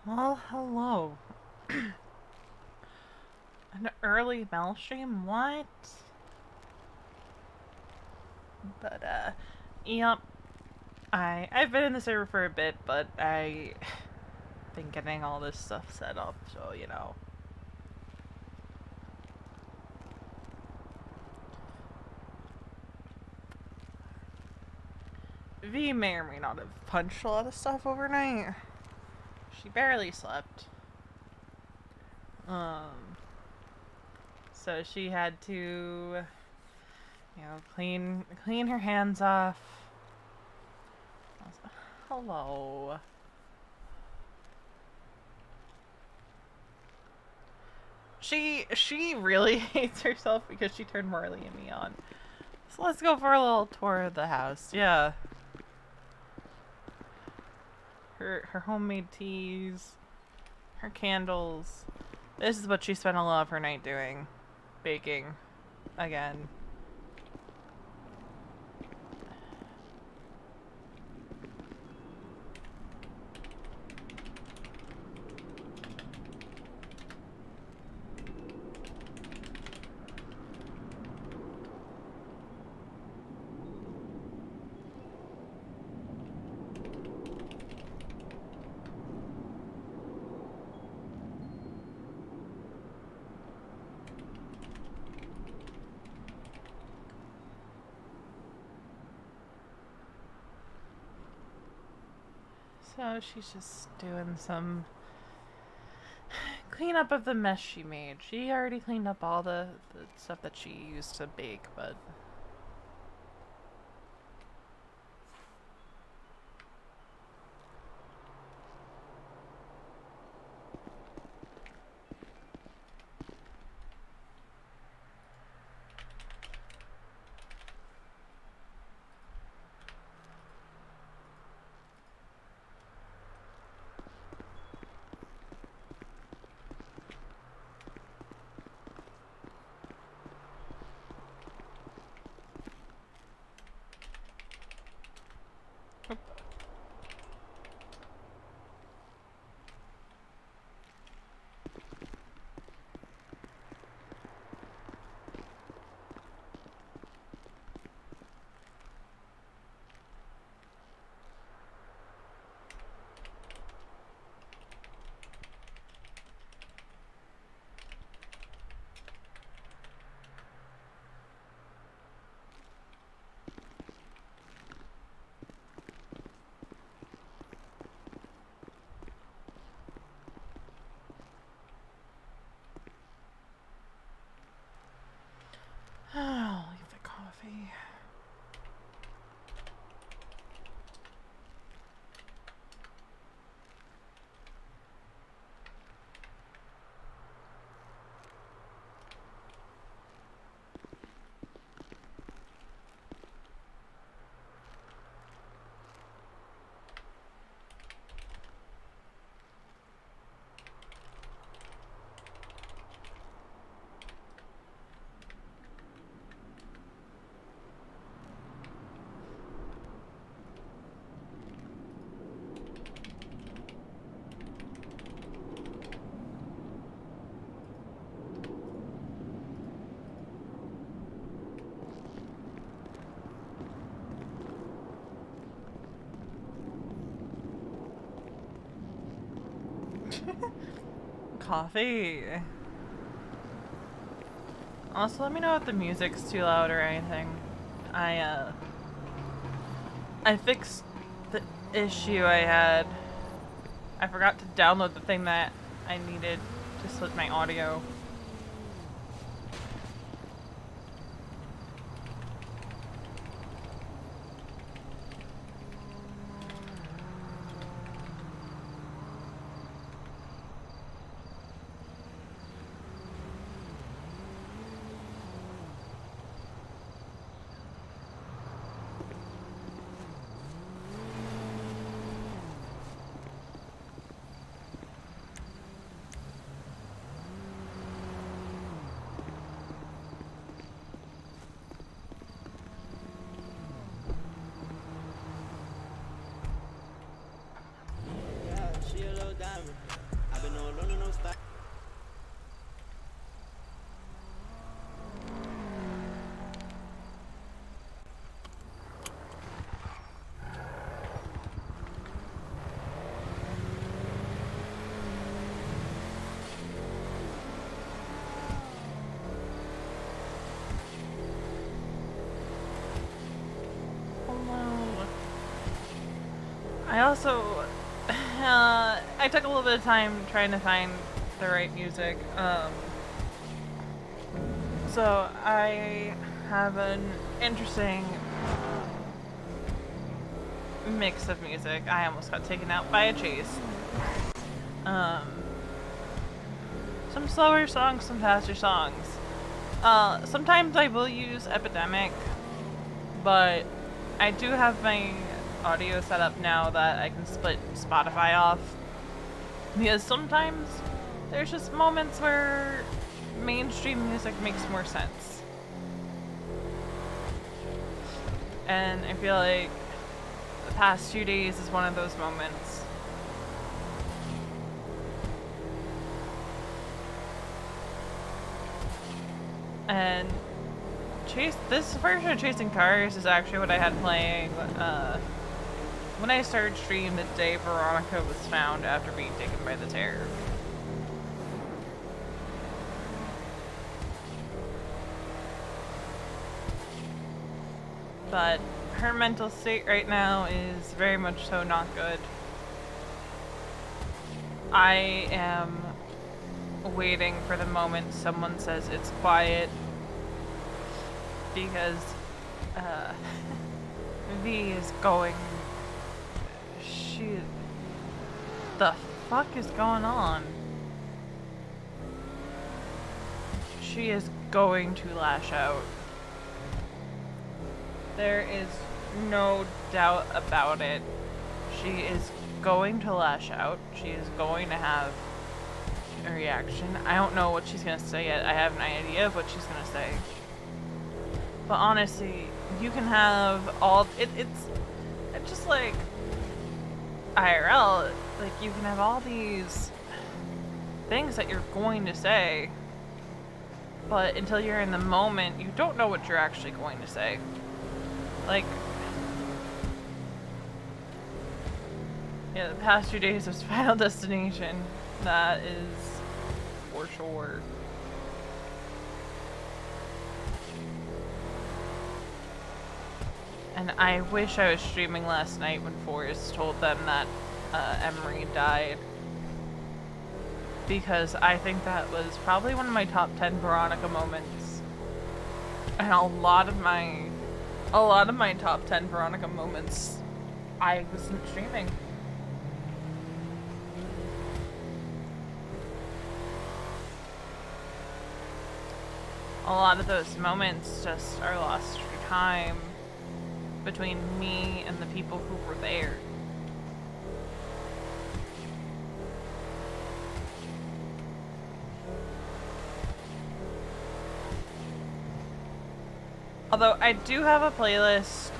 Well, hello. An early mail stream? What? But, yep. I've been in the server for a bit, but I've been getting all this stuff set up, so, you know. V may or may not have punched a lot of stuff overnight. She barely slept. So she had to, clean her hands off. Hello. She really hates herself because she turned Marley and me on. So let's go for a little tour of the house. Yeah. Her homemade teas, her candles. This is what she spent a lot of her night doing. Baking. Again. So she's just doing some cleanup of the mess she made. She already cleaned up all the stuff that she used to bake, but I'll leave the coffee. Coffee. Also, let me know if the music's too loud or anything. I fixed the issue I had. I forgot to download the thing that I needed to split my audio. I also, I took a little bit of time trying to find the right music. So I have an interesting mix of music. I almost got taken out by a chase. Some slower songs, some faster songs. Sometimes I will use Epidemic, but I do have my audio set up now that I can split Spotify off. Because sometimes there's just moments where mainstream music makes more sense. And I feel like the past 2 days is one of those moments. And this version of Chasing Cars is actually what I had playing when I started streaming the day Veronica was found after being taken by the terror. But her mental state right now is very much so not good. I am waiting for the moment someone says it's quiet, because V is going... The fuck is going on? She is going to lash out. There is no doubt about it. She is going to lash out. She is going to have a reaction. I don't know what she's gonna say yet. I have an idea of what she's gonna say. But honestly, you can have all... It's just like IRL. Like, you can have all these things that you're going to say, but until you're in the moment, you don't know what you're actually going to say. Like, yeah, the past 2 days was Final Destination. That is for sure. And I wish I was streaming last night when Forrest told them that Emery died, because I think that was probably one of my top 10 Veronica moments. And a lot of my top 10 Veronica moments, I wasn't streaming. A lot of those moments just are lost through time between me and the people who were there. Although I do have a playlist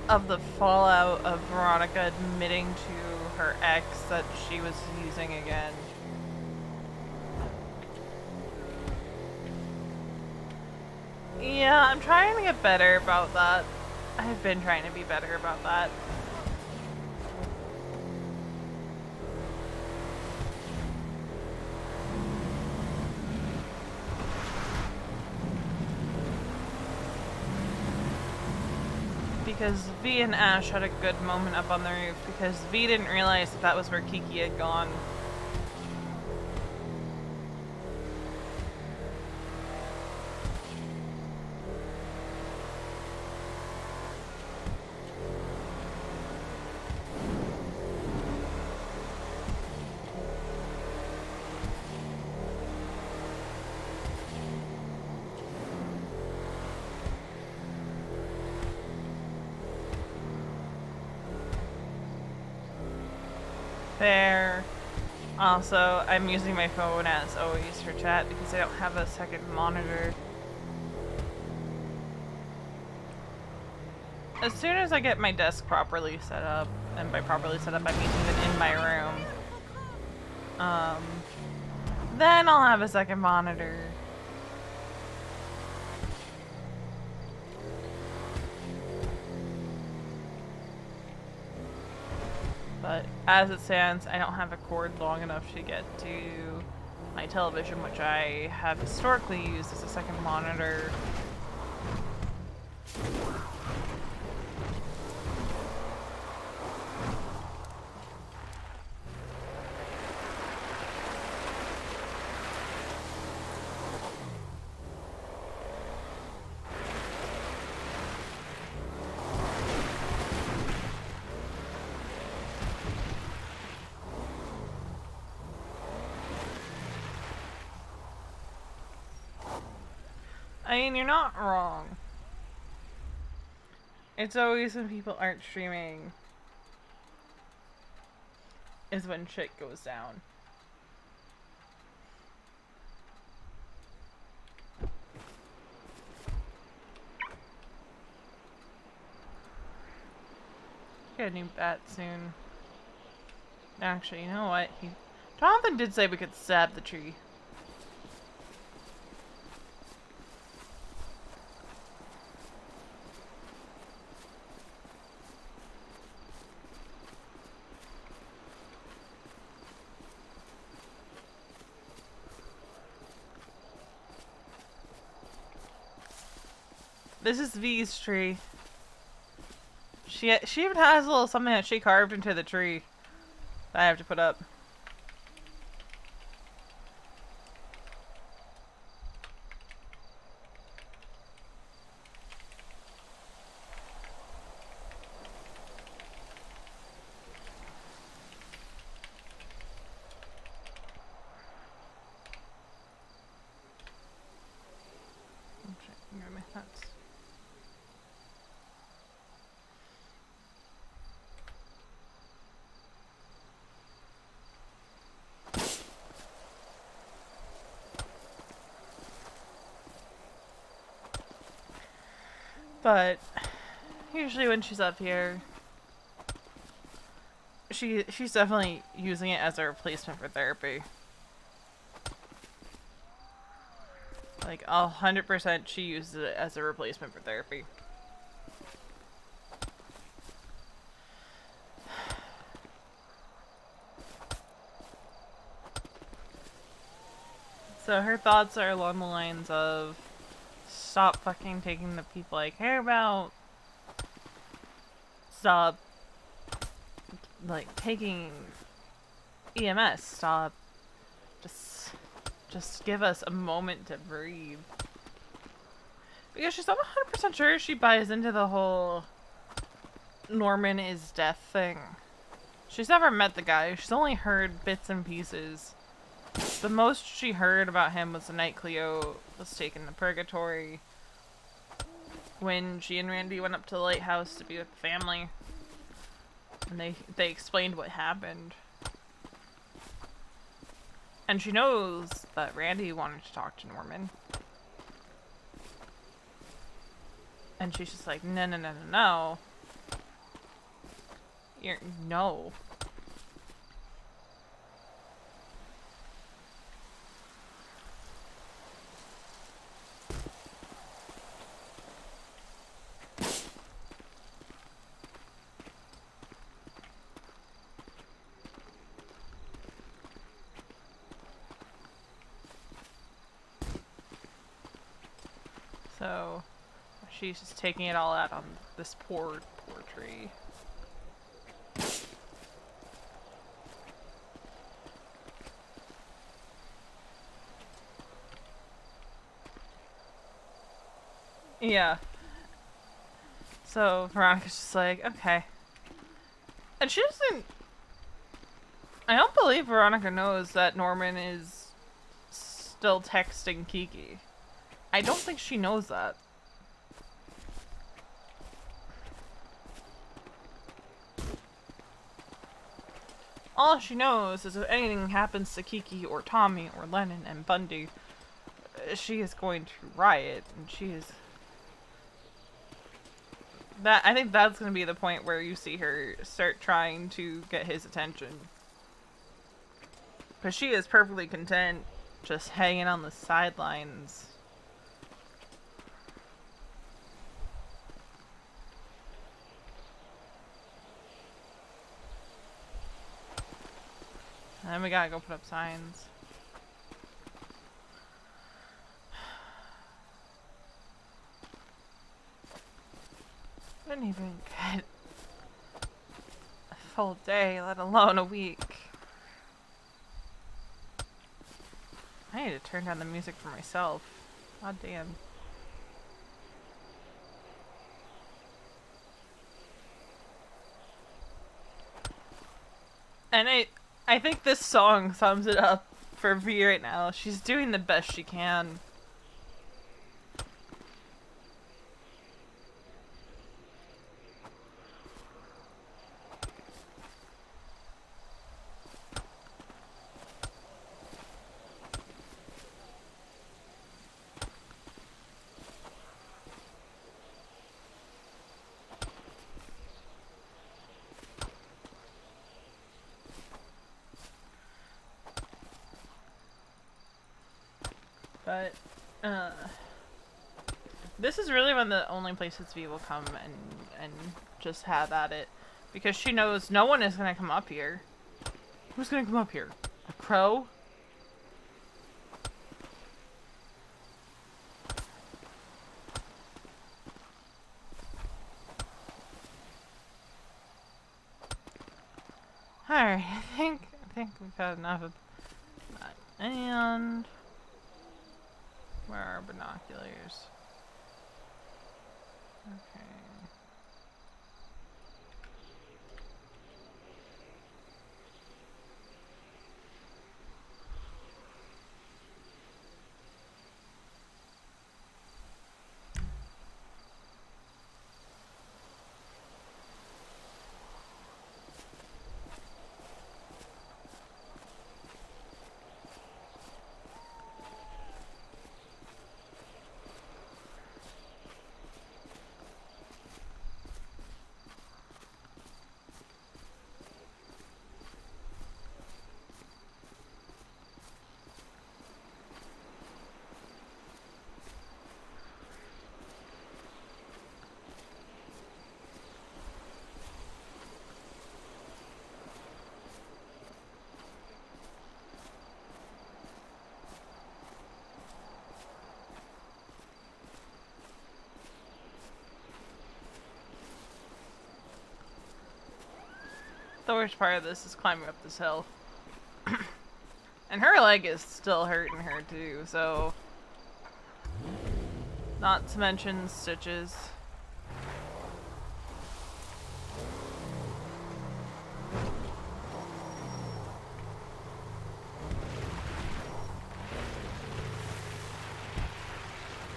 of the fallout of Veronica admitting to her ex that she was using again. Yeah, I'm trying to get better about that. I've been trying to be better about that. Because V and Ash had a good moment up on the roof, because V didn't realize that that was where Kiki had gone. There. Also, I'm using my phone as always for chat because I don't have a second monitor. As soon as I get my desk properly set up, and by properly set up I mean even in my room, then I'll have a second monitor. But as it stands, I don't have a cord long enough to get to my television, which I have historically used as a second monitor. I mean, you're not wrong. It's always when people aren't streaming is when shit goes down. Get a new bat soon. Actually, you know what? Jonathan did say we could stab the tree. This is V's tree. She even has a little something that she carved into the tree that I have to put up. But usually when she's up here, she's definitely using it as a replacement for therapy. Like 100% she uses it as a replacement for therapy. So her thoughts are along the lines of stop fucking taking the people I care about. Stop like taking EMS. Stop. Just give us a moment to breathe. Because she's not 100% sure she buys into the whole Norman is death thing. She's never met the guy. She's only heard bits and pieces. The most she heard about him was the night Cleo was taken to purgatory. When she and Randy went up to the lighthouse to be with the family. And they explained what happened. And she knows that Randy wanted to talk to Norman. And she's just like, no, no, no, no, no. No. So, she's just taking it all out on this poor tree. Yeah. So, Veronica's just like, okay. And she doesn't... I don't believe Veronica knows that Norman is still texting Kiki. I don't think she knows that. All she knows is if anything happens to Kiki or Tommy or Lennon and Bundy, she is going to riot, and she is... I think that's going to be the point where you see her start trying to get his attention. Because she is perfectly content just hanging on the sidelines. And then we gotta go put up signs. I didn't even get a full day, let alone a week. I need to turn down the music for myself. God damn. And I think this song sums it up for V right now. She's doing the best she can. but this is really one of the only places V will come and just have at it, because she knows no one is gonna come up here. Who's gonna come up here? A crow? Alright, I think we've had enough of that. And where are our binoculars? Okay. The worst part of this is climbing up this hill. And her leg is still hurting her too, so... Not to mention stitches.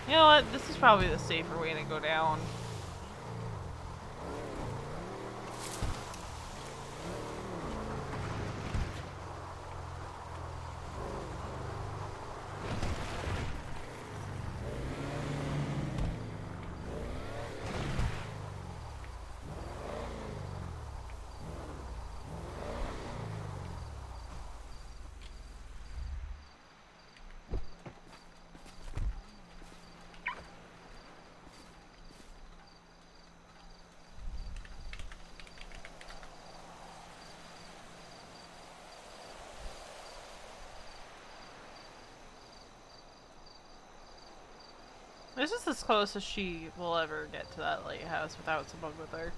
You know what? This is probably the safer way to go down. This is as close as she will ever get to that lighthouse without someone with her.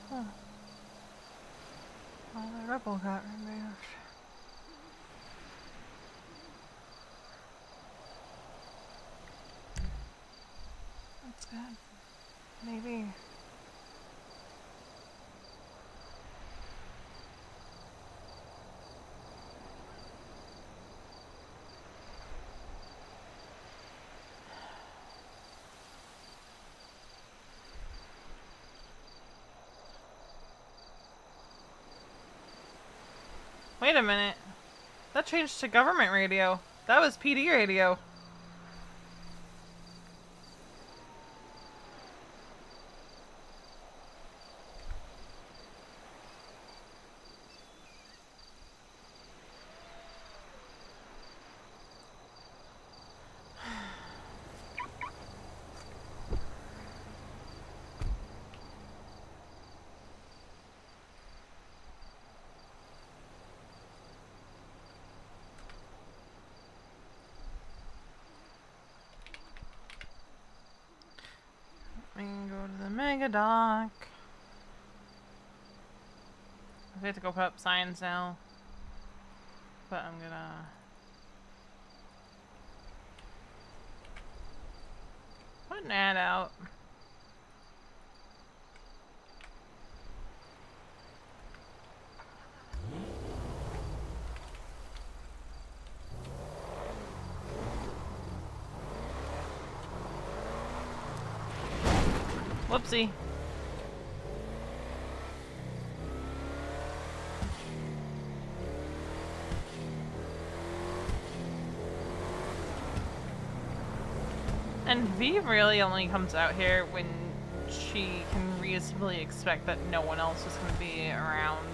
Huh. Well, the rebel got removed. That's good. Maybe. Wait a minute. That changed to government radio. That was PD radio. We can go to the mega dock. We have to go put up signs now. But I'm gonna... put an ad out. Whoopsie. And V really only comes out here when she can reasonably expect that no one else is going to be around.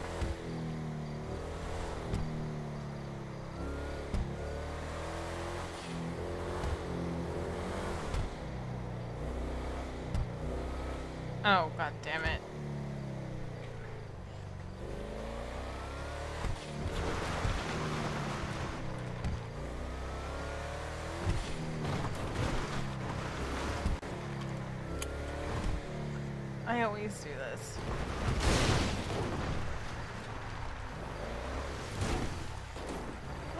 Oh, god damn it. I always do this.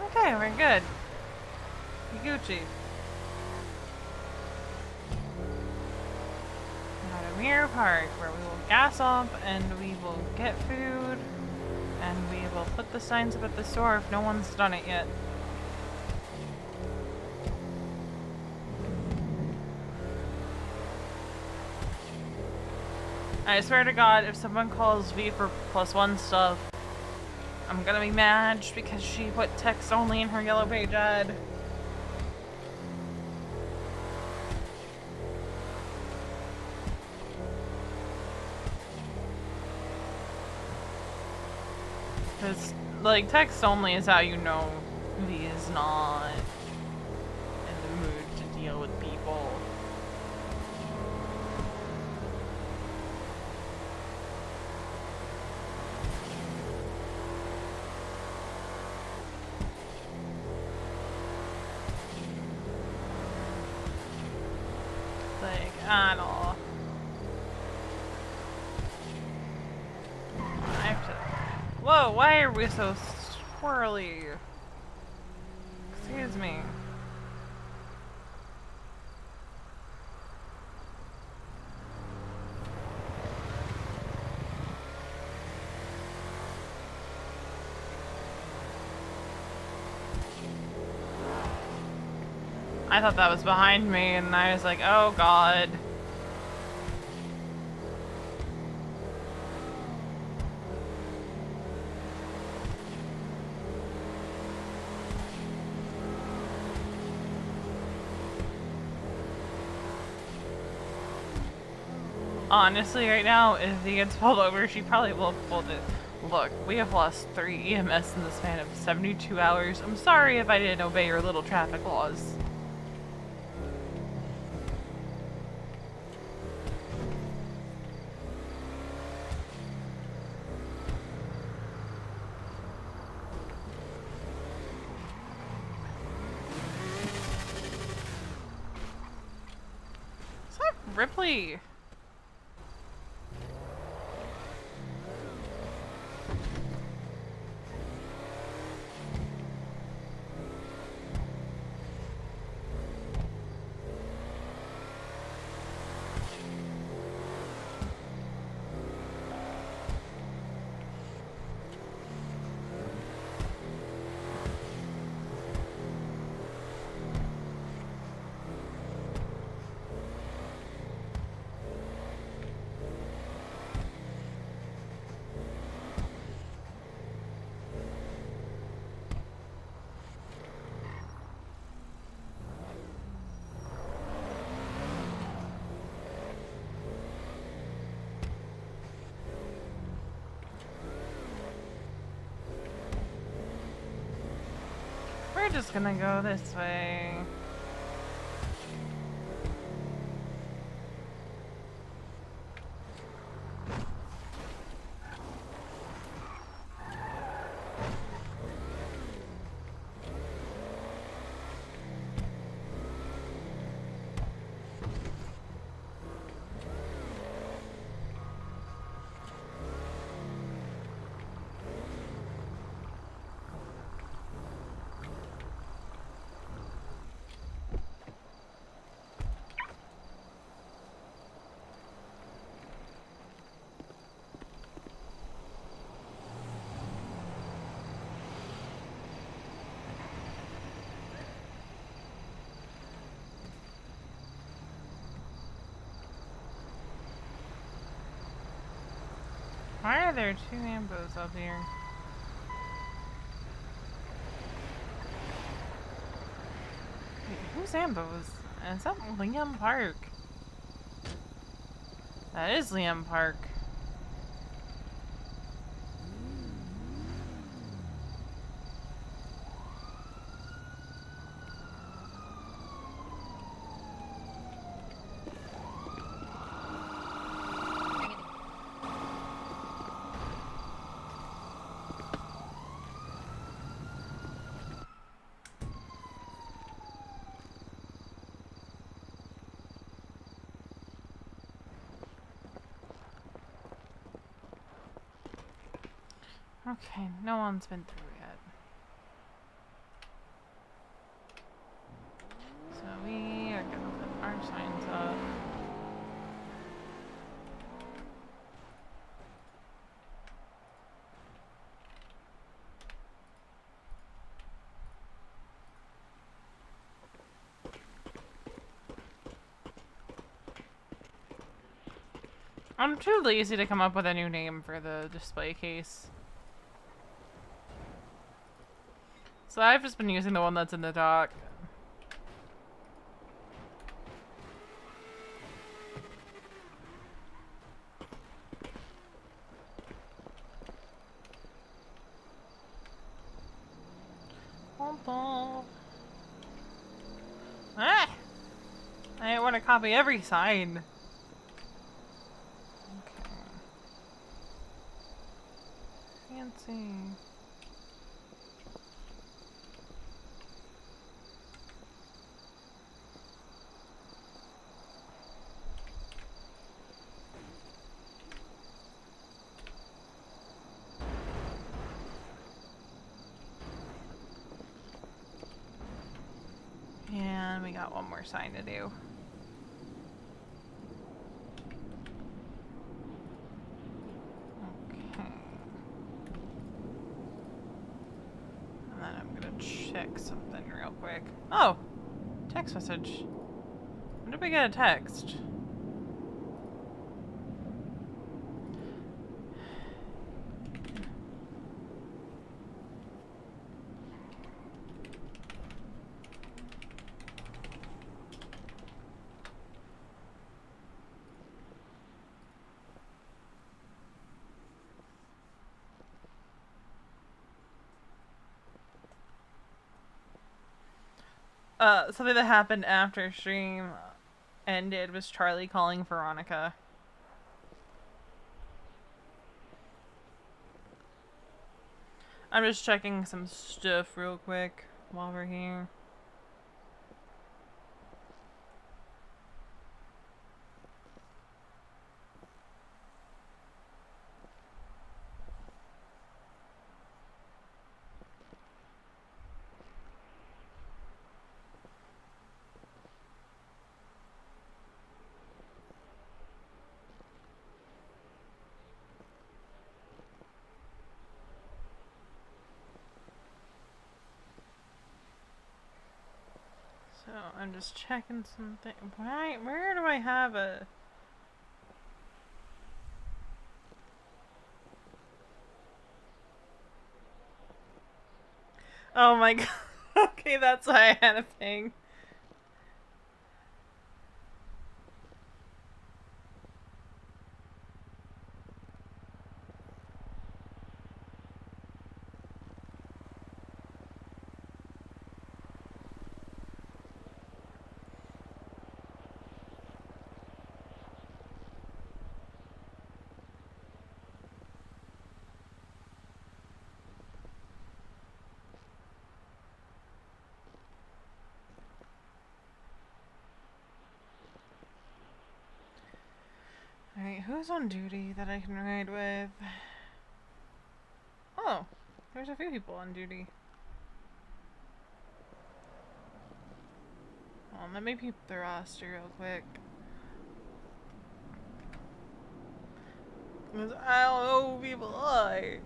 Okay, we're good. Gucci. At a Mirror Park, where we will gas up and we will get food and we will put the signs up at the store if no one's done it yet. I swear to God, if someone calls V for +1 stuff, I'm gonna be mad because she put text only in her yellow page ad. Because, like, text only is how you know V is not in the mood to deal with people. Like, I don't know. I have to... Whoa, why are we so squirrely? Excuse me. I thought that was behind me, and I was like, oh god. Honestly, right now, if he gets pulled over, she probably will have pulled it. Look, we have lost 3 EMS in the span of 72 hours. I'm sorry if I didn't obey your little traffic laws. Is that Ripley? We're just gonna go this way. Why are there 2 ambos up here? Wait, who's ambos? Is that Liam Park? That is Liam Park. Okay, no one's been through yet. So we are gonna put our signs up. I'm too lazy to come up with a new name for the display case. So I've just been using the one that's in the dock. Ah! I want to copy every sign. Okay. Fancy. And we got one more sign to do. Okay. And then I'm gonna check something real quick. Oh! Text message. When did we get a text? Something that happened after stream ended was Charlie calling Veronica. I'm just checking some stuff real quick while we're here. So I'm just checking something. Why? Where do I have a? Oh my god. Okay, that's why I had a ping. Alright, who's on duty that I can ride with? Oh, there's a few people on duty. Let me peep the roster real quick. Because I don't know who people are.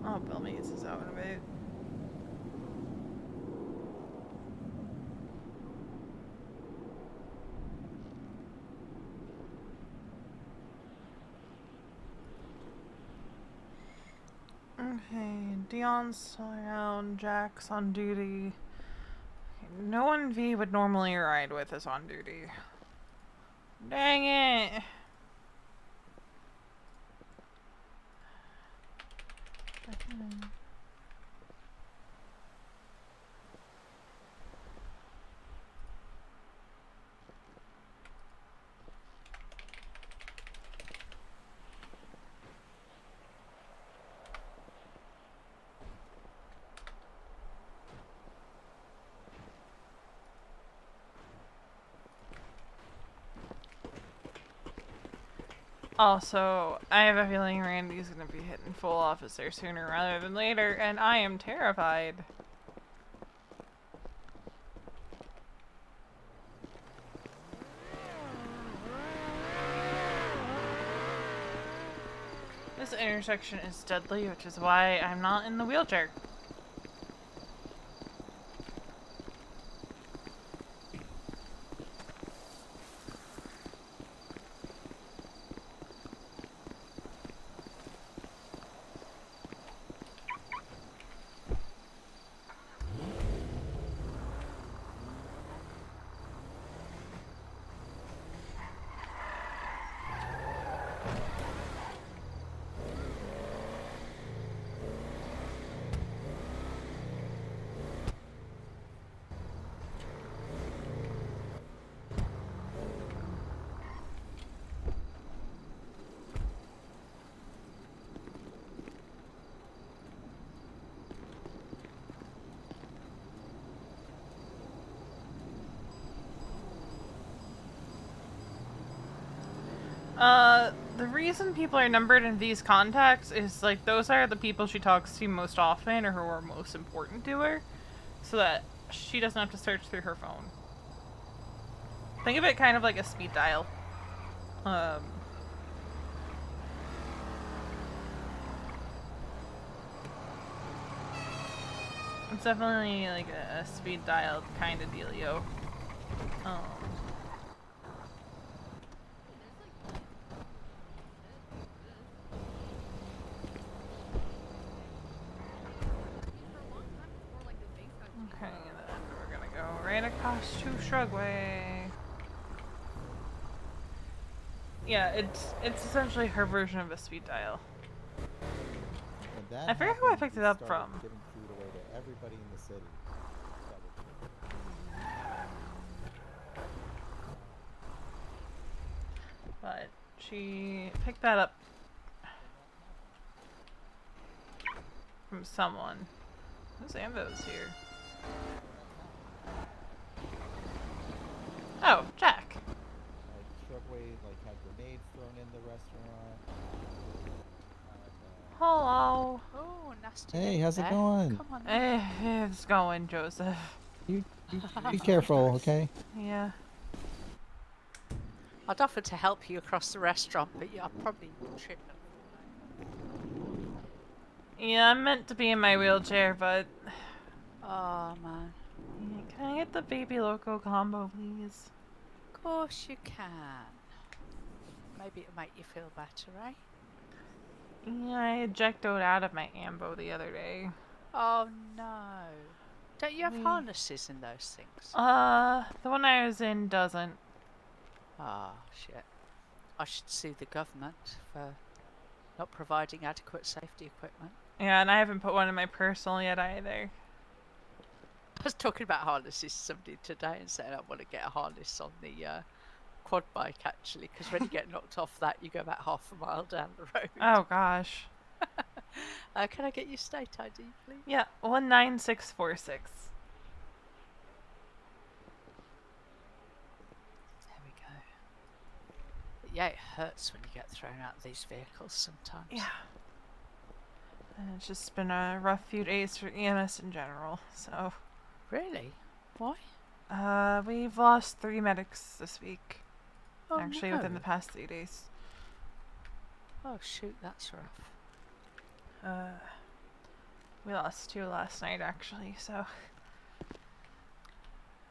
Oh, Bill Means is out in a bit. Okay, Dion's around, Jack's on duty. No one V would normally ride with is on duty. Dang it! Also, I have a feeling Randy's gonna be hitting full officer sooner rather than later, and I am terrified. This intersection is deadly, which is why I'm not in the wheelchair. The reason people are numbered in these contacts is, like, those are the people she talks to most often or who are most important to her, so that she doesn't have to search through her phone. Think of it kind of like a speed dial. It's definitely like a speed dial kind of dealio. Okay, then we're gonna go right across to Shrugway. Yeah, it's essentially her version of a speed dial. I forget who I picked it up from. Giving food away to everybody in the city. But she picked that up from someone. Who's Ambo's here? Oh, Jack. Shrugway had grenades thrown in the restaurant. Hello. Oh, nasty. Hey, how's it going? Come on. It's going, Joseph. You be careful, okay? Yeah. I'd offer to help you across the restaurant, but yeah, I'll probably trip. Yeah, I'm meant to be in my wheelchair, but... Oh, man. Can I get the Baby Loco combo, please? Of course you can. Maybe it'll make you feel better, eh? Yeah, I ejected out of my Ambo the other day. Oh, no. Don't you have harnesses in those things? The one I was in doesn't. Oh, shit. I should sue the government for not providing adequate safety equipment. Yeah, and I haven't put one in my personal yet either. I was talking about harnesses to somebody today and saying I want to get a harness on the quad bike, actually, because when you get knocked off that, you go about half a mile down the road. Oh, gosh. Can I get your state ID, please? Yeah, 19646. There we go. But yeah, it hurts when you get thrown out of these vehicles sometimes. Yeah. And it's just been a rough few days for EMS in general, so... Really? Why? We've lost 3 medics this week. Oh, actually, no. within the past 3 days. Oh, shoot, that's rough. We lost 2 last night, actually, so...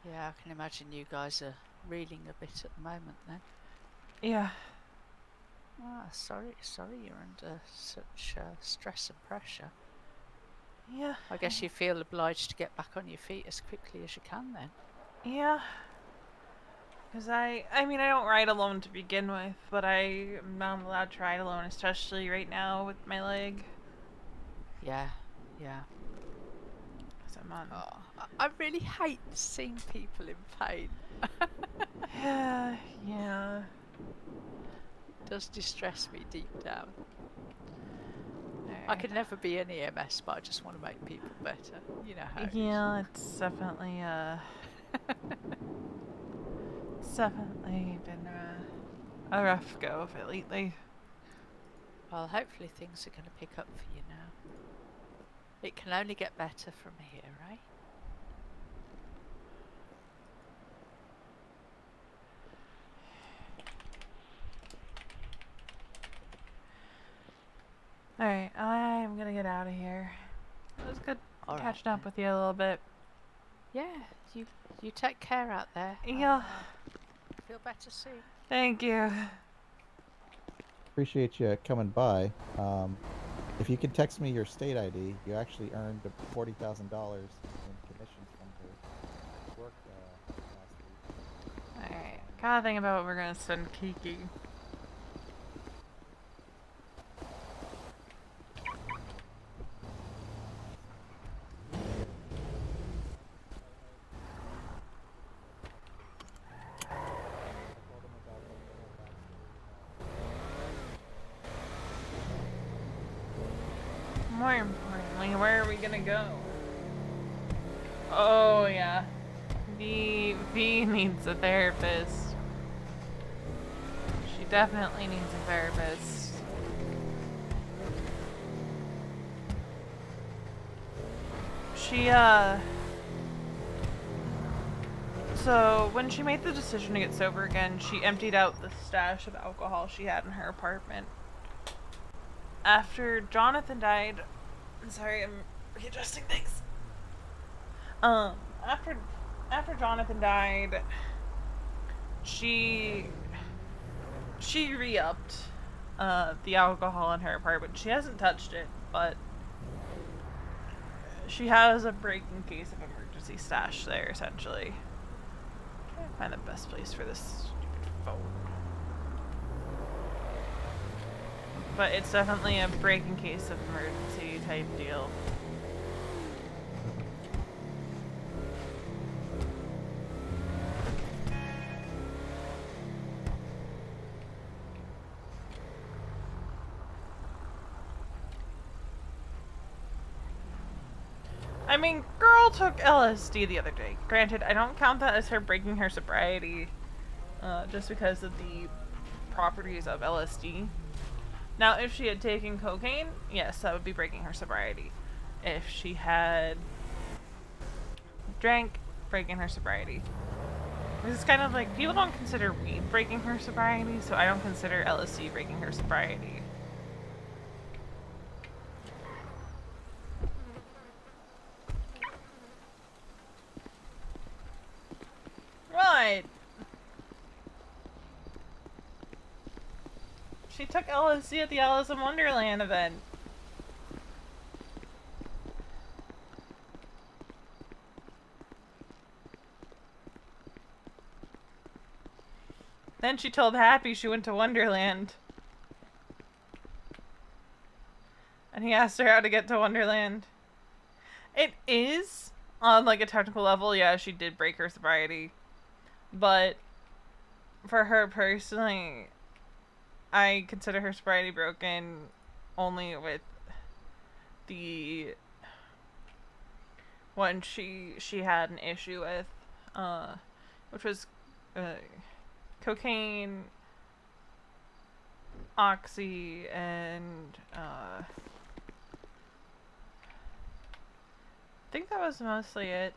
Yeah, I can imagine you guys are reeling a bit at the moment, then. Yeah. Ah, sorry you're under such stress and pressure. Yeah. I guess you feel obliged to get back on your feet as quickly as you can then. Yeah. Because I mean, I don't ride alone to begin with, but I am not allowed to ride alone, especially right now with my leg. Yeah, yeah. Because I'm on. Oh, I really hate seeing people in pain. Yeah, yeah. It does distress me deep down. I Alright. could never be an EMS, but I just want to make people better. You know how it is. Yeah, it's definitely it's definitely been a rough go of it lately. Well, hopefully things are going to pick up for you now. It can only get better from here, right? Alright, I'm gonna get out of here. It was good All right, catching up then. with you a little bit. Yeah, you take care out there. Yeah. Feel better soon. Thank you. Appreciate you coming by. If you can text me your state ID, you actually earned $40,000 in commissions from your work last week. Alright, gotta think about what we're gonna send Kiki. More importantly, where are we gonna go? Oh yeah. V needs a therapist. She definitely needs a therapist. She so when she made the decision to get sober again, she emptied out the stash of alcohol she had in her apartment. After Jonathan died, I'm sorry, I'm readjusting things. After Jonathan died, she re-upped the alcohol in her apartment. She hasn't touched it, but she has a break in case of emergency stash there, essentially. I'm trying to find the best place for this stupid phone. But it's definitely a break in case of emergency type deal. I mean, girl took LSD the other day. Granted, I don't count that as her breaking her sobriety, just because of the properties of LSD. Now, if she had taken cocaine, yes, that would be breaking her sobriety. If she had drank, breaking her sobriety. This is kind of like, people don't consider weed breaking her sobriety, so I don't consider LSD breaking her sobriety. What? She took LSD at the Alice in Wonderland event. Then she told Happy she went to Wonderland. And he asked her how to get to Wonderland. It is, on like a technical level, yeah, she did break her sobriety. But for her personally, I consider her sobriety broken only with the one she had an issue with, which was cocaine, oxy, and I think that was mostly it.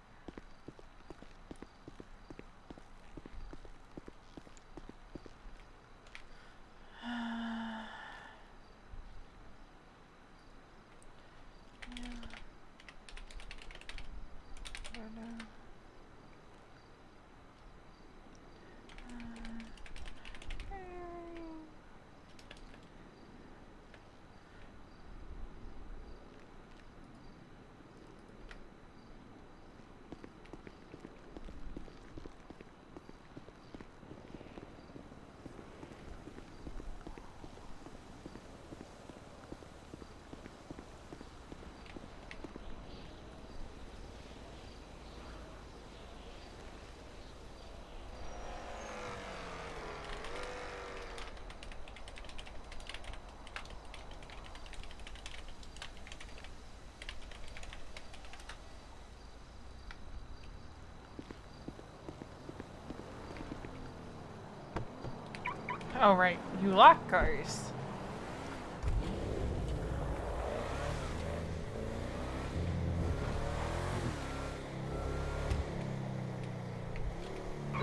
Oh, right. You lock cars.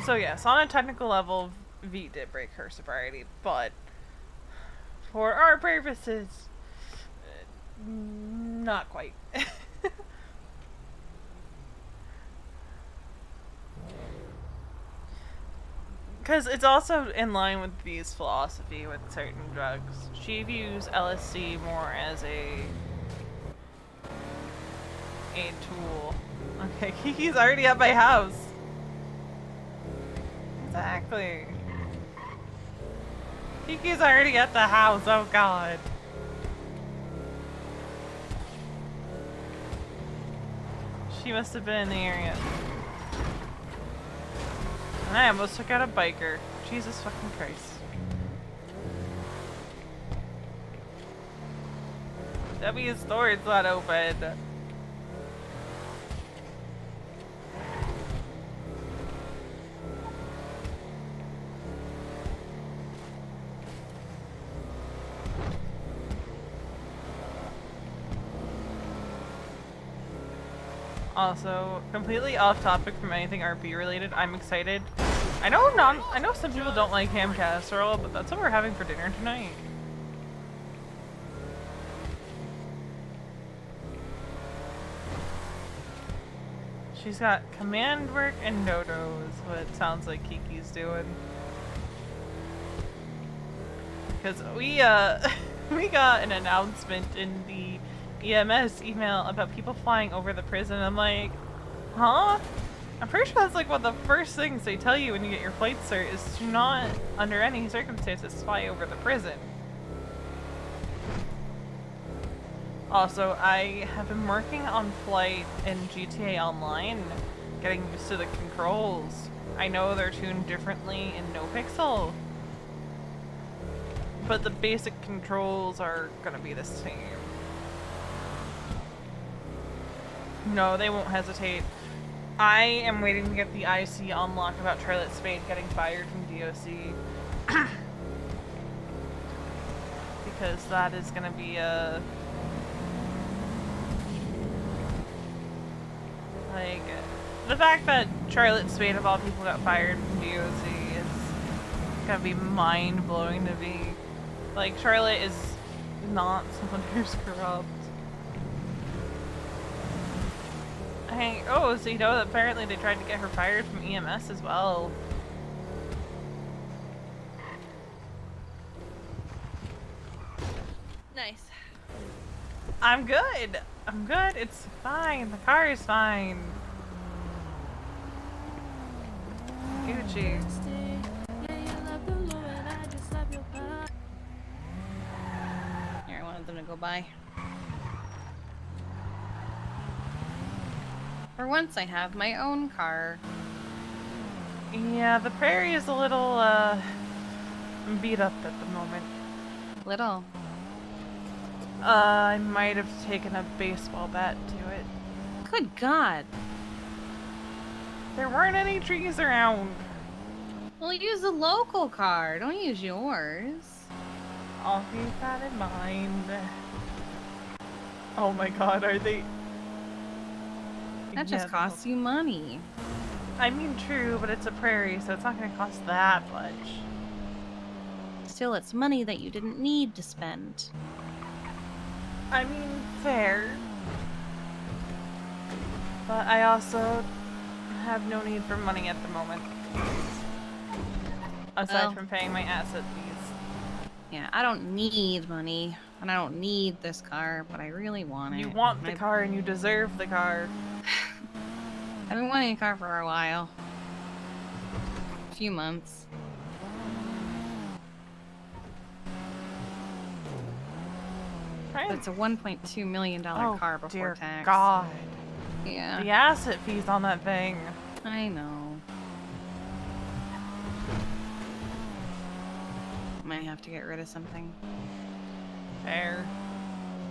So yes, on a technical level, V did break her sobriety, but for our purposes, not quite. Because it's also in line with V's philosophy with certain drugs. She views LSD more as a tool. Okay, Kiki's already at my house. Exactly. Kiki's already at the house, oh god. She must have been in the area. And I almost took out a biker. Jesus fucking Christ. W's store's not open. Also, completely off topic from anything RP related, I'm excited. I know some people don't like ham casserole, but that's what we're having for dinner tonight. She's got command work and no-no is what it sounds like Kiki's doing. Because we we got an announcement in the EMS email about people flying over the prison. I'm like, huh? I'm pretty sure that's like one of the first things they tell you when you get your flight cert is to not, under any circumstances, fly over the prison. Also, I have been working on flight in GTA Online, getting used to the controls. I know they're tuned differently in NoPixel, but the basic controls are gonna be the same. No, they won't hesitate. I am waiting to get the IC unlock about Charlotte Spade getting fired from DOC. Because that is gonna be a... like, the fact that Charlotte Spade of all people got fired from DOC is gonna be mind-blowing to me. Like, Charlotte is not someone who's corrupt. Hey, oh, so you know that apparently they tried to get her fired from EMS as well. Nice. I'm good. I'm good. It's fine. The car is fine. Gucci. Here, I wanted them to go by. For once, I have my own car. Yeah, the prairie is a little, beat up at the moment. Little. I might have taken a baseball bat to it. Good God. There weren't any trees around. Well, use a local car. Don't use yours. I'll keep that in mind. Oh my god, are they... That just costs you money. I mean, true, but it's a prairie, so it's not going to cost that much. Still, it's money that you didn't need to spend. I mean, fair. But I also have no need for money at the moment. Aside from paying my asset fees. Yeah, I don't need money, and I don't need this car, but I really want it. You want the car, and you deserve the car. I've been wanting a car for a while. A few months. Right. But it's a $1.2 million car before dear tax. God. Yeah. The asset fees on that thing. I know. Might have to get rid of something. Fair.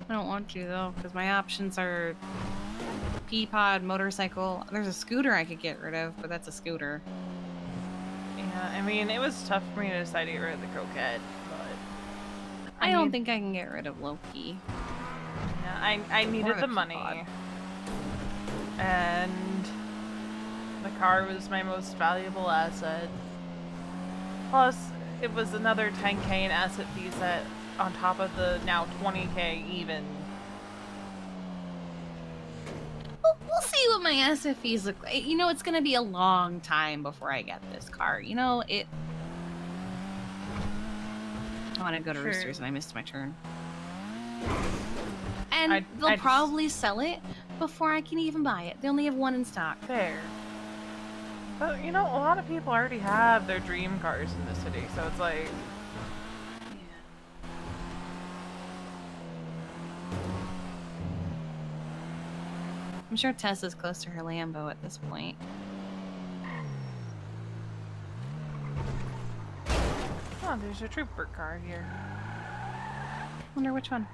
I don't want to though, because my options are Peapod, motorcycle. There's a scooter I could get rid of, but that's a scooter. Yeah, I mean, it was tough for me to decide to get rid of the croquette, but I don't think I can get rid of Loki. yeah, I needed the Peapod. money, and the car was my most valuable asset. Plus, it was another 10K in asset fees that, on top of the now 20K even. We'll see what my SFEs look like. You know, it's gonna be a long time before I get this car. You know, I want to go to True. Roosters and I missed my turn. And I they'll just- probably sell it before I can even buy it. They only have one in stock. Fair. But, you know, a lot of people already have their dream cars in the city, so it's like... I'm sure Tessa's close to her Lambo at this point. Oh, there's a trooper car here. Wonder which one.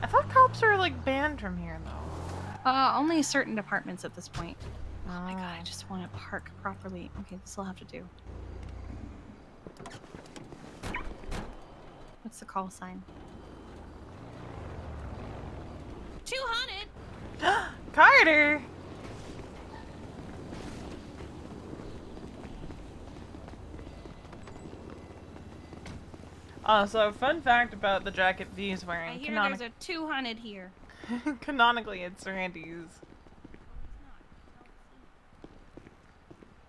I thought cops are, like, banned from here, though. Only certain departments at this point. Oh my god, I Oh. just want to park properly. Okay, this will have to do. What's the call sign? 200! Carter! So fun fact about the jacket V's I wearing. hear there's a 200 here. Canonically, it's Randy's.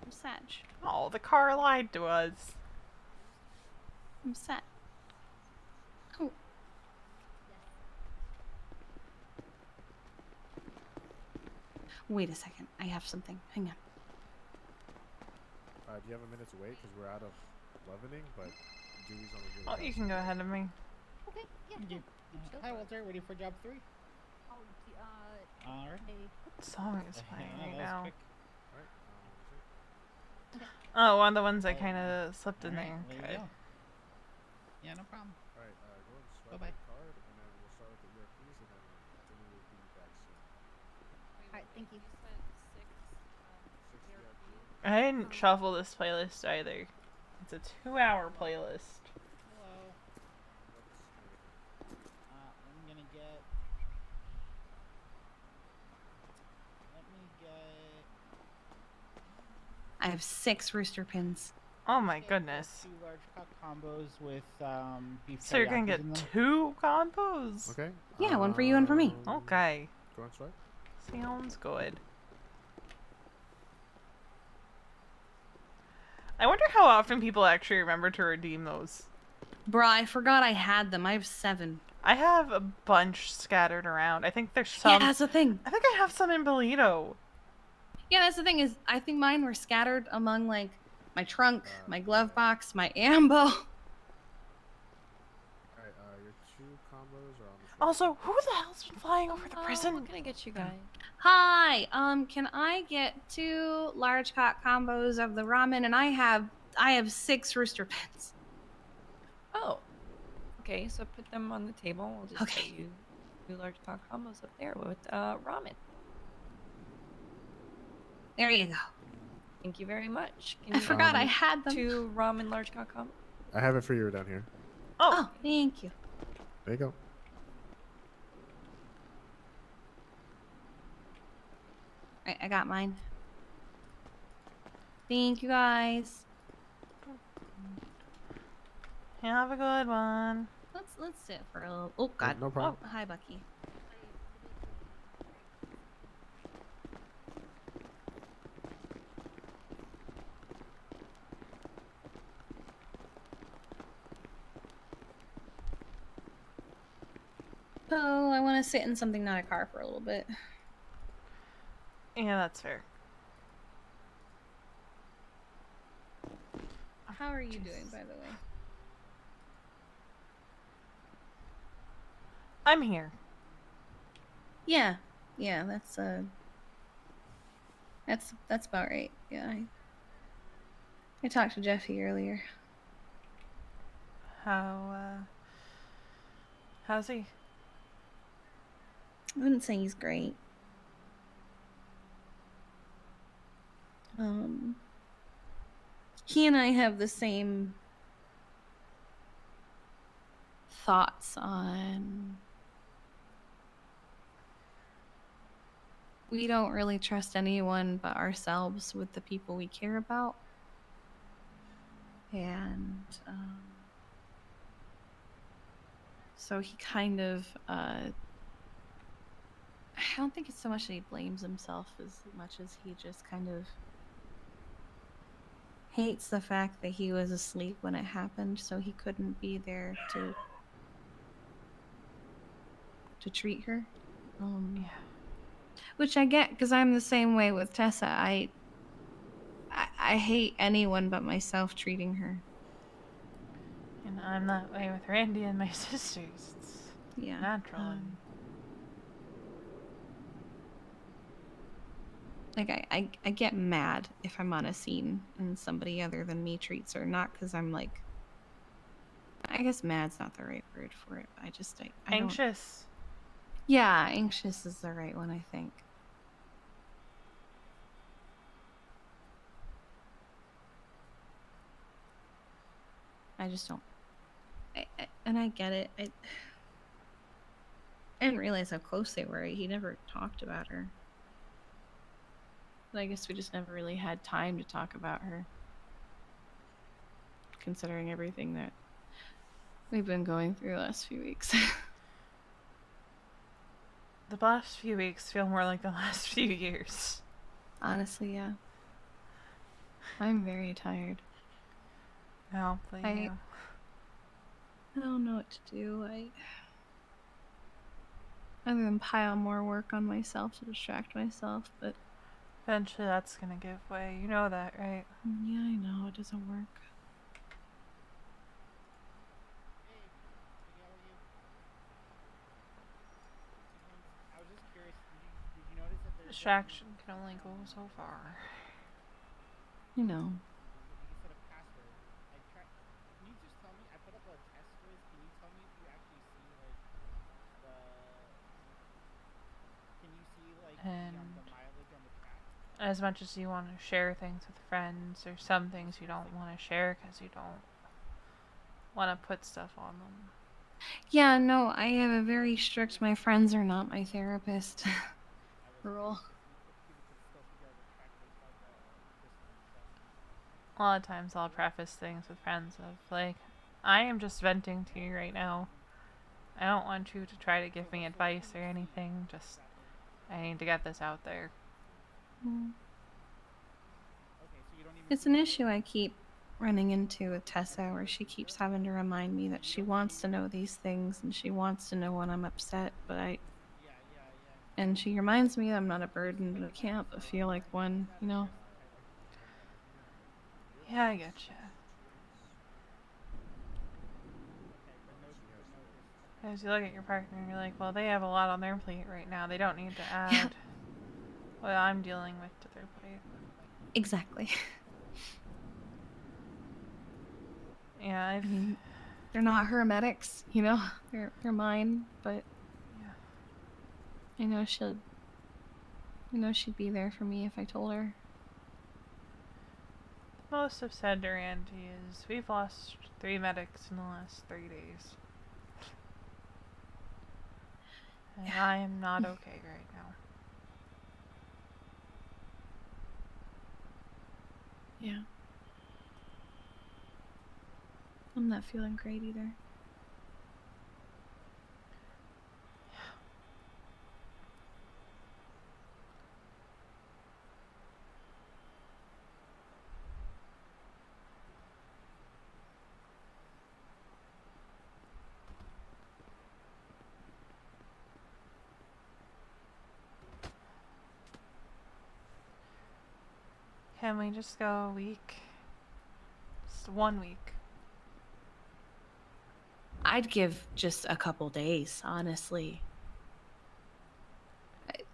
I'm sad. Oh, the car lied to us. I'm sad. Oh. Wait a second. I have something. Hang on. Do you have a minute to wait? Because we're out of leavening, but Dewey's on the Oh, you can go ahead of me. Okay, yeah. Yeah. Sure. Hi, Walter. Ready for job 3? Oh, Alright. What song is playing right now? Quick. Oh, one of the ones I kind of slipped in Alright, there. there Okay. you go. Yeah, no problem. Alright, go and swipe Bye-bye. the card, and then we'll start with the ERPs, and then Dewey will be back soon. Alright, thank you. 6 ERP. I didn't shuffle this playlist either. It's a 2-hour playlist. Hello. I'm gonna get. Let me get. I have 6 rooster pins. Oh my goodness. 2 large cock combos with beef. So you're gonna teriyakis get in them. 2 combos? Okay. Yeah, one for you and for me. Okay. Go and swipe. Sounds good. I wonder how often people actually remember to redeem those. Bruh, I forgot I had them. I have 7. I have a bunch scattered around. I think there's Yeah, some. that's the thing. I think I have some in Bolito. Yeah, that's the thing is, I think mine were scattered among, like, my trunk, my glove box, my ambo. Alright, your 2 combos are on the floor. Also, who the hell's been flying over the prison? What can I get you guys? Hi, can I get 2 large cock combos of the ramen? And I have 6 rooster pins. Oh. Okay, so put them on the table. We'll just Okay. get you 2 large cock combos up there with ramen. There you go. Thank you very much. Can I you forgot I order had them. 2 ramen large cock combos? I have it for you down here. Oh, Oh, thank you. There you go. Right, I got mine. Thank you guys. have a good one. Let's sit for a little. Oh God. No problem. Oh, hi Bucky. Oh, I want to sit in something not a car for a little bit. Yeah, that's fair. How are you doing, by the way? I'm here. Yeah, that's about right. Yeah, I talked to Jeffy earlier. How's he? I wouldn't say he's great. he and I have the same thoughts on. We don't really trust anyone but ourselves with the people we care about. And so he kind of, I don't think it's so much that he blames himself as much as he just kind of hates the fact that he was asleep when it happened, so he couldn't be there to treat her. Yeah. Which I get, because I'm the same way with Tessa. I hate anyone but myself treating her. And I'm that way with Randy and my sisters. It's natural. Like, I get mad if I'm on a scene and somebody other than me treats her. Not because I'm like, I guess mad's not the right word for it. I Anxious. Yeah, anxious is the right one, I think. I just don't. And I get it. I didn't realize how close they were. He never talked about her. But I guess we just never really had time to talk about her. Considering everything that we've been going through the last few weeks. The last few weeks feel more like the last few years. Honestly, yeah. I'm very tired. No, but I don't know what to do. Other than pile more work on myself to distract myself, but eventually that's gonna give way. You know that, right? yeah, I know it doesn't work. Hey, how are you? I was just curious. Did you notice that there's Distraction can only go so far. You know. you can set a password? Can you just tell me? I put up a test quiz. Can you tell me if you actually see like the? Can you see like the mileage on the track? As much as you want to share things with friends, there's some things you don't want to share because you don't want to put stuff on them. Yeah, no, I have a very strict my friends are not my therapist rule. A lot of times I'll preface things with friends of like, I am just venting to you right now. I don't want you to try to give me advice or anything, just I need to get this out there. It's an issue I keep running into with Tessa where she keeps having to remind me that she wants to know these things and she wants to know when I'm upset, but and she reminds me that I'm not a burden, but I can't but feel like one, you know? Yeah, I get you. As you look at your partner and you're like, well, they have a lot on their plate right now. They don't need to add what I'm dealing with to their plate. Exactly. Yeah, I mean, they're not hermetics, you know? They're mine, but yeah. I know she'd be there for me if I told her. Most I've said to Randy is we've lost 3 medics in the last 3 days. And I am not okay right now. Yeah. I'm not feeling great either. Can we just go a week? Just 1 week. I'd give just a couple days, honestly.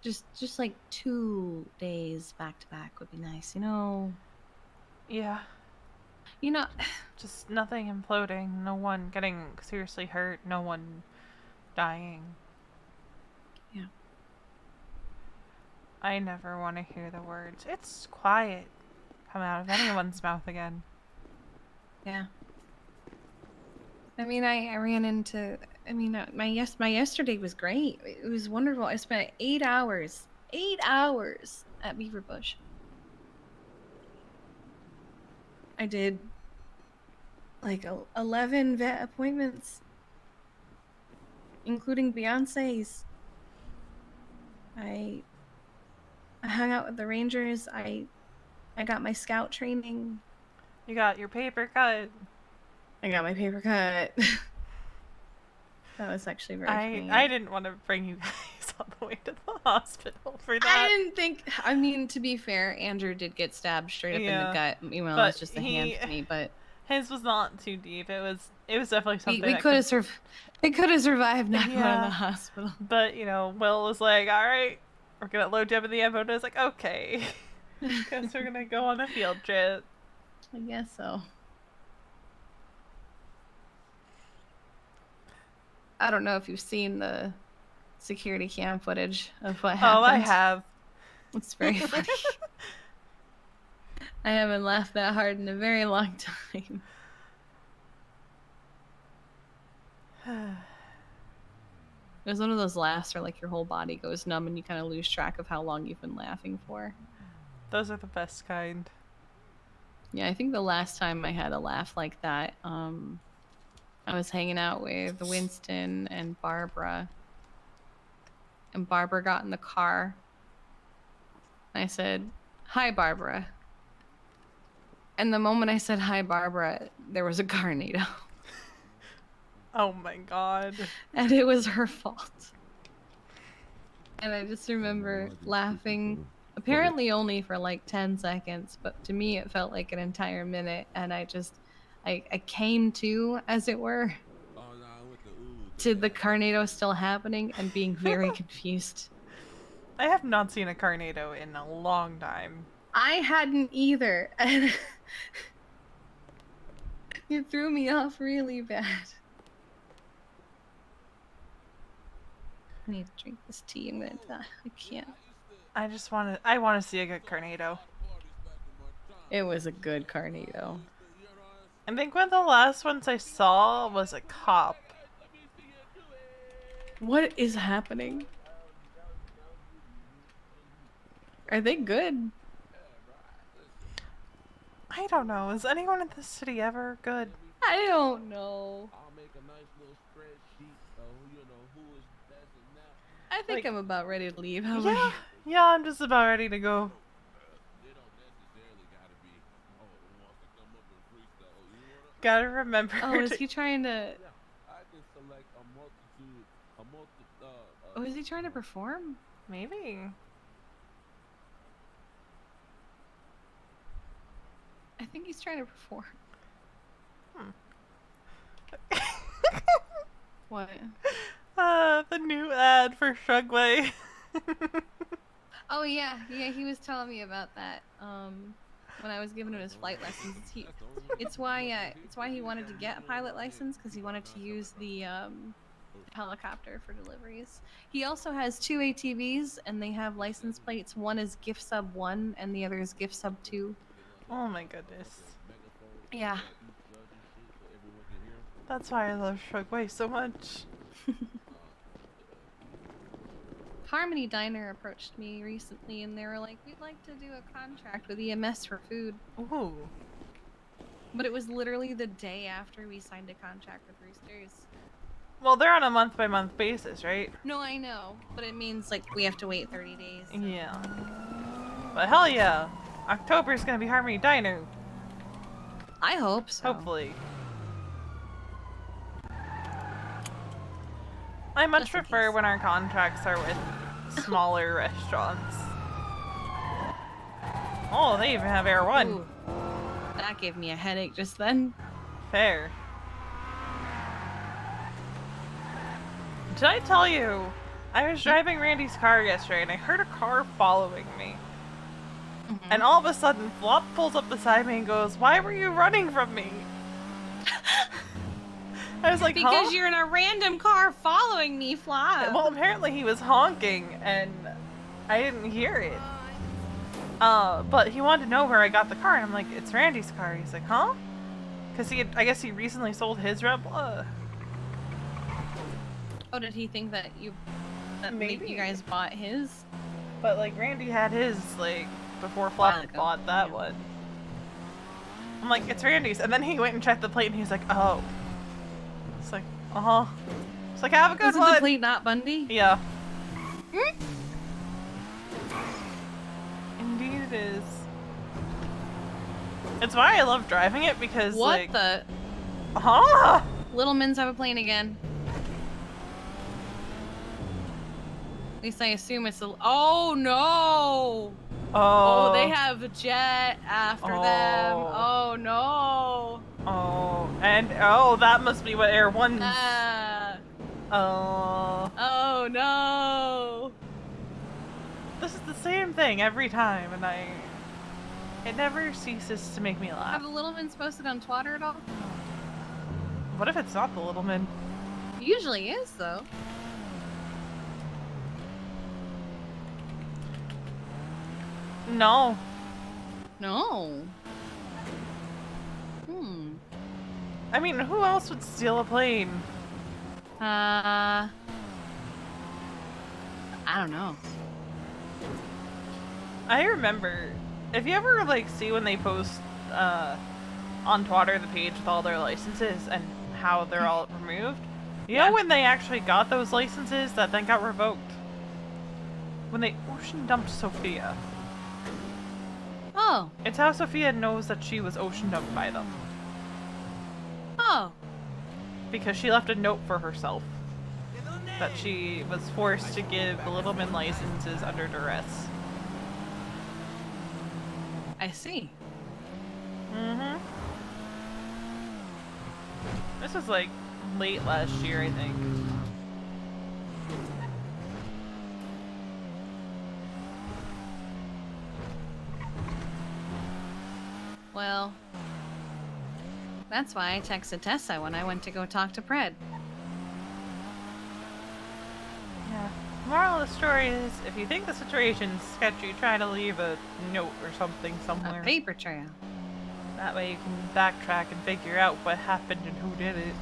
Just like 2 days back to back would be nice, you know? Yeah. You know, just nothing imploding, no one getting seriously hurt, no one dying. Yeah. I never want to hear the words, "It's quiet," come out of anyone's mouth again. Yeah. I mean, I ran into. I mean, my yesterday was great. It was wonderful. I spent 8 hours at Beaver Bush. I did like 11 vet appointments, including Beyonce's. I hung out with the Rangers. I got my scout training. You got your paper cut. I got my paper cut. That was actually very funny. I didn't want to bring you guys all the way to the hospital for that. I didn't think. I mean, to be fair, Andrew did get stabbed straight up in the gut. Meanwhile, it was just a hand to me, but his was not too deep. It was definitely something we could have It could have survived not going to the hospital. But Will was like, "All right, we're gonna load you up in the ammo." And I was like, "Okay, guess we're gonna go on a field trip." I guess so. I don't know if you've seen the security cam footage of what happened. Oh, I have. It's very funny. I haven't laughed that hard in a very long time. It was one of those laughs where like your whole body goes numb and you kind of lose track of how long you've been laughing for. Those are the best kind. Yeah, I think the last time I had a laugh like that, I was hanging out with Winston and Barbara. And Barbara got in the car. I said, "Hi, Barbara." And the moment I said, "Hi, Barbara," there was a tornado. Oh my god. And it was her fault. And I just remember laughing, apparently only for like 10 seconds, but to me it felt like an entire minute. And I came to, as it were, to the tornado still happening and being very confused. I have not seen a tornado in a long time. I hadn't either. And it threw me off really bad. I need to drink this tea. I'm gonna die. I can't. I want to see a good tornado. It was a good tornado. I think one of the last ones I saw was a cop. What is happening? Are they good? I don't know. Is anyone in this city ever good? I don't know. I think I'm about ready to leave. How about you? Yeah, I'm just about ready to go. Gotta remember. Oh, is he trying to? Oh, is he trying to perform? Maybe. I think he's trying to perform. What? The new ad for Shugway. Oh yeah, he was telling me about that. When I was giving him his flight lessons, it's why he wanted to get a pilot license, because he wanted to use the helicopter for deliveries. He also has 2 ATVs, and they have license plates. One is Gift Sub 1, and the other is Gift Sub 2. Oh my goodness. Yeah. That's why I love Shugway so much. Harmony Diner approached me recently, and they were like, "We'd like to do a contract with EMS for food." Ooh. But it was literally the day after we signed a contract with Roosters. Well, they're on a month-by-month basis, right? No, I know, but it means like we have to wait 30 days. So. Yeah. But hell yeah, October's gonna be Harmony Diner. I hope so. Hopefully. I much prefer when our contracts are with smaller restaurants. Oh, they even have Air 1. Ooh. That gave me a headache just then. Fair. Did I tell you? I was driving Randy's car yesterday and I heard a car following me. Mm-hmm. And all of a sudden, Flop pulls up beside me and goes, "Why were you running from me?" I was like, because you're in a random car following me, Flop. Well, apparently he was honking and I didn't hear it. But he wanted to know where I got the car, and I'm like, "It's Randy's car." He's like, "Huh?" Cause I guess he recently sold his Rebla. Oh, did he think that Maybe. you guys bought his? But like Randy had his like before While Flop ago, bought that yeah. one. I'm like, it's Randy's, and then he went and checked the plate, and he's like, oh. It's like, It's like, have a good Was it one. the plate not Bundy? Yeah. Indeed it is. It's why I love driving it because What like. the? Littlemans have a plane again. At least I assume it's a. Oh no! Oh, they have a jet after them. Oh no! Oh, and that must be what Air One's. Oh no! This is the same thing every time, and it never ceases to make me laugh. Have the Littlemans posted on Twitter at all? What if it's not the Littleman? It usually is though. No. No. I mean, who else would steal a plane? I don't know. I remember, if you ever like see when they post on Twitter the page with all their licenses and how they're all removed, you know when they actually got those licenses that then got revoked? When they ocean dumped Sophia. Oh. It's how Sophia knows that she was ocean dumped by them. Oh. Because she left a note for herself that she was forced to give the Littleman licenses under duress. I see. This was like late last year, I think. Well, that's why I texted Tessa when I went to go talk to Pred. Yeah. Moral of the story is, if you think the situation's sketchy, try to leave a note or something somewhere. A paper trail. That way you can backtrack and figure out what happened and who did it.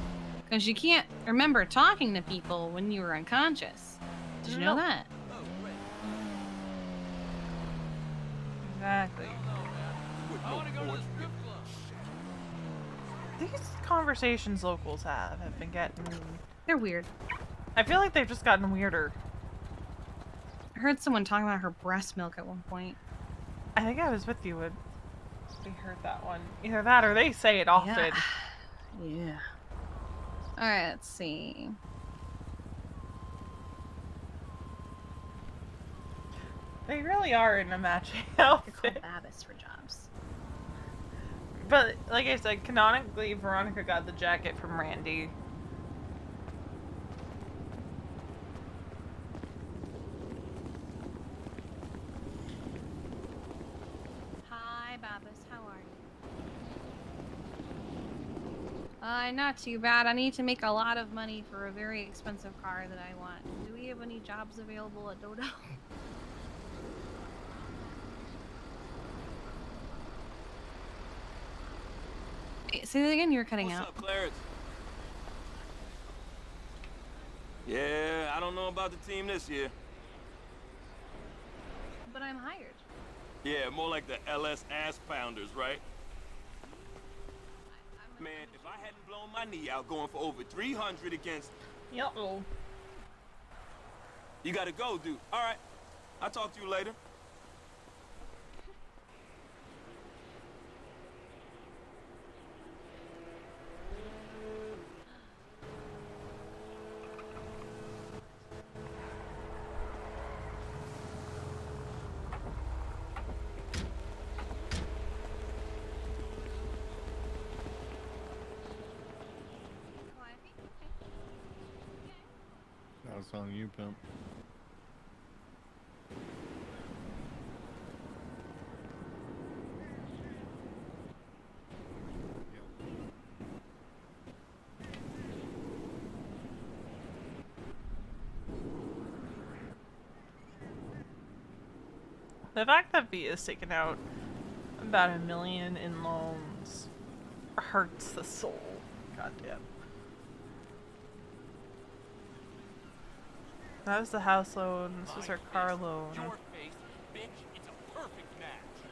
Because you can't remember talking to people when you were unconscious. Did you know that? Exactly. These conversations locals have been getting... They're weird. I feel like they've just gotten weirder. I heard someone talking about her breast milk at one point. I think I was with you when we heard that one. Either that or they say it often. Yeah. Alright, let's see. They really are in a matching They're outfit. called Babbies for jobs. But, like I said, canonically, Veronica got the jacket from Randy. Hi, Babbies. How are you? Not too bad. I need to make a lot of money for a very expensive car that I want. Do we have any jobs available at Dodo? Say that again, you're cutting out. What's up, Clarence? Yeah, I don't know about the team this year. But I'm hired. Yeah, more like the LS ass pounders, right? Man, if I hadn't blown my knee out going for over 300 against... Uh-oh. You gotta go, dude. All right. I'll talk to you later. That's on you, pimp. The fact that V has taken out about $1 million in loans hurts the soul. Goddamn. That was the house loan. This was her car loan. Your face, bitch. It's a perfect match.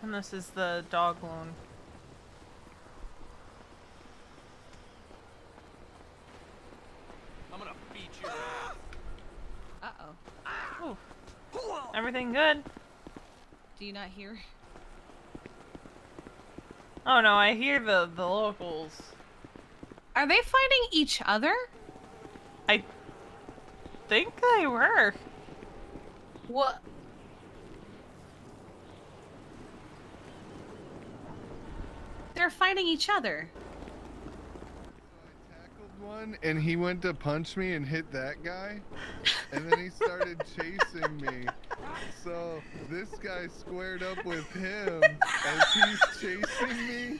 And this is the dog loan. I'm gonna beat your ass. Uh-oh. Ooh. Everything good? Do you not hear? Oh no, I hear the locals. Are they fighting each other? I think they were. What? They're fighting each other. I tackled one and he went to punch me and hit that guy. And then he started chasing me. So this guy squared up with him as he's chasing me.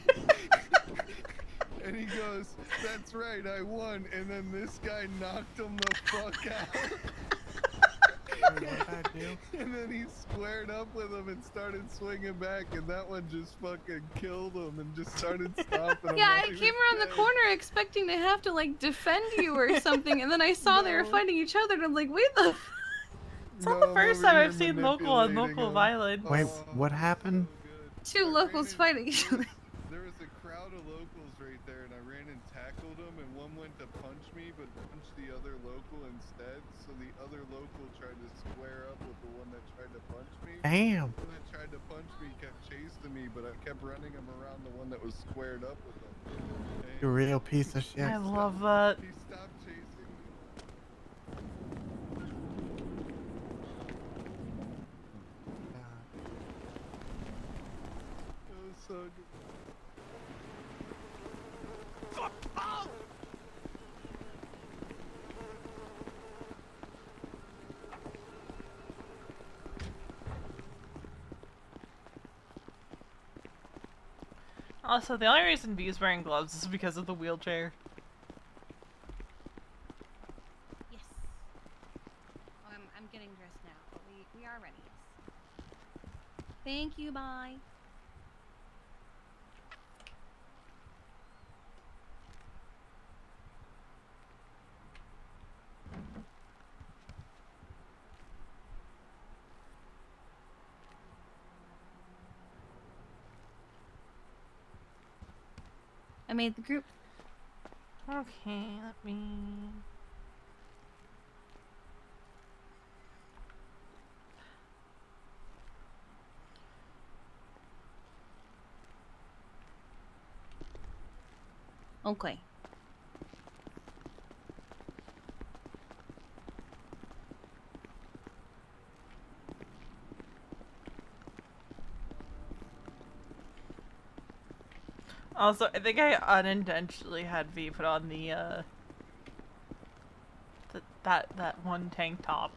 And he goes, "That's right, I won." And then this guy knocked him the fuck out. And then he squared up with him and started swinging back, and that one just fucking killed him and just started stomping him. Yeah, while I he came was around the dead. corner expecting to have to like defend you or something, and then I saw they were No. fighting each other, and I'm like, wait the. It's not No, the I'm first over time here I've seen local on manipulating local him. violence. Wait, Oh, what happened? so Two good. locals fighting each other. There was a crowd of locals right there, and I ran and tackled them, and one went to punch me, but punched the other local instead. So the other local tried to square up with the one that tried to punch me. Damn. The one that tried to punch me kept chasing me, but I kept running him around the one that was squared up with him. And You real piece of shit. I love that. he stopped chasing me. It was so good. Also, the only reason V's wearing gloves is because of the wheelchair. Yes. Oh, I'm getting dressed now, but we are ready. Yes. Thank you. Bye. I made the group. Okay, let me... Okay. Also, I think I unintentionally had V put on the, that one tank top.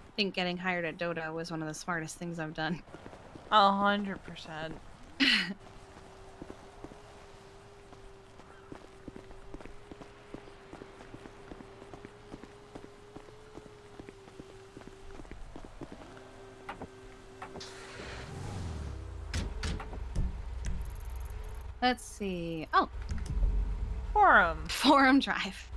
I think getting hired at Dodo was one of the smartest things I've done. 100%. Let's see. Oh, Forum. Forum Drive.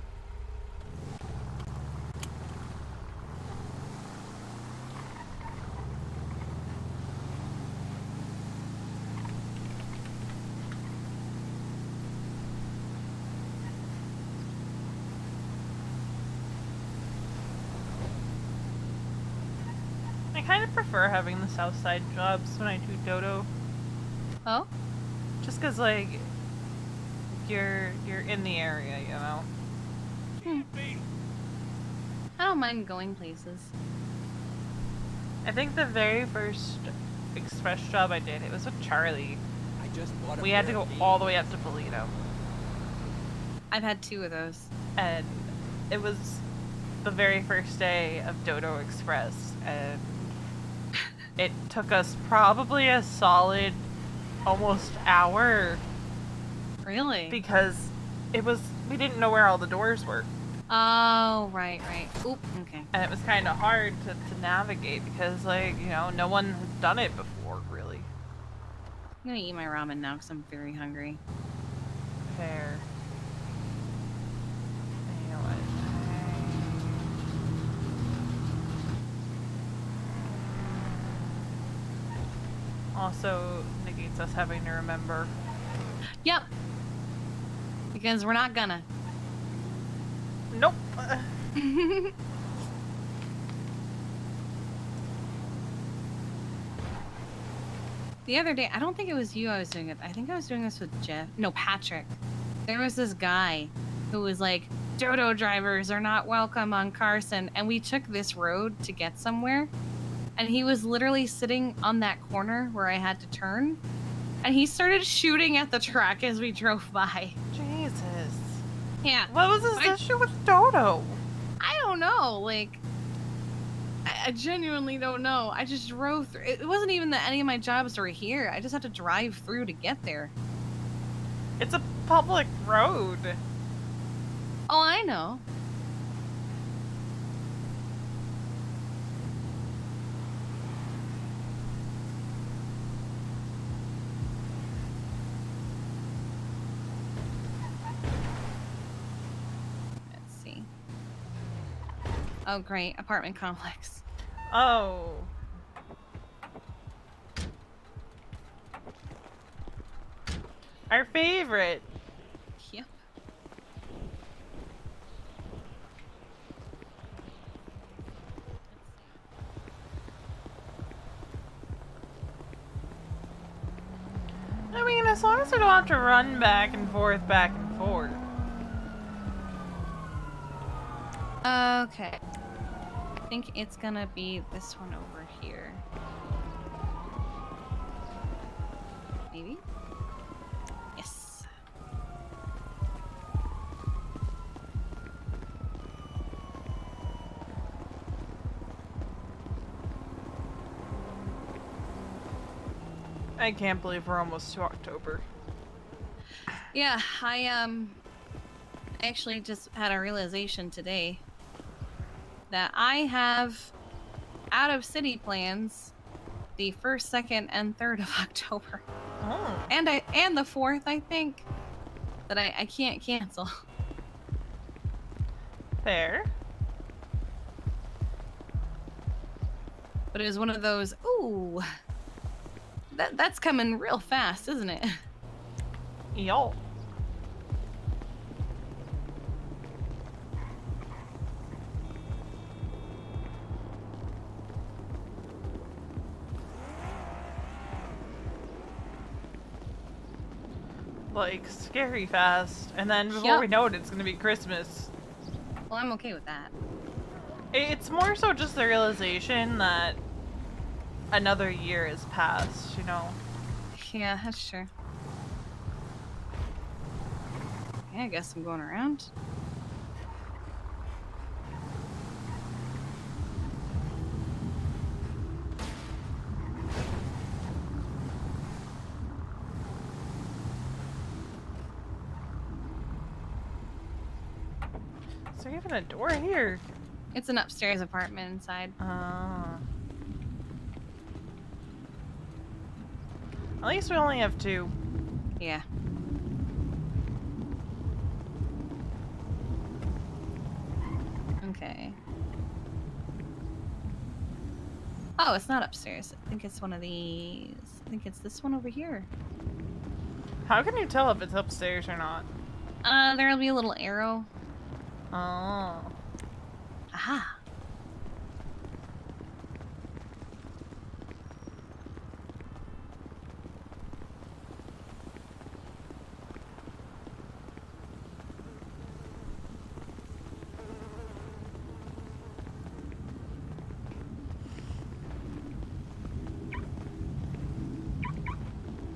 I kind of prefer having the south side jobs when I do Dodo. Oh? Just cause like, you're in the area, you know? I don't mind going places. I think the very first express job I did, it was with Charlie. I just bought a We had to pair go of all the way up to Polito. I've had 2 of those. And it was the very first day of Dodo Express, and it took us probably a solid almost hour Really? because we didn't know where all the doors were. Oh, right. Oop, okay. And it was kind of hard to navigate because, like, you know, no one had done it before, really. I'm gonna eat my ramen now because I'm very hungry. Fair. You know what? Also negates us having to remember. Yep. Because we're not gonna. Nope. The other day, I don't think it was you I was doing it. I think I was doing this with Jeff. No, Patrick. There was this guy who was like, Dodo drivers are not welcome on Carson. And we took this road to get somewhere. And he was literally sitting on that corner where I had to turn. And he started shooting at the truck as we drove by. Jesus. Yeah. What was this issue with Dodo? I don't know. Like, I genuinely don't know. I just drove through. It wasn't even that any of my jobs were here. I just had to drive through to get there. It's a public road. Oh, I know. Let's see. Oh, great. Apartment complex. Oh. Our favorite. Yep. I mean, as long as we don't have to run back and forth, back and forth. Okay. I think it's gonna be this one over here. Maybe? Yes. I can't believe we're almost to October. Yeah, I actually just had a realization today that I have out of city plans the 1st, 2nd, and 3rd of October. Oh. And the 4th, I think, that I can't cancel. Fair. But it was one of those, ooh, that's coming real fast, isn't it? Y'all. Like, scary fast. And then before we know it, it's gonna be Christmas. Well, I'm okay with that. It's more so just the realization that another year has passed, you know? Yeah, that's true. Yeah, I guess I'm going around. Is there even a door here? It's an upstairs apartment inside. At least we only have 2. Yeah. Okay. Oh, it's not upstairs. I think it's one of these. I think it's this one over here. How can you tell if it's upstairs or not? There'll be a little arrow. Oh. Aha.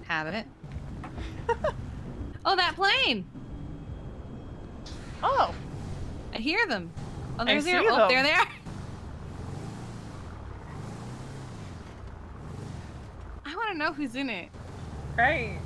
Have it. Oh, that plane! Oh. I hear them. Oh, I there's see there. them. Oh, there they are. I want to know who's in it. Right.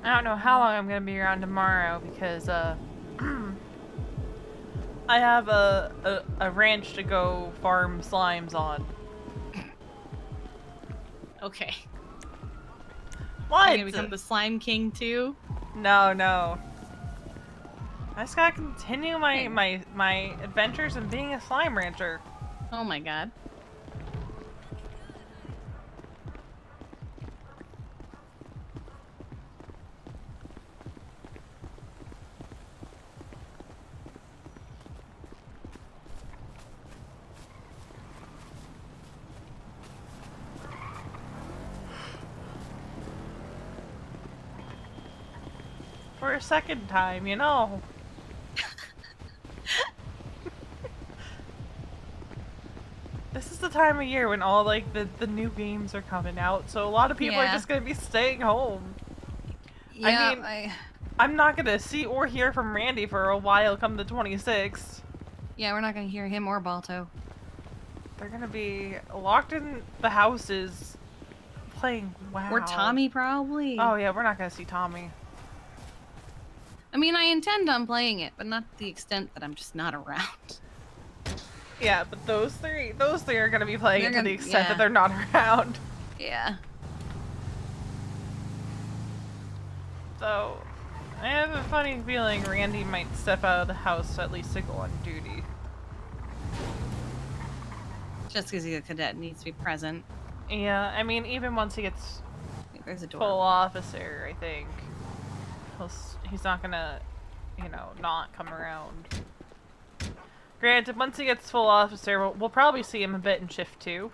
I don't know how long I'm gonna be around tomorrow because I have a ranch to go farm slimes on. Okay. What? Are you gonna become the slime king too? No, no. I just gotta continue my adventures in being a slime rancher. Oh my god. For a second time, you know. This is the time of year when all like the new games are coming out, so a lot of people are just gonna be staying home. Yeah, I mean, I'm not gonna see or hear from Randy for a while come the 26th. Yeah, we're not gonna hear him or Balto. They're gonna be locked in the houses playing WoW. Or Tommy, probably. Oh yeah, we're not gonna see Tommy. I mean, I intend on playing it, but not to the extent that I'm just not around. Yeah, but those three are gonna be playing it to the extent yeah. that they're not around. Yeah. So, I have a funny feeling Randy might step out of the house at least to go on duty. Just because he's a cadet needs to be present. Yeah, I mean, even once he gets There's a door. full officer, I think he's not gonna, you know, not come around. Granted, once he gets full officer, we'll probably see him a bit in shift 2.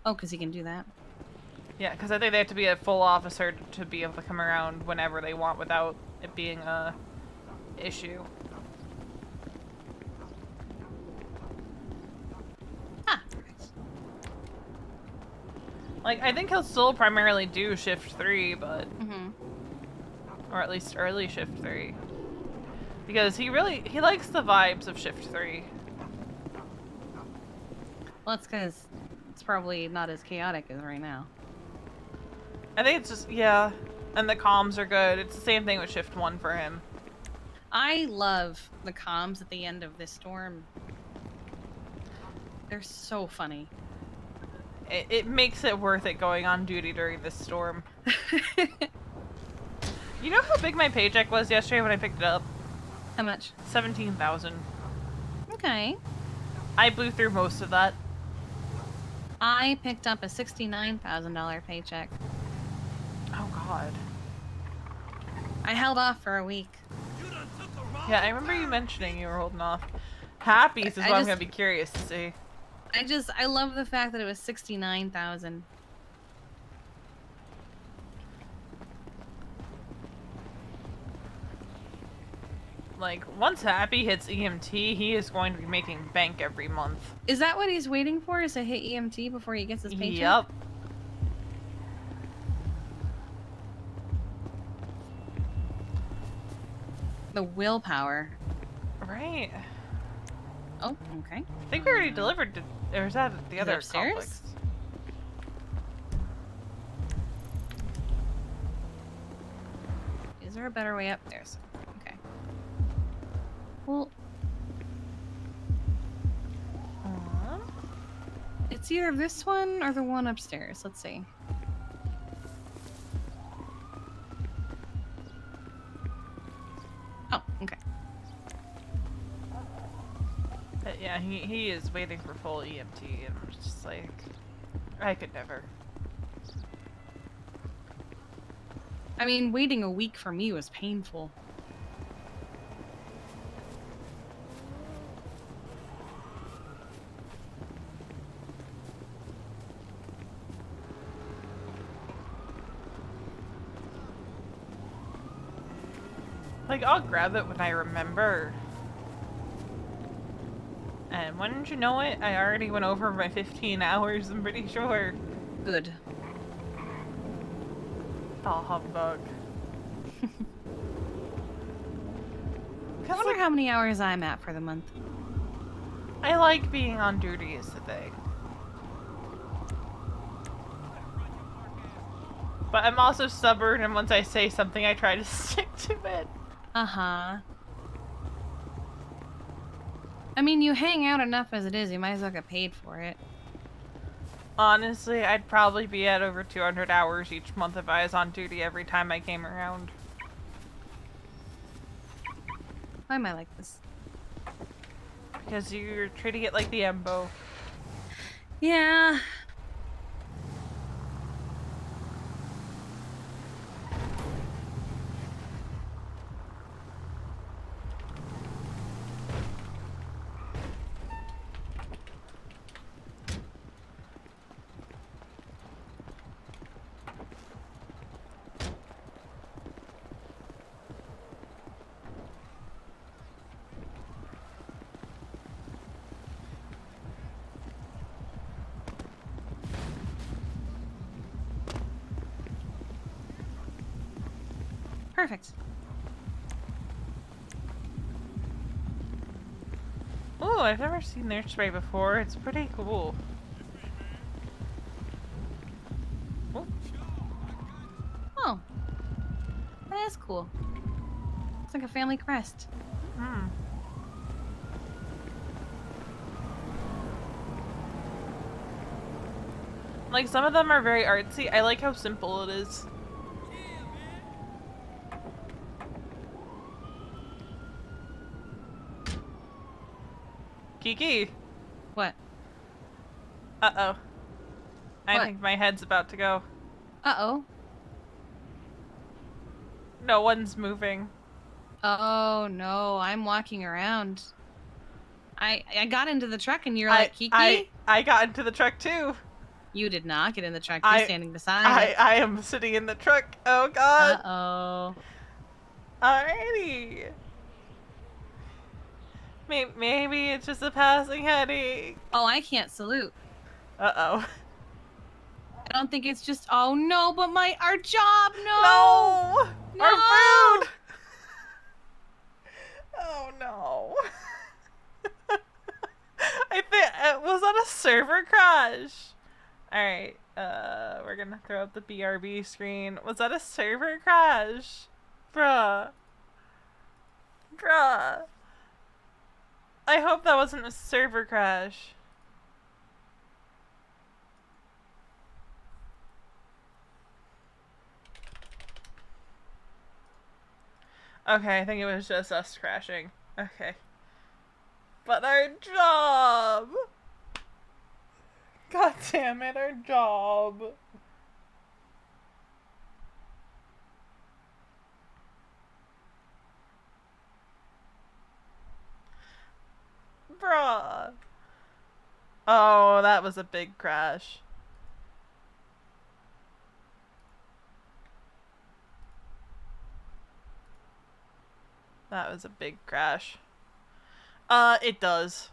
Oh, because he can do that. Yeah, because I think they have to be a full officer to be able to come around whenever they want without it being a issue. Ah. Like, I think he'll still primarily do shift 3, but... Mm-hmm. Or at least early shift 3. Because he likes the vibes of shift 3. Well, that's because it's probably not as chaotic as right now. I think it's just, yeah. And the comms are good. It's the same thing with shift 1 for him. I love the comms at the end of this storm. They're so funny. It makes it worth it going on duty during this storm. You know how big my paycheck was yesterday when I picked it up? How much? 17,000. Okay. I blew through most of that. I picked up a $69,000 paycheck. Oh god. I held off for a week. Yeah, I remember you mentioning you were holding off. Happies is what I'm gonna be curious to see. I love the fact that it was 69,000. Like, once Happy hits EMT, he is going to be making bank every month. Is that what he's waiting for? Is to hit EMT before he gets his paycheck? Yep. The willpower. Right. Oh, okay. I think we already delivered to, or is that the other upstairs? complex? Is there a better way up there? Okay. Well, it's either this one or the one upstairs. Let's see. Oh, okay. But yeah, he is waiting for full EMT, and I'm just like, I could never. I mean, waiting a week for me was painful. Like, I'll grab it when I remember. And wouldn't you know it, I already went over my 15 hours, I'm pretty sure. Good. Oh, humbug. I wonder how many hours I'm at for the month. I like being on duty is the thing. But I'm also stubborn, and once I say something, I try to stick to it. Uh-huh. I mean, you hang out enough as it is, you might as well get paid for it. Honestly, I'd probably be at over 200 hours each month if I was on duty every time I came around. Why am I like this? Because you're treating it like the Embo. Yeah. Perfect. Oh, I've never seen their spray before. It's pretty cool. Oh. Oh. That is cool. Looks like a family crest. Hmm. Like, some of them are very artsy. I like how simple it is. Kiki! What? Uh-oh. I What? think my head's about to go. Uh-oh. No one's moving. Oh, no. I'm walking around. I got into the truck and you're like, Kiki? I got into the truck too. You did not get in the truck. You're standing beside it. I am sitting in the truck. Oh god. Uh-oh. Alrighty. Maybe it's just a passing headache. Oh, I can't salute. Uh-oh. I don't think it's just, oh no, but our job, no! No! No! Our food! Oh no. I think, was that a server crash? Alright, we're gonna throw up the BRB screen. Was that a server crash? Bruh. Bruh. I hope that wasn't a server crash. Okay, I think it was just us crashing. Okay. But our job! God damn it, our job. Bruh. Oh, that was a big crash. That was a big crash. It does.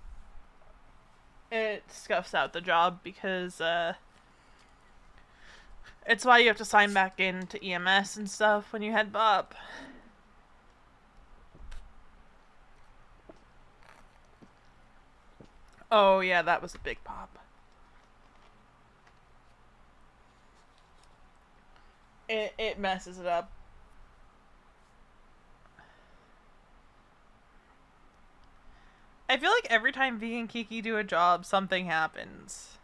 It scuffs out the job because, it's why you have to sign back into EMS and stuff when you head bop. Oh yeah, that was a big pop. It messes it up. I feel like every time V and Kiki do a job, something happens.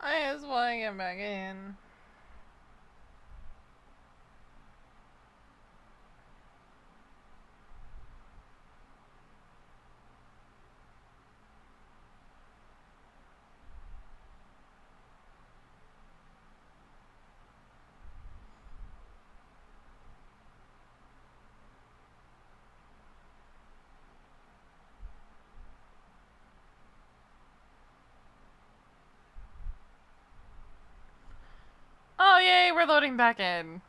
I just want to get back in. we're loading back in.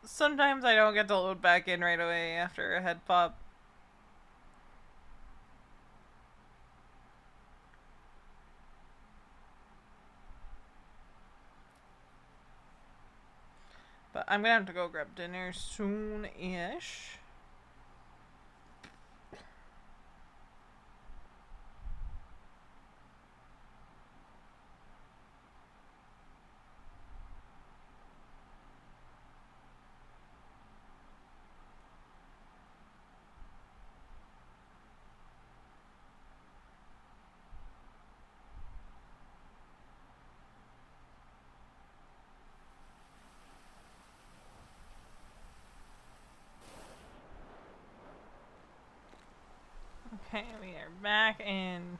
Sometimes I don't get to load back in right away after a head pop. But I'm gonna have to go grab dinner soon-ish. Okay, we are back in.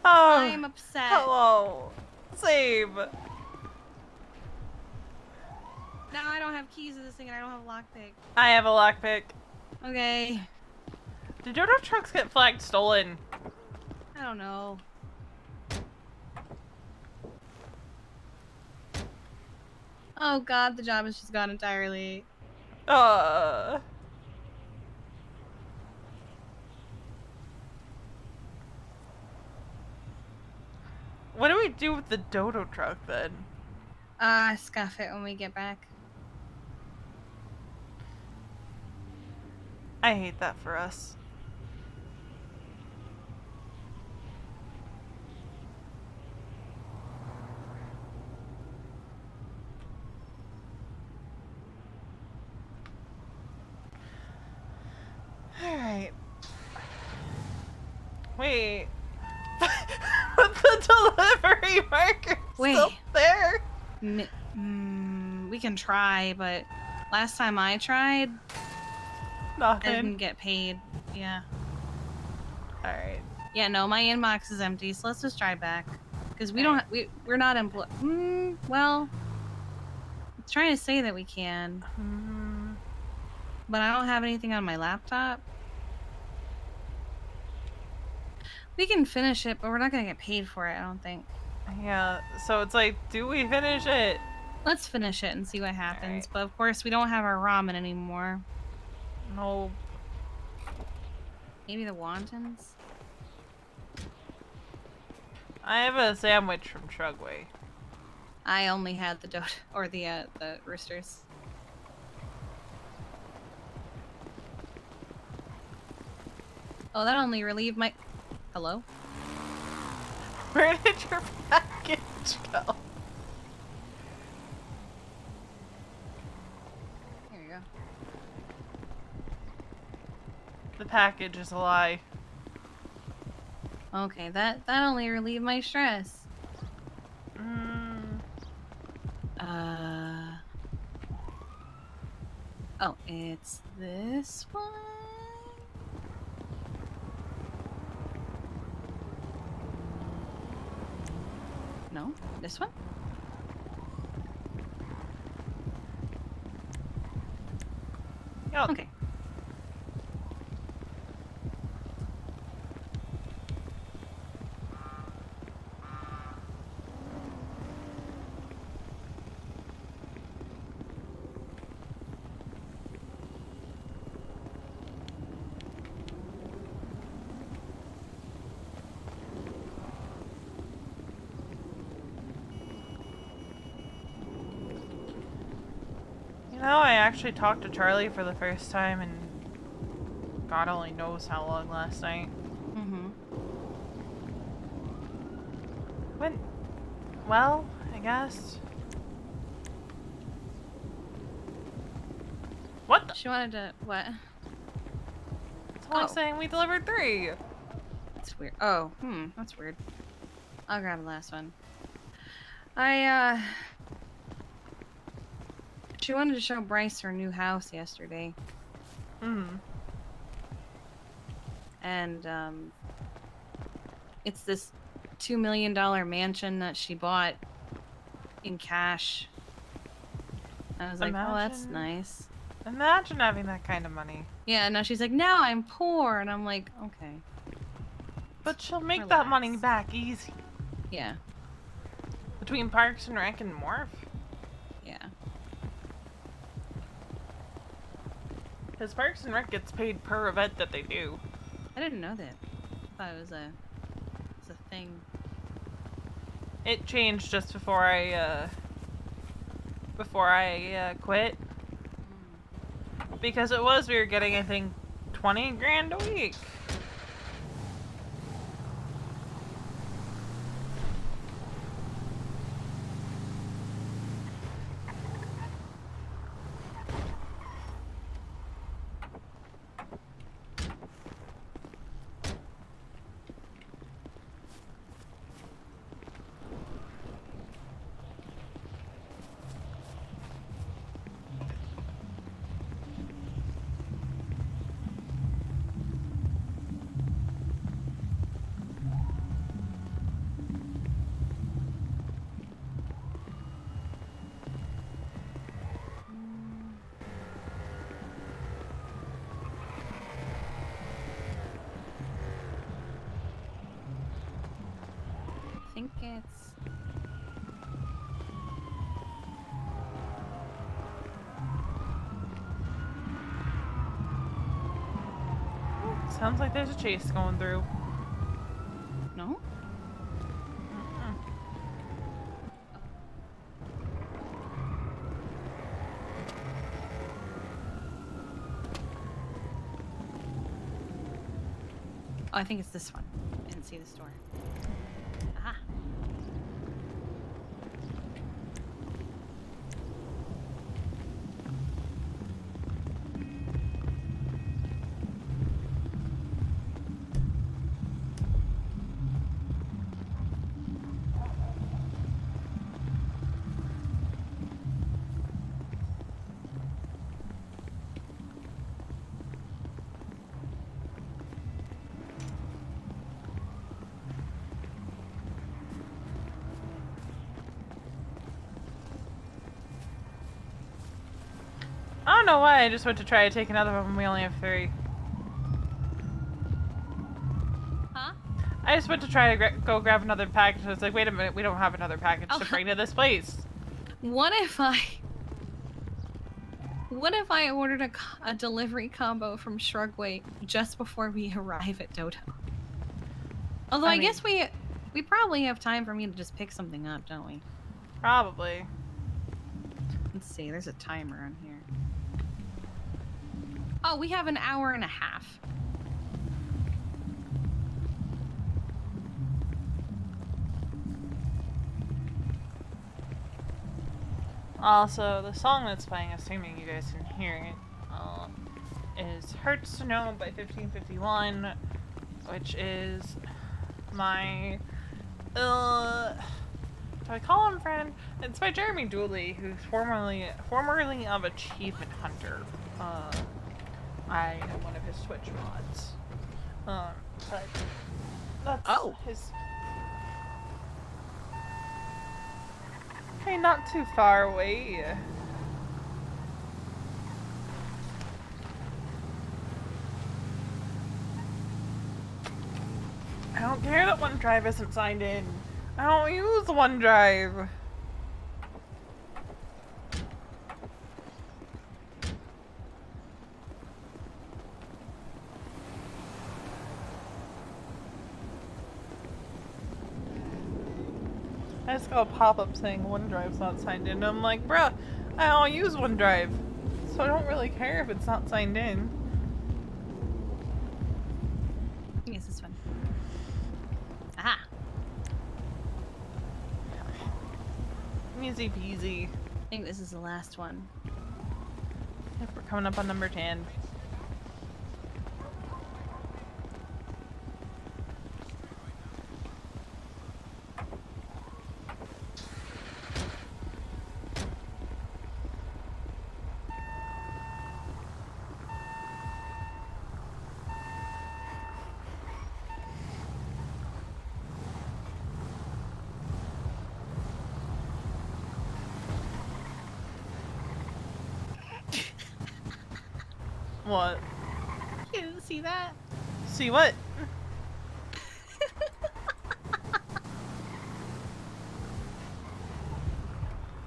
Oh, I'm upset. hello. Save. Now I don't have keys to this thing and I don't have a lockpick. I have a lockpick. Okay. Did your trucks get flagged stolen? I don't know. Oh god, the job has just gone entirely. What do we do with the Dodo truck then? Scuff it when we get back. I hate that for us. Alright. Wait. But the delivery marker's still there? We can try, but last time I tried, Nothing. I didn't get paid. Yeah. Alright. Yeah, no, my inbox is empty, so let's just try back. Because we don't, we're not employed. Well, it's trying to say that we can. But I don't have anything on my laptop. We can finish it, but we're not gonna get paid for it, I don't think. Yeah, so it's like, do we finish it? Let's finish it and see what happens. Alright. But of course, we don't have our ramen anymore. No. Maybe the wontons? I have a sandwich from Trugway. I only had the dodo or the roosters. Oh, that only relieved my. Hello? Where did your package go? Here you go. The package is a lie. Okay, that only relieved my stress. Oh, it's this one. No, this one? Yep. Okay. No, I actually talked to Charlie for the first time and God only knows how long last night. Went well, I guess. What the? She wanted to what? It's only saying we delivered 3. That's weird. Oh, that's weird. I'll grab the last one. She wanted to show Bryce her new house yesterday. And, it's this $2 million mansion that she bought in cash. I was like, oh, that's nice. Imagine having that kind of money. Yeah, now she's like, now I'm poor. And I'm like, okay. But she'll make that money Relax. back easy. Yeah. Between Parks and Rec and Morph. Yeah. Because Parks and Rec gets paid per event that they do. I didn't know that. I thought it was a thing. It changed just before I quit. Because it was, we were getting, I think, 20 grand a week. I think it's... Sounds like there's a chase going through. No? Oh, I think it's this one. I didn't see the store. Aha. I don't know why I just went to try to take another one when we only have 3. Huh? I just went to try to go grab another package. I was like, wait a minute, we don't have another package Oh. to bring to this place. What if I ordered a delivery combo from Shrugway just before we arrive at Dodo? Although I guess we probably have time for me to just pick something up, don't we? Probably. Let's see, there's a timer on here. Oh, we have an hour and a half. Also, the song that's playing, assuming you guys can hear it, is Hurts to Know by 1551, which is my, do I call him friend? It's by Jeremy Dooley, who's formerly of Achievement Hunter. I am one of his Twitch mods. But that's his... Okay, not too far away. I don't care that OneDrive isn't signed in. I don't use OneDrive. I just got a pop-up saying OneDrive's not signed in. And I'm like, bruh, I don't use OneDrive. So I don't really care if it's not signed in. I think it's this one. Aha! Easy peasy. I think this is the last one. Yep, we're coming up on number 10. What? You didn't see that? See what?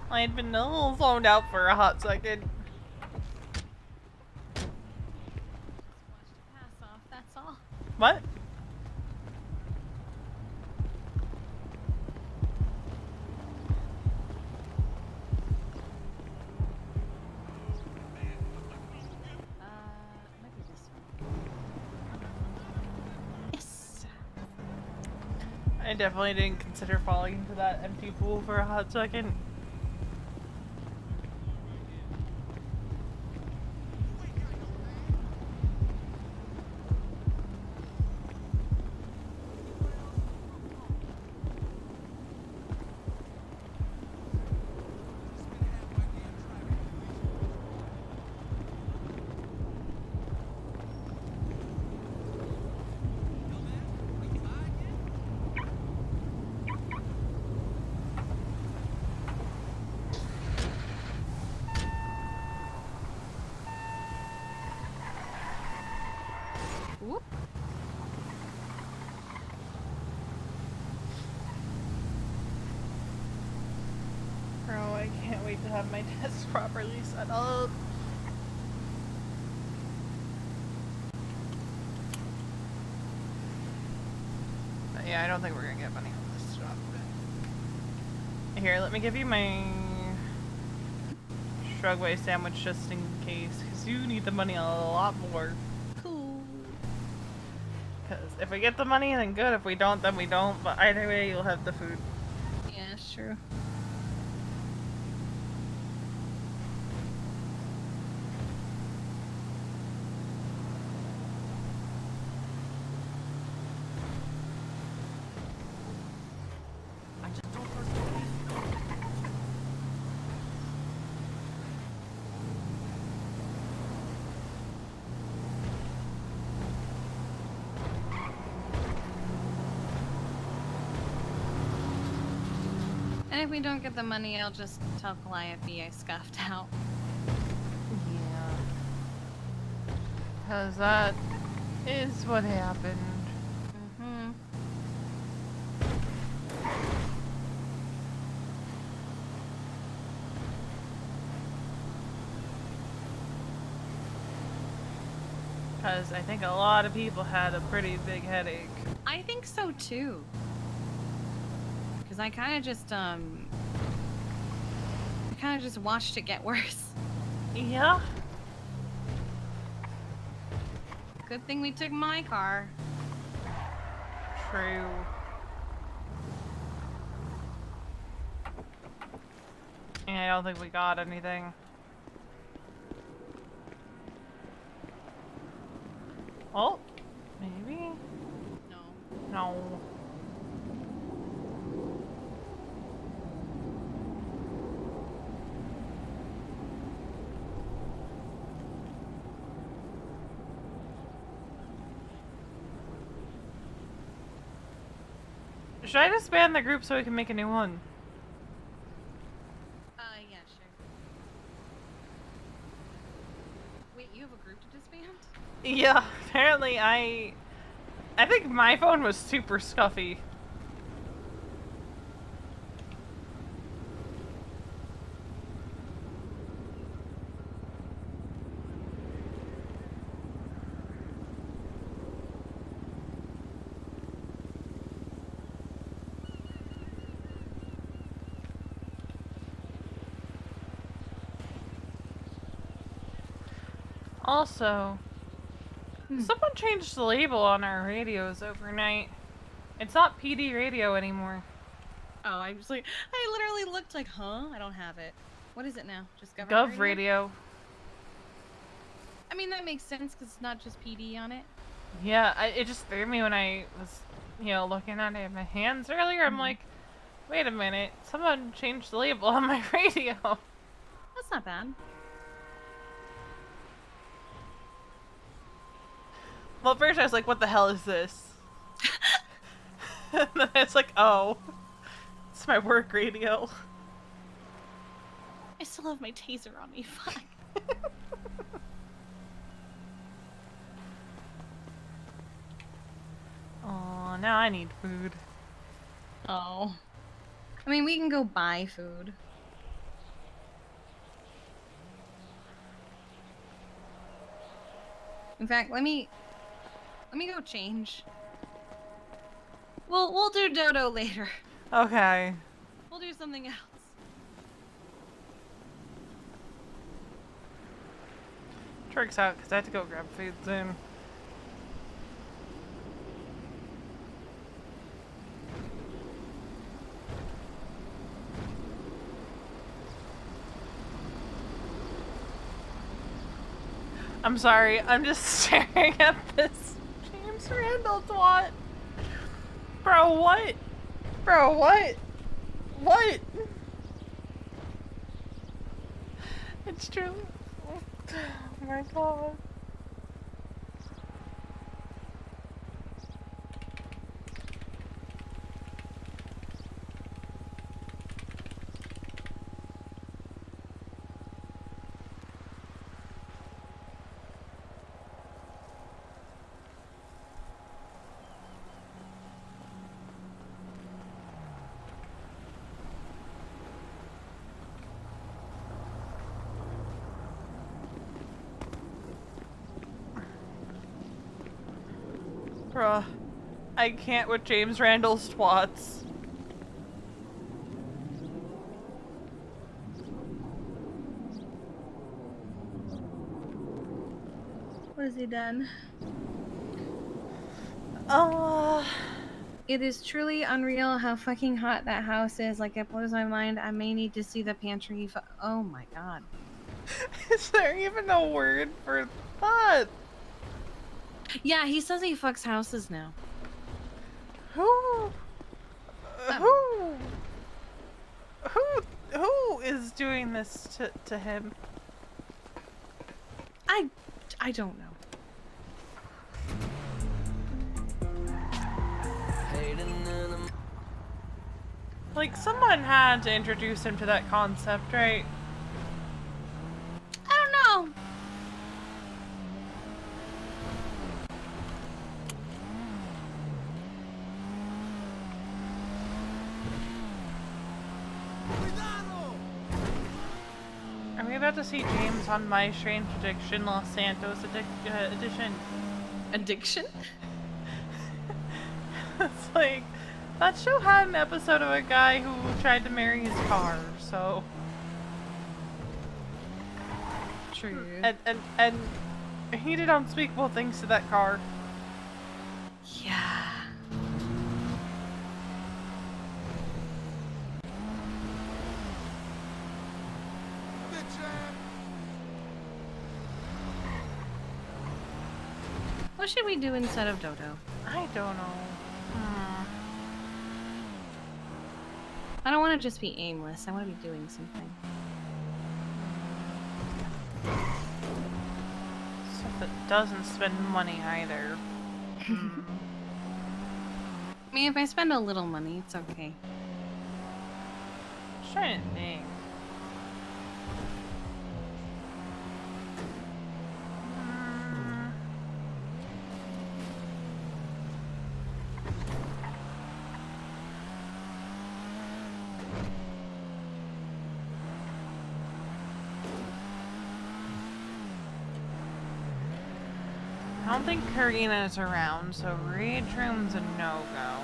I had been a little zoned out for a hot second. Just watched it pass off, that's all. What? Might be this one. Yes! I definitely didn't consider falling into that empty pool for a hot second. Whoop. Bro, I can't wait to have my desk properly set up. But yeah, I don't think we're gonna get money on this stuff. Here, let me give you my Shrugway sandwich just in case, because you need the money a lot more. Cool. Because if we get the money, then good. If we don't, then we don't. But either way, you'll have the food. Yeah, it's true. And if we don't get the money, I'll just tell Calliope I scuffed out. Yeah. Because that is what happened. Mm-hmm. Because I think a lot of people had a pretty big headache. I think so too. Because I kind of just watched it get worse. Yeah. Good thing we took my car. True. Yeah, I don't think we got anything. Oh, maybe? No. No. Should I disband the group so we can make a new one? Yeah, sure. Wait, you have a group to disband? Yeah, apparently I think my phone was super scuffy. Also, someone changed the label on our radios overnight. It's not PD radio anymore. Oh, I was like, I literally looked like, huh? I don't have it. What is it now? Just government Gov radio. I mean, that makes sense because it's not just PD on it. Yeah, it just threw me when I was, looking at it in my hands earlier. I'm like, wait a minute, someone changed the label on my radio. That's not bad. Well, at first I was like, what the hell is this? And then it's like, oh, it's my work radio. I still have my taser on me. Fuck. Oh, now I need food. Oh. I mean, we can go buy food. In fact, let me go change. We'll do Dodo later. Okay. We'll do something else. Tricks out because I have to go grab food soon. I'm sorry, I'm just staring at this James Randall twat. Bro, what? Bro, what? What? It's true. Oh my god. Bruh, I can't with James Randall's twats. What has he done? It is truly unreal how fucking hot that house is. Like, it blows my mind. I may need to see the pantry. Oh my god. Is there even a word for that? Yeah, he says he fucks houses now. Who is doing this to him? I don't know. Like, someone had to introduce him to that concept, right? I don't know. Are we about to see James on My Strange Addiction Los Santos edition? Addiction? It's like, that show had an episode of a guy who tried to marry his car, so... True. And he did unspeakable things to that car. Yeah. What should we do instead of Dodo? I don't know. I don't want to just be aimless. I want to be doing something. Stuff that doesn't spend money either. I mean, if I spend a little money, it's okay. I'm trying to think. I don't think Karina's around, so Rage Room's a no-go.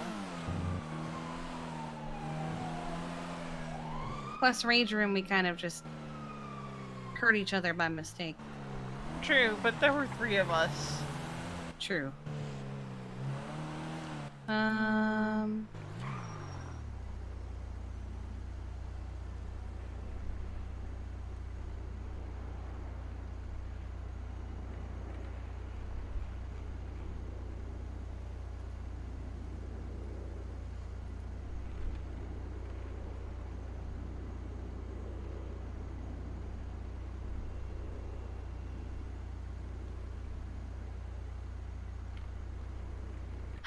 Plus, Rage Room, we kind of just hurt each other by mistake. True, but there were 3 of us. True.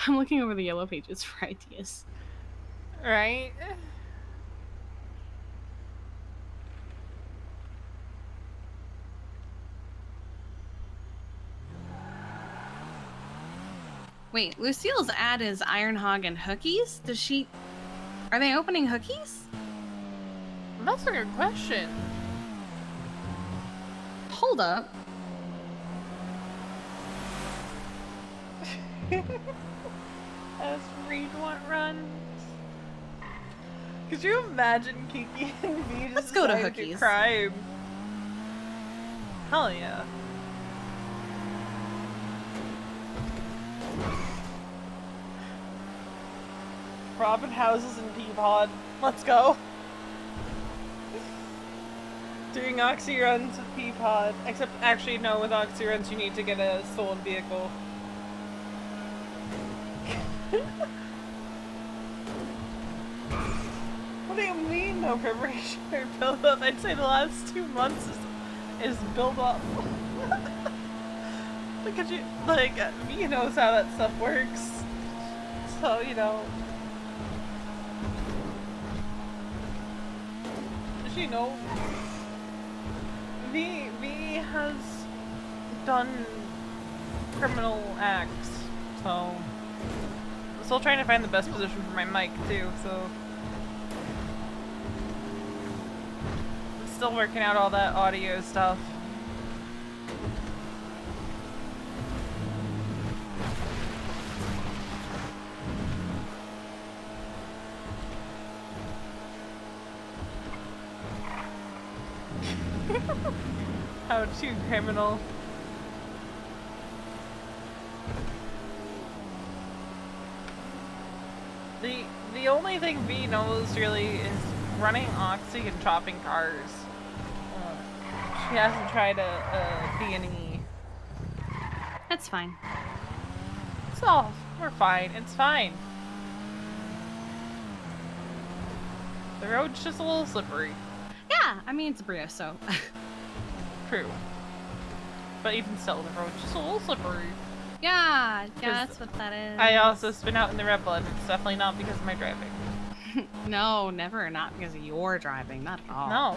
I'm looking over the yellow pages for ideas. Right? Wait, Lucille's ad is Iron Hog and Hookies? Does she... Are they opening Hookies? That's a good question. Hold up. As Reed want runs. Could you imagine Kiki and V just Let's go to deciding Hookies. crime? Hell yeah. Robbing houses in Peapod. Let's go. Doing Oxy runs with Peapod. Except, actually, no, with Oxy runs you need to get a stolen vehicle. What do you mean, no preparation or build up? I'd say the last 2 months is build up. Look at you, like, V knows how that stuff works. So, you know. She knows. V has done criminal acts, so I'm still trying to find the best position for my mic too, so I'm still working out all that audio stuff. How to criminal. The only thing V knows really is running Oxy and chopping cars. She hasn't tried a B&E. That's fine. So, we're fine. It's fine. The road's just a little slippery. Yeah, I mean, it's a Brio, so... True. But even still, the road's just a little slippery. Yeah, that's what that is. I also spin out in the red blood, and it's definitely not because of my driving. No, never. Not because of your driving. Not at all. No.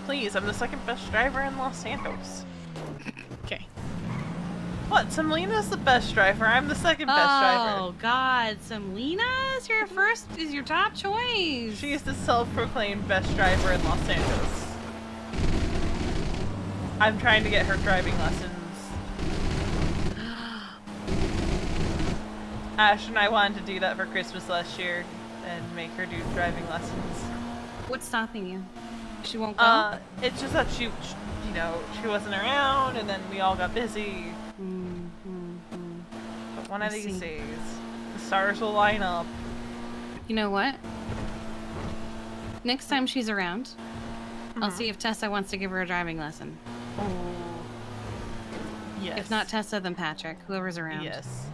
Please, I'm the second best driver in Los Santos. Okay. What? Semlena's the best driver. I'm the second best driver. Oh God, Semlina is your top choice. She's the self-proclaimed best driver in Los Santos. I'm trying to get her driving lessons. Ash and I wanted to do that for Christmas last year and make her do driving lessons. What's stopping you? She won't go? It's just that she wasn't around, and then we all got busy. But one of these days, the stars will line up. You know what? Next time she's around, I'll see if Tessa wants to give her a driving lesson. Oh. Yes. If not Tessa, then Patrick. Whoever's around. Yes.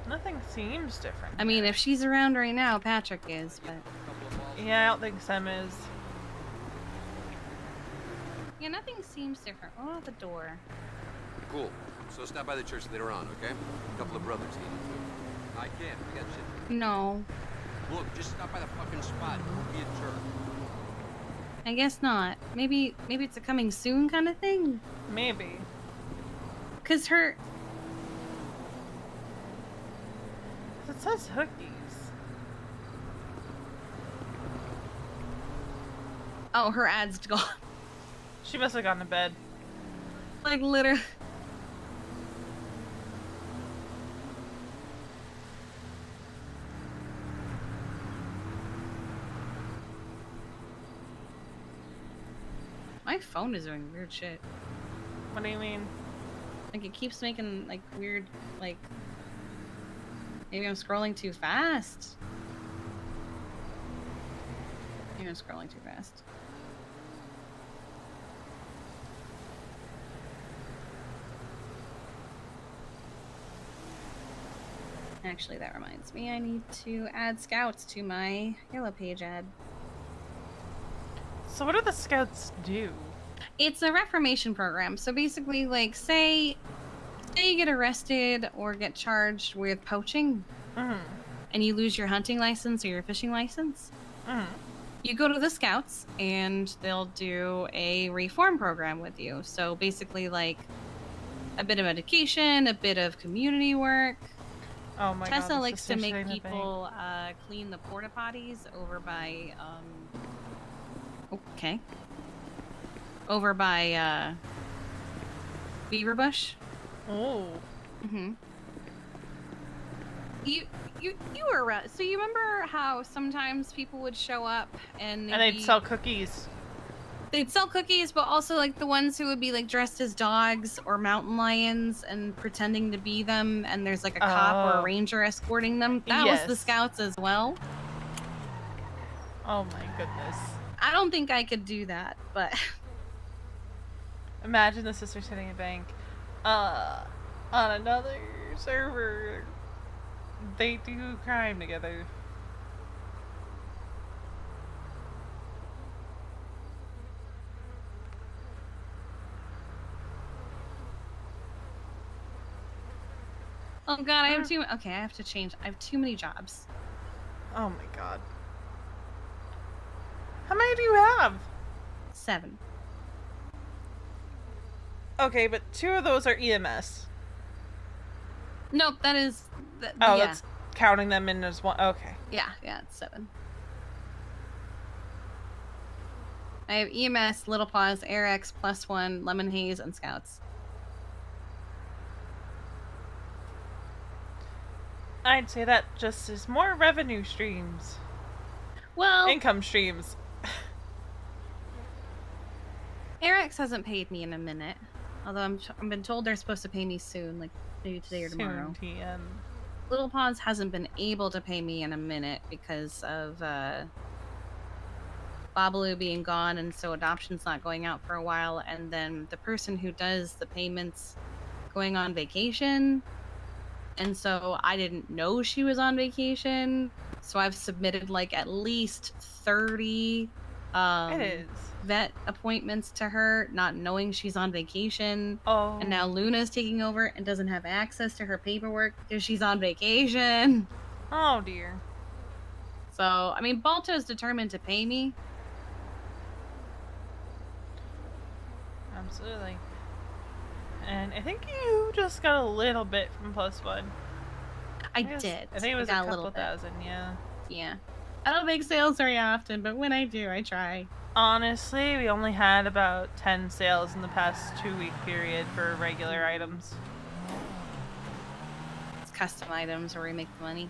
Nothing seems different. I mean, if she's around right now, Patrick is, but... Yeah, I don't think Sem is. Yeah, nothing seems different. Oh, the door. Cool. So stop by the church later on, okay? A couple of brothers need you too. I can't. We got shit. No. Look, just stop by the fucking spot. Don't be a jerk. I guess not. Maybe it's a coming soon kind of thing? Maybe. 'Cause her... It says Hookies. Oh, her ad's gone. She must have gone to bed. Like, literally. My phone is doing weird shit. What do you mean? Like, it keeps making, like, weird, like... Maybe I'm scrolling too fast. Maybe I'm scrolling too fast. Actually, that reminds me, I need to add scouts to my Yellow Page ad. So what do the scouts do? It's a reformation program. So basically, like, say you get arrested or get charged with poaching, and you lose your hunting license or your fishing license, you go to the Scouts, and they'll do a reform program with you. So basically, like, a bit of education, a bit of community work. Oh my Tessa god. the likes to sister's make hitting the bank. people clean the porta potties over by okay. Over by Beaver Bush. Oh. Mhm. You were around. So you remember how sometimes people would show up and they'd sell cookies. They'd sell cookies, but also like the ones who would be like dressed as dogs or mountain lions and pretending to be them, and there's like a cop or a ranger escorting them. That was the Yes. Scouts as well. Oh my goodness. I don't think I could do that, but Imagine the sisters hitting a bank. On another server, they do crime together. oh god, I have too. Okay, I have to change. I have too many jobs. Oh my god. How many do you have? 7. Okay, but 2 of those are EMS. Nope, that is. Oh, yeah. that's counting them in as one. Okay. Yeah, it's 7. I have EMS, Little Paws, AirX, +1, Lemon Haze, and Scouts. I'd say that just is more revenue streams. Well, Income streams. AirX hasn't paid me in a minute. Although I've been told they're supposed to pay me soon, like maybe today or tomorrow. Soon, TM. Little Paws hasn't been able to pay me in a minute because of Babalu being gone, and so adoption's not going out for a while, and then the person who does the payments going on vacation, and so I didn't know she was on vacation, so I've submitted like at least 30 It is. vet appointments to her, not knowing she's on vacation. Oh. And now Luna's taking over and doesn't have access to her paperwork because she's on vacation. Oh dear. So, I mean, Balto's determined to pay me. Absolutely. And I think you just got a little bit from +1. I did. I think it was a got couple little bit. thousand, yeah. Yeah. I don't make sales very often, but when I do, I try. Honestly, we only had about 10 sales in the past 2-week period for regular items. It's custom items where we make the money.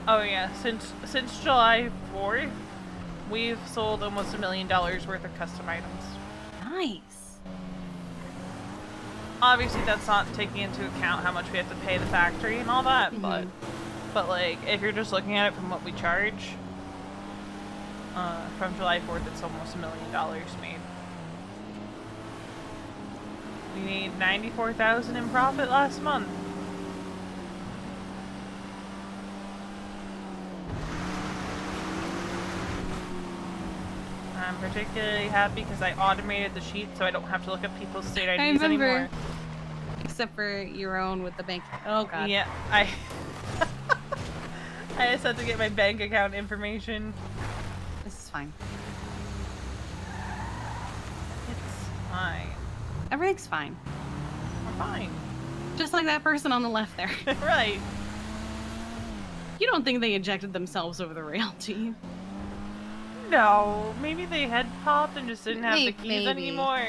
Oh yeah, since July 4th, we've sold almost $1 million worth of custom items. Nice. Obviously, that's not taking into account how much we have to pay the factory and all that, but like, if you're just looking at it from what we charge, from July 4th, it's almost $1 million made. We made $94,000 in profit last month. I'm particularly happy because I automated the sheet so I don't have to look up people's state IDs anymore. Except for your own with the bank. Oh god. Yeah, I just had to get my bank account information. This is fine. It's fine. Everything's fine. We're fine. Just like that person on the left there. Right. You don't think they ejected themselves over the rail, do you? No, maybe they had popped and just didn't have the keys Maybe. anymore.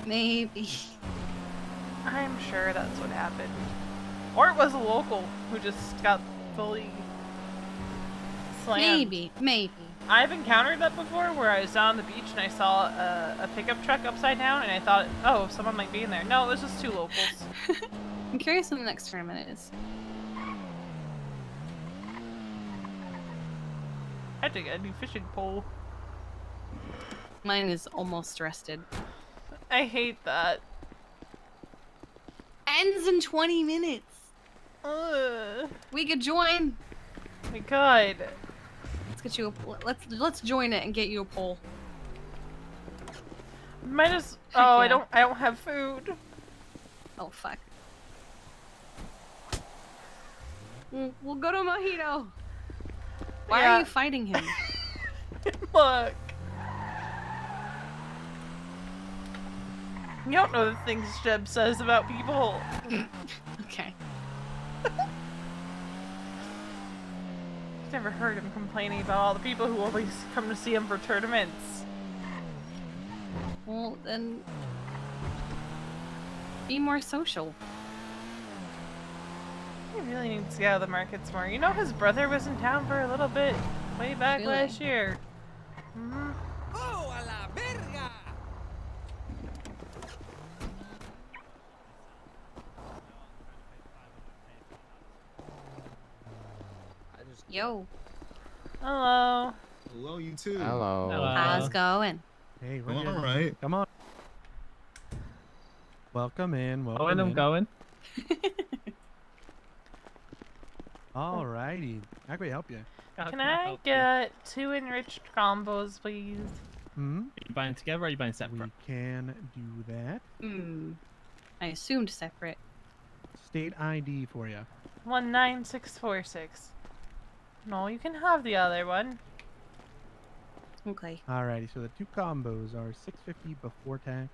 Maybe. I'm sure that's what happened. Or it was a local who just got fully slammed. Maybe. I've encountered that before where I was down on the beach and I saw a pickup truck upside down and I thought, oh, someone might be in there. No, it was just 2 locals. I'm curious what the next tournament is. I had to get a new fishing pole. Mine is almost rested. I hate that. Ends in 20 minutes. Ugh. We could join. We could. Let's get you a, let's join it and get you a pole. Might as. Heck Oh, yeah. I don't have food. Oh fuck. We'll go to Mojito. Why Yeah. are you fighting him? Look. You don't know the things Jeb says about people. Okay. I've never heard him complaining about all the people who always come to see him for tournaments. Well, then be more social. He really needs to get out of the markets more. You know his brother was in town for a little bit way back Really? last year. Mm-hmm. Oh, a la verga! Yo. Hello. Hello, you too. Hello. How's it going? Hey, we're All good. right. Come on. Welcome in. Welcome Oh, and I'm in. going. Alrighty. How can we help you? Can I get 2 enriched combos, please? Hmm? Are you buying together or are you buying separate? We can do that. I assumed separate. State ID for you. 19646. No, you can have the other one. Okay. Alrighty, so the 2 combos are $6.50 before tax.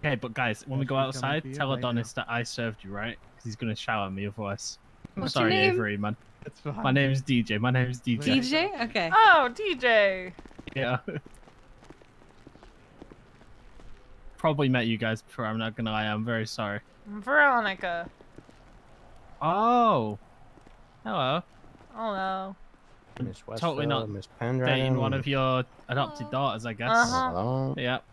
Okay, but guys, when we go That's coming outside, for you tell right Adonis that I served you, right? Because he's gonna shout at me otherwise. I'm What's sorry, your name? Avery, man. That's fine. My name's DJ. My name's DJ. DJ? Okay. Oh, DJ. Yeah. Probably met you guys before. I'm not gonna lie. I'm very sorry. Veronica. Oh. Hello. Hello. Miss Westfield, Totally not Miss dating Pendragon. one of your adopted daughters, I guess. Uh-huh. Hello. Yep.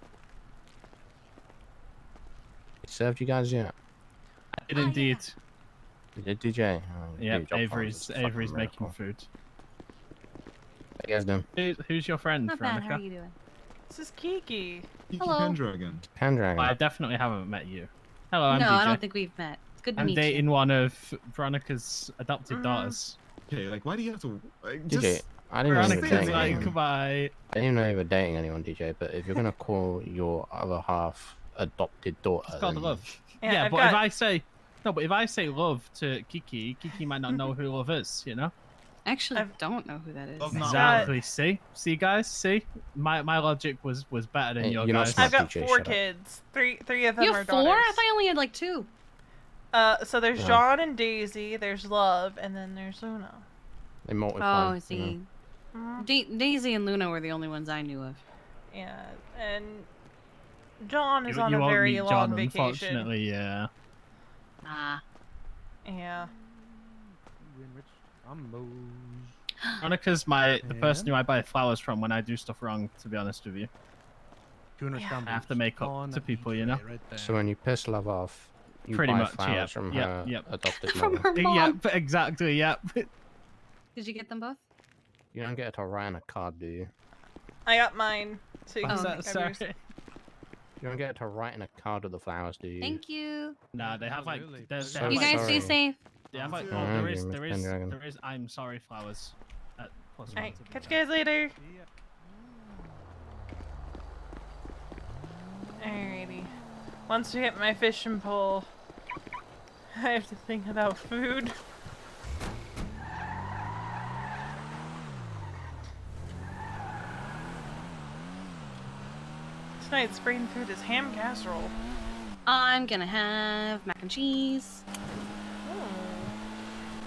Served you guys yet? I did indeed. You did, DJ? Oh, Yep. good job, Avery's Francis. Fucking making miracle. food. How you guys doing? Who's your friend, Not bad. Veronica? How are you doing? This is Kiki. Kiki Hello. Pendragon. Pendragon. I definitely haven't met you. Hello, I'm no, DJ. I don't think we've met. It's good to I'm meet dating you. one of Veronica's adopted daughters. Okay, like, why do you have to... Like, DJ, just... I didn't know you were Veronica's dating like, anyone. goodbye. I didn't even know you were dating anyone, DJ, but if you're gonna call your other half adopted daughter, It's called then love. Yeah, Yeah, I've but got- if I say... No, but if I say love to Kiki, Kiki might not know who love is, you know? I actually don't know who that is. Love not Exactly. See, guys, see, my logic was better than Hey, your you're not guys. smart. I've got DJ, 4 shut up. kids. Three of them You are have 4? daughters. I thought you only had like 2. So there's Yeah. John and Daisy, there's Love, and then there's Luna. they multiply. Oh, I you see. know. Mhm. Daisy and Luna were the only ones I knew of. Yeah, and John is You on a won't very meet long John, vacation. unfortunately, yeah. Ah. Yeah. Enriched combos. Veronica's the person who I buy flowers from when I do stuff wrong, to be honest with you. 200 Yeah. combos I have to make up on to people, DJ you know? Right there. So when you piss love off, you Pretty buy much, flowers yeah. from Yep, her yep. adopted From mother. her mom. Yep, exactly, yep. Did you get them both? You don't get her to write on a card, do you? I got mine. So you What's can that? make Sorry. yours. You don't get her to write in a card with the flowers, do you? Thank you. Nah, they have like... Really? they So have, You like, guys sorry. stay safe. They have like... Oh, Oh, there you is, Miss there is, Pendragon. there is I'm sorry flowers. At plus one Alright, to be catch you fair. guys later. See ya. Alrighty. Once we hit my fishing pole, I have to think about food. Tonight's brain food is ham casserole. I'm gonna have mac and cheese.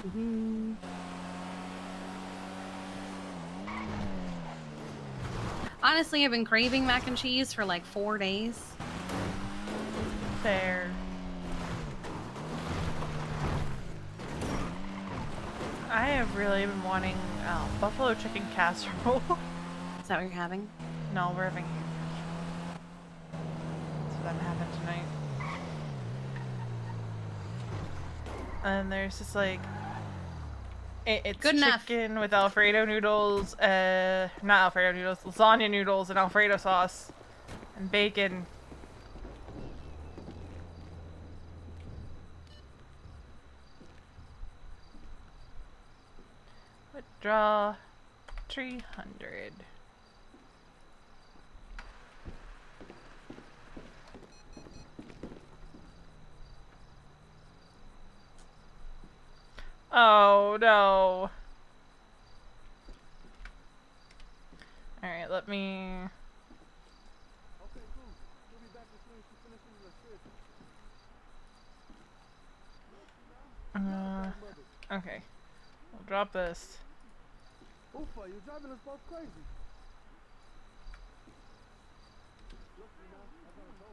Mhm. Honestly, I've been craving mac and cheese for like 4 days. Fair. I have really been wanting buffalo chicken casserole. Is that what you're having? No, we're having ham casserole. That's what I'm having tonight. And there's just like it's Good enough. chicken with Alfredo noodles, not Alfredo noodles, lasagna noodles and Alfredo sauce and bacon. Withdraw 300. Oh no. Alright, let me... Okay, cool. We'll be back as soon as she finishes the shift. Okay. I'll drop this. Ufa, you're driving us both crazy. Look, you know, I gotta go.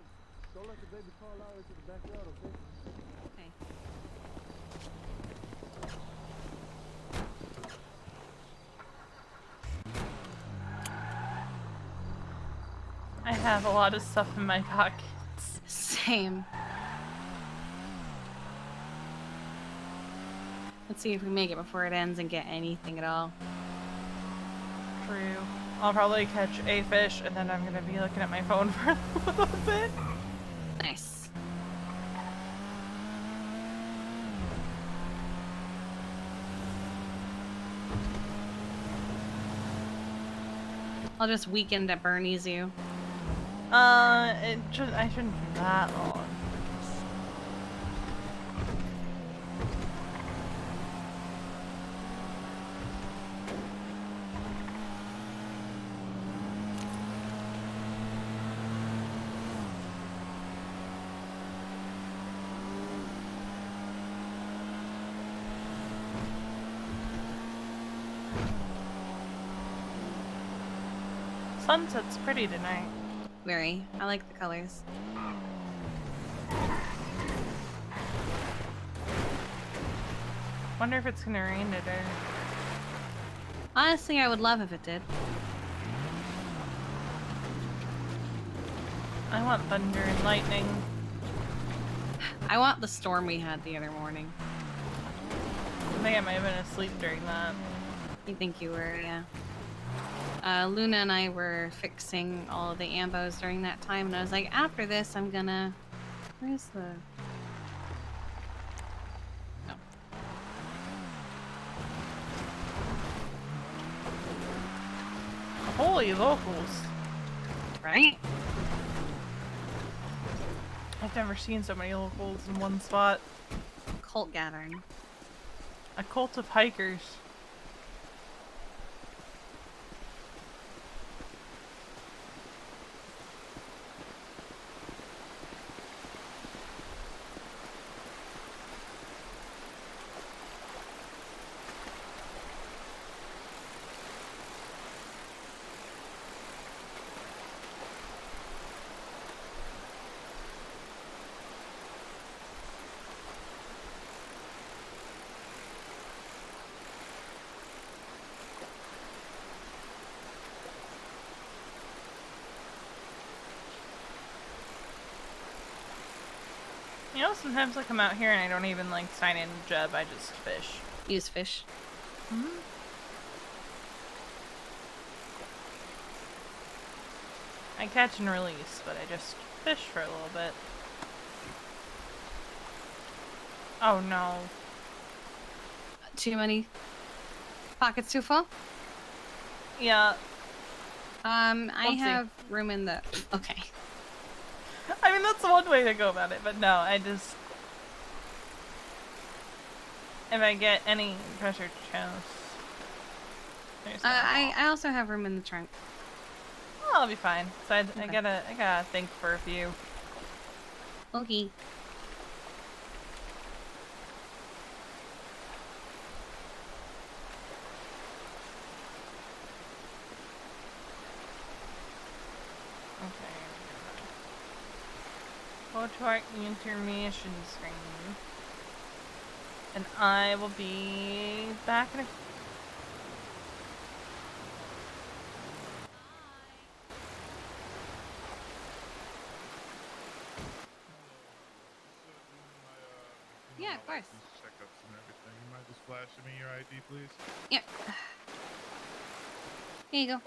Don't let the baby call out into the backyard, okay? Okay. I have a lot of stuff in my pockets. Same. Let's see if we make it before it ends and get anything at all. True. I'll probably catch a fish and then I'm gonna be looking at my phone for a little bit. Nice. I'll just weekend at Bernie's you. I shouldn't be that long. Sunset's pretty tonight. Very. I like the colors. Wonder if it's gonna rain today. Honestly, I would love if it did. I want thunder and lightning. I want the storm we had the other morning. I think I might have been asleep during that. You think you were, yeah. Luna and I were fixing all of the ambos during that time, and I was like, after this, I'm gonna... Where's the... No. Holy locals. Right? I've never seen so many locals in one spot. Cult gathering. A cult of hikers. You know, sometimes I come out here and I don't even like sign in Jeb, I just fish. Use fish. Mm-hmm. I catch and release, but I just fish for a little bit. Oh no. Too many pockets too full? Yeah. I Whoopsie. have room in the... Okay. I mean, that's one way to go about it, but no, I just... If I get any pressure chest... I also have room in the trunk. Oh, I'll be fine. So I gotta think for a few. Okay. Go to our intermission screen. And I will be back in a... Yeah, of course. Checkups and everything. You mind just flashing me your ID, please? Yep. Here you go.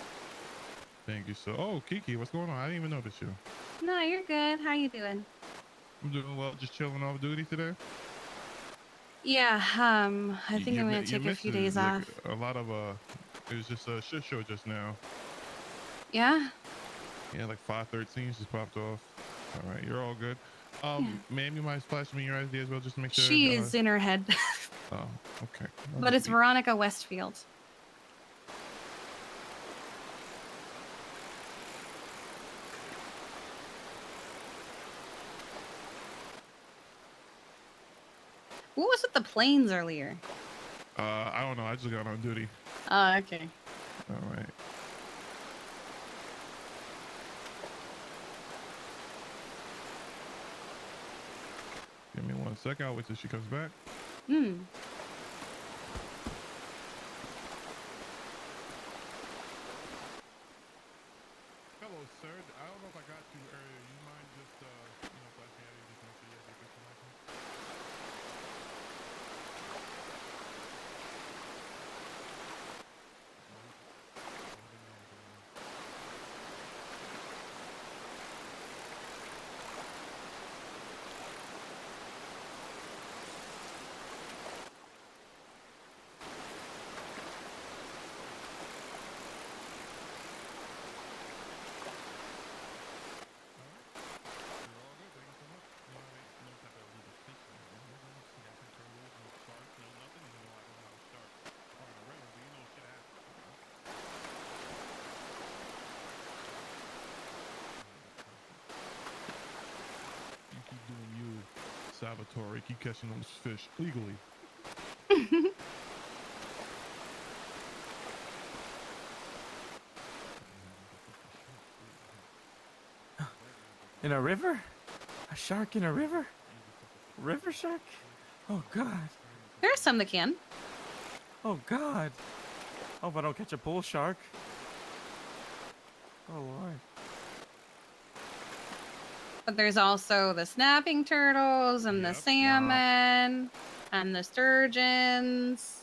Thank you. So, oh, Kiki, what's going on? I didn't even notice you. No, you're good. How you doing? I'm doing well. Just chilling off duty today. Yeah. I think I'm gonna take a few days off. A lot of it was just a shit show just now. Yeah. Yeah, like 513 just popped off. All right, you're all good. Ma'am, you mind flashing me your ID as well, just to make sure. She is in her head. Oh, okay. But it's Veronica Westfield. What was with the planes earlier? I don't know. I just got on duty. Oh, okay. All right. Give me 1 second. I'll wait till she comes back. Hmm. Hello, sir. I don't know if I got you earlier. You mind just, flashing at you just make sure you have your official license? You keep doing you, Salvatore. Keep catching those fish legally. In a river? A shark in a river? River shark? Oh god. There are some that can. Oh god. Hope I don't catch a bull shark. Oh lord. But there's also the snapping turtles and the salmon and the sturgeons.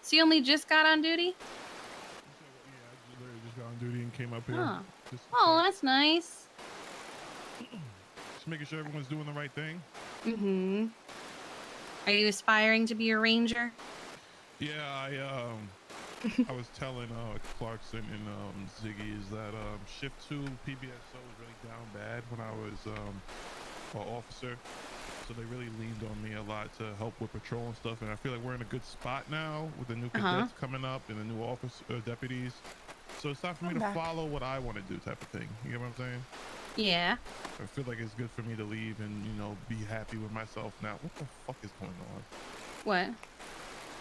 So you only just got on duty? Yeah, I literally just got on duty and came up here. Huh. Just Oh, that's nice. making sure everyone's doing the right thing. Mm-hmm. Are you aspiring to be a ranger? Yeah, I was telling Clarkson and Ziggy is that shift 2 PBSO was really down bad when I was an officer, so they really leaned on me a lot to help with patrol and stuff, and I feel like we're in a good spot now with the new cadets coming up and the new deputies, so it's time for me to follow what I want to do type of thing. You get what I'm saying? Yeah. I feel like it's good for me to leave and be happy with myself now. What the fuck is going on? What?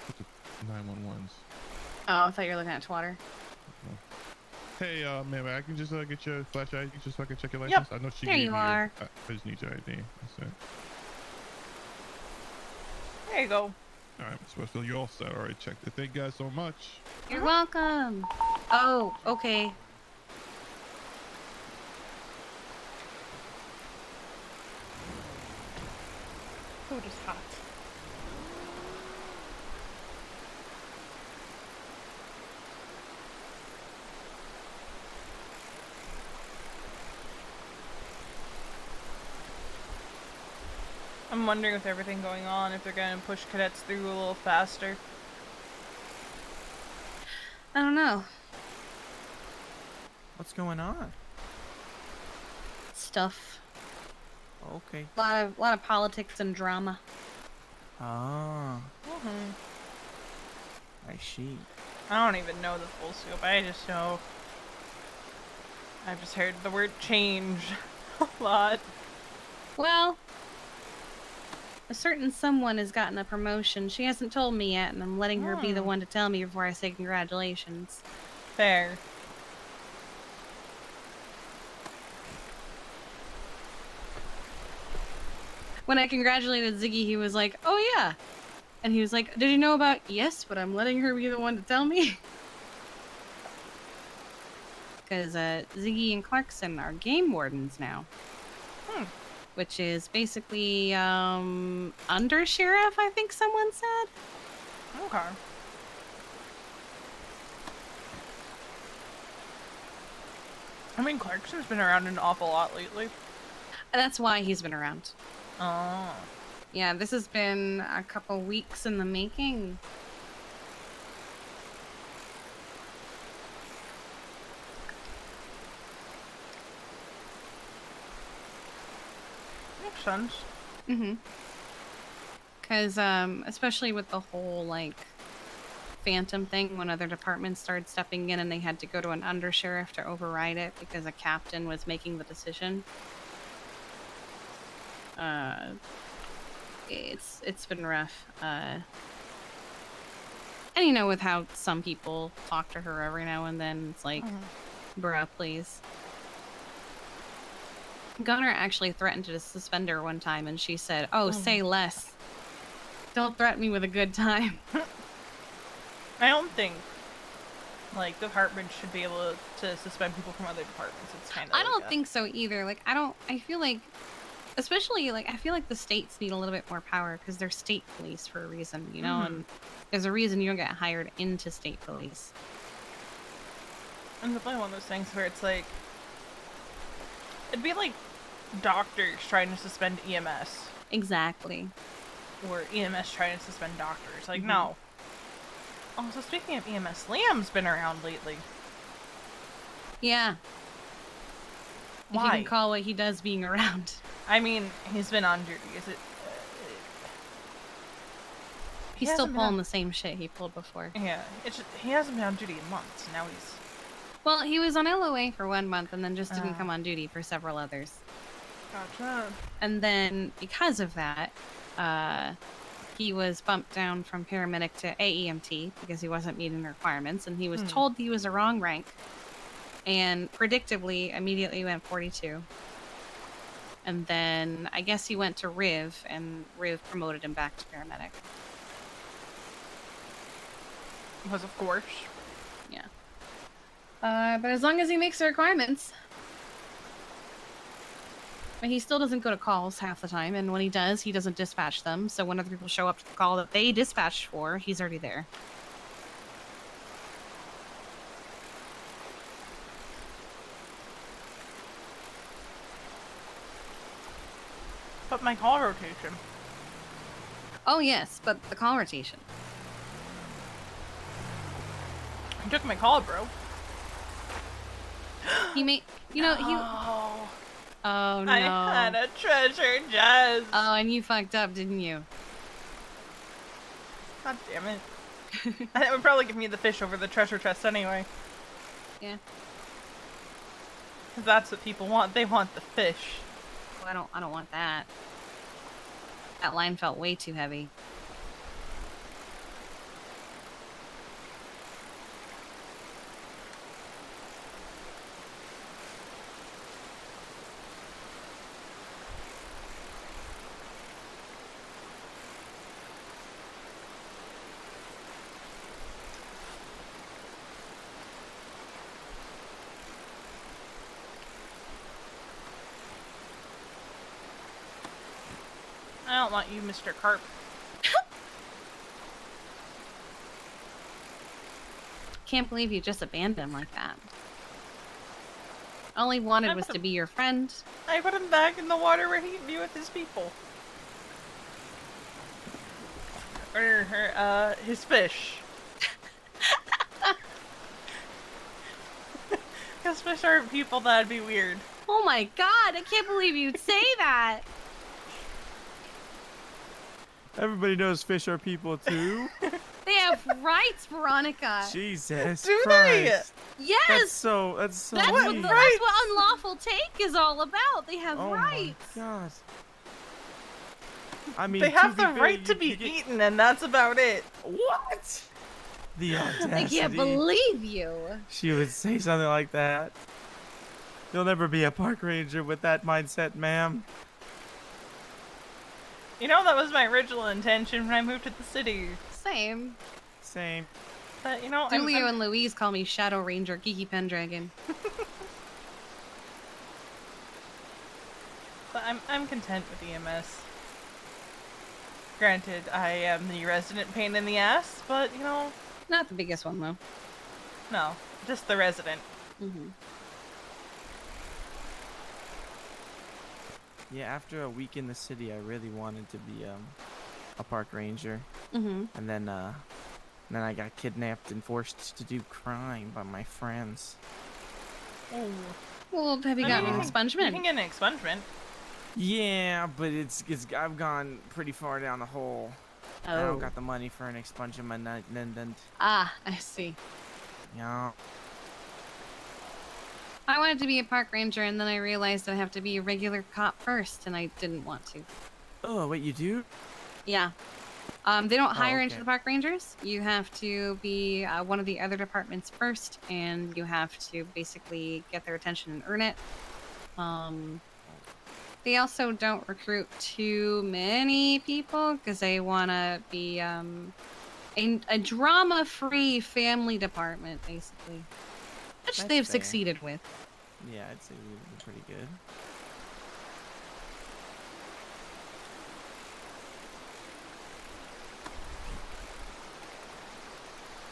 With the 911s. Oh, I thought you were looking at Twitter. Hey, ma'am, I can just get your flash ID just so I can check your license. I know she There gave you me are. I just need your ID. That's it. There you go. All right, Miss Westfield, you're all set. All right, check it. Thank you guys so much. You're welcome. Oh, okay. Food is hot. I'm wondering with everything going on if they're gonna push cadets through a little faster. I don't know. What's going on? Stuff. Okay. A lot of politics and drama. Ah. I see. I don't even know the full scope. I just know. I've just heard the word change a lot. Well, a certain someone has gotten a promotion. She hasn't told me yet, and I'm letting her be the one to tell me before I say congratulations. Fair. When I congratulated Ziggy, he was like, "Oh yeah, And he was like, "Did you know about?" Yes, but I'm letting her be the one to tell me. Because Ziggy and Clarkson are game wardens now. Which is basically under sheriff, I think someone said. Okay. I mean, Clarkson's been around an awful lot lately. That's why he's been around. Oh. Yeah, this has been a couple weeks in the making. Makes sense. Mm-hmm. Because, especially with the whole, like, Phantom thing, when other departments started stepping in and they had to go to an undersheriff to override it because a captain was making the decision. It's been rough. And you know, with how some people talk to her every now and then, it's like, bruh, please. Gunner actually threatened to suspend her one time, and she said, "Oh, say less. Don't threaten me with a good time." I don't think, like, departments should be able to suspend people from other departments. It's kind of. I don't think so either. Like, I feel like, especially, like, I feel like the states need a little bit more power because they're state police for a reason, you know? And there's a reason you don't get hired into state police. And it's definitely one of those things where it's like, it'd be like doctors trying to suspend EMS. Exactly. Or EMS trying to suspend doctors. Like, no. Also, speaking of EMS, Liam's been around lately. Yeah. If Why? you can call what he does being around. I mean, he's been on duty. Is it? He's still pulling the same shit he pulled before. Yeah, it's just, he hasn't been on duty in months. Now he's. Well, he was on LOA for 1 month and then just didn't come on duty for several others. Gotcha. And then, because of that, he was bumped down from paramedic to AEMT because he wasn't meeting the requirements, and he was told he was a wrong rank, and predictably immediately went 42. And then I guess he went to Riv, and Riv promoted him back to paramedic. Because of course. Yeah. But as long as he makes the requirements. But he still doesn't go to calls half the time, and when he does, he doesn't dispatch them. So when other people show up to the call that they dispatched for, he's already there. But my call rotation. Oh yes, but the call rotation. He took my call, bro. He made, you know, he. Oh no. I had a treasure chest. Oh, and you fucked up, didn't you? God damn it. That would probably give me the fish over the treasure chest anyway. Yeah. 'Cause that's what people want. They want the fish. Oh, I don't want that. That line felt way too heavy. I don't want you, Mr. Carp. Can't believe you just abandoned him like that. All he wanted was to be your friend. I put him back in the water where he can be with his people. Or, his fish. Because fish aren't people, that'd be weird. Oh my god, I can't believe you'd say that! Everybody knows fish are people too. They have rights, Veronica. Jesus Do Christ. Yes. That's so That's mean. what unlawful take is all about. They have rights. Oh my God. I mean, they have the to be fair, right to be eaten, and that's about it. What? The audacity. I can't believe you. She would say something like that. You'll never be a park ranger with that mindset, ma'am. You know, that was my original intention when I moved to the city. Same. Same. But, you know, Julio and Louise call me Shadow Ranger Geeky Pendragon. But I'm content with EMS. Granted, I am the resident pain in the ass, but, you know... Not the biggest one, though. No, just the resident. Mm-hmm. Yeah, after a week in the city, I really wanted to be a park ranger. Mm-hmm. And then I got kidnapped and forced to do crime by my friends. Oh. Well, have you gotten an expungement? You can get an expungement. Yeah, but it's I've gone pretty far down the hole. I Oh. don't got the money for an expungement. Ah, I see. Yeah. I wanted to be a park ranger, and then I realized I have to be a regular cop first, and I didn't want to. Oh, wait, you do? Yeah. They don't hire into okay. the park rangers. You have to be one of the other departments first, and you have to basically get their attention and earn it. They also don't recruit too many people because they want to be a drama-free family department, basically. Which That's they've fair. succeeded with. Yeah, I'd say we've been pretty good.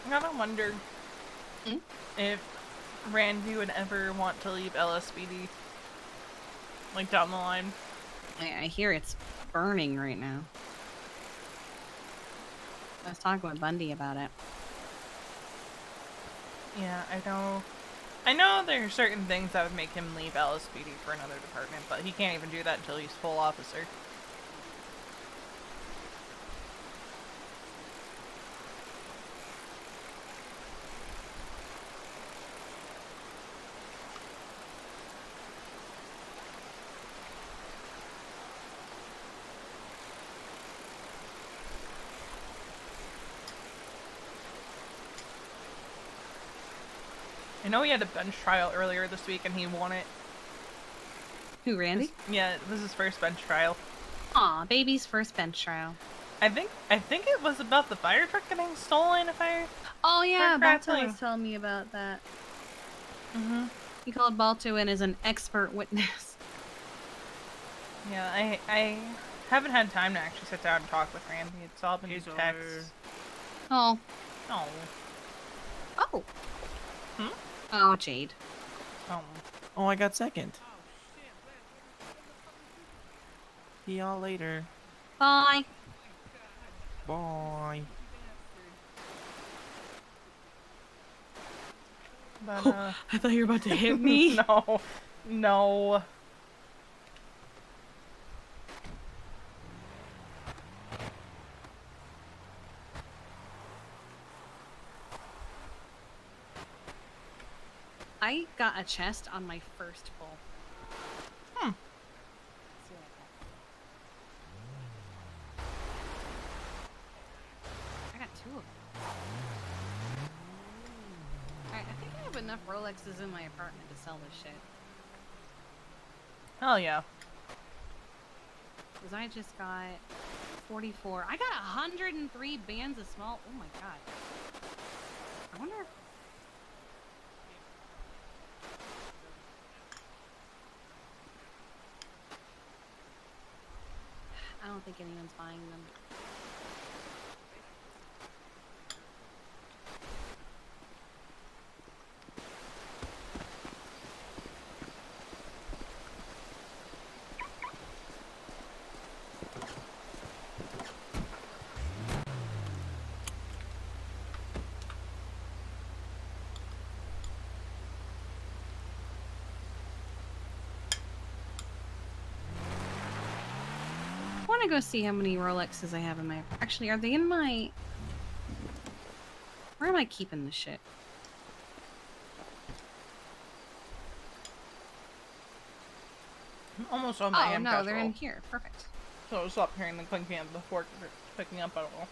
I gotta wonder if Randy would ever want to leave LSPD. Like, down the line. I hear it's burning right now. I was talking with Bundy about it. Yeah, I know there are certain things that would make him leave LSPD for another department, but he can't even do that until he's full officer. I know he had a bench trial earlier this week and he won it. Who, Randy? Yeah, it was his first bench trial. Aw, baby's first bench trial. I think it was about the fire truck getting stolen, if I Oh yeah, remember Balto correctly. was telling me about that. Mm-hmm. He called Balto in as an expert witness. Yeah, I haven't had time to actually sit down and talk with Randy. It's all been texts. Oh. Oh. Oh. Hmm? Oh, Jade. Oh. Oh, I got second. See y'all later. Bye. Bye. But, I thought you were about to hit me. No. No. I got a chest on my first pull. I got 2 of them. Alright, I think I have enough Rolexes in my apartment to sell this shit. Hell yeah. Because I just got 44. I got 103 bands of small. Oh my god. I wonder if... I don't think anyone's buying them. I want to go see how many Rolexes I have in my... Actually, are they in my... Where am I keeping this shit? I'm almost on my Oh, no, cash they're roll. in here. Perfect. So I'll stop hearing the clinking of the fork picking up, I don't know.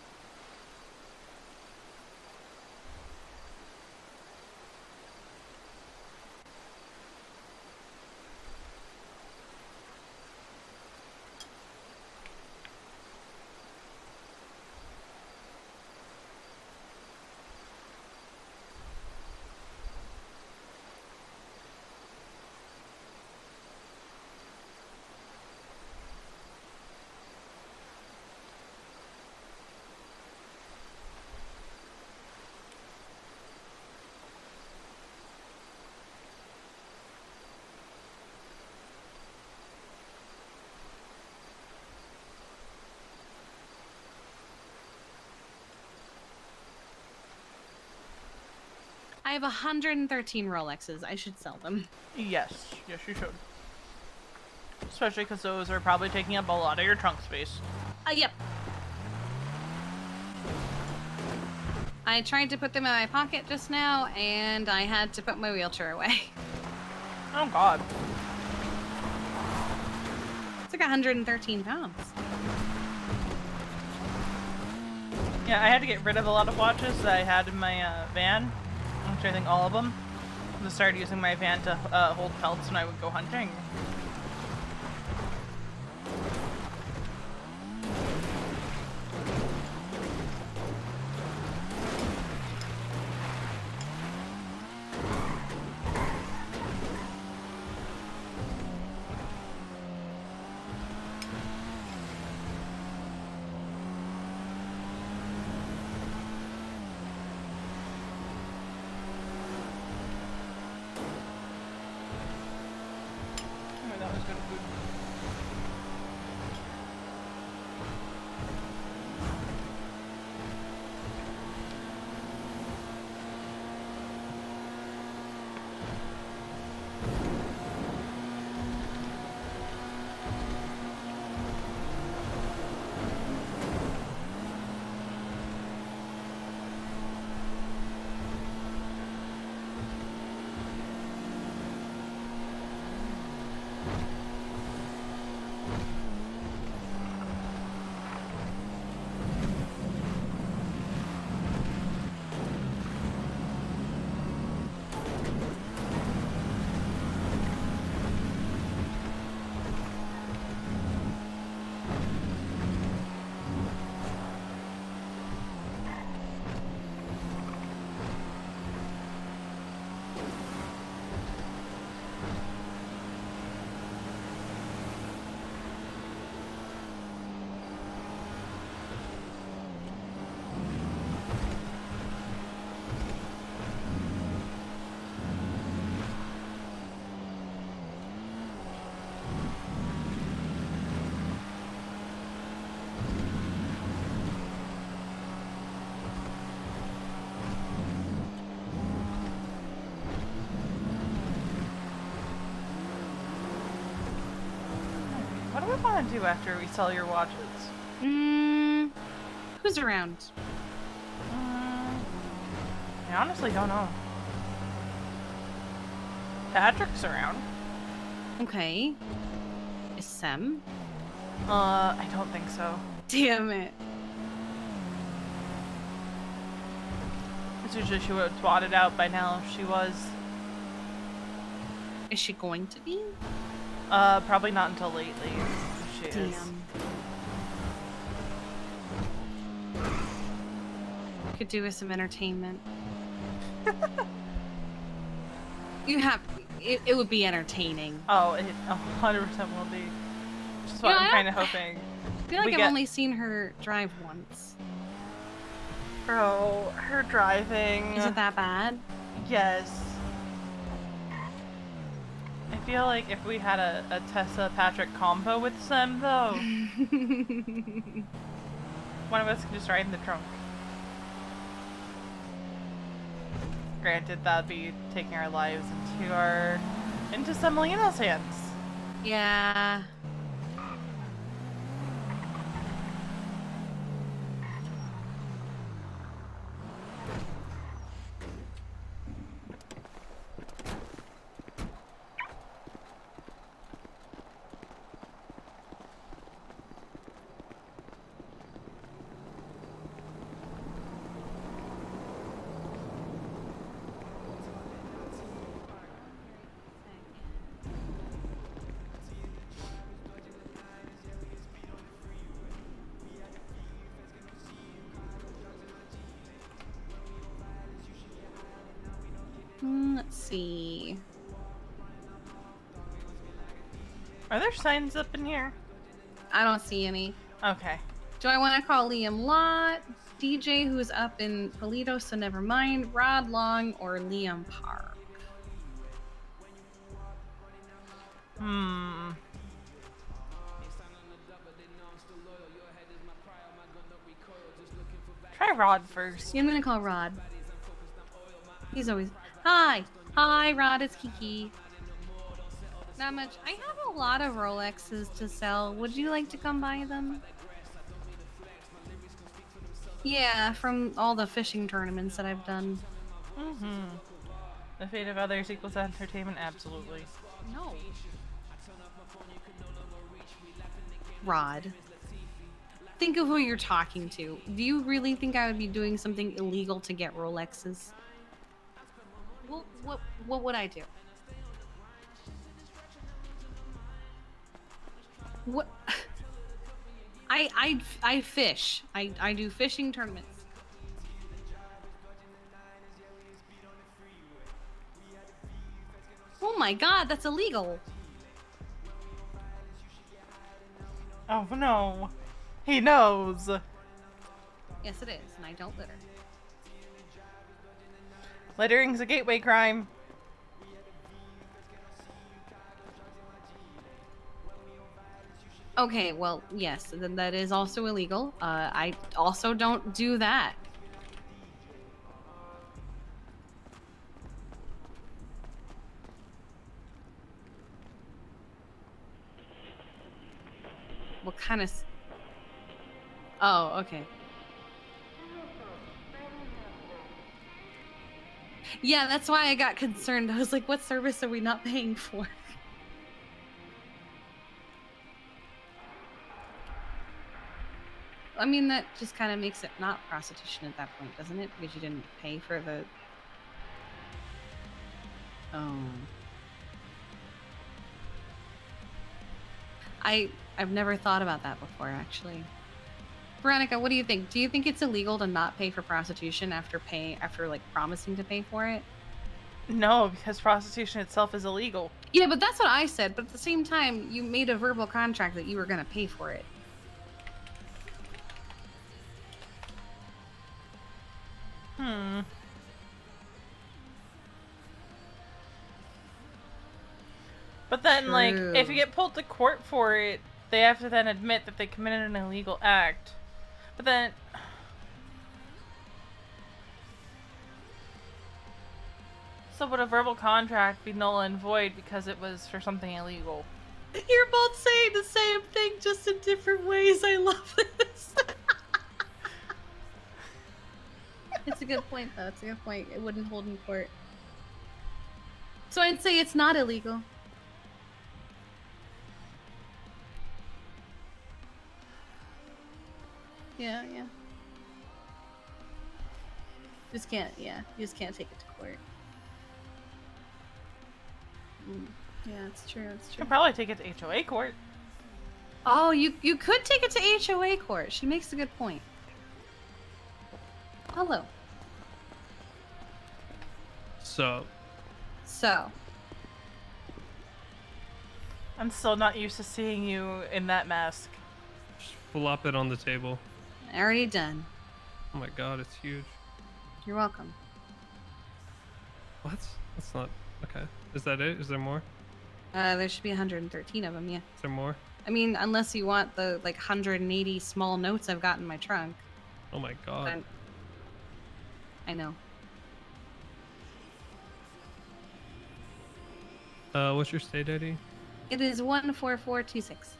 I have 113 Rolexes. I should sell them. Yes, yes, you should. Especially because those are probably taking up a lot of your trunk space. Yep. I tried to put them in my pocket just now, and I had to put my wheelchair away. Oh God. It's like 113 pounds. Yeah, I had to get rid of a lot of watches that I had in my van, which I think all of them. I started using my van to hold pelts when I would go hunting. What do we want to do after we sell your watches? Who's around? I honestly don't know. Patrick's around. Okay. Is Sem? I don't think so. Damn it. It's usually she would have swatted out by now if she was. Is she going to be? Probably not until lately. She is. Could do with some entertainment. You have. It would be entertaining. Oh, it 100% will be. Which is what I'm kind of hoping. I feel like I've only seen her drive once. Bro, her driving. Is it that bad? Yes. I feel like if we had a Tessa Patrick combo with Sem, though, one of us could just ride in the trunk. Granted, that'd be taking our lives into Semolina's hands. Yeah. Let's see. Are there signs up in here? I don't see any. Okay. Do I want to call Liam Lott, DJ, who's up in Polito, so never mind, Rod Long, or Liam Park? Try Rod first. Yeah, I'm gonna call Rod. He's always hi, hi, Rod. It's Kiki. Not much. I have a lot of Rolexes to sell. Would you like to come buy them? Yeah, from all the fishing tournaments that I've done. Mm-hmm. The fate of others equals entertainment, absolutely. No. Rod. Think of who you're talking to. Do you really think I would be doing something illegal to get Rolexes? What would I do? What? I fish. I do fishing tournaments. Oh my god, that's illegal. Oh no. He knows. Yes, it is, and I don't litter. Littering's a gateway crime. Okay, well, yes, then that is also illegal. I also don't do that. What kind of... Oh, okay. Yeah, that's why I got concerned. I was like, what service are we not paying for? I mean, that just kind of makes it not prostitution at that point, doesn't it? Because you didn't pay for the... Oh. I've never thought about that before, actually. Veronica, what do you think? Do you think it's illegal to not pay for prostitution after like promising to pay for it? No, because prostitution itself is illegal. Yeah, but that's what I said. But at the same time, you made a verbal contract that you were going to pay for it. Hmm. But then, True. like, if you get pulled to court for it, they have to then admit that they committed an illegal act. But then... So would a verbal contract be null and void because it was for something illegal? You're both saying the same thing, just in different ways. I love this. It's a good point, though. It's a good point. It wouldn't hold in court. So I'd say it's not illegal. Yeah, yeah. Just can't, yeah. You just can't take it to court. Yeah, it's true, it's You true. could probably take it to HOA court. Oh, you could take it to HOA court. She makes a good point. Hello. So. I'm still not used to seeing you in that mask. Just flop it on the table. Already done. Oh my god, it's huge. You're welcome. What? That's not... Okay. Is that it? Is there more? There should be 113 of them, yeah. Is there more? I mean, unless you want the, like, 180 small notes I've got in my trunk. Oh my god. I know. What's your state ID? It is 14426.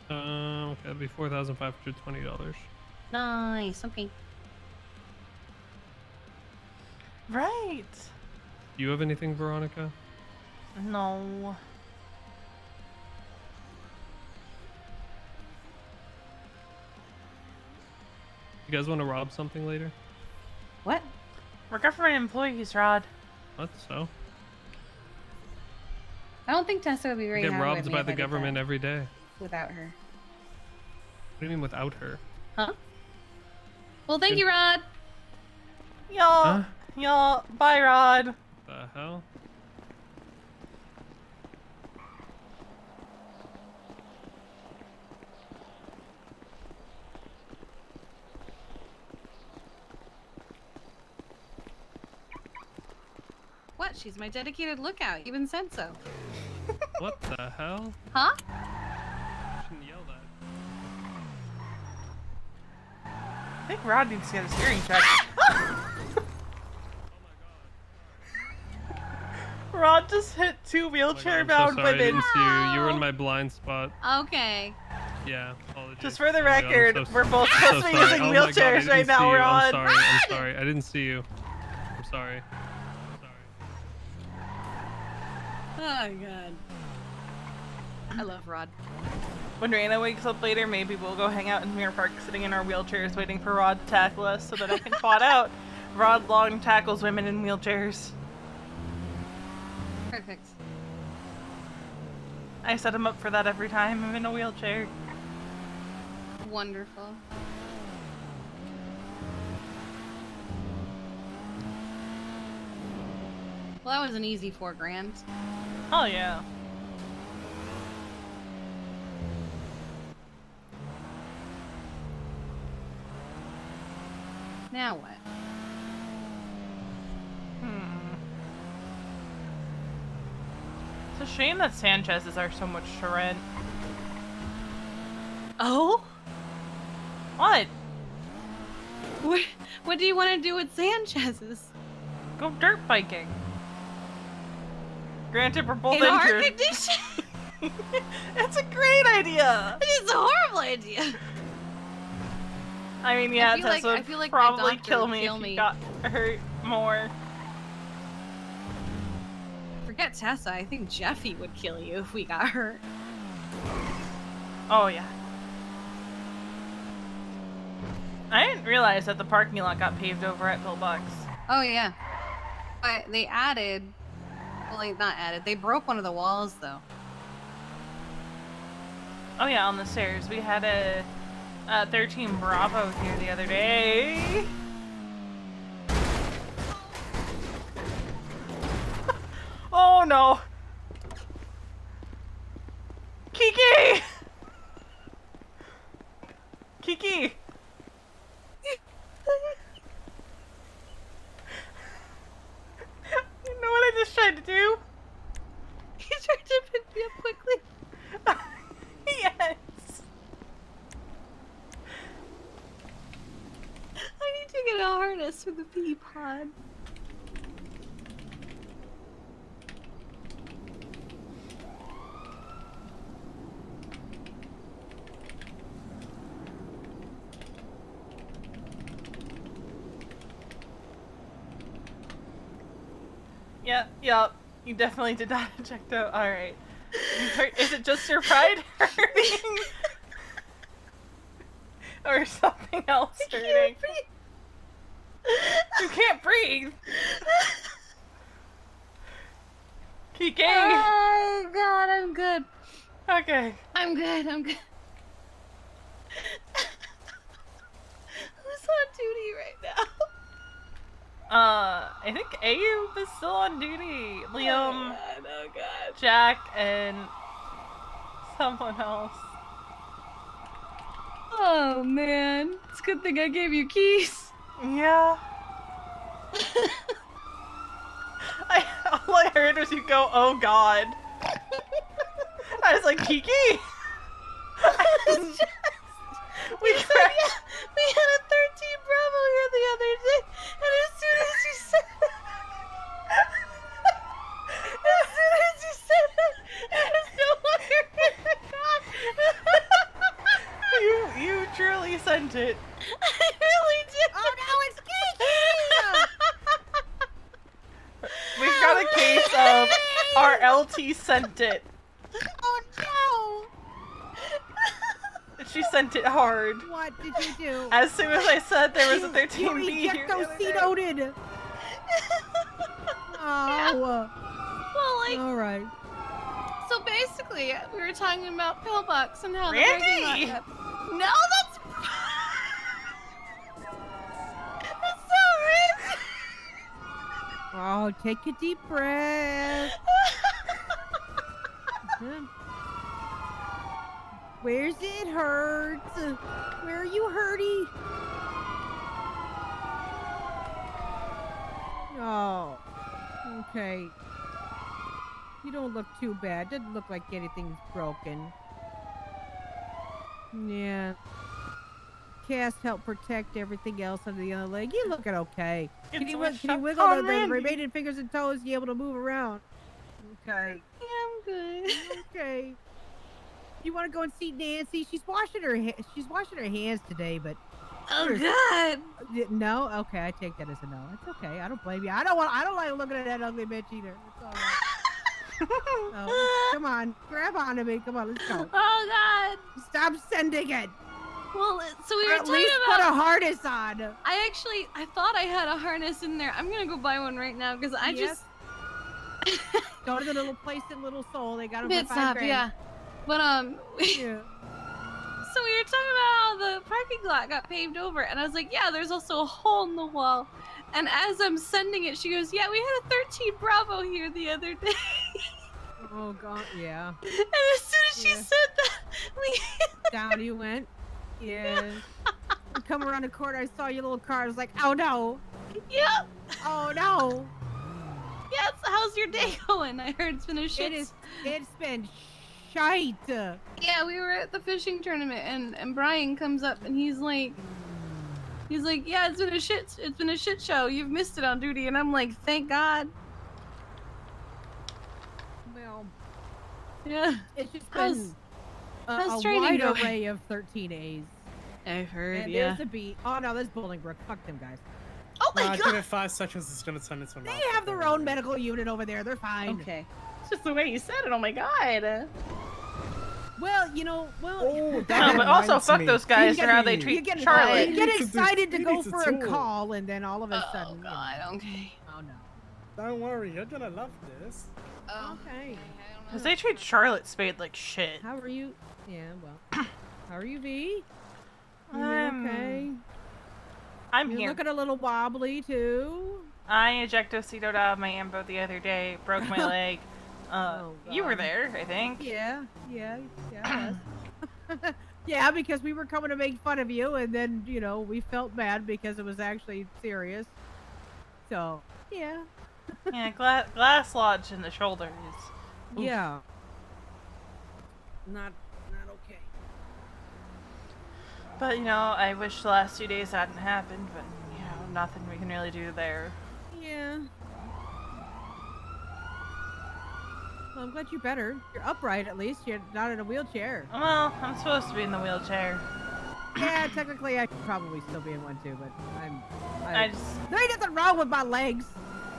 Okay, that'd be $4,520. Nice, okay. Right. Do you have anything, Veronica? No. You guys want to rob something later? What? We're government employees, Rod. What? So? I don't think Tessa would be very You get happy with robbed me by if the I did government that every day. without her. What do you mean without her? Huh? Well, thank you, Rod. Y'all, bye, Rod. The hell? What? She's my dedicated lookout. You even said so. What the hell? Huh? Shouldn't yell that. I think Rod needs to get his hearing checked. Rod just hit two wheelchair-bound I'm so sorry, I women. didn't see you. You were in my blind spot. Okay. Yeah, apologies. Just for the Oh my God, record, I'm so we're both so supposed to be sorry. using Oh my God, I wheelchairs didn't right now, see you. Rod. I'm sorry. I didn't see you. I'm sorry. Oh god. I love Rod. When Raina wakes up later, maybe we'll go hang out in Mirror Park sitting in our wheelchairs waiting for Rod to tackle us so that I can plot out. Rod long tackles women in wheelchairs. Perfect. I set him up for that every time I'm in a wheelchair. Wonderful. Well, that was an easy $4,000. Oh yeah. Now what? It's a shame that Sanchez's are so much to rent. Oh? What? What do you want to do with Sanchez's? Go dirt biking. Granted, we're both In our injured. condition? It's a great idea. It's a horrible idea. I mean, yeah, I Tessa would feel like my probably doctor kill would me kill if me. he got hurt more. Forget Tessa, I think Jeffy would kill you if we got hurt. Oh yeah. I didn't realize that the parking lot got paved over at Pillbox. Oh yeah. But they added, well, not added, they broke one of the walls though. Oh yeah, on the stairs. We had a 13 Bravo here the other day. Oh no! Kiki! Kiki! You know what I just tried to do? He tried to pick me up quickly. Yes! I need to get a harness for the pea pod. Yeah, you definitely did not check out. Alright. Is it just your pride hurting? Or something else hurting? You can't breathe! Kiki! Oh god, I'm good. Okay. I'm good. Who's on duty right now? I think Ayub is still on duty. Liam, Oh god. Jack, and someone else. Oh man, it's a good thing I gave you keys. Yeah. All I heard was you go, oh god. I was like, Kiki! We had a 13 Bravo here the other day, and as soon as you said that, there was no longer You truly sent it. I really did. Oh no, it's Kiki! We've got a case of our LT sent it. Oh no! She sent it hard. What did you do? As soon as I said there was a 13B You here. ejecto-cetoted. Oh. Well, like. All right. So basically, we were talking about pillbox and how Randy! the parking lot got... No, that's not Randy. Oh, take a deep breath. Where's it hurt? Where are you hurting? Oh, okay. You don't look too bad. Doesn't look like anything's broken. Yeah. Cast help protect everything else under the other leg. You looking okay. Can you wiggle the remaining fingers and toes? You able to move around? Okay. Yeah, I'm good. Okay. You want to go and see Nancy? She's washing her hands today, but. Oh God. No. Okay, I take that as a no. It's okay. I don't blame you. I don't like looking at that ugly bitch either. It's all right. Oh, come on, grab onto me. Come on, let's go. Oh God. Stop sending it. Well, so we were at talking least about. Put a harness on. I thought I had a harness in there. I'm gonna go buy one right now because I just. Go to the little place in Little Soul. They got them Bit for stop, $5,000. yeah. But Yeah. So we were talking about how the parking lot got paved over, and I was like, yeah, there's also a hole in the wall. And as I'm sending it, she goes, yeah, we had a 13 Bravo here the other day. Oh God, yeah. And as soon as she said that, down you went. Yeah. You come around the corner, I saw your little car. I was like, oh no. Yep. Oh no. Yes. How's your day going? I heard it's been a shit. It's been shite. Yeah, we were at the fishing tournament, and Brian comes up and he's like, yeah, it's been a shit show. You've missed it on duty, and I'm like, thank God. Well, yeah. It's just how's been how's a training wide going? array of 13 A's. I've heard, And yeah. there's a B. Oh no, that's Bolingbrook. Fuck them guys. Oh my Give God. it 5 seconds. It's gonna turn into a They have their own medical unit over there. They're fine. Okay. It's just the way you said it. Oh my God. Well, but also fuck those guys for how they treat Charlotte. You get excited to go for a call, and then all of a sudden. Oh God. Okay. Oh no. Don't worry, you're gonna love this. Okay. Because they treat Charlotte Spade like shit. How are you? Yeah. Well. How are you, V? You okay? I'm You're here. looking a little wobbly too. I ejectocetoed out of my ambo the other day, broke my leg. You were God. there, I think. Yeah. I was. Yeah, because we were coming to make fun of you, and then we felt bad because it was actually serious. So yeah. Yeah, glass lodge in the shoulders. Oof. Yeah. Not okay. But I wish the last 2 days hadn't happened, but nothing we can really do there. Yeah. Well, I'm glad you're better. You're upright at least. You're not in a wheelchair. Well, I'm supposed to be in the wheelchair. Yeah, technically I could probably still be in one too, but there ain't nothing wrong with my legs.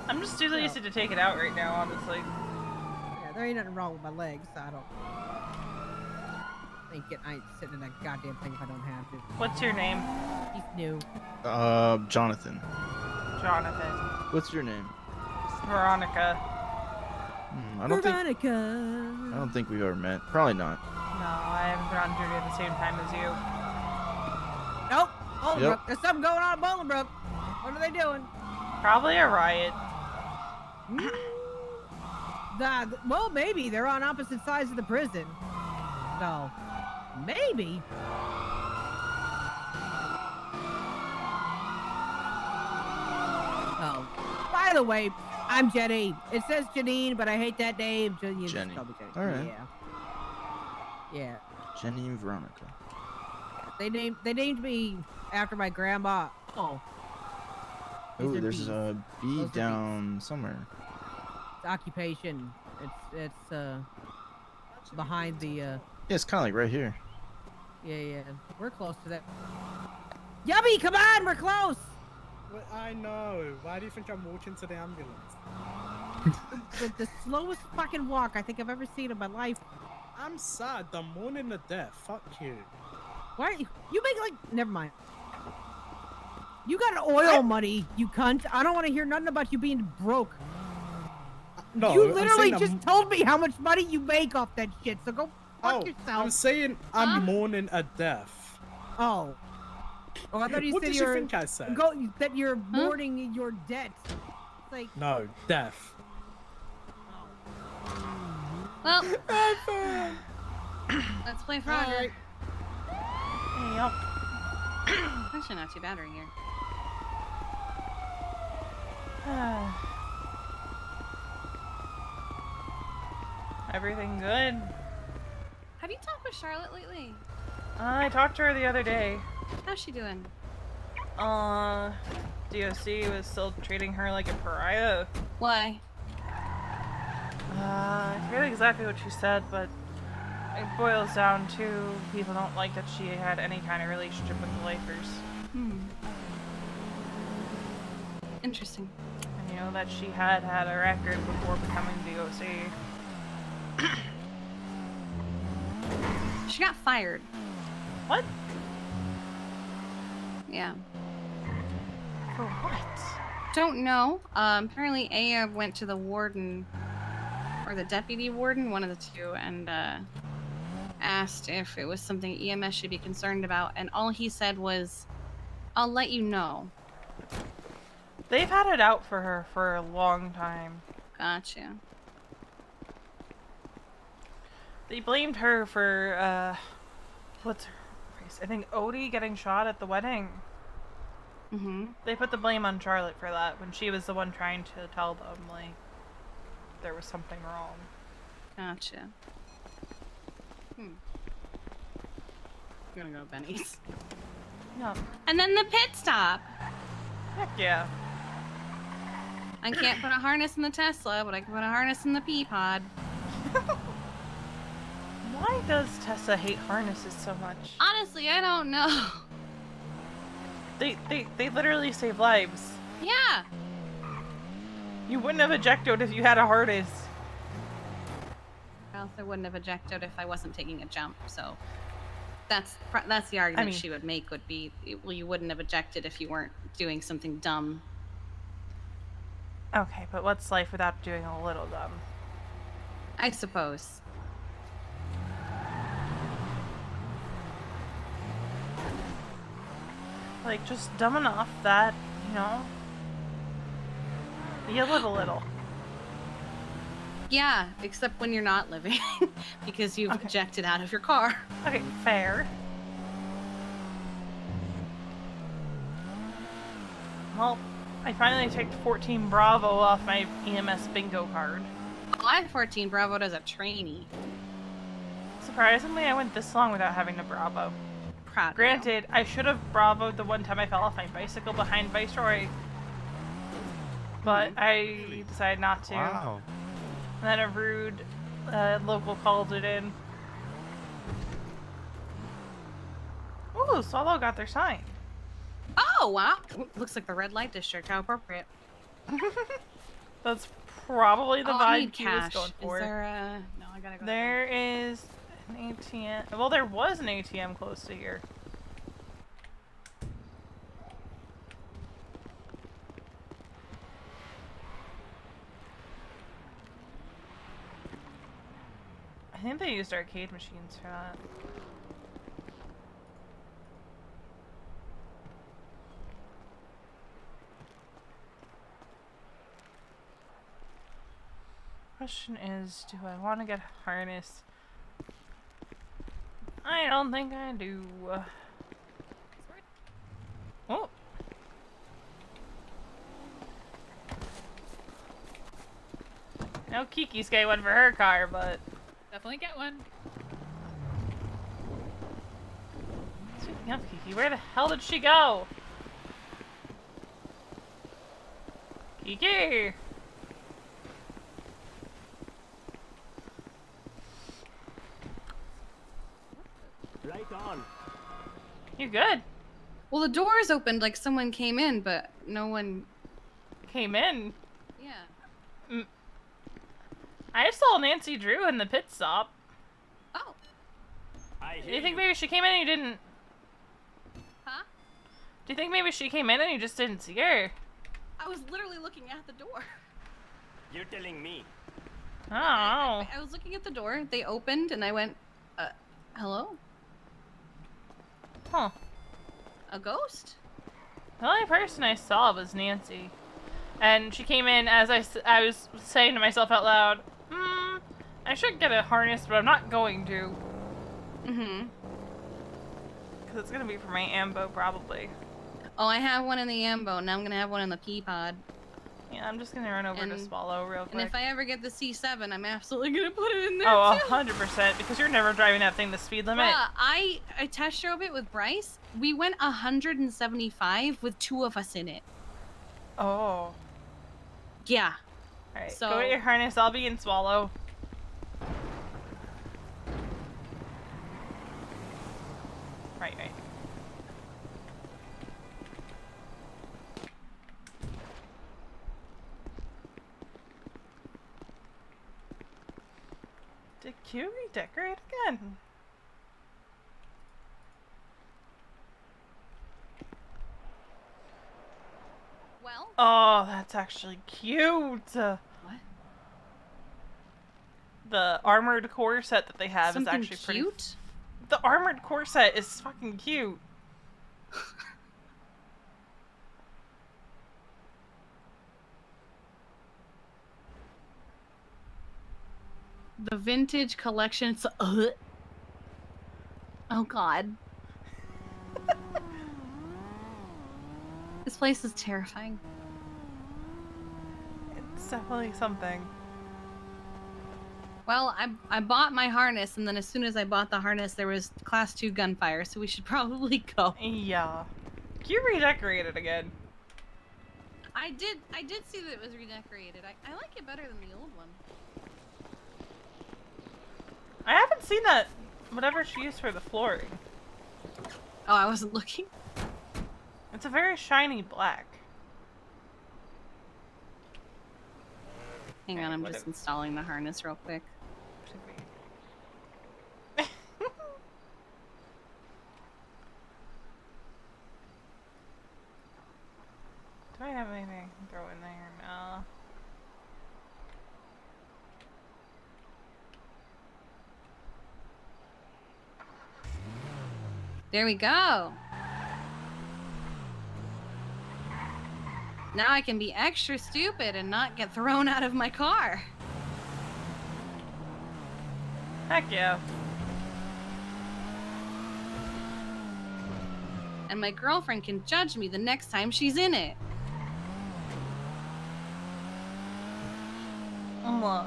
I'm just too lazy to take it out right now, honestly. Yeah, there ain't nothing wrong with my legs, so I ain't sitting in that goddamn thing if I don't have to. What's your name? He's new. Jonathan. Jonathan. What's your name? Veronica. I don't Veronica. think we've ever met. Probably not. No, I haven't been on duty at the same time as you. Nope. Bolingbrook. Yep. There's something going on at Bolingbrook. What are they doing? Probably a riot. Well, maybe. They're on opposite sides of the prison. So, maybe. Oh, by the way, I'm Jenny. It says Janine, but I hate that name. Jenny. Jenny. Just call me Jenny. All right. Yeah. Jenny and Veronica. They named me after my grandma. Oh. Oh, These are there's bees. a bee Those are down somewhere. It's occupation. It's behind the Yeah, it's kind of like right here. Yeah. We're close to that. Yummy, come on, we're close. Well, I know. Why do you think I'm walking to the ambulance? the slowest fucking walk I think I've ever seen in my life. I'm sad. I'm mourning the death. Fuck you. Why? You make never mind. You got oil money, you cunt. I don't want to hear nothing about you being broke. No, you I'm literally saying just told me how much money you make off that shit. So go fuck yourself. I'm saying I'm mourning a death. Oh, I thought you What said did you think I said? that you're mourning your debt. It's like No, death. Well, let's play Frogger. Yep. Actually, not too bad right here. Everything good. Have you talked with Charlotte lately? I talked to her the other day. How's she doing? DOC was still treating her like a pariah. Why? I forget exactly what she said, but it boils down to people don't like that she had any kind of relationship with the lifers. Hmm. Interesting. And you know that she had a record before becoming DOC. She got fired. What? Yeah. For what? Don't know. Apparently Aya went to the warden, or the deputy warden, one of the two, and asked if it was something EMS should be concerned about, and all he said was, "I'll let you know." They've had it out for her for a long time. Gotcha. They blamed her for, what's her face? I think Odie getting shot at the wedding. Mm-hmm. They put the blame on Charlotte for that when she was the one trying to tell them, like, there was something wrong. Gotcha. I'm gonna go to Benny's. No. And then the pit stop. Heck yeah. I can't put a harness in the Tesla, but I can put a harness in the P-Pod. Why does Tessa hate harnesses so much? Honestly, I don't know. They literally save lives. Yeah. You wouldn't have ejected if you had a harness. I also wouldn't have ejected if I wasn't taking a jump, so that's the argument she would make, would be, well, you wouldn't have ejected if you weren't doing something dumb. Okay, but what's life without doing a little dumb? I suppose. Like, just dumb enough that, you know, you live a little. Yeah, except when you're not living, because you've ejected out of your car. Okay, fair. Well, I finally took 14 Bravo off my EMS bingo card. I had 14 Bravo as a trainee. Surprisingly, I went this long without having to Bravo. Proud. Granted, I should have Bravoed the one time I fell off my bicycle behind Viceroy, but I decided not to. Wow. And then a rude local called it in. Ooh, Solo got their sign. Oh, wow. Looks like the red light district. How appropriate. That's probably the I need vibe he was cash. going for. Is there a... No, I gotta go. There is an ATM. Well, there was an ATM close to here. I think they used arcade machines for that. Question is, do I want to get a harness? I don't think I do. Oh. No, Kiki's got one for her car, but... Definitely get one. Speaking of Kiki, where the hell did she go? Kiki! Right on. You good? Well, the doors opened like someone came in, but no one... Came in? Yeah. I saw Nancy Drew in the pit stop. Oh. Do you think maybe she came in and you didn't... Huh? Do you think maybe she came in and you just didn't see her? I was literally looking at the door. You're telling me. I don't know. I was looking at the door. They opened, and I went, hello? Huh. A ghost? The only person I saw was Nancy. And she came in as I was saying to myself out loud, I should get a harness, but I'm not going to. Mm-hmm. Because it's going to be for my Ambo, probably. Oh, I have one in the Ambo, now I'm going to have one in the P-Pod. Yeah, I'm just gonna run over to Swallow real And quick. if I ever get the C7, I'm absolutely gonna put it in there Oh, too. 100%, because you're never driving that thing the speed limit. Bruh, I test drove it with Bryce. We went 175 with 2 of us in it. Oh. Yeah. Alright, So go get your harness. I'll be in Swallow. Right. Did Q redecorate again? Well. Oh, that's actually cute. What? The armored core set that they have Something is actually cute? pretty. The armored core set is fucking cute. The vintage collection. Oh god. This place is terrifying. It's definitely something. Well, I bought my harness, and then as soon as I bought the harness, there was class 2 gunfire, so we should probably go. Yeah. Q redecorated again. I did see that it was redecorated. I like it better than the old one. I haven't seen that. Whatever she used for the flooring. Oh, I wasn't looking. It's a very shiny black. Hang on, I'm just installing the harness real quick. Do I have anything I can throw in there? No. There we go. Now I can be extra stupid and not get thrown out of my car. Heck yeah. And my girlfriend can judge me the next time she's in it. Look.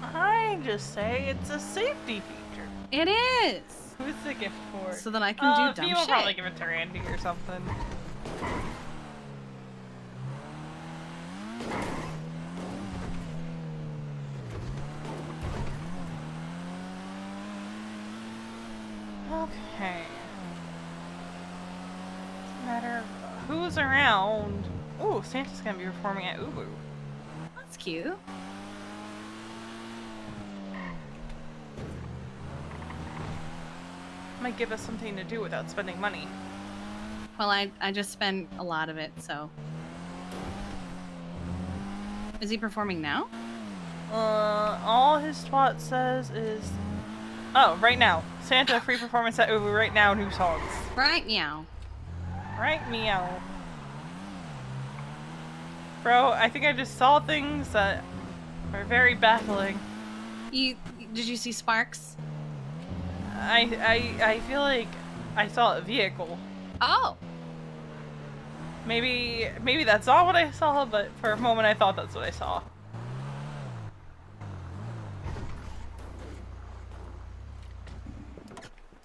I just say it's a safety feature. It is. Who's the gift for? So that I can do dumb Fee will shit. probably give it to Randy or something. Okay. Doesn't matter who's around. Ooh, Santa's gonna be performing at Ubu. That's cute. Might give us something to do without spending money. Well, I just spent a lot of it, so. Is he performing now? All his twat says is... Oh, right now. Santa free performance at Ubu right now, new songs. Right meow. Right meow. Bro, I think I just saw things that are very baffling. Did you see sparks? I feel like I saw a vehicle. Oh. Maybe that's not what I saw, but for a moment I thought that's what I saw.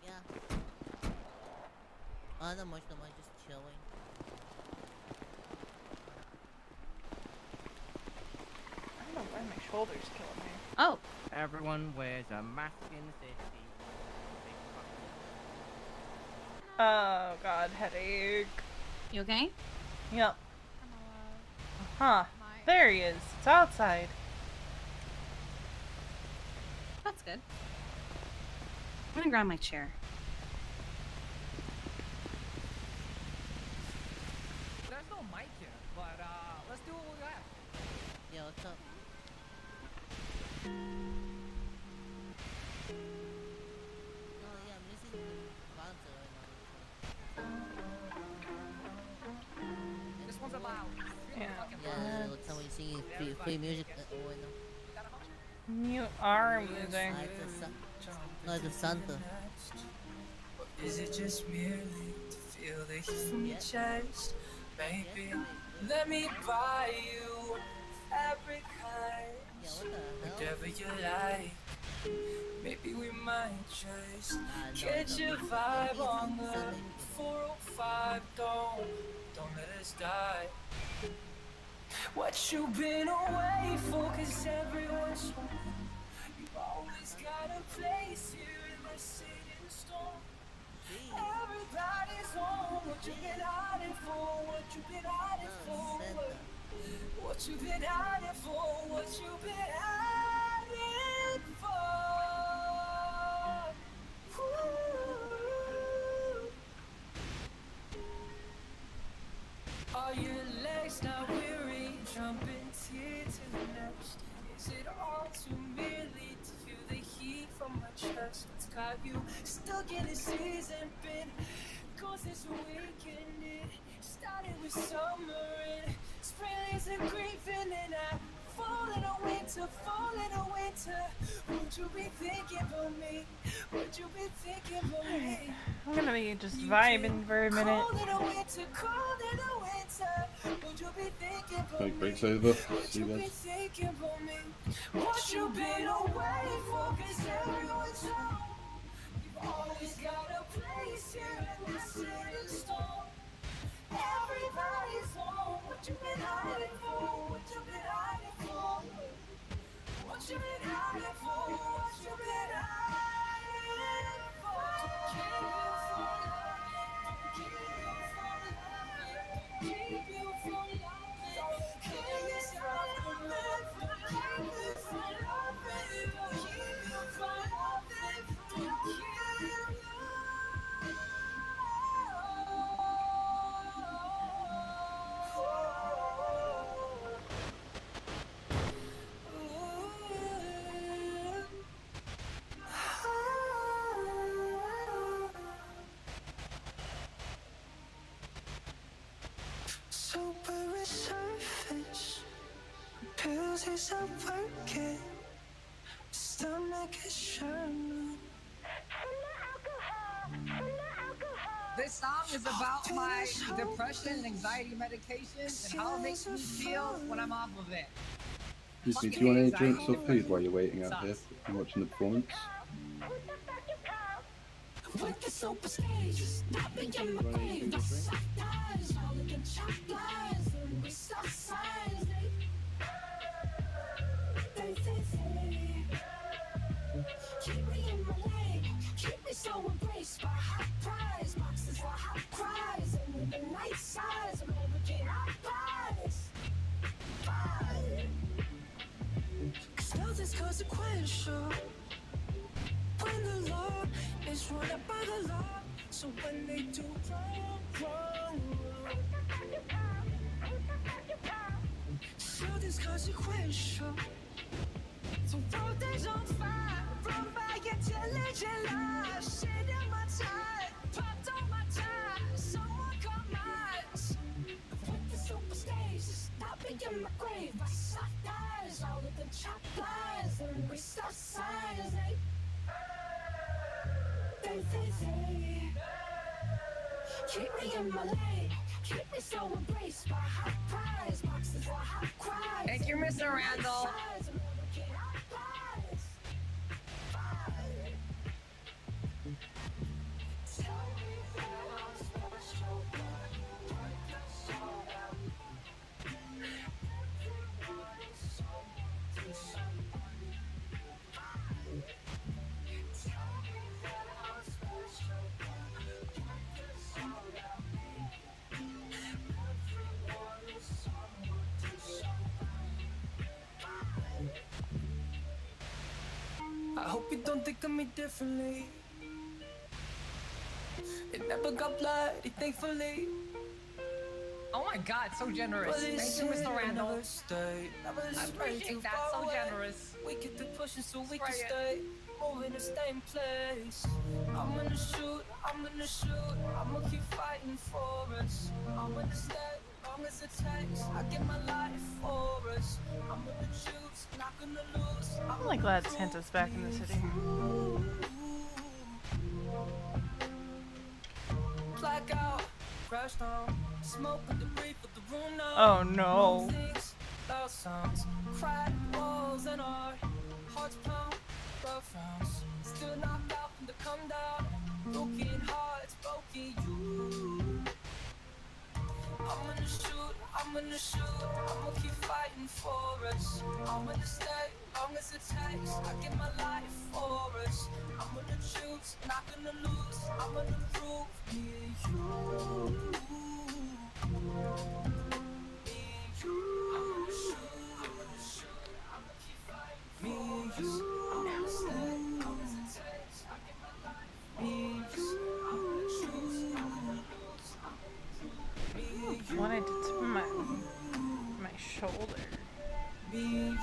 Yeah. Not much, just chilling. I don't know why my shoulder's killing me. Oh. Everyone wears a mask in the city. Oh god, headache. You okay? Yep. Huh. There he is. It's outside. That's good. I'm gonna grab my chair. There's no mic here, but let's do what we got. Yeah, what's up? This one's about. Yeah, looks like we're singing free music. Mute our music. No, it's a Santa. Is it just merely to feel the heat from your chest? Maybe let me buy you fabric highs, whatever you like. Maybe we might just get your vibe on the 405. Don't let us die. What you been away for? 'Cause everyone's home. You've always got a place here in the sitting storm. Everybody's home. What you been hiding for? What you been hiding for? What you been hiding for? What you been hiding for? Ooh. Are your legs now weary? Jumping tear to the next. Is it all too merely to feel the heat from my chest? It's got you stuck in a season. Been gone since the weekend. It started with summer and spring leaves are grieving and I fall in a winter, fall in a winter. Would you be thinking about me? Would you be thinking about me? I'm gonna be just vibing for a minute. Cold in a winter, cold in a winter. Would you be thinking about Like me? breaks over. Would See you you be guys. thinking about me? What you been away for? 'Cause everyone's home. You've always got a place here in the city storm. Everybody's home. What you been hiding for? What you been hiding for? What you been hiding for? What you been hiding for? Keep you from loving. Keep you from loving. Keep yourself from living. Keep you from loving. Keep you from loving. Keep you. Super resurface. Pills isn't working. Stomach is churning. This song is about my depression and anxiety medication and how it makes me feel when I'm off of it. Excuse me, do you want any drinks or food while you're waiting out here and watching the performance? With the super stage, stopping in my grave. The soft eyes, all of the chopped lies, and we stop signs. They keep me in my lane, keep me so embraced by hot prize, boxes for hot cries, and with the night size, I'm over get hot pies. Cause love is consequential. When the law is run up by the law, so when they do wrong, truth is consequential. The world is on fire, run by intelligent lies. Shit in my time, popped on my time. Someone call mine. With the super stage, stopping in my grave. My soft eyes, all of the chopped lies, and we stop signs. Keep me in my lane, keep me so embraced by hot prize, boxes for hot cries. Thank you, Mr. Randall. I hope you don't think of me differently. It never got bloody, thankfully. Oh my God, so generous. But Thank you, Mr. Randall. Never stay, never I stray appreciate too that, far so away. generous. We get to pushing so we can Spray it. stay moving the same place. I'm gonna shoot, I'm gonna shoot, I'm gonna keep fighting for us. I'm gonna stay, long as it takes. I give my life for us. I'm gonna choose, not gonna lose. I'm really glad Santa's back in the city. Blackout, crashed on. Smoke and debris for the room now. Oh no. Things, loud sounds, cracked walls and our hearts pound, love frowns. Still knocked out from the come down. Broken hearts, broken you. I'm gonna shoot, I'ma keep fighting for us. I'm gonna stay long as it takes. I give my life for us. I'm gonna choose, not gonna lose. I'm gonna prove me and you. Me and you. I'm gonna shoot, I'ma keep fighting for us. I'm gonna stay long as it takes. I give my life for us. I'm gonna choose, not gonna lose. I'm gonna prove me and you. What I did to my shoulder. I'm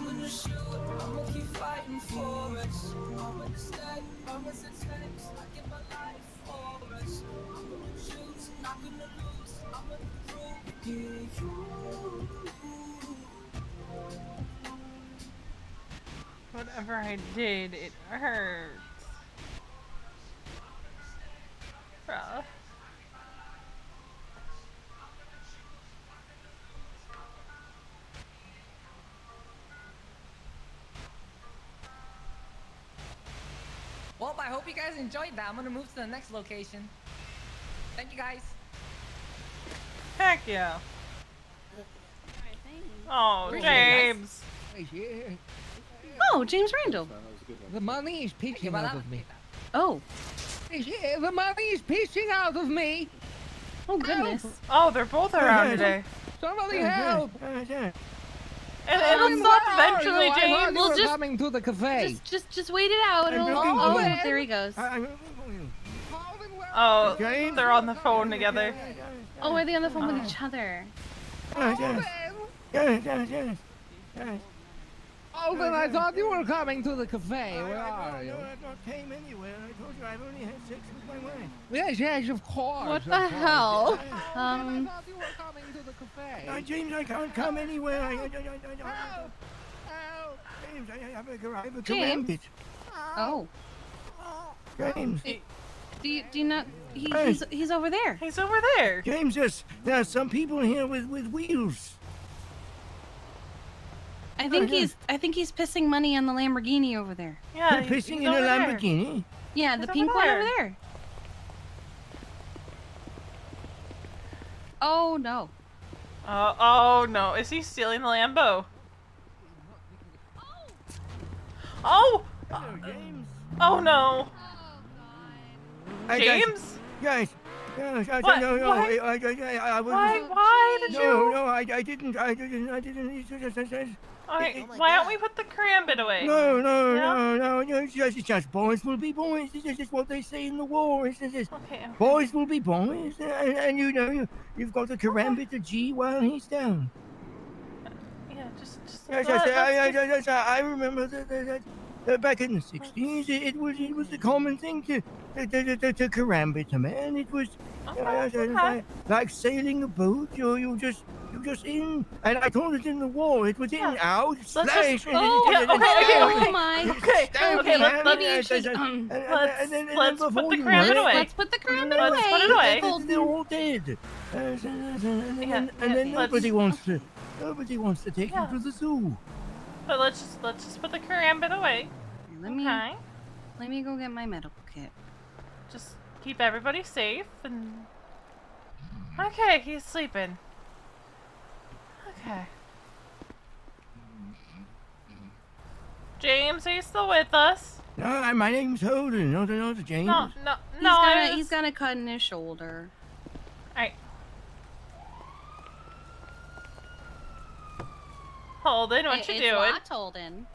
gonna shoot, I'ma keep fighting for us. I'm gonna stay long as it takes. I give my life for us. I'm gonna choose, not gonna lose. I'm gonna prove you. Whatever I did, it hurts. Bruh. Well, I hope you guys enjoyed that. I'm gonna move to the next location. Thank you guys. Heck yeah. Oh, James. Oh, James Randall. The money is peeking out of me. Oh. The money is peeking out of me. Oh goodness. Oh, they're both around today. Somebody help! And it'll stop eventually, I James. thought you were coming to the cafe. Just wait it out. Oh, there he goes. Oh, they're on the phone together. Oh, are they on the phone with each other? Alden, I thought you were coming to the cafe. Where are you? I came anywhere. I told you I've only had sex with my wife. Yes, of course. What the hell? I thought you were coming to the cafe. James, I can't come anywhere. James, I have a James? karambit. Oh. James. Do you not? He's over there. He's over there. James, there's some people here with wheels. I think he's pissing money on the Lamborghini over there. Yeah, They're pissing in a Lamborghini. Yeah, the pink one over there. Oh no. Oh no, is he stealing the Lambo? Oh! James. Oh no. James? Yes. What? No. Why? Why did you? No, I didn't. Okay, why don't we put the karambit away? No. It's just boys will be boys. This is what they say in the war. Okay. Boys will be boys, and you've got to karambit the G while he's down. Yeah, just. Yes, I remember that back in the 60s, it was a common thing to karambit a man. It was like sailing a boat. You just in, and I told it in the war. It was in, out, splash. Okay. Let's put the karambit away. Let's put the karambit away. Let's put it away. They're all dead. And then nobody wants to take you to the zoo. But let's just put the karambit away. Let me go get my medical kit. Just keep everybody safe and. Okay, he's sleeping. Okay. James, are you still with us? No, my name's Holden, not James. No. He's got a cut in his shoulder. Alright. Holden, what you doing? It's Holden.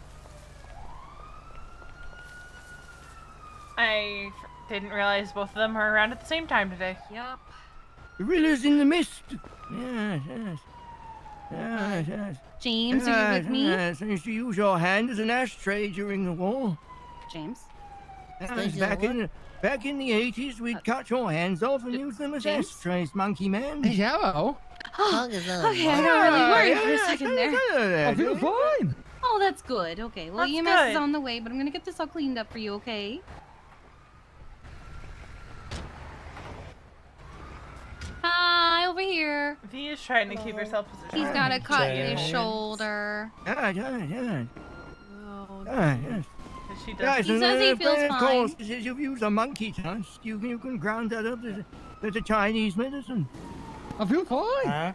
I didn't realize both of them were around at the same time today. Yup. Gorillas in the mist. Yes. James, are you with me? Yes, I used to use your hand as an ashtray during the war. James? Back in the 80s, we'd cut your hands off and use them as ashtrays, monkey man. Hello. Okay, I got really worried for a second there. I feel fine. Oh, that's good. Okay, well, That's EMS is good. on the way, but I'm gonna get this all cleaned up for you, okay? over here. V is trying to keep herself positioned. He's got a cut in his James. shoulder. Yeah. Oh, Yes. She does. Yes, He and says he of feels course, fine. if you use a monkey tusk, you can ground that up as a Chinese medicine. I feel fine. Huh?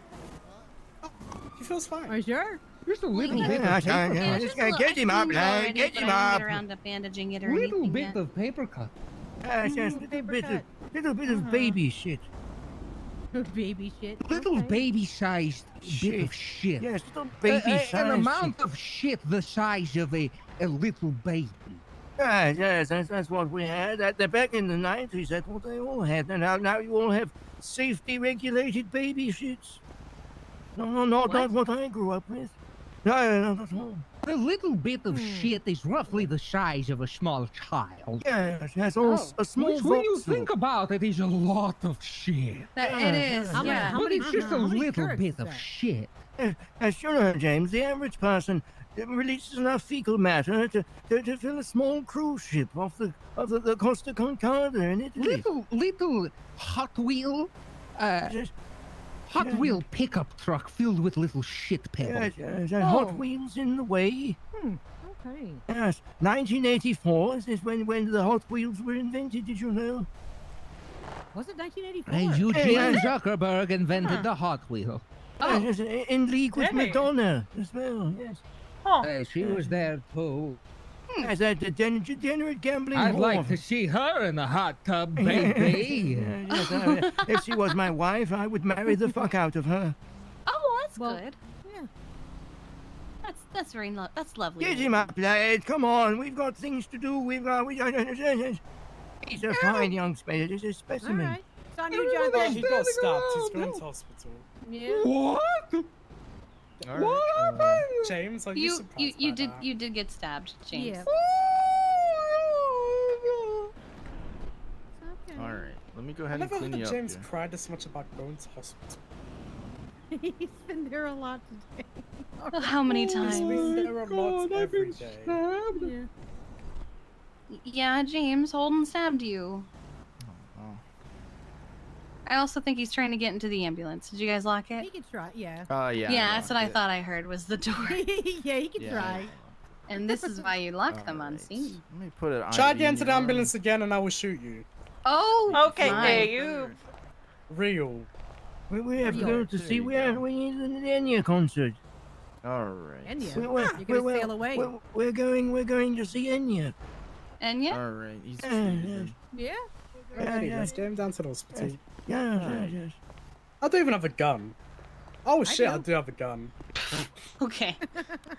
He feels fine. Are you sure? Just a little Yeah, bit of yeah, paper yeah, cut. just get him up, lad. Get him up. Get around to bandaging it or Little anything bit yet. of paper cut. Yes, little bit of baby shit. Baby shit. Little Okay. baby-sized bit of shit. Yes, little baby-sized An amount shit. of shit the size of a little baby. Yes, that's what we had. Back in the 90s, that's what they all had. And now you all have safety-regulated baby shits. No, not what I grew up with. No, not at all. A little bit of shit is roughly the size of a small child. Yes, that's all a small Which, when you voxel. think about it, is a lot of shit. It is, yeah. But it's just a little bit of shit. Sure, James. The average person releases enough fecal matter to fill a small cruise ship off the Costa Concordia in Italy. Little Hot Wheel, Hot Wheel pickup truck filled with little shit pebbles. Hot Wheels in the way. Okay. Yes, 1984 is when the Hot Wheels were invented. Did you know? Was it 1984? And Eugene Zuckerberg invented the Hot Wheel. Yes, in league with Madonna as well. Yes. She was there too. As a degenerate gambling I'd whore. like to see her in the hot tub, baby. Yes, if she was my wife, I would marry the fuck out of her. Oh, that's good. Yeah. That's very that's lovely. Get him up, lad. Come on, we've got things to do. He's a fine young specimen. All right. It's on you, Jonathan. He got stabbed. He's going to hospital. Yeah. What? What happened? James, are you surprised you by did that? you did get stabbed, James. Yeah. All right, let me go I ahead and never clean heard you up. James here. cry this much about going to hospital. He's been there a lot today. How many He's times? been there a lot every day. Yeah. Yeah, James, Holden stabbed you. Oh. I also think he's trying to get into the ambulance. Did you guys lock it? He can try, yeah. Yeah. Yeah, that's what I thought I heard was the door. Yeah, he can try. And this is why you lock them on scene. Let me put it on. Try to enter the ambulance again and I will shoot you. Oh, okay, my. hey, you. Real. We have to go to see. We need an Enya concert. All right. Enya? We're You're gonna sail away. We're going to see Enya. Enya? All right. He's Yeah. Alrighty, let's get him down to the hospital. Yes. I don't even have a gun. Oh shit, I do. do have a gun. Okay.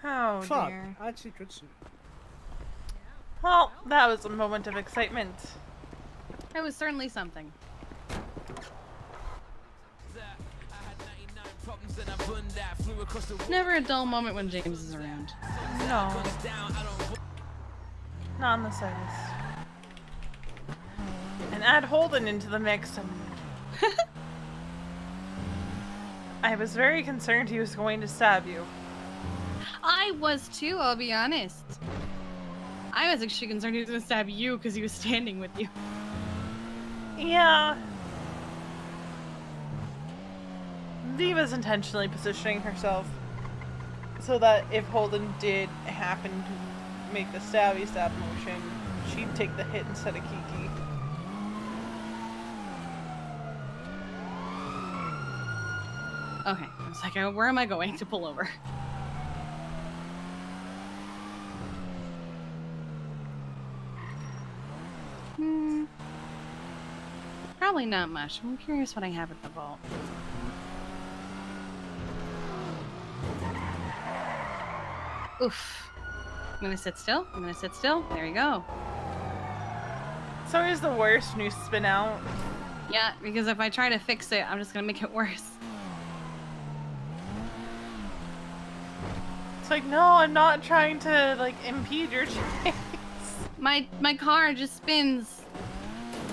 Oh Fuck, dear. I actually could shoot. Well, that was a moment of excitement. It was certainly something. Never a dull moment when James is around. No. Not on the slightest. And add Holden into the mix and... I was very concerned he was going to stab you. I was too, I'll be honest. I was actually concerned he was going to stab you because he was standing with you. Yeah. V was intentionally positioning herself so that if Holden did happen to make the stabby stab motion, she'd take the hit instead of Kiki. Okay, I was like, where am I going to pull over? Probably not much. I'm curious what I have at the vault. Oof. I'm gonna sit still. I'm gonna sit still. There you go. It's always the worst when you spin out. Yeah, because if I try to fix it, I'm just gonna make it worse. It's like, no, I'm not trying to, like, impede your chase. My car just spins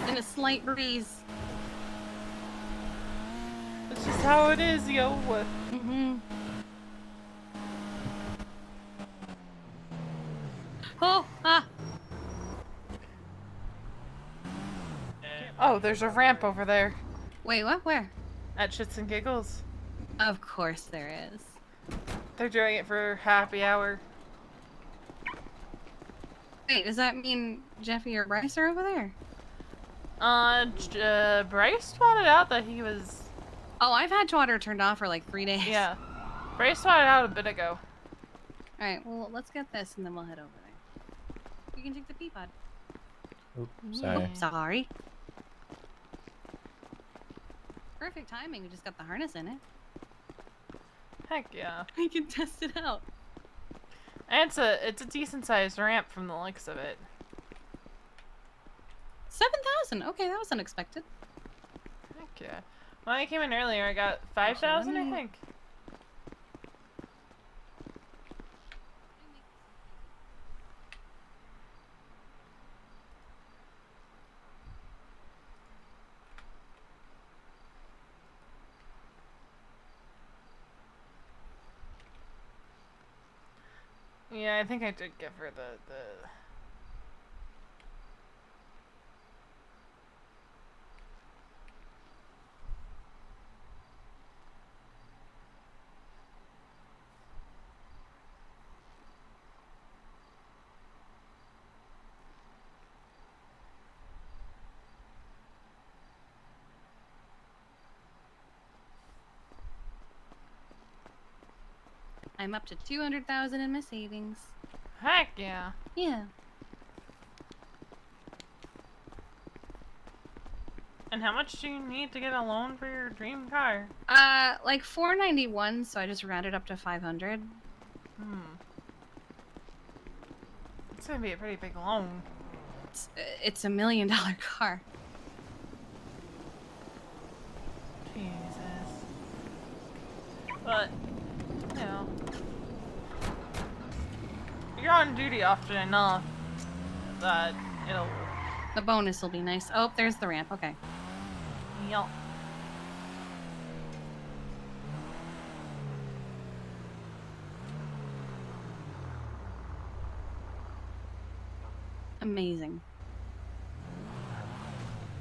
in a slight breeze. It's just how it is, yo. Mm-hmm. Oh, ah. Oh, there's a ramp over there. Wait, what? Where? At Shits and Giggles. Of course there is. They're doing it for happy hour. Wait, does that mean Jeffy or Bryce are over there? Bryce twatted out that he was... Oh, I've had Twatter turned off for like 3 days. Yeah. Bryce twatted out a bit ago. Alright, well, let's get this and then we'll head over there. You can take the pea pod. Oops, sorry. Oh, sorry. Perfect timing, we just got the harness in it. Heck yeah. I can test it out. And it's a decent sized ramp from the looks of it. 7,000. Okay, that was unexpected. Heck yeah. When I came in earlier, I got 5,000, I think. Yeah, I think I did give her the... I'm up to 200,000 in my savings. Heck yeah. Yeah. And how much do you need to get a loan for your dream car? Like 491, so I just rounded up to 500. It's gonna be a pretty big loan. It's $1 million car. Jesus. But, you know, you're on duty often enough that it'll... The bonus will be nice. Oh, there's the ramp. Okay. Yup. Amazing.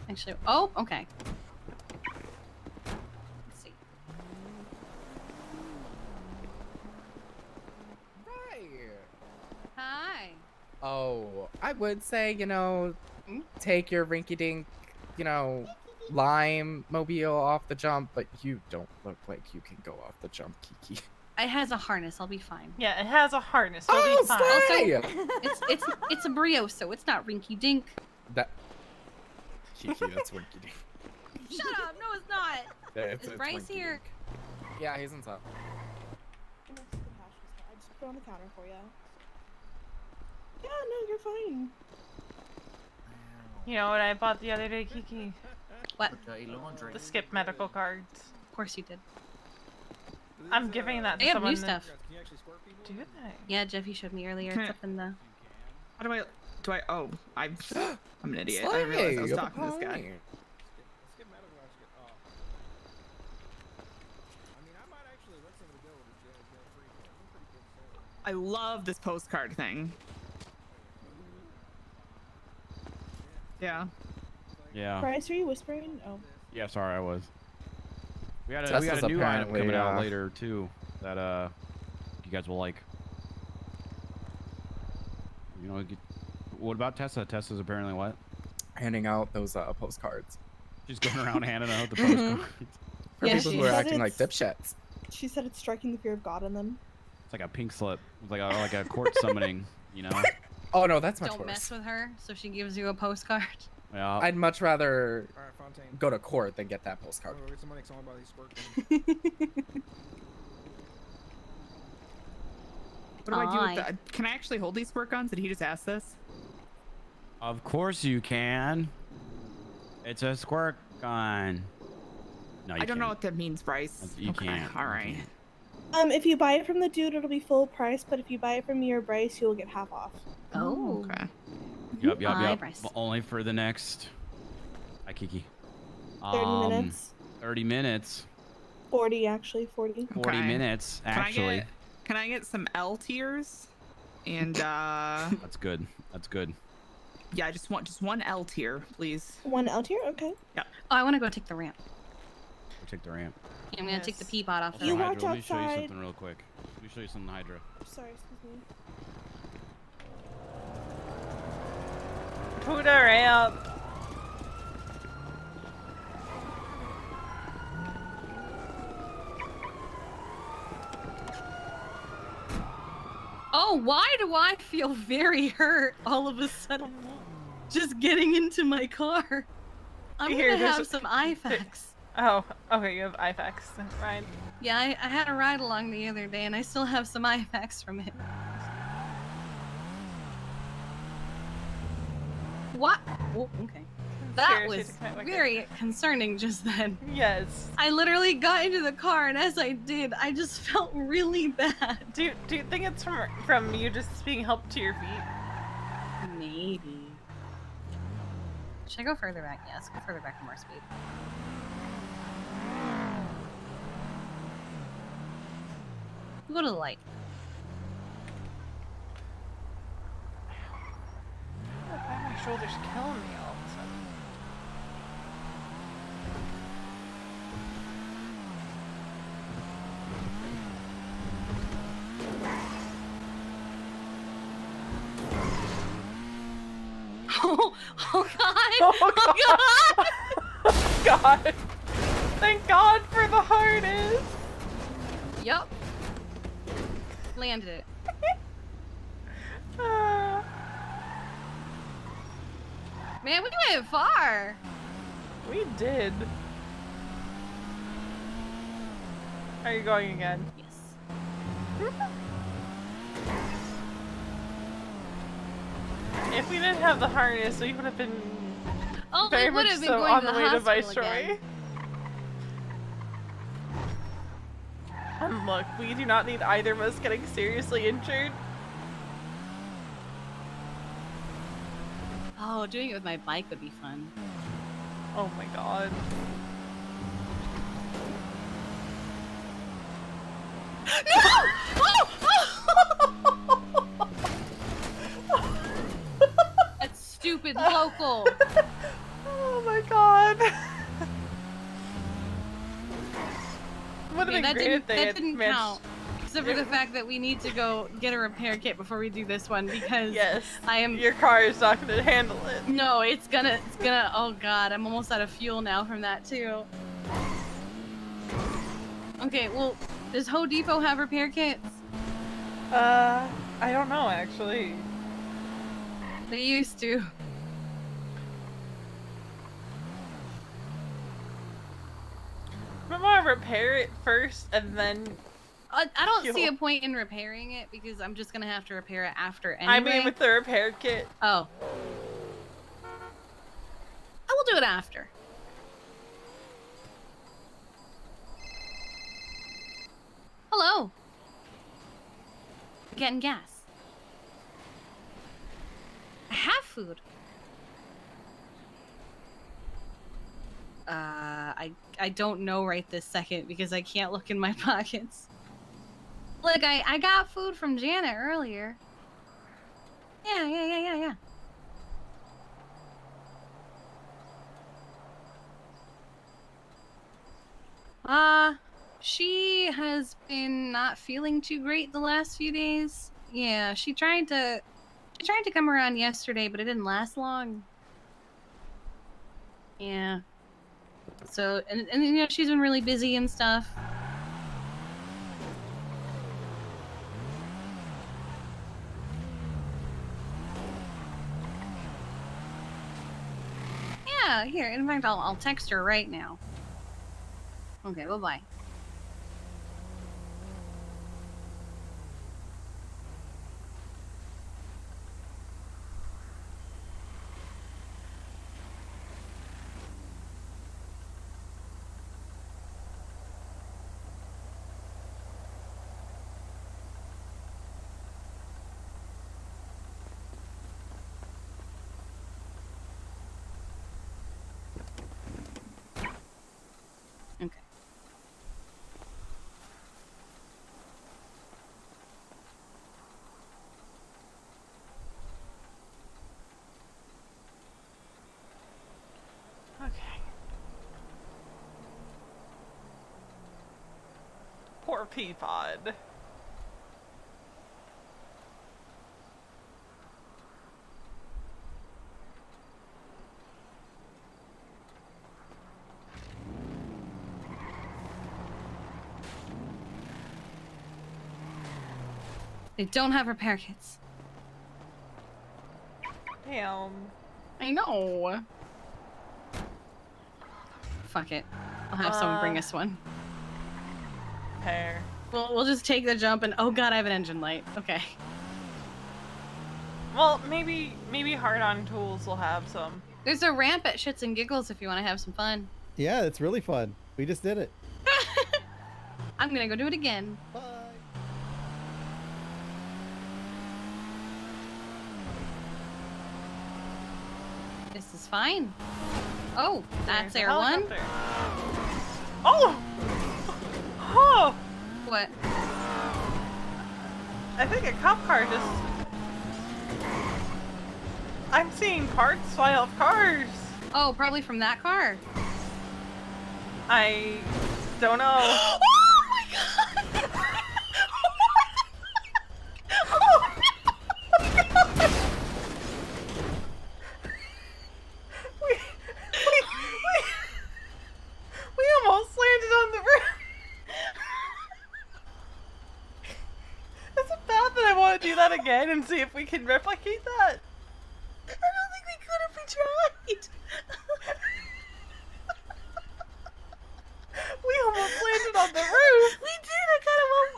Actually, oh, okay. Let's see. Hi. Oh, I would say, you know, take your rinky-dink, you know, lime mobile off the jump, but you don't look like you can go off the jump, Kiki. It has a harness. I'll be fine. Yeah, it has a harness. It'll Oh, be fine. stay! It's a Brioso. It's not rinky dink. That Kiki, that's rinky-dink. Shut up! No, it's not. It's Is Bryce rinky-dink. here? Yeah, he's on top. I just put it on the counter for you. Yeah, no, you're fine. You know what I bought the other day, Kiki? What? The skip medical cards. Of course you did. I'm giving that to They have someone. new stuff. Do they? Yeah, Jeffy showed me earlier. Can It's I- up in the... How do I, oh, I'm an idiot. I didn't realize I was Slay, talking to this guy. fine. I love this postcard thing. Yeah. Yeah. Bryce, are you whispering? Oh. Yeah, sorry, I was. We got Tessa's a new item apparently, coming out later too that you guys will like. You know, what about Tessa? Tessa's apparently what? Handing out those postcards. She's going around handing out the postcards. For Yeah, people she who are said acting like it's- dipshits. She said it's striking the fear of God in them. It's like a pink slip. It's like a court summoning, you know? Oh no, that's much Don't worse. mess with her, so she gives you a postcard. Yeah. I'd much rather Alright, Fontaine. go to court than get that postcard. I'm gonna get some money 'cause I wanna buy these squirt What do I do with that? Can I actually hold these squirt guns? Did he just ask this? Of course you can. It's a squirt gun. No, you I don't know can't. what that means, Bryce. You okay, can't. all right. If you buy it from the dude, it'll be full price, but if you buy it from me or Bryce, you'll get half off. Oh. Okay. Yup, Bye, yup. Bryce. But only for the next. Hi, Kiki. 30 minutes. 30 minutes. 40, actually, 40. 40 minutes, actually. Can I get some L tiers? And That's good. That's good. yeah, I just want one L tier, please. One L tier? Okay. Yeah. Oh, I want to go take the ramp. take the ramp. I'm gonna take the pea pot off. You the walked Hydra, let me show you outside. something real quick. Let me show you something, Hydra. Sorry, excuse me. Put her ramp. Oh, why do I feel very hurt all of a sudden? Just getting into my car. I'm Here, gonna there's have some IFAX. Oh, okay, you have IFAX. Right. Yeah, I had a ride along the other day and I still have some IFAX from it. What? Oh, okay. That was very concerning just then. Yes. I literally got into the car and as I did, I just felt really bad. Do you think it's from you just being helped to your feet? Maybe. Should I go further back? Yes, go further back for more speed. We'll go to the light. Why my shoulders killing me all of a sudden? Oh God! Oh God! Oh God! Thank God for the harness! Yup. Landed it. Man, we went far. We did. Are you going again? Yes. If we didn't have the harness, we would have been very we would much have been so going on to the the way to hospital Viceroy. again. And look, we do not need either of us getting seriously injured. Oh, doing it with my bike would be fun. Oh my God. That stupid local. Oh my God. Would have Okay, been that great didn't, if they that had didn't managed- count. Except for the fact that we need to go get a repair kit before we do this one because Yes, I am. Your car is not going to handle it. No, it's gonna. Oh God, I'm almost out of fuel now from that too. Okay, well, does Ho Depot have repair kits? I don't know actually. They used to. I'm gonna repair it first and then. I don't see a point in repairing it because I'm just gonna have to repair it after anyway. I mean, with the repair kit. Oh. I will do it after. Hello. Getting gas. I have food. I don't know right this second because I can't look in my pockets. Look, I got food from Janet earlier. Yeah. She has been not feeling too great the last few days. Yeah, she tried to come around yesterday, but it didn't last long. Yeah. So, and you know, she's been really busy and stuff. Yeah, here, in fact, I'll text her right now. Okay, bye-bye. pea pod. They don't have repair kits. Damn. I know. Fuck it. I'll have someone bring us one. Repair. We'll just take the jump and oh god, I have an engine light. Okay. Well, maybe Hard On Tools will have some. There's a ramp at Shits and Giggles if you want to have some fun. Yeah, it's really fun. We just did it. I'm gonna go do it again. Bye. This is fine. Oh, that's There's a Air One. helicopter. Oh! Oh! What? I think a cop car just... I'm seeing parts fly off cars. Oh, probably from that car. I don't know. Oh my god! Oh my god! We almost landed on the roof. Is it bad that I want to do that again and see if we can replicate that? I don't think we could if we tried. We almost landed on the roof. We did.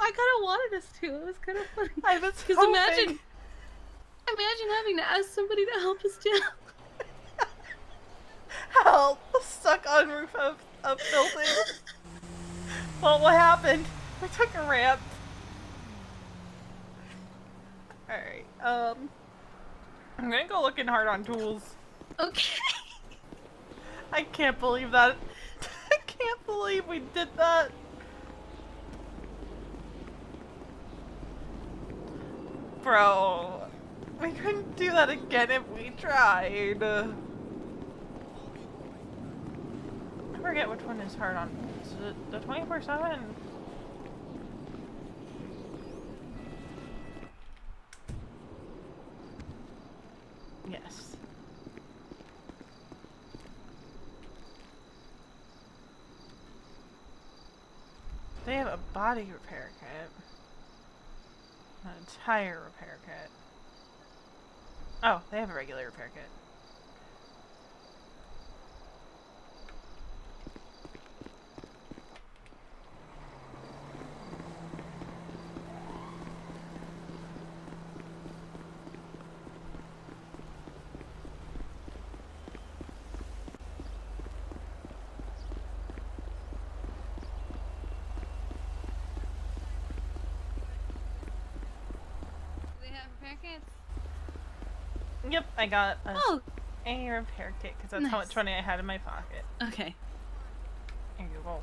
I kind of wanted us to. It was kind of funny. I was Because imagine having to ask somebody to help us down. Help! Stuck on roof of building. Well, what happened? We took a ramp. Alright, I'm gonna go looking hard on tools. Okay. I can't believe that. I can't believe we did that. Bro, we couldn't do that again if we tried. I forget which one is hard on. Is it the 24/7? Yes. They have a body repair kit. An entire repair kit. Oh, they have a regular repair kit. Yep, I got a repair kit because that's how much money I had in my pocket. Okay. There you go.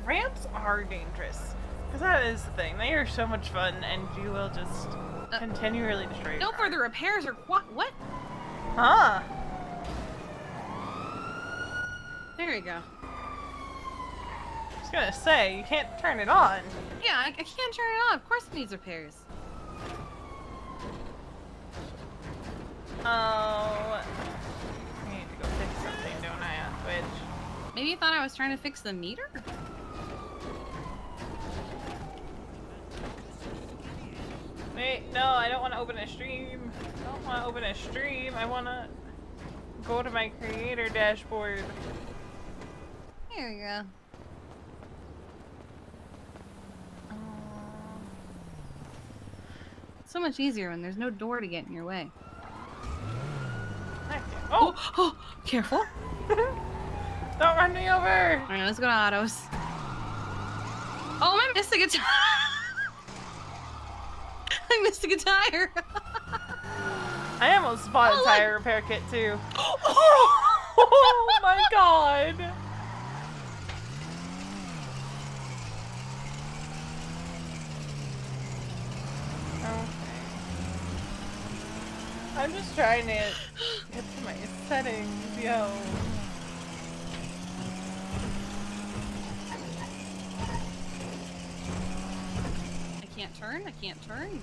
Ramps are dangerous because that is the thing. They are so much fun, and you will just continually destroy your No car. further repairs or what? Huh? There you go. I was gonna say, you can't turn it on. Yeah, I can't turn it on. Of course it needs repairs. Oh. I need to go fix something, don't I, on Twitch? Maybe you thought I was trying to fix the meter? Wait, no, I don't want to open a stream. I don't want to open a stream. I want to go to my creator dashboard. There you go. So much easier when there's no door to get in your way. Oh! Careful. Don't run me over! Alright, let's go to autos. Oh, I missed a tire! I missed a tire! I almost bought a tire repair kit too. Oh my god! I'm just trying to get to my settings, yo. can't turn. I can't turn.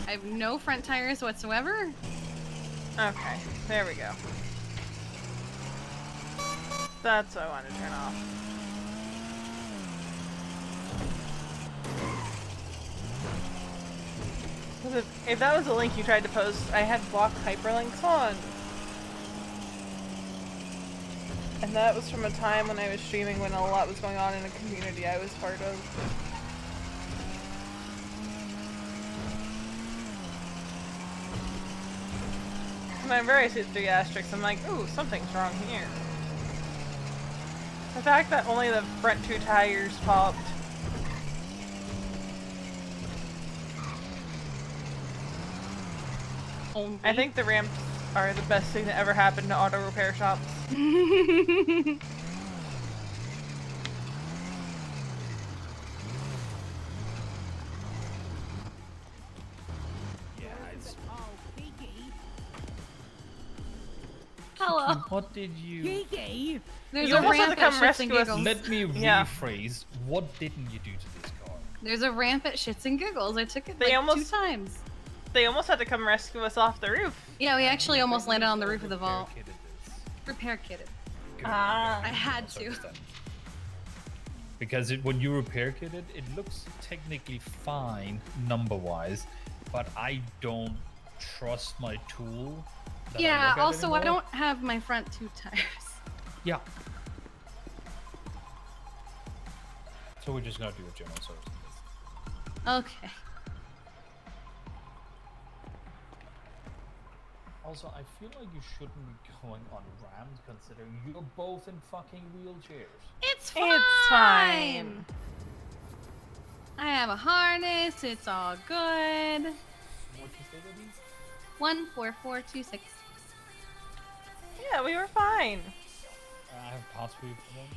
I have no front tires whatsoever. Okay, there we go. That's what I wanted to turn off. 'Cause if that was a link you tried to post, I had blocked hyperlinks on. And that was from a time when I was streaming when a lot was going on in a community I was part of. And I'm very enthusiastic. I'm like, ooh, something's wrong here. The fact that only the front 2 tires popped. Only? I think the ramps are the best thing that ever happened to auto repair shops. Hello. What did you... Kiki! There's You a almost had ramp to at come Shits and rescue us. Giggles. Let me Yeah. rephrase. What didn't you do to this car? There's a ramp at Shits and Giggles. I took it They like almost- 2 times. They almost had to come rescue us off the roof. Yeah, we actually almost landed on the roof of the vault. Repair kitted. Ah. I had to. Because when you repair kitted, it looks technically fine number-wise, but I don't trust my tool. that I Yeah, look at also I anymore. don't have my front 2 tires. Yeah. So we're just gonna do a general service. Okay. Also, I feel like you shouldn't be going on ramps considering you're both in fucking wheelchairs. It's fine. It's fine. I have a harness. It's all good. What you say, baby? 14426. Yeah, we were fine. I have parts for you for them.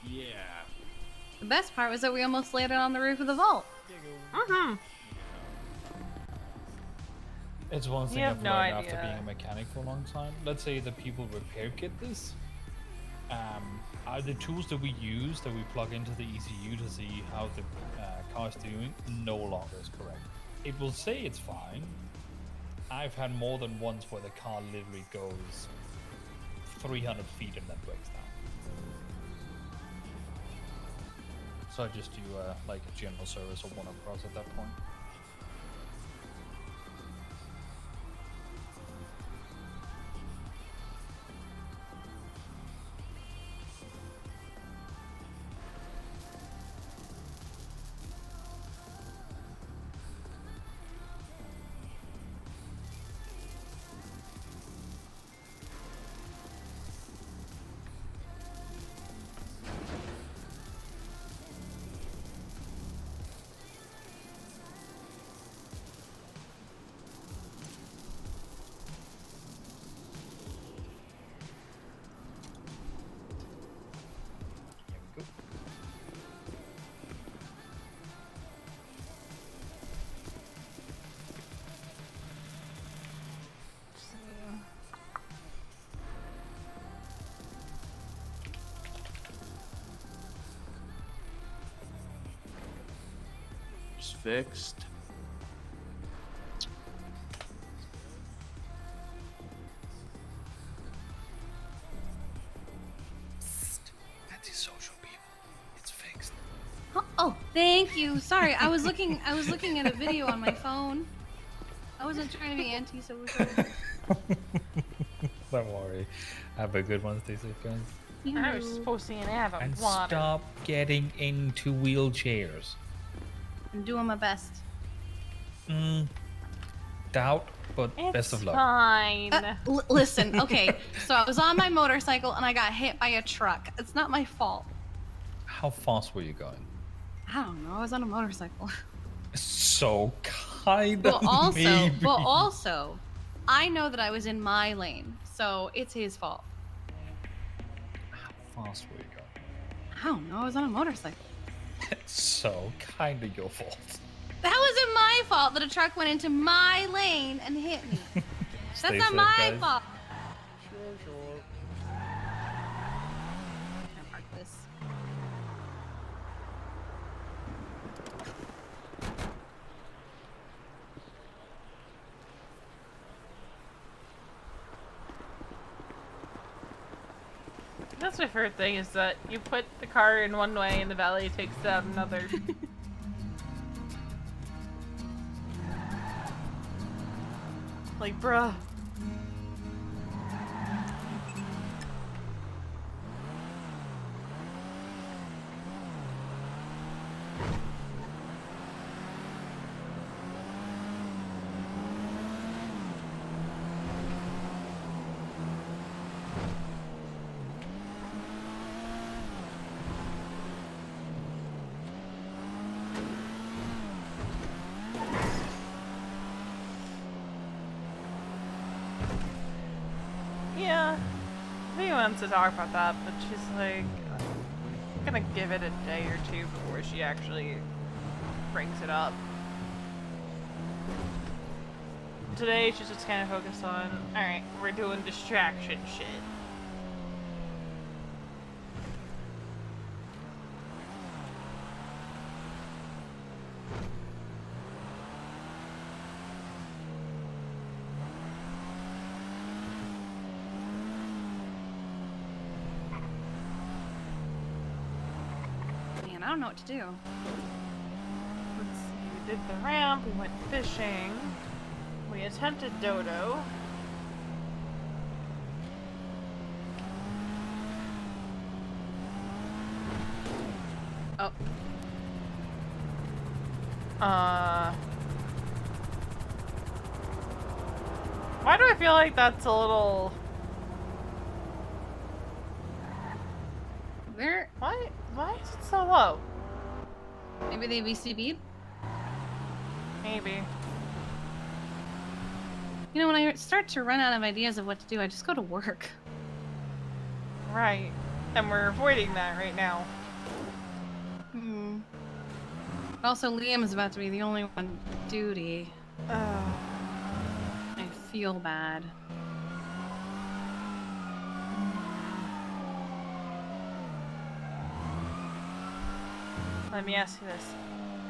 Yeah. The best part was that we almost landed on the roof of the vault. Mm-hmm. It's one thing You have I've no learned idea. after being a mechanic for a long time. Let's say the people repair kit this. Are the tools that we use, that we plug into the ECU to see how the car is doing, no longer is correct. It will say it's fine. I've had more than once where the car literally goes 300 feet and then breaks down. So I just do like a general service or one across at that point. It's fixed. Antisocial people. It's fixed. Oh, thank you. Sorry, I was looking at a video on my phone. I wasn't trying to be anti-social. Don't worry. Have a good one. Stay safe, guys. I was supposed to have a And water. stop getting into wheelchairs. I'm doing my best. Doubt, but It's best of luck. fine. Listen, okay. So I was on my motorcycle and I got hit by a truck. It's not my fault. How fast were you going? I don't know. I was on a motorcycle. So kind But of also, I know that I was in my lane, so it's his fault. How fast were you going? I don't know. I was on a motorcycle. So kind of your fault. my fault that a truck went into my lane and hit me. That's Stay not safe, my guys. fault. Sure. Can I park this? That's my favorite thing is that you put the car in one way and the valet takes it out another. Like, bruh. Yeah, he wants to talk about that, but she's like, I'm gonna give it a day or two before she actually brings it up. Today, she's just kind of focused on, alright, we're doing distraction shit. Man, I don't know what to do. Let's see, we did the ramp, we went fishing, we attempted dodo. Oh. Why do I feel like that's a little... Where? Why is it so low? Maybe they VCB'd? Maybe. You know, when I start to run out of ideas of what to do, I just go to work. Right. And we're avoiding that right now. Hmm. Also, Liam is about to be the only one on duty. I feel bad. Let me ask you this.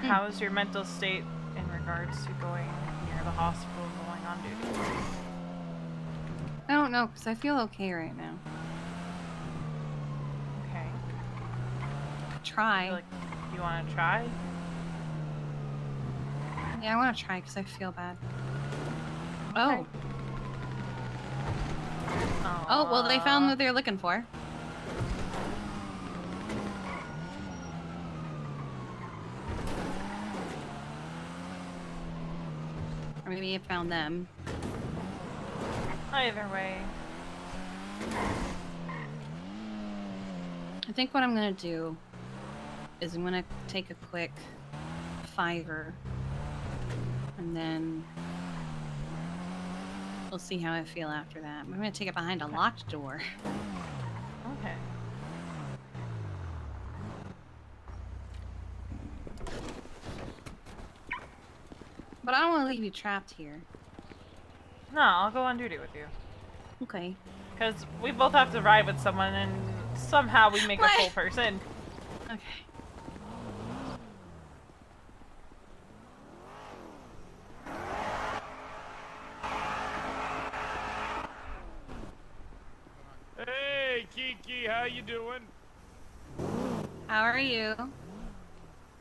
How is your mental state in regards to going near the hospital and going on duty? I don't know, because I feel okay right now. Okay. Try. Like, you want to try? Yeah, I want to try because I feel bad. Oh. Oh, well, they found what they're looking for. Or maybe it found them. Either way. I think what I'm gonna do is I'm gonna take a quick $5 and then we'll see how I feel after that. I'm gonna take it behind a locked door. Okay. But I don't want to leave you trapped here. No, I'll go on duty with you. Okay. Because we both have to ride with someone and somehow we make a full person. Okay. Hey, Kiki, how you doing? How are you?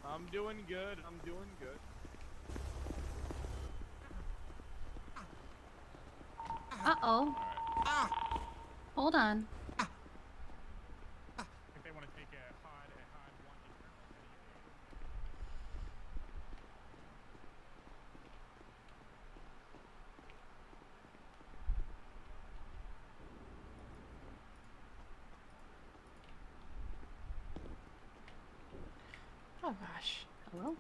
I'm doing good. I'm doing good. Uh-oh. Hold on. If they want to take a hard one. Oh gosh. Hello?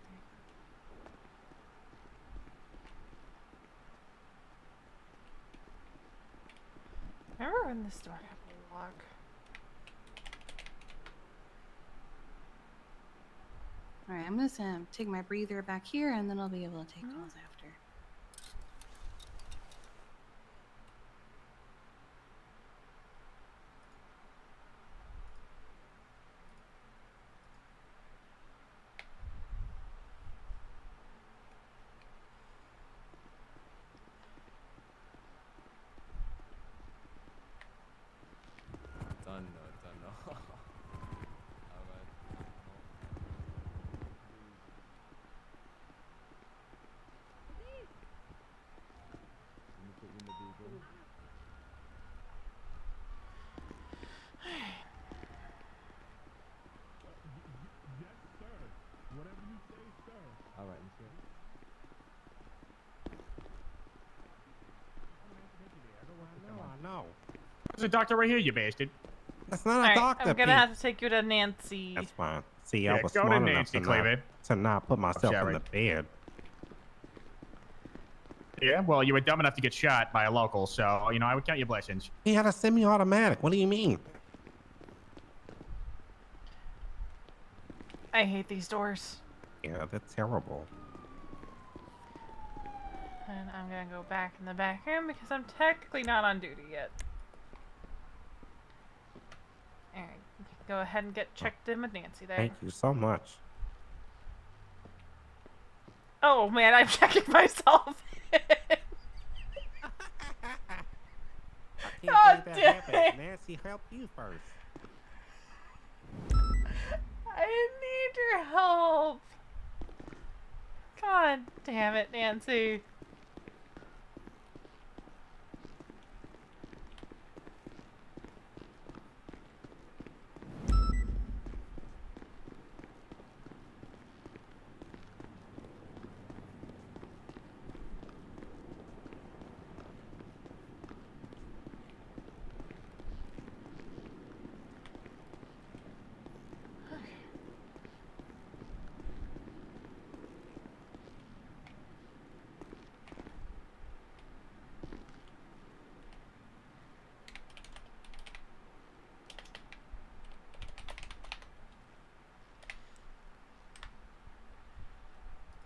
Remember when this door had a lock? All right, I'm just gonna take my breather back here, and then I'll be able to take calls after. Done. All right, let's go. I know. There's a doctor right here, you bastard. That's not a Alright, doctor, I'm gonna Pete. have to take you to Nancy. That's fine. See, Yeah, I was go to smart enough Nancy, to Clay, not put myself in sorry. the bed. Yeah, well, you were dumb enough to get shot by a local, so, you know, I would count your blessings. He had a semi-automatic. What do you mean? I hate these doors. Yeah, that's terrible. And I'm gonna go back in the back room because I'm technically not on duty yet. Alright, go ahead and get checked in with Nancy there. Thank you so much. Oh man, I'm checking myself in. I God can't believe damn that happened. it. Nancy, help you first. I need your help. God damn it, Nancy.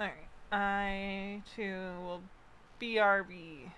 Alright, I too will BRB.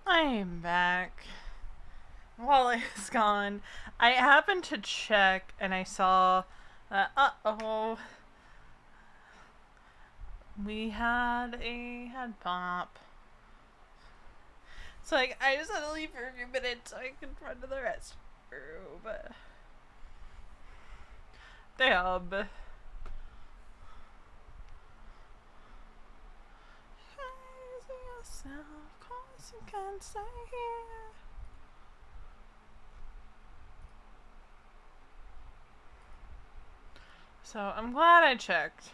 I am back. While it's gone, I happened to check and I saw that, uh-oh, we had a head pop. So, like, I just had to leave for a few minutes so I could run to the restroom. Damn. Yourself, 'cause you can't stay here. So, I'm glad I checked.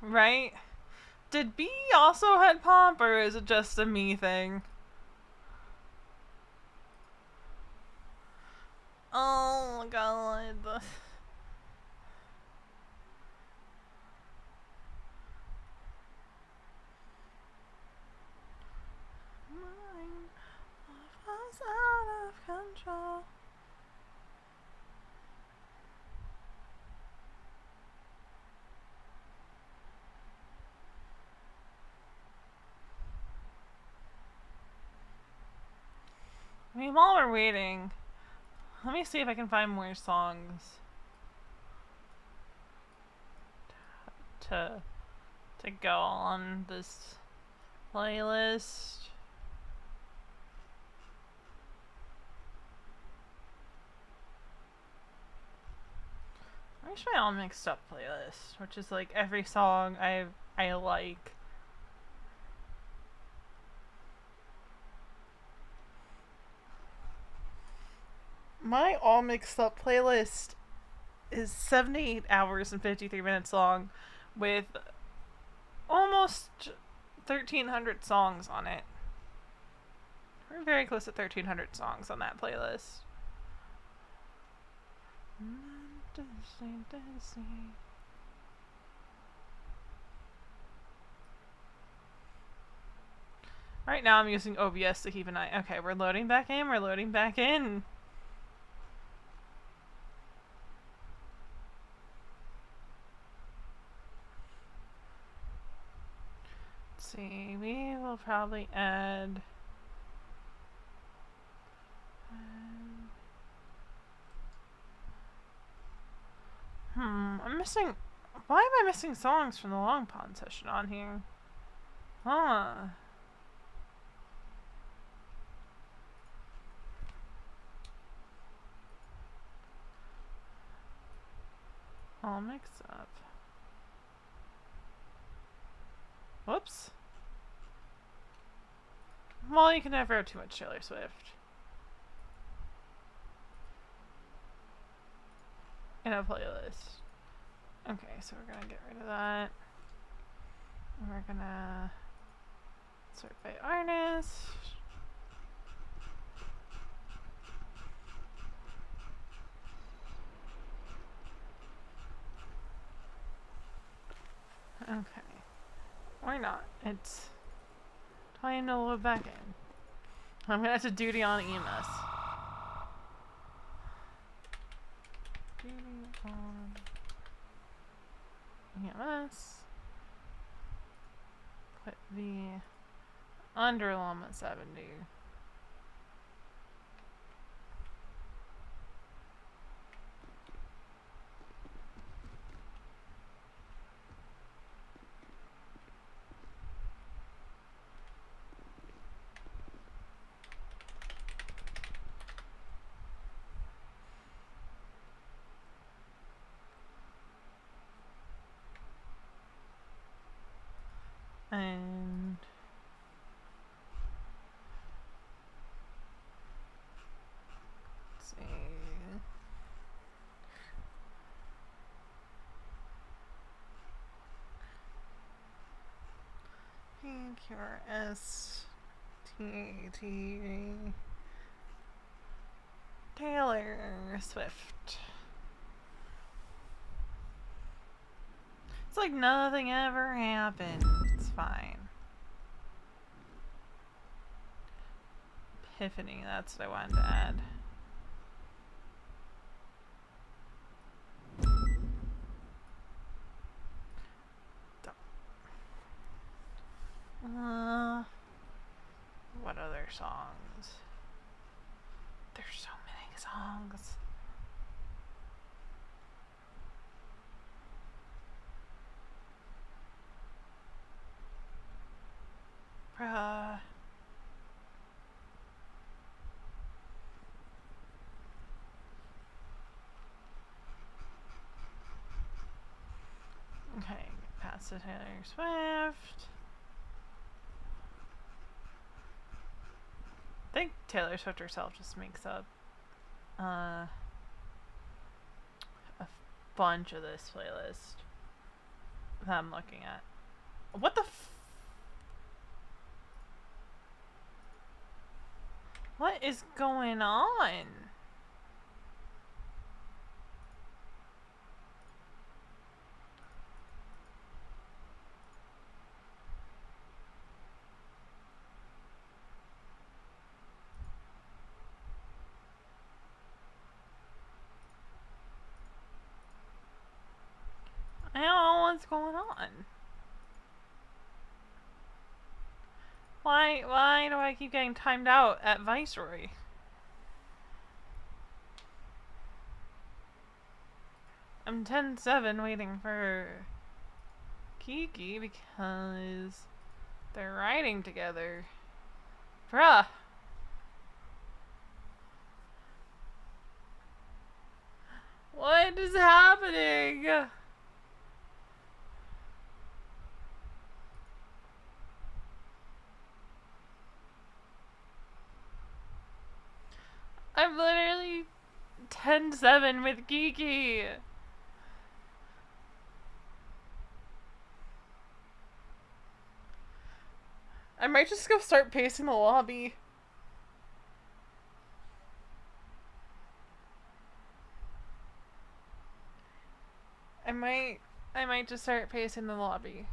Right? Did B also head pop, or is it just a me thing? Oh my god. Mine was out of control. I mean, while we're waiting, let me see if I can find more songs to go on this playlist. Where's my all mixed up playlist, which is like every song I like. My all mixed up playlist is 78 hours and 53 minutes long with almost 1,300 songs on it. We're very close to 1,300 songs on that playlist. Right now I'm using OBS to keep an eye. Okay, we're loading back in. We're loading back in. Let's see, we will probably add... I'm missing... Why am I missing songs from the Long Pond session on here? Huh. All mixed up. Whoops. Well, you can never have too much Taylor Swift in a playlist. Okay, so we're gonna get rid of that. We're gonna sort by artist. Okay. Why not? It's time to load back in. I'm gonna have to duty on EMS. Duty on EMS. Put the under limit at 70. And let's see. PQRS Taylor Swift. It's like nothing ever happened. It's fine. Epiphany, that's what I wanted to add. What other songs? There's so many songs. Bruh. Okay, pass to Taylor Swift. I think Taylor Swift herself just makes up a bunch of this playlist that I'm looking at. What the what is going on? I don't know what's going on. Why do I keep getting timed out at Viceroy? I'm 10-7 waiting for Kiki because they're riding together. Bruh. What is happening? I'm literally 10-7 with Kiki. I might just go start pacing the lobby. I might just start pacing the lobby.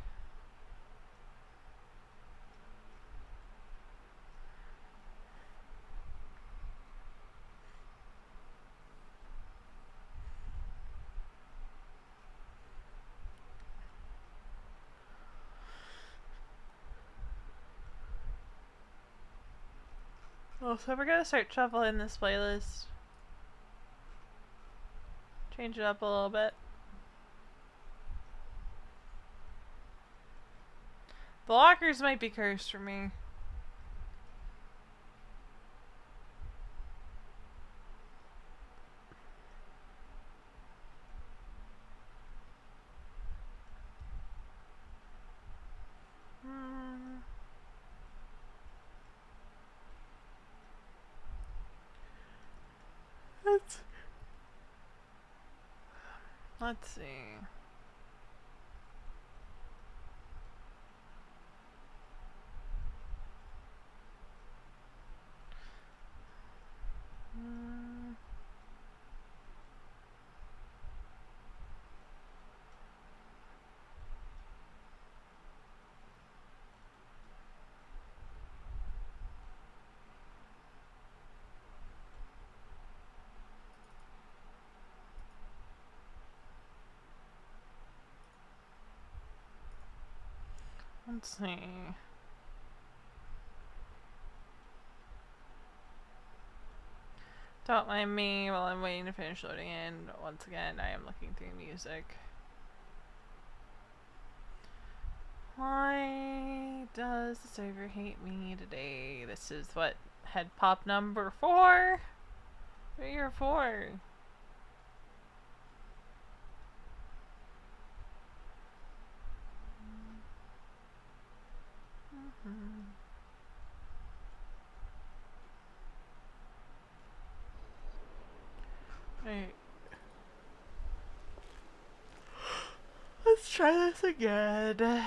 Oh, so we're gonna start shuffling this playlist. Change it up a little bit. The lockers might be cursed for me. Let's see. Let's see. Don't mind me while I'm waiting to finish loading in. Once again, I am looking through music. Why does the server hate me today? This is what? Head pop number 4? 3 or 4? Wait. Let's try this again. Alright.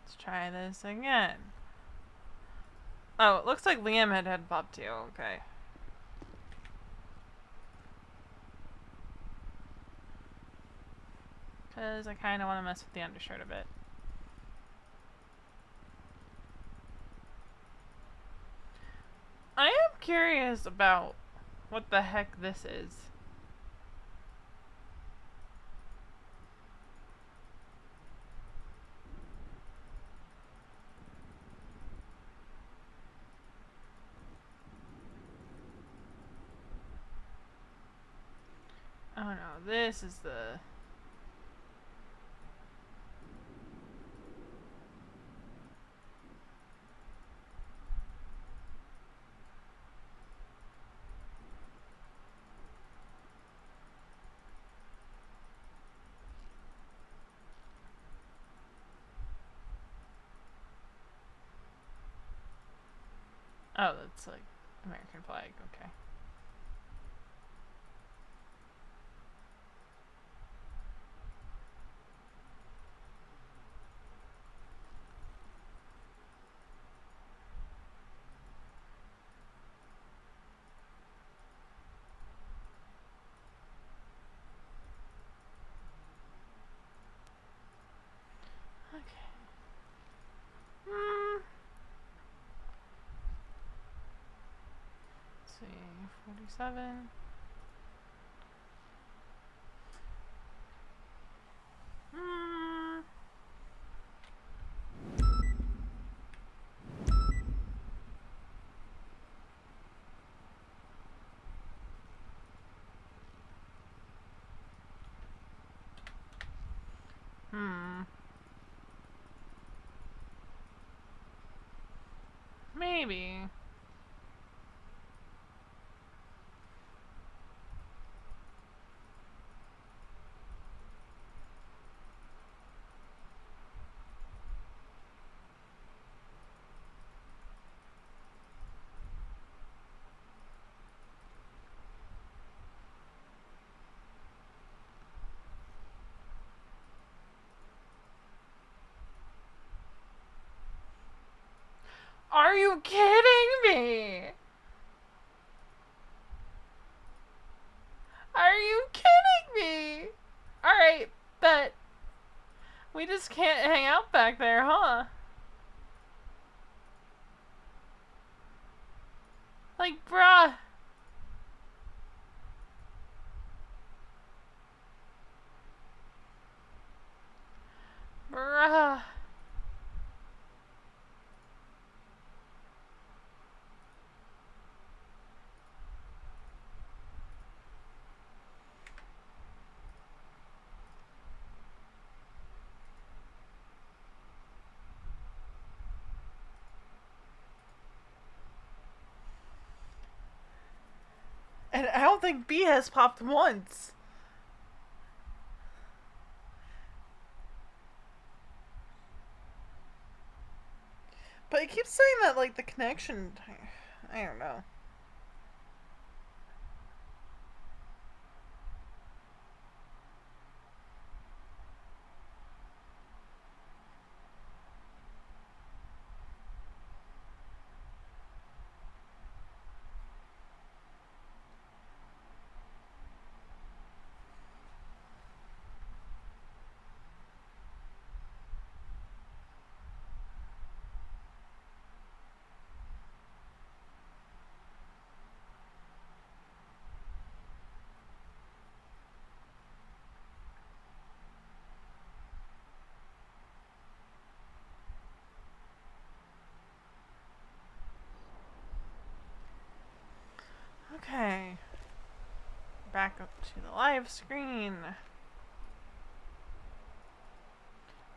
Let's try this again. Oh, it looks like Liam had head pop too. Okay. Because I kind of want to mess with the undershirt a bit. I am curious about what the heck this is. Oh no, this is the... Oh, that's like American flag, okay. Okay. Let's see, 47. Maybe. Are you kidding me? Are you kidding me? Alright, but we just can't hang out back there, huh? Like, bruh. Bruh. And I don't think B has popped once. But it keeps saying that, like, the connection... I don't know. Okay. Back up to the live screen.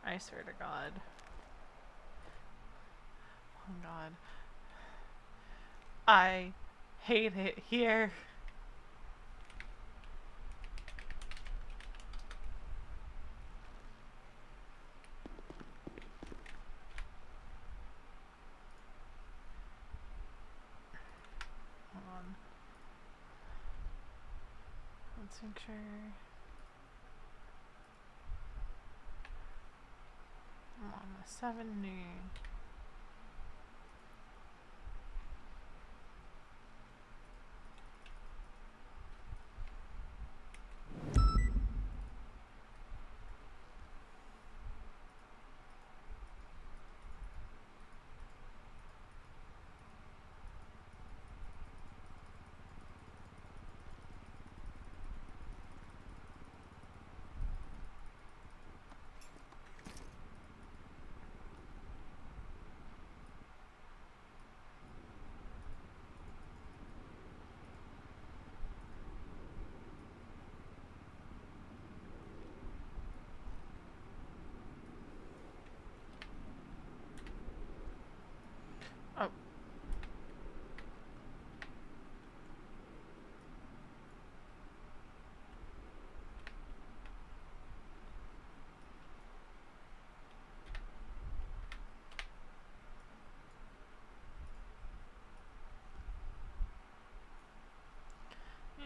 I swear to God. Oh God. I hate it here. Hold on. Let's make sure. I'm on the 70.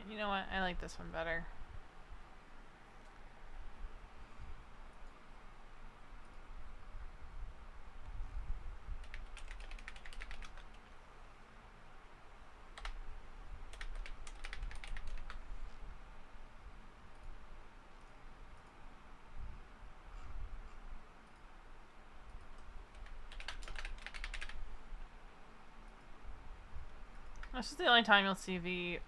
You know what? I like this one better. This is the only time you'll see V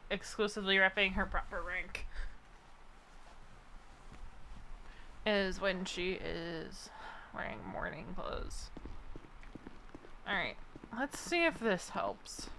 exclusively repping her proper rank. Is when she is wearing morning clothes. Alright, let's see if this helps.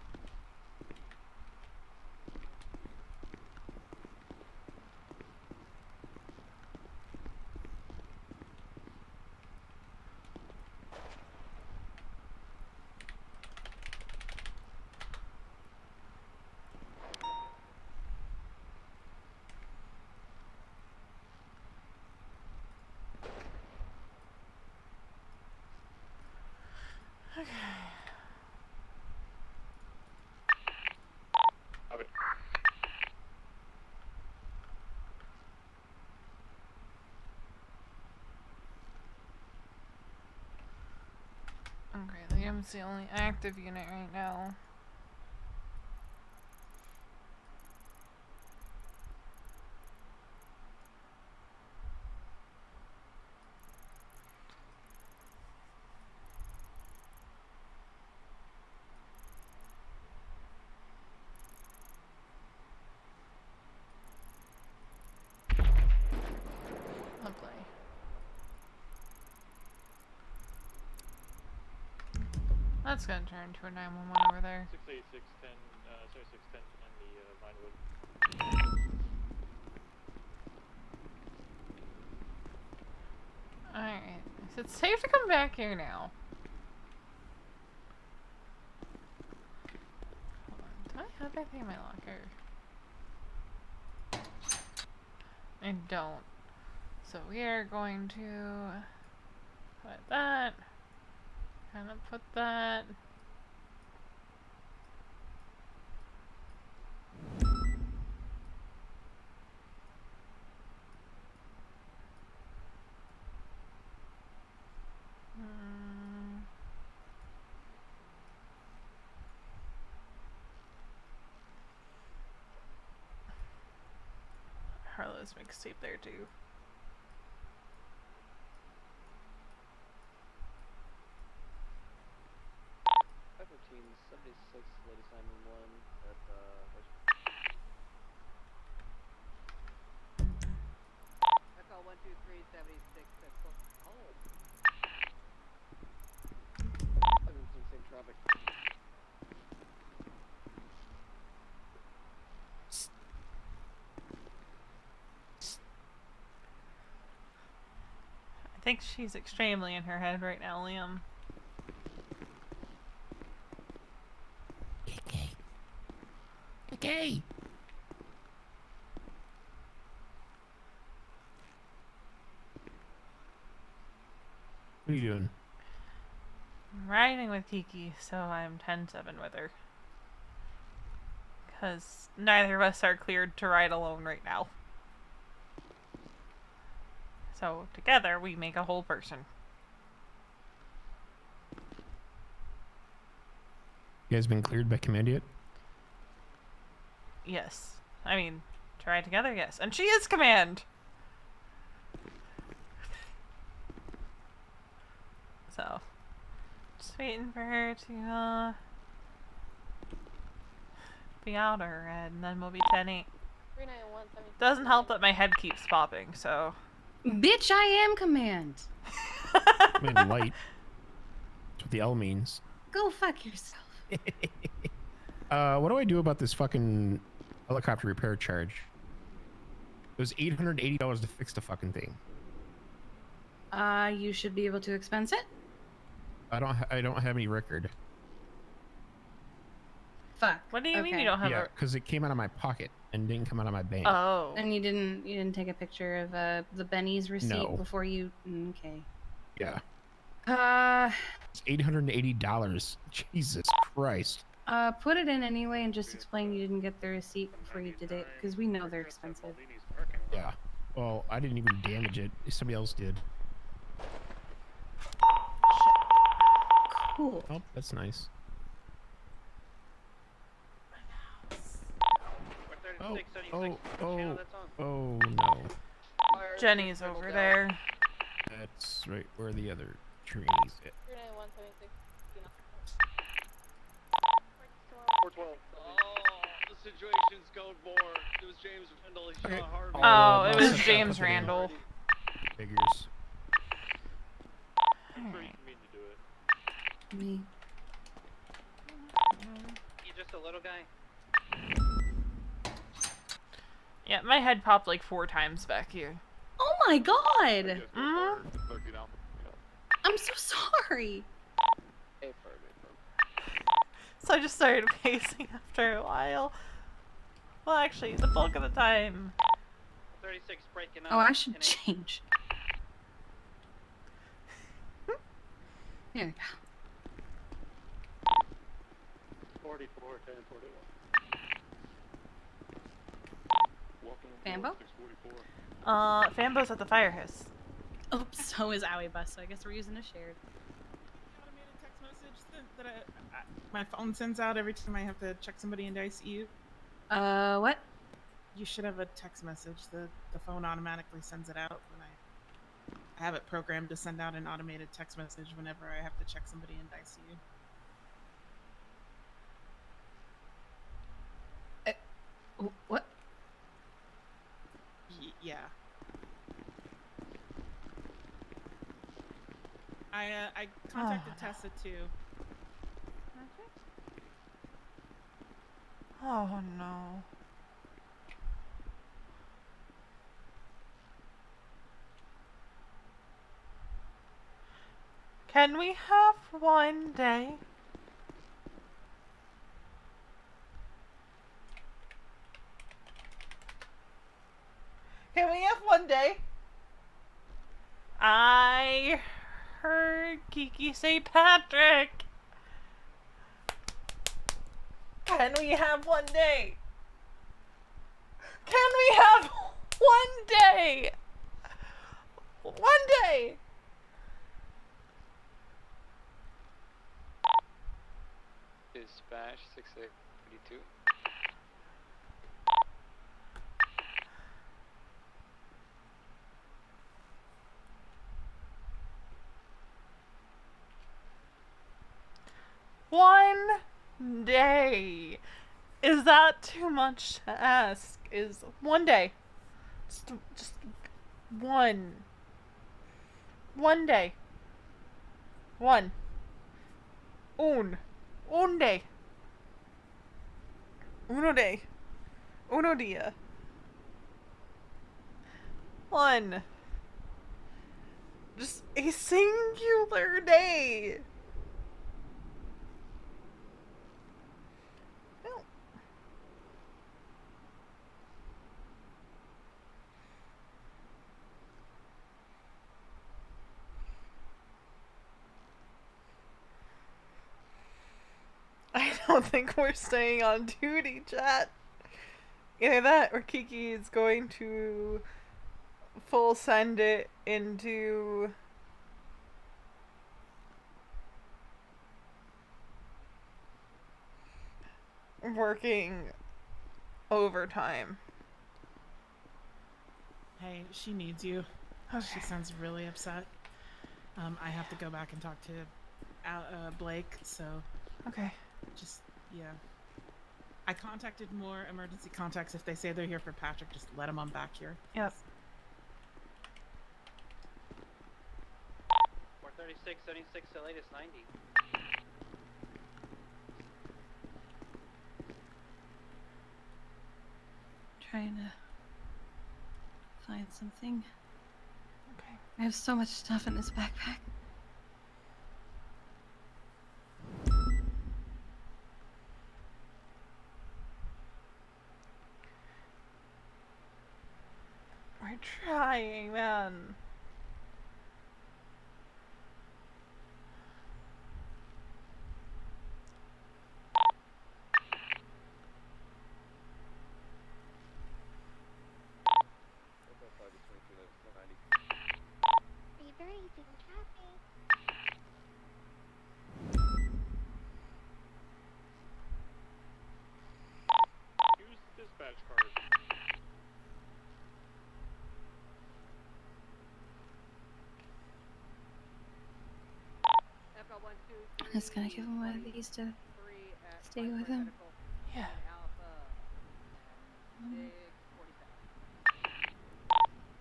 Okay, Liam's the only active unit right now. Lovely. That's gonna turn to a 911 over there. 68610, sorry, 610 and the Vinewood. Alright, so it's safe to come back here now. Hold on, do I have anything in my locker? I don't. So we are going to put that. Kind of put that. Harlow's mixtape there too. Lady Simon 1 at Echo 12376. Oh. same traffic. I think she's extremely in her head right now, Liam. Okay. What are you doing? I'm riding with Kiki, so I'm 10-7 with her. Because neither of us are cleared to ride alone right now. So together we make a whole person. You guys been cleared by command yet? Yes. I mean, to ride together, yes. And she is command! So, just waiting for her to, be out of her head, and then we'll be 10-8. Doesn't help that my head keeps popping, so... Bitch, I am command! Command light. That's what the L means. Go fuck yourself. What do I do about this fucking helicopter repair charge? It was $880 to fix the fucking thing. You should be able to expense it. I don't have any record. Fuck. What do you mean you don't have Yeah, because it came out of my pocket and didn't come out of my bank. Oh. And you didn't take a picture of the Benny's receipt No. before you. Okay. Yeah. Uh. It's $880. Jesus Christ. Put it in anyway and just explain you didn't get the receipt before you did it, because we know they're expensive. Yeah. Well, I didn't even damage it. Somebody else did. Cool. Oh, that's nice. Oh no. Jenny's over there. That's right where the other tree is at. 412. Oh, the situation's code 4. It was James Randall. He shot Harvey. Oh, it was James Randall. Figures. Me. You just a little guy? Yeah, my head popped like 4 times back here. Oh my god! Mm-hmm. I'm so sorry. So I just started pacing after a while. Well, actually, the bulk of the time. 36 breaking up. Oh, I should change. There we go. 44, 10, 41. Fambo? Fambo's at the firehouse. Oops, so is Owie Bus, so I guess we're using a shared. Automated text message that my phone sends out every time I have to check somebody into ICU. What? You should have a text message. The phone automatically sends it out when I have it programmed to send out an automated text message whenever I have to check somebody into ICU. What? Yeah. I contacted Tessa too. Oh no. Can we have one day? Can we have one day? I heard Kiki say Patrick. Can we have one day? Can we have one day? One day. Dispatch 6882. One day. Is that too much to ask? Is one day. Just one. One day. One. Un day. Uno day. Uno dia. One. Just a singular day. No. I don't think we're staying on duty, chat. Either that or Kiki is going to full send it into working overtime. Hey, she needs you. She sounds really upset. I have to go back and talk to Blake, so... Okay. Just, yeah. I contacted more emergency contacts. If they say they're here for Patrick, just let them on back here. Yep. 436, 76, the latest 90. Trying to find something. Okay. I have so much stuff in this backpack. We're trying, man. Use dispatch card. I'm just gonna give him one of these to stay with him. Yeah.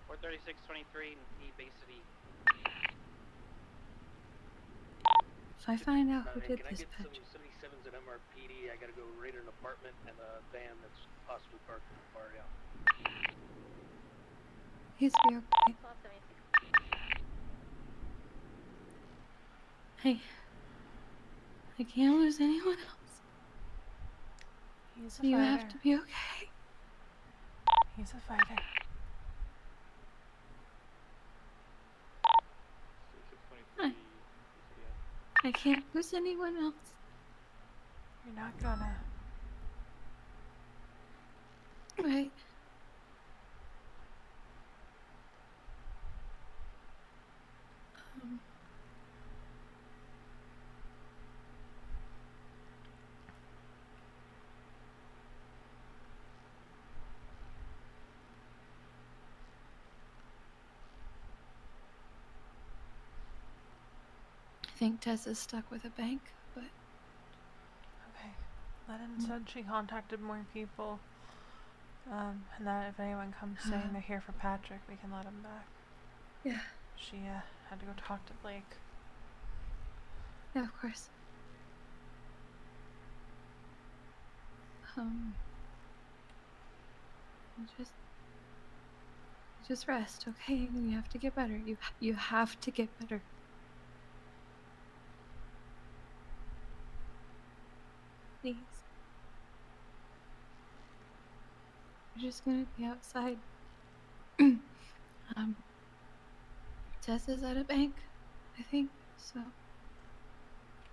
43623 E base city. If I find out who did Can I this get some patch, 77s at MRPD? I gotta go raid an apartment and a van that's possibly parked in the bar, yeah. he's be okay. Hey, I can't lose anyone else. He's a You fighter. have to be okay. He's a fighter. I can't lose anyone else. You're not gonna. Right. I think Tess is stuck with a bank, but Okay. Lennon said she contacted more people. And that if anyone comes saying they're here for Patrick, we can let him back. yeah, She had to go talk to Blake. yeah, of course. Just rest, okay? You have to get better. You have to get better. Please. We're just gonna be outside. Tess is at a bank, I think, so.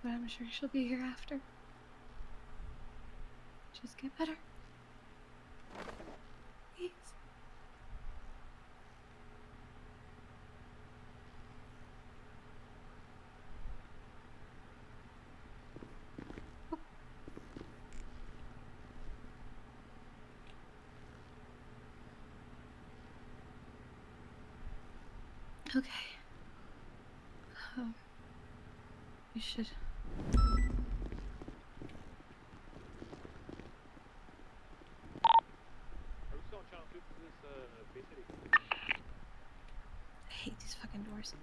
But I'm sure she'll be here after. Just get better. Please. Okay. You should. Are we still on channel 2 for this base city? I hate these fucking doors.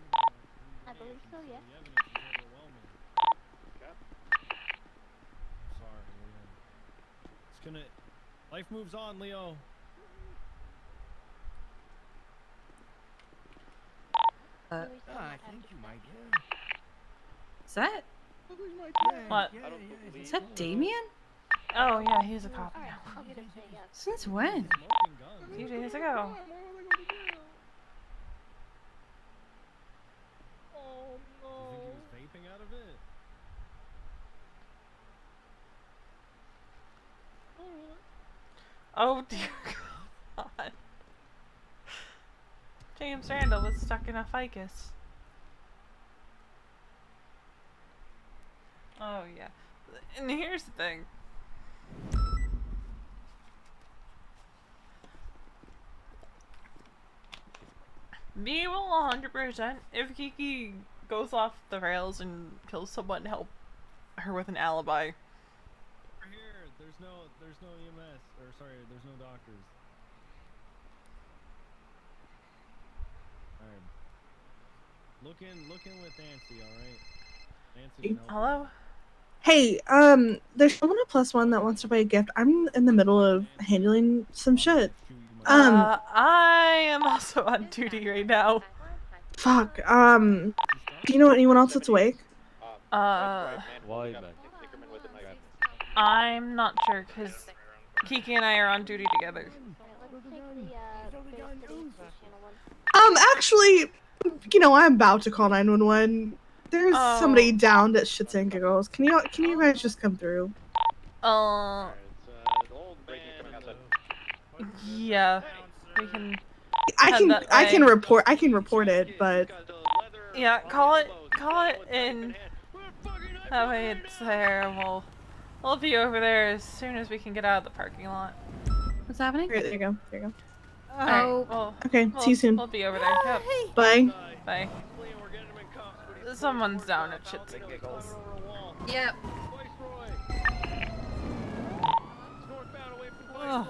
I believe so, yeah. The evidence is overwhelming. Cap? Sorry, Leo. It's gonna. Life moves on, Leo. I think you might get. Is that? What? Is that Damien? Oh yeah, he's a cop Alright, now. I'll get him to you. Since when? A few days ago. Oh no. Do you think he was vaping out of it? Oh dear God. James Randall was stuck in a ficus. Oh yeah. And here's the thing. Be will 100% if Kiki goes off the rails and kills someone, help her with an alibi. We're here. There's no EMS. Or sorry, there's no doctors. Alright. Look in with Nancy, alright? Nancy can help. Hello? Hey, there's someone at +1 that wants to buy a gift. I'm in the middle of handling some shit. I am also on duty right now. Fuck, do you know anyone else that's awake? Why, man? I'm not sure, because Kiki and I are on duty together. Actually, you know, I'm about to call 911. There's somebody down at shits and giggles. Can you guys just come through? Yeah, we can. I can report it, but Yeah, call it in. That way it's there. We'll be over there as soon as we can get out of the parking lot. What's happening? Great, there you go. There you go. Oh. Well, Okay, see you soon. We'll be over there. Yep. Bye. Bye. Someone's down at Shits and Giggles. Yep. Ugh.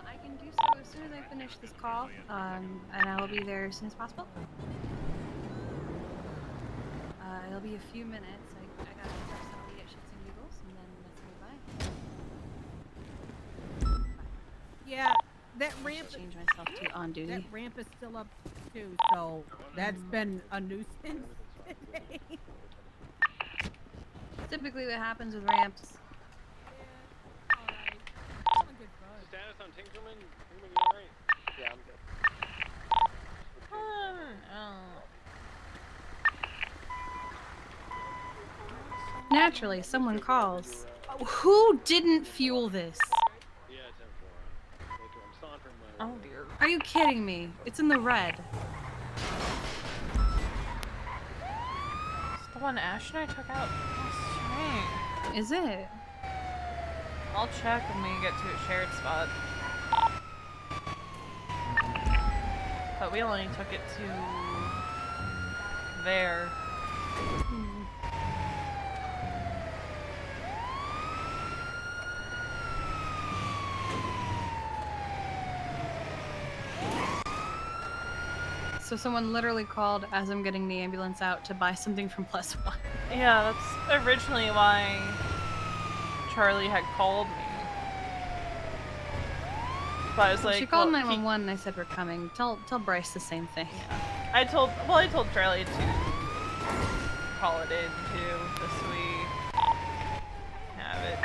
I can do so as soon as I finish this call, and I will be there as soon as possible. It'll be a few minutes. I gotta press somebody at Shits and Giggles, and then that's goodbye. Yeah, that ramp. Change myself to on duty. That ramp is still up too, so that's been a nuisance today. Typically, what happens with ramps. Status on Tinkerman? Tinkerman, you alright? Yeah, I'm good. Naturally, someone calls. Who didn't fuel this? Yeah, 10-4. I'm sauntering my way. Oh dear. Are you kidding me? It's in the red. It's the one Ash and I took out last night. Is it? I'll check when we get to a shared spot. But we only took it to there. So someone literally called as I'm getting the ambulance out to buy something from Plus One. Yeah, that's originally why Charlie had called me. But I was like, She called well, 911 and I said we're coming. Tell Bryce the same thing. Yeah. I told Charlie to call it in too, just so we have it.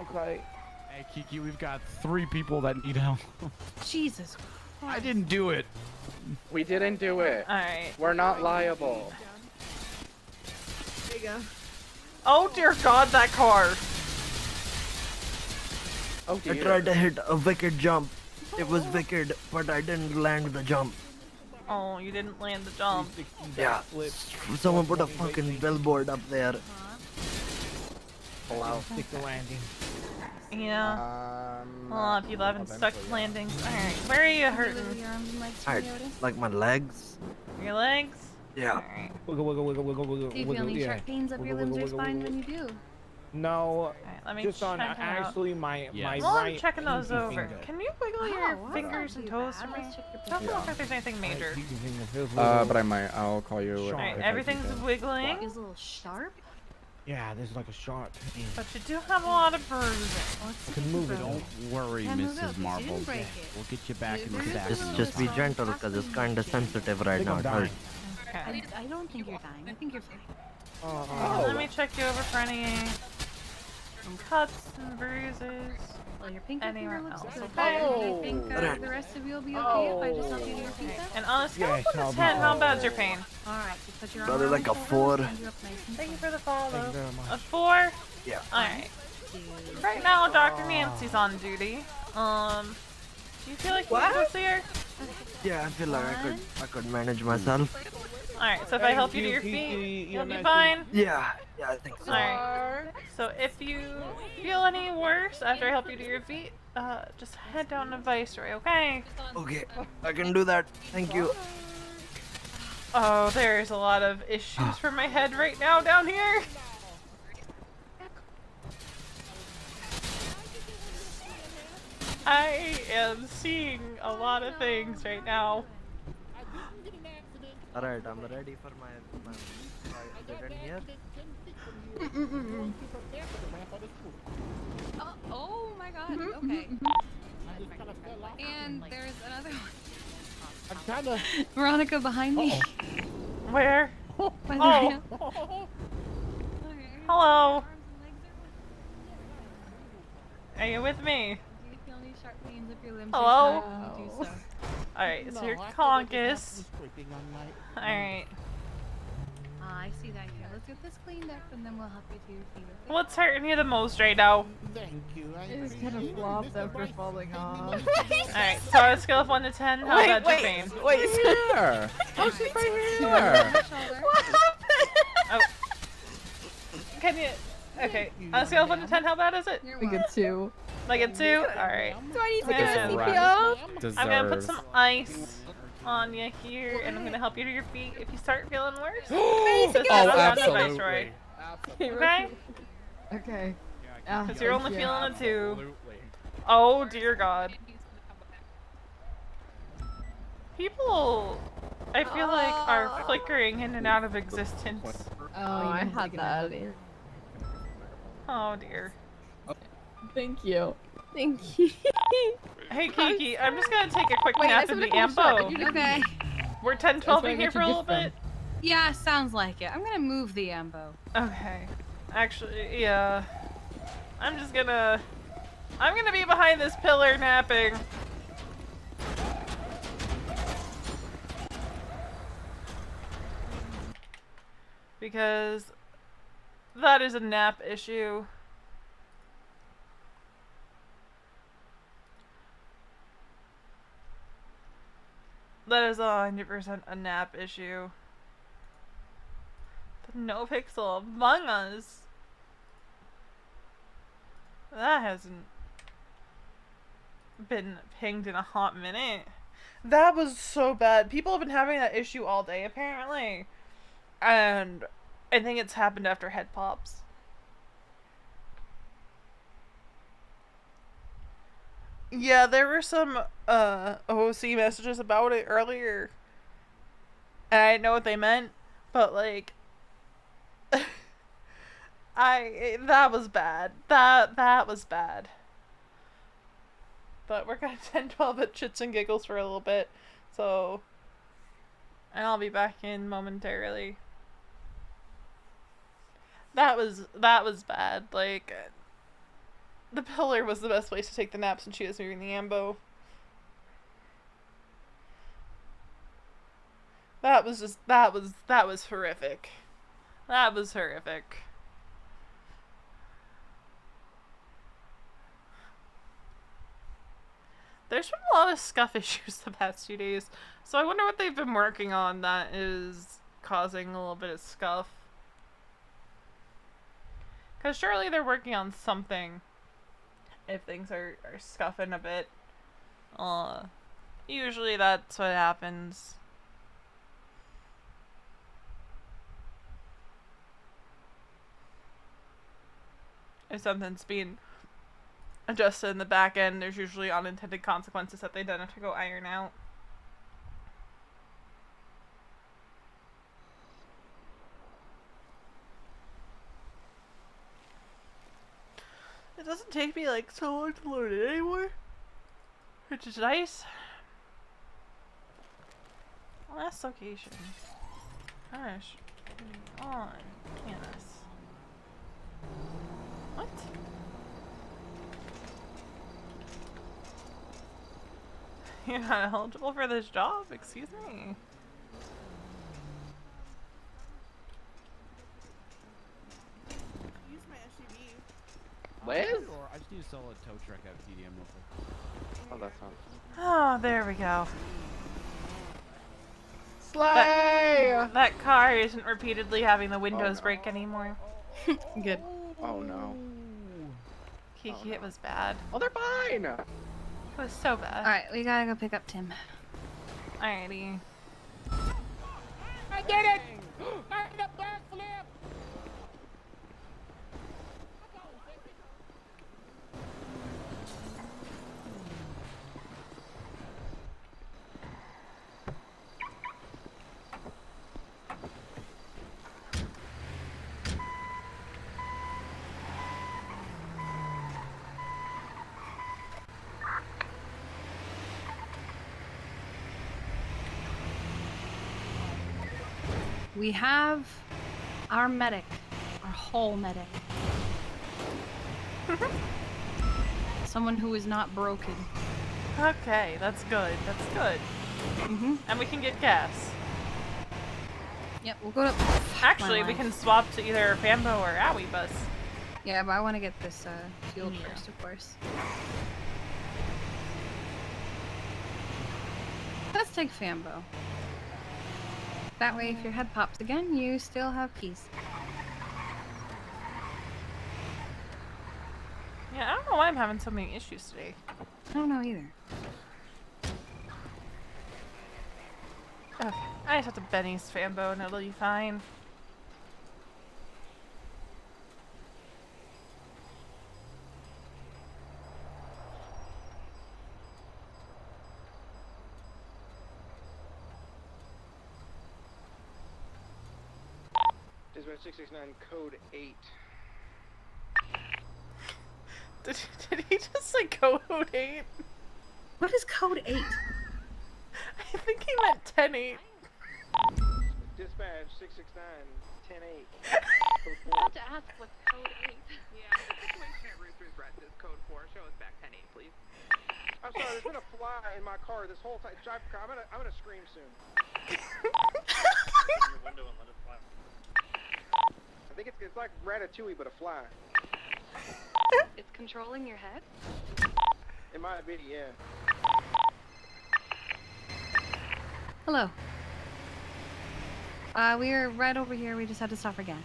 Okay. Hey, Kiki, we've got 3 people that need help. Jesus Christ. I didn't do it. We didn't do it. Alright. We're not liable. There you go. Oh dear God, that car! Oh I tried to hit a wicked jump. It was wicked, but I didn't land the jump. Oh, you didn't land the jump. Yeah. Someone put a fucking billboard up there. Allow. Stick the landing. Yeah. A lot of people haven't stuck landings. Alright, where are you hurting? Like my legs. Your legs? Yeah. Alright. Wiggle, wiggle, wiggle, wiggle, wiggle. Do you feel any sharp pains up your limbs or spine when you do? No. Let me just on check it out. actually my While right I'm checking those pinky over, finger. can you wiggle your fingers and toes for me? Doesn't look like there's anything major. But I might. I'll call you. Alright, everything's wiggling. Is a little sharp. Yeah, there's like a sharp pain. But you do have a lot of bruising. You can move it. Don't worry, Yeah, move it, Mrs. you Marble. didn't break it. We'll get you back in the stack. Just be gentle, because it's kinda sensitive right now. It hurts. Okay. I don't think you're dying. I think you're fine. Let me check you over for any cuts and bruises. Well, your pinky finger Anywhere looks else, good. okay? Do you think the rest of you will be okay if I just help you to repeat that? And on a scale Yes, of 1 I'll to be 10, how fine. bad's your pain? Alright, just put your arm Probably around like my a shoulder, 4. stand you up nice and Thank you tall. for the follow. Thank you very much. A 4? Yeah. Alright. Right now, Dr. Nancy's on duty. Do you feel like you can see her? Yeah, I feel like I could manage myself. Alright, so if I help you to your feet, you'll be fine? Yeah, I think so. Alright. So if you feel any worse after I help you to your feet, just head down to Viceroy, okay? Okay, I can do that. Thank you. Oh, there's a lot of issues for my head right now down here. I am seeing a lot of things right now. Alright, I'm ready for my accident here. Oh my god, okay. And there's another one. I'm kinda. Veronica behind me. Where? By the Oh. ramp. Hello. Are you with me? Do you feel any sharp pains if your limbs Hello? are tired? Do so. Alright, so No, you're I feel like it's conkus. actually scraping on my- Alright. I see that here. Let's get this cleaned up and then we'll help you to your feet. Okay? What's hurting you the most right now? Thank you. It's kind of flopped after falling off. Alright, so on a scale of 1 to 10, how's that your pain? Wait, here. Oh, she's right here. What Oh. Can you... Okay, on a scale of 1 to 10, how bad is it? Like a 2. Like a 2? Alright. Do I need to Yeah. give a CPR? I'm gonna put some ice on you here, and I'm gonna help you to your feet if you start feeling worse. Oh, Just put it on the absolutely. Viceroy. Okay? Okay. Because you're only yeah. feeling a 2. Oh dear God. People, I feel like, are flickering in and out of existence. Oh, I had that. Oh dear. Thank you. Thank you. Hey Kiki, I'm just gonna take a quick Wait, I nap in the just wanna ambo. finish that. Okay. We're 10-12ing here for a little bit. Yeah, sounds like it. I'm gonna move the ambo. Okay. Actually, yeah. I'm gonna be behind this pillar napping. Because that is a nap issue. That is 100% a nap issue. The NoPixel Among Us. That hasn't been pinged in a hot minute. That was so bad. People have been having that issue all day, apparently. And I think it's happened after head pops. Yeah, there were some OC messages about it earlier. And I didn't know what they meant, but like that was bad. That was bad. But we're gonna 10-12 at Chits and Giggles for a little bit. So, and I'll be back in momentarily. That was bad. Like, the pillar was the best place to take the nap since she was moving the ambo. That was horrific. That was horrific. There's been a lot of scuff issues the past 2 days, so I wonder what they've been working on that is causing a little bit of scuff. Because surely they're working on something if things are scuffing a bit. Usually that's what happens. If something's being adjusted in the back end, there's usually unintended consequences that they then have to go iron out. It doesn't take me like so long to load it anymore, which is nice. Last location. Gosh. On campus. What? You're not eligible for this job? Excuse me. Use my SUV. Liz? I just need to sell a tow truck at PDM real quick. Oh, that's not. Oh, there we go. Slay! That car isn't repeatedly having the windows break anymore. Good. Oh no. Kiki, it was bad. Oh, they're fine! It was so bad. Alright, we gotta go pick up Tim. Alrighty. I did it! I did a backflip! We have our medic, our whole medic. Someone who is not broken. Okay, that's good. That's good. And we can get gas. Yep, we'll go to. Actually, we can swap to either Fambo or Owie bus. Yeah, but I want to get this fueled first, of course. Let's take Fambo. That way, if your head pops again, you still have keys. Yeah, I don't know why I'm having so many issues today. I don't know either. Okay, I just have to Benny's Fambo and it'll be fine. Dispatch 669 code 8. Did he just say code 8? What is code 8? I think he meant 10-8. Dispatch 669 10-8. I have to ask what's code 8. Yeah, the situation at Rooster's Rest is code 4. Show us back 10-8, please. I'm sorry, there's been a fly in my car this whole time. I'm gonna scream soon. Open your window and let it fly. I think it's like Ratatouille, but a fly. It's controlling your head? It might be, yeah. Hello. We're right over here. We just had to stop for gas.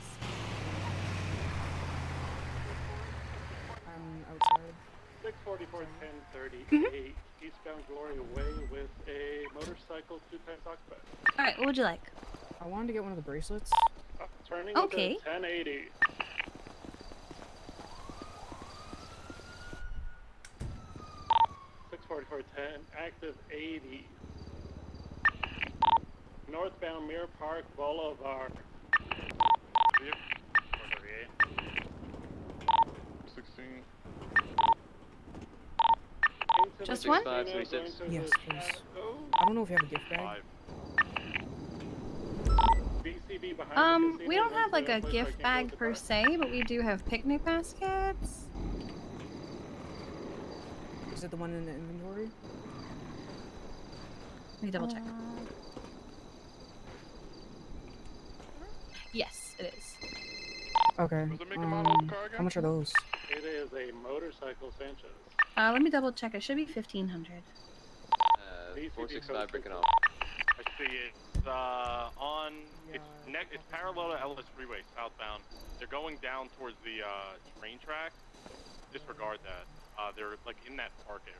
I'm outside. 644 1038 eastbound Gloria Way with a motorcycle 2 times occupied. All right, what would you like? I wanted to get one of the bracelets. Turning Okay. with a 1080. Active 80. Northbound Mirror Park Boulevard. 16. Just one? Yes, please. I don't know if you have a gift bag. BCB behind We don't have like a gift bag per se, but we do have picnic baskets. Is it the one in the inventory? Let me double check. Yes, it is. Okay. How much are those? It is a motorcycle Sanchez. Let me double check. It should be 1,500. 465 breaking off. I see it's on. It's parallel to LS Freeway southbound. They're going down towards the train track. Disregard that. They're like in that park area.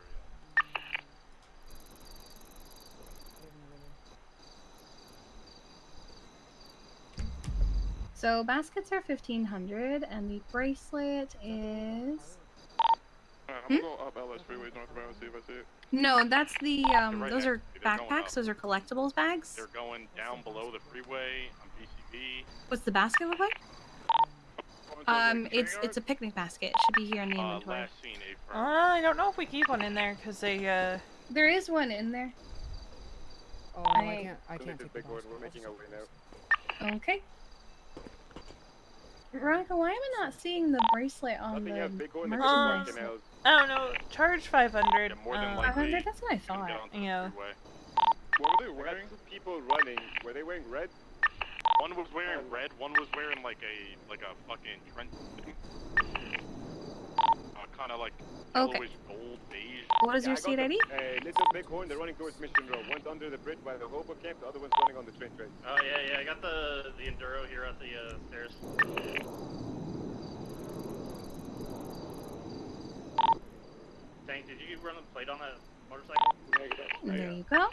So baskets are 1,500, and the bracelet is. I'm gonna go up LS Freeway northbound and see if I see it. No, that's the right those are next to me. They're going backpacks. up. Those are collectibles bags. They're going down below the freeway on BCB. What's the basket look like? It's a picnic basket. It should be here in the inventory. Last seen April. I don't know if we keep one in there because they. There is one in there. Oh, no, I can't take the box. We're making our way now. Okay. Veronica, why am I not seeing the bracelet on the merchandise? I don't know. Charge 500. More than 500? That's what I thought. Yeah. What were they wearing? People running. Were they wearing red? One was wearing red. One was wearing like a fucking trench. Kind of like yellowish gold beige. What is your seat ID? Little Bighorn, they're running towards Mission Row. One's under the bridge by the Hobo Camp, the other one's running on the train track. Oh yeah, I got the Enduro here at the stairs. Tank, did you run a plate on that motorcycle? There you go.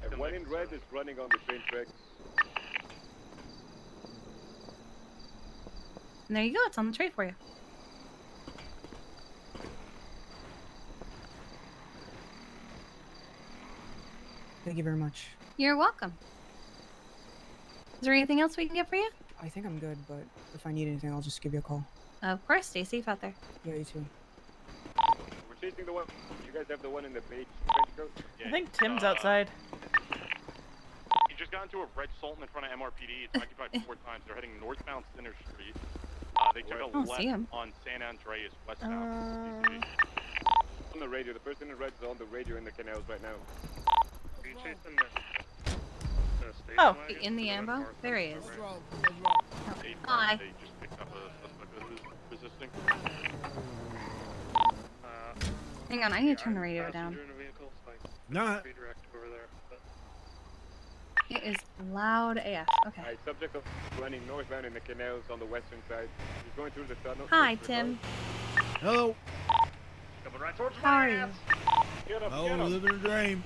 And one in red is running on the train tracks. And there you go. It's on the tray for you. Thank you very much. You're welcome. Is there anything else we can get for you? I think I'm good, but if I need anything, I'll just give you a call. Of course. Stay safe out there. Yeah, you too. We're chasing the one. You guys have the one in the beige trench coat? I think Tim's outside. He just just got into a red Sultan in front of MRPD. It's occupied 4 times. They're heading northbound Center Street. They took a left on San Andreas westbound. On the radio, the person in red is on the radio in the canals right now. Are you chasing the station Oh, wagon? in the ambo? There he is. They Hi. just picked up a suspect that was resisting. Hang on, I need to turn the radio down. Not. Over there, but... It is loud AF. Okay. Alright, subject of running northbound in the canals on the western side. He's going through the tunnel. Hi, Tim. Hello. Coming right towards How are you? Get up, Oh, get up. living a dream.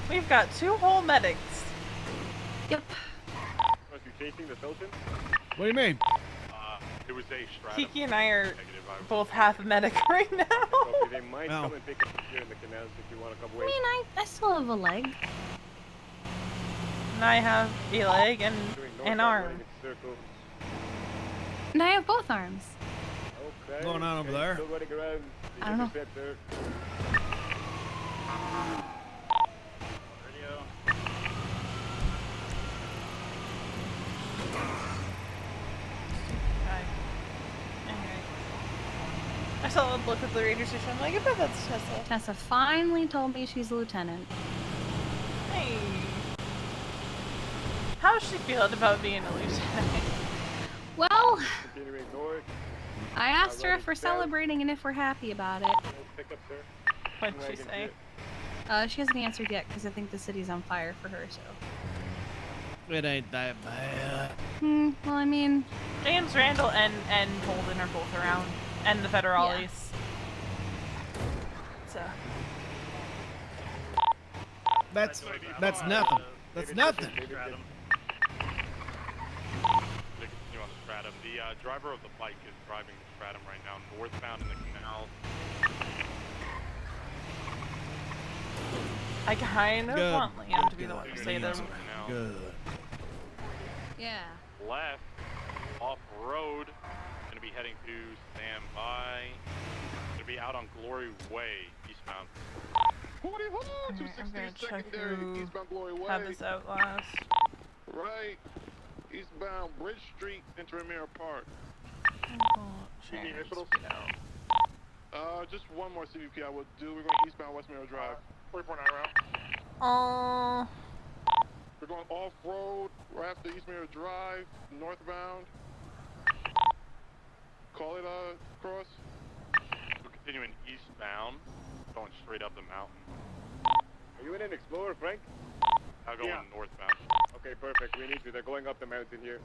We've got 2 whole medics. Yep. Are you chasing the Sultan? What do you mean? It was a stratum. Kiki and I are both half medic right now. Copy, they might Oh. come and pick us up here in the canals if you want to come I wait. mean, I still have a leg. And I have a leg and Doing an northbound arm. running in circles. And I have both arms. Okay. What's going on over there? Still running around. I don't know. Interceptor. Radio. I saw a look at the radio station. I'm like, I bet that's Tessa. Tessa finally told me she's a lieutenant. Hey. How's she feeling about being a lieutenant? Well, Continuing north. I asked her running if we're south. celebrating and if we're happy about it. Pick up, sir. What'd she Wagon say? jet. She hasn't answered yet because I think the city's on fire for her, so. It ain't that bad. Well, I mean, James Randall and Holden are both around. And the Federales. So. That's nothing. That's nothing. They continue on the stratum. The driver of the bike is driving the stratum right now, northbound in the canal. I kind of Good. want Liam to be the one to say Good. them. Good. yeah. Left, off-road, gonna be heading to standby. Gonna be out on Glory Way, eastbound. Alright, I'm gonna check who had this out last. Right. Eastbound Bridge Street, entering Mirror Park. Just one more CVP I will do. We're going eastbound West Mirror Drive. 349 route. We're going off-road, right after East Mirror Drive, northbound. Call it, cross. We're continuing eastbound, going straight up the mountain. Are you in an Explorer, Frank? Now going northbound. Okay, perfect. We need you. They're going up the mountain here.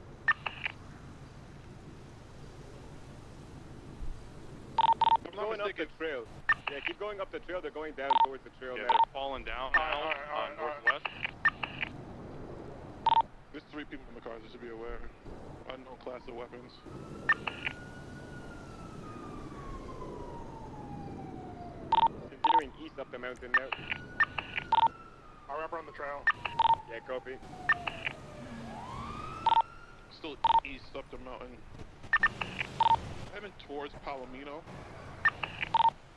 Keep going up the trail. Yeah, keep going up the trail. They're going down towards the trail Yeah, now. they're falling down now, northwest. There's 3 people in the cars, just to be aware. Unknown class of weapons. Continuing east up the mountain now. I'll wrap around the trail. Yeah, copy. Still east up the mountain. Heading towards Palomino.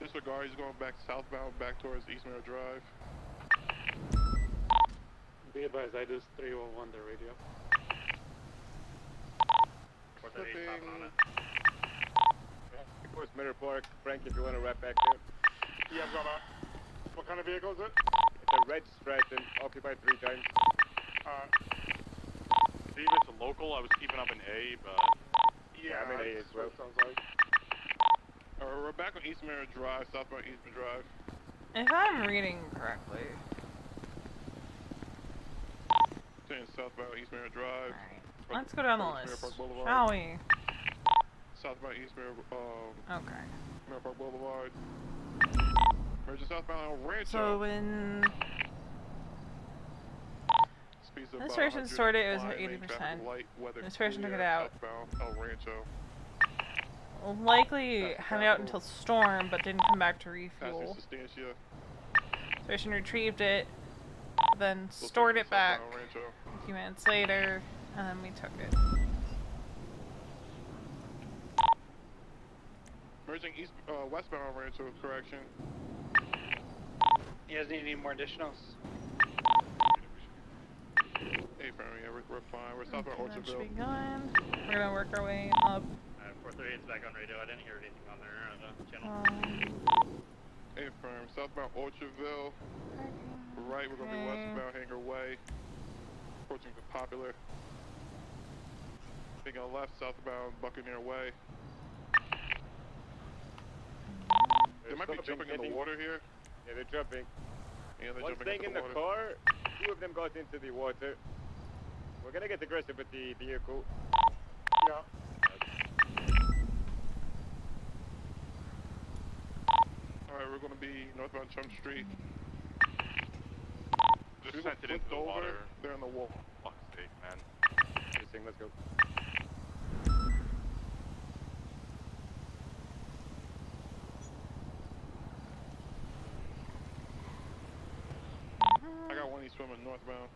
Disregard, he's going back southbound, back towards East Mirror Drive. Be advised, I just 301 the radio. Flipping. Towards Mirror Park. Frank, if you want to wrap back there. Yeah, I'm going back. What kind of vehicle is it? It's a red Stratton, occupied 3 times. See if it's a local, I was keeping up an A, but... Yeah, I'm in A as well. Sounds like. We're back on East Mirror Drive, southbound East Mirror Drive. If I'm reading correctly. Staying southbound East Mirror Drive. Let's go down the Mirror list, Park Boulevard. shall we? Southbound East Mirror, Okay. Mirror Park Boulevard. Merge southbound Rancho. So when Speeds this about person 100, stored it, it was at flying, 80%. traffic light, weather This person took clear, it out. Southbound El Rancho. Likely hung out until storm, but didn't come back to refuel. Past Sustancia. This person retrieved it, then stored it back a few minutes later, and then we took it. Merging east, westbound Rancho, correction. You guys need any more additionals? Confirm, yeah, we're fine. We're southbound That should Orchardville. be going. We're gonna work our way up. 438's back on radio. I didn't hear anything on there on the channel. Confirm, southbound Orchardville. Right, we're gonna be westbound Hanger Way. Approaching the Popular. Taking on left, southbound Buccaneer Way. They might be jumping in the water here. Yeah, they're jumping. Yeah, they're One jumping staying into in the the water. car, 2 of them got into the water. We're gonna get aggressive with the vehicle. Yeah. Alright, we're gonna be northbound Chum Street. Just sent it into the water. They're in the wall. Fuck's sake, man. Racing, let's go. I got one, he's swimming northbound.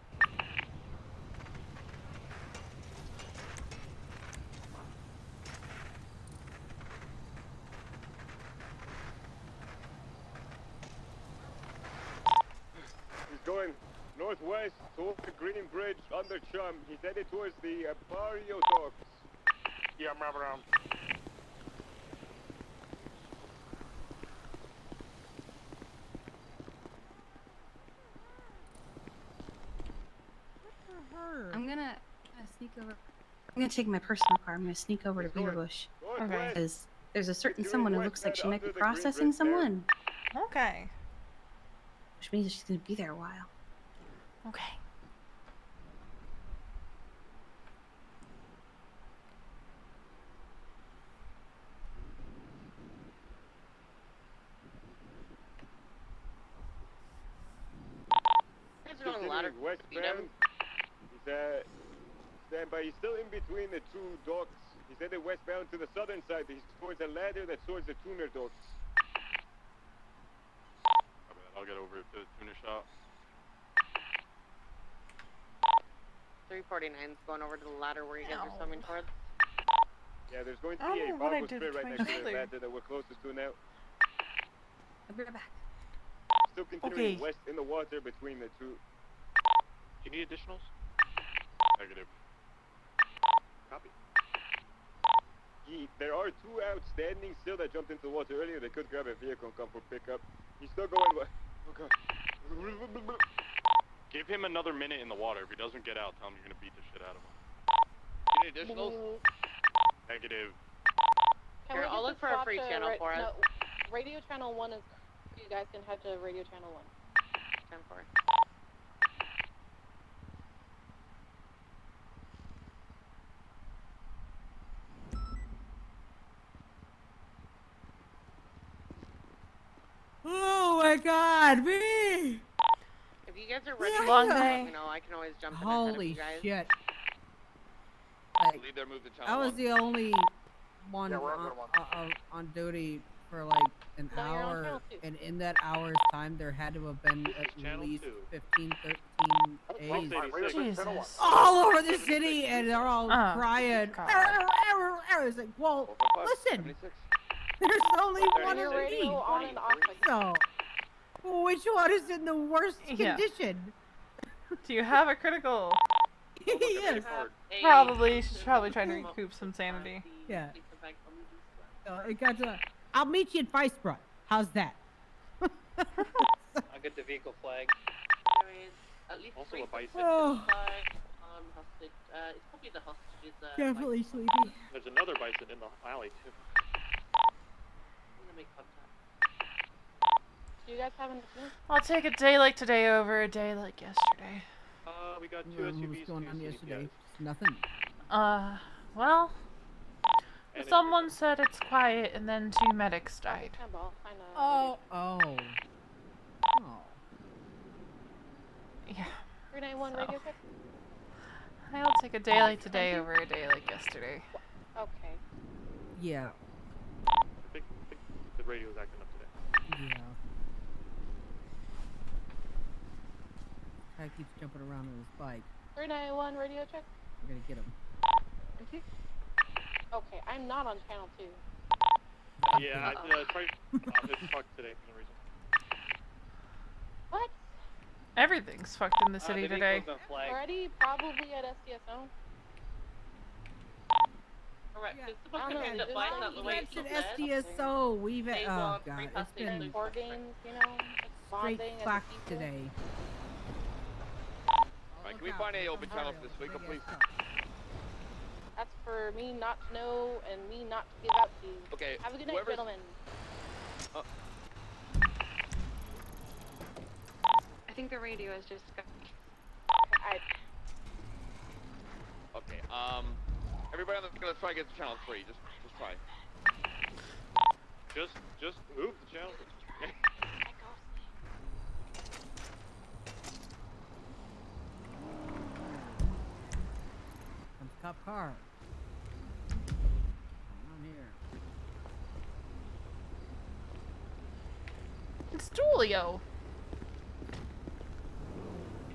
He's going northwest towards the Green Bridge under Chum. He's headed towards the Barrio Docks. Yeah, I'm wrapping around. I'm gonna sneak over. I'm gonna take my personal car. I'm gonna sneak over to Beaver Bush. Okay. Because there's a certain someone who looks like she might be processing someone. Okay. Which means she's gonna be there a while. Okay. Continuing westbound. He's stand by. He's still in between the 2 docks. He's headed westbound to the southern side. He's towards a ladder that's towards the tuner docks. I'll get over to the tuner shop. 349's going over to the ladder where you guys are swimming towards. Yeah, there's going to I be don't a know what I Barbo did Spit with right my next to the shoulder. ladder that we're closest to now. I'll be right back. Still continuing Okay. west in the water between the 2. Do you need additionals? Negative. Copy. There are 2 outstanding still that jumped into the water earlier. They could grab a vehicle and come for pickup. He's still going. Oh god. Give him another minute in the water. If he doesn't get out, tell him you're gonna beat the shit out of him. You need additionals? Negative. Here, I'll look for a free channel for us. No, radio channel 1 is. You guys can head to radio channel 1. 10-4. Oh my God, me! If you guys are ready, Long let day. me know. I can always jump in ahead of Holy you guys. shit! Lead there, move to I channel was 1. the only one Yeah, we're on on duty for like an No, you're on hour, channel 2. and in that hour's time, there had to have been at channel least 2. 15, 13 A's Jesus. all over the city, and they're all Oh, crying. God. It's like, well, listen, 76. there's only one Your of me. radio on and off. So, which one is in the worst Yeah. condition? Do you have a critical? Yes. Probably. She's probably trying to recoup some sanity. Yeah. So it got to. I'll meet you at Vicebrook. How's that? I'll get the vehicle flag. There is at least Also 3 a bison. Oh, hostage. It's probably the hostages. definitely bison. sleepy. There's another bison in the alley too. I'm gonna make contact. Do you guys have anything? I'll take a day like today over a day like yesterday. We got 2 What was SUVs. going 2 on CDPIs. yesterday? Nothing. Well, And someone said it's quiet, and then 2 medics died. Handball. I know. Oh. Oh. Yeah. 391 So. radio check. I'll take a day like today over a day like yesterday. Okay. Yeah. I think the radio's acting up today. Yeah. Guy keeps jumping around on his bike. 391 radio check. We're gonna get him. Okay, I'm not on channel 2. Yeah, I tried. It's fucked today for some reason. What? Everything's fucked in the city today. Already probably at SDSO. Alright, Yeah, it's I supposed don't to be know, the bike just up the like way That's to an the left. SDSO. We've They oh want god, free it's passing been through board games, you know, straight bonding and fucked people. today. Alright, can we find any open channels this week, please? That's for me not to know and me not to give out to you. Okay, Have a good night, whoever's- gentlemen. I think the radio is just. Okay, everybody on the gonna try to get to channel 3. Just try. Just move the channel. Comes cop car. I'm here. It's Julio.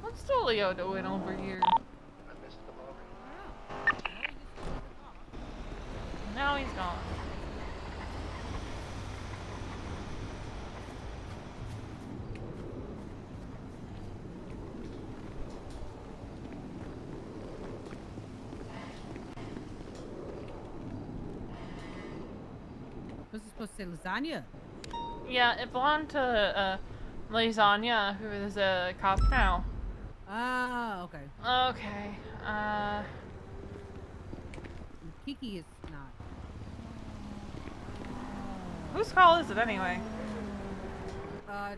What's Julio doing over here? I missed the moment. Now he's gone. What's it supposed to say? Lasagna? Yeah, it belonged to Lasagna, who is a cop now. Ah, okay. Okay. Kiki is not. Whose call is it anyway?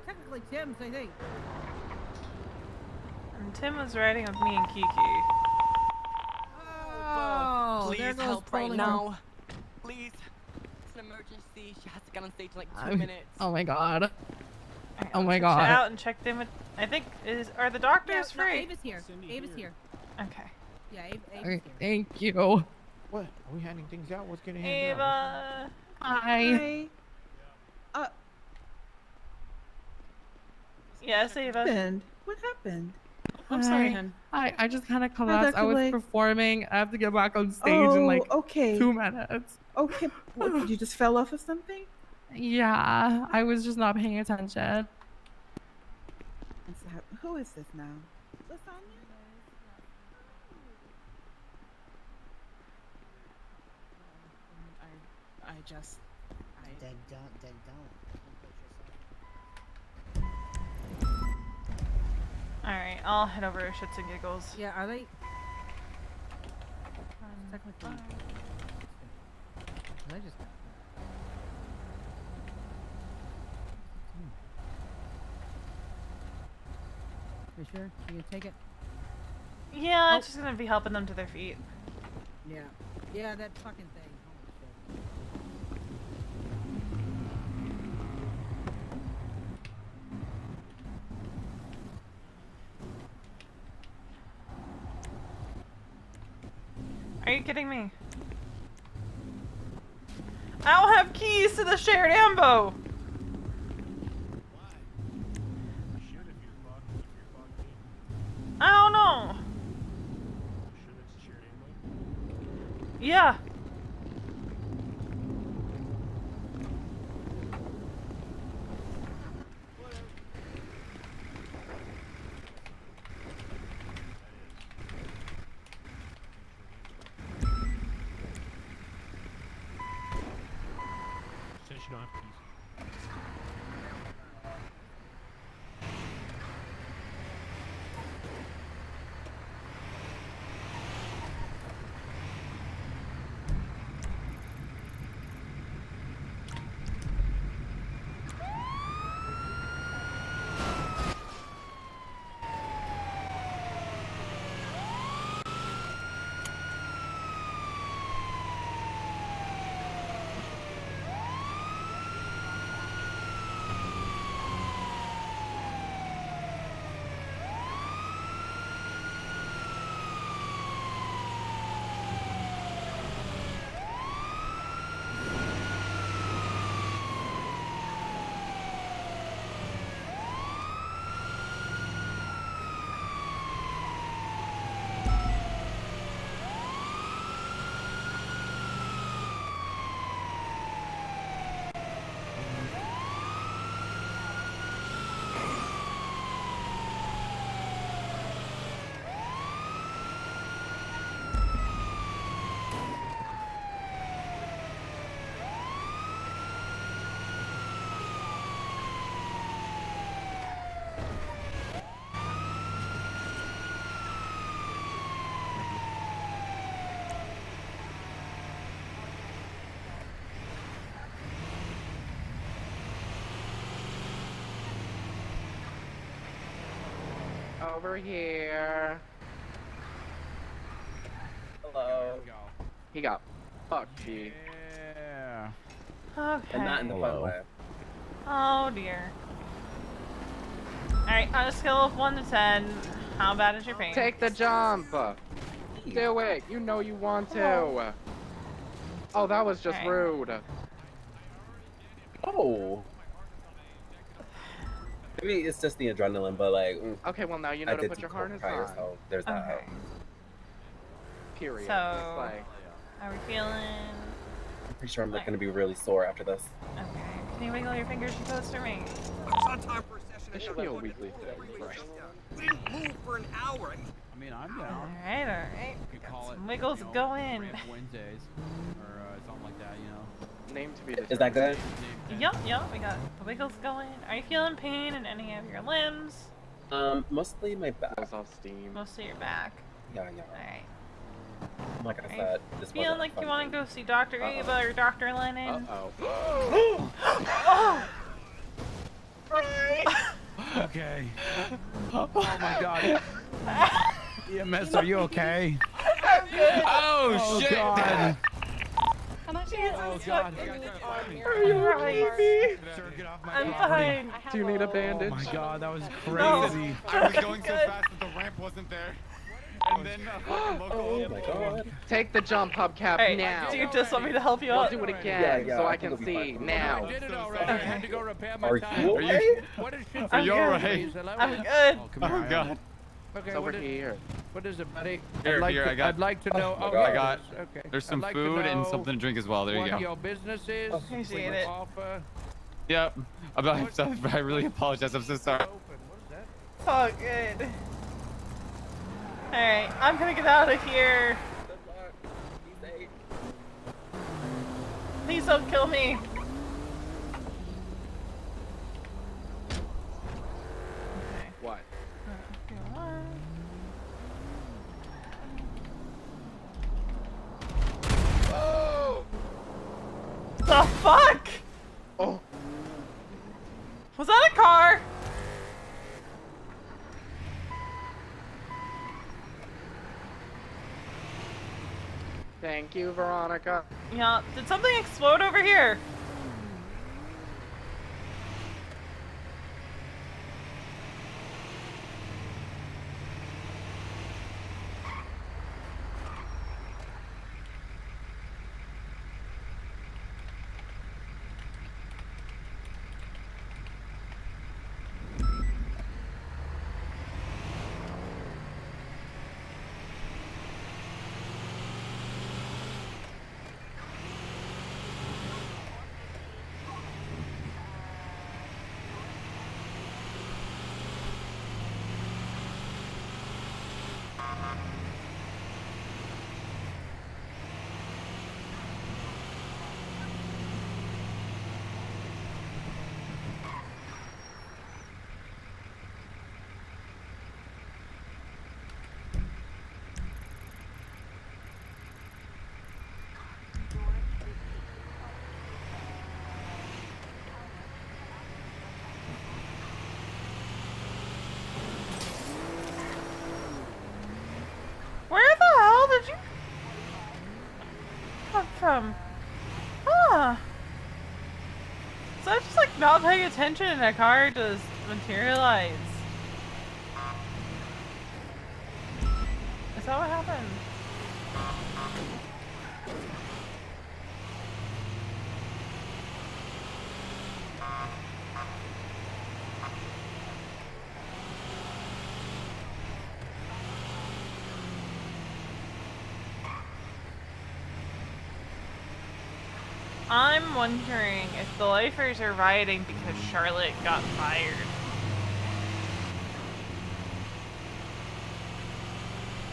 Technically Tim's, I think. And Tim was riding with me and Kiki. Oh, Please there goes help right polling now. Please. It's an emergency. She has to get on stage in like 2 minutes. Oh my god. Alright, Oh my check god. it out and check them. I think are the doctors No, free? Ava's here. Ava's here. Okay. Yeah, Ava's Okay, here. thank you. What? Are we handing things out? What's getting handed out? Ava. Hi. Yes, Ava. What happened? I'm sorry, hun. Hi, I just kind of Hi, collapsed. I Dr. was Blake. performing. I have to get back on stage in like okay. 2 minutes. Okay, what, did you just fell off of something? Yeah, I was just not paying attention. And so who is this now? Lasagna? I just. Then don't. Alright, I'll head over to Shits and Giggles. Yeah, are they? Technically. I just. You sure? You gonna take it? Yeah, it's just gonna be helping them to their feet. Yeah. Yeah, that fucking thing. Holy shit. Are you kidding me? I don't have keys to the shared ambo! I don't know. Yeah. Says you don't have keys. over here. Hello. He got fucked, G. Yeah. Okay. And not in the fun way. Oh dear. Alright, on a scale of 1 to 10, how bad is your pain? Take the jump. Do it. You know you want to. Oh, that was just rude. Oh. Maybe it's just the adrenaline, but like. Okay, well now you know I to did put your do harness prior, on. so there's that. Period. So, It's like, are we feeling... I'm pretty sure I'm going to be really sore after this. Okay. Can you wiggle your fingers and toes for me? It's on time for a session. This should be a weekly thing, right? We didn't move for an hour. I mean, I'm down. Alright. You could call it Wiggles going. Ramp Wednesdays or something like that, you know. Name to be determined. Is that good? Yup, we got the wiggles going. Are you feeling pain in any of your limbs? Mostly my back. Off steam. Mostly your back. Yeah. Alright. Like I Are said, this feeling wasn't like fun you want to go see Dr. Ava or Dr. Lennon? Uh-oh. Okay. Oh my god. EMS, are you okay? I'm good. Oh, shit. God. Oh god. Are you alright? Sir, get off my I'm property. fine. Do you need a bandage? Oh my god, that was crazy. No. I was going so fast that the ramp wasn't there. And then Oh my god. Take the jump, hubcap, Hey, now. do you just want me to help you I'll out? do it again, Yeah, so I I think can it'll be see fine. now. I did it already. I had to go repair my Are tire. you okay? What is shit? I'm Are you good. alright? I'm good. Oh, come here. Oh god. Okay, It's over what is, here. what is it, buddy? Here, I got. I'd like to know. Oh, Oh, I got- okay. There's some I'd like to food and know something to drink as well. There you what go. your business is. Appreciate it. Offer. Yep. I really apologize. I'm so sorry. Open. What is that? It's all good. Alright, I'm gonna get out of here. Please don't kill me. What? The fuck? Oh. Was that a car? Thank you, Veronica. Yeah, did something explode over here? Where the hell did you come from? Ah. So I just like not paying attention and a car just materialized. Is that what happened? I'm wondering if the lifers are rioting because Charlotte got fired.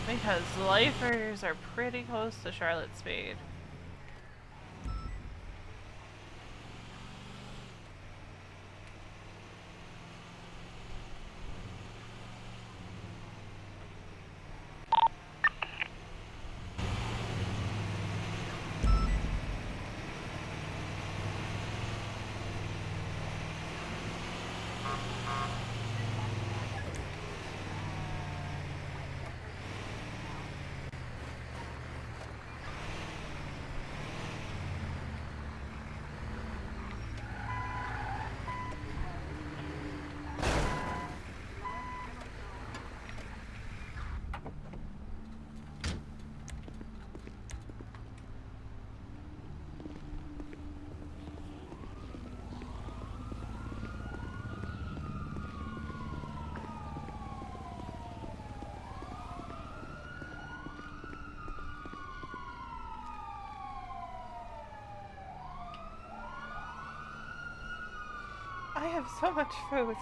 Because the lifers are pretty close to Charlotte Spade. have so much food.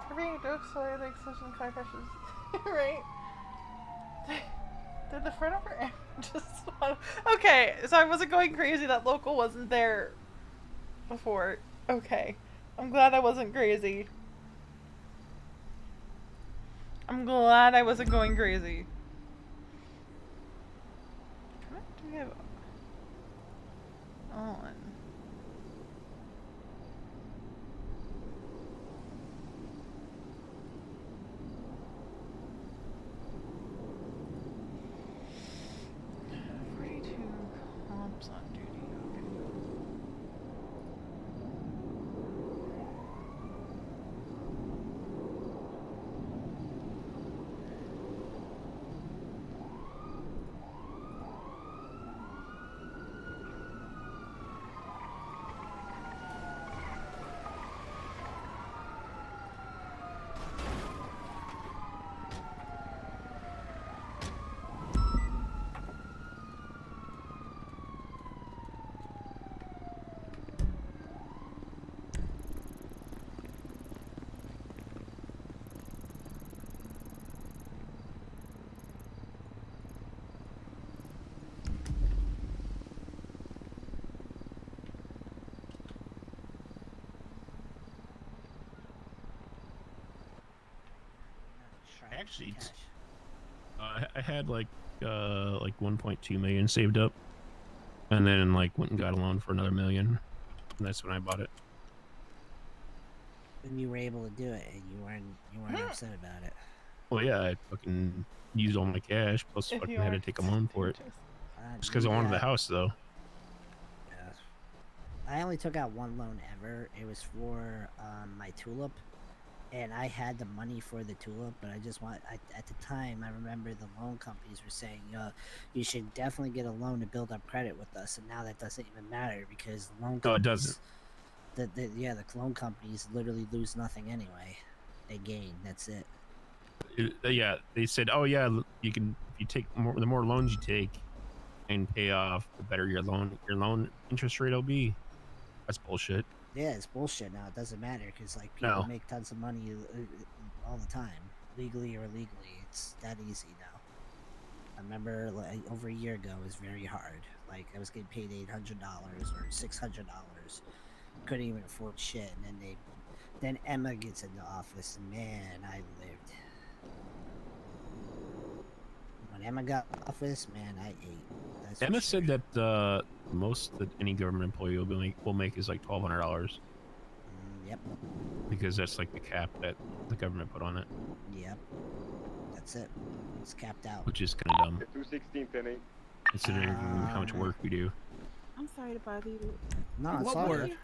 For being a dope story like such in car crashes. Right? Did the front of her end just okay, so I wasn't going crazy that local wasn't there before. Okay. I'm glad I wasn't crazy. I'm glad I wasn't going crazy. What do we have on? Cops on duty. Okay. Actually, I had like 1.2 million saved up, and then like went and got a loan for another $1 million, and that's when I bought it. And you were able to do it, and you weren't upset about it. Well, yeah, I fucking used all my cash, plus If fucking you had to are take a loan for it. Just because I wanted the house, though. Yeah. I only took out one loan ever. It was for my tulip. And I had the money for the tulip, but at the time, I remember the loan companies were saying, you should definitely get a loan to build up credit with us. And now that doesn't even matter because the loan companies... No, it doesn't. The loan companies literally lose nothing anyway. They gain, that's it. Yeah, they said, oh yeah, you can, if you take the more loans you take and pay off, the better your loan interest rate will be. That's bullshit. Yeah, it's bullshit now. It doesn't matter because like people make tons of money all the time, legally or illegally. It's that easy now. I remember like over a year ago it was very hard. Like I was getting paid $800 or $600. Couldn't even afford shit, and then Emma gets into office, and man, I lived. When Emma got office, man, I ate. That's Emma said that most that any government employee will make is like $1,200. Yep. Because that's like the cap that the government put on it. Yep. That's it. It's capped out. Which is kind of dumb. 216, Considering how much work we do. I'm sorry to bother you. No, Can it's one all of good. you-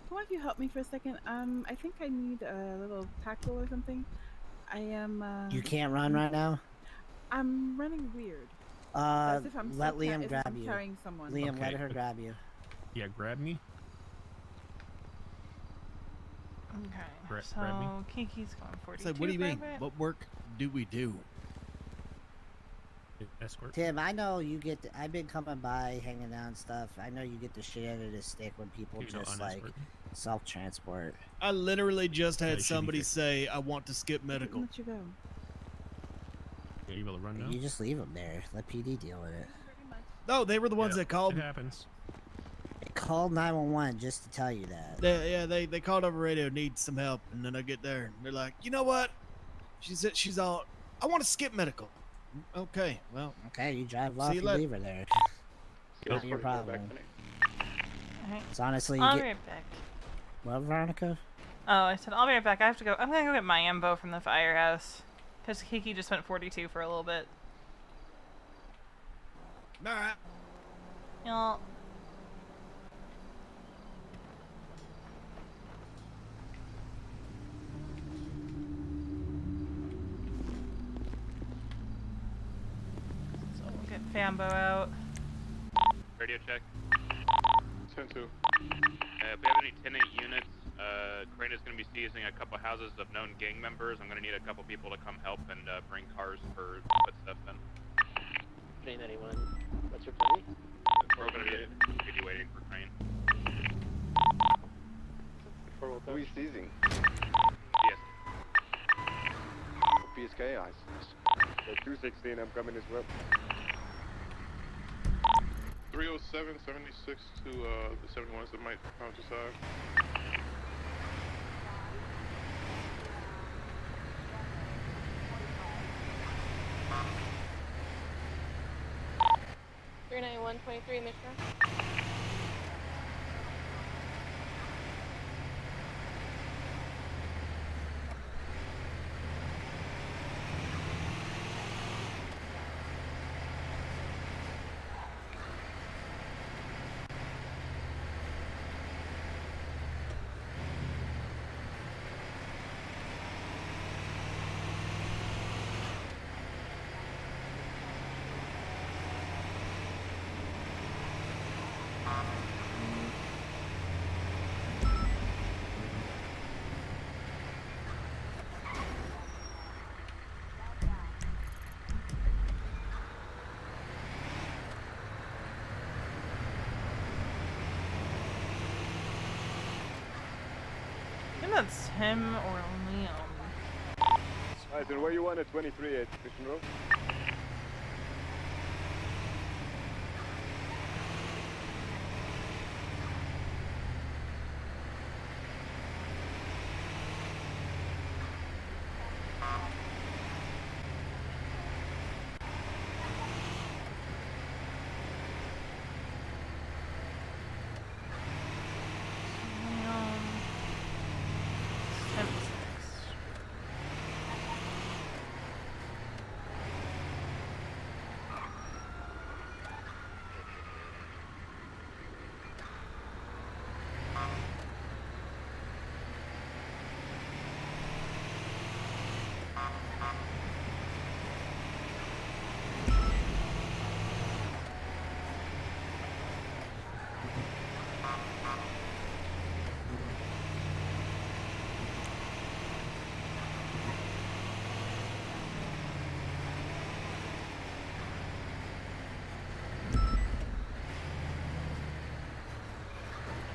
Can one of you help me for a second? I think I need a little tackle or something. I am. You can't run right now? I'm running weird. As if I'm Let still Liam as if grab I'm you. carrying someone. Liam, Okay. let her grab you. Yeah, grab me. Okay. Grab So me. Kiki's going 42. So what do you mean? private. What work do we do? Escort. Tim, I know you get. I've been coming by, hanging out and stuff. I know you get the shit out of the stick when people You don't just like unescort. self-transport. I literally just Yeah, had you should be somebody good. say I want to skip medical. Let you go. Yeah, you able to run now? You just leave them there. Let PD deal with it. No, they were the ones that called. It happens. They called 911 just to tell you that. They called over radio, need some help, and then I get there, and they're like, you know what? She's all, I want to skip medical. Okay, well. Okay, you drive see off you and later. leave her there. Not your problem. Alright. It's honestly. I'll be right back. What, Veronica? Oh, I said I'll be right back. I have to go. I'm gonna go get my ambo from the firehouse. Because Kiki just went 42 for a little bit. Alright. Y'all. So we'll get Fambo out. Radio check. 10-2. If we have any tenant units, Crane is going to be seizing a couple houses of known gang members. I'm going to need a couple people to come help and bring cars for put stuff in. Train anyone. What's your plane? We're going to be waiting for Crane. Who are you seizing? Yes. PSK, I 216, I'm coming as well. 307, 76 to the 71s that might come to side. Three 123 Mission. I think that's him or Liam. Alright, then where you want at 23 at Mission Row?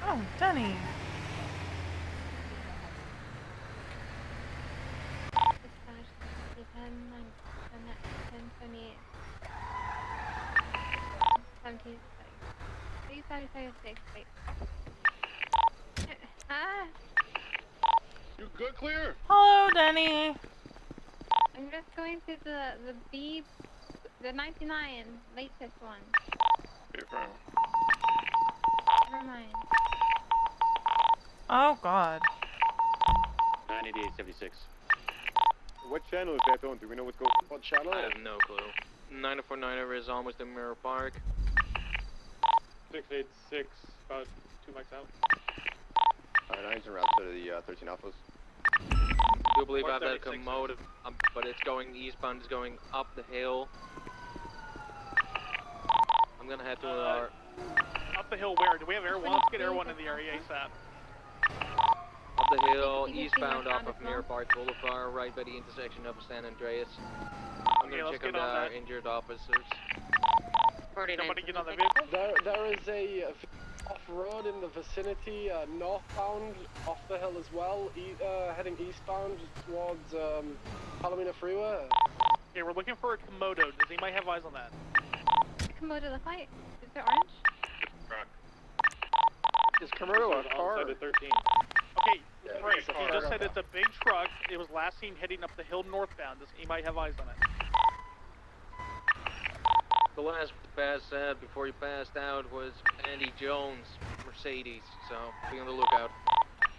Oh, Denny. You good, Clear? Hello, Denny. I'm just going to the 99 latest one. Okay, fine. Never mind. Oh God. 988.76. What channel is that on? Do we know what's going on? What channel? I have no clue. 949er is almost in Mirror Park. 686, about 2 mics out. Alright, 9's en route to the 13 Alphas. I do believe I have that 476. commode, but it's going eastbound, it's going up the hill. I'm gonna head to our... Up the hill where? Do we have Air 1? Let's get Air 1 in the area ASAP. Up the hill, eastbound off of Mirror Park Boulevard, right by the intersection of San Andreas. I'm gonna check on our injured officers. Somebody get on the vehicle? There is a off-road in the vicinity, northbound, off the hill as well, heading eastbound towards Palomino Freeway. Okay, we're looking for a Komodo. Does anybody have eyes on that? Komodo look like? Is it orange? Is Komodo a car? Outside of 13. Okay, right. You just said it's a big truck. It was last seen heading up the hill northbound. Does anybody have eyes on it? The last pass before he passed out was Andy Jones, Mercedes, so be on the lookout.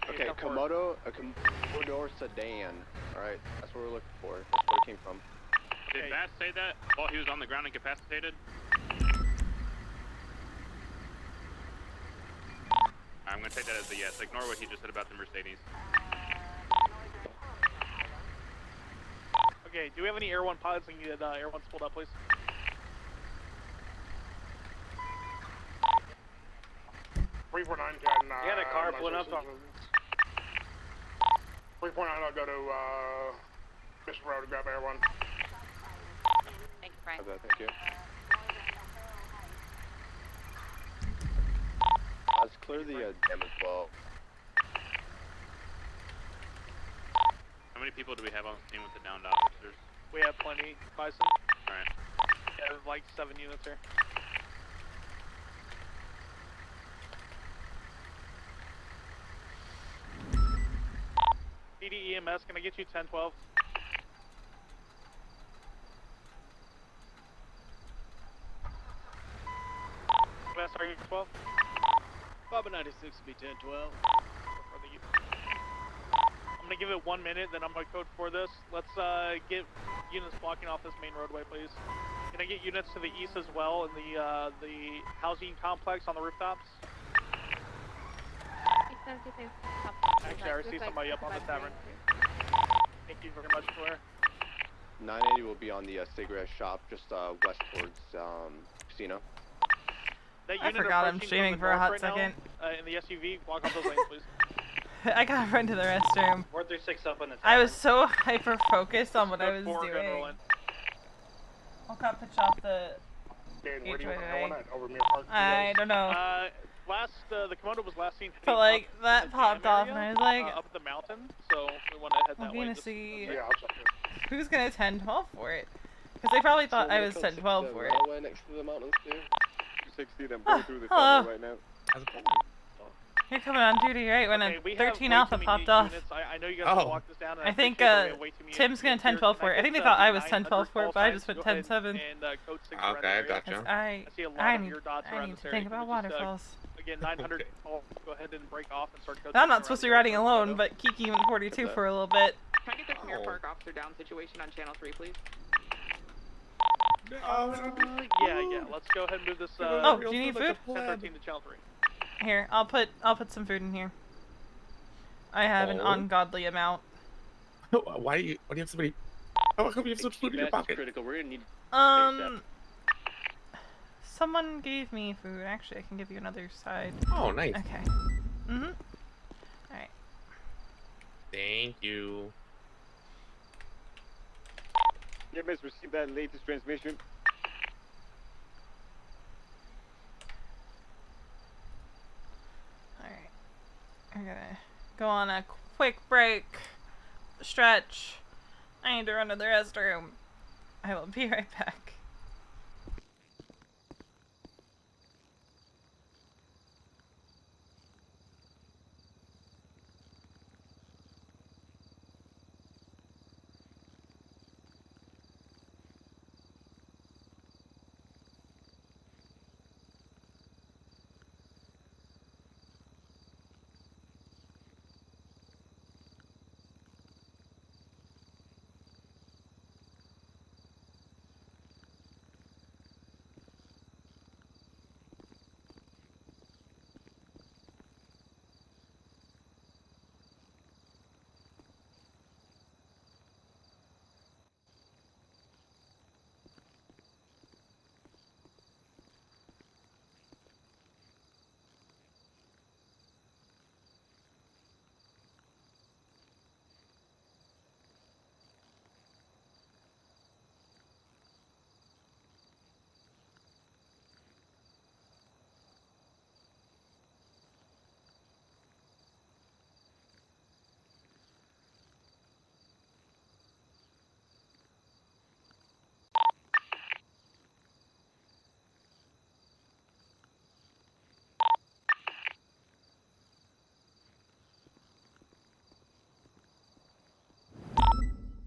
Okay, Komodo, a Commodore sedan. Alright, that's what we're looking for. That's where it came from. Did Bass say that while he was on the ground incapacitated? I'm gonna take that as a yes. Ignore what he just said about the Mercedes. Okay, do we have any Air 1 pilots that can get Air 1's pulled up, please? Can, You had a car pulling up. 349, I'll go to Mission Road to grab Air 1. Thanks, Brian. Thank you. Let's clear the dam as well. people do we have on the scene with the downed officers? We have plenty, Bison. Alright. Yeah, like 7 units here. PD EMS, can I get you 1012? West, are you 12? Papa 96 will be 1012. I'm gonna give it 1 minute, then I'm gonna code for this. Let's get units blocking off this main roadway, please. Can I get units to the east as well in the housing complex on the rooftops? Actually, I already see somebody up on the tavern. Thank you very much, Claire. 980 will be on the cigarette shop just west towards casino. That I unit forgot I'm approaching streaming from the for a north hot right second. Now, in the SUV, block off those lanes, please. I gotta run to the restroom. 436 up in the I was so hyper focused on what I was Four, gun doing. rolling. I'll cut pitch off the Dan, where do you want HOA. at? Over Mirror Park? I don't know. The Komodo was last seen But like that popped off, and I was like, up the mountain, so we want to head I'm that way. gonna see Yeah, I'll check it. who's gonna 10-12 for it, because they probably thought I was 10-12 for it. Railway next to the mountains too. 260, them going through the Hello. tunnel right now. You're coming on duty, right? When Okay, a we have 13 way Alpha too many popped off. units. I know you guys will walk this down. And I think appreciate that we have way too many Tim's gonna units here. 10-12 for it. I think they thought I was 10-12 for it, but I just went 10-7. And code 6 around the Okay, area. gotcha. I see a lot I of need, your dots I around need this to area. think Can about we just, waterfalls. Again, 900. Go ahead and break off and start code. I'm 6 not supposed to be riding alone, but Kiki went 42 for a little bit. Can I get this Mirror Park officer down situation on channel 3, please? Yeah. Let's go ahead and move this. Oh, do you need food? 1013 to channel 3. Here, I'll put some food in here. I have an Oh. ungodly amount. Why do you have so many? How come you have so much food in your pocket? Critical. We're gonna need. Someone gave me food. Actually, I can give you another side. Oh, nice. Okay. Alright. Thank you. Yeah, miss, received that latest transmission. Alright. I'm gonna go on a quick break. Stretch. I need to run to the restroom. I will be right back.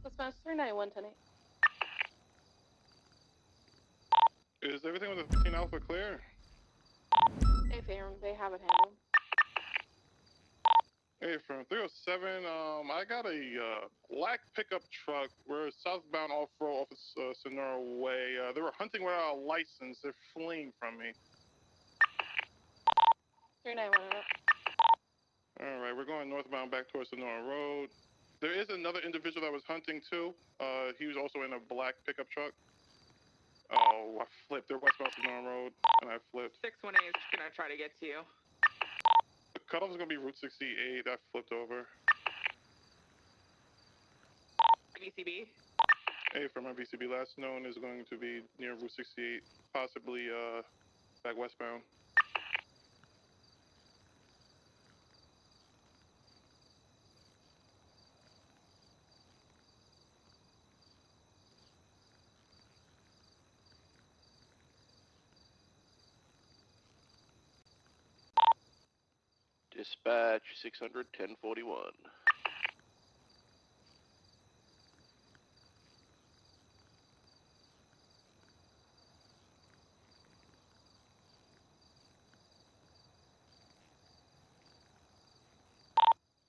Dispatch 39110. Is everything with the 15 Alpha clear? Hey, fam, they have it handled. Hey, from 307, I got a black pickup truck. We're southbound off-road off of Sonora Way. They were hunting without a license. They're fleeing from me. 391 up. All right, we're going northbound back towards Sonora Road. There is another individual that was hunting too. He was also in a black pickup truck. Oh, I flipped. They're westbound Sonora Road, and I flipped. 618 is gonna try to get to you. The cutoff is gonna be Route 68. I flipped over. VCB. Hey, for my VCB, last known is going to be near Route 68, possibly back westbound. Dispatch 600 1041.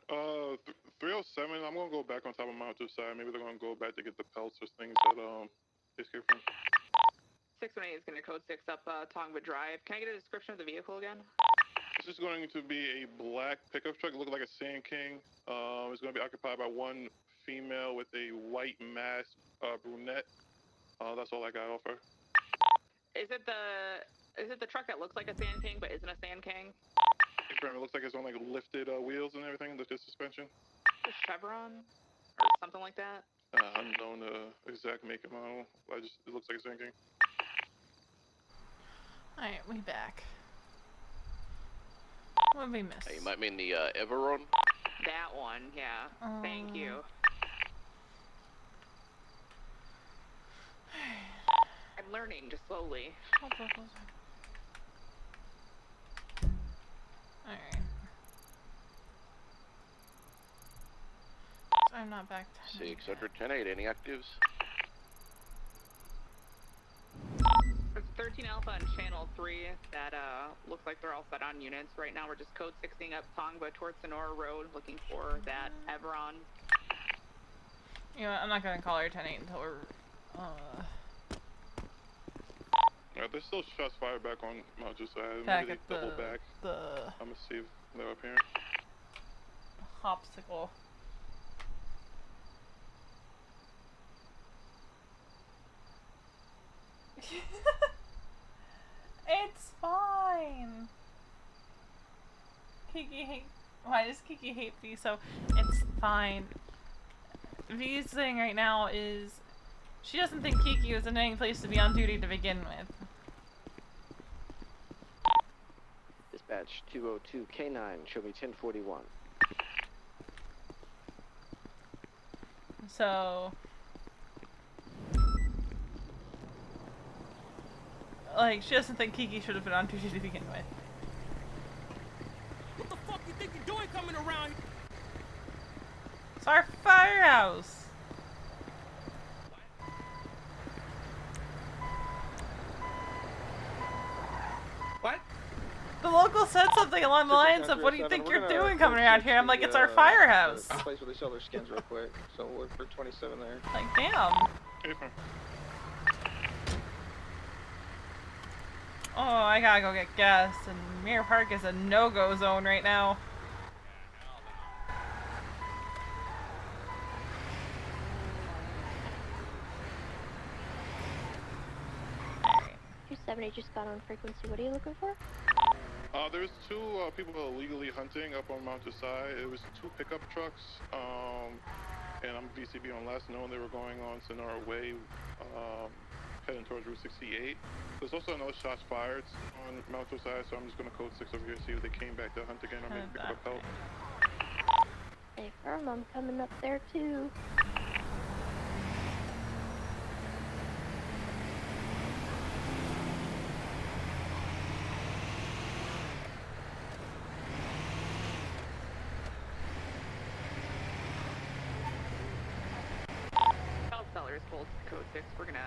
Uh, 307. I'm gonna go back on top of Mount Side. Maybe they're gonna go back to get the pelts or things that they escaped from. 618 is gonna code 6 up Tongva Drive. Can I get a description of the vehicle again? This is going to be a black pickup truck. It looks like a Sand King. It's going to be occupied by one female with a white mask, brunette. That's all I got off her. Is it the truck that looks like a Sand King but isn't a Sand King? It looks like it's on like lifted wheels and everything. Lifted suspension. A Chevron or something like that. Unknown exact make and model. It looks like a Sand King. Alright, we back. What did we miss? You might mean the Everon? That one, yeah. Thank you. I'm learning just slowly. Alright. So I'm not back to 600 10-8, any actives? There's 13 Alpha and Channel 3 that looks like they're all set on units. Right now we're just code 6ing up Tongva towards Sonora Road looking for that Everon. You know what, I'm not gonna call her 10-8 until we're There's still shots fired back on Mount Side. back Maybe they double back. I'm gonna see if they're up here. Hopsicle. It's fine. Kiki hate. Why does Kiki hate V? So it's fine. V's thing right now is she doesn't think Kiki was in any place to be on duty to begin with. Dispatch 202 K9, show me 1041. So, like, she doesn't think Kiki should have been on duty to begin with. What the fuck you think you're doing coming around? It's our firehouse. What? The local said something along the lines of, "What do you think you're doing coming around here?" I'm like, "It's our firehouse." The place where they sell their skins real quick. So we're for 27 there. Like, damn. Oh, I gotta go get gas, and Mirror Park is a no-go zone right now. Alright. Just got on frequency. What are you looking for? There's two people illegally hunting up on Mount Side. It was two pickup trucks, and I'm VCB on last known they were going on Sonora Way, heading towards Route 68. There's also another shots fired on Mount Side, so I'm just gonna code 6 over here, see if they came back to hunt again or maybe pick up help. Hey, Firm, I'm coming up there too. Code 6, we're gonna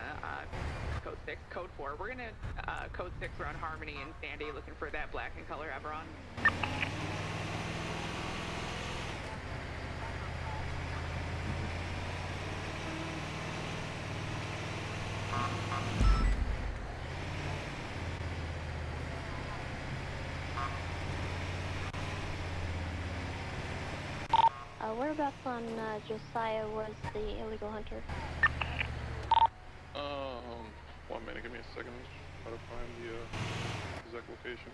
code 6, code 4. We're gonna code 6 around Harmony and Sandy looking for that black and color Everon. Whereabouts on Josiah was the illegal hunter? 1 minute, give me a second. Try to find the exact location.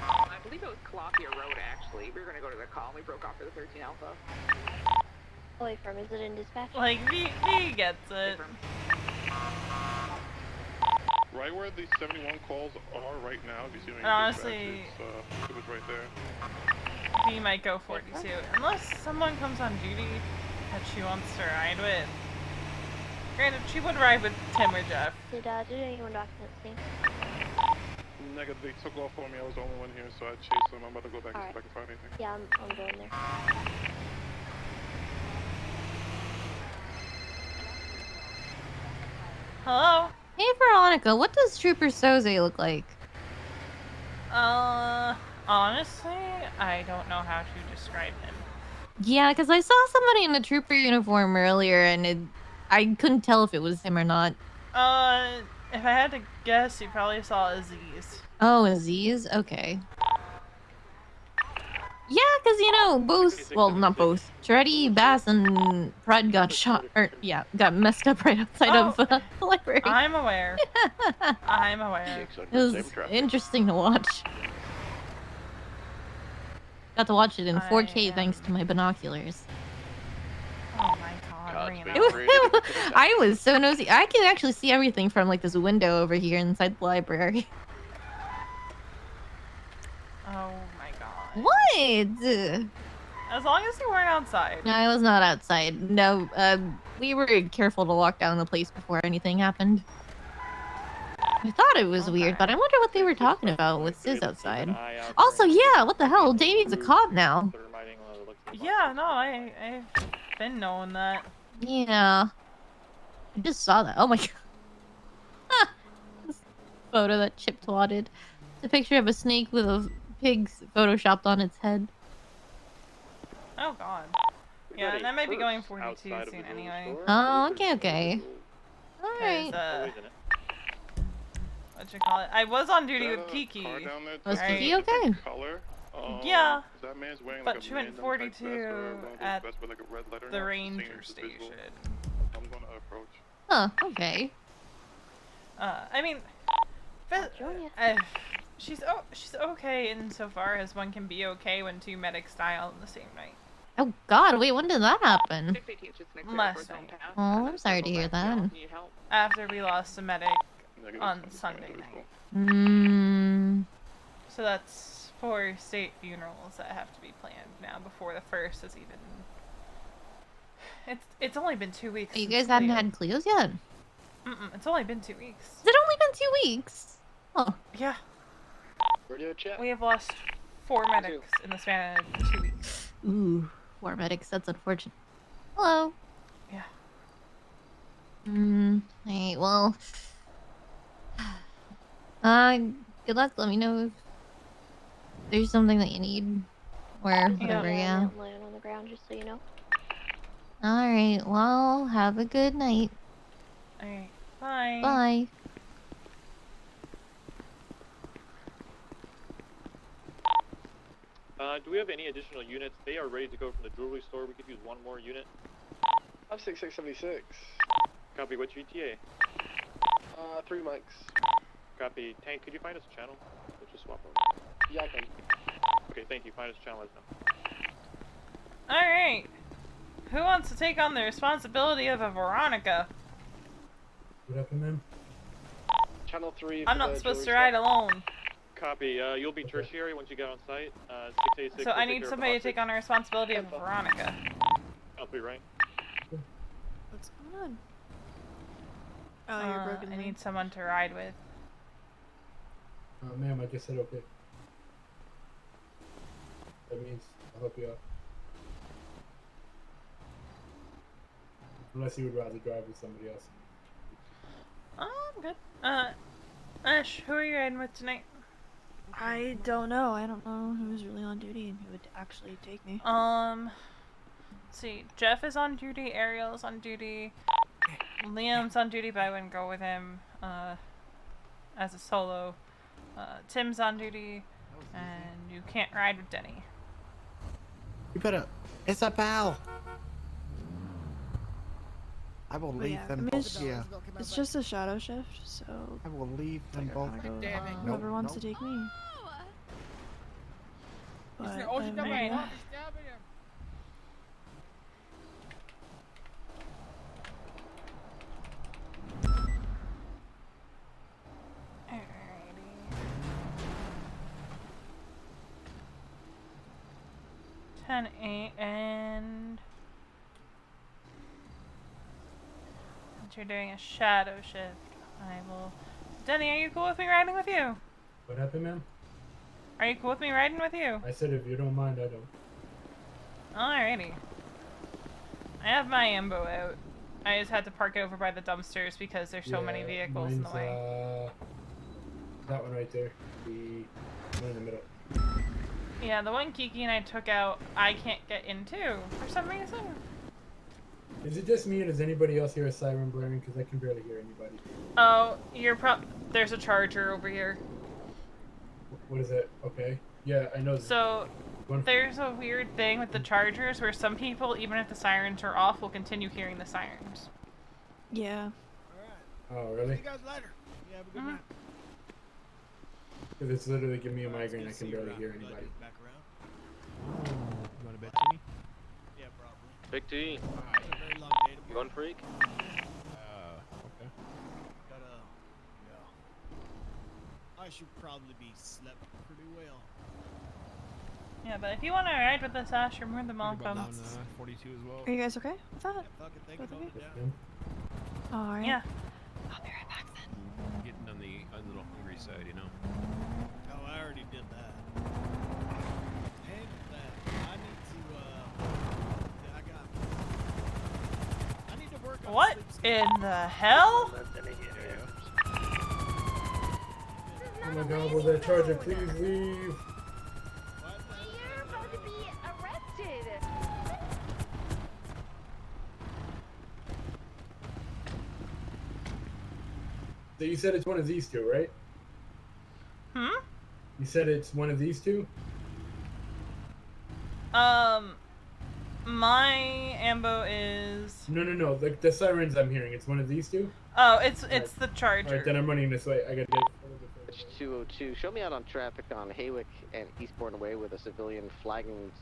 I believe it was Calafia Road, actually. We were gonna go to the call, and we broke off for the 13 Alpha. Wait, Firm, is it in dispatch? Like, V gets it. Right where the 71 calls are right now, if you see any honestly, it was right there. V might go 42, unless someone comes on duty that she wants to ride with. Granted, she would ride with Tim or Jeff. Did anyone document the scene? Negative, they took off on me. I was the only one here, so I chased them. I'm about to go back and see if I can find anything. Yeah, I'm going there. Hello? Hey, Veronica, what does Trooper Soze look like? Honestly, I don't know how to describe him. Yeah, because I saw somebody in a Trooper uniform earlier, and I couldn't tell if it was him or not. If I had to guess, you probably saw Aziz. Oh, Aziz? Okay. Yeah, because, you know, both, well, not both, Shreddy, Bass, and Prud got shot, or, yeah, got messed up right outside of the library. I'm aware. I'm aware. It was interesting to watch. Got to watch it in 4K thanks to my binoculars. Oh my god, Rena. I was so nosy. I can actually see everything from, like, this window over here inside the library. Oh my god. What? As long as you weren't outside. No, I was not outside. No, we were careful to walk down the place before anything happened. I thought it was weird, but I wonder what they were talking about with Sis outside. Also, yeah, what the hell? Damien's a cop now. Yeah, no, I've been knowing that. Yeah. I just saw that. Oh my god. This photo that Chip twatted. It's a picture of a snake with a pig photoshopped on its head. Oh god. Yeah, and that might be going 42 soon anyway. Oh, okay. Alright. What you call it? I was on duty with Kiki. Was Kiki okay? Yeah. That man's wearing But like a she went 42 at the ranger station. I'm gonna approach. Huh, okay. I mean, she's okay insofar as one can be okay when two medics die all in the same night. Oh god, wait, when did that happen? Last night. Oh, I'm sorry to hear that. After we lost a medic on Sunday night. So that's 4 state funerals that have to be planned now before the first is even. It's only been 2 weeks. You guys hadn't had Cleos yet? It's only been 2 weeks. Has it only been 2 weeks? Oh. Yeah. Radio check. We have lost 4 medics in the span of 2 weeks. Ooh, 4 medics. That's unfortunate. Hello. Yeah. Alright, well. Good luck. Let me know if there's something that you need. Or whatever, yeah. I'm laying on the ground, just so you know. Alright, well, have a good night. Alright, bye. Bye. Do we have any additional units? They are ready to go from the jewelry store. We could use one more unit. 56676. Copy. What's your ETA? 3 mics. Copy. Tank, could you find us a channel? Let's just swap over. Yeah, I can. Okay, thank you. Find us a channel. Let us know. Alright. Who wants to take on the responsibility of a Veronica? What happened, ma'am? Channel 3. I'm not supposed to ride alone. Copy. You'll be tertiary once you get on site. 686. So I need somebody to take on the responsibility of Veronica. I'll be right. What's going on? Oh, you're broken. I need someone to ride with. Ma'am, I just said okay. That means I'll help you out. Unless you would rather drive with somebody else. Oh, I'm good. Ash, who are you riding with tonight? I don't know. I don't know who's really on duty and who would actually take me. Let's see. Jeff is on duty. Ariel's on duty. Liam's on duty, but I wouldn't go with him as a solo. Tim's on duty, and you can't ride with Denny. You better. It's a pal. I will leave them both here. It's just a shadow shift, so I will leave them both. Whoever wants to take me. But Alrighty. 10-8 and you're doing a shadow shift. I will. Denny, are you cool with me riding with you? What happened, ma'am? Are you cool with me riding with you? I said if you don't mind, I don't. Alrighty. I have my ambo out. I just had to park it over by the dumpsters because there's so many vehicles in the way. That one right there. The one in the middle. Yeah, the one Kiki and I took out, I can't get into for some reason. Is it just me, or does anybody else hear a siren blaring? Because I can barely hear anybody. Oh, there's a charger over here. What is that? Okay. Yeah, I know. So, there's a weird thing with the chargers where some people, even if the sirens are off, will continue hearing the sirens. Yeah. Oh, really? See you guys later. You have a good night. Because it's literally giving me a migraine. I can barely hear anybody. Back around. You want to bet to me? Yeah, probably. Big T. It's a very long day tomorrow. Gun freak? Okay. Yeah. I should probably be slept pretty well. Yeah, but if you want to ride with us, Ash, you're more than welcome. 42 as well. Are you guys okay with that? Fuck it, thank Both you. of you? Yeah. Alright. Yeah. I'll be right back then. Getting on the a little hungry side, you know. Oh, I already did that. Hang with that. I need to, I need to work on What in the hell? Oh my god, will that charger please leave? You're about to be arrested. So you said it's one of these two, right? Hmm? You said it's one of these two? My ambo is... No. The sirens I'm hearing, it's one of these two? Oh, it's the charger. Alright, then I'm running this way. I gotta get... It's 202. Show me out on traffic on Haywick and Eastbourne Way with a civilian flagging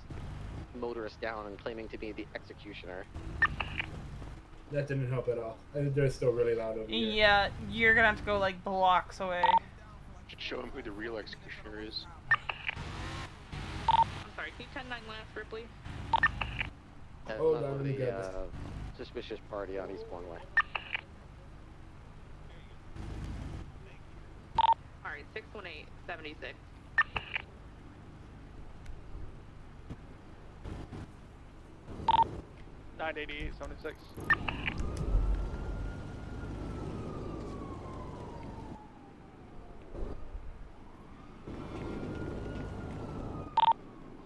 motorist down and claiming to be the executioner. That didn't help at all. They're still really loud over here. Yeah, you're gonna have to go like blocks away. Should show him who the real executioner is. I'm sorry, can you 10-9 last, Ripley? Hold on, let me grab this. Suspicious party on Eastbourne Way. Alright, 618-76. $988.76.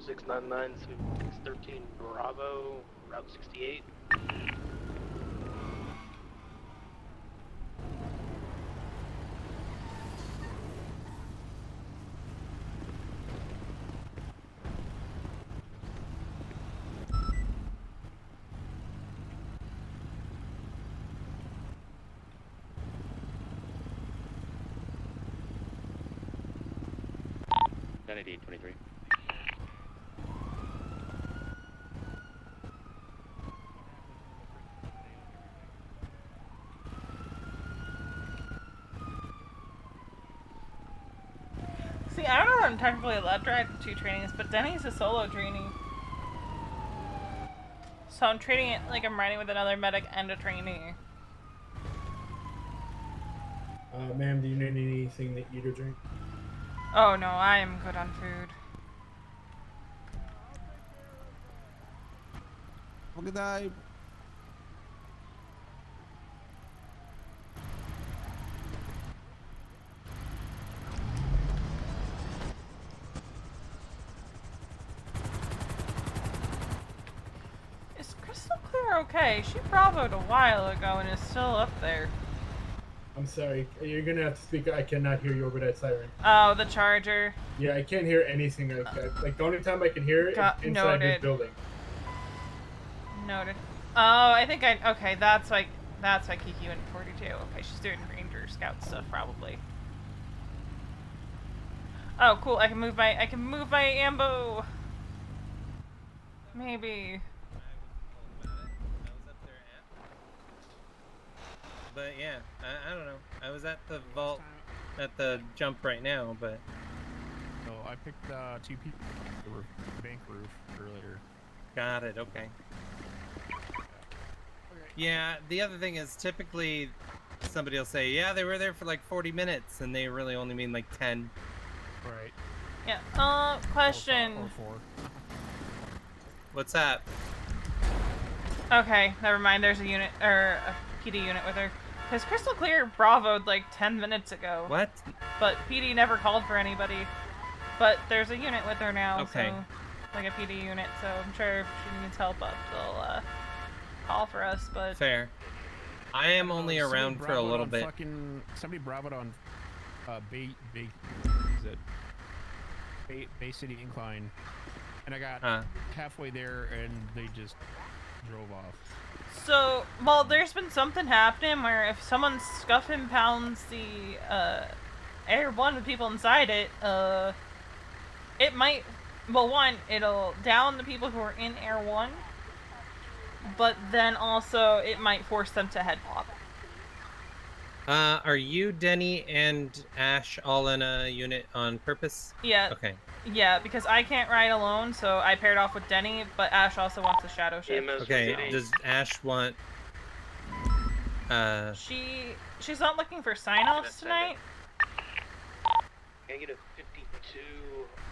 Six 613 Bravo, Route 68. $988.23. See, I don't know if I'm technically allowed to ride 2 trainings, but Denny's a solo trainee. So I'm treating it like I'm riding with another medic and a trainee. Ma'am, do you need anything to eat or drink? Oh no, I am good on food. Good night. Is Crystal Clear okay? She bravoed a while ago and is still up there. I'm sorry. You're gonna have to speak. I cannot hear you over that siren. Oh, the charger. Yeah, I can't hear anything like that. Like, the only time I can hear it is inside noted. this building. Noted. Oh, I think okay, that's why Kiki went 42. Okay, she's doing Ranger Scout stuff probably. Oh, cool. I can move my ambo. Maybe. But yeah, I don't know. I was at the vault, at the jump right now, but... So I picked 2 people the bank roof earlier. Got it, okay. Yeah, the other thing is typically somebody will say, yeah, they were there for like 40 minutes, and they really only mean like 10. Right. Yeah. Question. Or 4. What's that? Okay, never mind. There's a unit or a PD unit with her. Because Crystal Clear bravoed like 10 minutes ago. What? But PD never called for anybody. But there's a unit with her now. Okay. So, like a PD unit. So I'm sure if she needs help up, they'll call for us. But Fair. I am only around for a little bit. Somebody bravoed on Bay City Incline, and I got halfway there, and they just drove off. So, well, there's been something happening where if someone scuff and pounds the Air 1 with people inside it, it might, well, one, it'll down the people who are in Air 1, but then also it might force them to head pop. Are you, Denny, and Ash all in a unit on purpose? Yeah. Okay. Yeah, because I can't ride alone, so I paired off with Denny, but Ash also wants a shadow shift. Okay, does Ash want... She's not looking for sign-offs tonight. Can I get a 52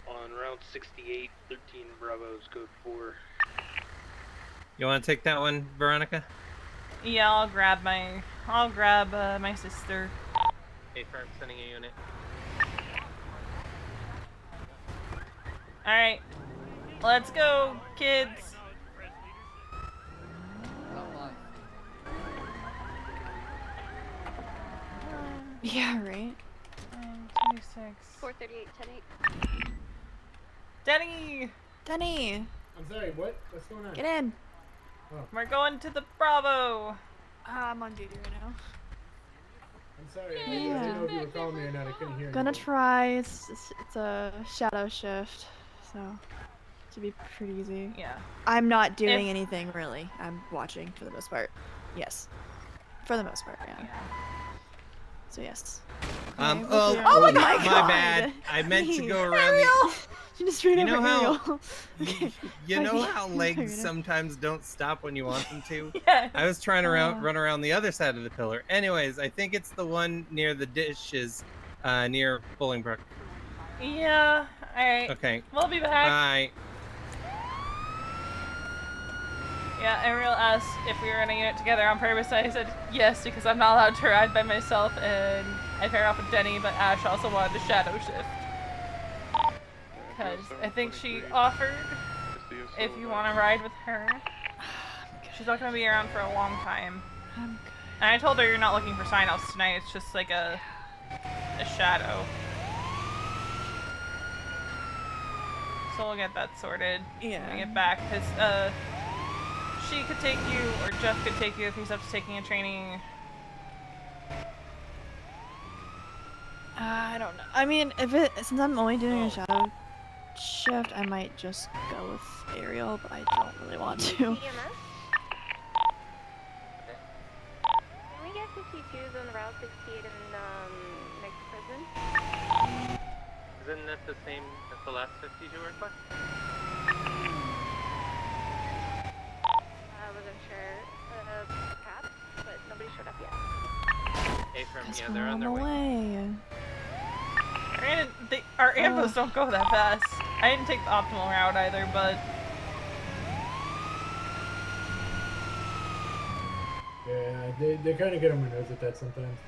on route 68, 13 Bravo's code 4. You want to take that one, Veronica? Yeah, I'll grab my sister. A-firm sending a unit. Alright. Let's go, kids. Yeah, right. 26. 438, 10-8. Denny! Denny! I'm sorry, what? What's going on? Get in! Oh. We're going to the Bravo! I'm on duty right now. I'm sorry, I didn't know if you were calling me or not. I couldn't hear you. Gonna try. It's a shadow shift, so should be pretty easy. Yeah. I'm not doing anything really. I'm watching for the most part. Yes. For the most part, yeah. So yes. Okay, Oh my my god! bad. I meant to go around Ariel! You just straight You over know how- Ariel. Okay. You know Okay. how legs sometimes don't stop when you want them to? Yes. I was trying to run around the other side of the pillar. Anyways, I think it's the one near the dishes, near Bolingbrook. Yeah, alright. Okay. We'll be back. Bye. Yeah, Ariel asked if we were in a unit together on purpose. I said yes, because I'm not allowed to ride by myself, and I paired off with Denny, but Ash also wanted a shadow shift. Because I think she offered if you want to ride with her. She's not going to be around for a long time. And I told her you're not looking for sign-offs tonight, it's just like a shadow. So we'll get that sorted when we get back, because she could take you, or Jeff could take you if he's up to taking a training. I don't know. I mean, since I'm only doing a shadow shift, I might just go with Ariel, but I don't really want to. Can we get 52s on Route 68 in next prison? Isn't that the same as the last 52 request? I wasn't sure. Perhaps, but nobody showed up yet. A-firm, Guess yeah, we're they're on on their the way. way. Our ambos don't go that fast. I didn't take the optimal route either, but... Yeah, they kind of get on my nerves with that sometimes.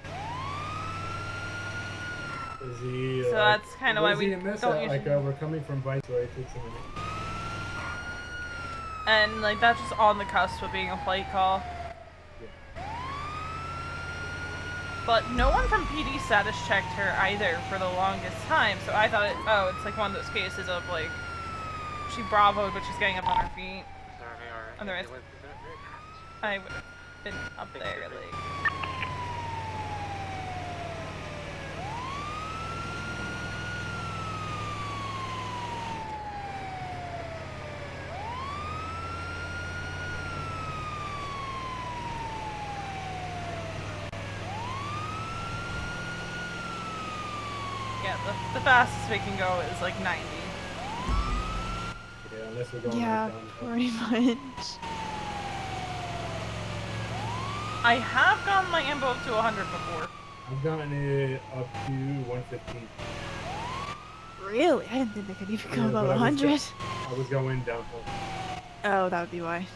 So that's kind of why we don't usually... Like, we're coming from Viceroy, it takes a minute. And, like, that's just on the cusp of being a flight call. But no one from PD status checked her either for the longest time, so I thought, it's like one of those cases of, like, she bravoed, but she's getting up on her feet. Otherwise, I would have been up there, like... Yeah, the fastest we can go is like 90. Yeah, unless we're going Yeah, pretty much. I have gotten my ambo up to 100 before. I've gotten it up to 115. Really? I didn't think they could even go Yeah, above but 100. I was going downhill. Oh, that would be why.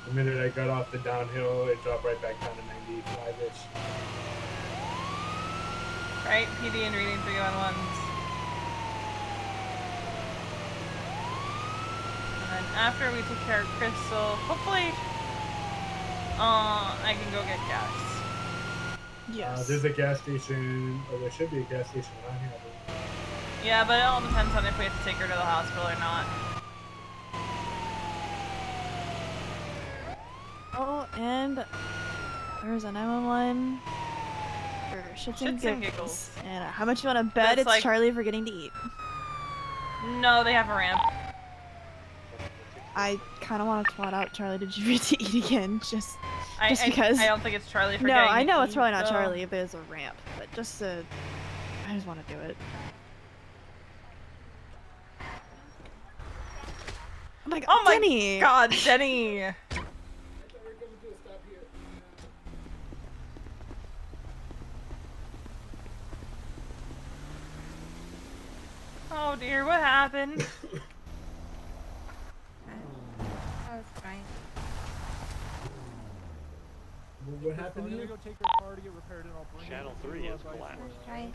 The minute I got off the downhill, it dropped right back down to 95-ish. Right, PD and reading 311s. And then after we take care of Crystal, hopefully, I can go get gas. Yes. There's a gas station, or there should be a gas station around here, I believe. Yeah, but it all depends on if we have to take her to the hospital or not. Oh, and there's a 911 for shits and giggles. And how much you want to bet That's it's like- Charlie for getting to eat? No, they have a ramp. I kind of want to twat out Charlie to get to eat again, just I because. I don't think it's Charlie for No, getting I know to it's eat, probably not though. Charlie if there's a ramp, but just I just want to do it. Oh my god, Oh my Denny! god, Denny! Oh dear, what happened? That was fine. What happened here? Go take your car to get repaired and I'll bring Channel it 3 is by black. Right.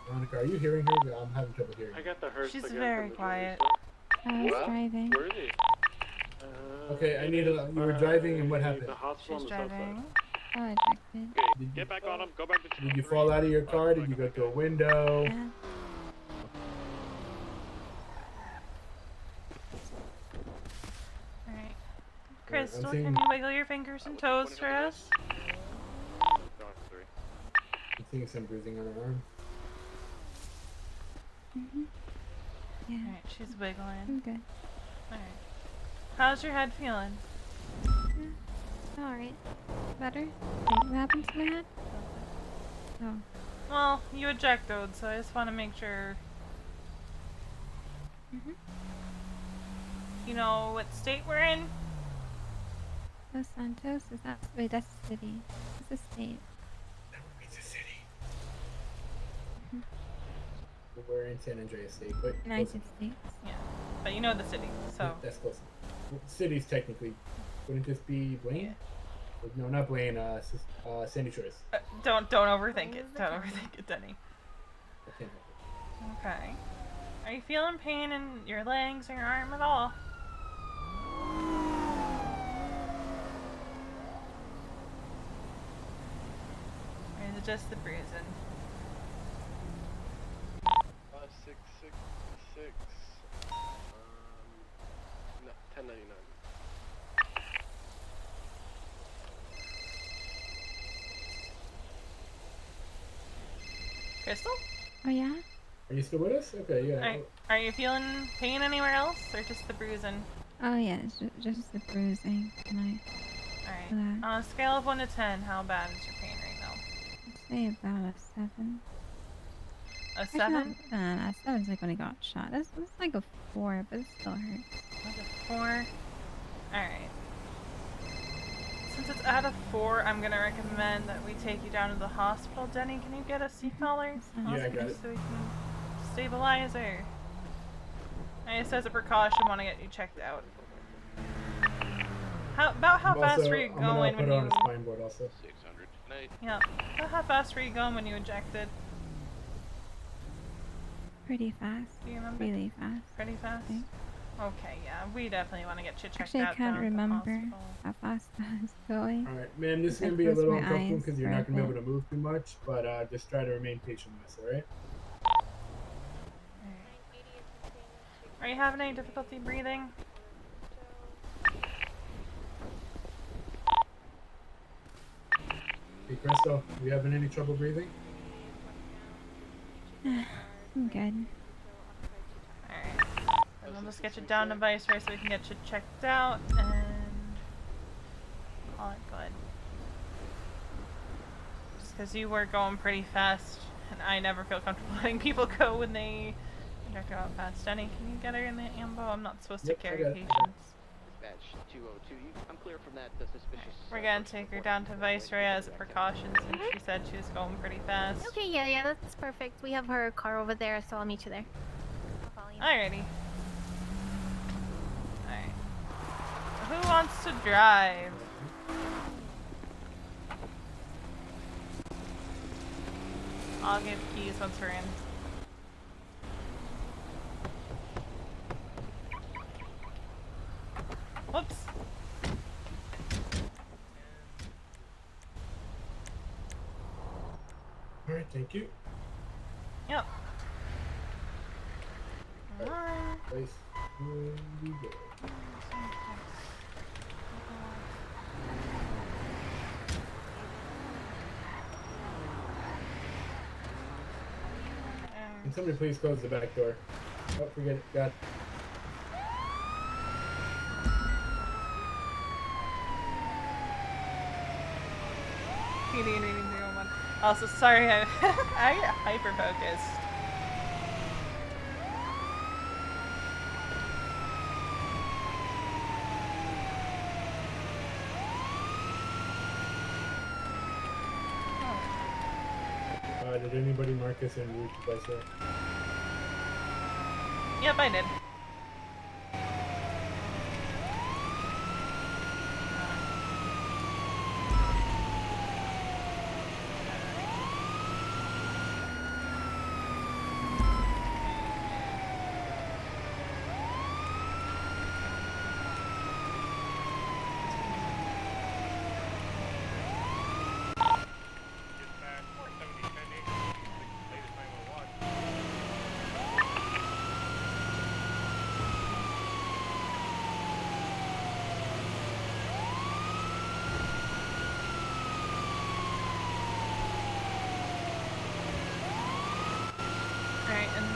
Veronica, are you hearing her? I'm having trouble hearing. I got the hearse. She's again very from the quiet. I was What? driving. Where is he? Okay, I need a. You were driving, and what happened? The hospital She's on the south driving. Oh, ejected. side. Okay, get back on him. Go back to channel Did you 3. fall out of your car? Did you go through a window? Yeah. Alright. Crystal, seeing- can you wiggle your fingers and toes for us? I'm seeing some bruising on her arm. Yeah. Alright, she's wiggling. I'm good. Alright. How's your head feeling? Alright. Better? What happened to my head? Oh. Well, you ejected, so I just want to make sure. You know what state we're in? Los Santos? Is that? Wait, that's the city. It's a state. It's a city. We're in San Andreas State, but United close States. Yeah, but you know the city, so. enough. That's close enough. Well, cities technically. Wouldn't this be Blaine? No, not Blaine. Sandy Shores. Don't overthink it. Don't overthink it, Denny. I can't help it. Okay. Are you feeling pain in your legs or your arm at all? Or is it just the bruising? 5666. No, 1099. Crystal? Oh yeah? Are you still with us? Okay, yeah. Are you feeling pain anywhere else, or just the bruising? Oh yeah, it's just the bruising. Can Alright. Relax. On a scale of 1 to 10, how bad is your pain right now? I'd say about a 7. A Actually, 7? Not, 7's like when I got shot. It's like a 4, but it still hurts. Like a 4? Alright. Since it's at a 4, I'm gonna recommend that we take you down to the hospital. Denny, can you get a seatbelt? Yeah, I got it. So we can stabilize her. I just as a precaution want to get you checked out. About how fast were you I'm gonna going put when her on you? a spine board also. 600. Night. Yeah. About how fast were you going when you ejected? Pretty fast. Do you remember? Really fast. Pretty fast. I think. Okay, yeah, we definitely want to get you checked Actually, I out. can't down at the remember hospital. how fast I was going. Alright, ma'am, this is I going to be a closed little my uncomfortable eyes because you're for not a going to be bit. able to move too much, but just try to remain patient with us, alright? Are you having any difficulty breathing? Hey, Crystal, you having any trouble breathing? I'm good. Alright. Then we'll just get you down to Viceroy so we can get you checked out and all that good. Just because you were going pretty fast and I never feel comfortable letting people go when they inject out fast. Denny, can you get her in the ambo? I'm not supposed Yep, to I carry got it, I got it. patients. Dispatch 202. I'm clear from that suspicious. We're gonna take her down to Viceroy as a precaution since she said she was going pretty fast. Okay, yeah, that's perfect. We have her car over there, so I'll meet you there. Alrighty. Alright. Who wants to drive? I'll give keys once we're in. Whoops. Alright, thank you. Yep. Alright, place where we go. Can somebody please close the back door? Oh, forget it. God. Also, sorry, I get hyper focused. Did anybody mark us en route to Viceroy? Yep, I did.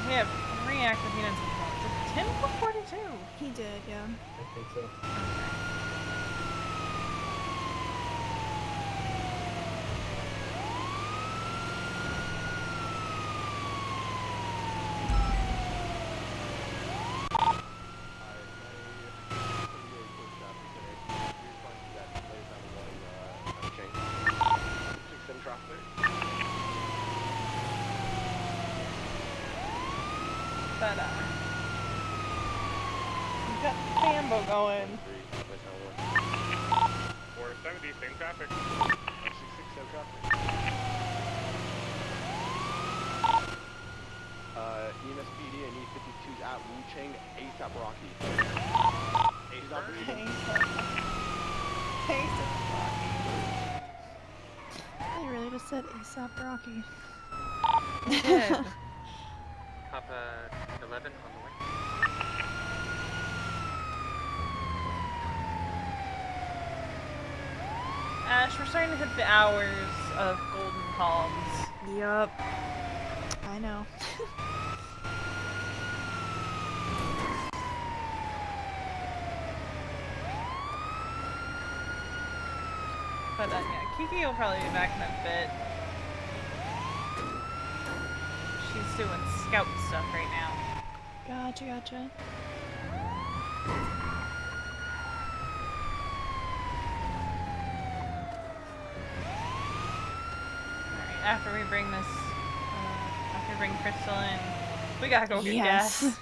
We have 3 active units. Did Tim put 42? He did, yeah. I think so. But, we've got Sambo going. 470, same traffic. 666, same traffic. EMSPD and E52's at Wu Chang, ASAP Rocky. ASAP They really just said ASAP Rocky. They did. Papa 11 on the way. Ash, we're starting to hit the hours of golden palms. Yup. I know. But yeah, Kiki will probably be back in a bit. She's doing scout stuff right now. Gotcha. Alright, after we bring this, after we bring Crystal in, we gotta go get gas.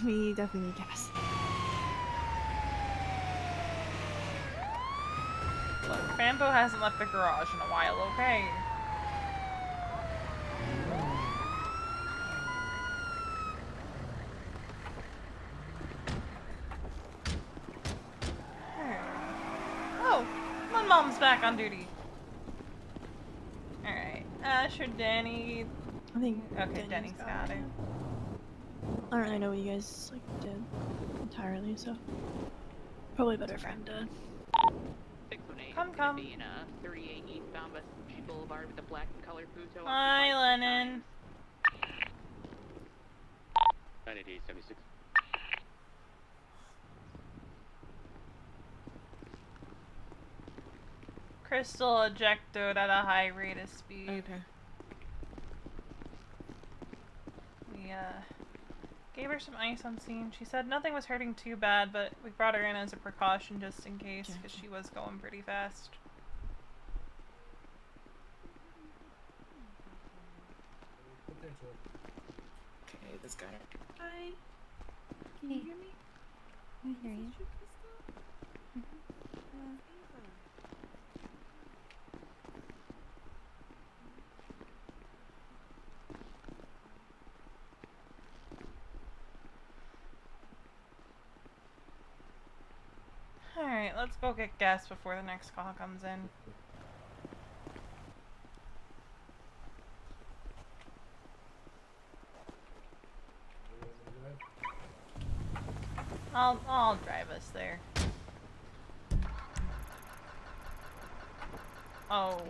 We definitely need gas. Look, Fambo hasn't left the garage in a while, okay? Oh, my mom's back on duty. Alright, Ash or Danny? I think okay, Danny's got it. I don't really know what you guys like did entirely, so probably better for him to. 618 come. Be in a 38 eastbound Vespucci Boulevard with a black and colored Puto. Hi, Lennon. 98876. Crystal ejected at a high rate of speed. Okay. Gave her some ice on scene. She said nothing was hurting too bad, but we brought her in as a precaution just in case, because she was going pretty fast. Okay, this guy. Hi. Can you hear me? I hear you. Alright, let's go get gas before the next call comes in. I'll drive us there. Oh.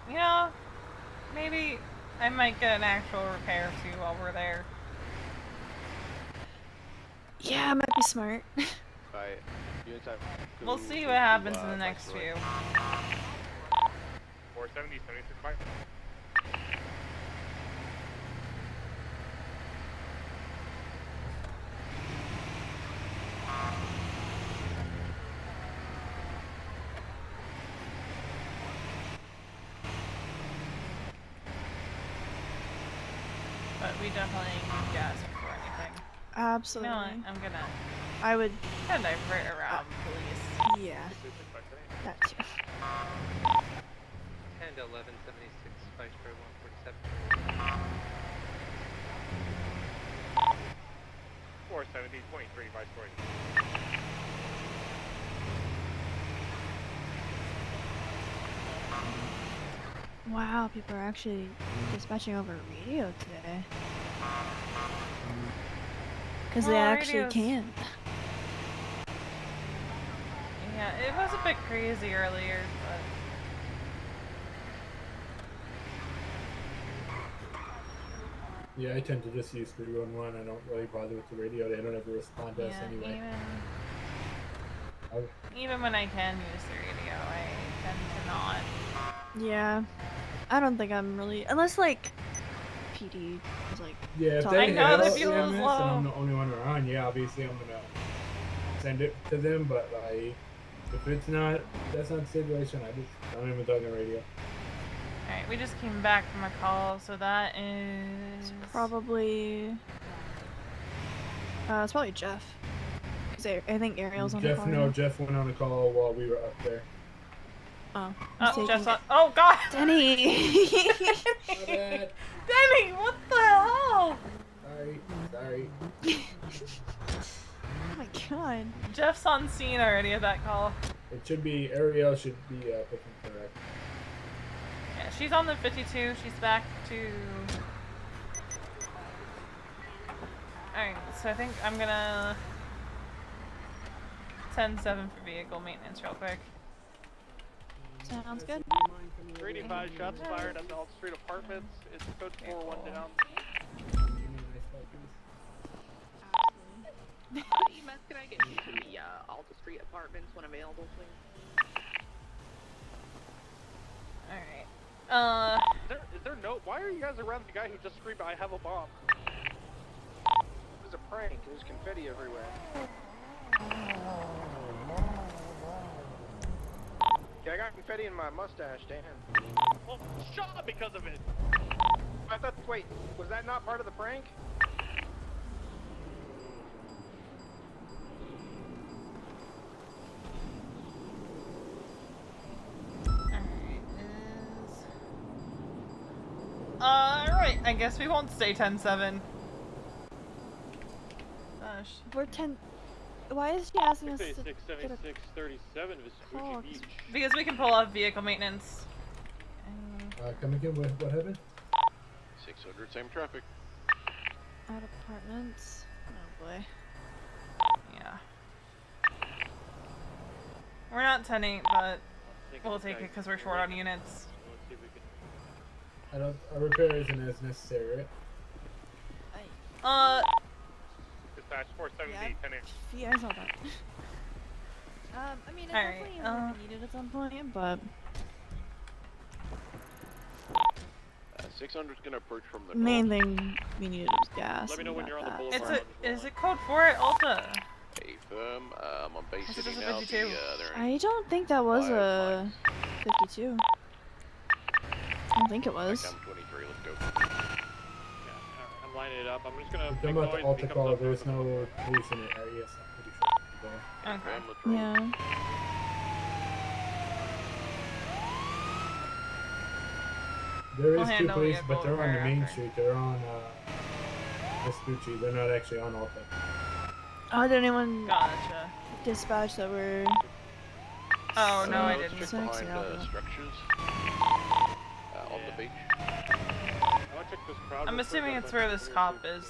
You know, maybe I might get an actual repair too while we're there. Yeah, might be smart. Alright. We'll see what happens in the next few. 470, 76.5. But we definitely need gas before anything. Absolutely. You know what? I'm gonna divert around, please. Yeah. That too. 10 to 11, 76, Vice Pro 147. 470.3, Vice Pro. Wow, people are actually dispatching over radio today. Because they actually radios- can. Yeah, it was a bit crazy earlier, but... Yeah, I tend to just use 311. I don't really bother with the radio. They don't ever respond to us Yeah, anyway. even when I can use the radio, I tend to not. Yeah. I don't think I'm really... Unless, like, PD is, like... Yeah, if talking they know have the EMS fuel is and low. I'm the only one around, yeah, obviously I'm gonna send it to them, but like, if it's not, that's not the situation, I just don't even talk on radio. Alright, we just came back from a call, so that is... Probably... it's probably Jeff. Because I think Ariel's on the Jeff, call. no, now. Jeff went on a call while we were up there. Oh. Oh, Jeff's on... Oh, God! Denny! Denny, what the hell? Sorry. Oh my god. Jeff's on scene already at that call. It should be, Ariel should be picking correct. Yeah, she's on the 52. She's back to... Alright, so I think I'm gonna... 10-7 for vehicle maintenance real quick. Sounds good. 385 shots fired at the Alt Street Apartments. It's code 4-1 down. EMS, can I get you to the Alta Street Apartments when available, please? Alright. Is there no... Why are you guys around the guy who just screamed, I have a bomb? It was a prank. There's confetti everywhere. Yeah, I got confetti in my mustache, Dan. Well, shot because of it. I thought, wait, was that not part of the prank? Alright, I guess we won't stay 10-7. Gosh. We're 10... Why is she asking us to 686, get a 76, 37, call? Vespucci Beach. Because we can pull off vehicle maintenance. Come again, what happened? 600, same traffic. Out apartments? Oh boy. Yeah. We're not 10-8, but we'll take it because we're short on units. A repair isn't as necessary, right? Dispatch 470, 10 Yeah, I saw that. I mean, it definitely is gonna be needed at some point, but... 600's gonna approach from the Main north. thing we needed was gas. Let me know when you're on the that. boulevard. Is it code 4 at Ulta? Hey, firm. I'm on base This is city a now. 52. I don't think that was a 52. I don't think it was. I'm 23. Let's go. I'm lining it up. I'm just gonna. Come out to Alta Call. There's no police in the area, so I'm pretty sure. Yeah. There We'll is two handle police, it but they're on the main after. street. They're on Vespucci. They're not actually on Alta. Oh, did anyone Gotcha. dispatch that were? Oh no, I let's didn't. check behind structures on the beach. I'm assuming it's where this cop is.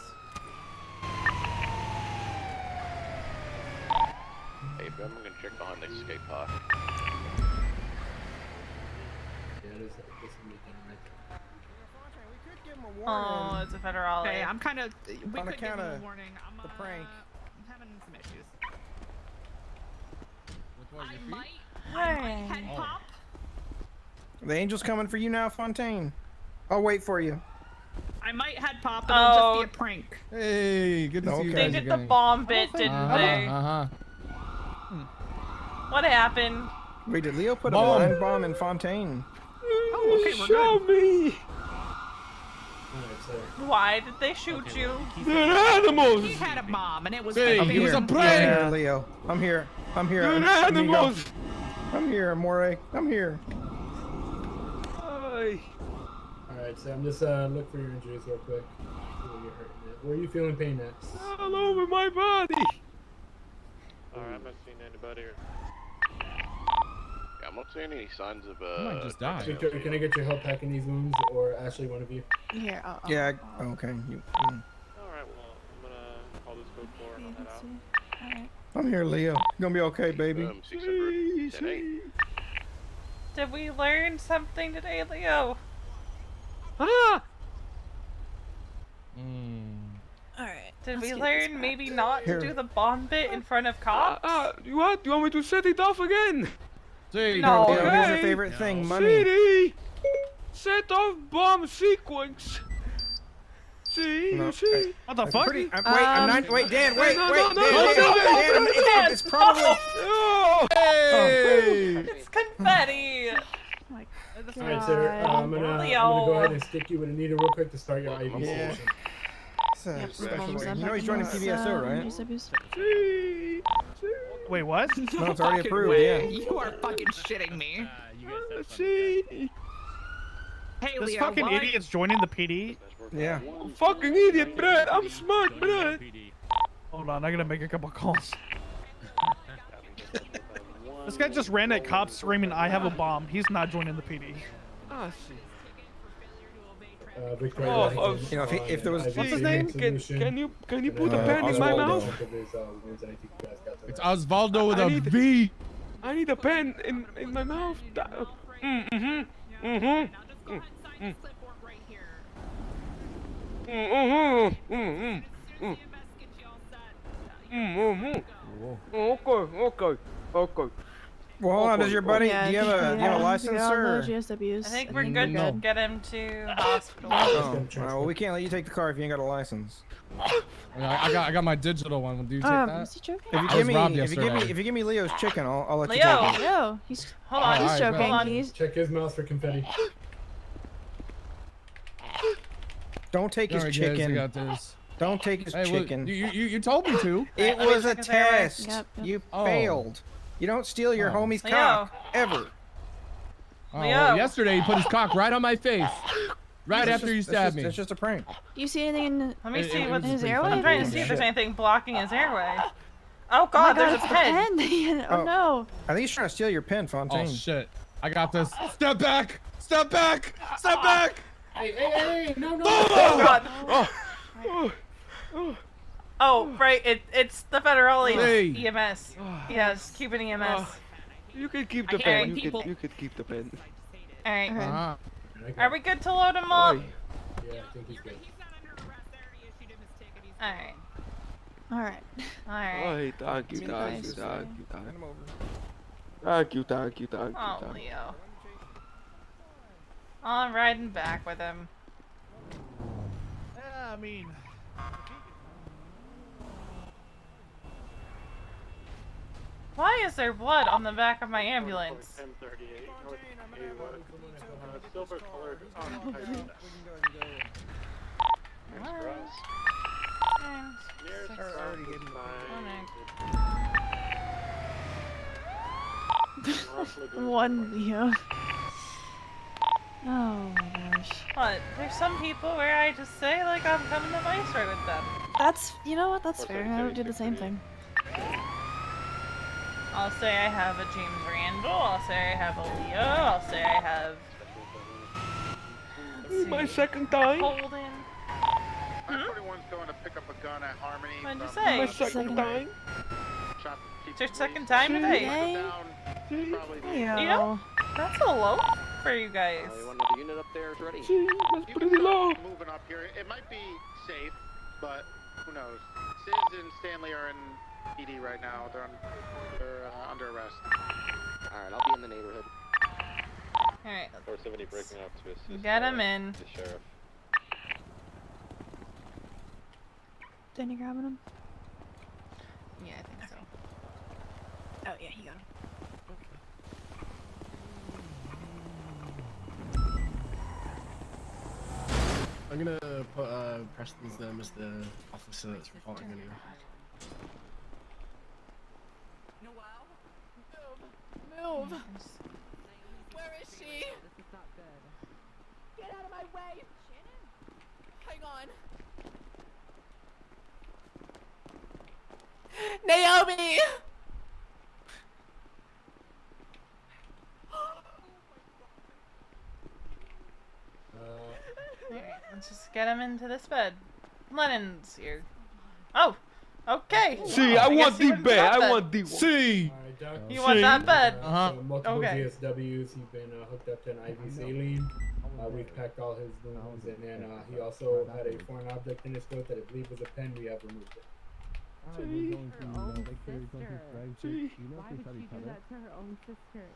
Hey, Ben, I'm gonna check behind the skate park. Yeah, there's somebody right there. Oh, it's a federale. Okay, I'm kind of. We On could give account him a of warning. I'm the prank. having some issues. I might Hey. head pop. The angel's coming for you now, Fontaine. I'll wait for you. I might head pop. It'll just Oh. be a prank. Hey, good to see you They guys did the again. bomb bit, didn't they? What happened? Wait, did Leo put a Bomb. blind bomb in Fontaine? Oh, okay, we're Show good. me! Why did they shoot you? They're animals! He had a bomb, and it was. Hey, big. it was a prank! Yeah, Leo. I'm here. I'm here. They're I'm Amigo. animals! I'm here, Amore. I'm here. Alright, so I'm just look for your injuries real quick. Before you get hurt. Where are you feeling pain at? All over my body! Alright, I'm not seeing anybody. Yeah, I'm not seeing any signs of might just die. Victor, can I get your help packing these wounds, or Ashley, one of you? Here. Yeah, okay. You, Alright, well, I'm gonna call this code 4 and head out. Alright. I'm here, Leo. You gonna be okay, baby. 600, 10-8. Did we learn something today, Leo? Ah! Alright. Did we let's get this learn back. maybe not Here. to do the bomb bit in front of cops? You what? You want me to set it off again? See, No. Leo, here's your favorite thing, money. Set off bomb sequence. See, No, see. What the fuck? Wait, I'm not. Wait, Dan. Wait, No, wait, no, Dan. no, Dan, no, Dan, no, Dan, it's probably. Oh, Hey! It's confetti! Alright, sir. I'm gonna go ahead and stick you with a needle real quick to start your IV Yeah. session. Yep, You know he's joining PVSO, right? Wait, what? No, it's already Fucking approved. way. Yeah. You are fucking shitting me. See. Hey, This Leo. fucking while I- idiot's joining the PD. Yeah. I'm fucking idiot, Brad. I'm smart, Brad. Hold on, I gotta make a couple calls. This guy just ran at cops screaming, "I have a bomb." He's not joining the PD. Ah, Victor, You know, if there was. What's his name? Can you put a pen in my mouth? It's Osvaldo with a V. I need a pen in my mouth. Okay. Well, hold on. Does your buddy? Yeah, do you have a license, we all sir? know GSWs. I think we're and good we're to get him to hospital. Oh, well, we can't let you take the car if you ain't got a license. I got my digital one. Do you take that? Is he joking? If you I give was robbed me, yesterday. if you give me Leo's chicken, I'll let you Leo. take it. No, he's. Hold on, He's Alright, joking. hold on. He's. Check his mouth for confetti. Don't take his Alright, guys, I chicken. got this. Don't take his Hey, well, chicken. you told me to. It Let me was a check his airway. test. Yep. You Oh. failed. You don't steal your homie's Leo. cock ever. Oh, Leo. well, yesterday he put his cock right on my face. Right after you stabbed me. It's just a prank. Do you see anything in? Let me It- see it what's was his pretty airway? I'm trying to Oh, see if there's shit. anything blocking his airway. Oh god, there's a it's the pen. pen. Oh Oh. no. I think he's trying to steal your pen, Oh Fontaine. shit! I got this. Step back! Step back! Step back! Hey, no. Oh god. Oh, right, it's the federale Hey. EMS. Yes, Cuban EMS. You can keep the pen. You could keep the pen. Alright. Uh-huh. Are we good to load him up? Yeah, I think he's good. Alright. Alright. Alright. Thank you, Thank you, thank you, thank you. Oh, Leo. I'm riding back with him. I mean, Why is there blood on the back of my ambulance? 1038 North 81. Silver colored we can go ahead and go. One Leo. Oh my gosh. What? There's some people where I just say like I'm coming to vice right with them. That's, you know what, that's fair. I would do the same thing. I'll say I have a James Randall, I'll say I have a Leo, I'll say I have... My second time. Holden. 941's going to pick up a gun at Harmony. What'd you say? My second time. It's your second time today? Leo. You know, that's a low for you guys. You want another unit up there? It's ready. That's pretty low. Moving up here. It might be safe, but who knows? Sid and Stanley are in PD right now. They're under arrest. Alright, I'll be in the neighborhood. Alright. 470 breaking up to assist. Get him in. The sheriff. Danny grabbing him? Yeah, I think so. Oh yeah, he got him. I'm gonna put Preston's name as the officer that's reporting anyway. Move! Where is she? This is not good. Get out of my way! Shannon? Hang on. Naomi! Alright, let's just get him into this bed. Lennon's here. Oh! Okay! See, I want the bed. I want the See. You want that bed? So multiple Okay. GSWs. He's been hooked up to an IV saline. We've packed all his wounds, and then he also had a foreign object in his coat that I believe was a pen. We have removed it. Why would she do that to her own sister?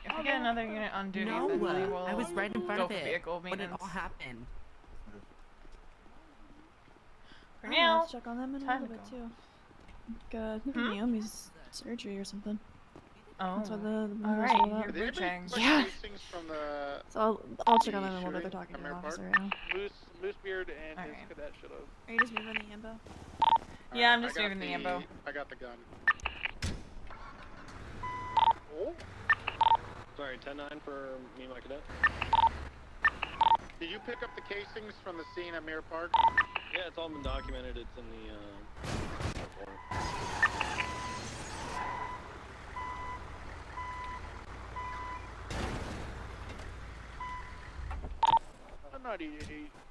If we get another unit on duty, No, then we will I was right in front go of for it vehicle when it maintenance. all happened. For Alright, now, let's check on them in a time little to bit too. Good. Naomi's surgery or something. Oh. That's why the Alright, all you're that. reaching. Yeah. From the So I'll check on them in a little bit. They're talking to an officer right now. Moosebeard and his cadet should have. Are you just moving the ambo? Yeah, I'm I just got moving the ambo. I got the gun. Oh. Sorry, 10-9 for me and my cadet. Did you pick up the casings from the scene at Mirror Park? Yeah, it's all been documented. It's in the report.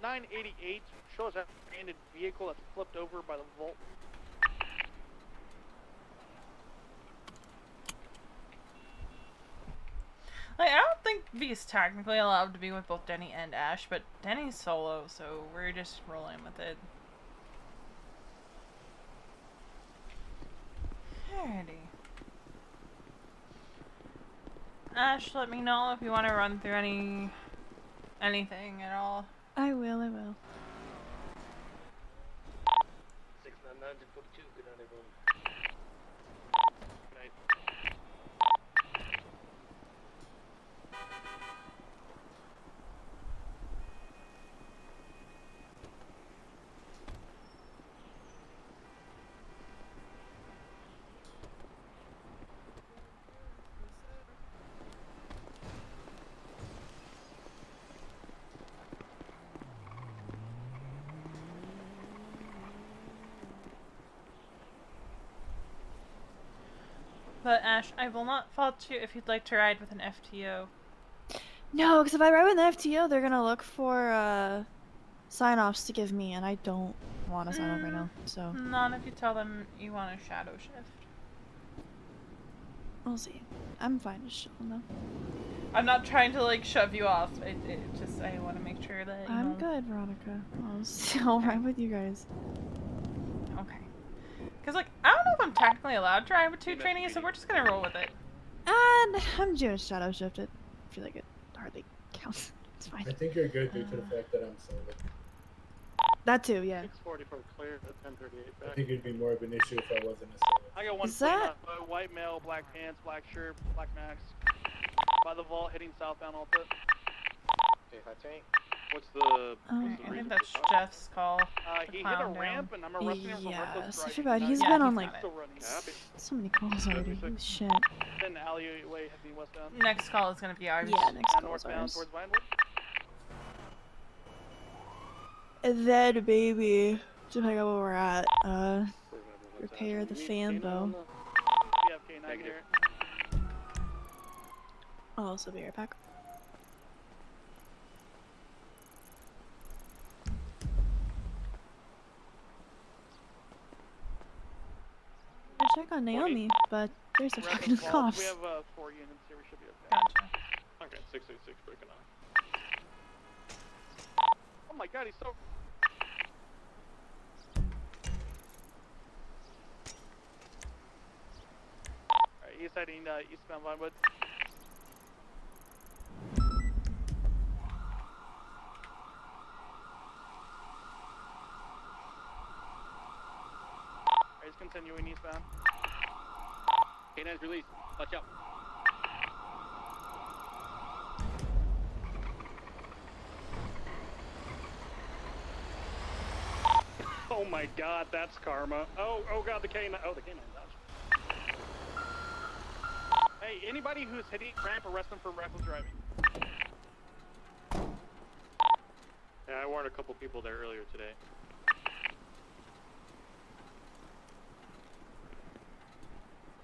988 shows a abandoned vehicle that's flipped over by the vault. Like, I don't think V's technically allowed to be with both Denny and Ash, but Denny's solo, so we're just rolling with it. Alrighty. Ash, let me know if you want to run through anything at all. I will, I will. 699 to 42, good night everyone. Good night. But Ash, I will not fault you if you'd like to ride with an FTO. No, because if I ride with an FTO, they're gonna look for sign-offs to give me, and I don't want to sign off right now. So Not if you tell them you want a shadow shift. we'll see. I'm fine just chilling though. I'm not trying to like shove you off. I want to make sure that you I'm know. good, Veronica. I'll ride with you guys. Okay. Because, like, I don't know if I'm technically allowed to ride with two trainees, so we're just gonna roll with it. And I'm doing shadow shifted. I feel like it hardly counts. It's fine. I think you're good due to the fact that I'm solo. That too, yeah. 644 clear at 1038 I back. think it'd be more of an issue if I wasn't a I got one Is that- white male, black pants, black shirt, black max. By the vault, heading southbound Alta. Okay, high tank. What's the I think reason that's for stop? Jeff's call. He hit a Clown down. ramp, and I'm arresting him for reckless Yes, I driving. feel bad. He's Yeah, been he's on got like it. Still running. so many calls already. Holy shit. Then alleyway heading westbound. Next call is gonna be ours. Yeah, next call is northbound ours. towards Vinewood. And then baby, depending on where we're at, repair the fan bow. We have K9 here. I'll also be right back. I check on Naomi, but there's a fucking cops. We have 4 units here. We should be okay. Gotcha. Okay, 686 breaking on. Oh my god, he's so. Alright, he's heading eastbound Vinewood. Alright, he's continuing eastbound. K9's released. Watch out. Oh my god, that's karma. Oh god, the K9. Oh, the K9 dodged. Hey, anybody who's hitting ramp, arrest them for reckless driving. Yeah, I warned a couple people there earlier today.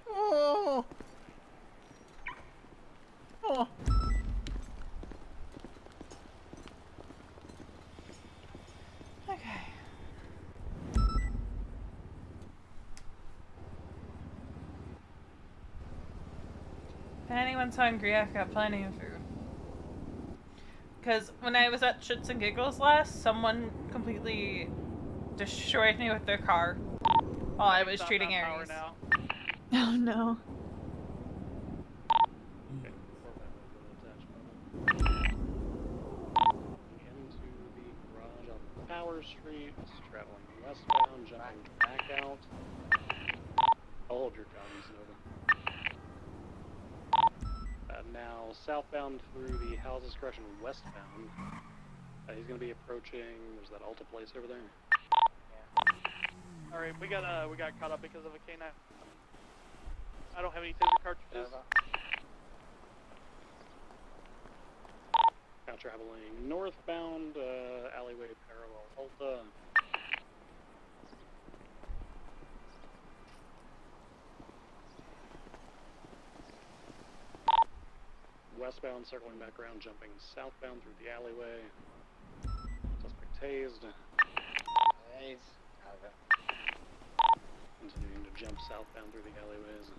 Oh. Oh. Okay. If anyone's hungry, I've got plenty of food. Because when I was at Shits and Giggles last, someone completely destroyed me with their car while I was treating Aries. Oh no. Into the garage on Power Street, traveling westbound, jumping back out. I'll hold your guns, Nova. Now southbound through the houses, correction, westbound. He's going to be approaching. There's that Alta place over there. Alright, we got caught up because of a K9. I don't have any taser cartridges. Now traveling northbound, alleyway parallel Alta. Westbound, circling back around, jumping southbound through the alleyway. Suspect tased. Continuing to jump southbound through the alleyways.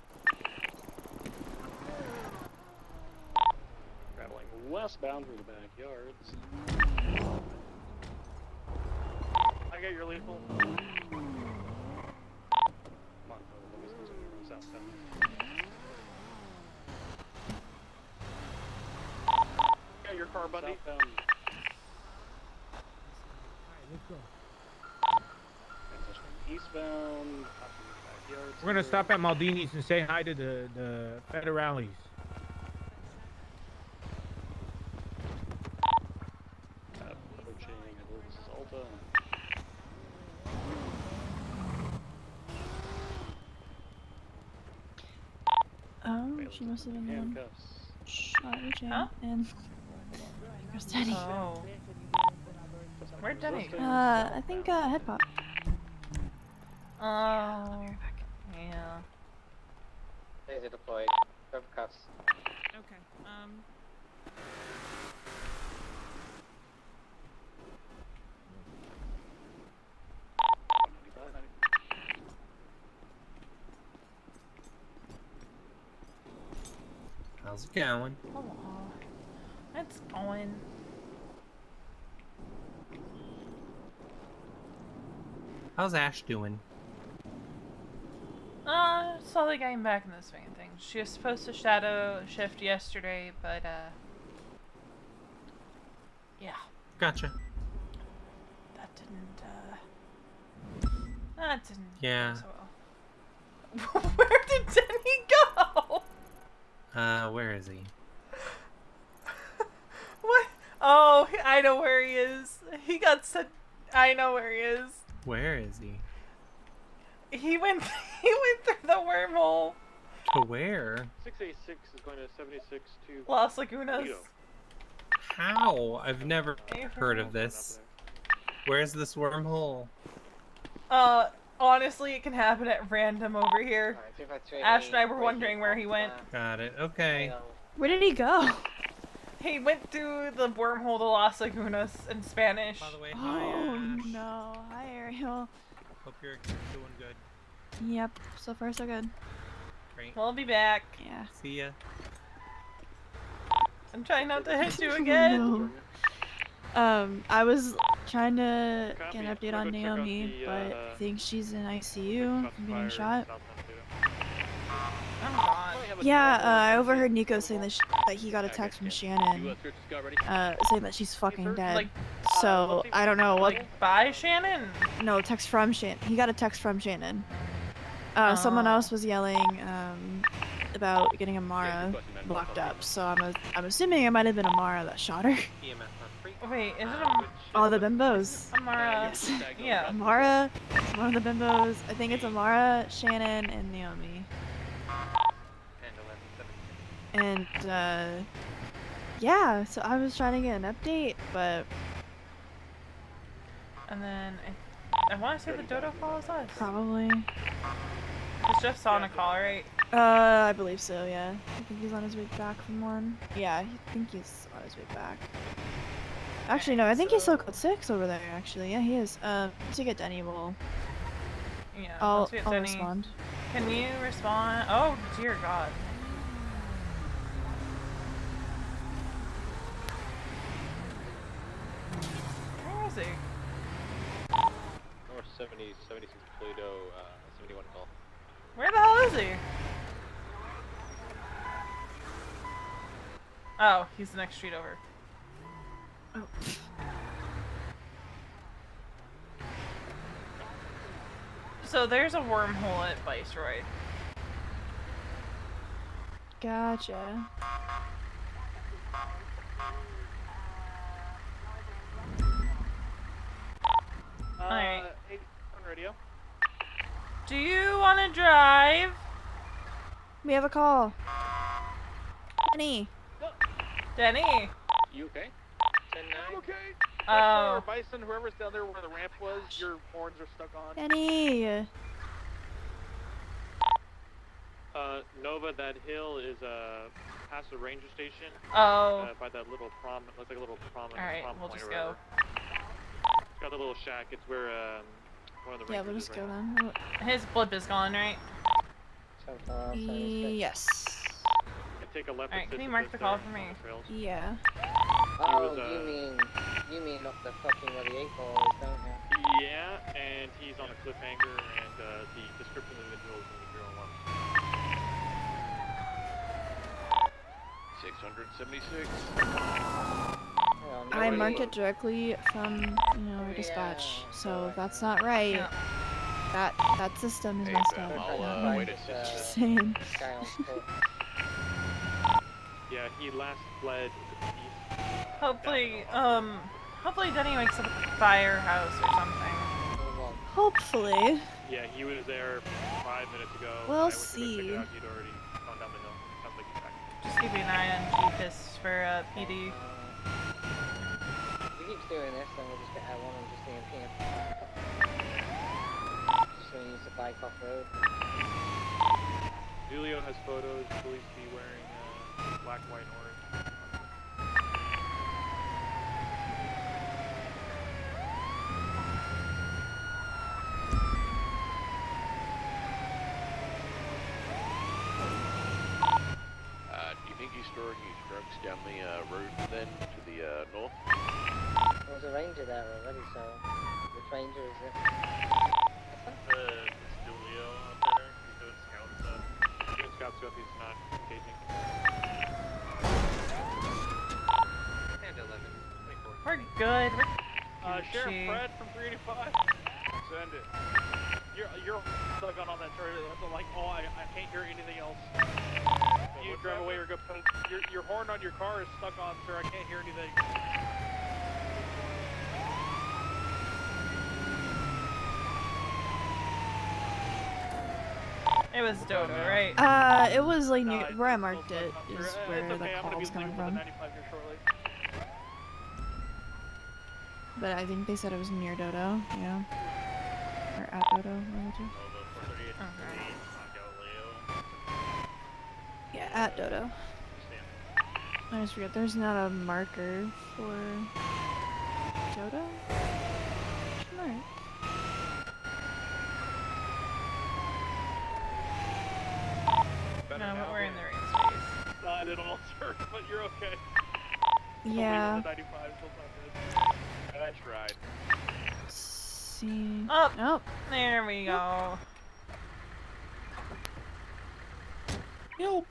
Traveling westbound through the backyards. I got your lethal. Come on, let me continue southbound. Got your car, buddy. Southbound. Alright, let's go. Transitioning eastbound. Backyards. We're gonna stop at Maldini's and say hi to the federales. Approaching, I believe this is Alta. Oh, she must have been the one Handcuffs. shot Richie and Chris Denny. Oh. Where'd Denny go? I think head pop. Oh. Yeah. Taser deployed. Grab cuffs. Okay. How's it going? Oh, it's going. How's Ash doing? Slowly getting back in the swing of things. She was supposed to shadow shift yesterday, but yeah. Gotcha. That didn't That didn't Yeah. go so well. Where did Denny go? Where is he? What? Oh, I know where he is. He got sent. I know where he is. Where is he? He went. He went through the wormhole. To where? 686 is going to 76 to Las Lagunas. Toledo. How? I've never heard of this. Where's this wormhole? Honestly, it can happen at random over here. Ash and I were wondering where he went. Got it. Okay. Where did he go? He went through the wormhole to Las Lagunas in Spanish. By the way, Oh no. Hi, Ariel. Hope you're doing good. Yep. So far, so good. Great. We'll be back. Yeah. See ya. I'm trying not to hit you again. I was trying to get an update on Naomi, but I think she's in ICU from getting shot. I'm gone. Yeah, I overheard Nico saying that, that he got a text from Shannon saying that she's fucking dead. Like, so, I don't know what... Like, by Shannon? No, text from Shannon. He got a text from Shannon. Someone else was yelling about getting Amara locked up, so I'm assuming it might have been Amara that shot her. Wait, is it All the bimbos. Amara? Yes. Yeah. Amara is one of the bimbos. I think it's Amara, Shannon, and Naomi. And, yeah, so I was trying to get an update, but... And then, I want to say the Dodo follows us. Probably. It's just on a call, right? I believe so, yeah. I think he's on his way back from one. Yeah, I think he's on his way back. Actually, no, I think he's still code 6 over there, actually. Yeah, he is. Once you get Denny, we'll... Yeah, I'll once we get Denny. respond. Can you respond? Oh, dear God. Where is he? North 70, 76 Toledo, 71 call. Where the hell is he? Oh, he's the next street over. Oh. So there's a wormhole at Viceroy. Gotcha. Alright. Hey, on radio. Do you want to drive? We have a call. Denny. Denny. You okay? 10-9. Okay. Oh. Bison, whoever's down there where the ramp was, your horns are stuck on. Denny. Nova, that hill is past the ranger station. Oh. By that little prom, looks like a little prom. Alright, prom we'll point just or go. whatever. It's got the little shack. It's where one of the Yeah, rangers we'll is just right go now. then. His blip is gone, right? Yes. Take a left. Alright, can you mark the call for me? Yeah. Oh, you mean up the fucking where the 8 ball is, don't you? Yeah, and he's on a cliffhanger, and the description of the individual is in the 676. I mark it directly from, our dispatch. So if that's not right, that system is messed up. Just saying. Yeah, he last fled east. Hopefully, hopefully Denny wakes up at the firehouse or something. Hopefully. Yeah, he was there 5 minutes ago. We'll I went to go see. check it out. He'd already gone down the hill. Sounds like he's back. Just keeping an eye on G-Piss for PD. If he keeps doing this, then we'll just get L1 and just EMP him. Just gonna use the bike off road. Julio has photos. Police be wearing black, white, and orange. Do you think he's storing his drugs down the road then to the north? There was a ranger there already, so which ranger is it? It's Julio up there. He's doing scout stuff. He's doing scout stuff. He's not engaging. And 11. 24. We're good. We're Sheriff Gucci. Fred from 385. Send it. You're stuck on that turret. That's like, oh, I can't hear anything else. You drive away or go. Your horn on your car is stuck on, sir. I can't hear anything. It was Dodo, right? It was like near where I marked it is where the call's coming from. But I think they said it was near Dodo, yeah. Or at Dodo, one of the two. Yeah, at Dodo. I just forget, there's not a marker for Dodo? Mark. No, but we're in the right space. Not at all, sir, but you're okay. Yeah. The 95, so it's not good. I tried. See. Up. Oh. There we go. Help.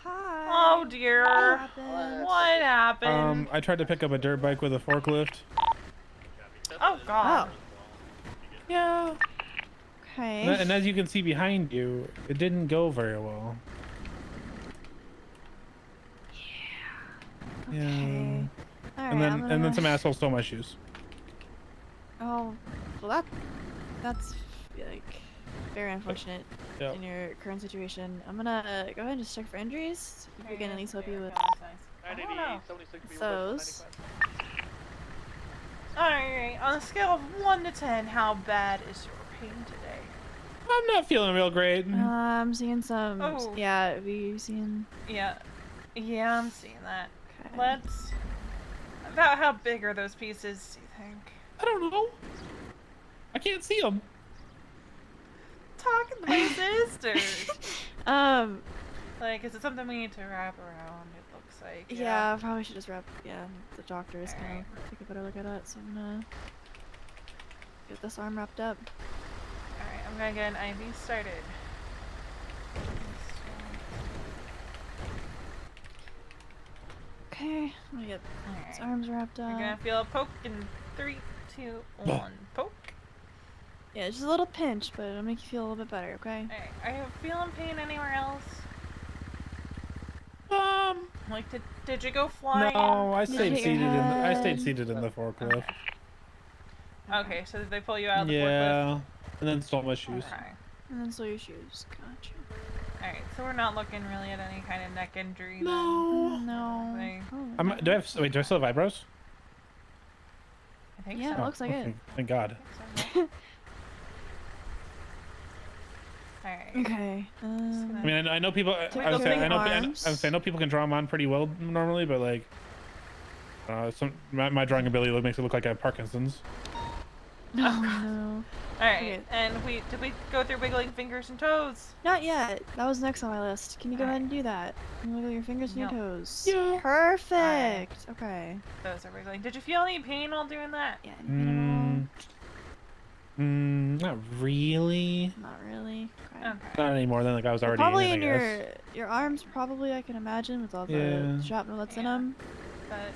Hi. Oh dear. What happened? I tried to pick up a dirt bike with a forklift. Oh god. Yeah. Okay. And as you can see behind you, it didn't go very well. Yeah. Okay. And then some asshole stole my shoes. Oh, well that's like very unfortunate Yep. in your current situation. I'm gonna go ahead and just check for injuries. If we can at least help you with those. Alright, on a scale of 1 to 10, how bad is your pain today? I'm not feeling real great. I'm seeing some. Oh. Yeah, have you seen? Yeah, I'm seeing that. Okay. Let's. About how big are those pieces, do you think? I don't know. I can't see them. Talking to my sisters. Like, is it something we need to wrap around? It looks like. Yeah, I probably should just wrap. Yeah, the doctor is gonna take a better look at it, so I'm gonna get this arm wrapped up. Alright, I'm gonna get an IV started. Okay, I'm gonna get his arms wrapped up. You're gonna feel a poke in 3, 2, 1. Poke. Yeah, just a little pinch, but it'll make you feel a little bit better, okay? Alright, are you feeling pain anywhere else? Like, did you go flying? No, I stayed seated in the forklift. Okay, so did they pull you out of the forklift? Yeah, and then stole my shoes. Okay. And then stole your shoes. Gotcha. Alright, so we're not looking really at any kind of neck injury. No. Then. No. Like, Do I still have eyebrows? I think Yeah, so. it looks like it. Thank God. Alright. Okay. I mean, I know people. I know people can draw them on pretty well normally, but like, my drawing ability makes it look like I have Parkinson's. No. Alright, Okay. and did we go through wiggling fingers and toes? Not yet. That was next on my list. Can you go ahead and do that? Can you wiggle your fingers and your No. toes? Yeah. Perfect. Okay. Those are wiggling. Did you feel any pain while doing that? Yeah. Not really. Not really. Okay. Not anymore than like I was already. Probably in I guess. your arms. Probably I can imagine with all the Yeah. shrapnel that's in them. But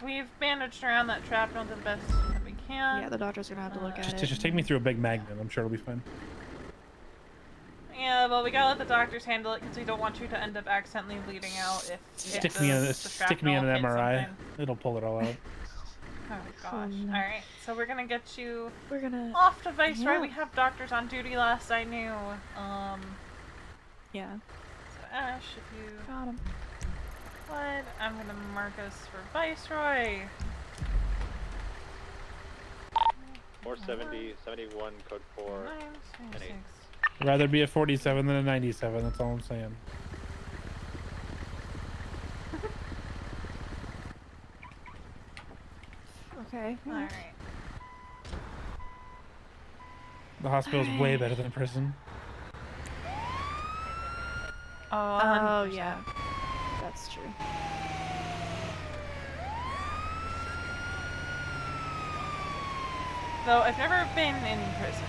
we've bandaged around that shrapnel to the best that we can. Yeah, the doctor's gonna have to look at it. Just take me through a big magnet. I'm sure it'll be fine. Yeah, well, we gotta let the doctors handle it because we don't want you to end up accidentally bleeding out if Stick me in an MRI. It'll pull it all out. Oh gosh. no. Alright, so we're gonna get you We're gonna off to Viceroy. Yeah. We have doctors on duty last I knew. Yeah. So Ash, if you Got him. would, I'm gonna mark us for Viceroy. 470, 71, code 4, and 8. I'd rather be a 47 than a 97. That's all I'm saying. Okay. Alright. The hospital's way better than prison. Oh, Oh yeah. That's true. Though I've never been in prison.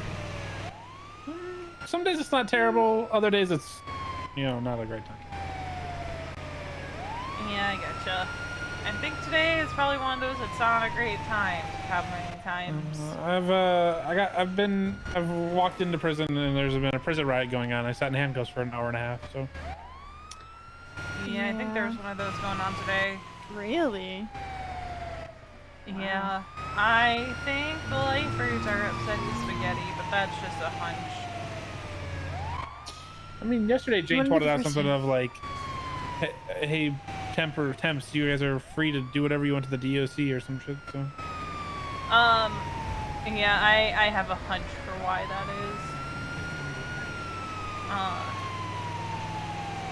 Some days it's not terrible. Other days it's, not a great time. Yeah, I gotcha. I think today is probably one of those that's not a great time to have many times. I've walked into prison and there's been a prison riot going on. I sat in handcuffs for an hour and a half, so. Yeah, I think there's one of those going on today. Really? Yeah. I think the lifers are upset with spaghetti, but that's just a hunch. I mean, yesterday Jane tweeted out something of like, hey, temps, you guys are free to do whatever you want to the DOC or some shit, so. Yeah, I have a hunch for why that is.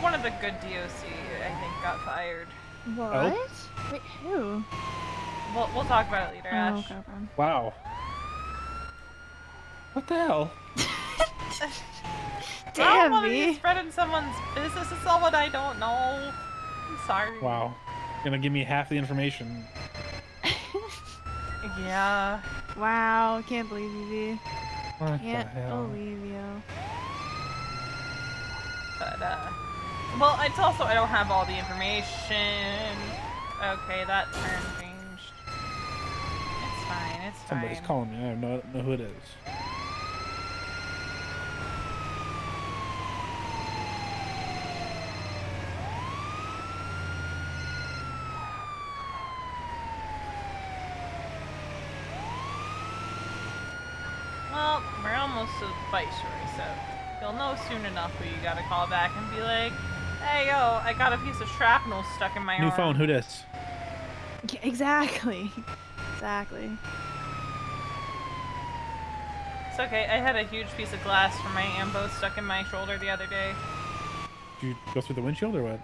One of the good DOC, I think, got fired. What? Oh? Wait, who? We'll talk about it later, Ash. Okay, okay. Wow. What the hell? I don't want to be spreading someone's business to someone I don't know. I'm sorry. Wow. Gonna give me half the information. Yeah. Wow, can't believe you, V. What Can't the hell? believe you. But, well, it's also, I don't have all the information. Okay, that turn changed. It's fine, it's fine. Somebody's calling me. I have no know who it is. Well, we're almost to the Viceroy, so you'll know soon enough who you gotta call back and be like, hey, yo, I got a piece of shrapnel stuck in my arm. New phone, who dis? Yeah, exactly. Exactly. It's okay, I had a huge piece of glass from my ambo stuck in my shoulder the other day. Did you go through the windshield or what?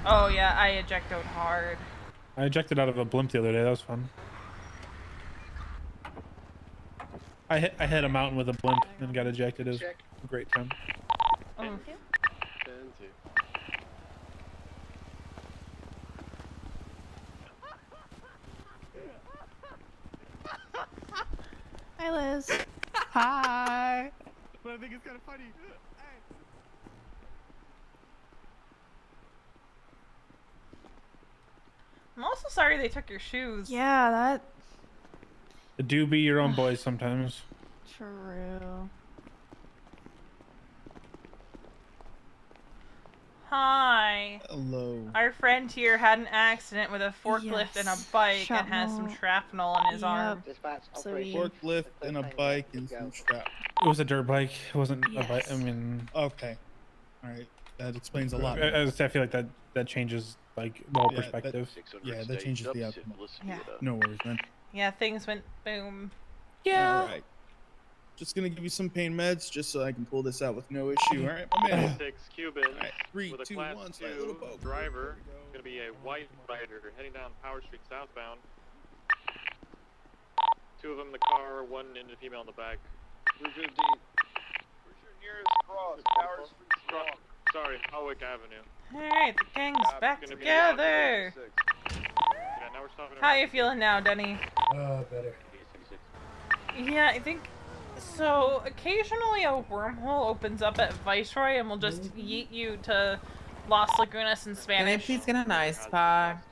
Oh yeah, I ejected hard. I ejected out of a blimp the other day. That was fun. I hit a mountain with a blimp and got ejected. It was a great time. Oh. Hi, Liz. Hi. But I think it's kind of funny. I'm also sorry they took your shoes. Yeah, that. Do be your own boys sometimes. True. Hi. Hello. Our friend here had an accident with a forklift and a bike and has some Shrapnel. shrapnel in his arm. Forklift and a bike and some strap. It was a dirt bike. It wasn't a bike. I mean. Okay. All right. That explains a lot. I feel like that changes like the whole perspective. That changes the outcome. Yeah. No worries, man. Yeah, things went boom. All right. Just gonna give you some pain meds, just so I can pull this out with no issue. All right, my man. 6 Cubans All right, 3, with a 2, class 1, 2 little boat. driver. Gonna be a white rider heading down Power Street southbound. 2 of them in the car, 1 in the female in the back. 315. Where's your nearest cross? Power Street Strong. Sorry, Howick Avenue. Alright, the gang's back Gonna be together. Yeah, now we're stopping. How you feeling now, Denny? Better. Yeah, I think so. Occasionally a wormhole opens up at Viceroy and will just yeet you to Las Lagunas in Spanish. Can I please get an ice pack?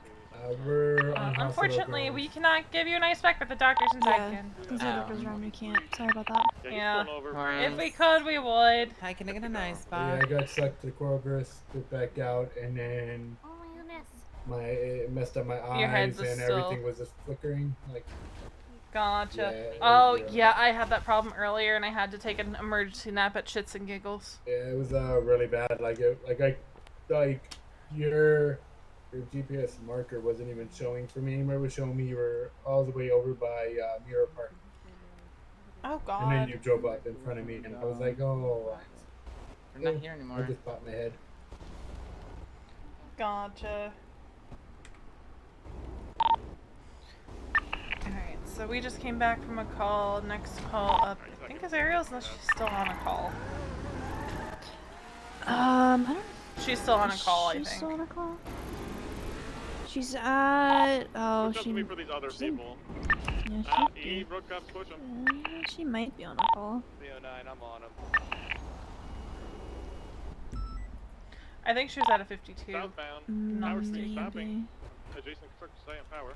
We're on unfortunately, we cannot give you an ice pack, but the doctor's inside again. There's no doctors around, we can't. Sorry about that. Yeah. If we could, we would. Hi, can I get an ice Yeah, pack? I got sucked to the Corvus, spit back out, and then it messed up my Your head eyes, was and still- everything was just flickering. Like, Gotcha. Yeah, Oh, yeah. yeah, I had that problem earlier, and I had to take an emergency nap at Shits and Giggles. yeah, it was really bad. Your GPS marker wasn't even showing for me anymore. It was showing me you were all the way over by Mirror Park. Oh, And then God. you drove up in front of me, and I was like, oh. We're not here anymore. I just popped my head. Gotcha. Alright, so we just came back from a call. Next call up, I think is Ariel's, unless she's still on a call. I don't. She's still on a call, I She's think. still on a call. She's at. Oh, Push up she. to me for these other she's in- people. Yeah, E, Rook up, push them. she might be on a call. 309, I'm on him. I think she was at a 52. Southbound. Power Street stopping. Adjacent construction site on power.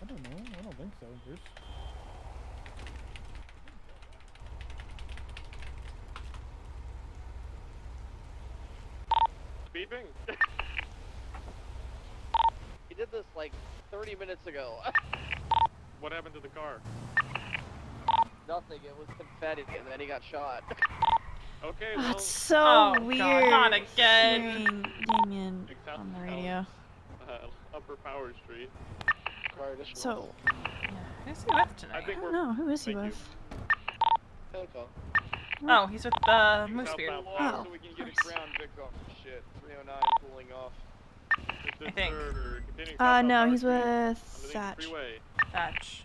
I don't know. I don't think so, Bruce. Beeping? He did this like 30 minutes ago. What happened to the car? Nothing, it was confetti and then he got shot. Okay, well. That's so weird. God, not again. Hearing Damien on the radio. Upper Power Street. So, who's he with tonight? I don't know. Who is he with? Oh, he's with Moosebeard. So we can get a ground Vic off the shit. 309 pulling off. I think. No, he's with Thatch. Thatch.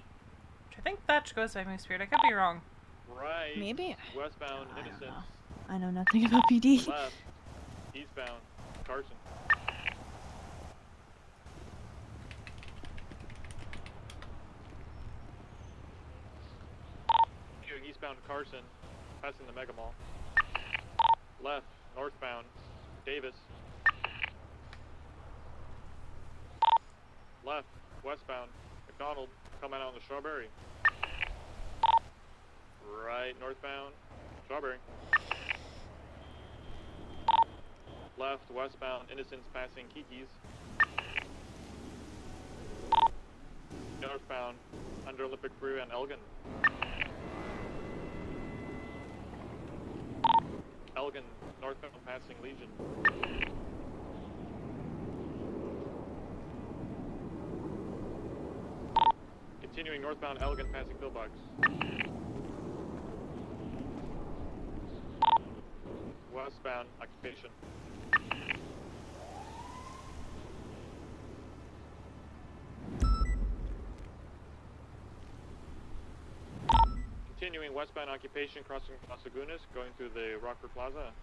I think Thatch goes by Moosebeard. I could be wrong. Right. Maybe. Westbound, Innocence. I know nothing about PD. Left. Eastbound, Carson. Eastbound Carson, passing the Mega Mall. Left, northbound, Davis. Left, westbound, McDonald, coming out on the Strawberry. Right, northbound, Strawberry. Left, westbound, Innocence passing Kiki's. Northbound, under Olympic Brew and Elgin. Elgin, northbound passing Legion. Continuing northbound Elgin passing Pillbox. Westbound Occupation. Continuing westbound Occupation crossing Las Lagunas, going through the Rockford Plaza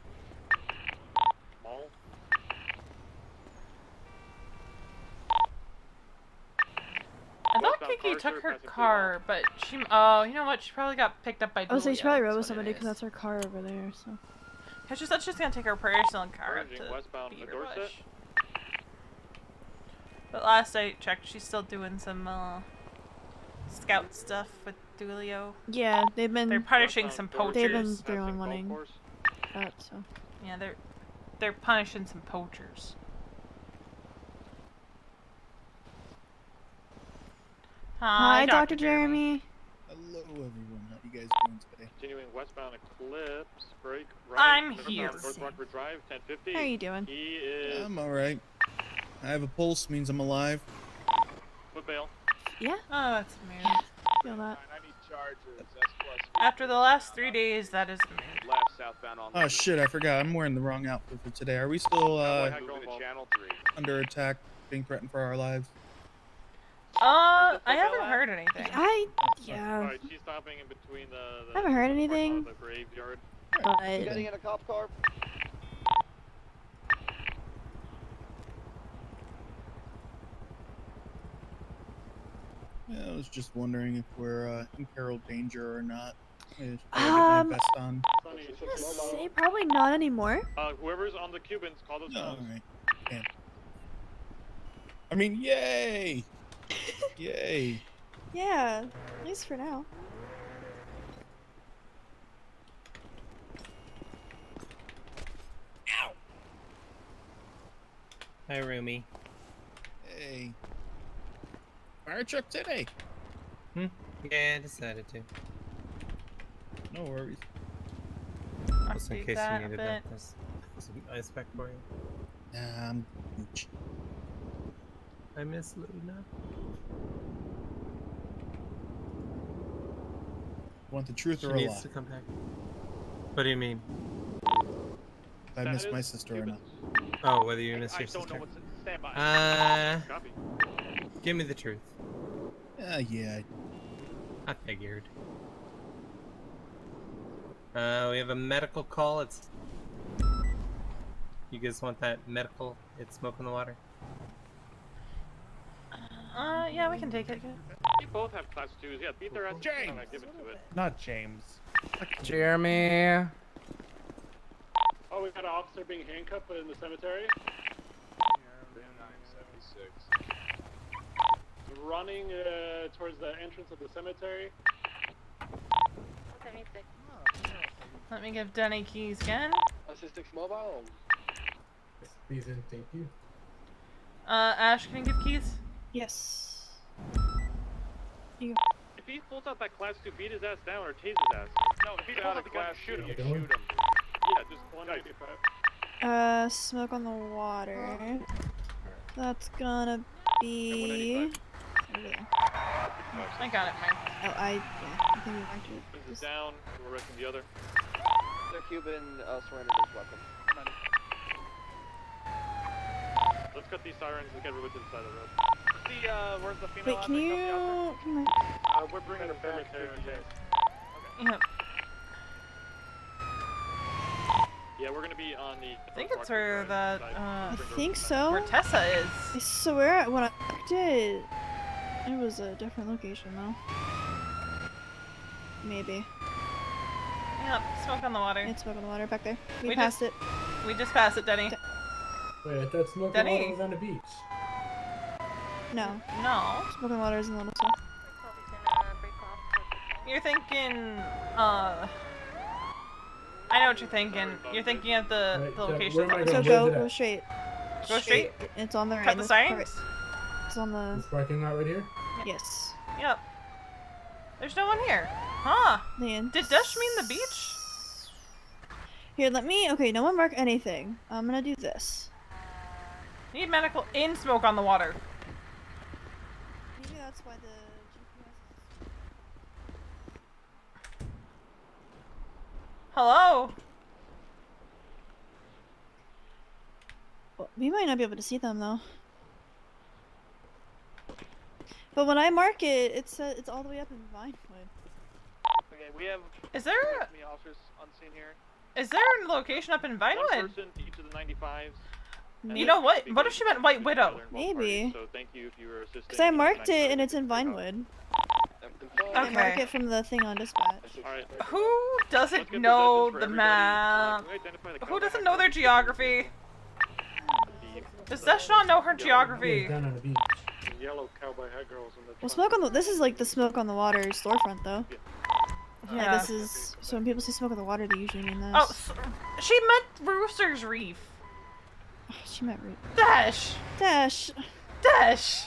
Mall. I thought Kiki took her car, but she. Oh, you know what? She probably got picked up by. Oh, so she probably rode with that's what somebody it because that's her car over there. So. She said she's gonna take her personal car up Merging to westbound Beaver Dorset. Bush. But last I checked, she's still doing some scout stuff with Dulio. Yeah, they've been. They're punishing some poachers. They've been throwing running. That so. Yeah, they're punishing some poachers. Hi, Dr. Jeremy. Hello, everyone. How you guys doing today? Continuing westbound Eclipse, break right. I'm North here. North Rockford Drive, 1050. How are you doing? He is. I'm alright. I have a pulse, means I'm alive. Foot bail. Yeah. Oh, that's weird. Feel that. I need charges. S plus. After the last 3 days, that is weird. Left southbound on. Oh shit, I forgot. I'm wearing the wrong outfit for today. Are we still moving to channel 3. under attack, being threatened for our lives? I haven't heard anything. Yeah. Alright, she's stopping in between the I haven't heard anything. The graveyard. But. Getting in a cop car. Yeah, I was just wondering if we're in peril danger or not. Should I get my vest on? Say probably not anymore. Whoever's on the Cubans, call those phones. Alright. Yeah. I mean, yay! Yay! Yeah, at least for now. Ow! Hi, Rumi. Hey. Fire truck today. Yeah, I decided to. No worries. Just in Update case that you a needed bit. that. There's some ice pack for you. Gooch. I miss Luna. Want the truth She or a needs lie? to come back. What do you mean? I miss my sister or not? Oh, whether you miss your I don't sister. know what's stand by. Copy. Give me the truth. Yeah. I figured. We have a medical call. It's You guys want that medical? It's smoke in the water. Yeah, we can take it. You both have class 2s. Yeah, beat their ass. James! Give it to it. Not James. Jeremy. Oh, we got an officer being handcuffed in the cemetery. 976. Running towards the entrance of the cemetery. 76. Let me give Denny keys again. Assistix mobile. Please and thank you. Ash, can you give keys? Yes. If he pulls out that class 2, beat his ass down or tase his ass. No, if he pulls out the gun, shoot him. Shoot him. Yeah, just 195. Smoke on the water. That's gonna be. Over there. I got it, Mike. Oh, I think we marked it. This is down. We're arresting the other. The Cuban surrendered his weapon. Let's cut these sirens and get everybody to the side of the road. Where's the female? Wait, can you? We're bringing her back to Yep. Yeah, we're gonna be on the. I think it's where that. I think so. Where Tessa is. I swear, when I marked it, it was a different location though. Maybe. Yep, smoke on the water. It's smoke on the water back there. We We passed just- it. We just passed it, Denny. Wait, I thought smoke and Denny. water was on the beach. No. No. Smoke on the water is in the little store. You're thinking, I know what you're thinking. You're thinking of the location. where am I So going? go straight. Go straight? It's on the right. Cut the This signs? part- It's on the. This parking lot right here? Yes. Yep. There's no one here. Huh. Man. Did Dash mean the beach? Here, let me. Okay, no one mark anything. I'm gonna do this. Need medical in smoke on the water. Maybe that's why the GPS. Hello? Well, we might not be able to see them though. But when I mark it, it's all the way up in Vinewood. Okay, we have. Is there many officers on scene here? Is there a location up in One Vinewood? person to each of the 95s. and You then know what? speak What to if she meant White Widow? Maybe. So thank you if you were assisting. Cause I marked it and it's in Vinewood. I mark Okay. it from the thing on dispatch. Alright. Who doesn't know the map? Who doesn't know their geography? Does Dash not know her geography? Down on the beach. Yellow cowboy hat girls in the. Well, smoke on the. This is like the smoke on the water storefront though. Yeah. Like this is. So when people say smoke on the water, they usually mean this. Oh, she meant Rooster's Reef. She meant root. Dash. Dash. Dash.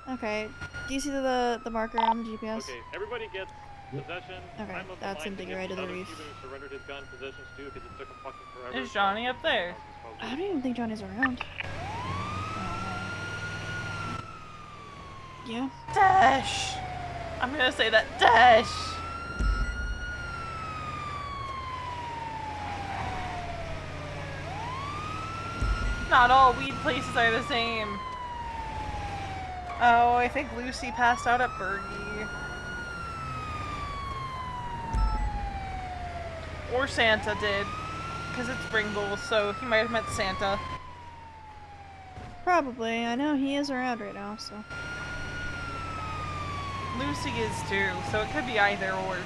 Okay. Do you see the marker on the GPS? Okay, everybody gets possession. Okay, I'm of the that's mind to in get right of the other reef. Cuban who surrendered his gun possessions too, because it took him fucking forever. Is Johnny up there? I don't even think Johnny's around. Yeah. Dash. I'm gonna say that. Dash. Not all weed places are the same. Oh, I think Lucy passed out at Bergie. Or Santa did. Because it's Bringle, so he might have meant Santa. Probably. I know he is around right now, so. Lucy is too, so it could be either or.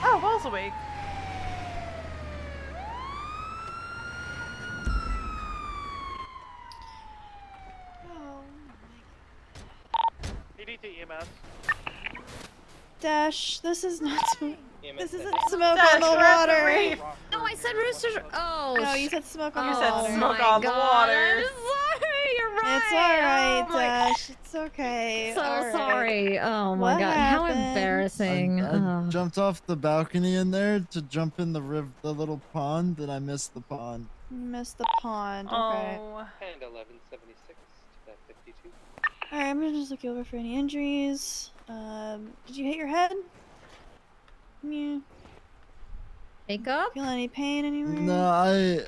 Oh, Wall's awake. EDT EMS. Dash, this is not smoke. This isn't Dash, smoke on the we're at the water. reef. No, I said roosters. Oh. No, you said smoke on You the said water. smoke my on the God, water. I'm sorry, you're right. It's alright, Oh my- Dash. It's okay. So Alright. sorry. Oh my What God, how happened? embarrassing. I Oh. jumped off the balcony in there to jump in the the little pond, and I missed the pond. You missed the pond. Okay. Oh. And 1176 to that 52. Alright, I'm gonna just look you over for any injuries. Did you hit your head? Yeah. Wake up? Feel any pain anywhere? No,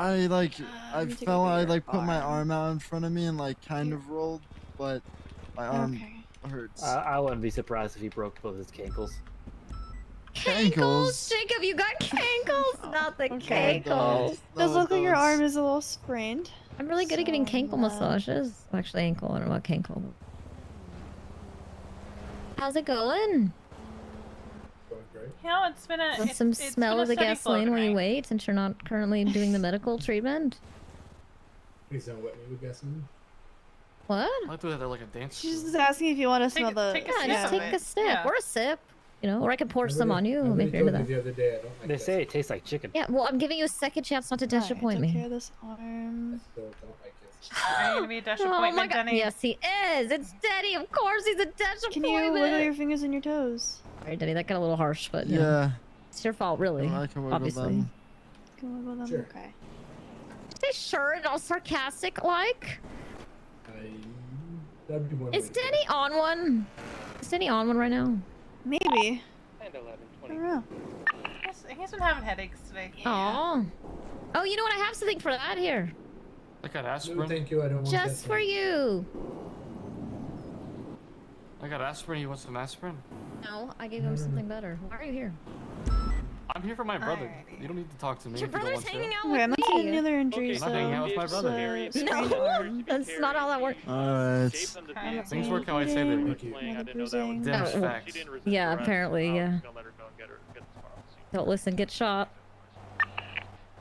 I like I me take a fell. look at I your like put my arm. arm out in front of me and like kind of rolled, but my arm Okay. hurts. I wouldn't be surprised if he broke both his cankles. Cankles, Jacob, you got cankles, not the cankles. Does look like your arm is a little sprained. I'm really good at giving cankle So, massages. Well, actually, ankle. I don't know about cankle. How's it going? You know, it's been a. Want It's, some it's smell been a of the steady flow gasoline while you tonight. wait, since you're not currently doing the medical treatment? Please don't wet me with gasoline. What? I like the way they're like a dance. She's just asking if you want to smell the. Yeah, just take a sip or a sip. You know, or I can pour some on you. Maybe you're into that. The other day, I don't like They say it tastes like chicken. Yeah, well, I'm giving you a second chance not to disappoint Take care me. of this arm. Still don't like it. Are you gonna be a dash Oh my appointment, god. Denny? Yes, he is. It's Denny. Of course, he's a dash Can appointment. you wiggle your fingers and your toes? Sorry, Denny. That got a little harsh, but you know, Yeah. it's your fault, really. I can wiggle obviously. them. Can we wiggle them? Sure. Okay. Say sure and all sarcastic like. That'd be one Is way to go. Denny on one? Is Denny on one right now? Maybe. And 11, I 20. don't know. He's been having headaches today. Oh. Oh, you know what? I have something for that here. I got No, aspirin. thank you. I don't want Just for you. I got aspirin. You want some aspirin? No, I gave him something better. Why are you here? I'm here for my brother. You don't need to talk to me. Your if you don't brother's want to. hanging out Okay, with I'm not me. seeing any other injuries. I'm not hanging out with my Just, brother. sprained arm. That's not how that works. Alright. Things work how I say they would. Bruising. Damn Oh, facts. Yeah, apparently, yeah. Don't listen, get shot.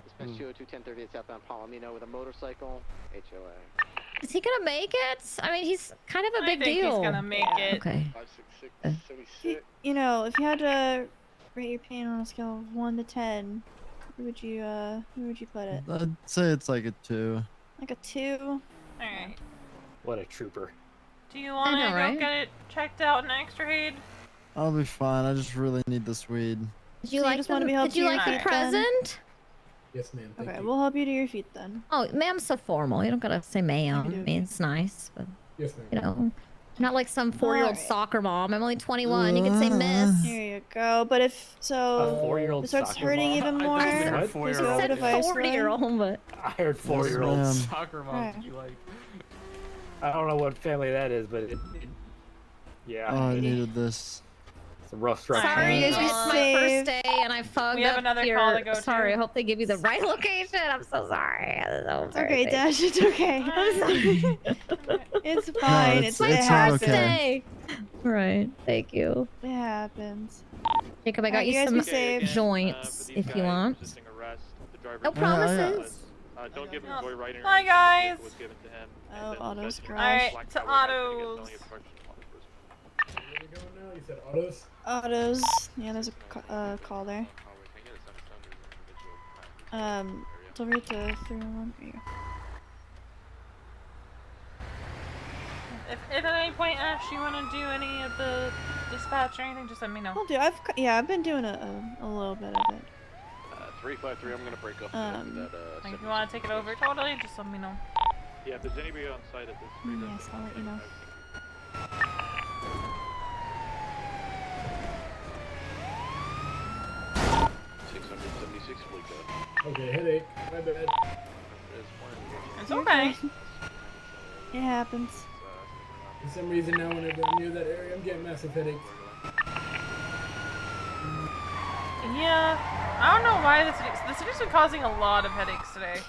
Dispatch 202 1030 at southbound Palomino with a motorcycle. HOA. Is he gonna make it? I mean, he's kind of a big I think deal. he's gonna make it. Okay. 566 You know, if you had to rate your pain on a scale of 1 to 10, where would you put it? I'd say it's like a 2. Like a 2? Alright. What a trooper. Do you want to know, go right? get it checked out and x-rayed? I'll be fine. I just really need this weed. Did you So you like just the, wanna be helped did you to your like the feet then? present? Yes, ma'am. Thank Okay, you. we'll help you to your feet then. Oh, ma'am's so formal. You don't gotta say ma'am. I Okey-dokey. mean, it's nice, but Yes, ma'am. you know, not like some 4-year-old Alright. soccer mom. I'm only 21. You can say miss. Here you go. But if A so, 4-year-old it starts soccer hurting mom? even more. I thought you What? said There's 4-year-old. no Said device, right? 40-year-old, but I heard 4-year-old. ma'am. Soccer mom. Alright. Did you like? I don't know what family that is, but yeah, Oh, I needed this. it's a rough structure. sorry, You you guys missed be my safe. first day, and I fucked We have up another your... call to go to. Sorry, I hope they give you the right location. I'm so sorry. It's okay, Dash. It's okay. I'm sorry. It's fine. it's- it it's not happens. okay. Right, thank you. It happens. Jacob, I got Alright, you you guys some be safe. joints if you want. No I- promises. Don't give him Oh. joyriding. Hi, guys. Was given to him. Oh, Otto's garage. Alright, to Otto's. Where are you going now? You said autos? Autos. Yeah, there's a call there. It's over here to 311. There you go. If at any point, Ash, you want to do any of the dispatch or anything, just let me know. I'll do. I've been doing a little bit of it. 353, I'm gonna break up Um, that, Like, if you want to take it over totally, just let me know. Yeah, if there's anybody on site at this street, Yes, I'll let you know. Okay, headache. My bad. It's okay. It happens. For some reason now whenever I'm near that area, I'm getting massive headaches. Yeah, I don't know why the city's been causing a lot of headaches today.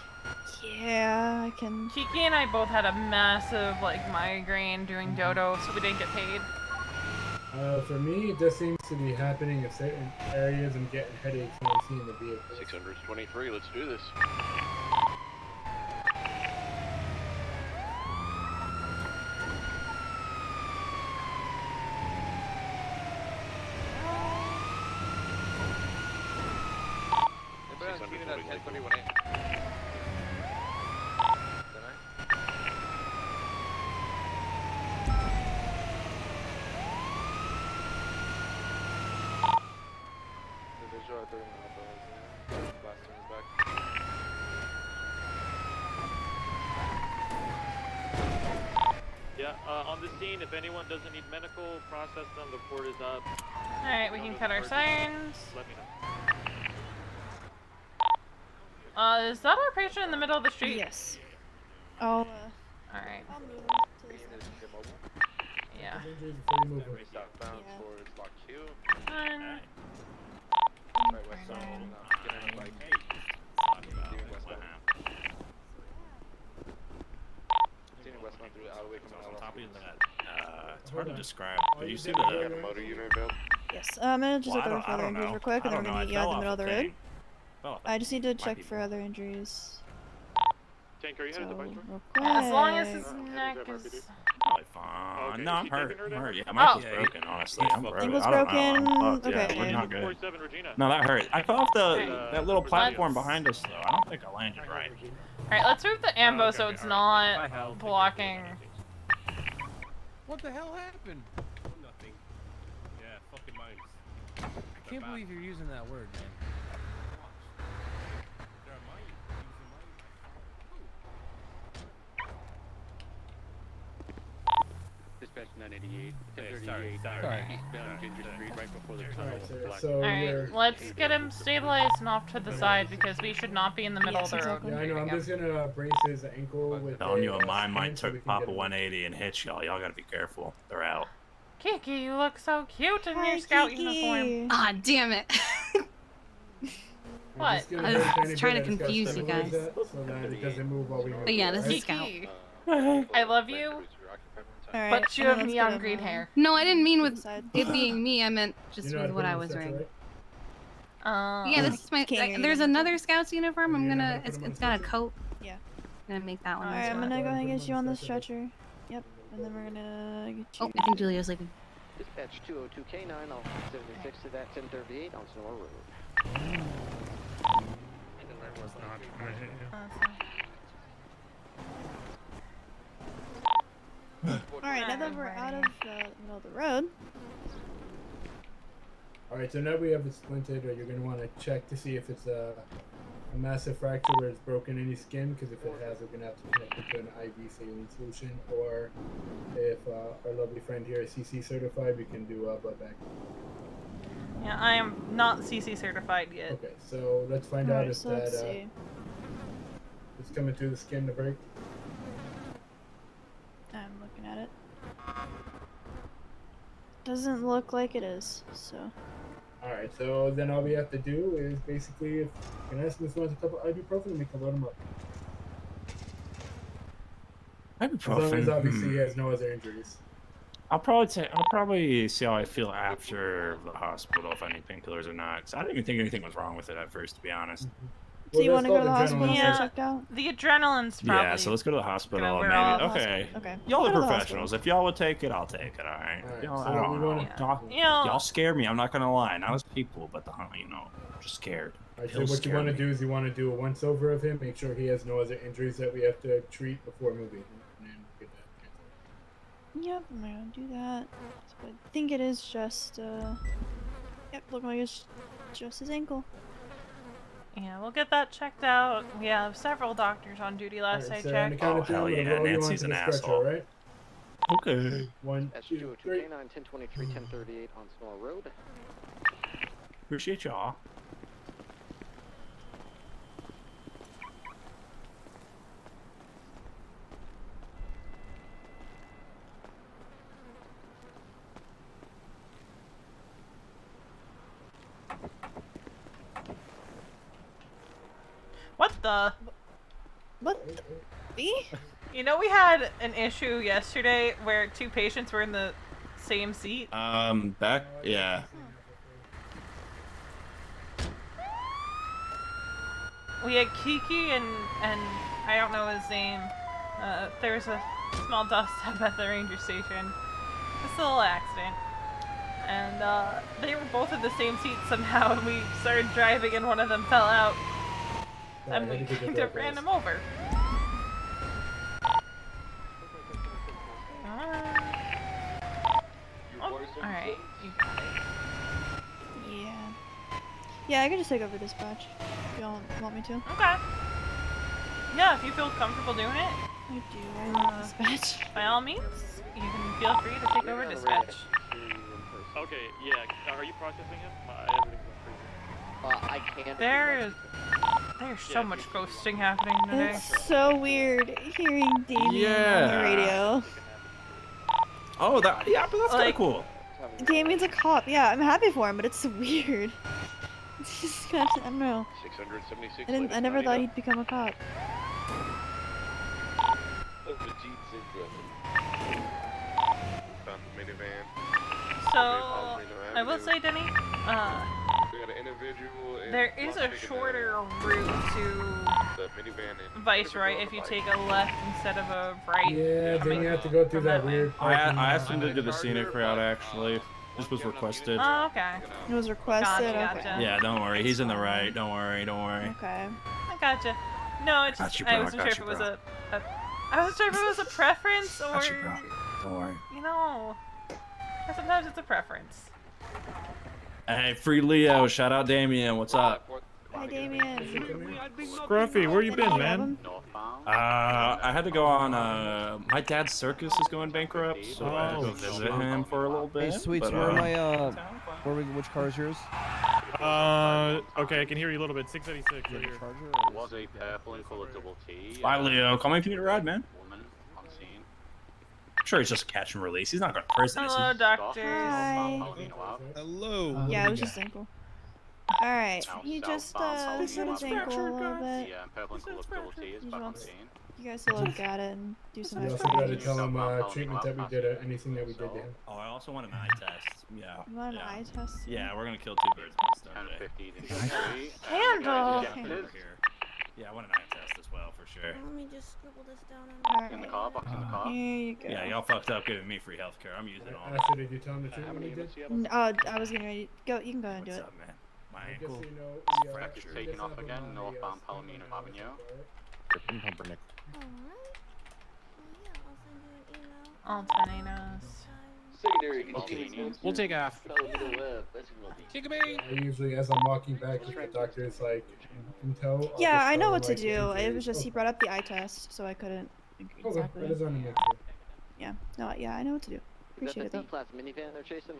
Yeah, I can. Kiki and I both had a massive, like, migraine doing dodo, so we didn't get paid. For me, it just seems to be happening in certain areas. I'm getting headaches when I'm seeing the vehicle. 623, let's do this. Anybody on unit at 1031A? The visual at 30 minutes. Last turn is back. Yeah, on the scene, if anyone doesn't need medical, process them. The report is up. Alright, we can cut our signs. Let me know. Is that our patient in the middle of the street? Yes. Oh, Alright. I'll move him to the side. Yeah. Southbound towards Lock 2. Fine. Right west side, holding up. Get on the bike. Continue westbound through the alleyway coming out. On top of that, it's hard to describe. Oh, Did you see got a the motor unit available? Yes. I'm gonna just Well, look over for I other don't injuries know. real quick, and I then don't we're know. gonna meet I you at fell the middle off of the the road. thing. Fell off the I just need to Might check be for other injuries. Tank, are you headed to bike truck? Real As long as quick. his neck is... Probably fine. Okay, No, is I'm she hurt. taking her I'm down? hurt. Yeah, my ankle's Oh. broken, honestly. I'm broken. Ankle's I don't know. broken. I'm fucked. Yeah, Okay. we're not good. 47 Regina. No, that hurt. I fell off that little Let's- platform behind us, though. I don't think I landed right. Alright, let's move the ambo okay, so it's alright. not blocking. What the hell happened? Nothing. Yeah, fucking mines. I can't believe you're using that word, man. Dispatch 988, Hey, 1038, sorry. eastbound Ginger Street, right before the tunnel. Alright, sir. Black- So Alright, let's get him stabilized and off to the side because we should not be in the middle of the road. Yeah, I know. I'm just gonna brace his ankle with. Telling you, a a mine might stent so we took can Papa get him- 180 and hit y'all. Y'all gotta be careful. They're out. Kiki, you look so cute in Hi, your scout Kiki. uniform. Ah, damn it. What? Just gonna I was hurt tiny trying bit. to I just gotta confuse you stabilize guys. that So that it doesn't move while we move. But yeah, this is alright? Scout. Kiki, I love you, Alright, but you and have then let's neon get him, green hair. No, I didn't mean with side. it being me. I meant just You know with how to what put I him in was stretcher, wearing. right? Yeah, this is my. King, are There's you another Scout's uniform. I'm Are you gonna. gonna put him on It's got a stretcher? coat. Yeah. I'm gonna make that one. Alright, as I'm well. gonna go ahead and Put him get you on on the the stretcher. stretcher. Yep. And then we're gonna get you. Oh, I think Julia's leaving. Dispatch 202K9 on 76 to that 1038 on Sonora Road. Alright, now that we're out of the middle of the road, Alright, so now we have it splinted, or you're going to want to check to see if it's a massive fracture where it's broken any skin, because if it has, we're going to have to connect it to an IV saline solution, or if our lovely friend here is CC certified, we can do blood bank. Yeah, I am not CC certified yet. Okay, so let's find out alright, if so let's that see. it's coming through the skin to break. I'm looking at it. Doesn't look like it is, so. Alright, so then all we have to do is basically, if you can ask him if he wants a couple ibuprofen, we can load him up. As long as Ibuprofen. obviously he has no other injuries. I'll probably see how I feel after the hospital if I need painkillers or not. 'Cause I didn't even think anything was wrong with it at first, to be honest. So you want to go to the hospital and Yeah. get checked out? The adrenaline's probably. Yeah, so let's go to the hospital. gonna wear Maybe. off. Okay. Okay. Y'all Go are to the professionals. If y'all would take it, I'll take it. All right. Alright, Y'all, so I don't we know. wanna- Y'all scare me. I'm not gonna lie. Not as people, but just scared. Alright, so Pills what you scare want to me. do is you want to do a once over of him, make sure he has no other injuries that we have to treat before moving. And then get that. Yep, I'm gonna do that. So I think it is just, yep, look like it's just his ankle. Yeah, we'll get that checked out. We have several doctors on duty last Alright, I so on the checked. count Oh, of three, hell I'm gonna yeah, roll you Nancy's onto an the stretcher, asshole. alright? Okay. One, That's two, three. 202K9, 1023, 1038 on Sonora Road. Appreciate y'all. What the? What? Me? You know we had an issue yesterday where two patients were in the same seat? Yeah. We had Kiki and I don't know his name. There was a small dust up at the ranger station. Just a little accident. And they were both in the same seat somehow, and we started driving and one of them fell out. And we kind of ran him over. Alright, you got it. Yeah. Yeah, I could just take over dispatch. If you all want me to. Okay. Yeah, if you feel comfortable doing it. I do. I love dispatch. By all means, you can feel free to take over dispatch. Okay, yeah. Are you processing him? Everything's going crazy. I can't. There is... There's so much ghosting happening today. It's so weird hearing Damien on the Yeah. radio. Oh, that yeah, but that's kind Like- of cool. Damien's a cop. Yeah, I'm happy for him, but it's weird. It's just kind of, I don't know. 676. I never thought he'd become a cop. Found the minivan. So, I will say, Denny, We got an individual. there is a shorter route to The minivan and Viceroy if you take a left instead of a right. Yeah, then you have to go through that weird. I asked him to do the scenic route actually. This was requested. Oh, okay. It was requested. Gotcha, Okay. gotcha. Yeah, don't worry. He's in the right. Don't worry. Don't worry. Okay. I gotcha. No, it's Got just, you, I bro, wasn't got sure if you, it was bro. I wasn't sure if it was a preference or, Got you, bro. Don't worry. you know, sometimes it's a preference. Hey, free Leo. Shout out Damien. What's up? Hi, Damien. Scruffy, where you been, man? I had to go on. My dad's circus is going bankrupt, so I had to go visit him for a little bit. Hey, Sweets, but, where am I, which car is yours? Okay, I can hear you a little bit. 686 right here. Was a purple and colored double T. Bye, Leo. Call me if you need a ride, man. Woman on scene. I'm sure he's just catch and release. He's not going to prison. is he? Hello, doctor. Hi. Hello. Yeah, it was just ankle. Alright, he just his ankle a little bit. Yeah, purple and colored double T is back on scene. You guys to look at it and do some You also extra. gotta tell him treatment that we did, anything that we did to him. Oh, I also want an eye test. Yeah. You want an eye test? Yeah, we're gonna kill two birds with one stone today. Candle. Yeah, I want an eye test as well for sure. Let me just scribble this down. In the car, box in the car. Here you go. Yeah, y'all fucked up giving me free healthcare. I'm using all. After, did you tell him the treatment we did? I was getting ready. Go. You can go and do What's it. up, man? My I guess ankle. you know, It's fractured. Taking off again, northbound Palomino Avenue. Alternators. We'll take off. I usually, as I'm walking back, if the doctor is like, you can tell. I'll Yeah, just I know tell what him, to like, do. okay, It was just he brought up the eye test, so I couldn't Okay, exactly. that is on the mix. Yeah. No. Yeah, I know what to do. Is Appreciate it that the though. D-class minivan they're chasing?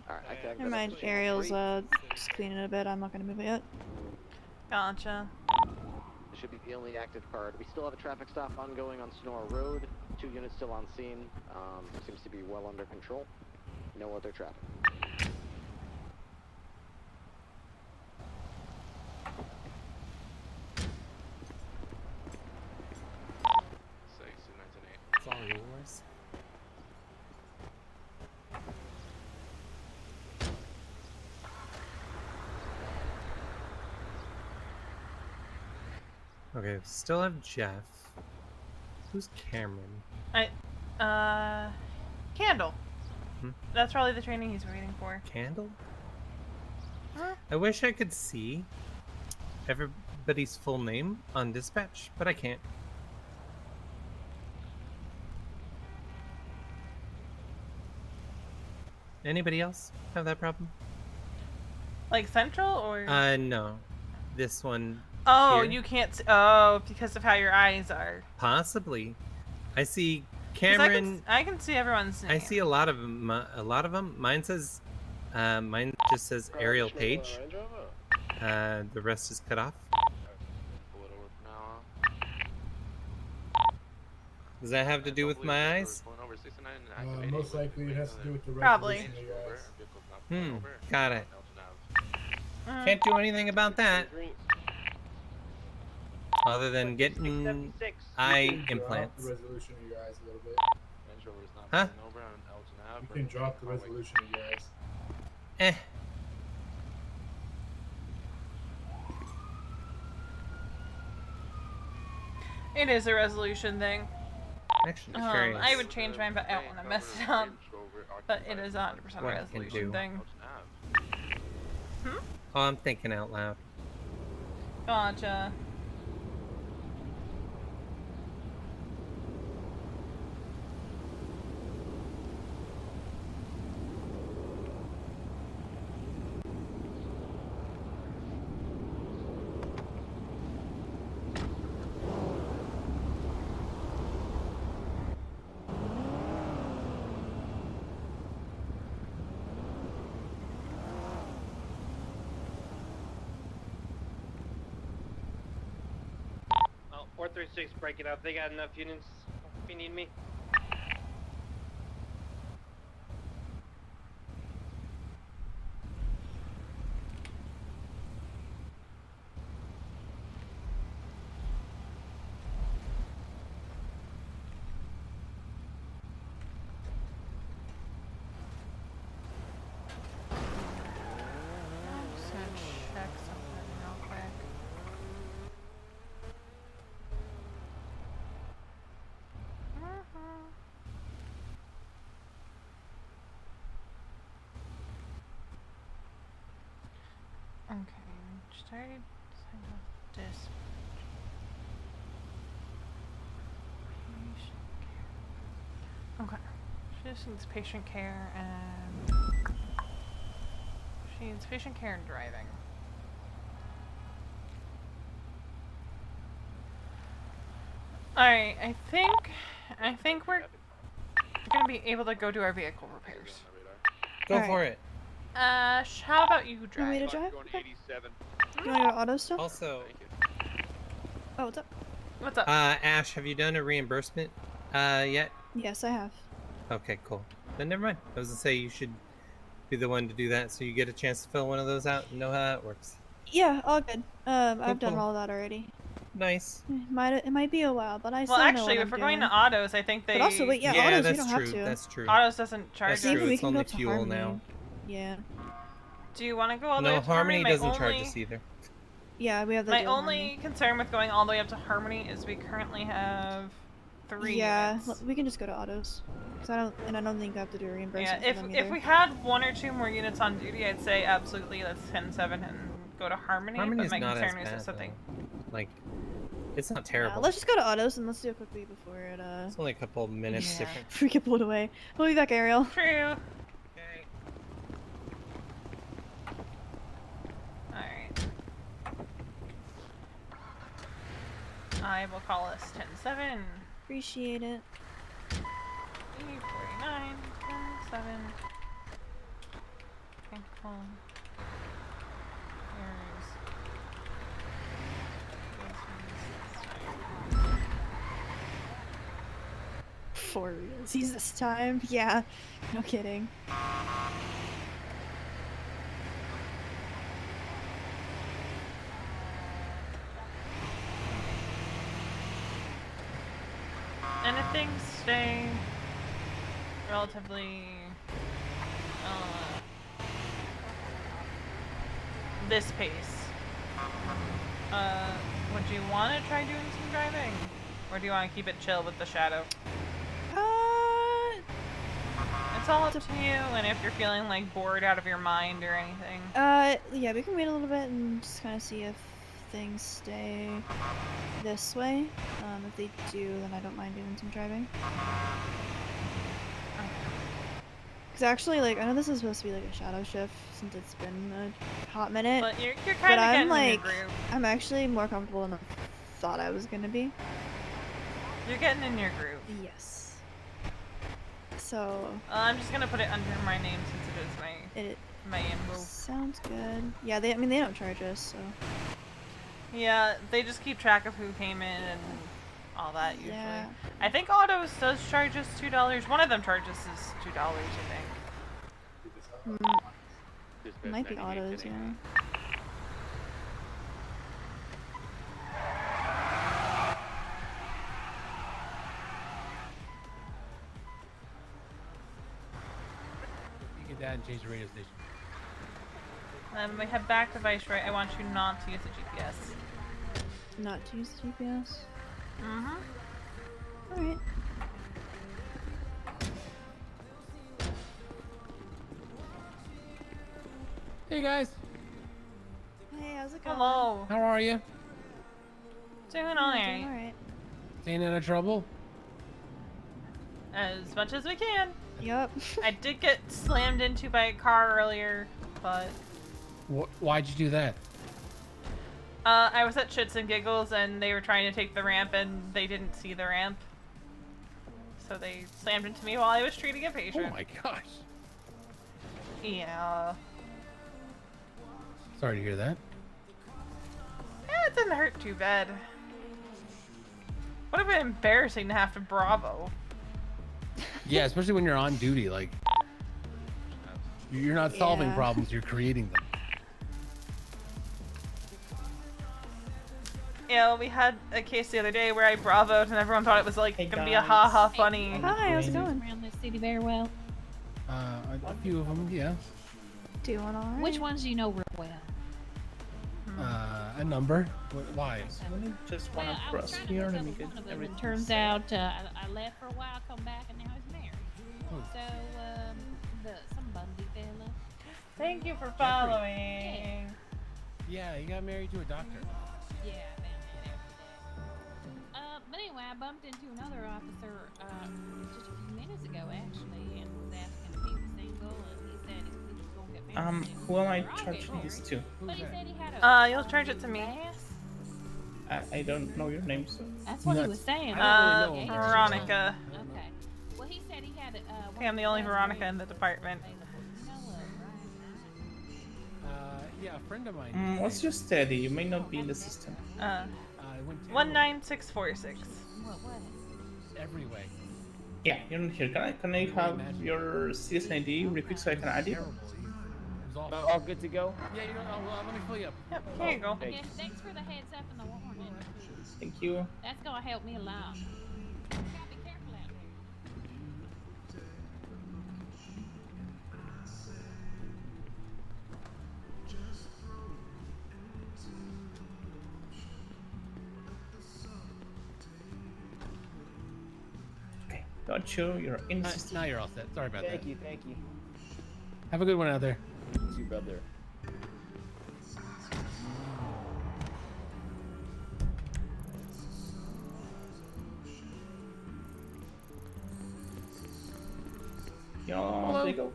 Alright, I tagged Never that mind. up. Ariel's just cleaning it a bit. I'm not gonna move it yet. Gotcha. This should be the only active card. We still have a traffic stop ongoing on Sonora Road. 2 units still on scene. Seems to be well under control. No other traffic. It's all yours. Okay, we still have Jeff. Who's Cameron? Candle. Hmm? That's probably the training he's waiting for. Candle? Huh? I wish I could see everybody's full name on dispatch, but I can't. Anybody else have that problem? Like Central or? No. This one. Oh, here? you can't. Oh, because of how your eyes are. Possibly. I see 'Cause Cameron. I can see everyone's name. I see a lot of them. A lot of them. Mine says. Mine just says Ariel Page. The rest is cut off. Does that have to do with my eyes? Most likely it has to do with the Probably. resolution of your eyes. Got it. Can't do anything about that. Other than getting eye implants. Drop the resolution of your eyes a little bit. Huh? You can drop the resolution of your eyes. Eh. It is a resolution thing. Actually, curious. I would change mine, but I don't want to mess it up. But it is 100% a What I can resolution do. thing. Oh, I'm thinking out loud. Gotcha. 136, break it up. They got enough units if you need me. Check something real quick. Okay, started signed off this. Okay, she just needs patient care and she needs patient care and driving. Alright, I think we're gonna be able to go do our vehicle repairs. Go for it. Ash, how about you drive? You want me to drive? Going 87. You want to go to auto still? Also, Oh, what's up? What's up? Ash, have you done a reimbursement yet? Yes, I have. Okay, cool. Then never mind. I was gonna say you should be the one to do that, so you get a chance to fill one of those out and know how that works. Yeah, all good. I've done cool. all that already. Nice. It might be a while, but I still Well, know actually, what if I'm we're going to doing. autos, I think they. But also, wait, yeah, Yeah, autos, that's you don't true. have to. That's true. Autos doesn't charge That's us. true. We It's can only go to fuel Harmony. now. Yeah. Do you want to go all the way No, up to Harmony My doesn't only, charge us either. Yeah, we have the My deal only Harmony. concern with going all the way up to Harmony is we currently have 3 Yeah, units. we can just go to autos. Cause I don't think I have to do a reimbursement Yeah, for them if either. we had 1 or 2 more units on duty, I'd say absolutely let's 10-7 and go to Harmony. Harmony's but my not as concern is bad, just something. though. Like, it's not Yeah, terrible. let's just go to autos and let's do it quickly before it It's only a couple of minutes different. before we get pulled away. We'll be back, Ariel. True. Okay. Alright. I will call us 10-7. Appreciate it. 49, 10-7. Thankful. For realsies this time. Yeah, no kidding. And if things stay relatively this pace, would you want to try doing some driving? Or do you want to keep it chill with the shadow? It's all up to you, and if you're feeling like bored out of your mind or anything. Yeah, we can wait a little bit and just kind of see if things stay this way. If they do, then I don't mind doing some driving. Because actually, like, I know this is supposed to be like a shadow shift since it's been a hot minute. But you're kind but of I'm getting like, in your groove. I'm actually more comfortable than I thought I was gonna be. You're getting in your groove. Yes. So. I'm just gonna put it under my name since it is my info. Sounds good. Yeah, I mean, they don't charge us, so. Yeah, they just keep track of who came in and all that usually. Yeah. I think Autos does charge us $2. One of them charges us $2, I think. Might be autos, yeah. You get that and change the radio station. We head back to Viceroy. I want you not to use the GPS. Not to use the GPS? Mm-hmm. Alright. Hey guys. Hey, how's it going? Hello. How are you? Doing Doing alright. alright. Staying out of trouble? As much as we can. Yep. I did get slammed into by a car earlier, but Why'd you do that? I was at Shits and Giggles and they were trying to take the ramp and they didn't see the ramp. So they slammed into me while I was treating a patient. Oh my gosh. Yeah. Sorry to hear that. It didn't hurt too bad. Would have been embarrassing to have to Bravo. Yeah, especially when you're on duty. Like, you're not solving Yeah. problems, you're creating them. Yeah, we had a case the other day where I bravoed and everyone thought it was like gonna be a ha-ha funny. Hi, how's it going? Around this city very well. A few of them, yeah. Doing alright. Which ones do you know real well? A number. Why? Just Well, wanna I was cross trying to here. look Let up me with get one of them, everything. and turns out I left for a while, come back, and now he's married. Oh. So, some Bundy fella. Thank you for following. Yeah, he got married to a doctor. Yeah, I found that out today. But anyway, I bumped into another officer just a few minutes ago, actually, and was asking if he was single, and he said he was going to get married soon. Who am I We're all charging getting this married. to? But he said he had a You'll charge it to me. I don't know your name, so. That's what he was saying. Veronica. Okay. Well, he said he had I think I'm the only Veronica in the department. Yeah, a friend of mine. What's your steady? You may not be in the system. 19646. Every way. Yeah, you're not here. Can I have your citizen ID real quick so I can add you? All good to go? Yeah, you know, let me fill you up. Yep, here you go. I guess thanks for the heads up and the warning. Thank you. That's gonna help me a lot. Gotta be careful out there. Okay, got you. You're in the system. Now you're all set. Sorry about that. Thank you, thank you. Have a good one out there. You too, brother. There you go.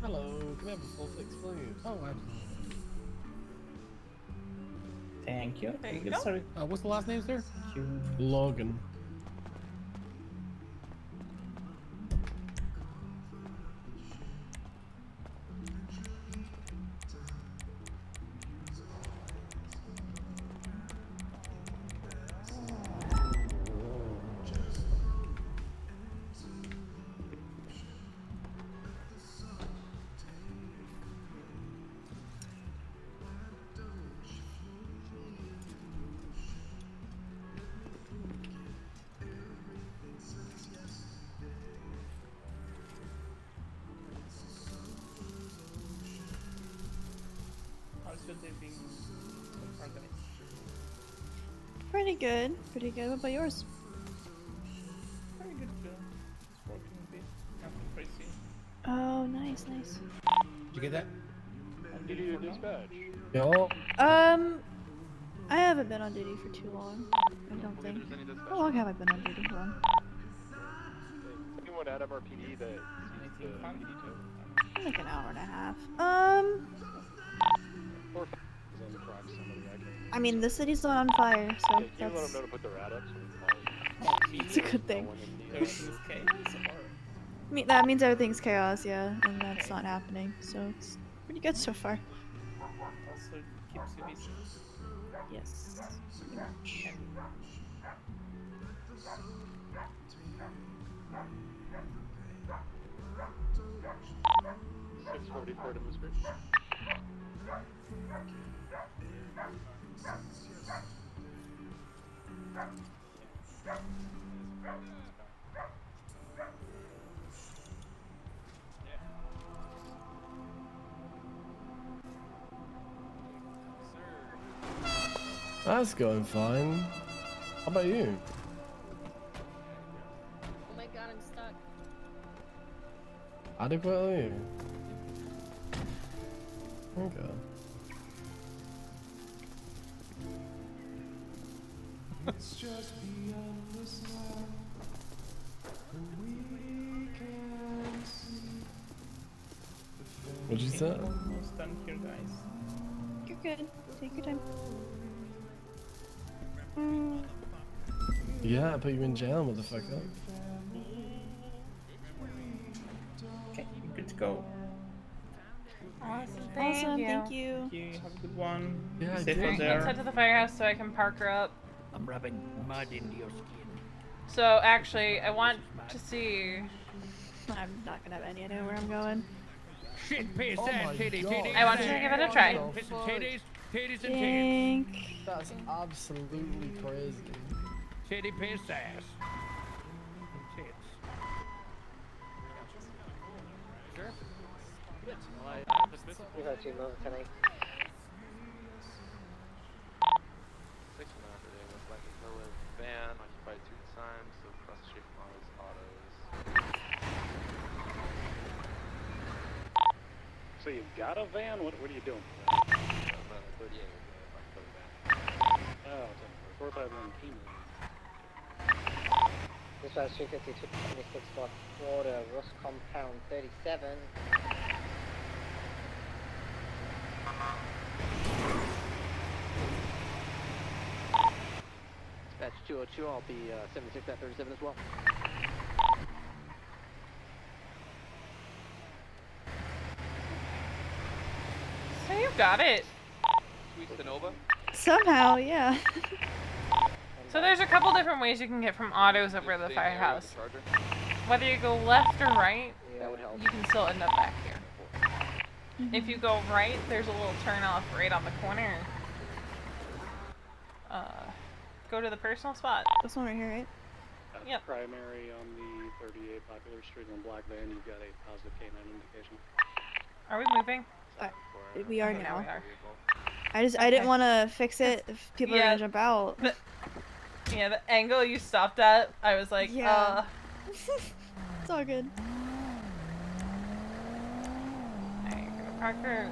Hello, can we have a full fix, please? Oh, absolutely. Thank you. There you Get go. started. What's the last name, sir? Thank you. Logan. How's your day being organized? Pretty good. Pretty good. What about yours? Very good, too. It's working a bit. Nothing crazy. Oh, nice, nice. Did you get that? On duty to dispatch. Yo. I haven't been on duty for too long. I don't think. How long have I been on duty? Hold on. Anyone at MRPD that sees the PD too? Like an hour and a half. Or is on the proximity, I can. I mean, the city's not on fire, so Yeah, can you let that's, them know to put their ad up so we can that's a good thing. Everything is chaos, or? I mean, that means everything's chaos, yeah, and that's not happening, so it's pretty good so far. Also keeps you busy. Yes, pretty much. $644 to Lisbon. That's going fine. How about you? Oh my god, I'm stuck. Adequately? Okay. It's just beyond this life, and we can see. What'd you say? Almost done here, guys. You're good. Take your time. Yeah, I put you in jail, motherfucker. Okay, you're good to go. Awesome, Awesome, you. thank you. Thank you. Have a good one. Yeah, Be safe good. out Let's there. head to the firehouse so I can park her up. I'm rubbing mud into your skin. So actually, I want to see. I'm not gonna have any idea where I'm going. Shit, piss, ass, titty, titty. I want you to give it a try. Piss and titties, titties and titties. Think. That's absolutely crazy. Titty, piss, ass. And tits. Sure. You got 2 minutes tonight. 6 minutes today with like a Merlin van occupied 2 times, so cross the street from all autos. So you've got a van? What are you doing? I'm on a 38 occupied van. Oh, it's a 451 team. This was 352 26 block Florida, Ross Compound 37. Dispatch 202, I'll be 76 at 37 as well. So you got it. Sweet Sonova? Somehow, yeah. So there's a couple different ways you can get from autos over to the firehouse. Whether you go left or right, you can still end up back here. If you go right, there's a little turn off right on the corner. Go to the personal spot. This one right here, right? Yep. Primary on the 38 Popular Street in a black van. You've got a positive canine indication. Are we moving? We are Okay, now. we are. I didn't want to fix it if people are Yeah. gonna jump out. Yeah, the angle you stopped at, I was like, Yeah. It's all good. Alright, you're gonna park her.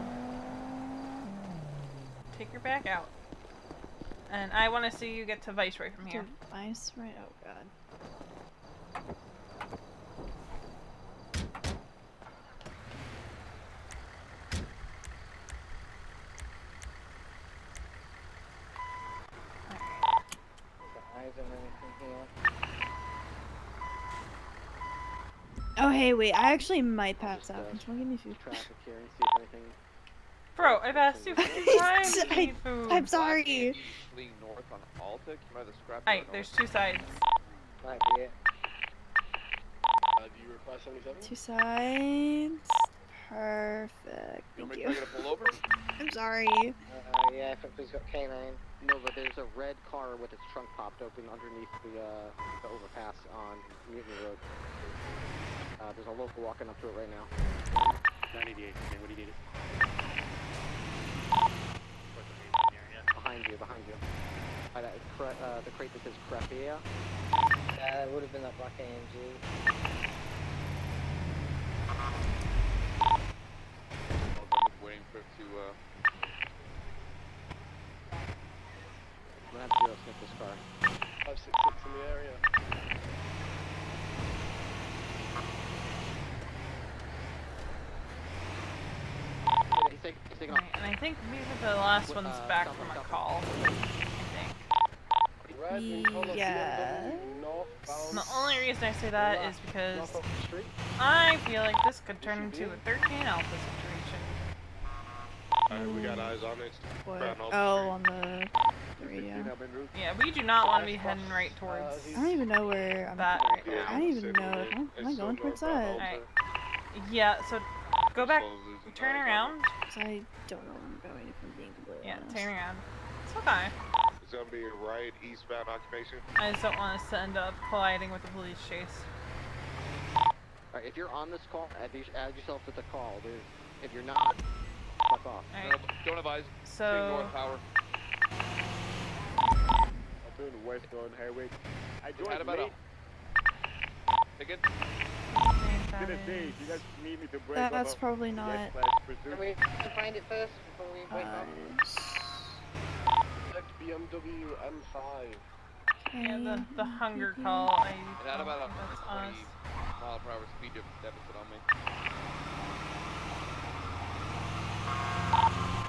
Take her back out. And I want to see you get to Viceroy from here. Vice, right? Oh god. Eyes on anything here. Oh hey, wait. I actually might pass out. Can someone give me food? Traffic here and see if anything. Bro, I've asked you 50 times to need food. I'm sorry. Fleeing north on Alta, can you either scrap Alright, there's 2 sides. Might be it. Do you request 77? 2 sides. Perfect. Thank you. pull over? I'm sorry. Yeah, if please got K9. No, but there's a red car with its trunk popped open underneath the overpass on Mutiny Road. There's a local walking up to it right now. 98. Okay, what do you need? Behind you. The crate that says Crapia. It would have been that black AMG. Waiting for it to, I'm gonna have to zero sniff this car. 566 in the area. He's taking off. And I think these are the last ones back from a call. Yeah. The only reason I say that is because I feel like this could turn into a 13 Alpha situation. Alright, we got eyes on it. What? Oh, on the radio. Yeah, we do not want to be heading right towards I don't even know where I'm that right now. I don't even know. Am I going towards that? Alright. Yeah, so go back, turn around. 'Cause I don't know where I'm going if I'm being completely honest. Turn around. It's okay. It's gonna be a right eastbound occupation. I just don't want us to end up colliding with the police chase. Alright, if you're on this call, add yourself to the call. If you're not, fuck off. Alright. Don't advise. So North Power. I'm doing the westbound highway. I joined late. Ticket. Gonna say, you guys need me to break That's probably not. Can we find it first before we wake up? BMW M5. yeah, the hunger call. It had about a that's 20 us. mile per hour speed deficit on me.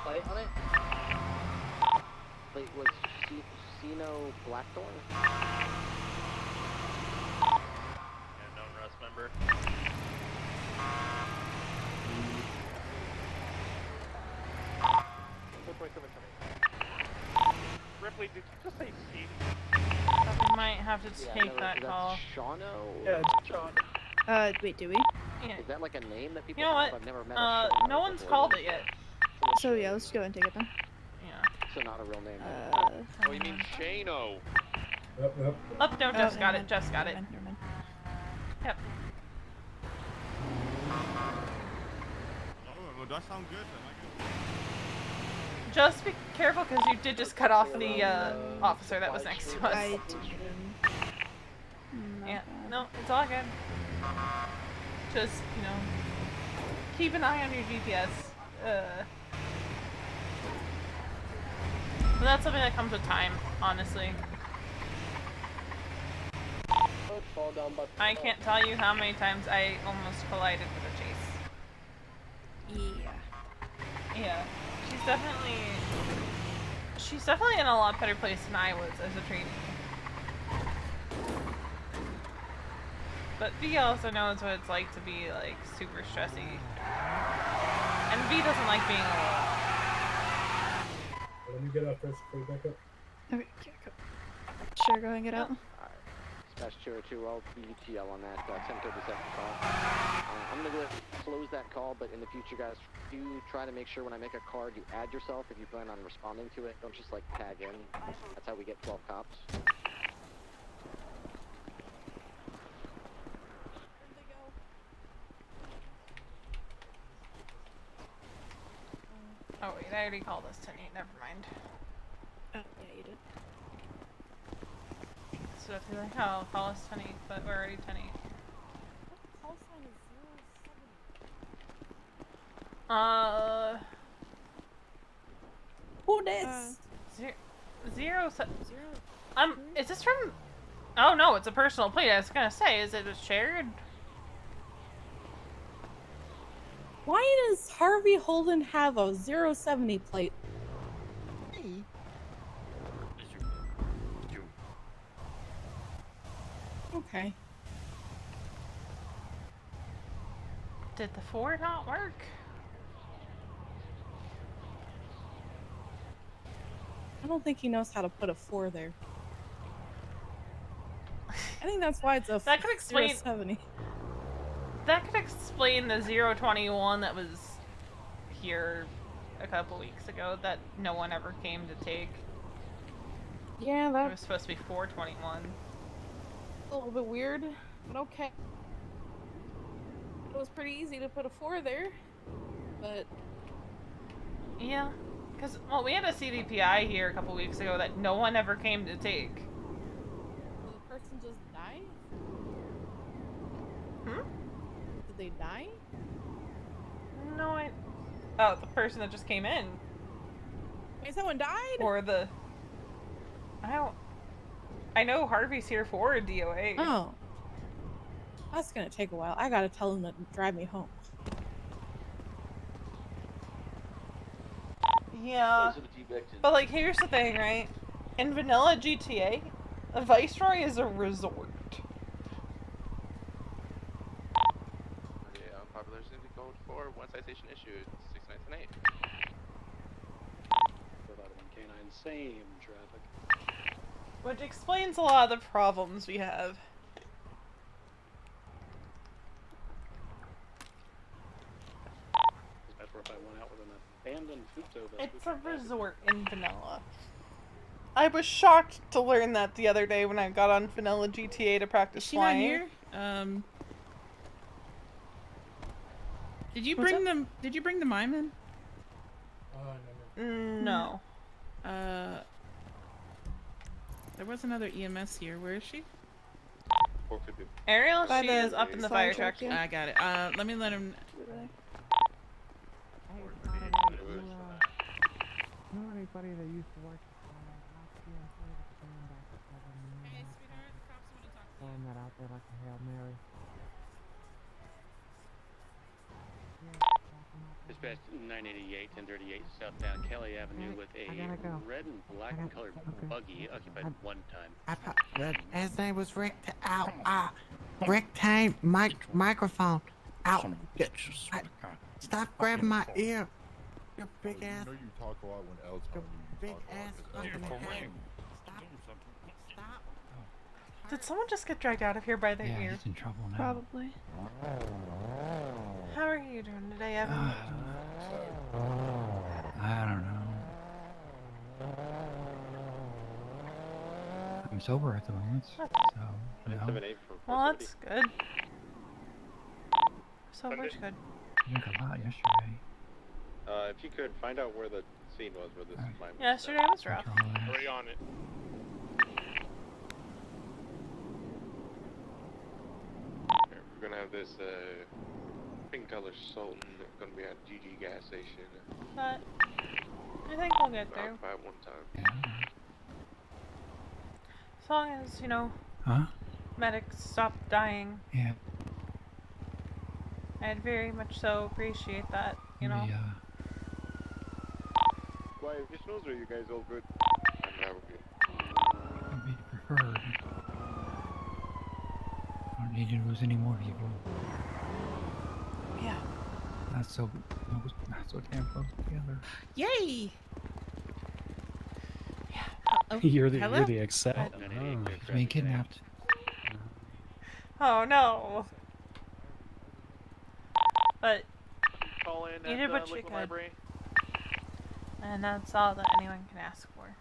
Plate on it? Plate was Sino Blackthorn? Yeah, known Russ member. Rip. Wait, did you just say Steve? We might have to take that call. Shauno? Yeah, Sean. Wait, do we? Yeah. Is that like a name that people You know have? what? I've never met a Shauno No one's before. called it yet. So yeah, let's go and take it then. Yeah. So not a real name. Oh, you mean Shano? Oh, no, Jeff's got it. Jeff's got it. Never mind. Yep. Oh, that sounds good. Just be careful because you did just cut off the officer that was next to us. I didn't. Yeah. No, it's all good. Just, you know, keep an eye on your GPS. But that's something that comes with time, honestly. I can't tell you how many times I almost collided with a chase. Yeah. Yeah. She's definitely in a lot better place than I was as a trainee. But V also knows what it's like to be like super stressy. And V doesn't like being alone. Let me get up first before you back up. Okay, sure, go ahead and get out. Smash 202, I'll BTL on that 1037 call. I'm gonna go ahead and close that call, but in the future, guys, do try to make sure when I make a card, you add yourself if you plan on responding to it. Don't just like tag in. That's how we get 12 cops. Oh wait, I already called us 10-8, never mind. Oh, yeah, you did. So if you're like, oh, call us 10-8, but we're already 10-8. Call sign is 070. Who this? Zero. Is this from? Oh no, it's a personal plate. I was gonna say, is it a shared? Why does Harvey Holden have a 070 plate? Okay. Did the 4 not work? I don't think he knows how to put a 4 there. I think that's why it's a That could explain 070. That could explain the 021 that was here a couple weeks ago that no one ever came to take. Yeah, It that was supposed to be 421. a little bit weird, but okay. It was pretty easy to put a 4 there, but Yeah, because, well, we had a CDPI here a couple weeks ago that no one ever came to take. did the person just die? Hmm? Did they die? No, Oh, the person that just came in. Wait, someone died? Or the... I know Harvey's here for a DOA. Oh. That's gonna take a while. I gotta tell him to drive me home. Yeah. But, like, here's the thing, right? In vanilla GTA, a Viceroy is a resort. Okay, popular city code 4, 1 citation issued, 6908. K9, same traffic. Which explains a lot of the problems we have. It's better if I went out with an abandoned Futo. It's a resort in vanilla. I was shocked to learn that the other day when I got on vanilla GTA to practice Is she not flying. here? Did you bring them? Did you bring the mime in? No. There was another EMS here. Where is she? Ariel, By she the is up in the fire fire truck. truck, yeah. I got it. Let me let him. Know anybody that used to work throwing that out there like a Hail Mary. Dispatch 988, 1038 southbound Kelly Avenue with a red and black colored buggy occupied one time. His name was Rick. Rick Tame, microphone. Ow. Stop grabbing my ear. You big ass. You know you talk a lot when L's on you. big ass fucking head. Stop. Did someone just get dragged out of here by their Yeah, ear? he's in trouble now. Probably. How are you doing today, Evan? I don't know. I'm sober at the moment, so, you know. Well, that's good. So much good. I drank a lot yesterday. If you could find out where the scene was, where this mine was. Yesterday was rough. Already on it. We're gonna have this pink color Sultan gonna be at GG gas station. But I think we'll get there. By one time. As long as, you know, medics stop dying. Yeah. I'd very much so appreciate that, you know. Why, if you snows, are you guys all good? I'm never good. Would be preferred. I don't need to lose any more people. Yeah. Not so damn close together. Yay! You're the Hello? Excel. He's being kidnapped. Oh no. But Call in you at did what the you Liquid could. Library. And that's all that anyone can ask for.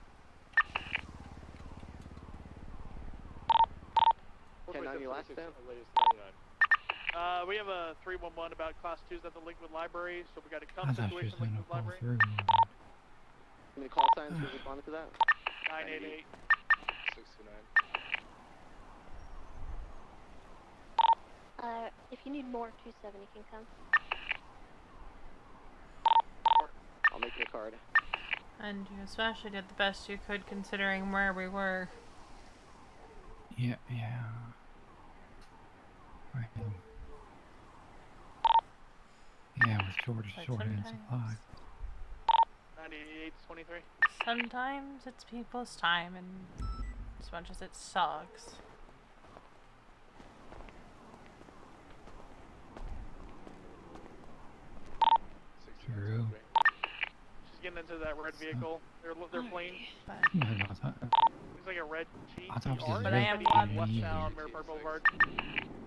Ken, on your last stand? We have a 311 about class 2s at the Liquid Library, so we got a I come thought she was situation gonna Liquid fall Library. through. How many call signs was responded to that? 988. 629. If you need more, 270 can come. I'll make you a card. And you especially did the best you could considering where we were. Yeah. Right. Yeah, with short hand supply. 9823. Sometimes it's people's time, and as much as it sucks. True. She's getting into that red vehicle. They're fleeing. It's like a red GTR. But I am on glad. westbound Mirror Park Boulevard.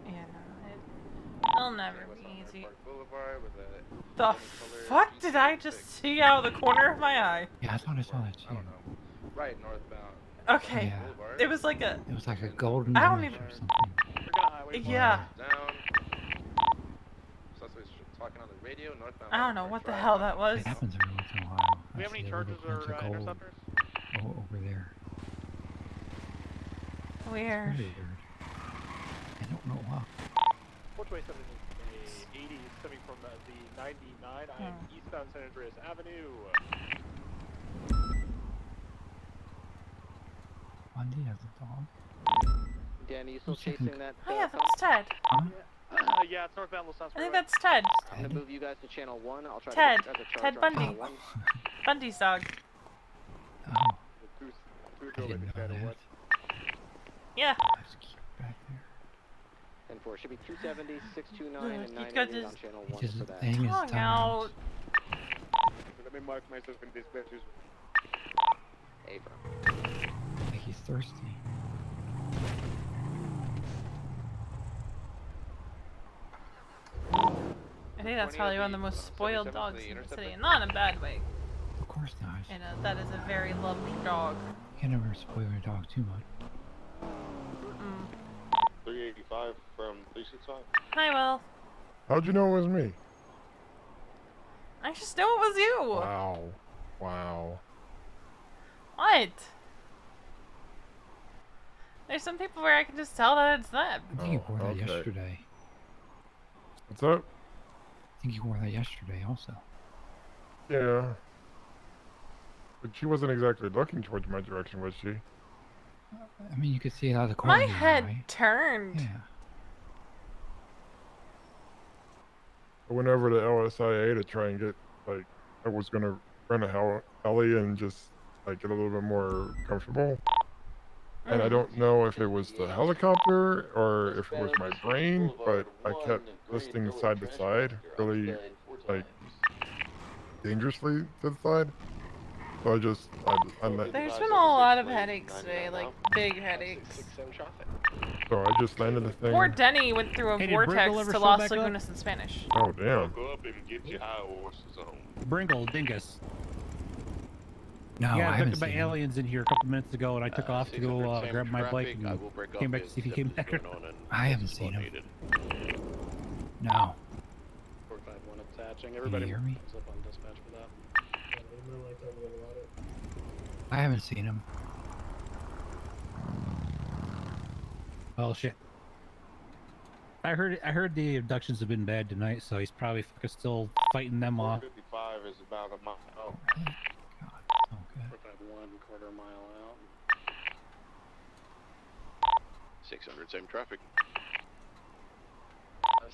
Yeah, no, it'll never be easy. Boulevard with a The fuck did I just see out of the corner of my eye? Yeah, I thought I saw that too. right northbound. Okay, Yeah. it was like a. It was like a golden I don't image even. or something. Yeah. Down. Suspects talking on the radio northbound. I don't know what the hell that was. It happens every once in a while. Do we have any I see a little charges or bunch of gold interceptors? over there. Weird. It's very weird. I don't know why. 427 is a 80 is coming from the 99. I am eastbound San Andreas Avenue. Bundy has a dog. Danny, you still chasing that? Oh yeah, that's Ted. Yeah, it's northbound Los Angeles. I think that's Ted. I'm gonna move you guys to channel 1. I'll try Ted. to get you guys a charge Ted on Bundy. channel 1. Bundy's dog. Yeah. Back there. 10-4 should be 270, 629, and You 988 got on this channel 1 Just for that. thing is Tongue timed. out. Let me mark myself in this place. Like he's thirsty. I think that's probably one of the most spoiled dogs in the city, and not in a bad way. Of course not. You know, that is a very lovely dog. You can never spoil your dog too much. 385 from 365. Hi, Will. How'd you know it was me? I just knew it was you. Wow. Wow. What? There's some people where I can just tell that it's them. I think you wore that yesterday. What's up? I think you wore that yesterday also. Yeah. But she wasn't exactly looking towards my direction, was she? I mean, you could see it out of the corner My of your head eye. turned. Yeah. I went over to LSIA to try and get, like, I was gonna rent a heli and just, like, get a little bit more comfortable. And I don't know if it was the helicopter or if it was my brain, but I kept listing side to side, really, like, dangerously to the side. So There's been a lot of headaches today, like big headaches. So I just landed the thing. Poor Denny went through a Hey, did vortex Bringle ever to show Las back up? Lagunas in Spanish. Oh damn. Go up and get your high horses on. Bringle, dingus. No, yeah, I I haven't hooked my seen him. aliens in here a couple minutes ago, and I took off to go grab my bike and came back to see if he came back. I haven't seen him. No. 451 attaching. Everybody hear me? up on dispatch for that. I haven't seen him. Oh shit. I heard the abductions have been bad tonight, so he's probably still fighting them off. 55 is about a mile. Oh. 451, quarter mile out. 600, same traffic.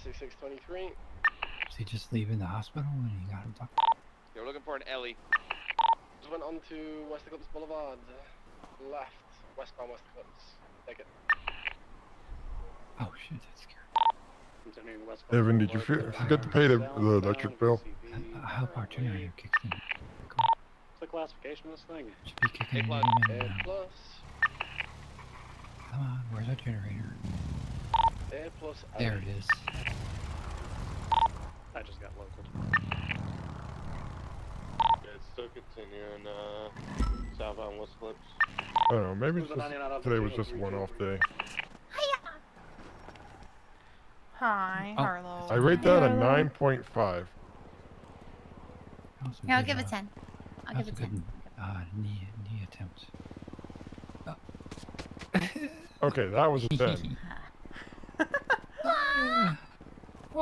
6623. Is he just leaving the hospital when he got abducted? They're looking for an Ellie. Just went on to West Eclipse Boulevard. Left, westbound West Eclipse. Take it. Oh shit, that's scary. Continuing westbound. Evan, did you forget to pay the electric bill? I hope our generator kicks in. What's the classification of this thing? Should be kicking in A any minute now. plus. Come on, where's our generator? A plus. There it is. I just got local. Yeah, it's still continuing, southbound West Eclipse. I don't know, maybe it's just, today was just a one-off day. Hi, Harlow. I rate that a 9.5. Here, I'll give it 10. I'll give it 10. Knee attempt. Okay, that was a 10.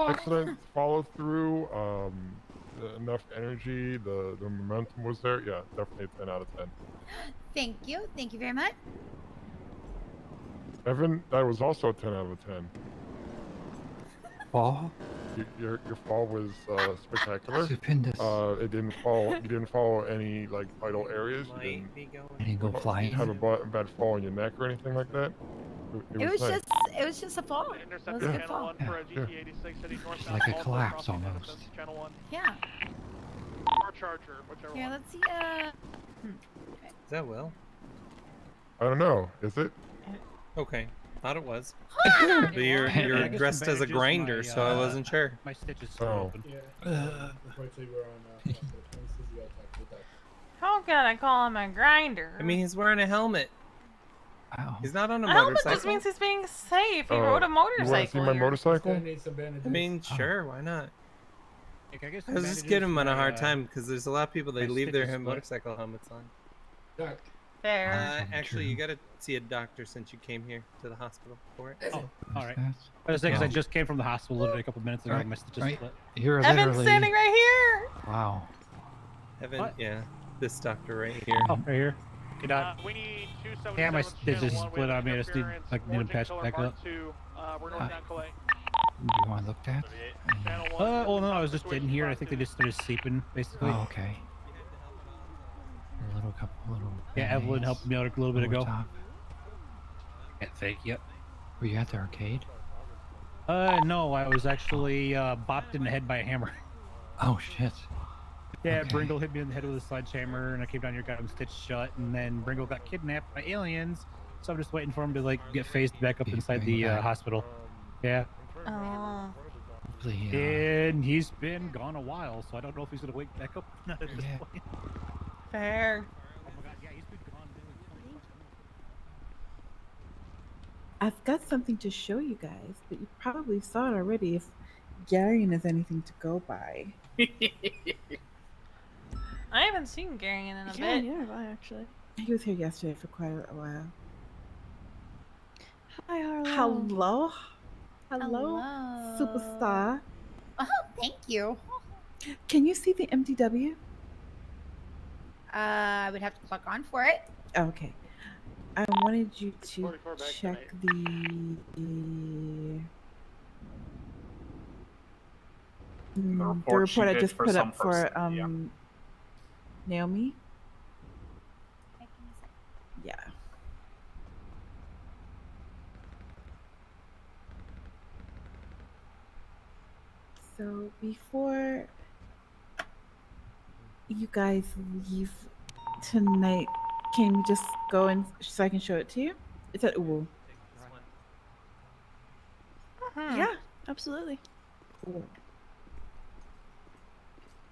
Excellent follow through. Enough energy. The momentum was there. Yeah, definitely a 10 out of 10. Thank you. Thank you very much. Evan, that was also a 10 out of 10. Fall? Your fall was spectacular. Stupendous. It didn't fall. You didn't follow any like vital areas. You didn't go flying. Have a bad fall in your neck or anything like that. It was nice. just a fall. It was a good fall. Like a collapse almost. Yeah. Or Charger, whichever Yeah, one. let's see. Is that Will? I don't know. Is it? Okay, thought it was. Ah! But you're dressed as a grinder, so I wasn't sure. My stitches still Oh. open. Unfortunately, we're on hospital premises. You gotta talk to the doctor. How can I call him a grinder? I mean, he's wearing a helmet. He's not on a helmet motorcycle. just means he's being safe. He Oh, rode a You want to see motorcycle. my here. motorcycle? I mean, sure, why not? I guess I was just giving him a hard time because there's a lot of people they leave their motorcycle helmets on. Doc. Fair. Actually, you gotta see a doctor since you came here to the hospital for it. Oh, all right. I was saying, 'cause I just came from the hospital literally a couple minutes ago. Right, My stitches right. split. You're Evan's literally... standing right here. Wow. Evan, What? yeah, this doctor right here. Oh, right here. Good doc. We need 277 Yeah, my channel stitches one. We split have on me. I just need interference. like need them Origin patched color back Mark up. 2. We're north down Calais. Do you want looked at? Channel 1. Well, no, I was just in here. I think they just started sleeping, basically. Oh, okay. A little Yeah, Evelyn helped me out a little bit ago. Top. Can't fake. Yep. Were you at the arcade? No, I was actually bopped in the head by a hammer. Oh shit. Yeah, Okay. Bringle hit me in the head with a sledgehammer, and I came down here, got him stitched shut, and then Bringle got kidnapped by aliens. So I'm just waiting for him to like get phased back up inside bring him the back. hospital. Yeah. Oh. Hopefully, And he's been gone a while, so I don't know if he's gonna wake back up or not at this point. Fair. Oh my god, yeah, he's been gone really. I've got something to show you guys, but you probably saw it already if Garion is anything to go by. I haven't seen Garion in a Yeah, bit. neither have I actually. He was here yesterday for quite a while. Hi, Harlow. Hello? Hello, Hello. superstar. Oh, thank you. Can you see the MDW? I would have to clock on for it. Okay. I wanted you to 44 back check tonight. the report report she I did just for put some up for person, yeah. Naomi. Yeah. So before you guys leave tonight. Can we just go in so I can show it to you? It's at Uwu. Yeah, absolutely. Cool.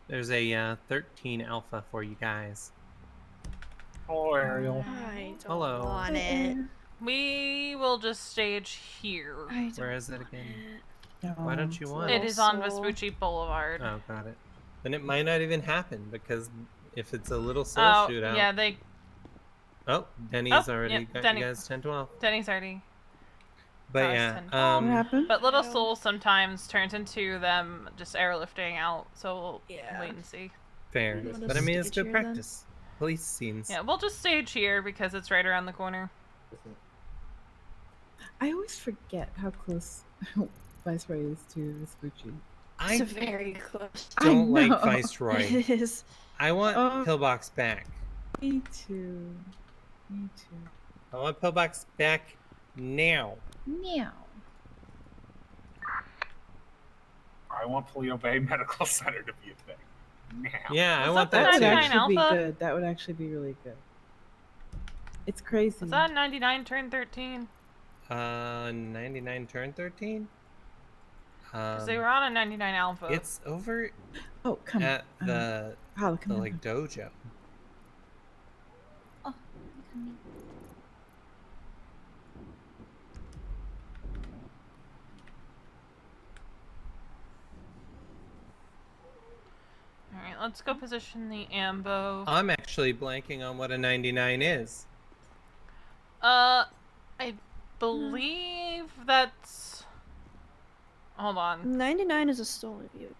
There's a 13 alpha for you guys. Hello, Ariel. I don't Hello. want it. We will just stage here. Where is it again? Why don't you want It is on Vespucci Boulevard. Oh, got it. Then it might not even happen because if it's a little soul Oh, shootout. yeah, they. Oh, Denny's Oh, already yep, got Denny. you guys 10-12. Denny's already. But got us yeah, 10-12. What happened? But Little Soul sometimes turns into them just airlifting out, so we'll wait and see. fair. What But I a mean, it's stage good here, then. practice. Police scenes. Yeah, we'll just stage here because it's right around the corner. I always forget how close Viceroy is to Vespucci. I It's very close. don't like know. Viceroy. It is. I want Oh. Pillbox back. Me too. Me too. I want Pillbox back now. Meow. I want Toledo Bay Medical Center to be a thing. Now. Yeah, I Was want that that the too. 99 Actually be Alpha? good. That would actually be really good. It's crazy. Was that 99 turn 13? 99 turn 13? Because they were on a 99 Alpha. It's over Oh, come at on. the, Paula, the come on. like dojo. Oh, Alright, let's go position the ambo. I'm actually blanking on what a 99 is. I believe that's... Hold on. 99 is a stolen vehicle.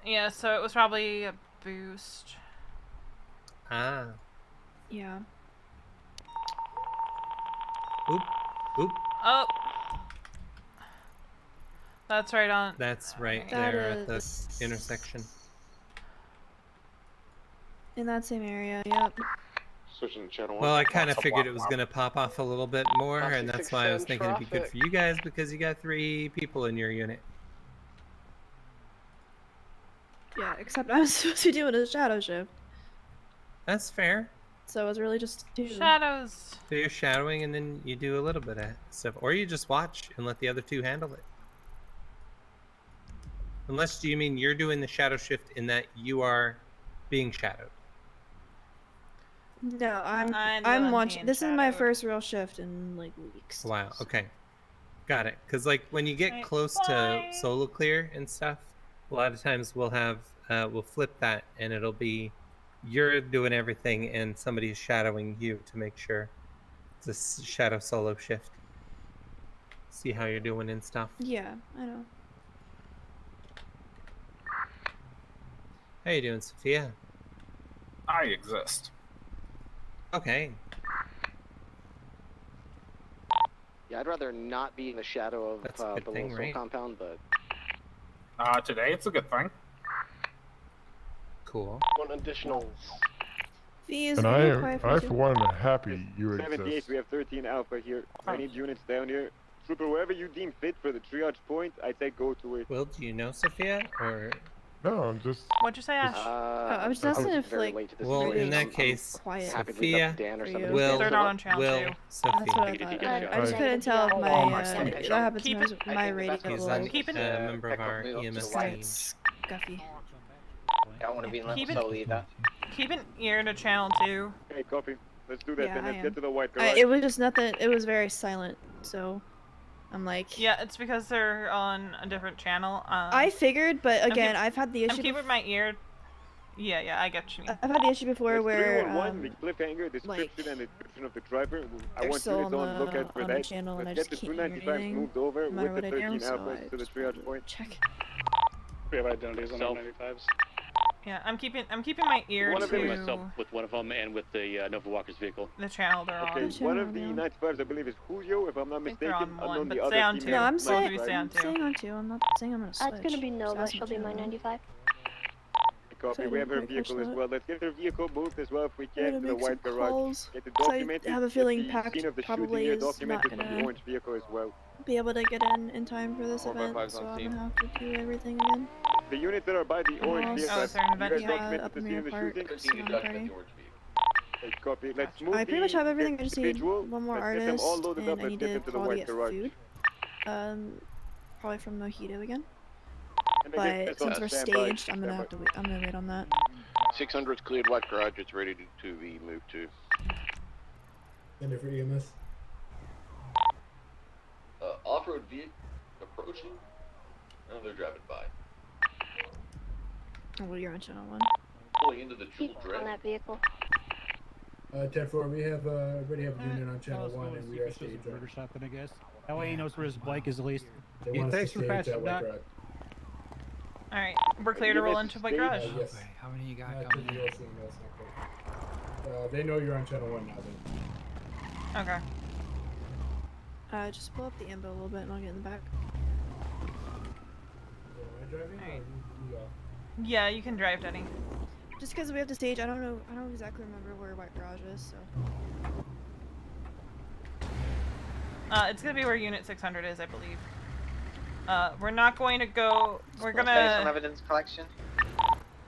Yeah, so it was probably a boost. Ah. Yeah. Oop. Oop. Oh! That's right on. That's right That there at the is- intersection. In that same area, yep. Switching to channel 1. Well, I kind of figured it was going to pop off a little bit more, and that's why I was thinking it'd be good for you guys because you got 3 people in your unit. Yeah, except I'm supposed to be doing a shadow shift. That's fair. So it was really just 2. Shadows. So you're shadowing and then you do a little bit of stuff. Or you just watch and let the other 2 handle it. Unless, do you mean you're doing the shadow shift in that you are being shadowed? No, I'm I'm watching. being This is my shadowed. first real shift in like weeks. Wow, okay. Got it. Because, like, when you get Right, close to solo clear and stuff, a lot of times we'll have, we'll flip that and it'll be you're doing everything and somebody's shadowing you to make sure it's a shadow solo shift. See how you're doing and stuff. Yeah, I know. How you doing, Sophia? I exist. Okay. Yeah, I'd rather not be in the shadow of That's a good the thing, Little Soul right? compound, but Today it's a good thing. Cool. One additional. Fees, And be quiet I for for 2. one am happy you 78, exist. we have 13 Alpha here. I need units down here. Trooper, wherever you deem fit for the triage point, I say go to it. Will, do you know Sophia? Or No, I'm just. What'd you say, Ash? I was just asking if very like late to this well, situation. in that I'm case, quiet. happy to leave up Sophia, Dan or for somebody. you. Will, They're not on channel Will, 2. That's what I Sophia. thought. I just couldn't tell if my Oh, my if stomach. that happens Keep to it- my radio. He's will a Keep it- member of our EMS team. Scuffy. I don't want to be in Keep Little it- Soul either. Keep an ear to channel 2. Okay, copy. Let's do that Yeah, then. I Let's am. get to the white garage. It was just nothing. It was very silent. So, I'm like. Yeah, it's because they're on a different channel. I figured, but I'm again, keep- I've had the issue. I'm keeping my ear. Yeah, I get what you mean. I've had the issue before Let's where 311, the cliffhanger, description and description of the driver. I they're want still units on on lookout for the that. channel and I Let's just get the can't hear 295s anything, moved over no matter with the what I do, 13 so Alphas I to the just triage point. check. We have identities on Self. 95s. Yeah, I'm keeping my ear One of them to Myself with one of them and with the Nova Walker's vehicle. the channel they're Okay, on. one of the 95s I believe is Julio, if I'm not think they're mistaken. on one, Unknown but the stay other on two. female No, I'm Both of saying you stay on I'm 2. saying on 2. I'm not saying I'm gonna switch. That's gonna be Nova. Just She'll be my channel. 95. Copy. So I We have her didn't quite catch vehicle as that. well. Let's get her vehicle moved as well if we I'm can gonna to the make some white garage. calls. Get the 'cause documented. I have a get feeling the Pact scene of the probably shooting is not documented from the gonna orange vehicle as well. be able to get in time for this event, 455's so on I'm scene. gonna have to do everything again. The units that are by the orange vehicle, is there an you event? guys Yeah, documented up the in scene of the Mirror shooting? Park, Sonoma Party. Okay, copy. Let's move I pretty much have everything. I just need individual. one more Let's get them all artist, loaded and up. I Let's need get to them to the call to white get garage. food. Probably from Mojito again. And they get But this on since we're standby. staged, I'm gonna have to wait. I'm gonna wait on that. 600's cleared white garage. It's ready to be moved to. Send it for EMS. Off-road vehicle approaching. Oh, they're driving by. Oh, well, you're on channel 1. Pulling into the jewel On dread. that vehicle. 10-4, we have already have a unit on channel 1 and we are staged. Murder shop, then I guess. That way he knows where his bike is at least. They want us to Thanks for stage patching that that. white garage. Alright, we're clear to roll into white garage? Yes. How many you got Not coming to the in? OC, no, it's not clear. They know you're on channel 1 now then. Okay. Just pull up the ambo a little bit and I'll get in the back. Am I driving or you go? Yeah, you can drive, Denny. Just because we have to stage, I don't exactly remember where white garage is, so. It's gonna be where Unit 600 is, I believe. We're not going to go. We're Some gonna. evidence collection.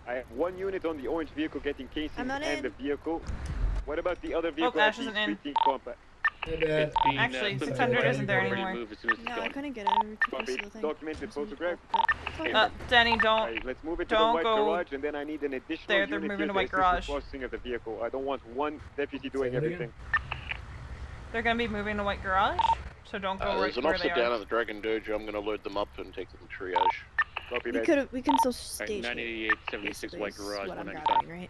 I have one unit on the orange vehicle getting casing I'm not and in. the vehicle. What about the other vehicle? Ash at the isn't in. street team compact? Actually, 600 isn't there anymore. No, I couldn't get it. We were too close Copy. to the thing. Documented photograph. Denny, don't. Alright, let's move it to the don't white go garage, and then I need an additional there. They're unit moving here to to white assist with garage. processing of the vehicle. I don't want one deputy doing Say that again? everything. They're gonna be moving to white garage, so don't go right There's an where officer they down are. at the Dragon Dojo. I'm going to load them up and take them to triage. Copy We that. we can still stage 988, 76 white basically, is garage, what I'm 195. gathering, right?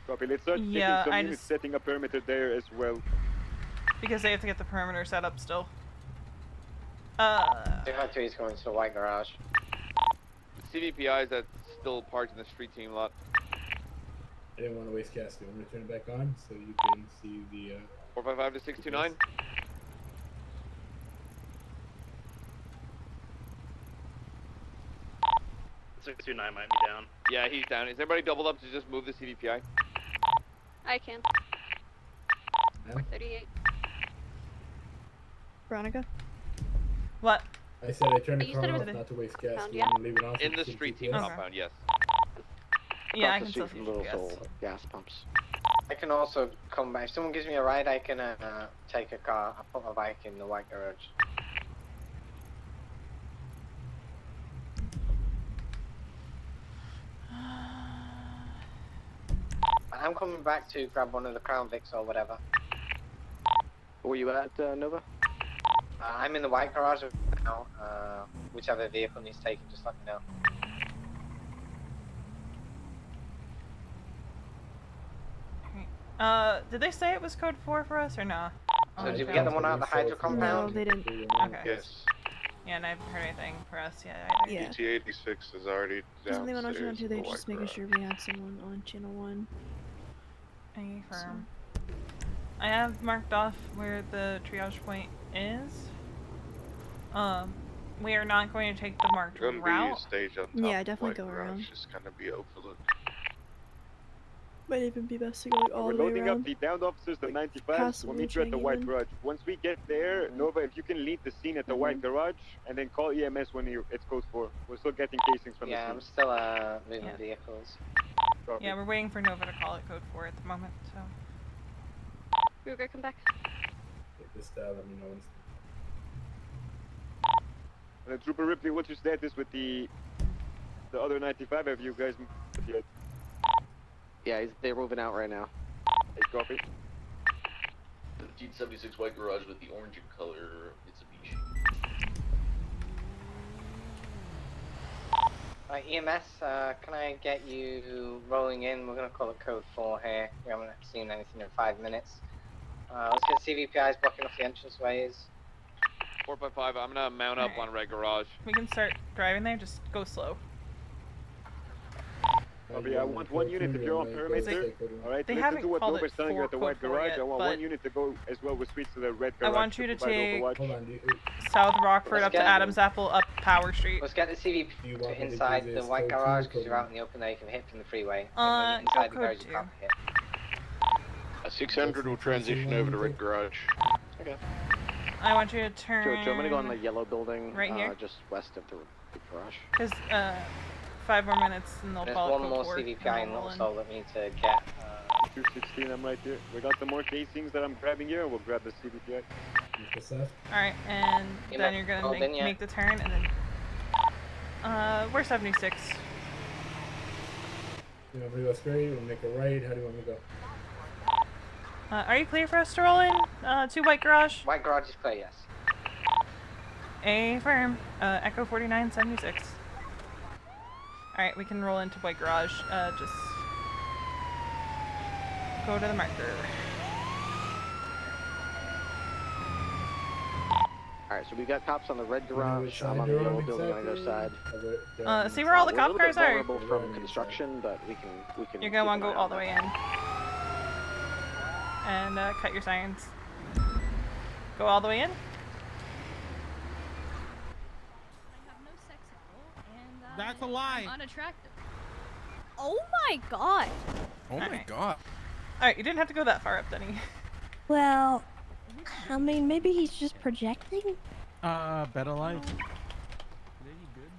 Copy. Let's start Yeah, taking some I units just- setting a perimeter there as well. Because they have to get the perimeter set up still. 203 is going to the white garage. CVPIs that's still parked in the street team lot. I didn't want to waste gas. I'm going to turn it back on so you can see the. 455 to 629. Six 629 might be down. Yeah, he's down. Is everybody doubled up to just move the CVPI? I can. 438. Veronica? What? I said I turned the You car said it off was not to waste gas. found Do you yet? want to leave it on? so In you the can street see team GPS? compound, yes. Yeah, I Across can the still street see from GPS. Little gas pumps. I can also come back. If someone gives me a ride, I can take a car. I'll put my bike in the white garage. I'm coming back to grab one of the Crown Vics or whatever. Where you at, Nova? I'm in the white garage now. Whichever vehicle needs taken, just let me know. Did they say it was code 4 for us or no? So did we get the one out of the Hydro No, compound? they didn't. Okay. Yes. Yeah, and I haven't heard anything for us yet either. Yeah. ET86 is already There's only one on channel downstairs 2 in there, the just white making garage. sure we had someone on channel 1. Affirm. I have marked off where the triage point is. We are not going to take the marked You're gonna route. be staged on top Yeah, of definitely white go garage. around. Just kind of be overlooked. Might even be best to go like all We're the way loading around. up the downed officers, the 95. past We'll the meet you at the wheelchair white even. garage. Once we get there, Nova, if you can lead the scene at the white garage, and then call EMS when it's code 4. We're still getting casings from Yeah, the I'm scene. still moving vehicles. Copy. Yeah, we're waiting for Nova to call it code 4 at the moment, so. Ruger, come back. Get this down, let me know when it's And then Trooper Ripley, what's your status with the other 95? Have you guys moved yet? Yeah, they're moving out right now. Hey, copy. 1576 white garage with the orange in color Mitsubishi. Right, EMS, can I get you rolling in? We're gonna call it code 4 here. We haven't seen anything in 5 minutes. Let's get CVPIs blocking off the entranceways. 455, I'm gonna mount up on red garage. We can start driving there, just go slow. Copy. I want one unit if you're on perimeter. Alright, They listen haven't to what called Nova's it telling you at the for white code 4 garage. yet, I want but- one unit to go as well with suites to the red I garage. want you to provide take overwatch. South Rockford Let's up to get- Adams Apple up Power Street. Let's get the CVP you want me to inside do the this white code garage two, because you're code out in the open there. You can hit from the freeway. Go inside the code garage, you 2. can't hit. 600 will transition over to red garage. Okay. I want you to turn. Joe, I'm gonna go on the yellow building, right here. just west of the Rush. Because 5 more minutes and they'll There's call it one code more 4, CVPI in and we'll roll in. Little that we need to get. 216, I'm right here. We got some more casings that I'm grabbing here. We'll grab the CVPI. Alright, and You then might you're gonna hold in yet? make the turn, and then... we're 76. You want me to go straight or make a right? How do you want me to go? Are you clear for us to roll in? To White Garage? White Garage is clear, yes. Affirm. Echo 4976. Alright, we can roll into White Garage. Just... go to the marker. Alright, so we got cops on the red garage. I'm on the yellow building on either side. See where all the cop cars are? We're vulnerable from construction, but we can. You're gonna want to go all the way in. And cut your sirens. Go all the way in. That's a lie. Unattractive. Oh my god. Oh my god. Alright, you didn't have to go that far up, Denny. Well, I mean, maybe he's just projecting. Better life.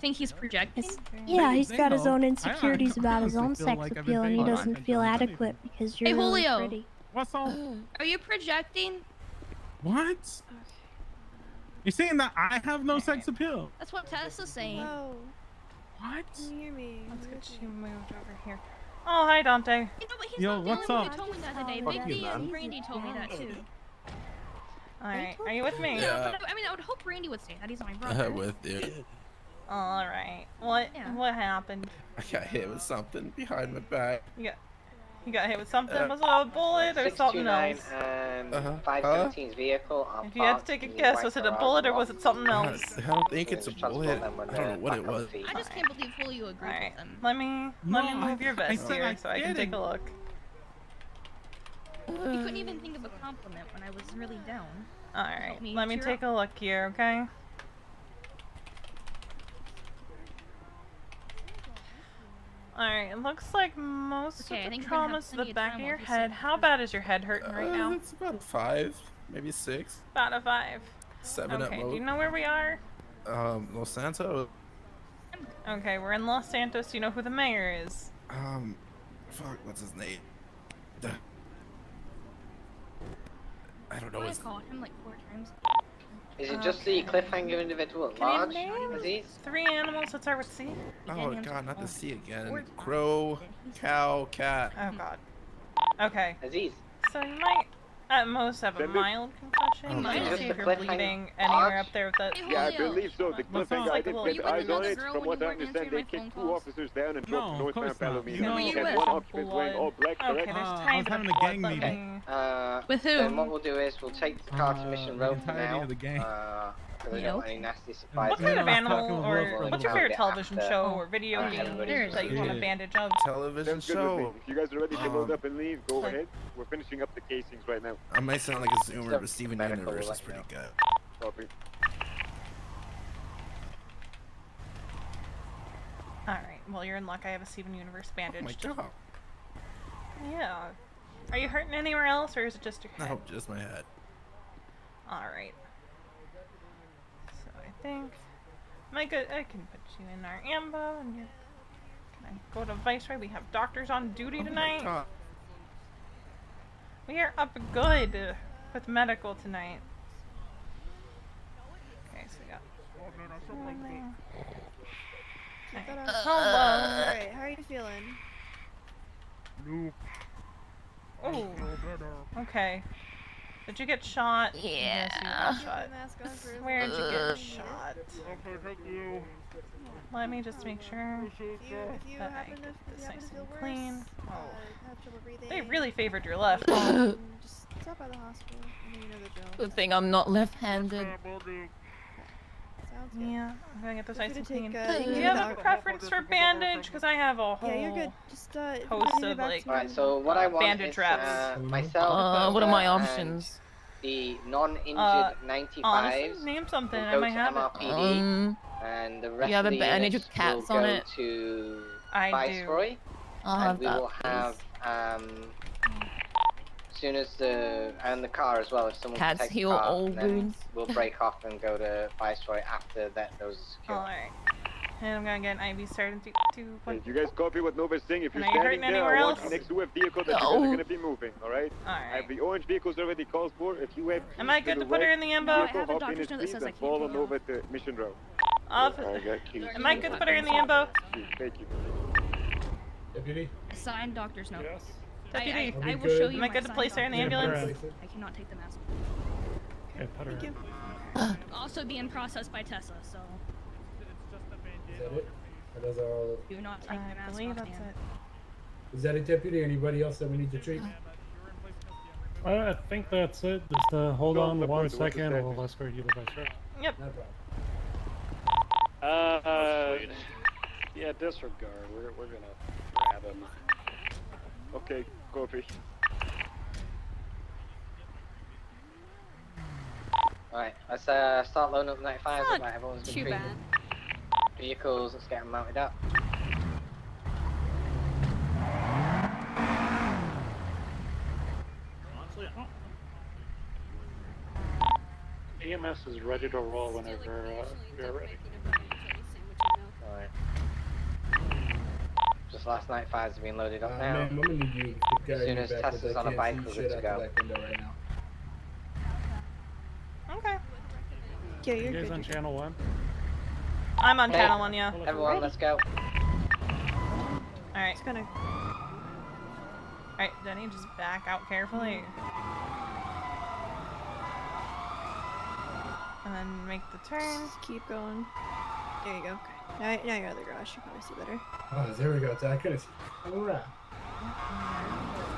Think he's projecting? Yeah, He's got his own insecurities about his own sex appeal, and he doesn't feel adequate because you're really Julio. pretty. What's up? Are you projecting? What? You're saying that I have no sex appeal? That's what Tesla's saying. Oh. What? Can you hear me? Let's get you moved over here. Oh, hi, Dante. Yo, what's up? He told me that today. Fuck Big you, D man. and Brandy told me that too. Alright, are you with me? Yeah, but I mean, I would hope Brandy would say that. He's my brother. With you. Alright. What happened? I got hit with something behind my back. You got hit with something? Was it a bullet or something 629 else? and Uh-huh. 517's vehicle are If you had to parked take a in the guess, White was it a Garage bullet or lot. was it something else? I don't think it's a bullet. I don't know what it was. I just can't believe Julio agreed with them. Let me move your vest said here I so I can didn't. take a look. He couldn't even think of a compliment when I was really down. Alright, me let me cheer take a look here, okay? Alright, it looks like most Okay, I of the think we're gonna have trauma's to the plenty of back time of while your he head. sits How bad is your head hurting right now? It's about a 5, maybe 6. About a 5. 7 Okay, at do most. you know where we are? Los Santos. Okay, we're in Los Santos. Do you know who the mayor is? Fuck, what's his name? I don't know I his called him like 4 times. Is it just the cliffhanger individual at large, Can you name Aziz? 3 animals that start with C? Oh god, not the C again. Crow, cow, cat. Oh god. Okay. Aziz. So you might, at most, have a Send it. mild concussion. Oh, You God. see Just if the you're cliffhanger bleeding anywhere lodge? up there with that. Yeah, I believe so. The What's cliffhanger, up? I didn't Like get a eyes on little it. girl From when what you I weren't understand, they answering my kicked phone 2 calls? officers down and drove No, to of northbound course not. Palomino. You know- Who You you had with? one occupant wearing all black, Okay, correct? there's I was tiny bit having of a blood, gang but meeting. With who? Then what we'll do is we'll take the car to Mission the Road for entirety now. of the gang. Because I don't want any nasty surprises. What kind of Yeah, animal talking or with Will what's for your a favorite bit television after, show or video game everybody's that you want a Yeah. bandage of? Television Sounds good with me. show. If you guys are ready to load Um, up and leave, go ahead. We're finishing up the casings right now. I might sound like a zoomer, Stuff but Steven medical, Universe we'll is let you pretty good. Copy. Alright, well you're in luck. I have a Steven Universe bandage. Oh my Just- god. Yeah. Are you hurting anywhere else or is it just your head? No, just my head. Alright. So I think I can put you in our ambo and you're can I go to Viceroy? We have doctors on duty Oh my tonight. god. We are up good with medical tonight. Okay, so we got one there. Okay. Hello. Alright, how are you feeling? Oh. Okay. Did you get shot? Yeah. Yes, you got shot. Mask on for as Where long did you as get need shot? it. Let me just make sure If you that I happen get to, this if you happen nice to feel and worse, clean. have trouble breathing, They really favored your left. just stop by the hospital. I mean, you know the drill. Good thing I'm not left-handed. Sounds good. Yeah, I'm gonna get this Feel nice free and to clean. take, Do you have a preference for bandage? Because I have a whole Yeah, you're good. Just if you host need it of back like to Alright, so what I want bandage is wraps. myself. What are my and options? The non-injured Honestly, 95s. name something. will I go might to have it. MRPD, and the rest you have of a the bandage units with cats will on go it? to I Viceroy, I'll and have we that, will have as soon as the car as well. If someone Cats takes heal the car, all and then wounds. we'll break off and go to Viceroy after that. Those. Alright. And I'm gonna get an IV started in 2, 1. If you guys copy what Nova's saying, if you're And are you standing hurting there, anywhere I want else? you next to a vehicle that you guys are going to be moving, alright? I have the orange vehicles already called for. If you have Am I keys good the to put her right in the ambo? vehicle, hop in it, please, and follow Nova to Mission Row. Off. I got keys. Am I good to put her in the ambo? Thank you. Deputy? Signed doctor's note. Yes. Deputy, I will show you am I my good to signed place her in the doctor's ambulance? note. I cannot take the mask. Okay, put her in. Also being processed by Tessa, so Is that it? Or those are all... do not take the I mask believe off, that's Dan. it. Is that it, Deputy? Anybody else that we need to treat? I think that's it. Just hold No, on the 1 point, what's the second. status? We'll escort you to Vice Row. Yep. No problem. Yeah, disregard. We're gonna grab him. Okay, copy. Alright, let's start loading up 95s. Look like everyone's been too treated. bad. Vehicles, let's get them mounted up. EMS is ready to roll whenever you're ready. Alright. Just last night 5s have been loaded up now. Man, I'm gonna need you to As carry soon me as back, 'cause Tessa's I on a can't bike, see we're shit good to out go. the back window right now. Okay. Okay, You you're guys good. on channel 1? I'm on Hey, channel 1, yeah. Everyone, let's go. Alright. It's gonna. Alright, Jenny, just back out carefully. And then make the turn. Just keep going. There you go. Okay. Now you're out of the garage. You probably see better. Oh, there we go. I couldn't see. Alright.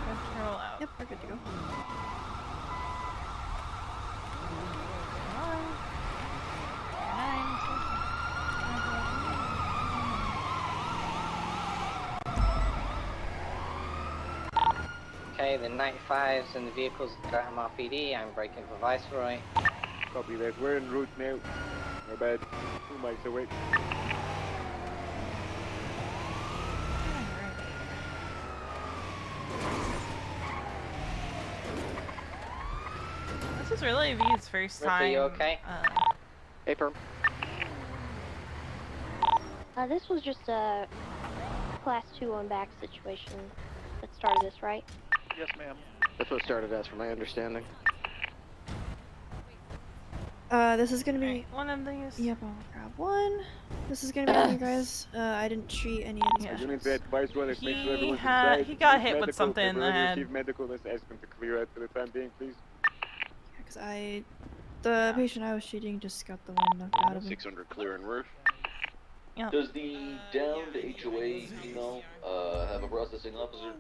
Control out. Yep, we're good to go. Okay, the 95s and the vehicles got MRPD. I'm braking for Viceroy. Copy that. We're en route now. No bad. 2 miles away. This is really V's first Rick, are time. you okay? Hey, Perm. This was just a class 2 on back situation that started this, right? Yes, ma'am. That's what started as, from my understanding. This is gonna be. Alright, one of these. Yep, I'll grab one. This is gonna be on you guys. I didn't treat any of these Yeah. Unit patients. that Viceroy, let's make sure everyone's had- inside. he got Receive hit with medical. something in the Everyone head. receive medical. Let's ask them to clear out for the time being, please. Because the patient I was treating just got the one knocked out of him. 600 clear and roof. Yeah. Does the downed HOA female have a processing officer?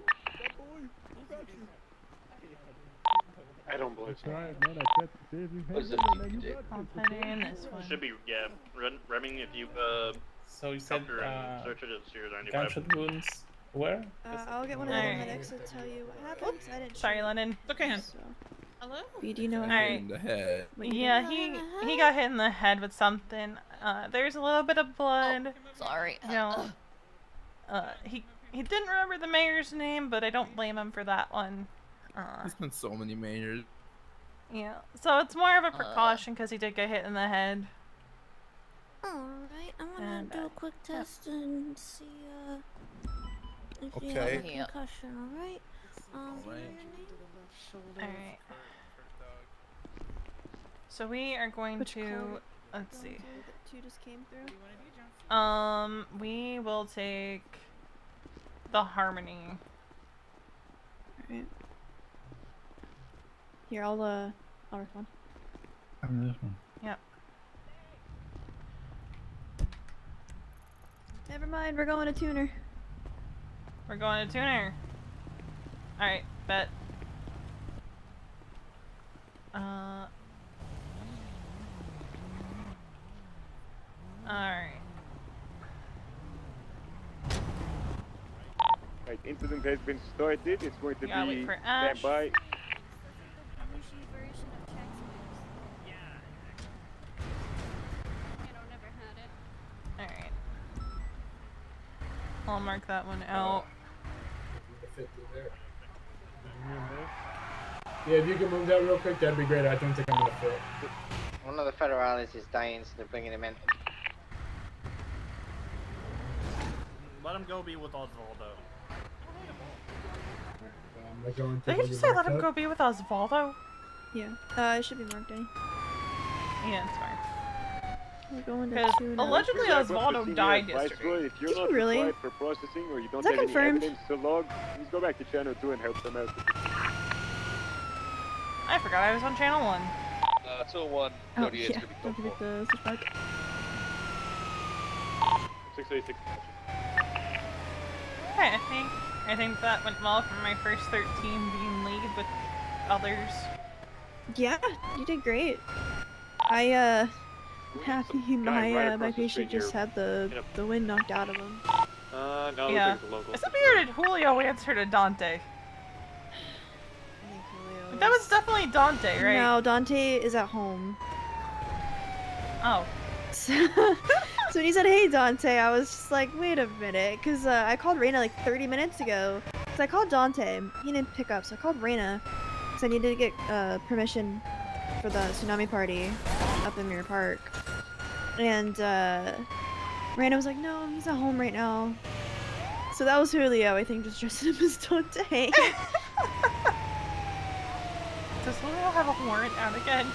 I don't believe so. What is 17 you take? I'll put her in this one. Should be, yeah. Remming, if you, So you said, search it, it's your 95. gunshot wounds where? I'll get one of the medics to tell you what happened. 'Cause I didn't. Sorry, treat Lennon. Okay. So. Hello? Do you know? Alright. In the head. Yeah, he got hit in the head with something. There's a little bit of blood. Sorry. You know, he didn't remember the mayor's name, but I don't blame him for that one. There's been so many majors. Yeah, so it's more of a precaution because he did get hit in the head. Alright, I'm gonna And, do a quick test and see if you Okay. have a concussion, alright? Alright. So we are going to, let's see. Two just came through. We will take the Harmony. Alright. Here, I'll respond. I'm this one. Yep. Never mind, we're going to tuner. We're going to tuner. Alright, bet. Alright. Right, incident has been started. It's going to Yeah, be wait for Ash. standby. Alright. I'll mark that one out. Fit through there. Yeah, if you can move that real quick, that'd be great. I don't think I'm gonna fit. One of the federales is dying, so they're bringing him in. let him go be with Osvaldo. I'm gonna go into Did where you you say let marked him up. go be with Osvaldo? Yeah. It should be marked, Danny. Yeah, it's fine. We're going to Because 2 now. allegedly Osvaldo died Viceroy, yesterday. if you're Did not he really? required for processing or you don't Is that have confirmed? any evidence to log, please go back to channel 2 and help them out. I forgot I was on channel 1. 201, Oh, 38's yeah. gonna be Don't code forget the switch mark. 686. Okay, I think that went well for my first 13 being lead with others. Yeah, you did great. I'm happy my my patient just had the wind knocked out of him. No, Yeah. looks like the local. It's weird Julio answered to Dante. That was definitely Dante, right? No, Dante is at home. Oh. So when he said, "Hey, Dante," I was just like, "Wait a minute," because I called Reina like 30 minutes ago. Because I called Dante, he didn't pick up, so I called Reina because I needed to get permission for the tsunami party up in Mirror Park. And Reina was like, "No, he's at home right now." So that was Julio, I think, just dressing up as Dante. Does Julio have a warrant out again?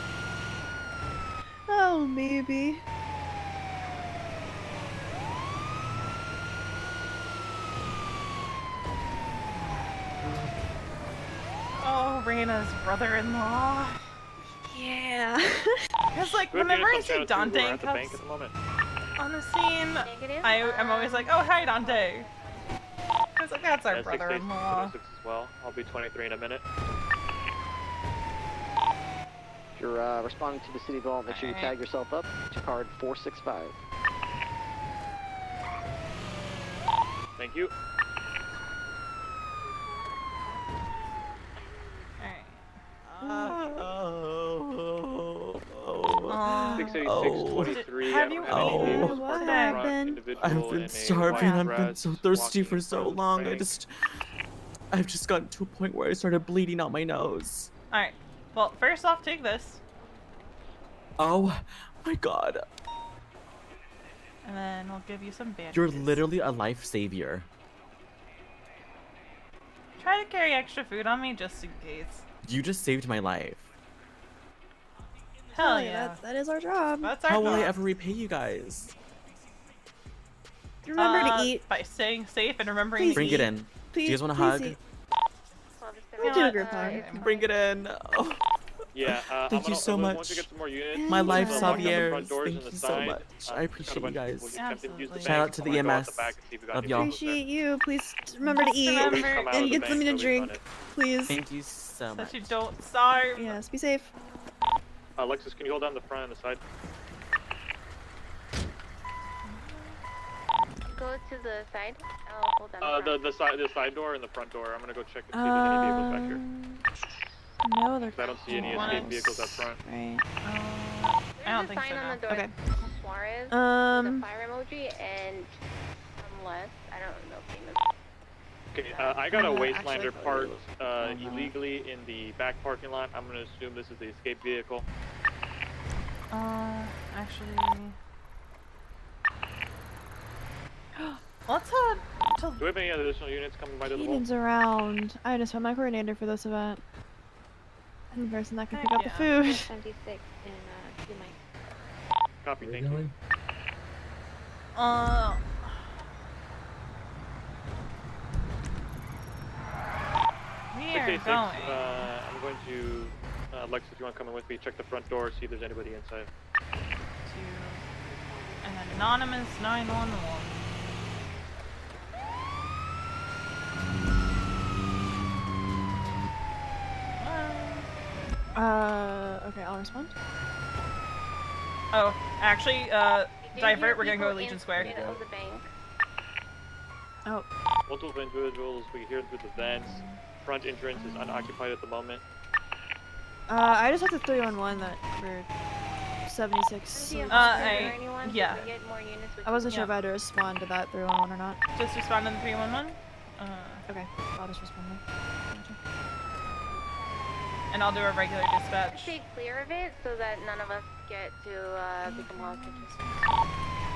Oh, maybe. Oh, Reina's brother-in-law. Yeah. Because, like, Good whenever I units on see channel 2, Dante we're in at the bank cuffs at the moment. on the scene, I'm always like, oh, hi, Dante. Because, like, that's our Yeah, 686 brother-in-law. as well. I'll be 23 in a minute. If you're responding to the city vault, make sure you tag yourself up to card 465. Thank you. Oh. 686, 23. Have you eaten What today? happened? I've been starving. I've been so thirsty for so long. I've just gotten to a point where I started bleeding out my nose. Alright. Well, first off, take this. Oh my god. And then we'll give you some bandages. You're literally a life savior. Try to carry extra food on me just in case. You just saved my life. Hell yeah. That is our job. That's our How job. will I ever repay you guys? Remember to eat. By staying safe and remembering Please to Bring eat. it in. Do you guys want a please hug? eat. You Do know a group what? hug. Bring it in. Oh. Yeah, Thank you so Once much. we get some more units, My we'll life, lock down the Xavier. front doors Thank and the you so side. much. I appreciate you guys. Absolutely. Shout out to the EMS. Love y'all. Appreciate you. Please remember to eat remember- and get something to drink, please. Thank you so So much. that you don't starve. Yes, be safe. Alexis, can you hold down the front and the side? Go to the side. I'll hold down the front. The side door and the front door. I'm gonna go check and see if there's any vehicles back here. No, they're 'Cause I don't see any escape vehicles up front. Right. I don't There's a think sign so. on the door. Okay. Suarez. With a fire emoji and unless I don't know famous. Okay, I got a actually, Wastelander I parked probably will. illegally in the back parking lot. I'm gonna assume this is the escape vehicle. Actually... Let's head to... Do we have any additional units coming by to the wall? Eden's around. I just found my coordinator for this event. And the person that can pick up the Yeah. food. 76 and you might. Copy, Where thank you you. going? We 686, are going I'm going to, Lex, if you want to come in with me, check the front door, see if there's anybody inside. to an anonymous 911. Okay, I'll respond. Oh, actually, You divert, hear we're gonna go people Legion Square. inside of the bank. Oh. Multiple individuals, we can hear through the vents. Front entrance is unoccupied at the moment. I just have to 311 that we're 76. Do you have so- a or anyone? yeah. We get more units, we I wasn't Yeah. sure if I had to respond to that 311 or not. Just respond to the 311. Okay, I'll just respond then. Gotcha. And I'll do a regular dispatch. stay clear of it so that none of us get to become hostages.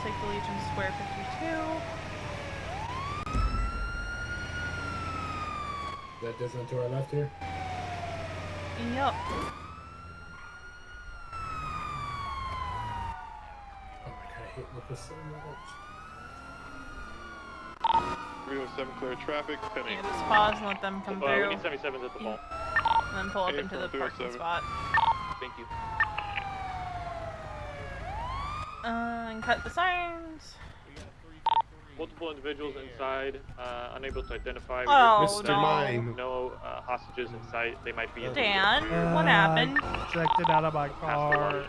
take the Legion Square 52. That distance to our left here? Yup. Oh my god, I hate Lucas so much. 307 clear traffic, pending. Yeah, just pause and let them come We through. need 77s at the ball. And then pull up Hey, into the from parking 307. spot. Thank you. And cut the signs. Multiple individuals inside, unable to identify. Oh, Mr. no. Mime. No hostages in sight. They might be in Dan, what happened? Ejected out of my car.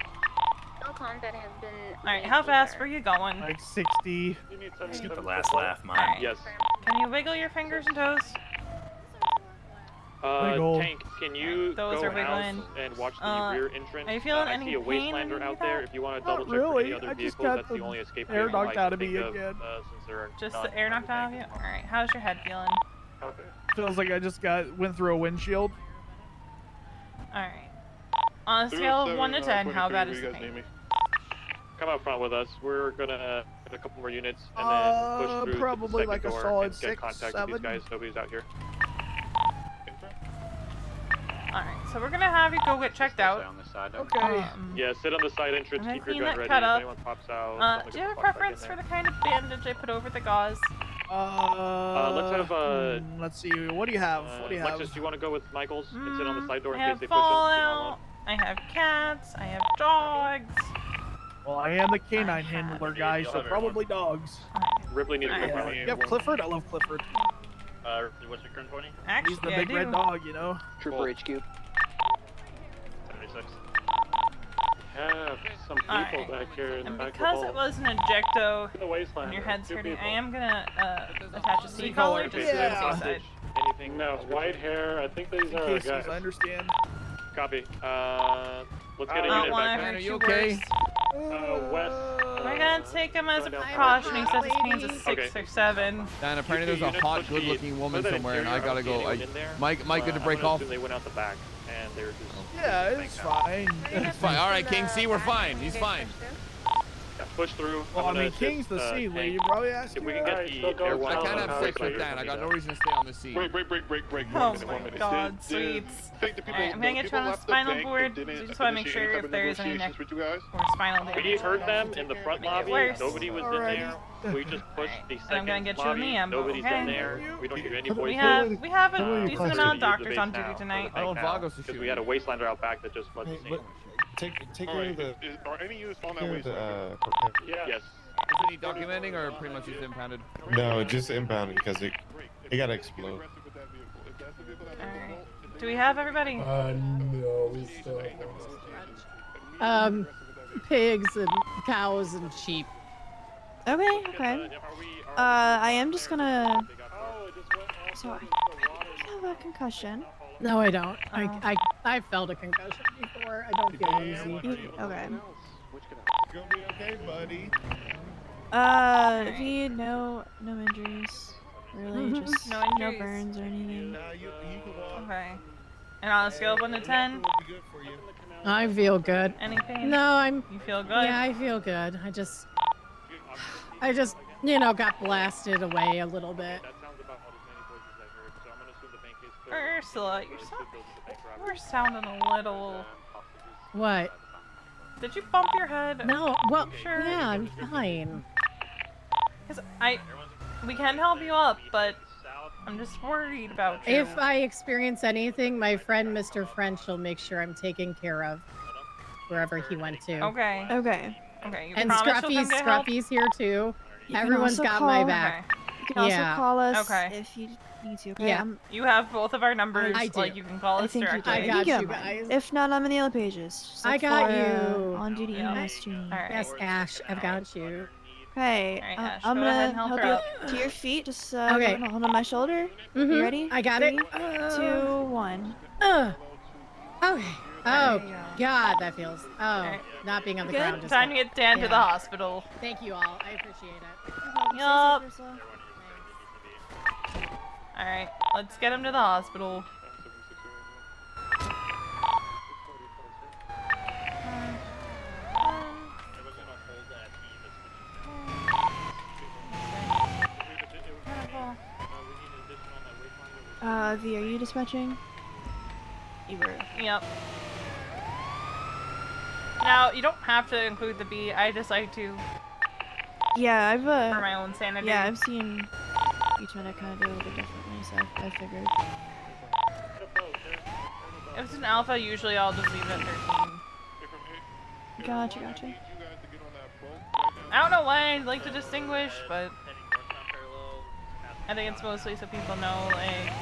No contact has been. Alright, how fast were you going? Like 60. Let's get the last laugh, Mime. Yes. Can you wiggle your fingers and toes? Wiggle. Tank, can you Those go are wiggling. out and watch the rear entrance? Are you feeling I any see a pain when Wastelander you do out there. that? If you want to Not double check for any really. other I just vehicles, got that's the only escape air vehicle I knocked can out of me think again. since there are Just none the air knocked out of you? Alright, how's your head feeling? Feels like I just went through a windshield. Alright. On a scale of 1 to 10, how bad is the you guys pain? need me? Come out front with us. We're gonna get a couple more units and then push through probably to the like a second door solid and get 6, contact 7. with these guys. Nobody's out here. Alright, so we're gonna have you go get checked out. Okay. Yeah, sit on the side entrance. I'm gonna Keep your clean gun that ready. cut If up. anyone pops out, Do you have a preference for the kind of bandage I put over the gauze? let's have let's see. What do you have? What do you have? Alexis, do you want to go with Michaels and sit on the side door I in case have they push us? Fallout, I have cats, I have dogs. Well, I am the canine handler guy, so probably dogs. Ripley needs a quick rally. You have Clifford? I love Clifford. What's your current 20? Actually, He's the I big red do. dog, you know? Trooper HQ. 76. Have some people Alright. back here in the And back because of the it ball. was an ejecto The wasteland. and your head's Two hurting, I people. am gonna attach a seat collar just to the side. Anything? No, white hair. I think these are our Cases, guys. I understand. Copy. Let's get a I don't unit wanna back hurt there. you worse. West. We're gonna take him as a precaution. He says his pain's a 6 or 7. Dan, apparently there's a hot, good-looking woman somewhere, and I gotta go. Mike, good to break off. They went out the back, and they were just. Yeah, it's fine. It's fine. All right, King C, we're fine. He's fine. Yeah, push through. Well, I I'm gonna mean, King's assist, the seat, Tank. you probably ask If we you can that. get the air one. I can't have sex with Dan. I got no reason to stay on the seat. Break. Oh my god, sweets. Alright, I'm gonna get you on the spinal board. We just wanna make sure if there is any neck or spinal damage. We heard them in the front lobby. worse. Nobody was in there. We just pushed the And I'm gonna second get you in lobby. the ambo, Nobody's okay? in there. We don't hear any We voices. have a decent amount of doctors on duty tonight. I want Vagos to Because shoot we had a Wastelander out back that just fled the scene. Take care of the. Are any units on that way? Yes. Is any documenting or pretty much just impounded? No, just inbound because it gotta explode. Alright. Do we have everybody? No, we still have Pigs and cows and sheep. Okay, okay. I am just gonna. So I have a concussion. No, I don't. I felt a concussion before. I don't feel easy. Okay. Gonna be okay, buddy. He no injuries. Really, just No no injuries. burns or anything. Okay. And on a scale of 1 to 10? I feel good. Any pain? No, You feel good? Yeah, I feel good. I just, got blasted away a little bit. Ursula, you're sounding a little. What? Did you bump your head? No, well, Sure. yeah, I'm fine. Because we can help you up, but I'm just worried about you. If I experience anything, my friend Mr. French will make sure I'm taken care of wherever he went to. Okay. Okay. Okay. You And promise you'll come get help? Scruffy's here too. You can Everyone's also got call- my back. You can also call us Okay. if you need to. Okay? Yeah. You have both of our numbers. I do. Like you can call I us think you directly. do. I got think you have mine. guys. If not, I'm in the yellow pages. Just I look got for, you. on duty Yep. EMS training. Alright. Yes, Ash, I've got you. Okay, Alright, Ash, I'm go ahead gonna and help help her you up. up to your feet. Just Okay. hold on my shoulder. Mhm. You ready? I got it. 3, 2, 1. Okay. Oh, God, that feels. Oh, Alright. not being on the Good. ground. Just Time to get Dan to the hospital. Thank you all. I appreciate it. Yup. Alright, let's get him to the hospital. RV, are you dispatching? You were. Yep. Now, you don't have to include the B. I just like to. Yeah, I've for my own sanity. Yeah, I've seen each medic kind of do it a little bit differently, so I figured. If it's an alpha, usually I'll just leave it at 13. Gotcha, gotcha. I don't know why I like to distinguish, but I think it's mostly so people know, like,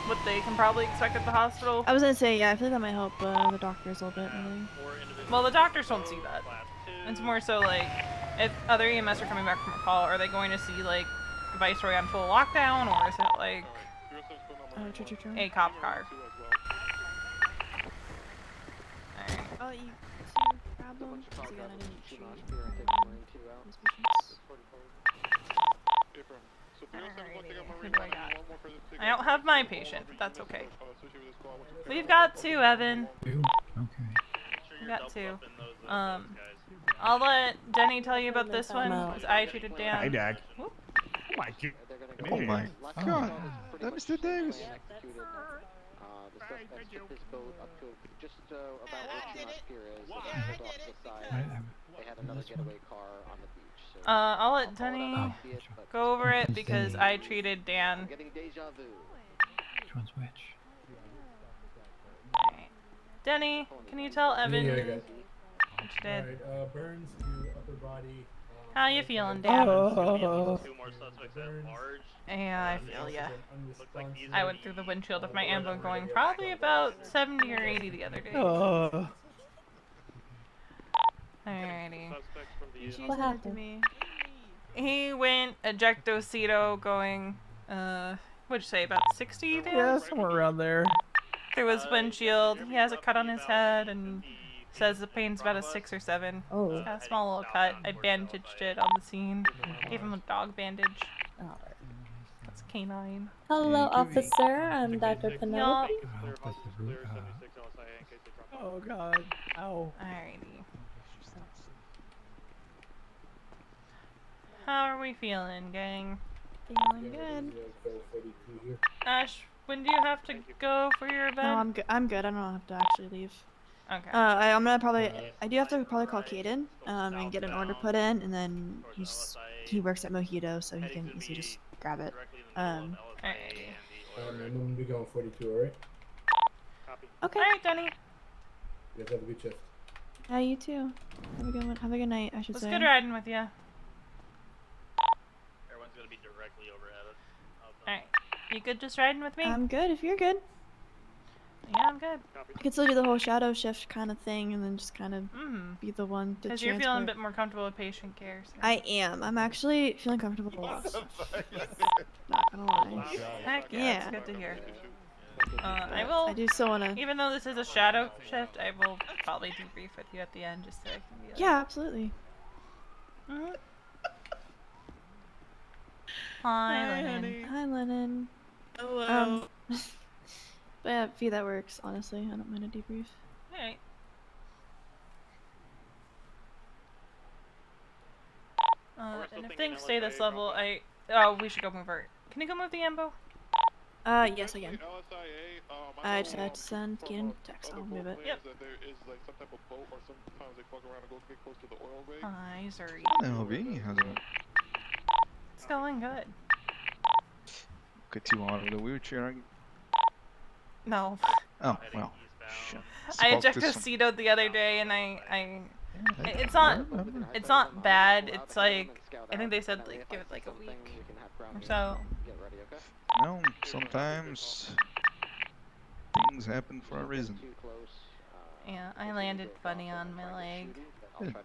what they can probably expect at the hospital. I was gonna say, yeah, I feel like that might help the doctors a little bit, I think. Well, the doctors don't see that. It's more so, like, if other EMS are coming back from a call, are they going to see, like, Viceroy on full lockdown, or is it, like, a cop car? Alright. Oh, you see your problem? Because again, I didn't treat these patients. Who do I got? I don't have my patient, but that's okay. We've got 2, Evan. Okay. We've got 2. I'll let Denny tell you about this one, because I treated Dan. Hi, Dag. Whoop. Oh my god. Oh my god. That Mr. Davis. Just about where Chinook Pier is, off the side, they had another getaway car on the beach. So I'll let Denny go over it because I treated Dan. getting deja vu. Which one's which? Alright. Denny, can you tell Evan Yeah, I got what you did? Alright, burns to upper body. How you feeling, Dan? Yeah, I feel ya. I went through the windshield of my Ambo going probably about 70 or 80 the other day. Alrighty. What happened to me? He went ejectocito going, what'd you say, about 60 Dan? Yeah, somewhere around there. Through his windshield. He has a cut on his head and says the pain's about a 6 or 7. Oh. He's got a small little cut. I bandaged it on the scene. Gave him a dog bandage. That's canine. Hello, officer. I'm Dr. Penelope. Oh god. Ow. Alrighty. How are we feeling, gang? Feeling good. Ash, when do you have to go for your event? No, I'm good. I'm good. I don't have to actually leave. Okay. I'm gonna probably. I do have to probably call Caden, and get an order put in, and then he works at Mojito, so he can easily just grab it. I'm gonna be going 42, alright? Okay. Alright, Denny. You guys have a good shift. Yeah, you too. Have a good one. Have a good night, I should It was say. good riding with you. Everyone's gonna be directly overhead. Alright. You good just riding with me? I'm good if you're good. Yeah, I'm good. I could still do the whole shadow shift kind of thing, and then just kind of be the one to Because you're feeling a bit more comfortable with patient care. So. I am. I'm actually feeling comfortable. Not gonna lie. Heck yeah, Yeah. it's good to hear. I will. I do still wanna. Even though this is a shadow shift, I will probably debrief with you at the end just so I can be like. Yeah, absolutely. Mhm. Hi, Lennon. Hi, Lennon. Hello. But yeah, V, that works, honestly. I don't mind a debrief. Alright. And if things stay this level, oh, we should go move her. Can you go move the Ambo? Yes, I can. I just had to send Keenan a text. I'll move it. Yep. Hi, Zuri. Hello, V. How's it going? It's going good. Get you out of the wheelchair. No. Oh, well. Shit. I ejectocitoed the other day, and it's not bad. It's like, I think they said like give it like a week or so. Well, sometimes things happen for a reason. Yeah, I landed funny on my leg. And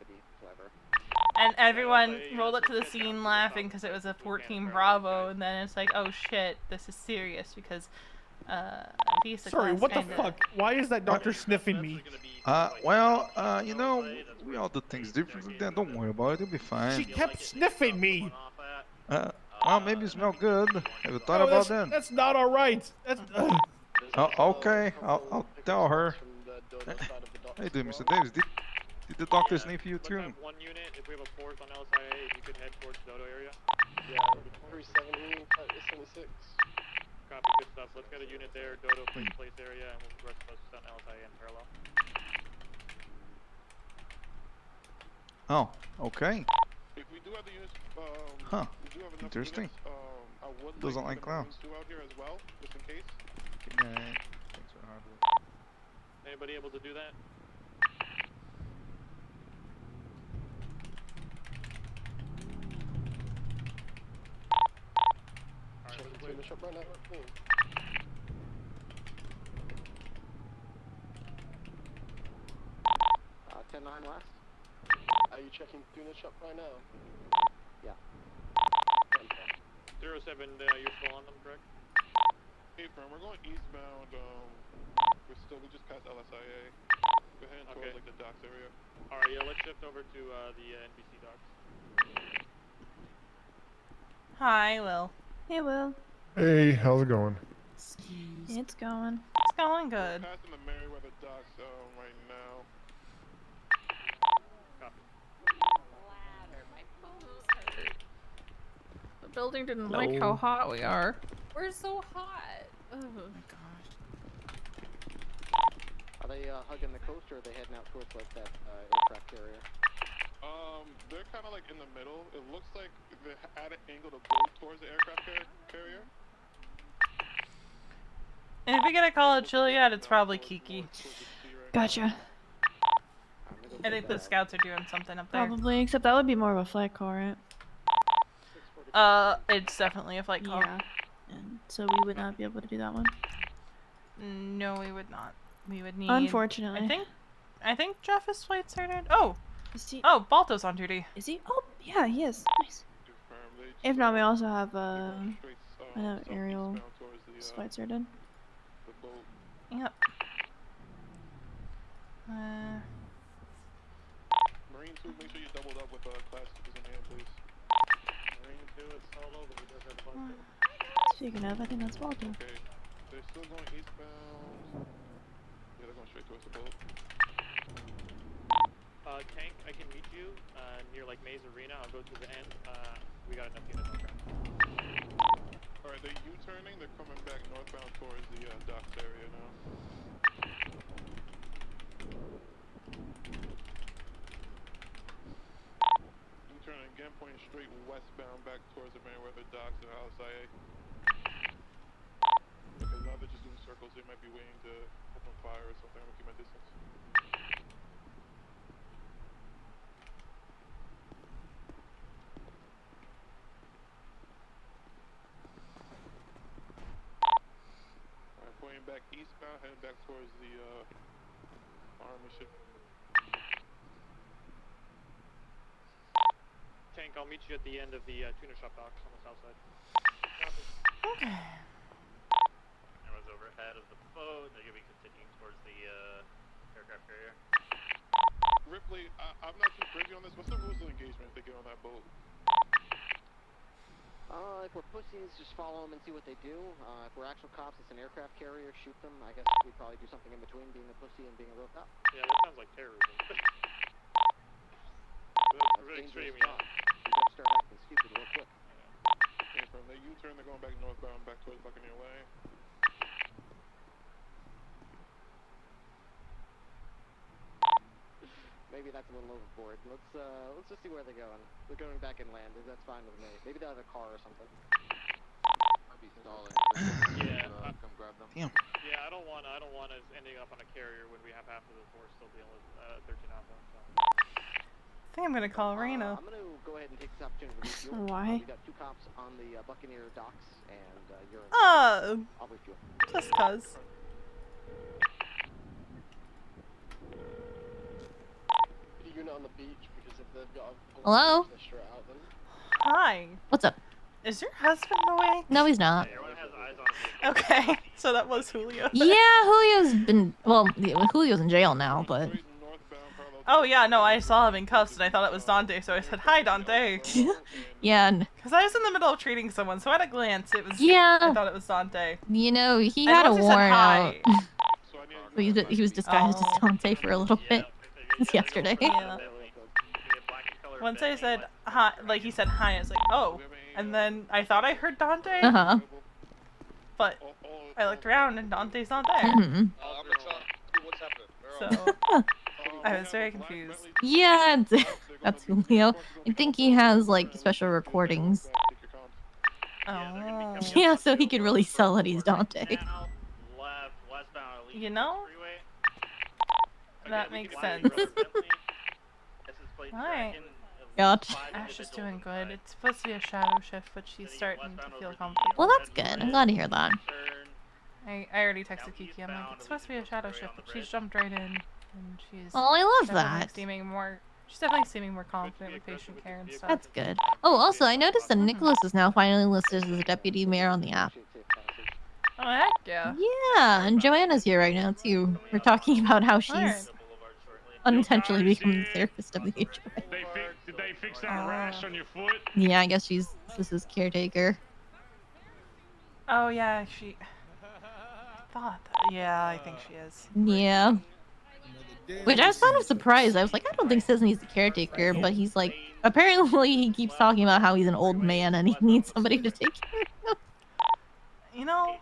everyone rolled up to the scene laughing because it was a 14 Bravo, and then it's like, oh shit, this is serious because Sorry, what the fuck? Why is that doctor sniffing me? Well, you know, we all do things differently. Then don't worry about it. You'll be fine. She kept sniffing me. Well, maybe you smell good. Have you thought about that? That's not all right. That's. Oh, okay, I'll tell her. How you doing, Mr. Davis? Did the doctors need you Let's too? have one unit. If we have a fourth on LSIA, if you could head towards Dodo area. Yeah, 370, 76. Copy, good stuff. Let's get a unit there, Dodo place area, and we'll progress the rest on LSIA in parallel. Oh, okay. If we do have the units, Huh. we do have enough Interesting. units, I would Doesn't like like the Marines clowns. too out here as well, just in case. Thanks for hard work. Anybody able to do that? Checking tuna shop right now. 10-9 last. Are you checking tuna shop right now? Yeah. 07, you're still on them, correct? Hey, firm, we're going eastbound. We just passed LSIA. We're heading towards like the docks area. All right, yeah, let's shift over to the NBC docks. Hi, Will. Hey, Will. Hey, how's it going? It's going. It's going good. We're passing the Merriweather docks right now. The building didn't No. like how hot we are. We're so hot. Oh my gosh. Are they hugging the coast, or are they heading out towards like that aircraft carrier? They're kind of like in the middle. It looks like they're at an angle to go towards the aircraft carrier. And if we get a call at Chiliad, it's probably Kiki. Gotcha. I think the scouts are doing something up there. Probably, except that would be more of a flight call, right? It's definitely a flight call. Yeah. And so we would not be able to do that one. No, we would not. We would need. Unfortunately. I think Jeff is flight certed. Oh. Is he? Oh, Balto's on duty. Is he? Oh, yeah, he is. Nice. If not, we also have another aerial flight certed. Yep. Marine 2, make sure you doubled up with class 2s in hand, please. Marine 2 is solo, but we just have a bunch Speaking of, I think that's Balto. Okay, they're still going eastbound. Yeah, they're going straight towards the boat. Tank, I can meet you near like Maze Arena. I'll go to the end. We got enough units on ground. Alright, they're U-turning. They're coming back northbound towards the docks area now. U-turning again, pointing straight westbound back towards the Merriweather docks and LSIA. Because now they're just doing circles. They might be waiting to open fire or something. I'm gonna keep my distance. Pointing back eastbound, heading back towards the army ship. Tank, I'll meet you at the end of the tuna shop docks on the south side. Okay. Everyone's overhead of the boat. They're gonna be continuing towards the aircraft carrier. Ripley, I'm not too crazy on this. What's the rules of engagement if they get on that boat? If we're pussies, just follow them and see what they do. If we're actual cops, it's an aircraft carrier, shoot them. I guess we'd probably do something in between being a pussy and being a real cop. Yeah, that sounds like terrorism. That's really extreme, yeah. You better start acting stupid real quick. Okay, from the U-turn, they're going back northbound, back towards Buccaneer Lane. Maybe that's a little overboard. Let's just see where they're going. They're going back inland. That's fine with me. Maybe they'll have a car or something. Might be stalling. Yeah. Come grab them. Damn. Yeah, I don't want us ending up on a carrier when we have half of the force still dealing with 13 Alpha. So. I think I'm gonna call Reina. I'm gonna go ahead and take this opportunity to refuel. Why? We got 2 cops on the Buccaneer docks, and you're. Oh. I'll refuel. Just cause. You're not on the beach because if they've got. Hello? Hi. What's up? Is your husband awake? No, he's not. Okay, so that was Julio. Yeah, Julio's been Julio's in jail now, but Oh yeah, no, I saw him in cuffs and I thought it was Dante, so I said, "Hi, Dante." yeah, Because I was in the middle of treating someone, so at a glance, it was. Yeah. I thought it was Dante. you know he And had a once he said warrant hi- out. He was disguised as Dante for a little bit. since yesterday. Yeah. Once I said hi, like he said hi, I was like, oh. And then I thought I heard Dante. Uh-huh. But I looked around and Dante's not there. Mhm. So I was very confused. Yeah, that's Julio. I think he has like special recordings. Oh. Yeah, so he could really sell that he's Dante. You know? That makes sense. Alright. Gotcha. Ash is doing good. It's supposed to be a shadow shift, but she's starting to feel comfortable. Well, that's good. I'm glad to hear that. I already texted Kiki. I'm like, it's supposed to be a shadow shift, but she's jumped right in, and she's. Oh, I love definitely that. Seeming more. She's definitely seeming more confident with patient care and stuff. That's good. Oh, also, I noticed that Nicholas is now finally listed as the deputy mayor on the app. Oh heck yeah. Yeah, and Joanna's here right now too. We're talking about how she's unintentionally become the therapist of the HOA. Did they fix that rash on your foot? Yeah, I guess this is caretaker. Oh yeah, she. Thought that. Yeah, I think she is. Yeah. Which I was kind of surprised. I was like, I don't think Sisney's the caretaker, but he's like, apparently he keeps talking about how he's an old man and he needs somebody to take care of him. You know,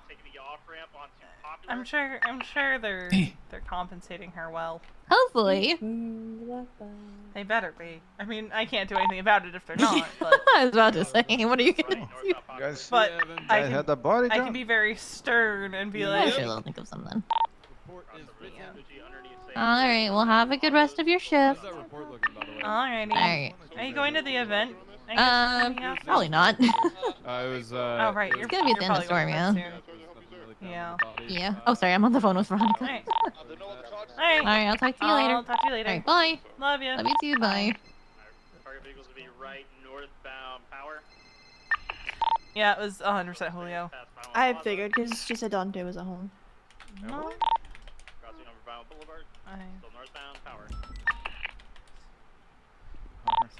I'm sure they're compensating her well. Hopefully. They better be. I mean, I can't do anything about it if they're not. But I was about to say, what are you gonna do? You guys but I had the body can count? be very stern and be I like. should I'll think of something. Alright, well have a good rest of your shift. Alrighty. Alright. Are you going to the event? Probably not. I was, oh right, it's gonna be at the end of Storm, yeah. Yeah. Yeah. Oh, sorry, I'm on the phone with Veronica. Alright. Alright, I'll talk to you later. I'll talk to you later. Alright, bye. Love you. Love you too, bye. Target vehicles will be right northbound power. Yeah, it was 100% Julio. I figured because she said Dante was at home. No. Crossing over Bound Boulevard. Still northbound power. Looks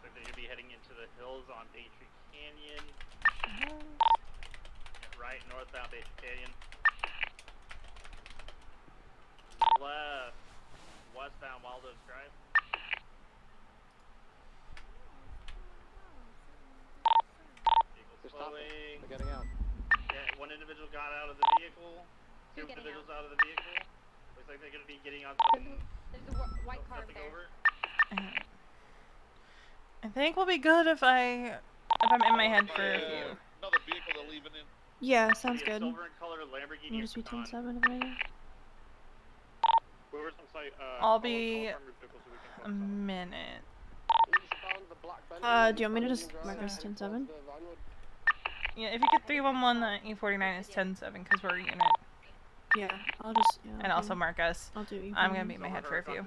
like they're gonna be heading into the hills on Baytree Canyon. Right northbound Baytree Canyon. Left westbound Wild Oaks Drive. Vehicles slowing. They're getting out. Yeah, one individual got out of the vehicle. Two individuals out of the vehicle. Looks like they're gonna be getting on. There's a white car over there. Over. I think we'll be good if I'm in my head for a few. Another vehicle they're leaving in. Yeah, sounds good. Silver in color Lamborghini. Just be 10-7 if I Whoever's on site, I'll be a minute. do you want me to just mark us 10-7? Yeah, if you get 311, E49 is 10-7 because we're a unit. Yeah, I'll just. Yeah, and also mark us. I'll do E49. I'm gonna be in my head for a few.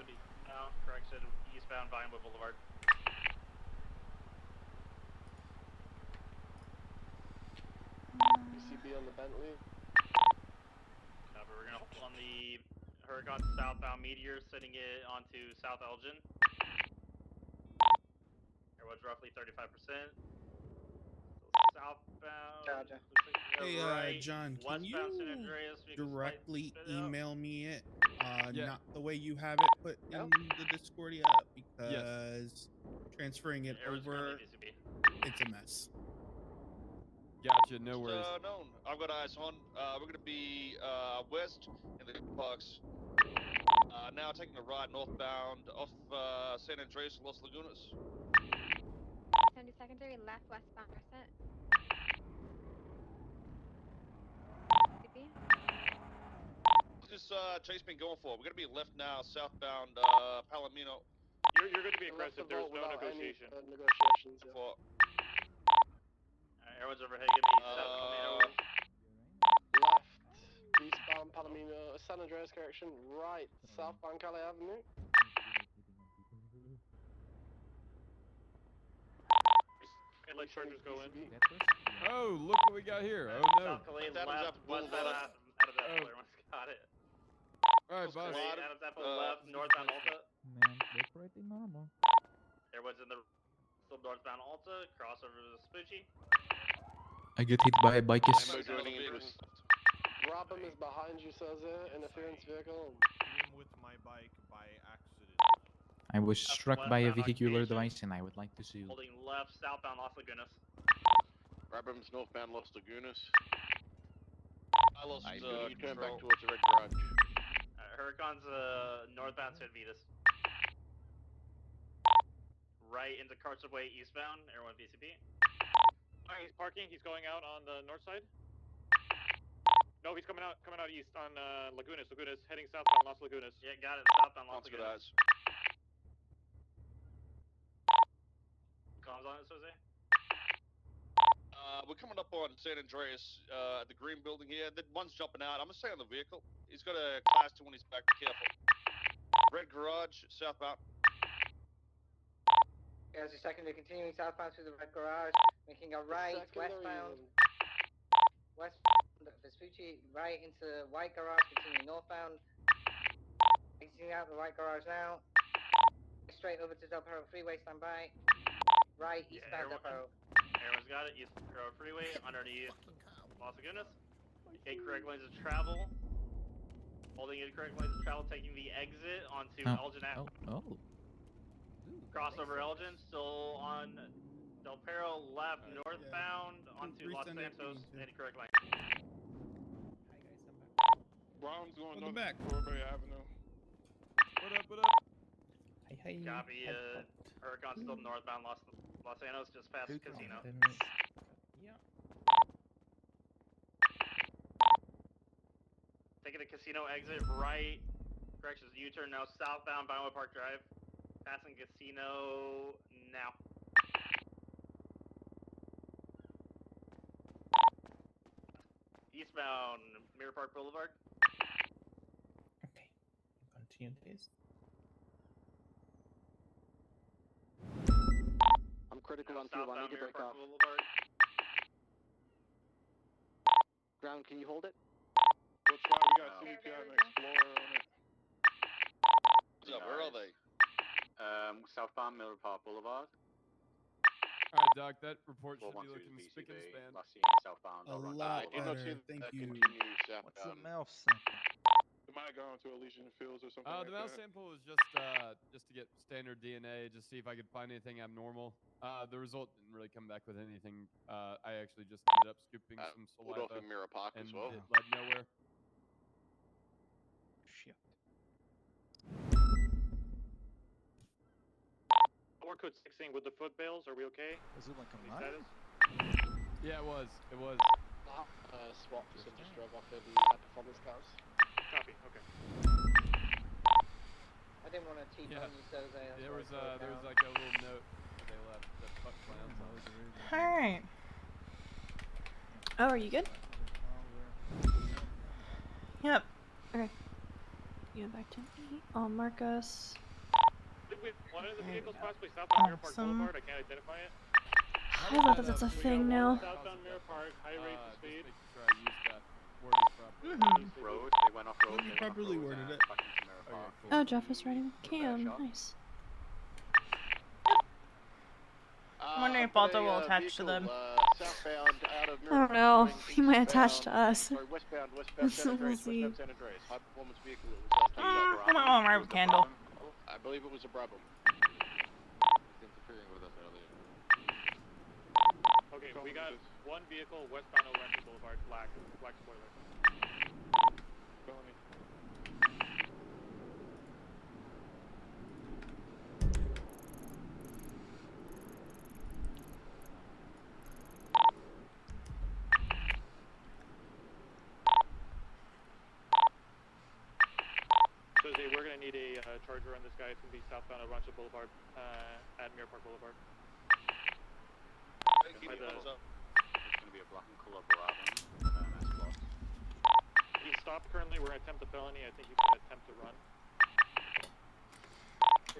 Correction, eastbound Vinewood Boulevard. UCB on the Bentley. But we're gonna hold on the Huracan southbound Meteor, sending it onto South Elgin. There was roughly 35%. Southbound. Gotcha. Hey, Hey, John, can you westbound San Andreas, vehicles directly split out. email me it? Yeah. Not the way you have it put in the Discordia, because transferring it Arrow's over, currently DCB. it's a mess. Gotcha, no worries. Known. I've got eyes on. We're gonna be west in the parks. Now taking a right northbound off San Andreas, Los Lagunas. 70 secondary, left westbound reset. CP. What's this Chase been going for? We're gonna be left now, southbound Palomino. You're going to be aggressive. There's no negotiation. Negotiations. For Everyone's overhead. Give me South Palomino. Left eastbound Palomino, San Andreas correction. Right southbound Cali Avenue. And let chargers go in. Oh, look what we got here. Oh no. South Calais, left westbound out of that player. Got it. Alright, boss. Adam's Apple left, northbound Alta. Man, they're pretty normal. Everyone's in the still northbound Alta, crossover to Spoochie. I get hit by a bike. Robin is behind you, says it. Interference vehicle. Him with my bike by accident. I was struck by a vehicular device and I would like to sue. Holding left, southbound Las Lagunas. Abrams northbound Los Lagunas. I lost You turn back control. towards the red garage. Huracan's northbound San Vitas. Right into Carson Way eastbound, everyone VCP. Alright, he's parking, he's going out on the north side. No, he's coming out east on Lagunas, heading southbound Las Lagunas. Yeah, got it, southbound Las Lagunas. Comms on it, Jose? We're coming up on San Andreas, at the green building here. The one's jumping out. I'm gonna stay on the vehicle. He's got a class 2 on his back. Be careful. Red garage, southbound. As a secondary, continuing southbound through the red garage, making a right, westbound. Vespucci, right into white garage, continuing northbound. Exiting out the white garage now. Straight over to Del Perro Freeway, stand by. Right, eastbound Del Perro. Everyone's got it, East Freeway, underneath Las Lagunas. Incorrect lanes of travel. Holding incorrect lanes of travel, taking the exit onto Elgin Ave. Crossover Elgin, still on Del Perro, left, northbound, onto Los Santos, incorrect lane. Brown's going on the back. Strawberry Avenue. What up? Copy, Huracan still northbound Los Santos, just past the casino. Taking the casino exit right, corrections, U-turn now southbound Vinewood Park Drive. Passing casino now. Eastbound Mirror Park Boulevard. Continue this. I'm critical on fuel. I need to break off. Boulevard. Ground, can you hold it? We'll try. We got CBPI and Explorer on it. What's up? Where are they? Southbound Miller Park Boulevard. Alright, Doc, that report should be looking spick and span. A lot better. Thank you. What's the mouth sample? It might go into Elysian Fields or something. The mouse sample was just to get standard DNA, just see if I could find anything abnormal. The result didn't really come back with anything. I actually just ended up scooping some saliva, Mirror Park and as well. it led nowhere. Shit. Or code 16 with the foot bales, are we okay? Was it like a Any knife? status? Yeah, it was. SWAT just drove off the high-performance cars. Copy, okay. I didn't want to T-bone you, so There was like a little note that they left that fuck clowns on. Alright. Oh, are you good? Yep. Okay. You go back to me. I'll mark us. One of the vehicles possibly southbound Mirror Park Awesome. Boulevard, I can't identify it. I love that that's a thing now. Southbound Mirror Park, high rate of speed. Road, they went off road. You properly worded it. Oh, Jeff is riding with Cam. Nice. I'm wondering if Balto will attach to them. Southbound out of I don't know. He might attach to us. Sorry, westbound San We'll Andreas, see. westbound San Andreas. High-performance vehicle. Come on, ride with Candle. I believe it was a Brabham. Interfering with us earlier. Okay, we got one vehicle westbound Orange Boulevard, black spoiler. Jose, we're gonna need a charger on this guy. It's gonna be southbound at Rancho Boulevard, at Mirror Park Boulevard. It's gonna be a black and color Brabham. He's stopped currently. We're gonna attempt a felony. I think he's gonna attempt to run.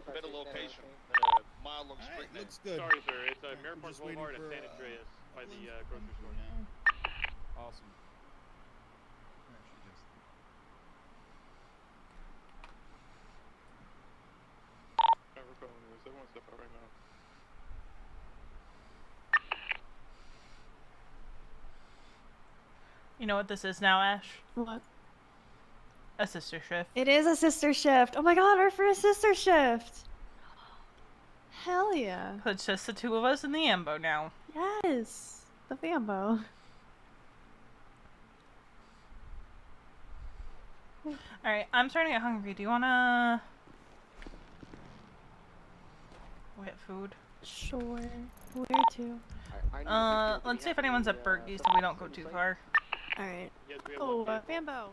Better location than a mile long street. Looks good. Sorry, sir. It's Mirror Park just waiting Boulevard at for, San Andreas by the grocery store. Awesome. Everyone step out right now. You know what this is now, Ash? What? A sister shift. It is a sister shift. Oh my god, we're for a sister shift. Hell yeah. It's just the two of us in the Ambo now. Yes. The Fambo. Alright, I'm starting to get hungry. Do you wanna... get food? Sure. Where to? Let's see if anyone's at Berkey so we don't go too far. Alright. Oh, Fambo.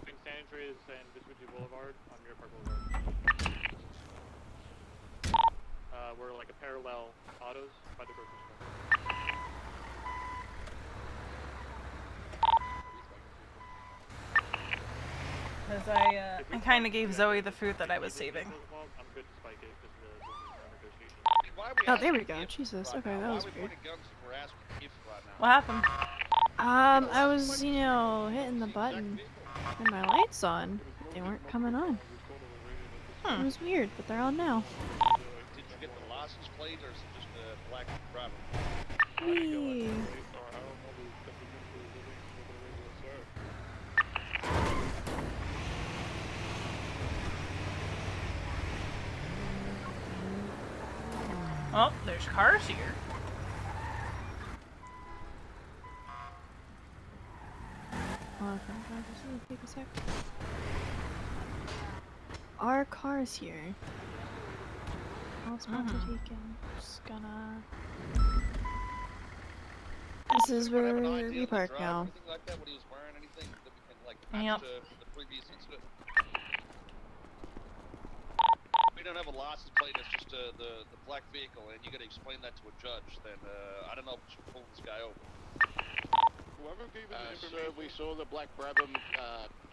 Between San Andreas and Vespucci Boulevard on Mirror Park Boulevard. We're like a parallel autos by the grocery store. Because I kind of gave Zoe the food that I was saving. I'm good to spike it because the negotiation. Oh, there we go. Jesus. Okay, that was weird. What happened? I was, hitting the button and my lights on. They weren't coming on. It was weird, but they're on now. Did you get the license plate or is it just a black driver? Whee. Oh, there's cars here. This will take a sec. Our car's here. All spots are taken. Just gonna. This is where we park now. Yep. We don't have a license plate, it's just the black vehicle, and you gotta explain that to a judge, then I don't know if we should pull this guy over. Whoever gave sir, we saw the black Brabham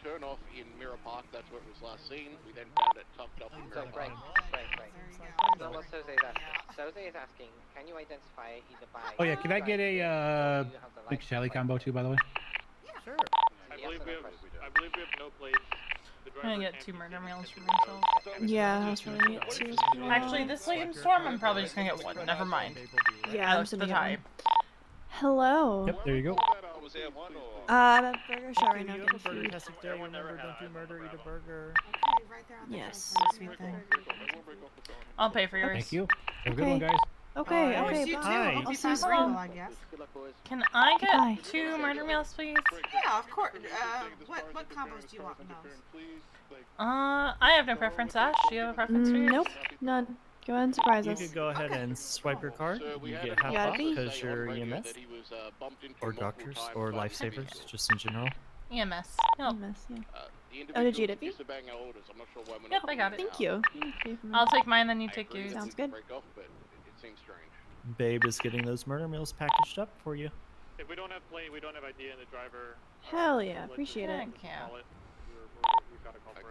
turn off in Mirror Park. That's where it was last seen. We then found it tucked up in Mirror Park. Right. So what Jose is asking. Jose is asking, can you identify either by... Oh yeah, can I get a big Sally combo too, by the way? Sure. I believe we have no plates. I'm gonna get 2 murder meals for myself. Yeah, I was trying to get 2 as well. Actually, this late in storm, I'm probably just gonna get 1. Never mind. Yeah, I'm Most of the gonna get time. Hello. Yep, there you go. I'm at Burger Shop right now Burger getting food. Tastic Day. Remember, don't do murder, eat a burger. Okay, right there on the Yes. sweet thing. I'll pay for yours. Thank you. Have a good one, guys. Okay, Yes, okay, you too. bye. Hope I'll you see you find Ringo, soon. I guess. Can I get Bye. 2 murder meals, please? Yeah, of course. What combos do you want in those? I have no preference, Ash. Do you have a preference for yours? Nope, none. Go ahead and surprise You us. could go ahead and swipe your card. You get half Gotta off be. because you're EMS or doctors or lifesavers, just in general. EMS. Yep. Oh, did you get it? Yep, I got it. Thank you. I'll take mine, then you take yours. Sounds good. Babe is getting those murder meals packaged up for you. If we don't have plate, we don't have ID, and the driver. Hell yeah, appreciate it.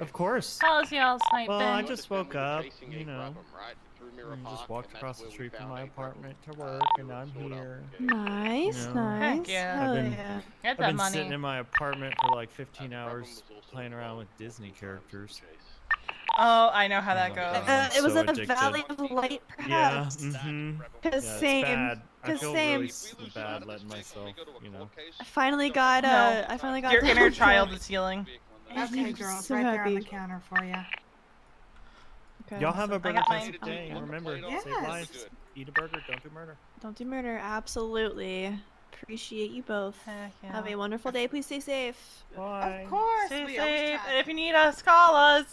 Of course. How's y'all sniping? Well, I just woke up, and just walked across the street from my apartment to work, and I'm here. Nice, You know. nice. Heck yeah. Hell I've been, yeah. Get I've that been money. sitting in my apartment for like 15 hours playing around with Disney characters. Oh, I know how that goes. It was So at the addicted. Valley of Light, Yeah, perhaps. Cause Cause same. Bad. I Cause feel same. really bad letting myself, I finally got No. I finally got Your the inner dog child tag. is healing. Okay, girls, So right there on the happy. counter for you. Okay, Y'all have a I burger got mine. tastic day, and remember, Yes. save lives, eat a burger, don't do murder. Don't do murder. Absolutely. Appreciate you both. Heck yeah. Have a wonderful day. Please stay safe. Bye. Of course, Stay we safe. always try. If you need us, call us.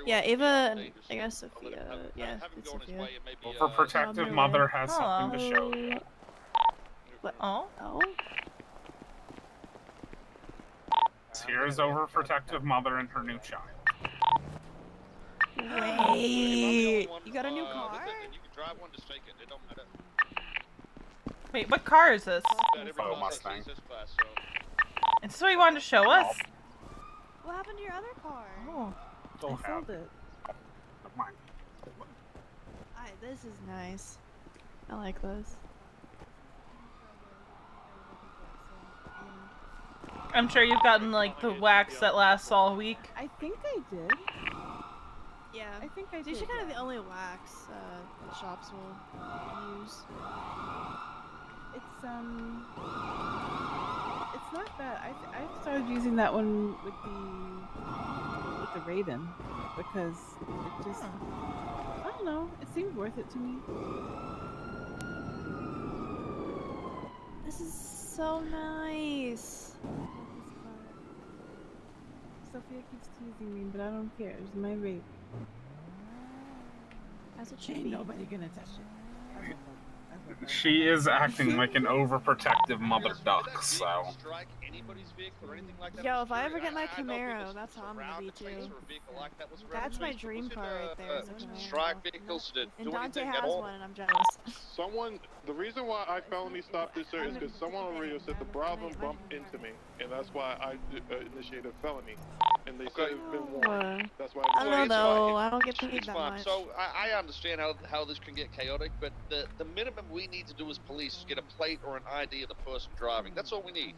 Yeah, Ava and I guess Sophia. Yeah, it's Sophia. Overprotective mother has something to show you. What? Oh? Oh? Here's overprotective mother and her new child. Wait. You got a new car? You can drive one, just take it. It don't matter. Wait, what car is this? Oh, Mustang. Is this what you wanted to show us? What happened to your other car? Oh. Don't I sold have it. mine. This is nice. I like this. I'm sure you've gotten like the wax that lasts all week. I think I did. Yeah. I think I It's did. usually kind of the only wax the shops will use. It's not bad. I started using that one with the Raven. because it just, I don't know, it seemed worth it to me. This is so nice. Sophia keeps teasing me, but I don't care. It's my vape. As it should Ain't be. nobody gonna touch it. She is acting like an overprotective mother duck, so. Strike anybody's vehicle or anything like that. Yo, if I ever get my Camaro, that's how I'm gonna be too. Like that That's my dream car right there. is a Camaro. Strike vehicles to And do Dante anything has at all. one, and I'm jealous. The reason why I felony stopped this sir is because someone on the radio said the Bravo bumped into me, and that's why I initiated a felony. And they said it's been warned. That's why. I don't know. I don't get paid It's that fine. much. So I understand how this can get chaotic, but the minimum we need to do as police is get a plate or an ID of the person driving. That's all we need.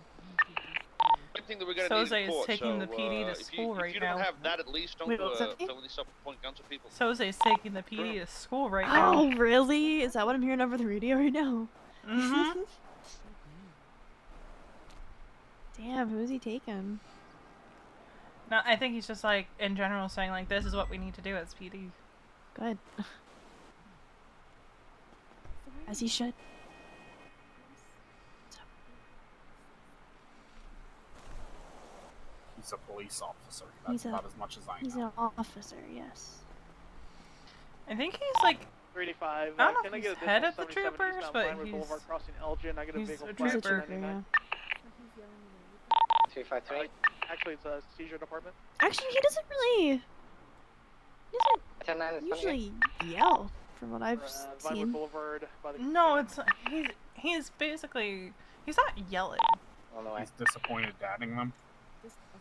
Thing that we're gonna need Soze in is court, taking the so, PD to if school you, right if you now. don't have that, at least don't Wait, do what's that? felony stuff and point guns at people. Soze is taking the PD to school right now. Oh, really? Is that what I'm hearing over the radio right now? Mm-hmm. Damn, who is he taking? No, I think he's just like, in general, saying like, this is what we need to do as PD. Good. As he should. He's a police officer. He's That's about as much as I know. He's an officer, yes. I think he's like, 385. I don't know Can I if get he's a head of distance the 77 troopers, eastbound but Pinewood Boulevard crossing Elgin. I get a he's vehicle a flag trooper. 299. 253. Actually, it's a seizure department. Actually, he doesn't really. He doesn't 10-9 is usually yell, from what I've Vinewood seen. Boulevard by the No, it's he's basically he's not yelling. He's disappointed dadding them.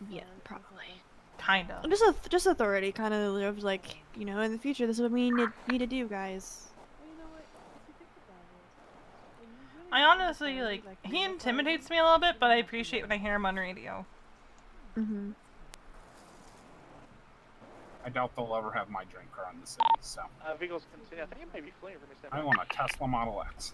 Yeah, probably. Kinda. Just authority, kind of like, you know, in the future, this is what we need to do, guys. I honestly like he intimidates me a little bit, but I appreciate when I hear him on radio. Mm-hmm. I doubt they'll ever have my drink car in the city, so. Vehicles continue. I think it might be fleeing from me. I want a Tesla Model X.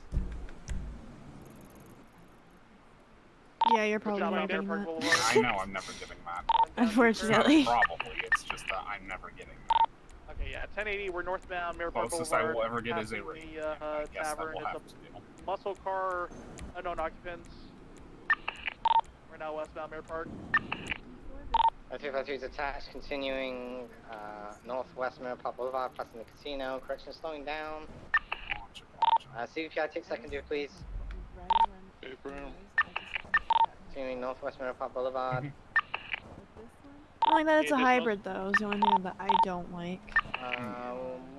Yeah, you're probably not getting that. I know I'm never getting that. Unfortunately. It's not probably, it's just that I'm never getting that. Okay, yeah, 1080. We're northbound Mirror Park Closest Boulevard. I will ever get is a passing rig. the I guess that tavern. will have It's to do. a muscle car, unknown occupants. We're now westbound Mirror Park. 253 is attached, continuing northwest Mirror Park Boulevard, passing the casino. Correction, slowing down. CVPI, take second, do please. Continuing northwest Mirror Park Boulevard. I like that it's a hybrid, though, is the only thing that I don't like.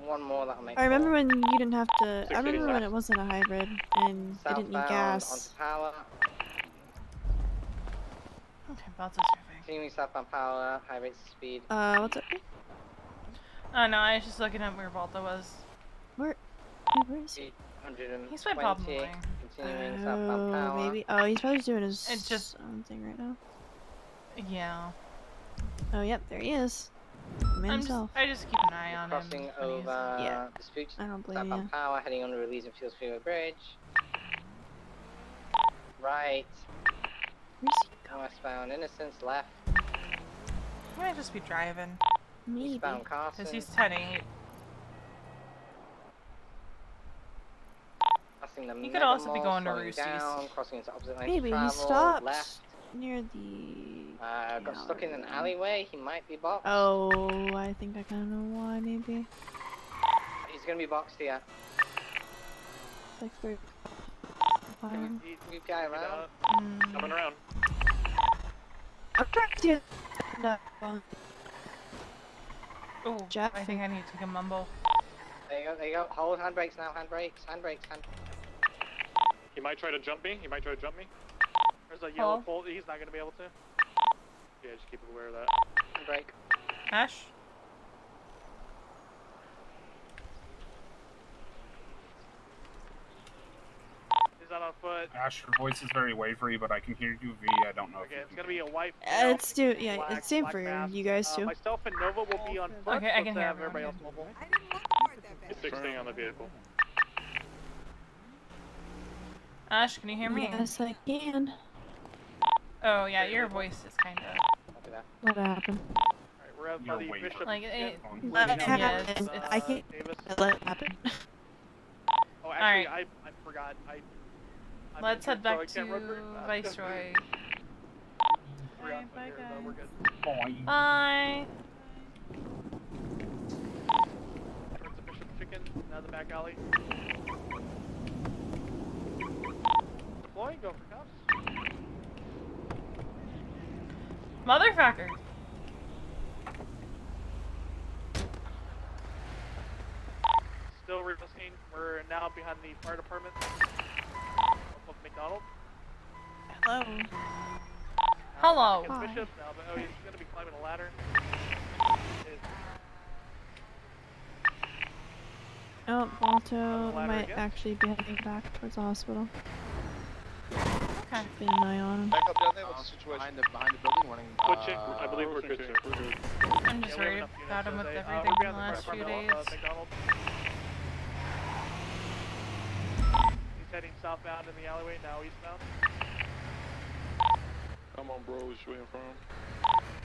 One more that'll make. I remember when you didn't have to. I remember when it wasn't a hybrid and it didn't need Southbound gas. onto power. Okay, about to survey. Continuing southbound power, high rates of speed. What's up? Oh no, I was just looking at where Balta was. Where is he? 120. He's my problem boy. Continuing southbound power. Maybe. Oh, he's probably just doing his It's just own thing right now. Yeah. Oh, yep, there he is. Himself. I just keep an eye on him. Crossing over Yeah. the Spooks. I don't blame Southbound you. power, heading on the Release and Fields Freeway Bridge. Right. Westbound Innocence, left. He might just be driving. Maybe. Eastbound Carson. Because he's 10-8. Passing the He could Mega also be Mall, going to slowing Roosties. down, crossing into opposite lanes Maybe of he travel, stopped left. near the. Got stuck in an alleyway. He might be boxed. Oh, I think I kind of know why. Maybe. He's gonna be boxed here. Like for. We've guy around. Coming around. I'm trying to. No. Oh, I think I need to take a mumble. There you go, there you go. Hold handbrakes now, handbrakes, handbrakes, hand. He might try to jump me. There's a yellow pole. He's not gonna be able to. Yeah, just keep aware of that. Handbrake. Ash? He's not on foot. Ash, your voice is very wavery, but I can hear you. V, I don't know Okay, if it's gonna be a white. It's do yeah, black, it's same black for mask. you guys too. Myself and Nova will be on foot. Okay, I can so hear have everyone. everybody else mobile. It's staying on the vehicle. Ash, can you hear me? Yes, I can. Oh yeah, your voice is kind of. What happened? Alright, we're for the Bishop. Like, I can't let it happen. Oh, actually, I forgot. Let's head back so I can't run very to fast. Viceroy. Alright, bye guys. We're good. Bye. Towards the Bishop Chicken, down the back alley. Deploying, go for cops. Motherfucker. Still resisting. We're now behind the fire department of McDonald's. Hello. Hello. Against Bishop. Now, oh, he's going to be climbing a ladder. Oh, Balto might actually be heading back towards the hospital. Okay. Keeping an eye on him. Back up down there, what's the situation? Behind the building, running. Switching. I believe we're good, sir. We're good. I'm just worried about him with everything in the last few days. He's heading southbound in the alleyway, now eastbound. I'm on Bros, waiting for him.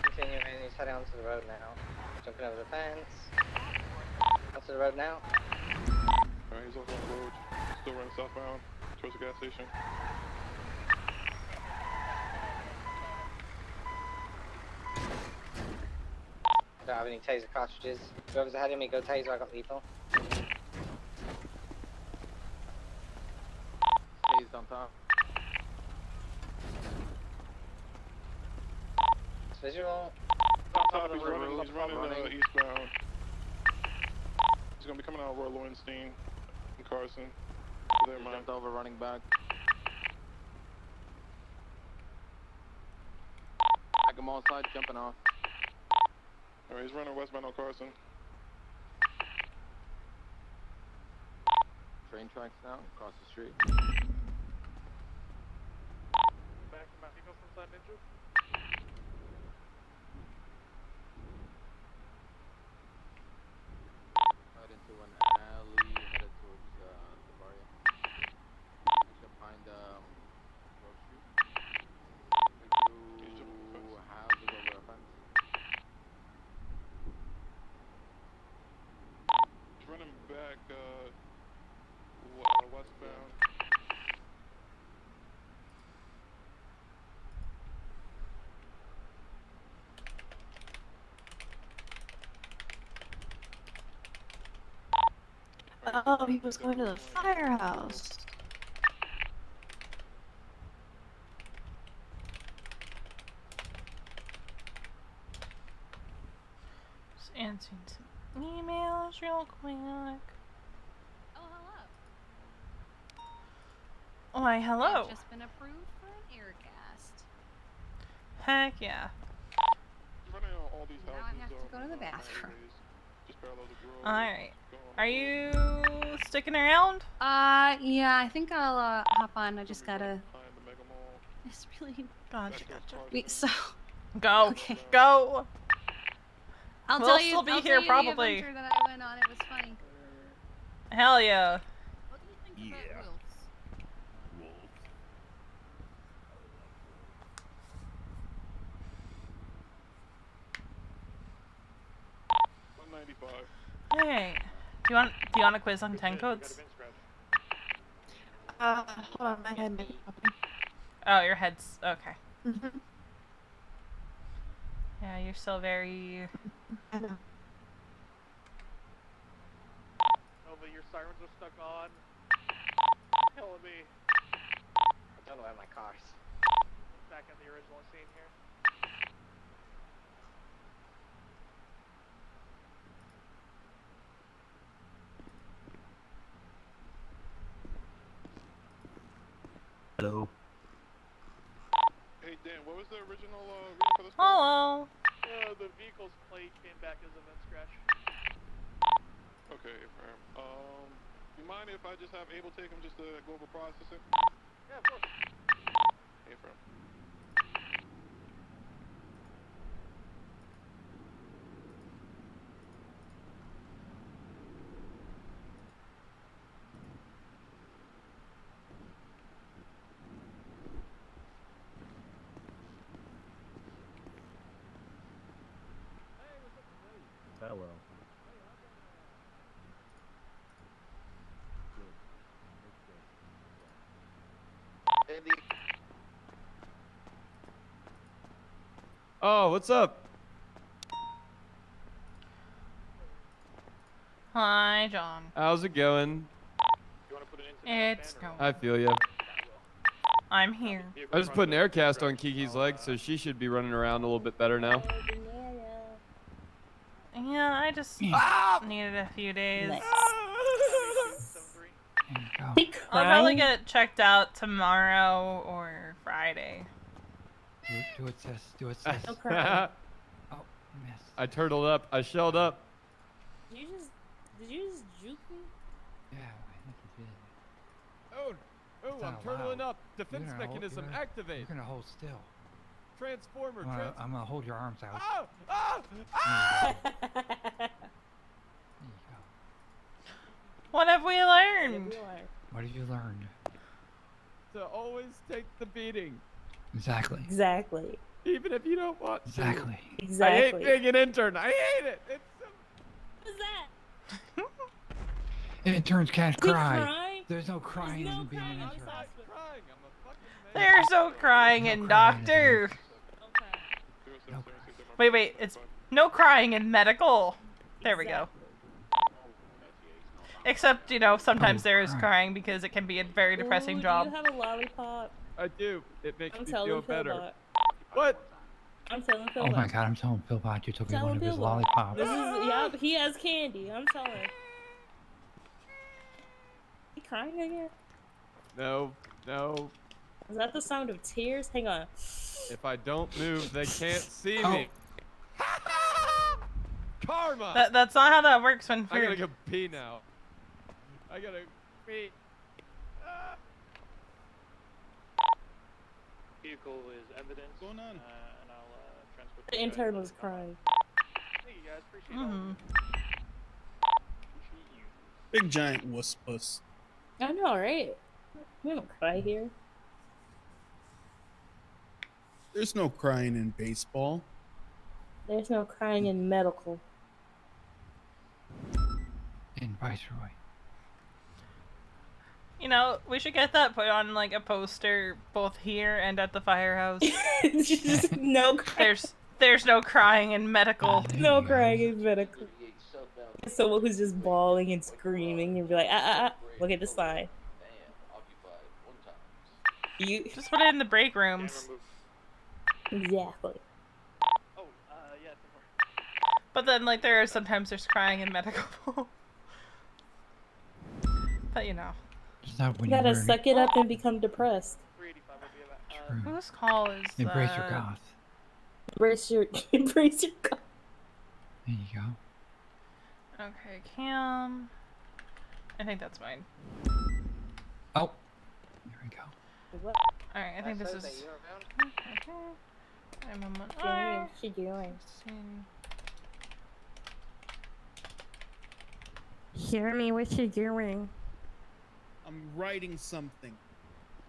Continuing, he's heading onto the road now. Jumping over the fence. Onto the road now. Alright, he's also on the road. Still running southbound towards the gas station. Don't have any taser cartridges. Whoever's ahead of me, go taser, I got lethal. Stays on top. Visual. Top, he's running eastbound. He's gonna be coming out of Royal Lowenstein and Carson. There, man. Jumped over, running back. I come on side, jumping off. Alright, he's running westbound on Carson. Train tracks now, across the street. Back to my vehicle from San Ninja. Right into an alley, headed towards the barrio. Behind Grove Street. Through houses over a fence. He's running back, westbound. Oh, he was going to the firehouse. Just answering some emails real quick. Oh, hello. Why, hello. I've just been approved for an aircast. Heck yeah. He's running on all these Now I have to go to the bathroom. Just parallel the road. Alright. Are you sticking around? Yeah, I think I'll hop on. I just gotta. It's really. Gotcha. So. Go. Okay. Go. I'll We'll tell you. still be I'll here tell you probably. The adventure that I went on. It was funny. Hell yeah. What do you think about wolves? Hey. Do you want a quiz on 10 codes? Hold on, my head may be popping. Oh, your head's okay. Mhm. Yeah, you're still very. I know. Nova, your sirens are stuck on. Killing me. I don't know where my car's. Back in the original scene here. Hello. Hey Dan, what was the original reason for this call? Hello. The vehicle's plate came back as a vent scratch. Okay, Ephraim. You mind if I just have Abel take him just to go over processing? Yeah, of course. Ephraim. Hello. Oh, what's up? Hi, John. How's it going? It's going. I feel ya. I'm here. I just put an air cast on Kiki's leg, so she should be running around a little bit better now. Yeah, I just needed a few days. I'll probably get it checked out tomorrow or Friday. Do it, sis. Do it, sis. Okay. Oh, missed. I turtled up. I shelled up. Did you just juke me? Yeah, I think you did. Oh, It's I'm not turtling allowed. up. Defense mechanism activate. You're gonna hold still. Transformer. I'm gonna hold your arms out. What have we learned? What have you learned? To always take the beating. Exactly. Exactly. Even if you don't want to. Exactly. Exactly. I hate being an intern. I hate it. It's so... What's that? Interns can't We cry. cry? There's no crying in being an intern. There's no crying in doctor. Wait, it's no crying in medical. There we go. Except, you know, sometimes there is crying because it can be a very depressing job. Do you have a lollipop? I do. It makes I'm me telling feel better. Philbot. What? I'm telling Philbot. Oh my god, I'm telling Philbot you took me one of his Philbot. lollipops. This is, yeah, he has candy. I'm telling. He crying again? No. Is that the sound of tears? Hang on. If I don't move, they can't see Oh. me. Karma! That's not how that works when I gotta you're... go pee now. I gotta pee. Vehicle is evidence. What's going on? And I'll transport The intern was crying. Thank you guys. Appreciate it. Big giant wuss puss. I know, right? We don't cry here. There's no crying in baseball. There's no crying in medical. In Viceroy. You know, we should get that put on like a poster both here and at the firehouse. Just no crying. There's no crying in medical. No crying in medical. Someone who's just bawling and screaming and be like, look at the sign. You just put it in the break rooms. Exactly. But then, like, sometimes there's crying in medical. But you know. You gotta suck it up and become depressed. Whose call is that? Embrace your goth. Embrace your goth. There you go. Okay, Cam. I think that's mine. Oh. There we go. Alright, I think this is... I'm on one. What's she doing? Hear me, what you doing? I'm writing something.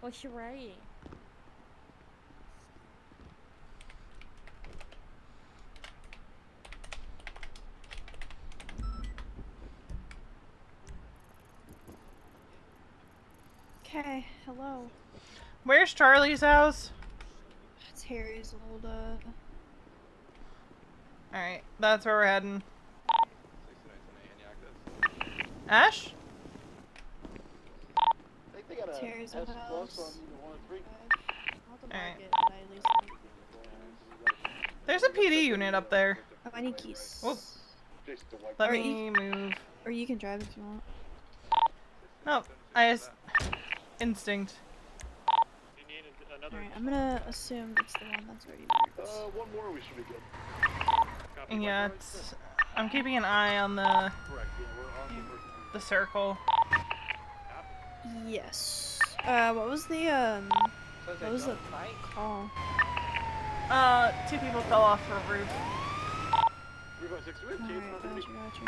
What you writing? Okay, hello. Where's Charlie's house? It's Harry's old, Alright, that's where we're heading. Ash? It's Harry's old house. Alright. There's a PD unit up there. Oh, I need keys. Whoop. Let me move. Or you can drive if you want. No, I just... Instinct. Alright, I'm gonna assume it's the one that's already marked. One more, we should be good. Yeah, it's... I'm keeping an eye on the circle. Yes. What was the call? 2 people fell off a roof. Alright, gotcha.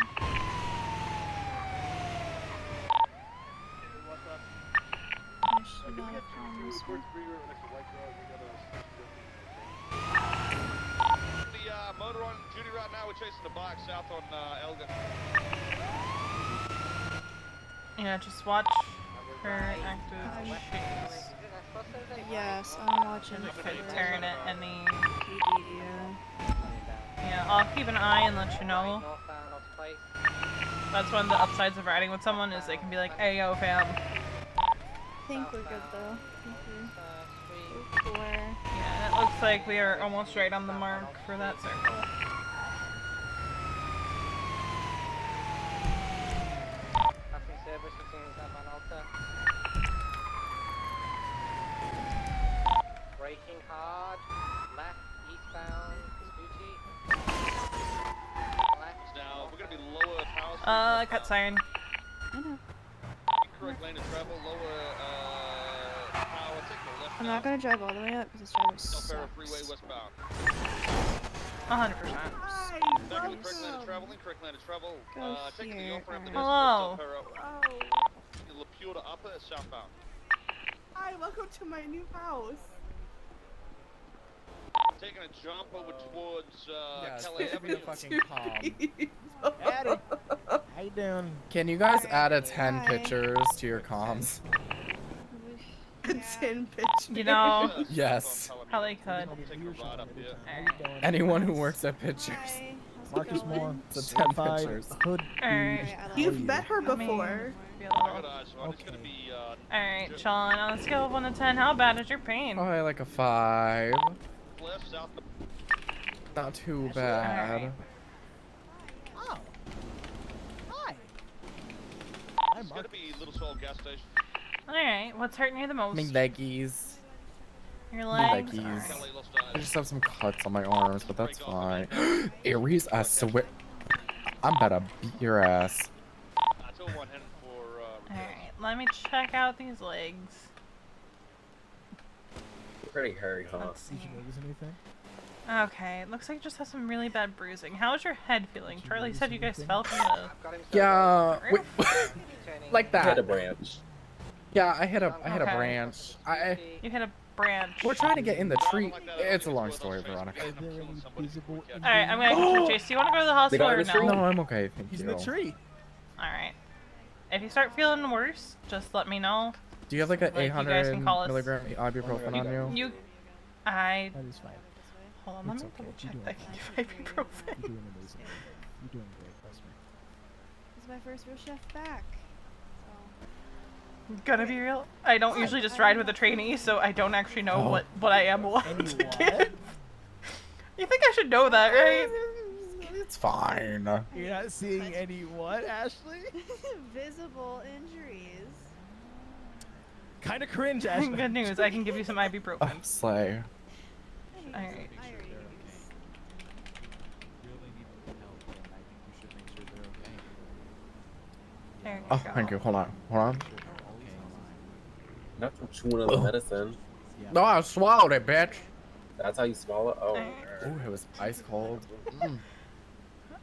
I should not have found this one. motor on duty right now. We're chasing the bike south on Elgin. Yeah, just watch her active shapes. Yes, I'm watching. And it could turn at any. Yeah. Yeah, I'll keep an eye and let you know. That's one of the upsides of riding with someone is they can be like, "Hey, yo, fam." I think we're good though. Yeah, and it looks like we are almost right on the mark for that circle. Passing service between Southbound Alta. Braking hard. Left, eastbound, Vespucci. Left. Now, we're going to be lower power. Cut siren. Correct lane of travel, lower power, take the left. I'm not gonna drive all the way up because this driver sucks. Freeway westbound. 100%. Back in the correct lane of travel, incorrect lane of travel. Taking the off-ramp to Hello. La Puta upper, southbound. Hi, welcome to my new house. Taking a jump over towards Kelly Avenue. fucking calm. Addie, how you doing? Can you guys Hi. add a 10 pictures to your comms? 10 pictures. You know, Yes. probably could. Anyone who works at pictures. Marcus Moore. It's a 10 pictures. Alright. You've met her before. Alright, Sean, on a scale of 1 to 10, how bad is your pain? Oh, I like a 5. Not too bad. Oh. Hi. It's gonna be Little Soul gas station. Alright, what's hurting you the most? My leggies. Your My legs? leggies. Alright. I just have some cuts on my arms, but that's fine. Aries, I swear. I'm about to beat your ass. Alright, let me check out these legs. Pretty hairy, huh? Let's see. Okay, it looks like you just have some really bad bruising. How's your head feeling? Charlie said you guys fell from the... Yeah, wait, like that. Hit a branch. Yeah, I hit a Okay. branch. You hit a branch. We're trying to get in the tree. It's a long story, Veronica. Alright, I'm gonna chase. Do you want to go to the hospital or no? No, I'm okay. Thank He's you. in the tree. Alright. If you start feeling worse, just let me know. Do you have like an Like, you guys 800 can call us. milligram ibuprofen on you? I... That is fine. Hold on, let me double check that I can give ibuprofen. You're doing amazing. You're doing great, trust me. This is my first real chef back. Gonna be real, I don't usually just ride with a trainee, so I don't actually know what I am allowed to give. You think I should know that, right? It's fine. You're not seeing any what, Ashley? Visible injuries. Kind of cringe, Ashley. Good news, I can give you some ibuprofen. Oh, slay. Alright. There you Oh, go. thank you. Hold on. Hold on. Not from chewing on the medicine. No, I swallowed it, bitch. That's how you swallow it? Oh, Oh, it was ice cold.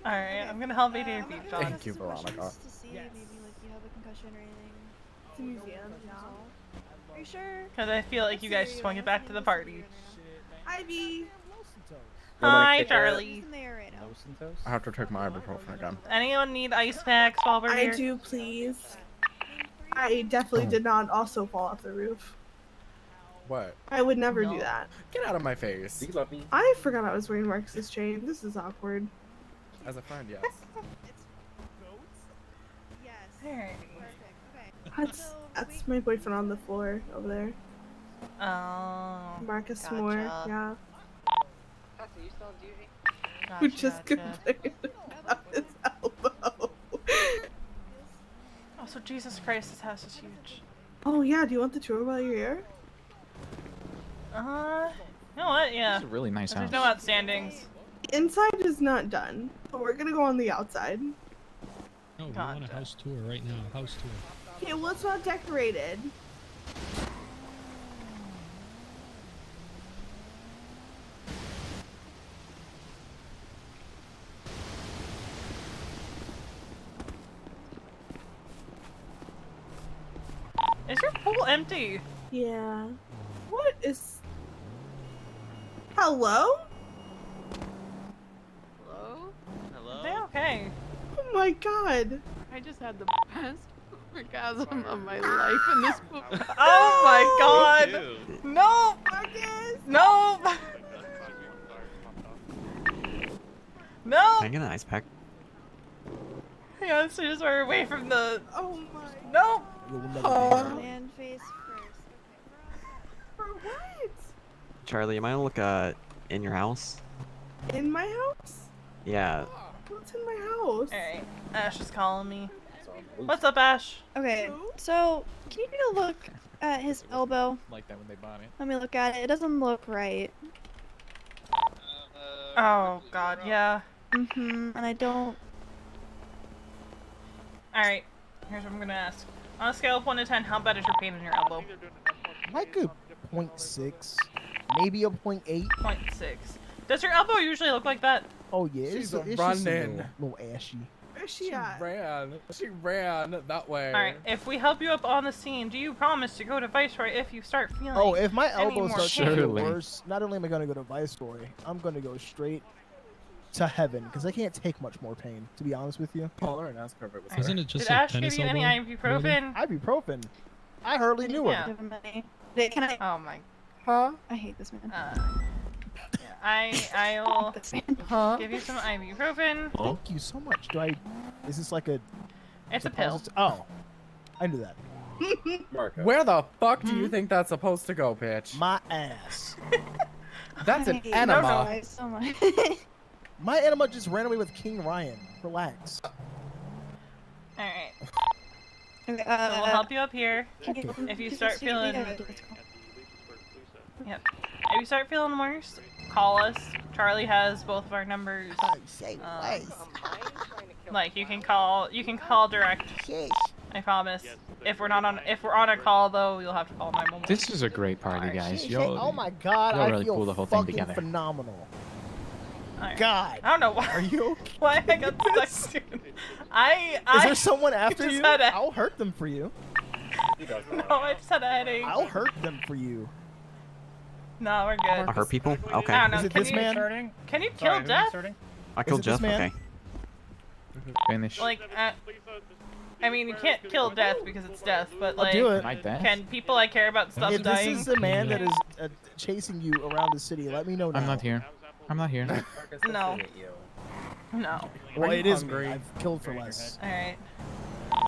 Alright, I'm gonna help you do your beef, John. Thank you, Veronica. To see maybe like you have a concussion or anything. It's a museum. Are you sure? Because I feel like you guys just want to get back to the party. Ivy. Hi, Charlie. I have to take my ibuprofen again. Anyone need ice packs while we're here? I do, please. I definitely did not also fall off the roof. What? I would never do that. Get out of my face. you love me? I forgot I was wearing Marcus's chain. This is awkward. As a friend, yes. That's my boyfriend on the floor over there. Oh. Marcus gotcha. Moore, yeah. Cassie, you still on duty? Who just complained about his elbow. Also, Jesus Christ, this house is huge. Oh yeah, do you want the tour while you're here? You know what? Yeah. This is a really nice There's house. no outstandings. The inside is not done, but we're gonna go on the outside. No, we want a house tour right now. House tour. Okay, well it's not decorated. Is your pool empty? Yeah. What is... Hello? okay. Oh my god. I just had the best orgasm of my life in this movie. Oh my god! No! No! No! Can I get an ice pack? Hang on, so just we're away from the. Oh my. No! Man face first. For what? Charlie, you might look in your house. In my house? Yeah. What's in my house? Alright, Ash is calling me. What's up, Ash? Okay, so can you take a look at his elbow? Like that when they bought it. Let me look at it. It doesn't look right. Oh god, yeah. And I don't. Alright, here's what I'm gonna ask. On a scale of 1 to 10, how bad is your pain in your elbow? Like a 0.6, maybe a 0.8. 0.6. Does your elbow usually look like that? Oh yeah, She's it's just running. a little ashy. Where's she at? She ran that way. Alright, if we help you up on the scene, do you promise to go to Viceroy if you start feeling Oh, if my any elbow more starts to pain? feel worse, not only am I going to go to Viceroy, I'm going to go straight to heaven because I can't take much more pain, to be honest with you. Call her and ask her if it was Isn't it just Did like Ash give tennis you any elbow? ibuprofen? Ibuprofen. I hardly knew her. Yeah. Wait, can I? Oh my. Huh? I hate this man. I'll give you some ibuprofen. Thank you so much. Is this like a... It's a pill. Oh. I knew that. Marco. Where the fuck do you think that's supposed to go, bitch? My ass. That's an I enema. don't know so much. My enema just ran away with King Ryan. Relax. Alright. Okay, So we'll help you up here. Okay. If you start feeling... Let's Yep. If you start feeling worse, call us. Charlie has both of our numbers. Like you can call direct. I promise. If we're on a call though, you'll have to call 911. This is a great party, guys. Oh my god, y'all I really feel pull the whole thing fucking together. phenomenal. Alright. God. I don't know why. Are you okay? Why I got stuck to it. Is there someone after just you? had a- I'll hurt them for you. No, I just had a headache. I'll hurt them for you. No, we're good. I'll hurt people? Okay. I don't know. Is it Can this you, man? Can you kill Death? I killed Is it this Jeff, man? okay. Finish. Like, I mean, you can't kill Death because it's Death, but like, do it. My death? can people I care about stop If this dying? is the man that is chasing you around the city, let me know now. I'm not here. I'm not here. No. No. Well, it is me. hungry? I've killed for less. Alright.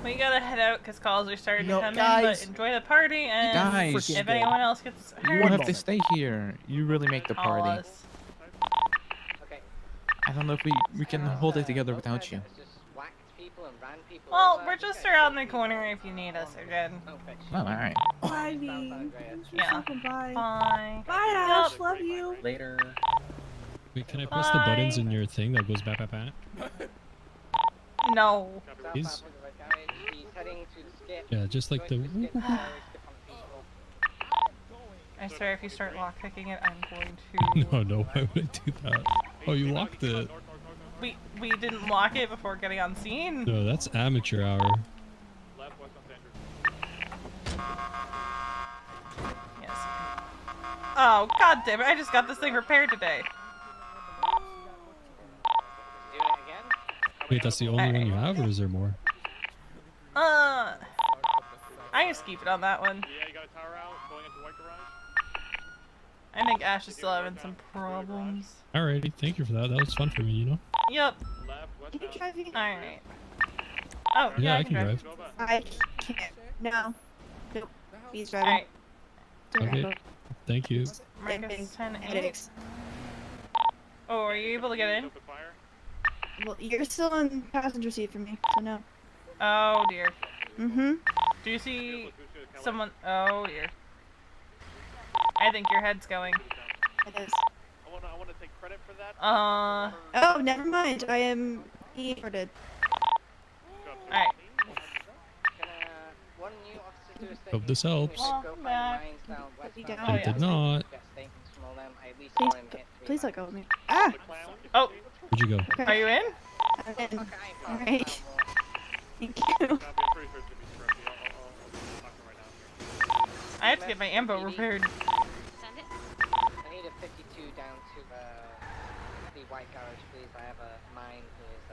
We gotta head out because calls are starting No, to come guys. in, but enjoy the party, and Guys. if anyone else gets You hurt, don't have to stay here. You really make the call party. us. I don't know if we can hold it together without you. Well, we're just around the corner if you need us again. Oh, alright. Bye, V. Yeah. Bye. Bye. Bye, Ash. Love you. Later. Wait, can I press the buttons in your thing that goes bat? No. Please? Yeah, just like the... I swear if you start lockpicking it, I'm going to... No, why would I do that? Oh, you locked it. We didn't lock it before getting on scene. No, that's amateur hour. Yes. Oh, god damn it, I just got this thing repaired today. Wait, that's the only one you have, or is there more? I just keep it on that one. Yeah, you got a tower out, going into white garage. I think Ash is still having some problems. Alrighty, thank you for that. That was fun for me, you know? Yep. Can you drive me? Alright. Oh, Yeah, I can drive. I can't. No. Nope. He's driving. Alright. Okay, thank you. Marcus 10 Headaches. Oh, are you able to get in? Well, you're still in passenger seat for me, so no. Oh dear. Mm-hmm. Do you see someone? Oh dear. I think your head's going. It is. I want to take credit for that. Oh, never mind. I am e-ported. Alright. Hope this helps. Welcome back. It did not. Please let go of me. Ah! Oh! Where'd you go? Okay. Are you in? I'm in. Alright. Thank you. I have to get my ambo repaired. I need a 52 down to the white garage, please. I have a mine who is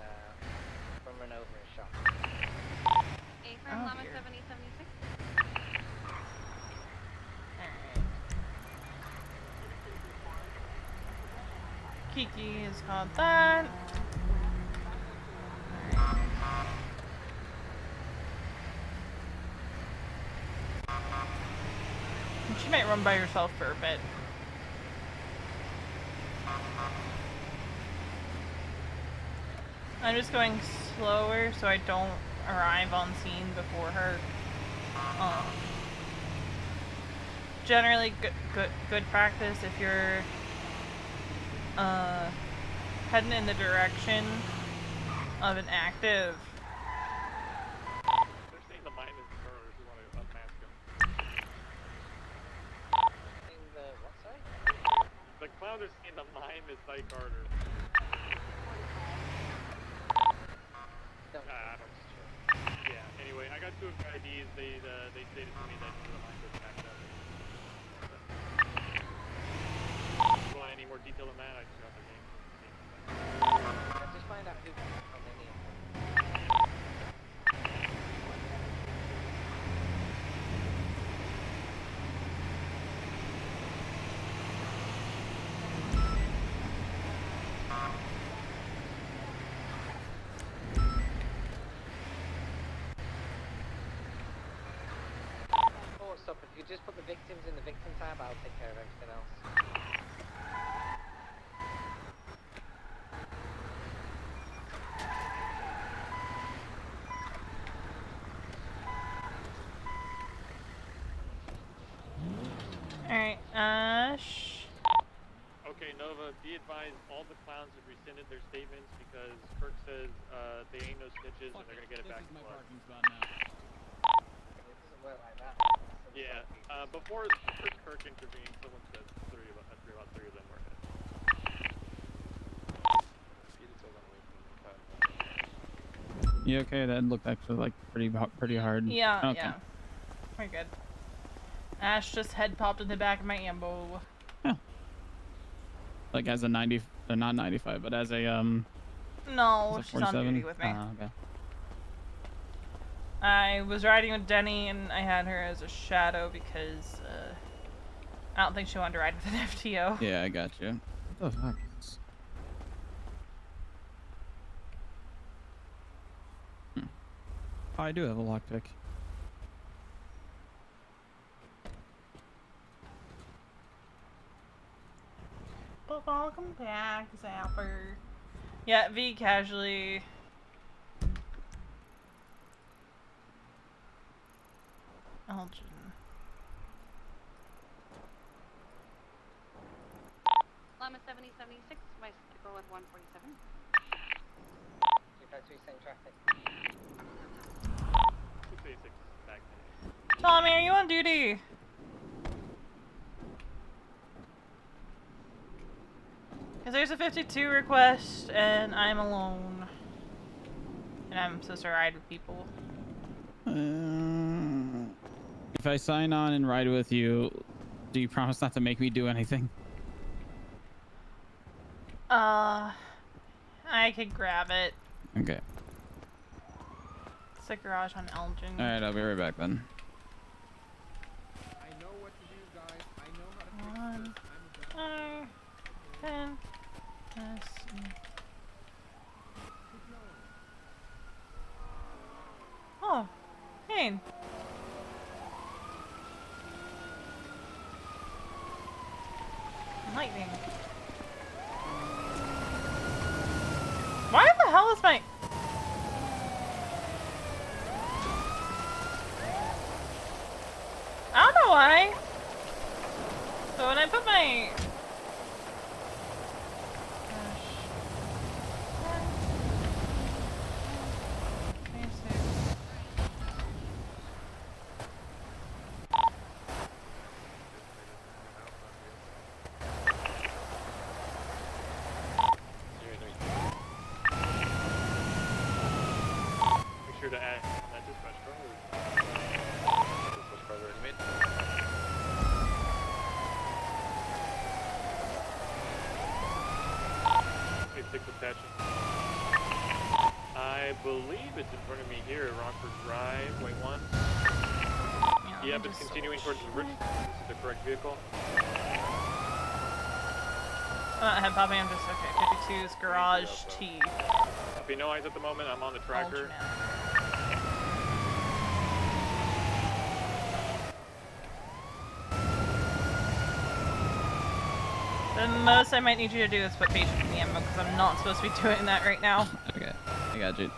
Kiki has called that. She might run by herself for a bit. I'm just going slower so I don't arrive on scene before her. Generally good practice if you're heading in the direction of an active. They're saying the mine is murder if you want to unmask him. In the what side? The clowns are saying the mime is Night Carter. Yeah, anyway, I got 2 of their IDs. They stated to me that the mine was backed up. Want any more detail than that? I just got the name. Just find out who how many. Oh, stop! If you just put the victims in the victim tab, I'll take care of everything else. Alright, Ash. Okay, Nova, be advised, all the clowns have rescinded their statements because Kirk says they ain't no snitches and they're gonna get it back. This is my parking spot now. It doesn't work like that. Yeah, before Kirk intervened, someone said about three of them were hit. You okay? That looked actually like pretty hard. Yeah, okay. yeah. We're good. Ash just head popped in the back of my ambo. Like as a 90, or not 95, but as a No, as a she's on 47? duty with me. Okay. I was riding with Denny and I had her as a shadow because I don't think she wanted to ride with an FTO. Yeah, I got you. What the fuck? Oh, I do have a lockpick. But welcome back, Zapper. Yeah, V casually. Elgin. Llama 7076, bicycle with 147. 253 same traffic. 236 back. Tommy, are you on duty? Because there's a 52 request and I'm alone. And I'm supposed to ride with people. If I sign on and ride with you, do you promise not to make me do anything? I could grab it. Okay. It's a garage on Elgin. Alright, I'll be right back then. I know what to do, guys. I know how to fix this. 10. Oh, Kane. Lightning. Why the hell is my... I don't know why. So when I put my... Make sure to add that dispatch car. Dispatch car already made. Six attaching. I believe it's in front of me here at Rockford Drive. Wait one. Yep, it's continuing towards the bridge. This is the correct vehicle. I'm not head popping, I'm just, okay, 52's garage T. Copy, no eyes at the moment. I'm on the tracker. The most I might need you to do is put patient in the ammo, because I'm not supposed to be doing that right now. Okay, I got you.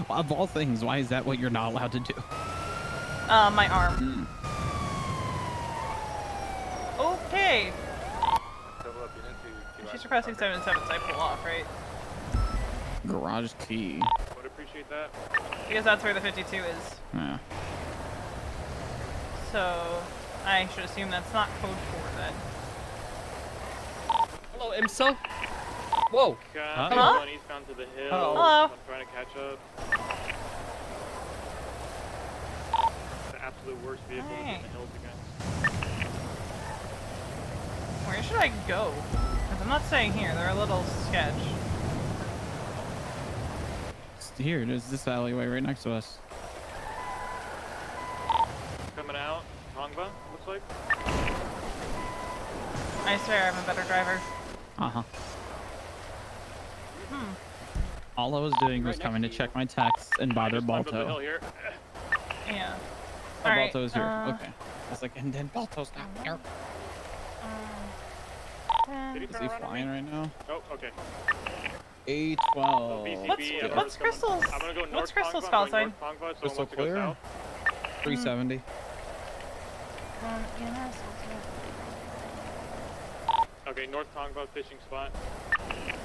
Of all things, why is that what you're not allowed to do? My arm. Okay. She's requesting 77, so I pull off, right? Garage key. Would appreciate that. Because that's where the 52 is. Yeah. So, I should assume that's not code 4 then. Hello, IMSO. Whoa. I'm Huh? going eastbound to the hill. Hello. I'm trying to catch up. The absolute worst vehicle to be in the hills again. Where should I go? Because I'm not staying here. They're a little sketch. Here, there's this alleyway right next to us. Coming out, Tongva, looks like. I swear I'm a better driver. Uh-huh. All I was doing was coming to check my texts and bother Balto. Yeah. Oh, Alright, Balto's here. Okay. I was like, and then Balto's not here. Is he flying right now? Oh, okay. A12. What's Crystal's? I'm gonna go north What's Crystal's Tongva, call I'm going sign? north Tongva, so Crystal wants to go clear. south. 370. Okay, north Tongva fishing spot.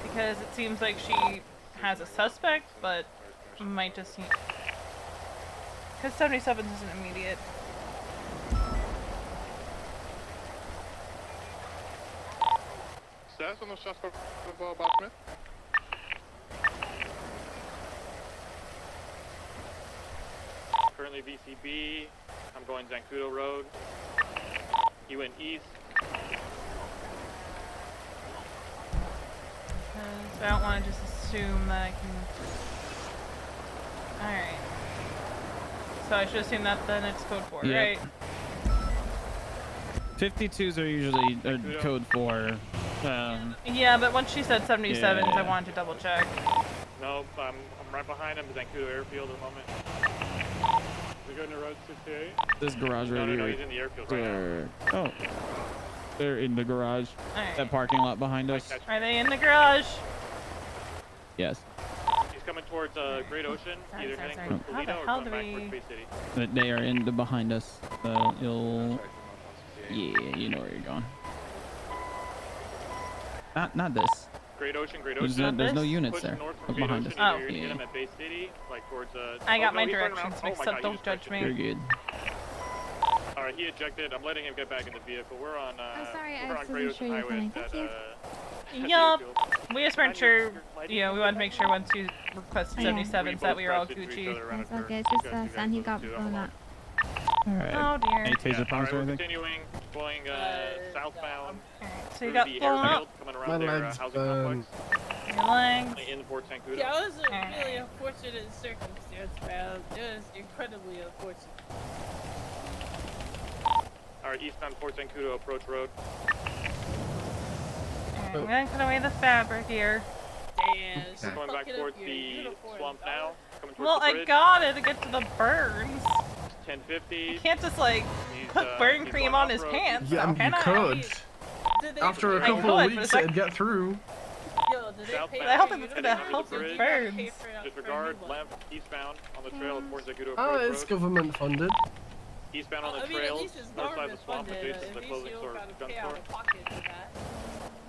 Because it seems like she has a suspect, but might just need... Because 77 isn't immediate. Stats on the shots for Bob Smith? Currently VCB. I'm going Zancudo Road. He went east. So I don't want to just assume that I can... Alright. So I should assume that then it's code 4, Yeah. right? 52s are usually code 4. Yeah, but once she said 77s, Yeah. I wanted to double check. No, I'm right behind him, Zancudo Airfield at the moment. We're going to Road 68. This garage right here. No, he's in the airfield right now. Oh. They're in the garage. Alright. That parking lot behind us. Are they in the garage? Yes. He's coming towards Great Ocean, either heading sorry. towards How the Toledo or hell coming do back we- towards Bay City. But they are in the behind us. So you'll... Yeah, you know where you're going. Not this. Great Ocean. There's no units Pushing there north from behind Great us. Ocean, Oh. you're gonna hit Yeah. him at Bay City, like towards I got no, my he's turning directions around. mixed Oh my up, God, don't he just judge me. You're good. Alright, he ejected. I'm letting him get back in the vehicle. We're on sorry, I we're on accidentally Great Ocean showed you Highway something. at Thank you. Yup. We just weren't sure, you know, we wanted to make sure once you requested Oh, yeah. 77s that we were all Gucci. It's okay. It's just San he got blown up. Alright. Oh dear. Any taser pumps or we're anything? continuing, going southbound. So you through got the blown airfield, up. coming My around their legs housing complex. Your legs. In Fort Sancudo. Yeah, it was a really unfortunate circumstance, man. It was incredibly unfortunate. Alright, eastbound Fort Sancudo approach road. Alright, I'm gonna cut away the fabric here. Damn, We're going back towards the swamp now. Coming towards Well, the I bridge. got it to get to the burns. 1050. You can't just like He's, put burn he's cream going on his off-road. pants. Yeah, though, you can I? could. After a I couple of could, weeks, but it'd get through. Yo, did they pay I hope for it's you gonna to help do with it? burns. Pay for a Disregard new one. left eastbound on the trail of Fort Sancudo Oh, approach it's road. government funded. Eastbound on the I mean, at trails, least it's north side of the government swamp, funded. adjacent to At the least clothing you store, don't gotta gun pay store. out of pocket for that.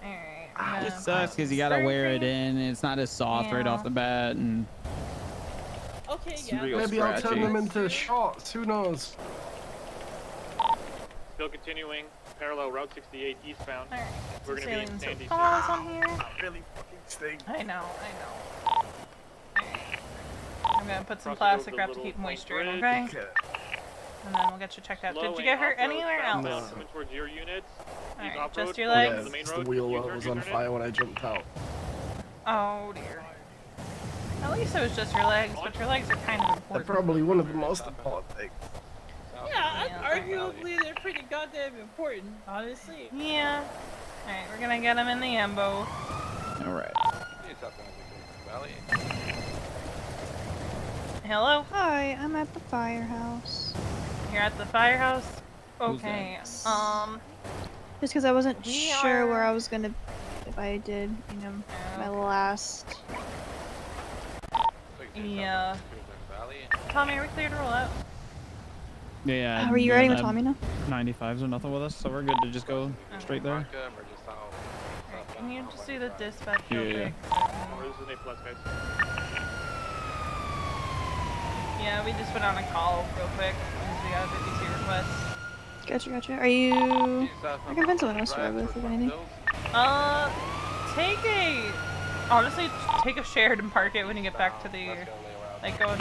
Alright. It sucks because you gotta wear it in, and it's not as soft right off the bat, and Okay, it's yeah. real Maybe I'll turn scratchy. them into shots. Who knows? Still continuing, parallel Route 68 eastbound. We're gonna be in Sandy. Calls on here. Really fucking stink. I know. Alright. I'm gonna put some plastic wrap to keep moisture in, okay? And then we'll get you checked out. Did you get hurt anywhere else? Coming towards your units. Alright, just your Yeah, legs? it's the wheel well was on fire when I jumped out. Oh dear. At least it was just your legs, but your legs are kind of They're important. probably one of the most important things. Yeah, arguably they're pretty goddamn important, honestly. Yeah. Alright, we're gonna get him in the ambo. Alright. Hello? Hi, I'm at the firehouse. You're at the firehouse? Who's Okay. Just because I wasn't We sure where are- I was gonna, if I did, you know, my last. Yeah. Tommy, are we clear to roll out? Yeah. Are you riding with Tommy now? 95s or nothing with us, so we're good to just go straight there. Alright, can you just do the dispatch real Yeah. quick? This is an A+, guys. Yeah, we just went on a call real quick because we got a 52 request. Gotcha. Are you? I can find someone else to ride with if anything. Honestly, take a shared and park it when you get back to the, like, going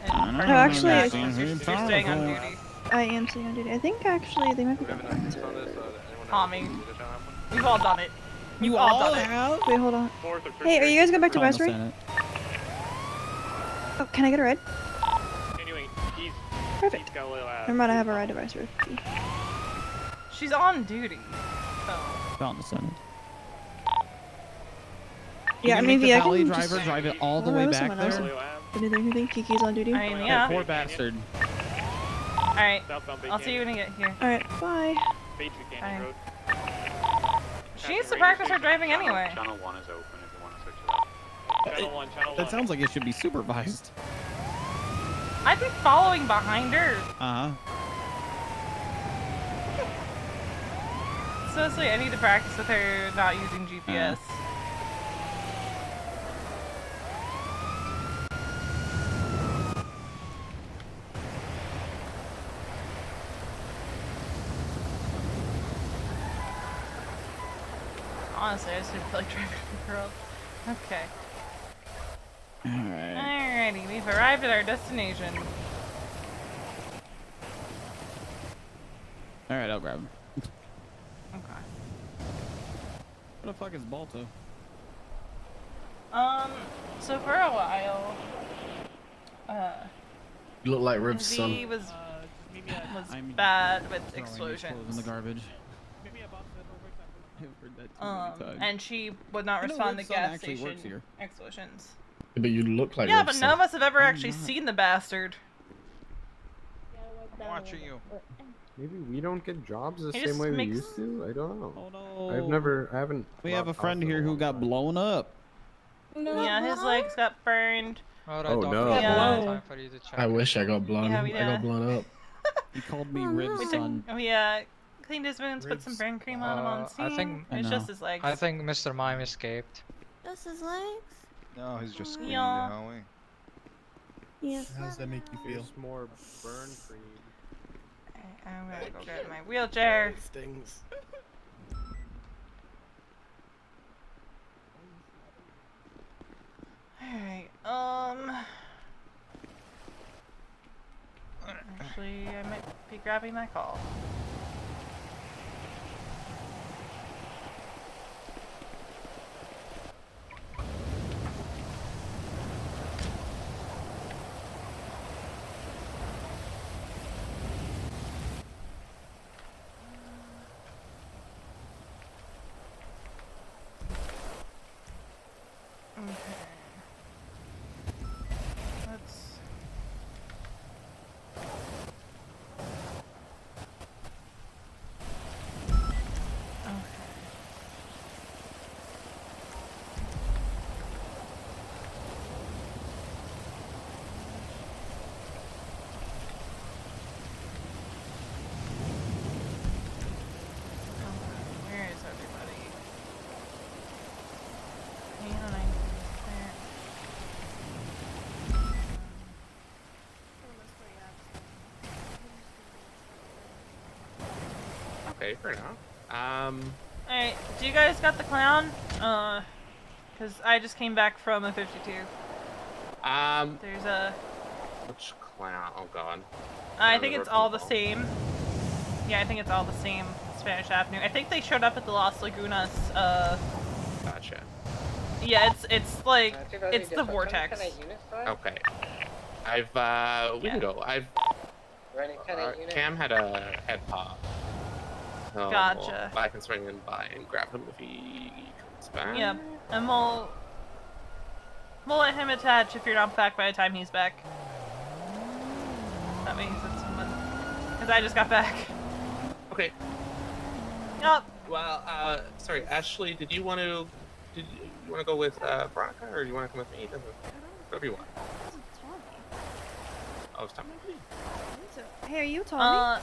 and park No, it actually, back once you're staying on duty. I am staying on duty. I think actually they might be going back to. Tommy, we've all done it. We've You all all done have? it. Wait, hold on. Hey, are you guys going back to Almost Westfield? in it. Oh, can I get a ride? Anyway, he's Perfect. got a little Never mind, I have a ride device for. She's on duty. So. Found the Senate. Yeah, I mean, the I valley can driver just drive it all the Well, way there was back someone else. there. You think Kiki's on duty? I mean, yeah. Poor bastard. Alright, I'll see you when you get here. Alright, bye. Bye. She needs to practice her driving anyway. Channel 1 is open if you want to switch it up. Channel 1, channel 1. That sounds like it should be supervised. I'd be following behind her. Uh-huh. So it's like I need to practice with her not using GPS. Honestly, I just didn't feel like driving the girl. Okay. Alright. Alrighty, we've arrived at our destination. Alright, I'll grab him. Okay. What the fuck is Balto? So for a while, You look like Rib's Z son. was bad with Throwing his explosions. clothes in the garbage. I've heard that too many times. And she would not You know, respond to Rib's son gas actually works station here. explosions. But you look like Yeah, Rib's but son. none of us have ever actually seen the bastard. I'm watching you. Maybe we don't get jobs the He same just way we makes- used to? I don't know. Oh no. I haven't. We have a left friend house in here a who long got time. blown up. Yeah, his legs got burned. Oh no. Yeah. I wish I got blown. Yeah, I we got blown up. He called me Rib's son. We cleaned his wounds, put some burn cream on him on scene. I think It's just his legs. I think Mr. Mime escaped. Just his legs? No, he's just screaming Yeah. now. Yes. How does that make you feel? There's more burn cream. I'm gonna go grab my wheelchair. It stings. Alright, actually, I might be grabbing my call. Okay. Let's... Where is everybody? Yeah, I there. Okay, fair enough. Alright, do you guys got the clown? Cause I just came back from a 52. There's a... Which clown? Oh god. I think it's all the same. Yeah, I think it's all the same Spanish Avenue. I think they showed up at the Las Lagunas, Gotcha. yeah, it's like, it's the vortex. Okay. We can go. Running 10 Cam had a head pop. him. Gotcha. I can swing in by and grab him if he comes back. Yep. And we'll let him attach if you're not back by the time he's back. That means it's someone. Because I just got back. Okay. Yup. Well, sorry, Ashley, did you want to go with Veronica, or do you want to come with me? Whatever you want. Oh, it's Tommy. Hey, are you Tommy?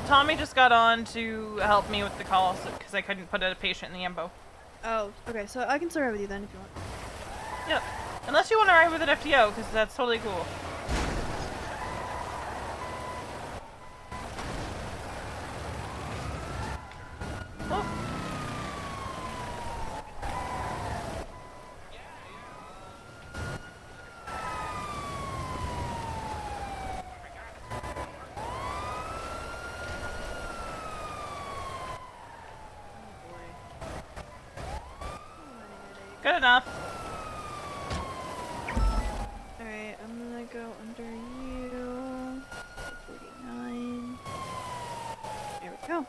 Tommy just got on to help me with the call because I couldn't put a patient in the ambo. Oh, okay, so I can still ride with you then if you want. Yep. Unless you want to ride with an FTO, because that's totally cool. Oh. Good enough. Alright, I'm gonna go under you. 49. There we go.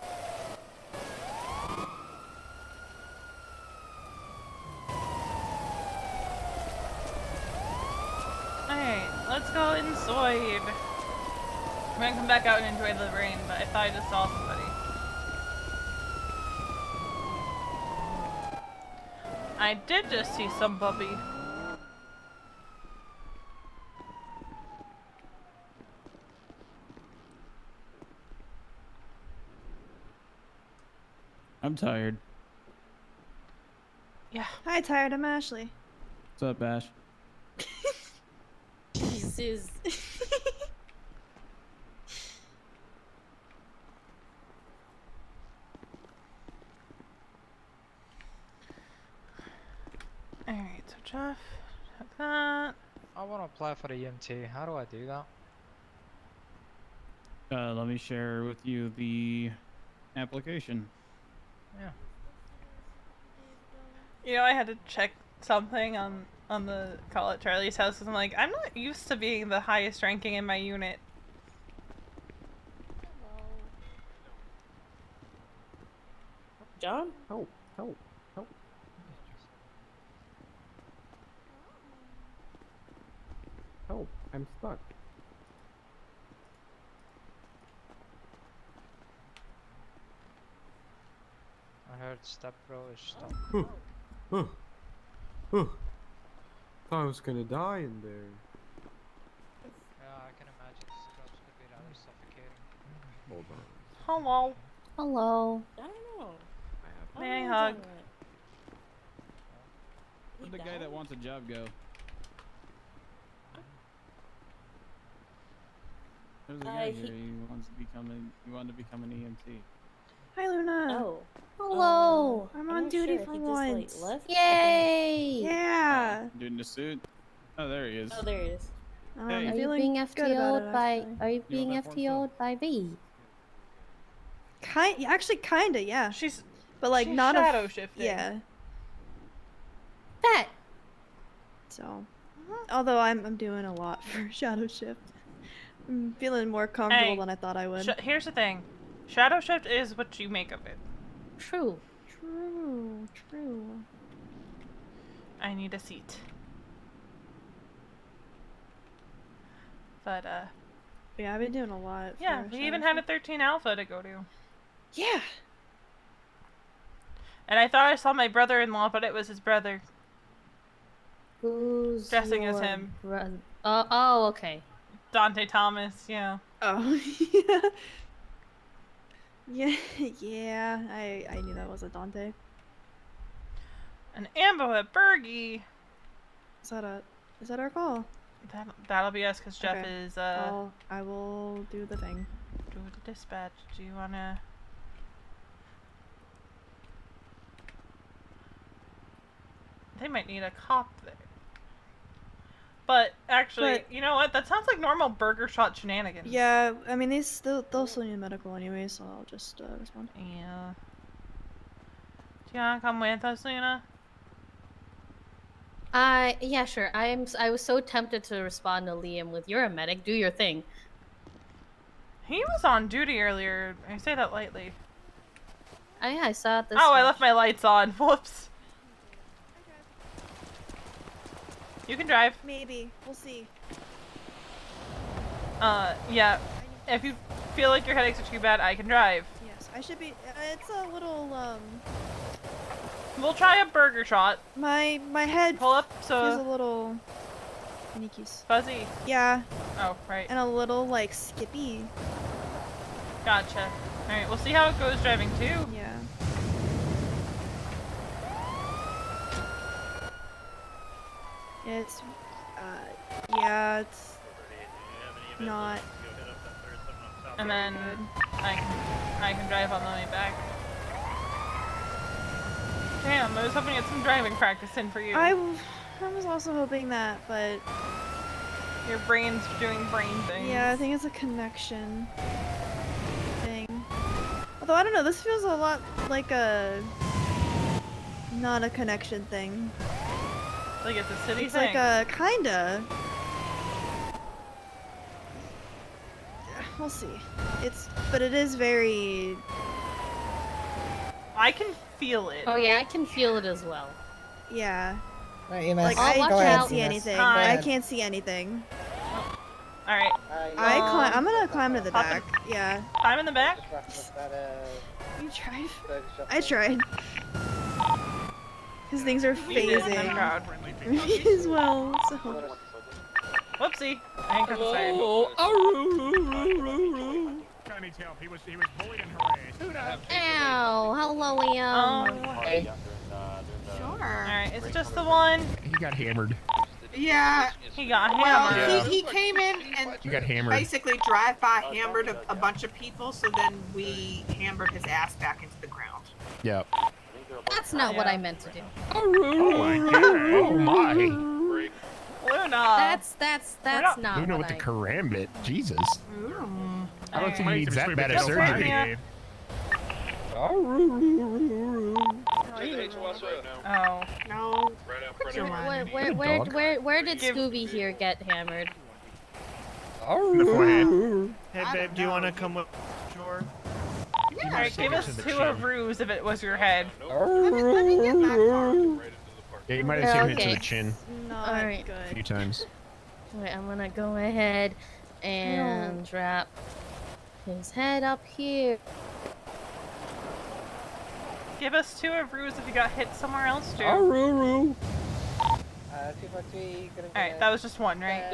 Alright, let's go inside. I'm gonna come back out and enjoy the rain, but I thought I just saw somebody. I did just see some puppy. I'm tired. Yeah. Hi, tired. I'm Ashley. What's up, Ash? Jesus. Alright, so Jeff, took that. I want to apply for the EMT. How do I do that? Let me share with you the application. Yeah. You know, I had to check something on the call at Charlie's house because I'm like, I'm not used to being the highest ranking in my unit. John? Help. Help, I'm stuck. I heard Step Bro is stuck. Thought I was gonna die in there. Yeah, I can imagine this scrubs could be rather suffocating. Hold on. Hello. Hello. I don't know. May I hug? Where'd the guy that wants a job go? There's a guy here. He wanted to become an EMT. Hi, Luna. Oh. Hello. I'm on not duty sure. for He once. just, like, left? Yay! Yeah. Dude in the suit. Oh, there he is. Oh, there he is. I'm Hey. feeling Are you being good about it, FTO'd by? actually. Are you being want that form FTO'd by me? Actually, kinda, yeah. She's, but like she's not shadow shifting. Yeah. Bet. So, although I'm doing a lot for shadow shift, I'm feeling more comfortable Hey, than I thought I would. Here's the thing. Shadow shift is what you make of it. True. True. I need a seat. But, yeah, I've been doing a lot. yeah, for we even shadow had a 13 alpha to go to. Yeah. And I thought I saw my brother-in-law, but it was his brother. Who's Dressing as your him. Oh, okay. Dante Thomas, yeah. Oh, yeah. Yeah, I knew that was a Dante. An ambo at Bergie. Is that our call? That'll be us, because Jeff Okay. is, I will do the thing. do the dispatch. Do you wanna... They might need a cop there. But, actually, you know what? That sounds like normal burger shot shenanigans. Yeah, I mean, they'll still need medical anyway, so I'll just respond. Yeah. Do you wanna come with us, Luna? Yeah, sure. I was so tempted to respond to Liam with "You're a medic. Do your thing." He was on duty earlier. I say that lightly. Oh yeah, I saw it this Oh, I much. left my lights on. Whoops. You can drive. Maybe. We'll see. Yeah. If you feel like your headaches are too bad, I can drive. Yes, I should be. It's a little We'll try a burger shot. My head Pull up feels so a little Nikki's. fuzzy. Yeah. Oh, right. And a little like skippy. Gotcha. Alright, we'll see how it goes driving too. Yeah. It's yeah, it's not. And then I can drive on the way back. Damn, I was hoping to get some driving practice in for you. I was also hoping that, but your brain's doing brain things. yeah, I think it's a connection thing. Although I don't know, this feels a lot like a not a connection thing. Like it's a city It's thing. like a kinda. We'll see. But it is very. I can feel it. Oh yeah, I can feel it as well. Yeah. Right, Like Oh, I watch can't out. see anything. Hi. I can't see anything. Alright. I'm gonna climb to the back. Yeah. I'm in the back? You tried? I tried. Because things are phasing. Me as well, so. Whoopsie. I ain't got the siren. Tiny tail. He was bullied and harassed. Ow! Hello, Liam. Hey. Sure. Alright, it's just the one. He got hammered. Yeah. He got Well, hammered. he came in and You got hammered. basically drive-by hammered a bunch of people, so then we hammered his ass back into the ground. Yep. That's not what I meant to do. Oh my god. Oh my. Luna. That's not Luna what with the karambit. Jesus. Ooh. I don't think he needs that bad of Don't fight surgery. me. Oh. No. Where did Scooby here get hammered? In the forehead. Hey babe, do you want to come with Jor? Alright, give us two of Ruse if it was your head. Yeah, you might have taken it to the chin Alright. a few times. Alright, I'm gonna go ahead and drop his head up here. Give us two of Ruse if you got hit somewhere else too. Alright, Alright, that was just one, right?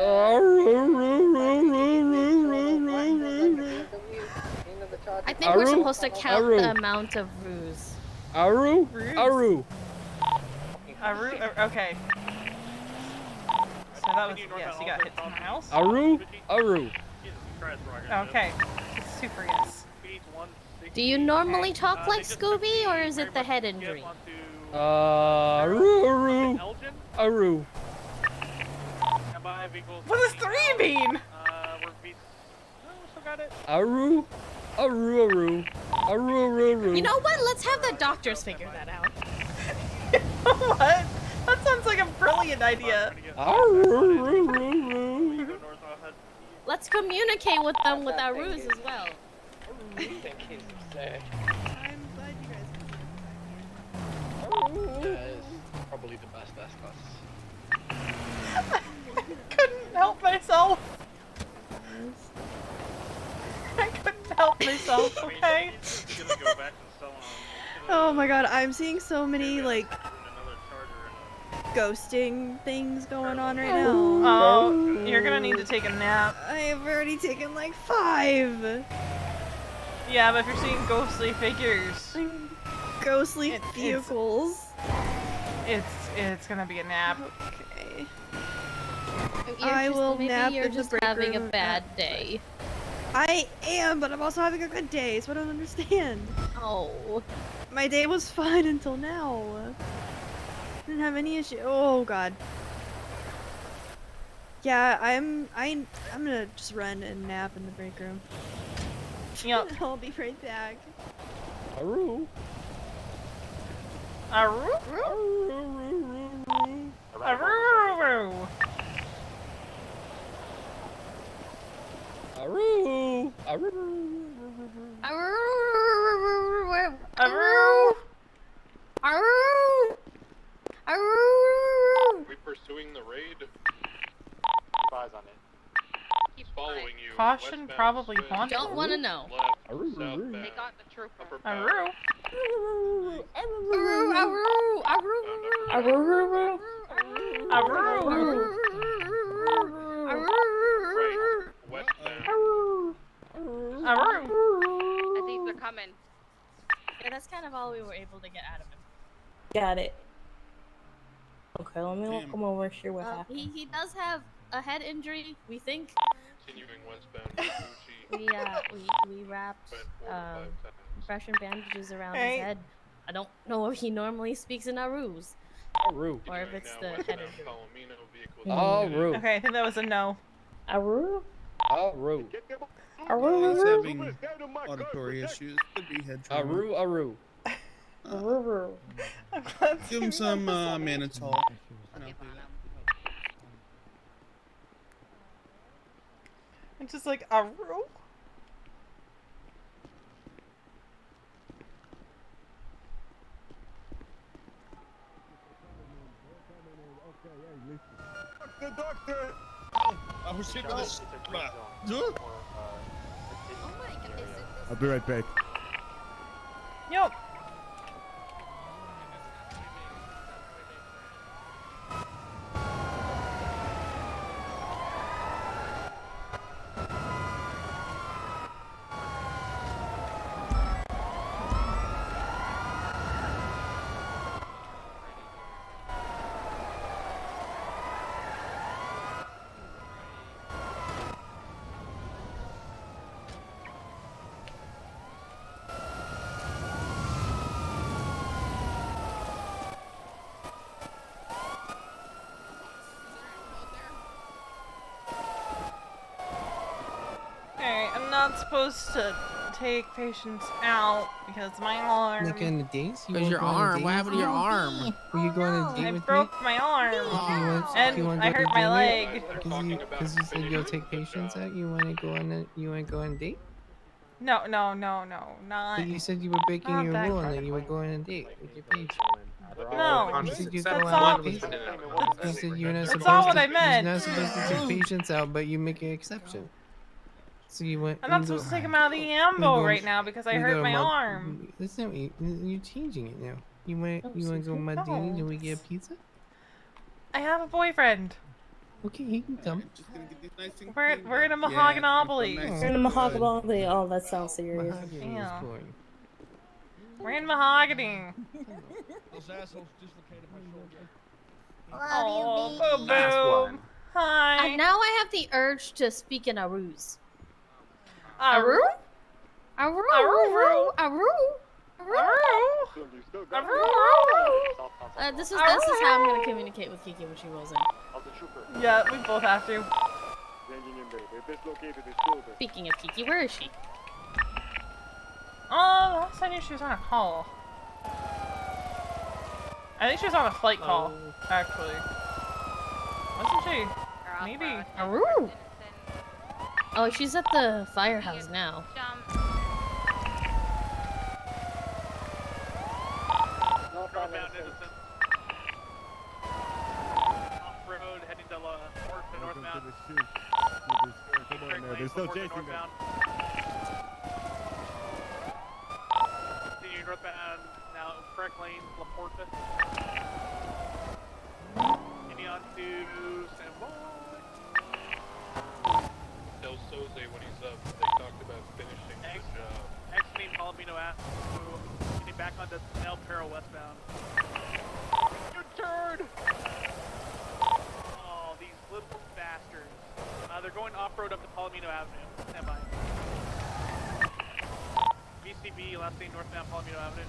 I think we're supposed to count the amount of ruse. Aru? Okay. So that was, yes, you got hit somewhere else? Aru. Okay. It's two for yes. Do you normally talk like Scooby, or is it the head injury? Aru. What does 3 mean? Aru. You know what? Let's have the doctors figure that out. What? That sounds like a brilliant idea. Let's communicate with them with our ruse as well. I'm glad you guys. That is probably the best S-Class. I couldn't help myself. I couldn't help myself, okay? Oh my god, I'm seeing so many like ghosting things going on right now. Oh, you're gonna need to take a nap. I have already taken like 5. Yeah, but if you're seeing ghostly figures, Ghostly vehicles. it's gonna be a nap. Okay. I will maybe nap you're in the just break having a room bad day. I am, but I'm also having a good day, so I don't understand. Oh. My day was fine until now. Didn't have any issue. Oh god. Yeah, I'm gonna just run and nap in the break room. Yep. I'll be right back. Aru. We pursuing the raid? Keep eyes on it. He's following you. Caution, Westbound, probably swift, haunted. Don't want to know. Left, southbound. They got the trooper. Upper Aroo. Right, westbound. I think they're coming. Yeah, that's kind of all we were able to get out of him. Got it. Okay, let me come over here what happened. He does have a head injury, we think. Continuing westbound. We wrapped compression bandages around his head. I don't know if he normally speaks in Arus. Aru. Or if it's the head injury. Aru. Okay, I think that was a no. Aru? Aru. Aru. He's having auditory issues. Could be head trauma. Aru. Aru. Aru. Give him some mannitol. It's just like Aroo. The doctor! I was hit with this. I'll be right back. Yo. Alright, I'm not supposed to take patients out because my arm. Like on the days? Because your arm. What happened to your arm? Were you going on a date I with broke my arm. And I hurt my leg. Because you said you'll take patients out. You want to go on a date? No, not. But you said you were breaking not your that rule and that credible. you were going on a date with your patient. No, You said you that's go all. on a date. You said you're not That's supposed all what to. I meant. You're not supposed to take patients out, but you make an exception. So you went. I'm not supposed to take him out of the ambo right now because I hurt my arm. That's not. You're changing it now. You want to go Madini? Do we get a pizza? I have a boyfriend. Okay, he can come. We're in a mahogany. You're in a mahogany. Oh, that sounds serious. Yeah. We're in mahogany. Those assholes dislocated my shoulder. Oh, boom. Hi. Now I have the urge to speak in Arus. Aru? Aru? Aru? Aru? This is how I'm gonna communicate with Kiki when she rolls in. Yeah, we both have to. Speaking of Kiki, where is she? Last I knew she was on a call. I think she was on a flight call, actually. Wasn't she? Maybe. Aru? Oh, she's at the firehouse now. Northbound innocent. Off-road, heading to northbound. They're still chasing them. Continuing northbound, now correct lane, La Porta. Getting on to San Juan. Del Soze, when he's up, they talked about finishing the job. Exiting Palomino Avenue, getting back onto El Perro westbound. You turd! Oh, these little bastards. They're going off-road up to Palomino Avenue. Stand by. VCB, last lane northbound Palomino Avenue.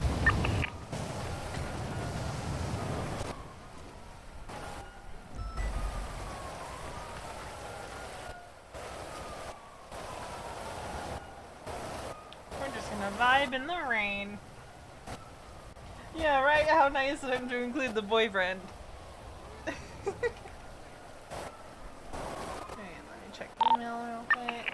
We're just gonna vibe in the rain. Yeah, right? How nice of him to include the boyfriend. Okay, let me check email real quick.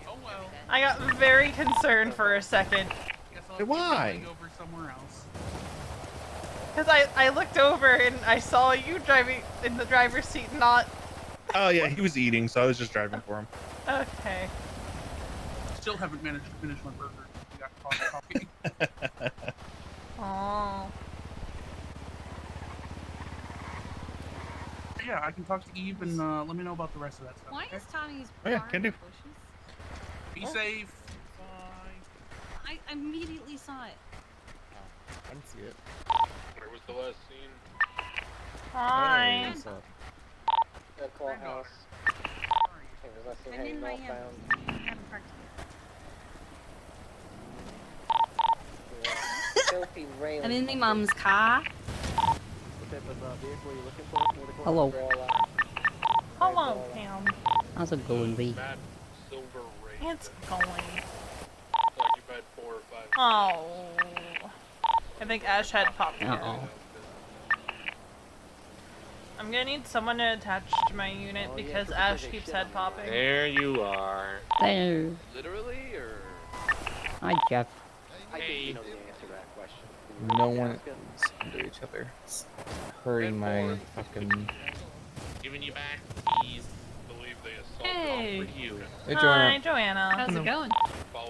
Oh well. I got very concerned for a second. Why? Over somewhere else. Because I looked over and I saw you driving in the driver's seat, not... Oh yeah, he was eating, so I was just driving for him. Okay. Still haven't managed to finish my burger. We got coffee. Oh. Yeah, I can talk to Eve and let me know about the rest of that stuff. Why is Tommy's Oh yeah, car can in do. the bushes? Be safe. I immediately saw it. I didn't see it. Where was the last scene? Hi. What's up? The courthouse. It was less than I'm heading in Miami. northbound. I haven't parked Filthy railing. I'm in my mom's car. What type of vehicle are you looking for? Hello. Hello, Pam. How's it going, B? Matt Silver Ray. It's going. Like you've had 4 or 5. Oh. I think Ash had popped again. Uh-oh. I'm gonna need someone to attach to my unit because Ash keeps head popping. There you are. There. Literally, or? Hi, Jeff. I think you know the answer to that question. No one is under each other. It's hurting my fucking. Giving you back keys. Believe they assaulted Hey. For you. Hey, Hi, Joanna. Joanna. How's it going?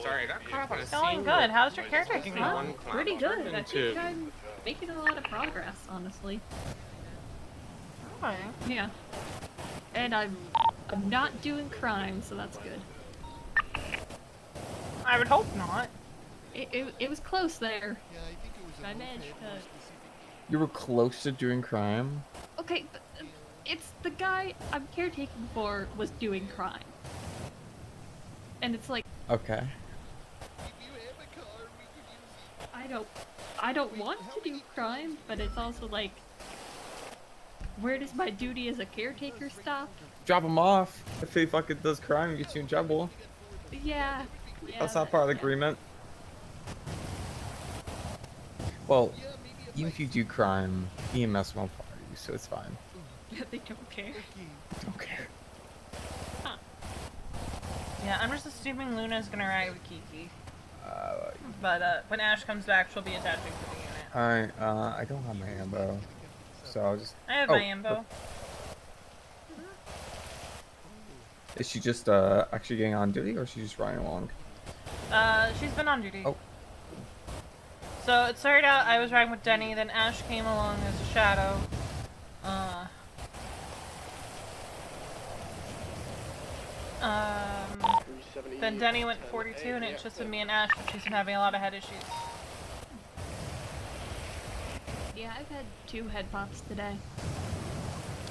Sorry, I got caught up on a It's going scene good. with How's your caretaking one going? clown Pretty over good. I and two. think I'm making a lot of progress, honestly. Okay. Yeah. And I'm not doing crime, so that's good. I would hope not. It was close there. I managed to... You were close to doing crime? Okay, but it's the guy I'm caretaking for was doing crime. And it's like, Okay. I don't want to do crime, but it's also like, where does my duty as a caretaker stop? Drop him off. If he fucking does crime and gets you in trouble. Yeah. That's not part of the agreement. Well, even if you do crime, EMS won't fire you, so it's fine. They don't care. Don't care. Huh. Yeah, I'm just assuming Luna's gonna ride with Kiki. But when Ash comes back, she'll be attaching to the unit. Alright, I don't have my ambo. So I'll just... I have my ambo. Is she just actually getting on duty, or is she just riding along? She's been on duty. Oh. So it started out I was riding with Denny, then Ash came along as a shadow. Then Denny went 42 and it's just been me and Ash, but she's been having a lot of head issues. Yeah, I've had 2 head pops today.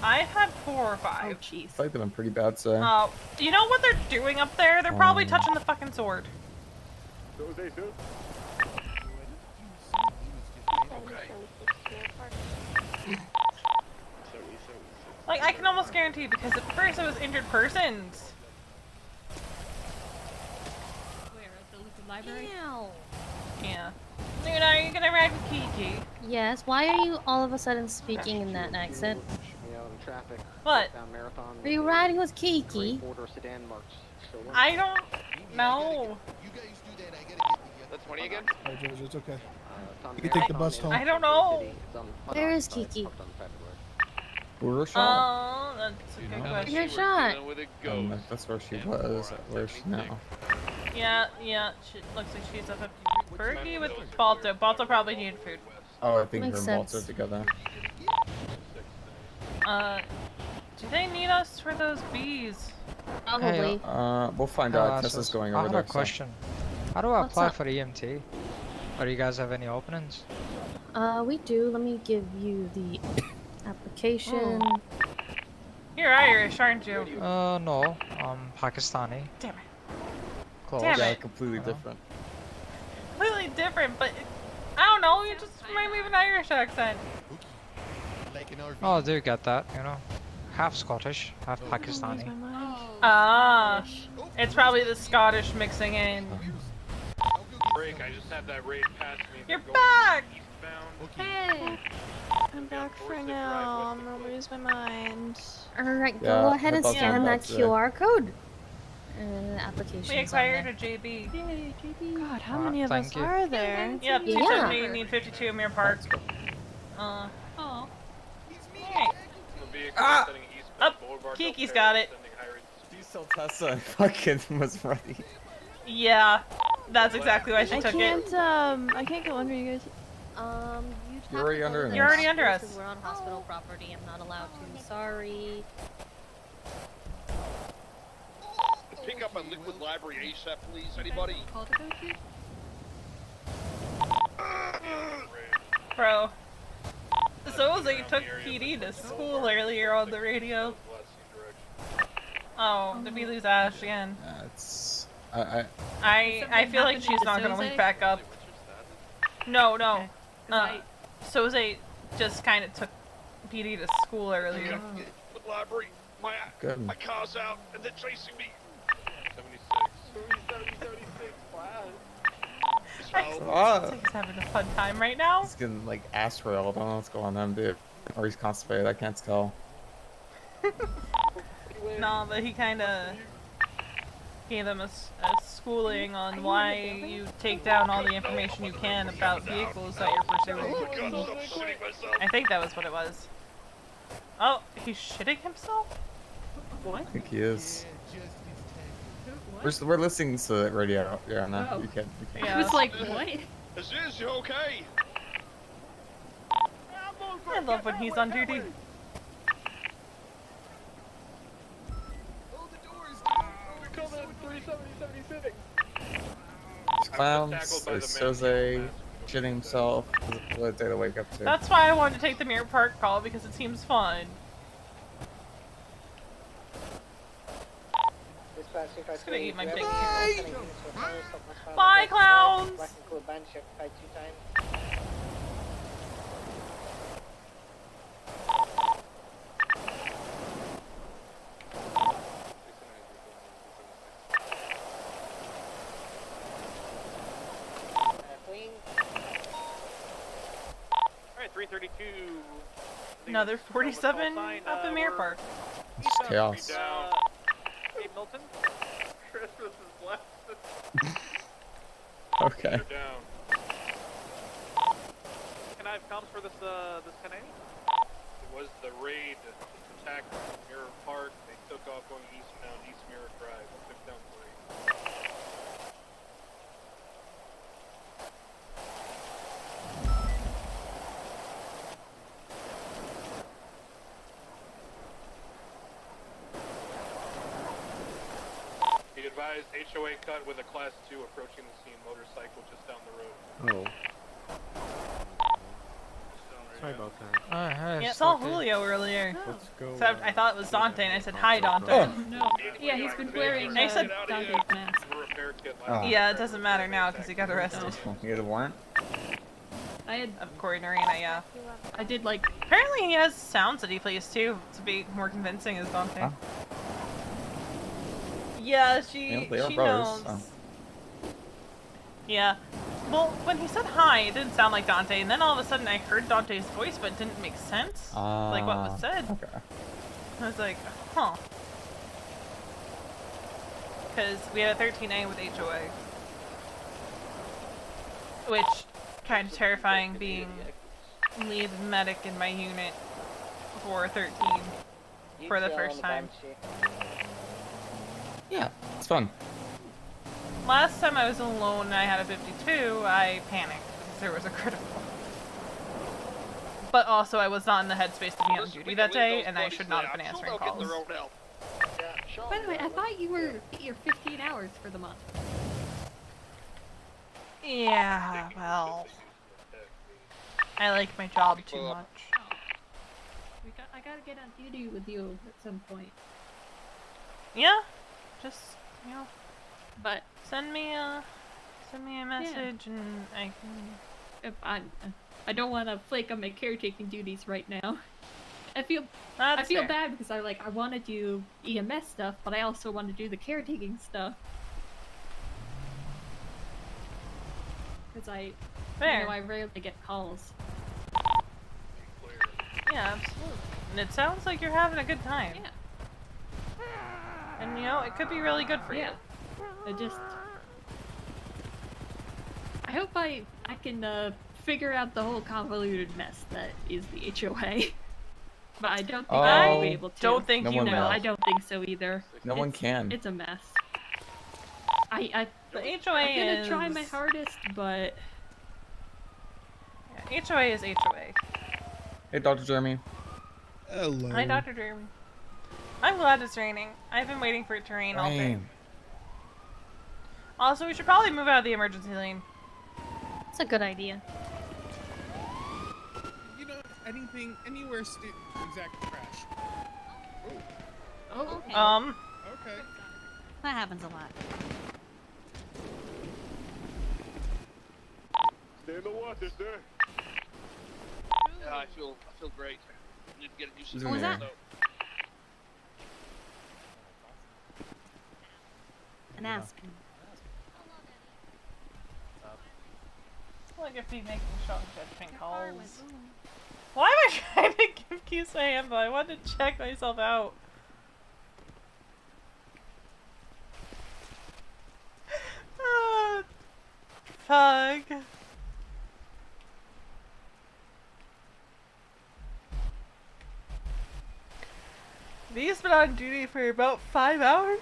I've had 4 or 5. Oh, jeez. I feel like they've been pretty bad, so... You know what they're doing up there? They're probably touching the fucking sword. Like, I can almost guarantee because at first it was injured persons. Where, at the Liquid Library? Yeah. Luna, are you gonna ride with Kiki? Yes, why are you all of a sudden speaking in that accent? Traffic. What? Marathon. Are you riding with Kiki? 4-door sedan marks. I don't know. That's 20 again? Alright, George, it's okay. You can take the bus home. I don't know. Where is Kiki? We're shot. Oh, that's a good question. Your shot. That's where she was. Where is she now? Yeah, she looks like she's up at Fergie with Balto. Balto probably needed food. Oh, I think Makes her and Walter sense. together. Do they need us for those bees? Probably. We'll find out. Tessa's going over I there. have a question. How do I What's apply up? for EMT? Or do you guys have any openings? We do. Let me give you the application. You're Irish, aren't you? No. I'm Pakistani. Damn it. Close. Damn Yeah, it. completely different. Completely different, but I don't know. You just remind me of an Irish accent. Oh, I do get that, you know. Half Scottish, half Pakistani. Ah, it's probably the Scottish mixing in. Break, I just had that raid pass me. You're back! Eastbound. Hey! I'm back for now. I'm gonna lose my mind. Alright, Yeah, go ahead I and thought scan that that's it. QR code. And the application. We acquired a JB. Yay, JB. God, how many of us thank you. are there? Yep, Yeah. 270, need 52, Mirror Park. Oh. Alright. Ah! Up, Kiki's got it. Diesel Tessa fucking was ready. Yeah, that's exactly why she I took can't, it. I can't go under you guys. You're already under us. You're already under us. Because we're on hospital property. I'm not allowed to. Sorry. Pick up a liquid library ASAP, please. Anybody? Bro. So they took PD to school earlier on the radio. Oh, did we lose Ash again? Yeah, it's... I feel like she's not gonna link back up. No. Soze just kind of took PD to school earlier. The library. My car's out and they're chasing me. 76. Wow. He's having a fun time right now. He's getting like ass railed. I don't know what's going on, dude. Or he's constipated. I can't tell. No, but he kind of gave them a schooling on why you take down all the information you can about vehicles that you're pursuing. I think that was what it was. Oh, he's shitting himself? I think he is. We're listening to the radio. Yeah, no, Oh. you can. I was like, what? Aziz, you okay? I love when he's on duty. There's clowns. There's Soze shitting himself. What a day to wake up to. That's why I wanted to take the Mirror Park call, because it seems fun. Just gonna eat my big ear. Bye, clowns! Alright, 332. Another 47 up in Mirror Park. It's chaos. Hey, Milton. Christmas is blessed. Okay. Down. Can I have comms for this Canadian? It was the raid attack Mirror Park. They took off going eastbound East Mirror Drive. Took down the raid. He advised HOA cut with a class 2 approaching the scene, motorcycle just down the road. Oh. Sorry about that. Yeah, I saw Julio earlier. Let's go. Except I thought it was Dante, and I said, "Hi, Dante." Oh. No. Yeah, he's been wearing I said, Dante's mask. Oh. yeah, it doesn't matter now because he got arrested. You had a warrant? I had Of Corey Narina, yeah. I did like Apparently he has sounds that he plays too, to be more convincing as Dante. Huh? Yeah, Yeah, they are she brothers, knows. so. Yeah. Well, when he said hi, it didn't sound like Dante, and then all of a sudden I heard Dante's voice, but it didn't make sense. Like what was said. Okay. I was like, huh. Because we had a 13A with HOA. Which, kind of terrifying being lead medic in my unit for 13 for the first time. Yeah, it's fun. Last time I was alone and I had a 52, I panicked because there was a critical. But also I was not in the headspace to be on duty that day, and I should not have been answering calls. By the way, I thought you were your 15 hours for the month. Yeah, well, I like my job too much. I gotta get on duty with you at some point. Yeah, just, you know, but send me a message and I can. If I don't want to flake on my caretaking duties right now. I feel That's fair. bad because I want to do EMS stuff, but I also want to do the caretaking stuff. Because I rarely get calls. Yeah, absolutely. And it sounds like you're having a good time. Yeah. And you know, it could be really good for you. I hope I can figure out the whole convoluted mess that is the HOA. But I don't think I'll be able to. Don't think No you one will. will. I don't think so either. No one can. It's a mess. The HOA I'm gonna is... try my hardest, but... Yeah, HOA is HOA. Hey, Dr. Jeremy. Hello. Hi, Dr. Jeremy. I'm glad it's raining. I've been waiting for it to rain all day. Also, we should probably move out of the emergency lane. It's a good idea. You know, anything, anywhere, exact crash. Oh. Okay. Okay. That happens a lot. Stay in the water, sir. Yeah, I feel great. I need to get a new system. What was that? An aspen. Look if he's making strong judgment calls. Why am I trying to give keys my hand, but I wanted to check myself out. Fuck. V's been on duty for about 5 hours.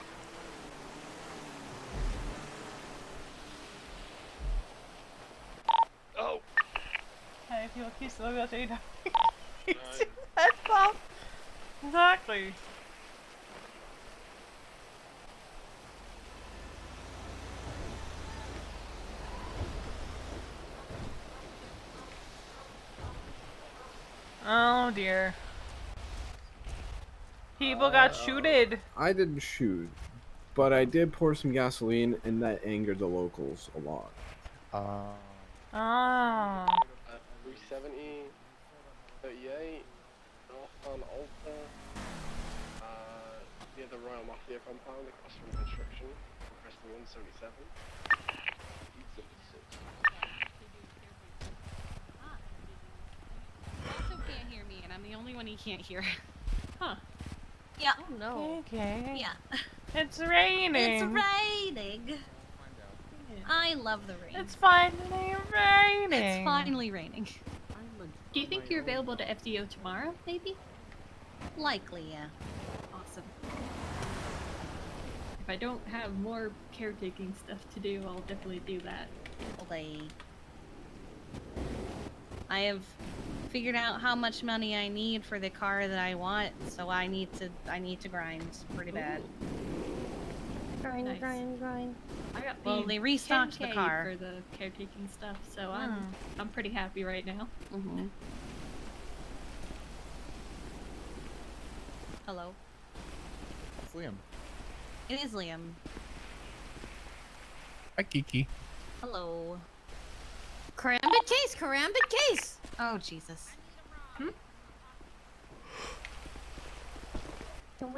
Oh. I feel he's still got to head pop. Exactly. Oh dear. People got shooted. I didn't shoot, but I did pour some gasoline, and that angered the locals a lot. Ah. 370, 38, north on Alta, near the Royal Mafia compound across from construction, Preston 177. Also can't hear me, and I'm the only one he can't hear. Huh. Yeah. Oh no. Okay. Yeah. It's raining. It's raining. I love the rain. It's finally raining. It's finally raining. Do you think you're available to FDO tomorrow, maybe? Likely, yeah. Awesome. If I don't have more caretaking stuff to do, I'll definitely do that. I have figured out how much money I need for the car that I want, so I need to grind pretty bad. Nice. Grind. I got Well, they restocked the 10K car for the caretaking stuff, so I'm pretty happy right now. Hello. It's Liam. It is Liam. Hi, Kiki. Hello. Karambit case! Karambit case! Oh, Jesus. Can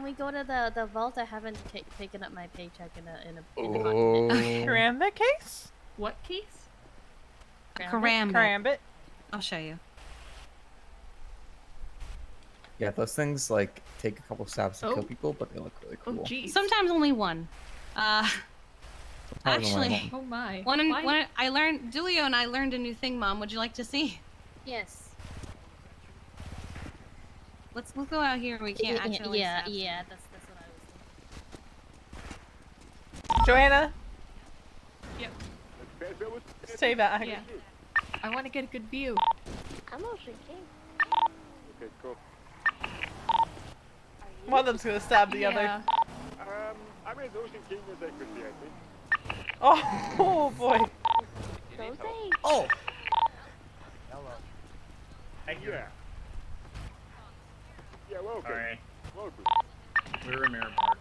we go to the vault? I haven't taken up my paycheck in a hot minute. Karambit case? What case? Karambit. I'll show you. Yeah, those things like take a couple stabs to kill people, but they look really cool. Oh, geez. Sometimes only one. Sometimes only Actually, oh my. One I learned, Dulio and I learned a new thing, Mom. Would you like to see? Yes. Let's go out here. We can't actually. Yeah, that's what I was Joanna, Yep. stay back. Yeah. I want to get a good view. I'm Ocean King. Okay, cool. One of them's gonna stab the other. I'm as Ocean King as I could be, I think. Oh boy. Oh. Hello. Yeah. Yeah, welcome. Sorry. Welcome. We're a mirror park.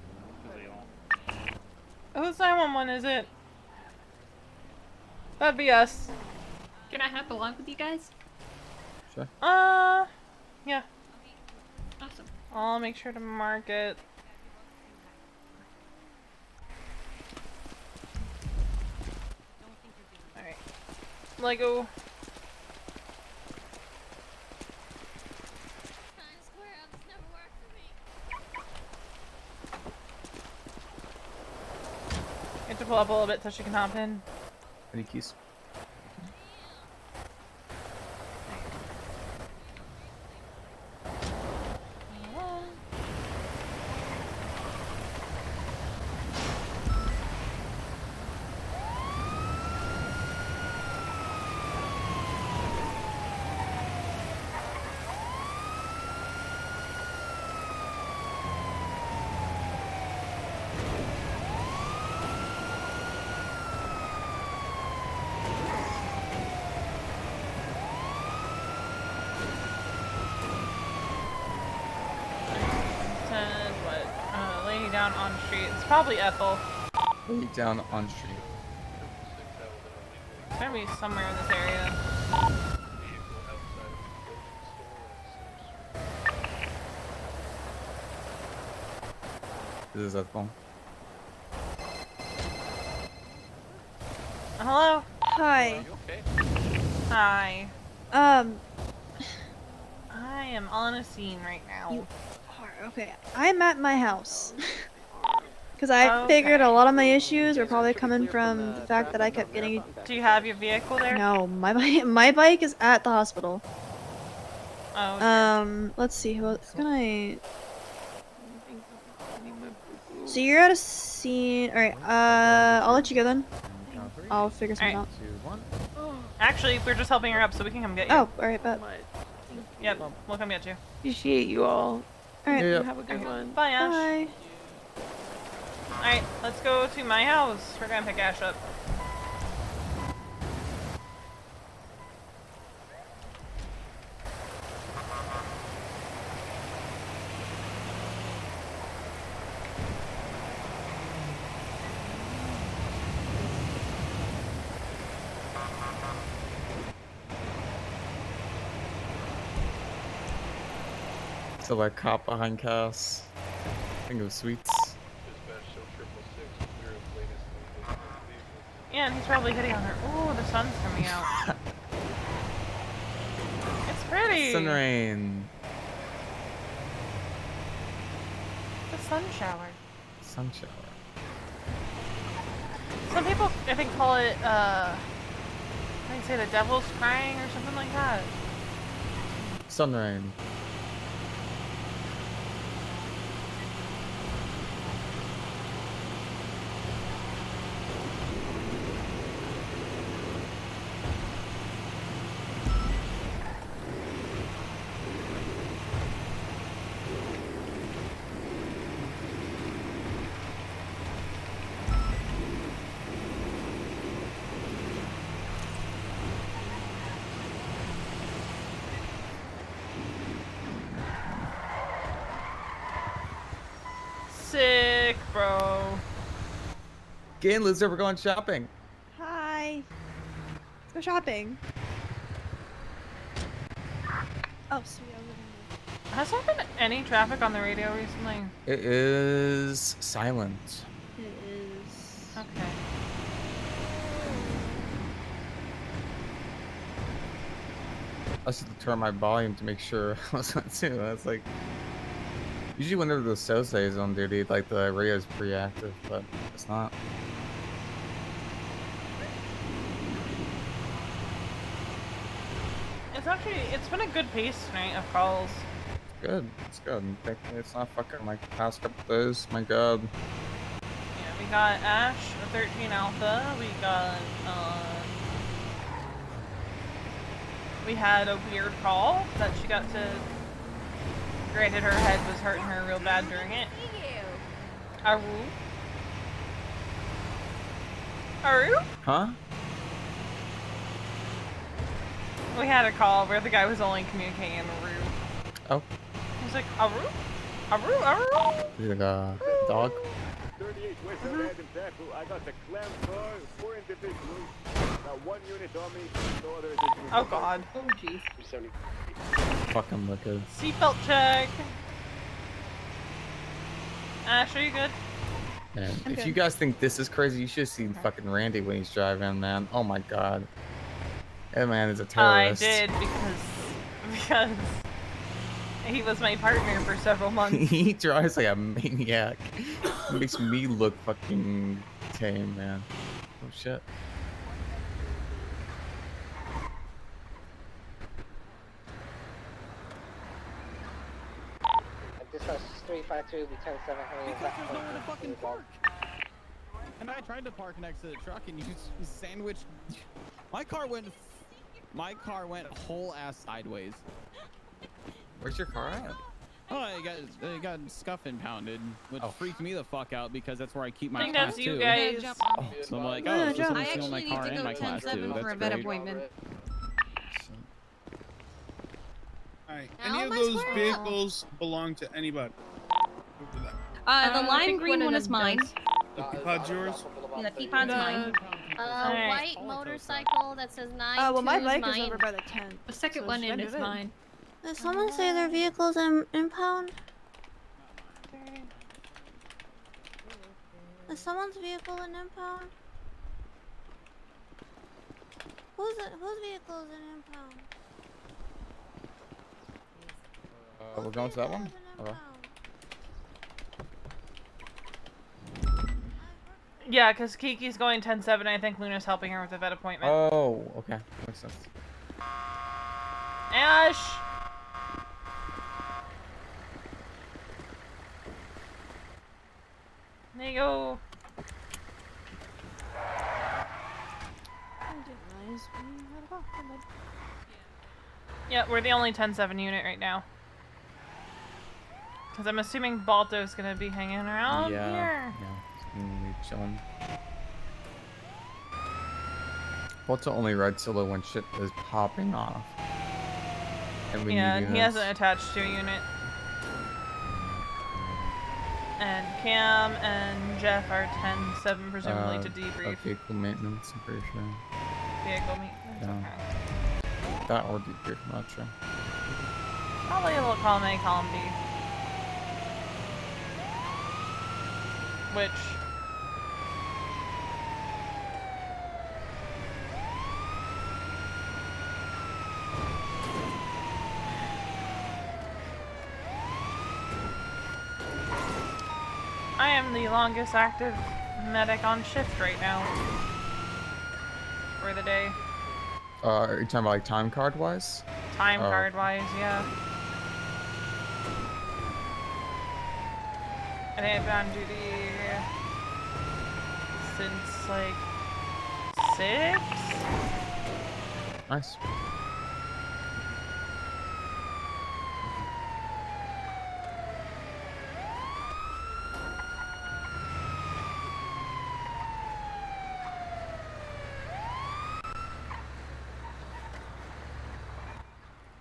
Whose 911 is it? That'd be us. Can I hop along with you guys? Sure. Yeah. Awesome. I'll make sure to mark it. Alright. Lego. have to pull up a little bit so she can hop in. Any keys? Down on street. It's probably Ethel. Lay down on street. It's gonna be somewhere in this area. This is Ethel. Hello? Hi. Hi. I am on a scene right now. You are, okay. I'm at my house. Because I figured a lot of my issues were probably coming from the fact that I kept getting... Do you have your vehicle there? No, my bike is at the hospital. Oh, dear. Let's see, who else can I... So you're at a scene... Alright, I'll let you go then. I'll figure something out. Actually, we're just helping her up so we can come get you. Oh, alright, bet. Yep, we'll come get you. Appreciate you all. Alright. Yep. Have a good one. Bye, Ash. Bye. Alright, let's go to my house. We're gonna pick Ash up. So like cop behind Cass. I think it was Sweets. Yeah, and he's probably hitting on her. Ooh, the sun's coming out. It's pretty. Sun rain. The sun shower. Sun shower. Some people, I think, call it, how do you say, the devil's crying or something like that. Sun rain. Sick, bro. Again, loser, we're going shopping. Hi. Let's go shopping. Oh, sweet. Has there been any traffic on the radio recently? It is silent. It is. Okay. I just have to turn my volume to make sure I was on too. I was like, usually whenever the Sose is on duty, like the radio is pretty active, but it's not. It's been a good pace tonight of calls. Good. It's good. Thankfully, it's not fucking like the past couple days. My God. Yeah, we got Ash, a 13 Alpha. We had a weird call that she got to. Granted, her head was hurting her real bad during it. Aru? Aru? Huh? We had a call where the guy was only communicating in Aru. Oh. He was like, Aru? Aru? Aru? Is it like a dog? 38 West Adams Avenue. I got the clam car, 4 individuals. Now 1 unit on me, no other individuals. Oh god. Oh jeez. Fucking wicked. Seatbelt check. Ash, are you good? Man, I'm if good. you guys think this is crazy, you should have seen fucking Randy when he's driving, man. Oh my God. That man is a terrorist. I did because he was my partner for several months. He drives like a maniac. Makes me look fucking tame, man. Oh shit. Dispatch 352 will be 10-7. Because there's nowhere to fucking park. And I tried to park next to the truck, and you sandwiched. My car went whole ass sideways. Where's your car at? Oh, it got scuff impounded, which freaked me the fuck out because that's where I keep my I think class that's you 2. guys. So I'm like, Yeah, oh, so Jeff. someone's I stealing my actually car need to and go my class 2. 10-7 for That's a vet great. appointment. Alright, Now any of my those squirrel. vehicles belong to anybody? Over there. The I lime think green one one of is them mine. does. The Peapod's yours? Yeah, the Peapod's mine. White motorcycle that says 9. Well, my is bike mine. is over by the tent. The second so one should I in move is it? mine. Did someone say their vehicle's impound? Is someone's vehicle an impound? Whose vehicle is an impound? We're going to that one? Okay. Yeah, because Kiki's going 10-7. I think Luna's helping her with the vet appointment. Oh, okay. Makes sense. Ash! There you go. Yeah, we're the only 10-7 unit right now. Because I'm assuming Balto's gonna be hanging around here. Yeah, he's gonna be chilling. Balto only rides solo when shit is popping off. And we Yeah, need he units. hasn't attached to a unit. And Cam and Jeff are 10-7 presumably to debrief. Vehicle maintenance, I'm pretty sure. Vehicle maintenance, Yeah. okay. That or debrief, I'm not sure. Probably a little column A, column B. Which... I am the longest active medic on shift right now. For the day. Are you talking about like time card wise? Time card wise, yeah. I think I've been on duty since like 6? Nice.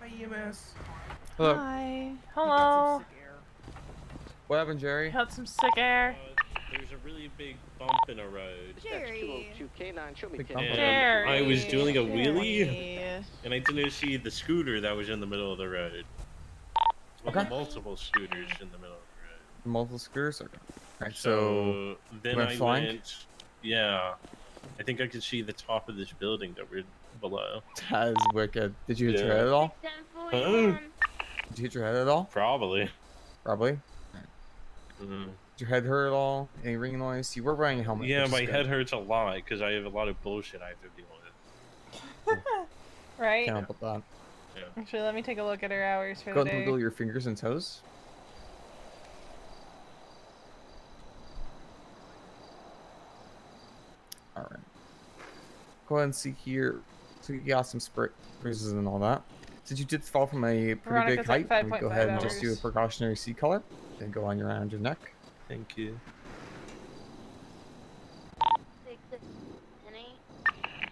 EMS. Hello. Hi. Hello. What happened, Jerry? Had some sick air. There's a really big bump in a road. Jerry. And I was doing a wheelie, Jerry. and I didn't see the scooter that was in the middle of the road. Well, Okay. multiple scooters in the middle of the road. Multiple scooters? Okay. Alright, So then went I flying? went, yeah. I think I could see the top of this building that we're below. That is wicked. Did you hit your Yeah. head at all? Huh? Did you hit your head at all? Probably. Probably. Mhm. Did your head hurt at all? Any ringing noise? You were wearing a helmet. Yeah, which is my good. head hurts a lot because I have a lot of bullshit I have to deal with. Right? Can't help with that. Yeah. Actually, let me take a look at our hours for Go the ahead and day. wiggle your fingers and toes. Alright. Go ahead and see here. So you got some bruises and all that. Since you did fall from a pretty Veronica's big like height, let me go 5.5 ahead and just do a hours. precautionary C color. Then go on around your neck. Thank you.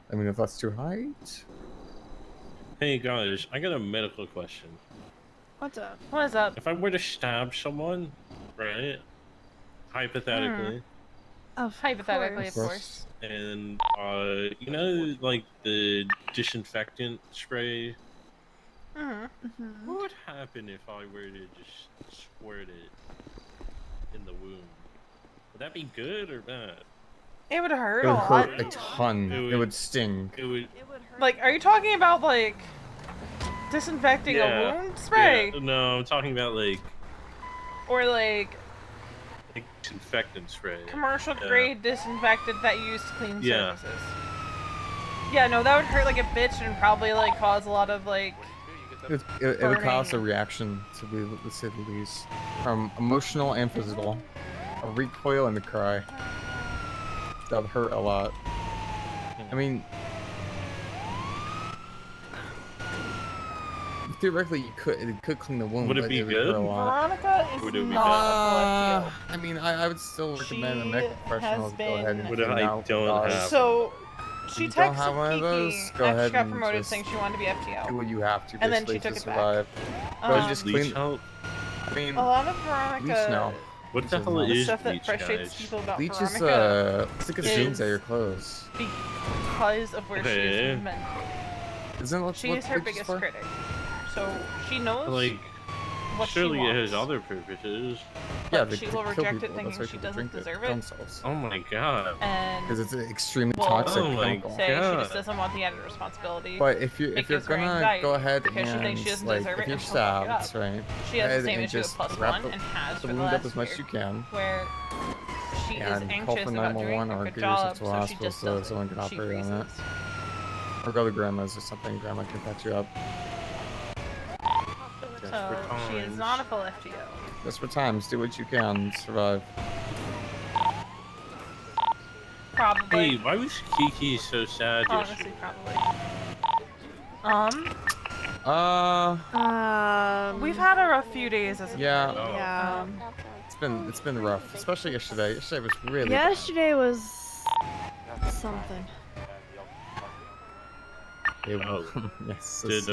Let me know if that's too high. Hey guys, I got a medical question. What's up? What's up? If I were to stab someone, right? Hypothetically. Oh, hypothetically, of course. And you know, like the disinfectant spray. Mm-hmm. What would happen if I were to just squirt it in the wound? Would that be good or bad? It would hurt It would a hurt lot. a ton. It would sting. It would. Like, are you talking about like disinfecting a wound spray, Yeah. No, I'm talking about like or like like disinfectant spray. Commercial grade disinfectant that you use to clean Yeah. surfaces. Yeah, no, that would hurt like a bitch and probably like cause a lot of like. It would cause a reaction, to say the least, from emotional and physical. A recoil and a cry. That would hurt a lot. I mean, theoretically, it could clean the wound. Would it but be would good? hurt a lot. Veronica is Would it be not I mean, I would still recommend the medical professionals go ahead and What if clean I out don't the have? So she you don't texted have one of those, Kiki go after ahead she got and promoted just saying she wanted to be FTO. do what you have to, And then basically, she took to it back. survive. Go ahead, just Bleach clean. help? I mean, A lot of bleach Veronica. now. What the hell The is stuff that bleach, frustrates guys? people about Bleach is Veronica it's like a stains at your clothes. because of where she Okay. is mentally. Isn't what She is her bleach biggest for? critic. So she knows Like, what surely she it wants. has other purposes. Yeah, But she will reject it thinking she doesn't deserve it. Oh my god. And Because it's an extremely will toxic Oh my chemical. say she God. just doesn't want the added responsibility. But if It you're gives her gonna anxiety go ahead because she thinks she and doesn't like deserve it if you're and she'll fuck it stabbed, up. right? She has go the ahead same and issue with just plus wrap one and has the for the wound up last as much year, as you can. where she is And call anxious for about doing 911 or her get job, yourself to a so she hospital just so does someone it. can She operate on it. freezes. Or go to grandma's or something. Grandma can patch you up. So she is not a full FTO. Just for times, do what you can to survive. Probably. Hey, why was Kiki so sad Honestly, yesterday? probably. We've had a rough few days as a Yeah. group. Yeah. It's been rough, especially yesterday. Yesterday was really bad. Yesterday was something. It was, yes. Did,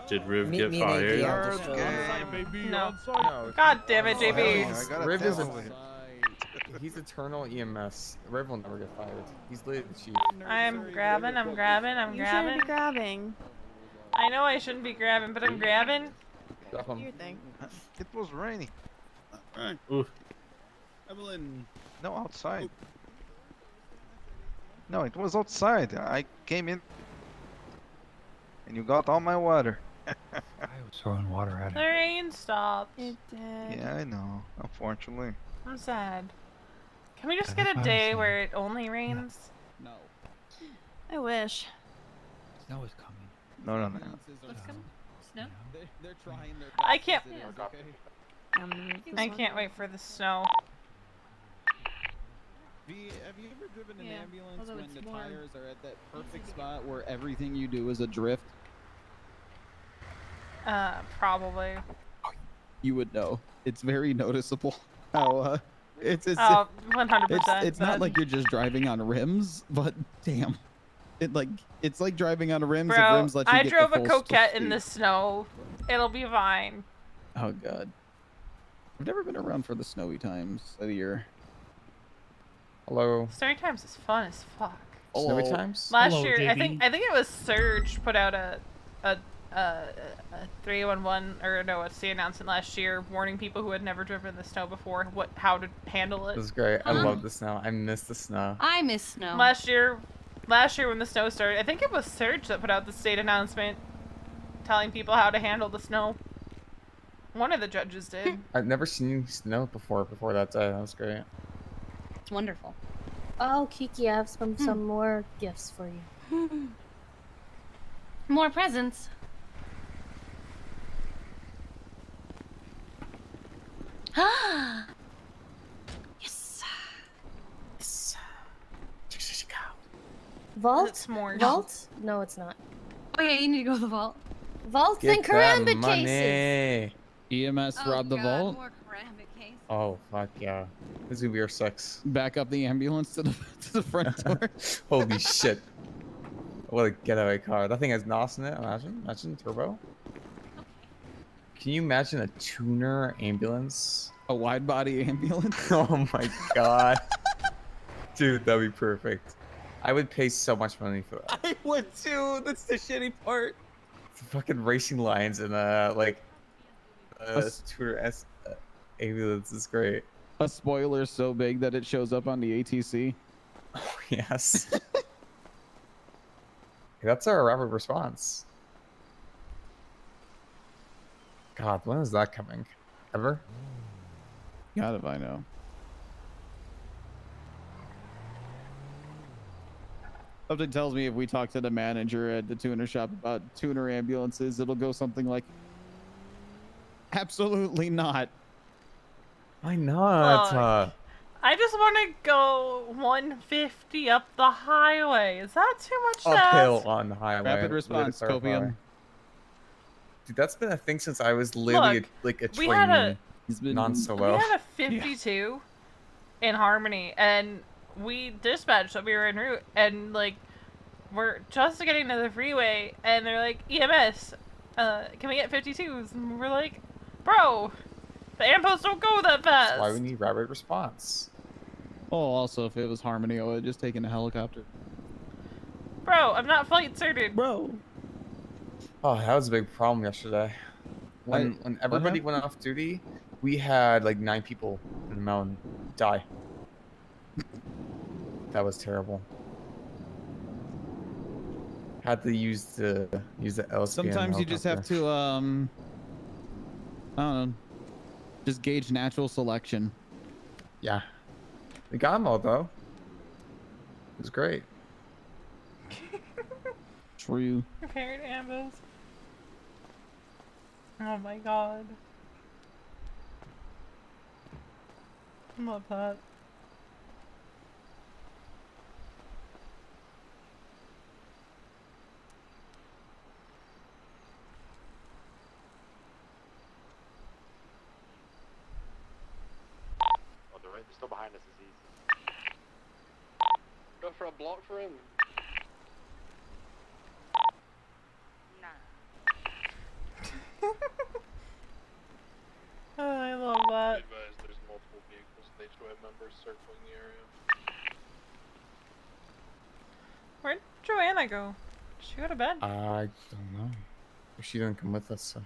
Did Riv get fired? No. No. God damn it, JB. Riv is he's eternal EMS. Riv will never get fired. He's literally the chief. I'm grabbing. You shouldn't be grabbing. I know I shouldn't be grabbing, but I'm grabbing. Drop him. Your thing. It was raining. Alright. Oof. Evelyn. No, outside. No, it was outside. I came in. And you got all my water. I was throwing water at The it. rain stopped. It did. Yeah, I know. Unfortunately. I'm sad. Can we just That's get a what I was day saying. where it only rains? No. I wish. Snow is coming. No. What's coming? Snow? They're trying their I can't. best. It is okay. I can't wait for the snow. Have you ever driven an Yeah, ambulance although when it's the warm. tires are at that perfect spot where everything you do is a drift? Probably. You would know. It's very noticeable how it's Oh, 100%. it's not like you're just driving on rims, but damn. It's like driving on rims if Bro, rims let you I get drove the a full coquette in speed. the snow. It'll be fine. Oh god. I've never been around for the snowy times of the year. Hello. Story times is fun as fuck. Snowy times? Last Hello, year, I JB. think it was Surge put out a 311 or no, it's the announcement last year warning people who had never driven in the snow before how to handle it. This is great. I love the snow. I miss the snow. I miss snow. Last year when the snow started, I think it was Surge that put out the state announcement telling people how to handle the snow. One of the judges did. I've never seen snow before that day. That was great. It's wonderful. Oh, Kiki, I have some more gifts for you. More presents. Yes. Yes. Vault? It's more. Vault? No, it's not. Oh yeah, you need to go to the vault. Vaults and karambit cases. EMS robbed the vault. More karambit case. Oh fuck yeah. This is gonna be our sex. Back up the ambulance to the front door. Holy shit. What a getaway car. That thing has NOS in it, imagine turbo. Can you imagine a tuner ambulance? A wide body ambulance? Oh my god. Dude, that'd be perfect. I would pay so much money for that. I would too. That's the shitty part. The fucking racing lines and tuner ambulance is great. A spoiler so big that it shows up on the ATC. Oh, yes. That's our rapid response. God, when is that coming? Ever? God, if I know. Something tells me if we talk to the manager at the tuner shop about tuner ambulances, it'll go something like, absolutely not. Why not? Look, I just want to go 150 up the highway. Is that too much to Uphill ask? on the highway. Rapid way to response, clarify. Copium. Dude, that's been a thing since I was literally Look, like a we had a- trainee non-solo. We had a 52 in Harmony, and we dispatched that we were en route, and like we're just getting to the freeway, and they're like, EMS, can we get 52s? And we're like, bro, the ambos don't go that fast. That's why we need rapid response. Oh, also, if it was Harmony, I would have just taken a helicopter. Bro, I'm not flight certed. Bro. Oh, that was a big problem yesterday. When everybody went off duty, we had like 9 people in the mountain die. That was terrible. Had to use the LSPN. Sometimes you just have to I don't know, just gauge natural selection. Yeah. We got them all though. It was great. True. Prepared ambos. Oh my god. I love that. Oh, they're right. They're still behind us. Is easy. Go for a block for him. Oh, I love that. Advised there's multiple vehicles with HOA members circling the area. Where'd Joanna go? Did she go to bed? I don't know. She didn't come with us, so.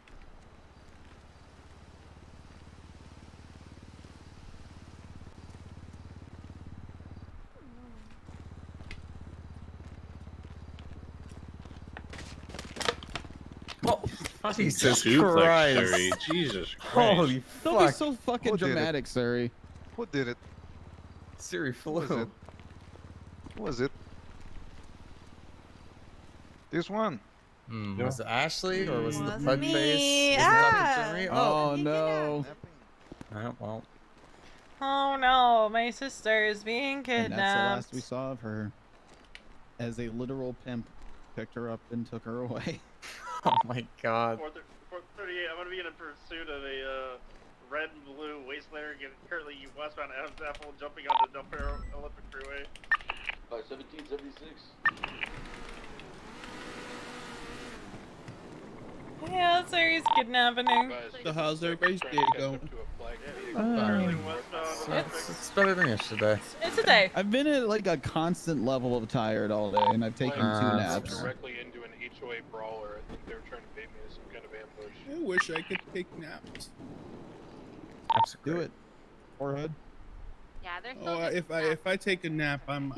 Oh, Jesus Christ. Siri. Jesus Christ. Holy Don't be fuck. so fucking Who did it? dramatic, Suri. Who did it? Siri flew. Who was it? This one. Was it Ashley or was it the Wasn't pug me. face? Was Ah. it Jeremy? Oh no. Oh, well. Oh no, my sister is being And that's the kidnapped. last we saw of her. As a literal pimp picked her up and took her away. Oh my god. 438, I'm gonna be in pursuit of a red and blue wasteland currently westbound Adams Apple jumping on the Dumper Olympic Freeway. 1776. Yeah, Siri's kidnapping her. So how's everybody's day going? It's better than yesterday. It's a day. I've been at like a constant level of tired all day, and I've taken 2 naps. Directly into an HOA brawler. I think they were trying to bait me to some kind of ambush. I wish I could take naps. Do it. Forehead. Yeah, there's Oh, if I take a nap, I'm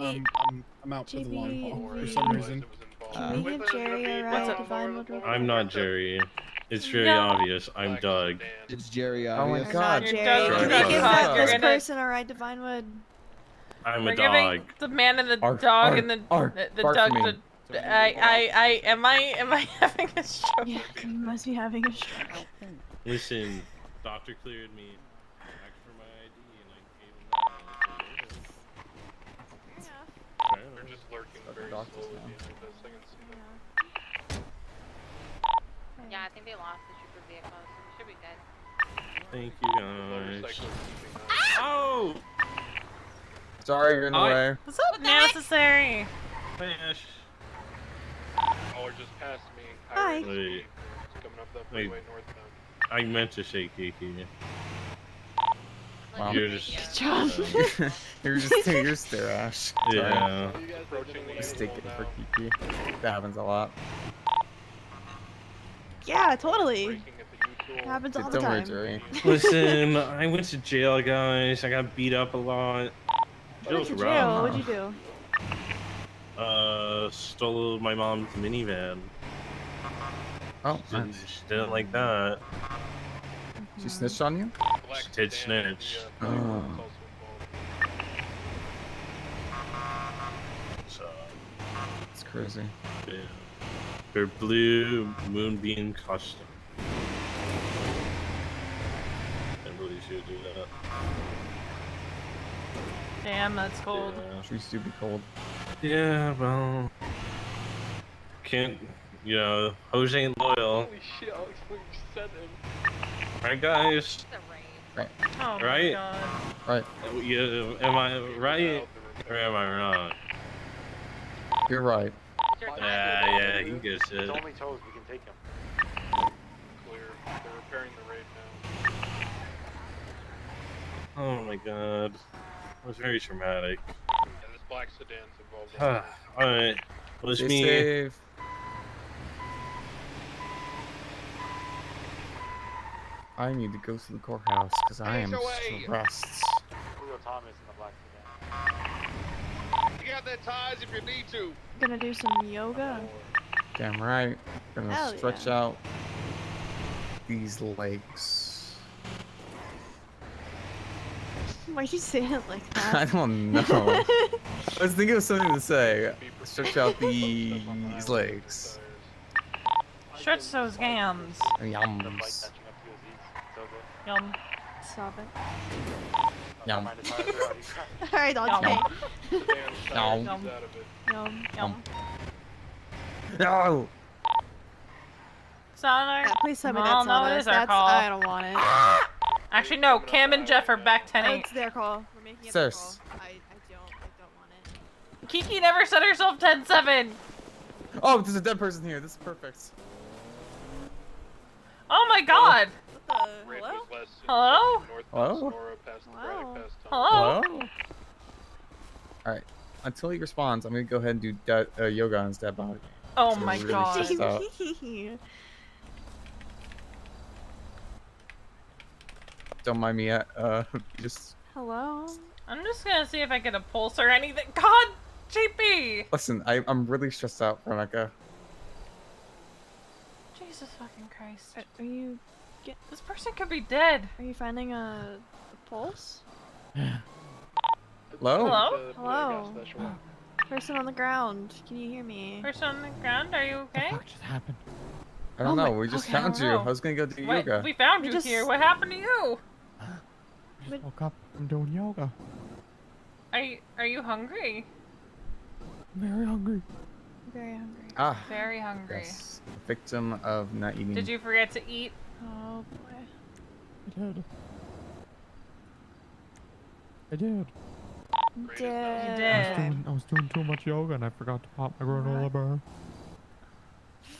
out for the long haul for some reason. Can we give Jerry a ride to Vinewood real quick? I'm not Jerry. It's very No. obvious. I'm Doug. It's Jerry. Oh my obvious. god. You're Jerry, Doug. can You're we Doug. give You're this gonna- person a ride to Vinewood? I'm We're a giving dog. the man and the Arf, dog arf, and the arf, the bark dog. for me. Am I having a stroke? Yeah, you must be having a stroke. Listen, doctor cleared me. Asked for my ID and I gave him that. They're just lurking very doctors slowly now. behind us. I can see them. Yeah, I think they lost the trooper vehicle, so we should be good. Thank you guys. Oh! Sorry, you're in the way. What's up, necessary? Hey, Ash. Oh, we're just past me. Hi. Wait. It's coming up that Wait. freeway northbound. I meant to say Kiki. Wow. You're just. Good job. You're just taking your stare, Ash. Sorry. Yeah. Approaching the Mistake U-Haul it for now. Kiki. That happens a lot. Yeah, totally. Braking at the U-Tool. Happens all the Don't worry, time. Jerry. Listen, I went to jail, guys. I got beat up a lot. Went Jail's to rough. jail. What'd you do? Stole my mom's minivan. Oh, She didn't like that. She snitched on you? black She did sedan and snitch. the black one was also involved. So, It's crazy. yeah. Her blue moonbeam costume. I believe she would do that. Damn, that's cold. Yeah. She used to be cold. Yeah, well, can't, you know, Jose ain't loyal. Holy shit, Alex, what you said him. Right, guys? Right. Oh Right? my god. Right. Yeah, am I right or am I wrong? You're right. Yeah, he gets It's it. only toes, we can take him. Clear. They're repairing the raid now. Oh my god. It was very traumatic. And this black sedan's involved. Alright. Well, it's Stay me. safe. I need to go to the courthouse because I am stressed. Julio Thomas in the black sedan. You got that ties if you need to. Gonna do some yoga. Damn right. Gonna Hell stretch yeah. out these legs. Why'd you say it like that? I don't know. I was thinking of something to say. Stretch out these legs. Stretch those gams. Yums. Yum. Stop it. Yum. Alright, Dante. Yum. Yum. Yum. No. Sonic. Yeah, please tell me Well, that's no, not it us. is our That's call. I don't want it. Actually, no. Cam and Jeff are back 10-8. It's their call. We're making it their call. Sirs. I don't want it. Kiki never set herself 10-7. Oh, there's a dead person here. This is perfect. Oh my god. Raid was west and Hello? north Hello? past Sonora, past the Braddock, past Hello? Alright. Until he responds, I'm gonna go ahead and do yoga on his dead body. Oh So my really god. stressed out. Don't mind me. Just Hello? I'm just gonna see if I get a pulse or anything. God, JP! listen. I'm really stressed out, Veronica. Jesus fucking Christ. Are you... This person could be dead. Are you finding a pulse? Hello? Hello? Hello? Person on the ground. Can you hear me? Person on the ground, are you okay? What just happened? I don't Oh know. my- We just okay, found I don't you. know. I was gonna go do Wait, yoga. we found We you just- here. What happened to you? Woke up from doing yoga. Are you hungry? I'm very hungry. Very hungry. Ah. Very hungry. Yes. Victim of not eating. Did you forget to eat? Oh boy. I did. I did. Dead. I was doing too much yoga and I forgot to pop my granola bar.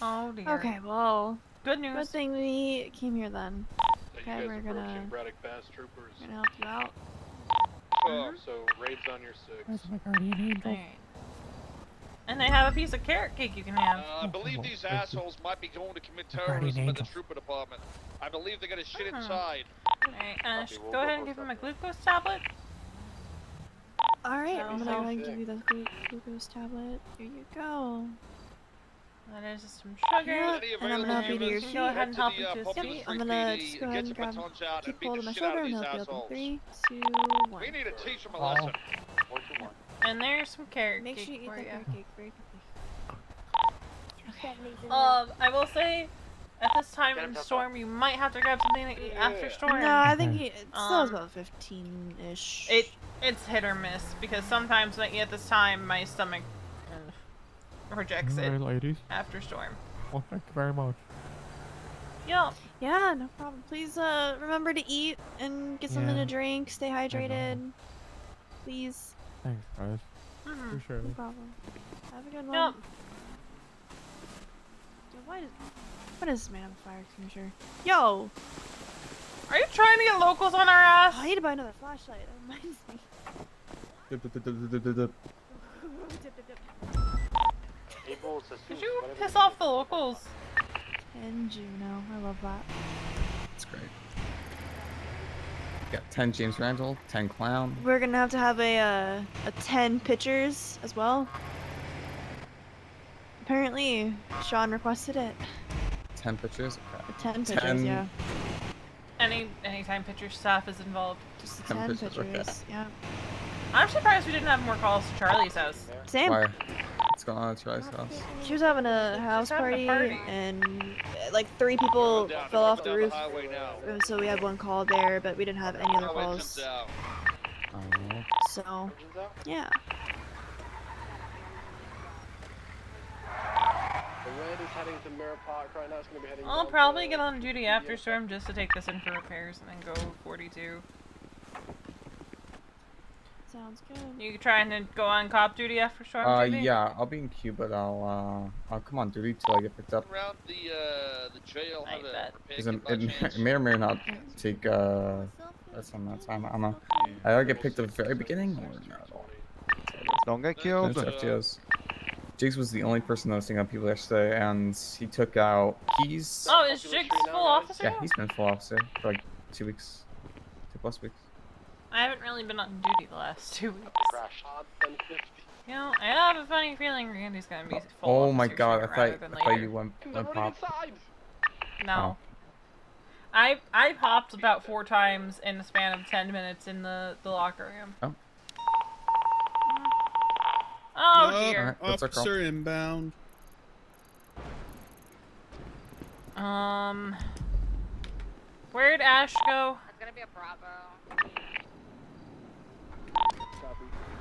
Oh dear. Okay, well. Good news. Good thing we came here then. So Okay, you we're guys gonna approaching Braddock Pass, troopers. help you out. So raids on your 6. Where's my guardian angel? Alright. And they have a piece of carrot cake you can have. I believe these assholes might be going to commit Guardian terrorism in the angel. trooper department. I believe they got a shit Uh-huh. inside. Alright, go ahead and give him a glucose tablet. Alright, I'm gonna go ahead and sick. give you the glucose tablet. Here you go. That is just some sugar. Yeah, and I'm gonna help you to your Go feet. ahead and help him to his Popular feet. I'm Street gonna PD, just go ahead get and your grab, batons out and keep beat hold the of my shit out shoulder of and these help you up in assholes. 3, 2, 1. We need to teach them a Oh. lesson. And there's some carrot Make cake sure you eat for that you. carrot cake very quickly. I will say, at this time in Storm, you might have to grab something to eat after Storm. No, I think it still is about 15-ish. It's hit or miss because sometimes when I eat at this time, my stomach rejects it Alright, ladies. after Storm. Well, thank you very much. Yeah. Yeah, no problem. Please remember to eat and get something Yeah. to drink. Stay hydrated. Please. Thanks, guys. Mhm. Appreciate No it. problem. Have a good one. Yep. Yo, what is this man on the fire extinguisher? Yo! Are you trying to get locals on our ass? Oh, I need to buy another flashlight. That reminds me. Did you piss off the locals? And Juno. I love that. That's great. Got 10 James Randall, 10 Clown. We're gonna have to have a 10 pictures as well. Apparently, Sean requested it. 10 pictures? Okay. 10 pictures, yeah. Anytime picture staff is involved. Just 10 pictures. Yeah. I'm surprised we didn't have more calls to Charlie's house. Same. Why? What's going on at Charlie's house? She was having a house having a party, party. and like 3 people fell off the down roof. the highway now. So we had 1 call there, but we didn't have any other Highway calls. comes out. So, yeah. The red is heading to Mirror Park right now. It's going to be heading I'll down probably to- get on duty after storm just to take this in for repairs and then go 42. Sounds good. You trying to go on cop duty after storm duty? Yeah, I'll be in queue, but I'll come on duty till I get picked up. Around the jail, have a Because it may or may not take that's on that time. I don't know. I either get picked up at the very beginning or not at all. Don't get killed. Jigs was the only person noticing on people yesterday, and he took out keys. Oh, is Jigs full officer? Yeah, he's been full officer for like 2 weeks, 2+ weeks. I haven't really been on duty the last 2 weeks. Crash. You know, I have a funny feeling Randy's gonna be full Oh my officer god, I sooner rather thought than you later. went pop. No. I popped about 4 times in the span of 10 minutes in the locker room. Oh. Oh Nope, dear. Officer inbound. Where'd Ash go? It's gonna be a Bravo.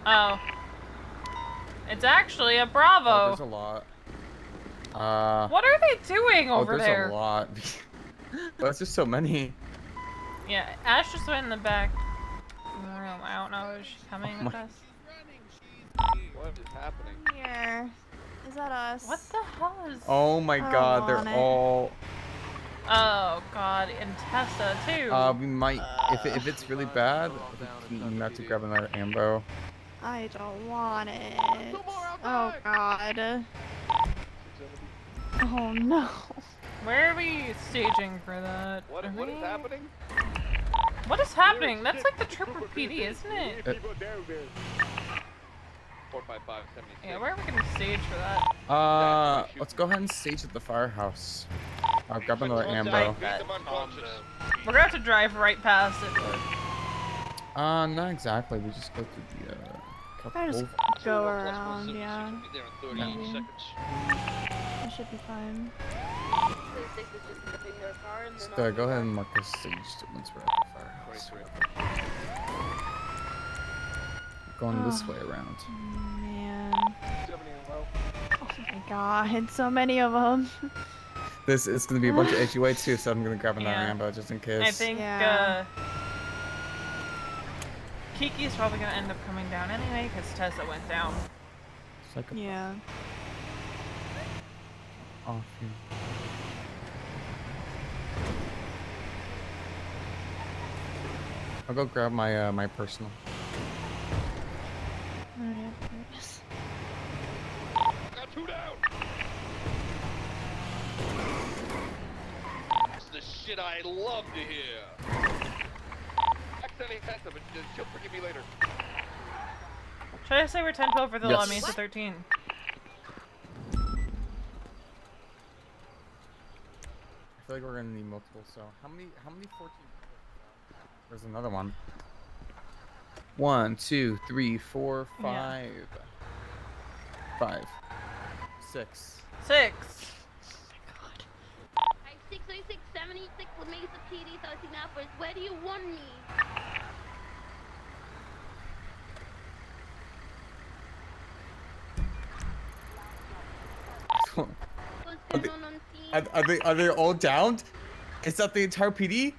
Oh. It's actually a Bravo. Oh, there's a lot. What are they doing over there's there? a lot. There's just so many. Yeah, Ash just went in the back room. I don't know. Is she coming with us? What is happening? Here. Is that us? What the hell is... Oh my god, they're all. Oh god, and Tessa too. We might, if it's really bad, we might have to grab another ambo. I don't want it. Oh god. Oh no. Where are we staging for that? What is happening? What is happening? That's like the Trooper PD, isn't it? 455 76. Yeah, where are we gonna stage for that? Let's go ahead and stage at the firehouse. I'll grab another ambo. We're gonna have to drive right past it. But... not exactly. We just go through the I just couple. go around, yeah. Be there in 38 Maybe. seconds. That should be fine. Just go ahead and mark this staged once we're at the firehouse. Going this way around. Man. Oh my god, so many of them. This is gonna be a bunch of HUA too, so I'm gonna grab another Yeah. ambo just in case. I think Kiki's probably gonna end up coming down anyway because Tessa went down. Yeah. Off here. I'll go grab my my personal. Got 2 down. This is the shit I love to hear. Accidentally Tessa, but she'll forgive me later. Should I say we're 10-12 for the Yes. law means to 13? I feel like we're gonna need multiple. So how many 14? There's another one. 1, 2, 3, 4, 5. 5. 6. 6. Hey, 60676 La Mesa PD 13 Alphas, where do you want me? Are they all downed? Is that the entire PD?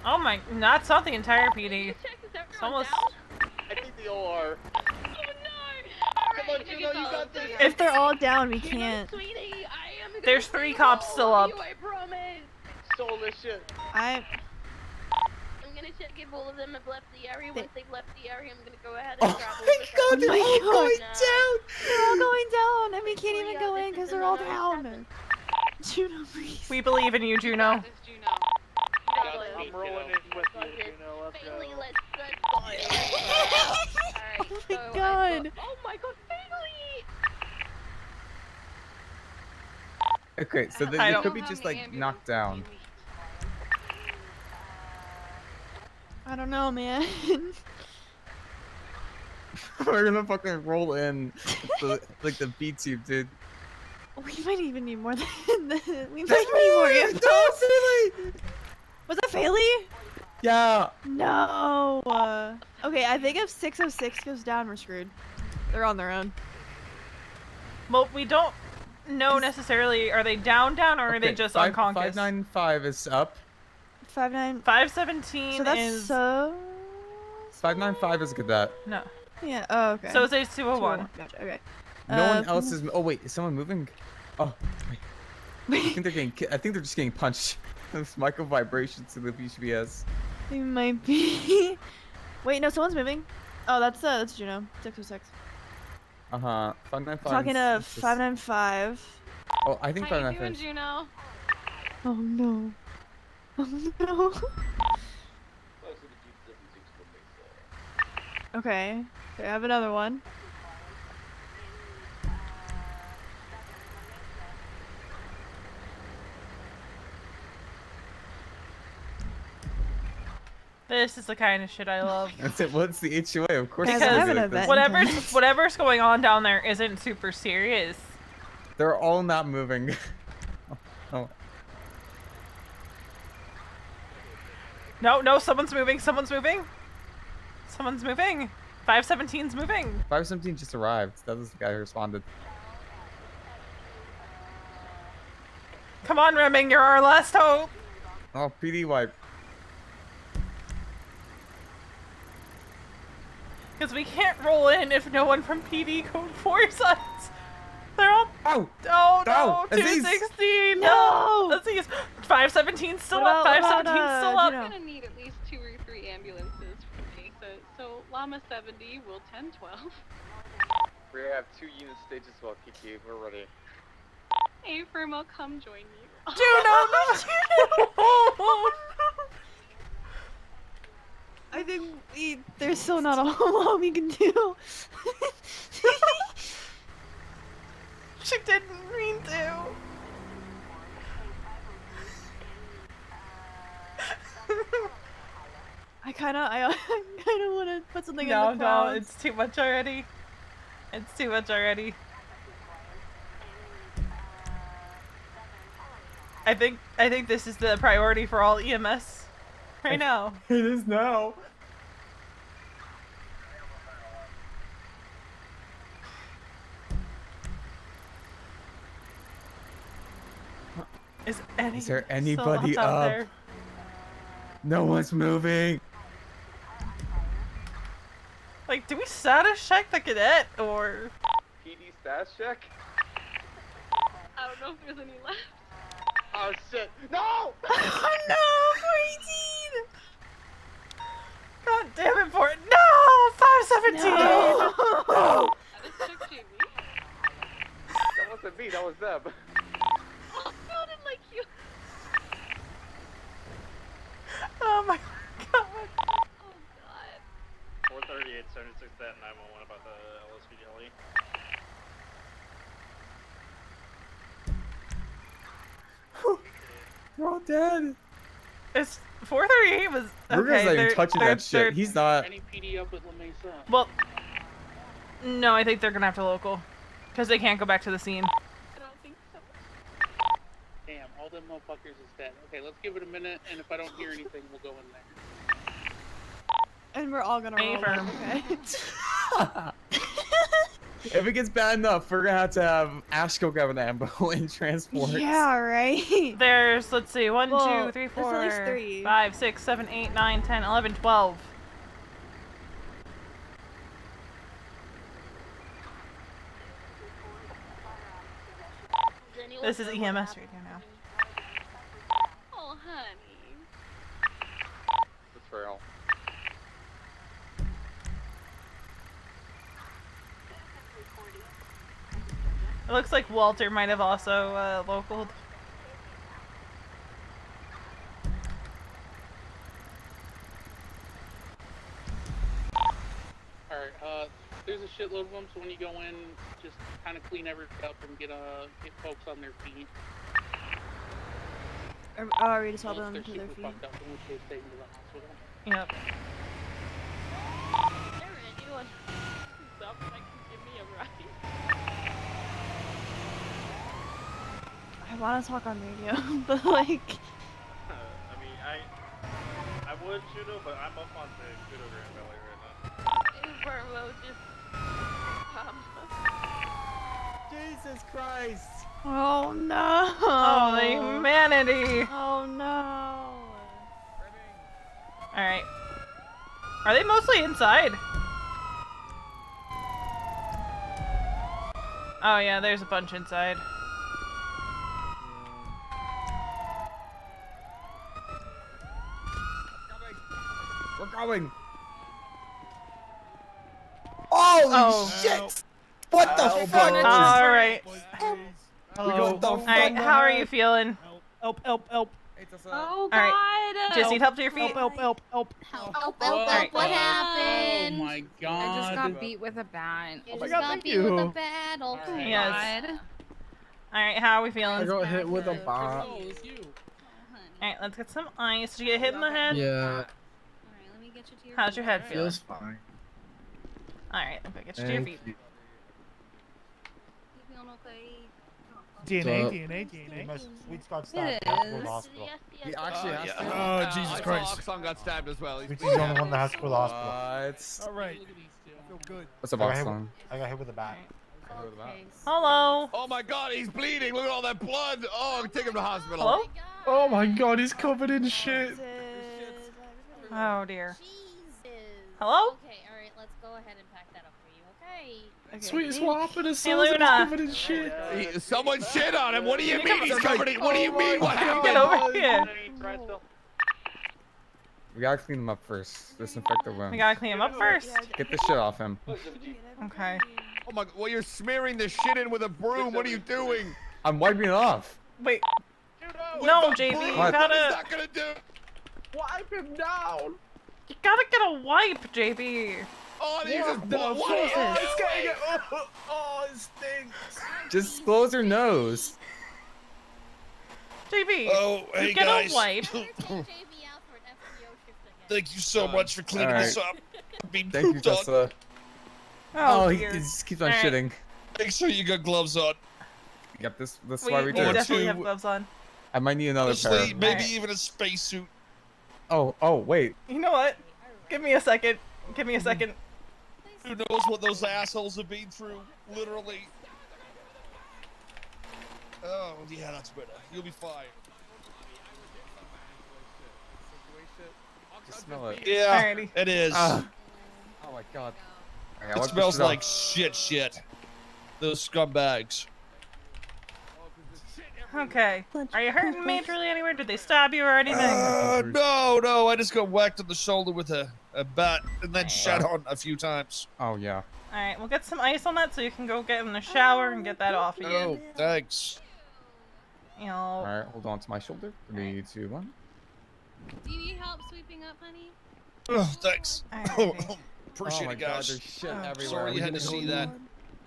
Oh my, that's not the entire PD. It's almost... I think they all are. Oh no! Come on, Juno, you got this. If they're all down, we can't. There's 3 cops still up. I promise. Soul this shit. I. I'm gonna check if all of them have left the area. Once they've left the area, I'm gonna go ahead and travel. Oh my god, they're all going down, and we can't even go in because they're all down. Juno, please. We believe in you, Juno. I'm rolling in with you, Juno. Let's go. Oh my god. Oh my god, Bailey! Okay, so they could be just like knocked down. I don't know, man. We're gonna fucking roll in like the B tube, dude. We might even need more than we might need more info. Was that Faley? Yeah. No. Okay, I think if 606 goes down, we're screwed. They're on their own. Well, we don't know necessarily. Are they down, or are they just unconscious? 595 is up. 517 So that's is. 595 is a cadet. No. Yeah. Oh, okay. So it's 201. Gotcha. Okay. No one else is. Oh wait, is someone moving? Oh, wait. I think they're getting. I think they're just getting punched. There's micro vibrations to the BCBS. They might be. Wait, no, someone's moving. Oh, that's Juno. 606. 595. Talking to 595. Oh, I think How you 595. doing, Juno? Oh no. Oh no. Okay. I have another one. This is the kind of shit I love. That's it. What's the HOA? Of course. Because whatever's going on down there isn't super serious. They're all not moving. Oh. No, someone's moving. Someone's moving. 517's moving. 517 just arrived. That was the guy who responded. Come on, Remming, you're our last hope. Oh, PD wipe. Because we can't roll in if no one from PD code 4 us. They're all. Oh! Oh no! No! 216! No! Let's see. 517 still What up. about, 517 still up. We're gonna need at least 2 or 3 ambulances for Mesa. So Llama 70 will 1012. We have 2 unit stages as well, Kiki. We're ready. Hey, Firmo, come join me. Juno! I think there's still not a whole lot we can do. She didn't mean to. I kind of want to put something in No, the clouds. no, it's too much already. It's too much already. I think this is the priority for all EMS right now. It is now. Is there anybody still out up? there? No one's moving. Like, do we status check the cadet or? PD status check? I don't know if there's any left. Oh shit! No! Oh no, 418! God damn it, Fort! No! 517! No! That is check JB. That wasn't me, that was them. Oh, it sounded like you. Oh my god. Oh god. 438, 76, that 911 about the LSPD heli. They're all dead. It's 438 was okay. Ruger's not even touching that shit. He's not. Any PD up at La Mesa? Well, no, I think they're gonna have to local, because they can't go back to the scene. I don't think so. Damn, all them motherfuckers is dead. Okay, let's give it a minute, and if I don't hear anything, we'll go in there. And we're all gonna roll Firm. okay? If it gets bad enough, we're gonna have to have Ash go grab an ambo and transport. Yeah, right. There's, let's see, 1, Well, 2, 3, there's at least 4, three. 5, 6, 7, 8, 9, 10, 11, 12. This is EMS right here now. Oh, honey. That's real. It looks like Walter might have also localed. Alright, there's a shitload of them, so when you go in, just kind of clean everything up and get folks on their feet. I already saw them Unless to they're their super feet. fucked up, in which case take them to the hospital. Yep. Anyone who's up that can give me a ride? I want to talk on radio, but like. I mean, I would shoot him, but I'm up on the Kudo Grand Valley right now. Vermo just. Jesus Christ! Oh no! Oh, the humanity! Oh no! Alright. Are they mostly inside? Oh yeah, there's a bunch inside. We're going. Holy shit! What the fuck? Alright. What the Alright, how are you feeling? Help. Oh God! Alright. Just need help to your feet? Help. What happened? Oh my God! I just got beat with a bat. You just got beat with a battle. Right. Yes. Alright, how are we feeling? I got hit with a bat. Alright, let's get some ice. Did you get hit in the head? Yeah. Alright, let me get you to your How's your head feeling? Feels fine. Alright, okay, get you to your feet. You feeling okay? DNA. Sweet got stabbed. Has to go to the hospital. He actually has to. Oh, Jesus I Christ. saw Oxon got stabbed as well. Sweet's the only one that has to go to the hospital. All right. I feel good. What's up, I got hit Oxon? I got hit with a bat. Hello. Oh my God, he's bleeding. Look at all that blood. Oh, take him to hospital. Hello? Oh my God, he's covered in shit. Oh dear. Hello? Okay, alright, let's go ahead and pack that up for you, okay? Sweet swap and his Hey, son's Luna. covered in shit. Someone shit on him. What do you mean he's covered in? What do you mean? What happened? Get over here. We gotta clean him up first. Disinfect the wound. We gotta clean him up first. Get the shit off him. Okay. Oh my! Well, you're smearing the shit in with a broom. What are you doing? I'm wiping it off. Wait. No, JB, you What? What is gotta. that gonna do? Wipe him down. You gotta get a wipe, JB. Oh, he's just the what? fuck? It's getting it. Oh, it stinks. Just close your nose. JB. Oh, hey you get guys. a wipe. Thank you so much for cleaning this up. Being Thank you, pooped on. Jessa. Oh, he dear. just keeps on Alright. shitting. Make sure you got gloves on. Yep, this is We why we do it. definitely have gloves on. I might need another pair. Honestly, maybe Alright. even a spacesuit. Oh, wait. You know what? Give me a second. Give me a second. Who knows what those assholes have been through? Literally. Oh, yeah, that's better. You'll be fine. You smell it. Yeah, Alrighty. it is. Oh my God. Alright, It wipe this smells shit off. like shit. Those scumbags. Okay. Are you hurting majorly anywhere? Did they stab you or anything? No, I just got whacked on the shoulder with a bat and then shot on a few times. Oh, yeah. Alright, we'll get some ice on that so you can go get in the shower and get that off of you. Oh, thanks. You know. Alright, hold on to my shoulder. 3, 2, 1. Do you need help sweeping up, honey? Oh, thanks. Alright. Appreciate Oh my it, guys. God, there's shit everywhere. Sorry you had to see that.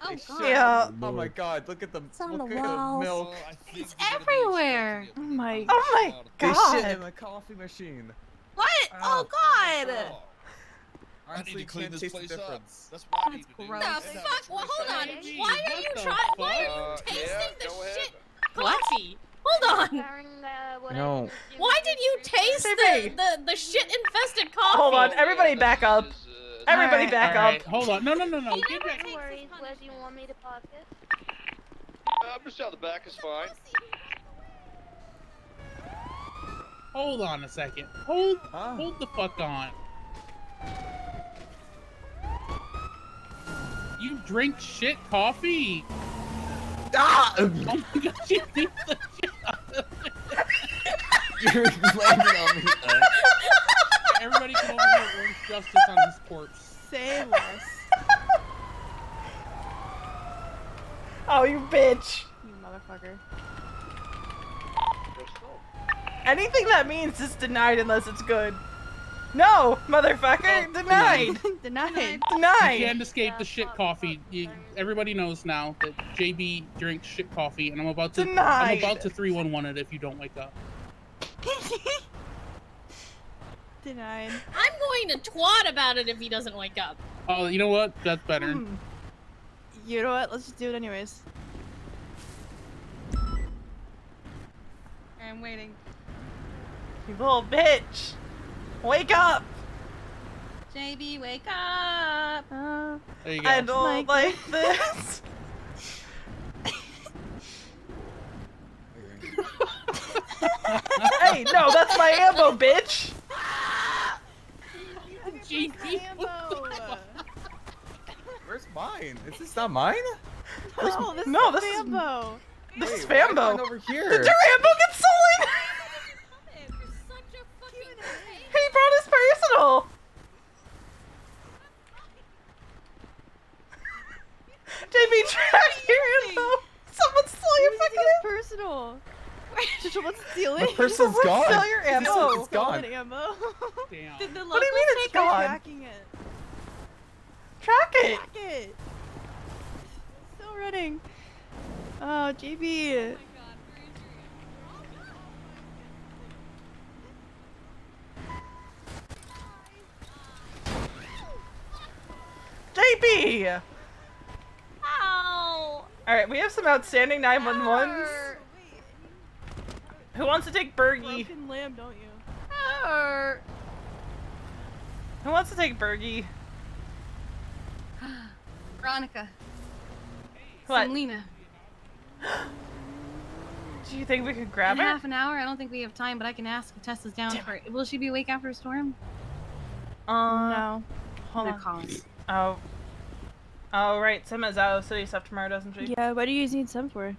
Oh There's God. shit. Yeah. Oh my God, look at the on the look at walls. the milk. It's everywhere. Oh my. Oh my There's god. shit in the coffee machine. What? Oh God. I need to clean can't this taste the place up. difference. That's what I need to do. The fuck? Well, hold on. Why are you tasting the shit coffee? Hold on. No. Why did you taste the shit infested coffee? Hold on, everybody back up. Everybody back Alright, up. hold on. No. Get back. No worries. Where do you want me to park it? Just out the back is fine. Hold on a second. Hold the fuck on. You drink shit coffee? Ah! Oh my God, you beat the shit out of me. You're landing on me. Everybody come over here and urge justice on his corpse. Say less. Oh, you bitch. You motherfucker. Anything that means is denied unless it's good. No, motherfucker, denied. Denied. You Denied. can't escape the shit coffee. Everybody knows now that JB drinks shit coffee, and I'm about to Denied. 311 it if you don't wake up. Denied. I'm going to twat about it if he doesn't wake up. Oh, you know what? That's better. You know what? Let's just do it anyways. I'm waiting. You little bitch! Wake up! JB, wake up! There you go. I don't like this. Hey, no, that's my ammo, bitch! Where's mine? Is this not mine? No, this No, is this is- Fambo. This is Wait, why is Fambo. mine over here? Did your ammo get stolen? He brought his personal. JB, track your ammo. Someone stole your fucking personal. Someone steal My it. person's gone. Steal your ammo. It's gone. Ammo. Damn. Did the locals What do you mean it's take our gone? tracking it? Track it. Track it. Still running. Oh, JB. JB. Ow! All right, we have some outstanding 911s. Who wants to take Bergie? Broken lamb, don't you? Who wants to take Bergie? Veronica. What? Lena. Do you think we could grab In her? half an hour? I don't think we have time, but I can ask if Tessa's down for it. Will she be awake after a storm? No. Hold No on. calls. Oh. Oh, right. Sim has out of city stuff tomorrow, doesn't she? Yeah, what do you need some for?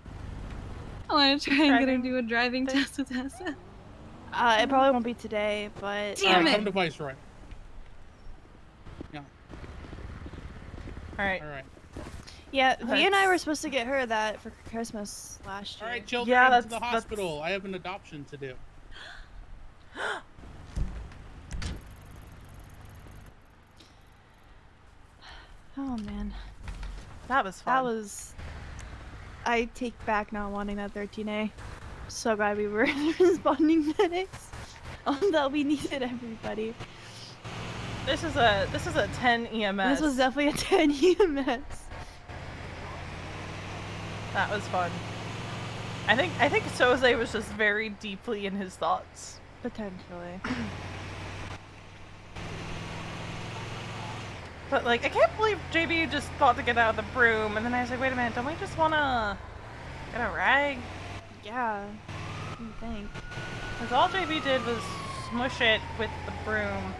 I want to try and get her Driving to do a driving test with Tessa. It probably won't be today, but... Damn Come it! to Viceroy. Yeah. Alright. Alright. Yeah, V and I were supposed to get her that for Christmas last year. Alright, children, Yeah, to the that's- hospital. I have an adoption to do. Oh, man. That was fun. That was... I take back not wanting that 13A. So glad we were responding medics. That we needed everybody. This is a 10 EMS. This was definitely a 10 EMS. That was fun. I think Soze was just very deeply in his thoughts. Potentially. But like, I can't believe JB just thought to get out of the broom, and then I was like, wait a minute, don't we just wanna get a rag? Yeah. You think? Because all JB did was smush it with the broom.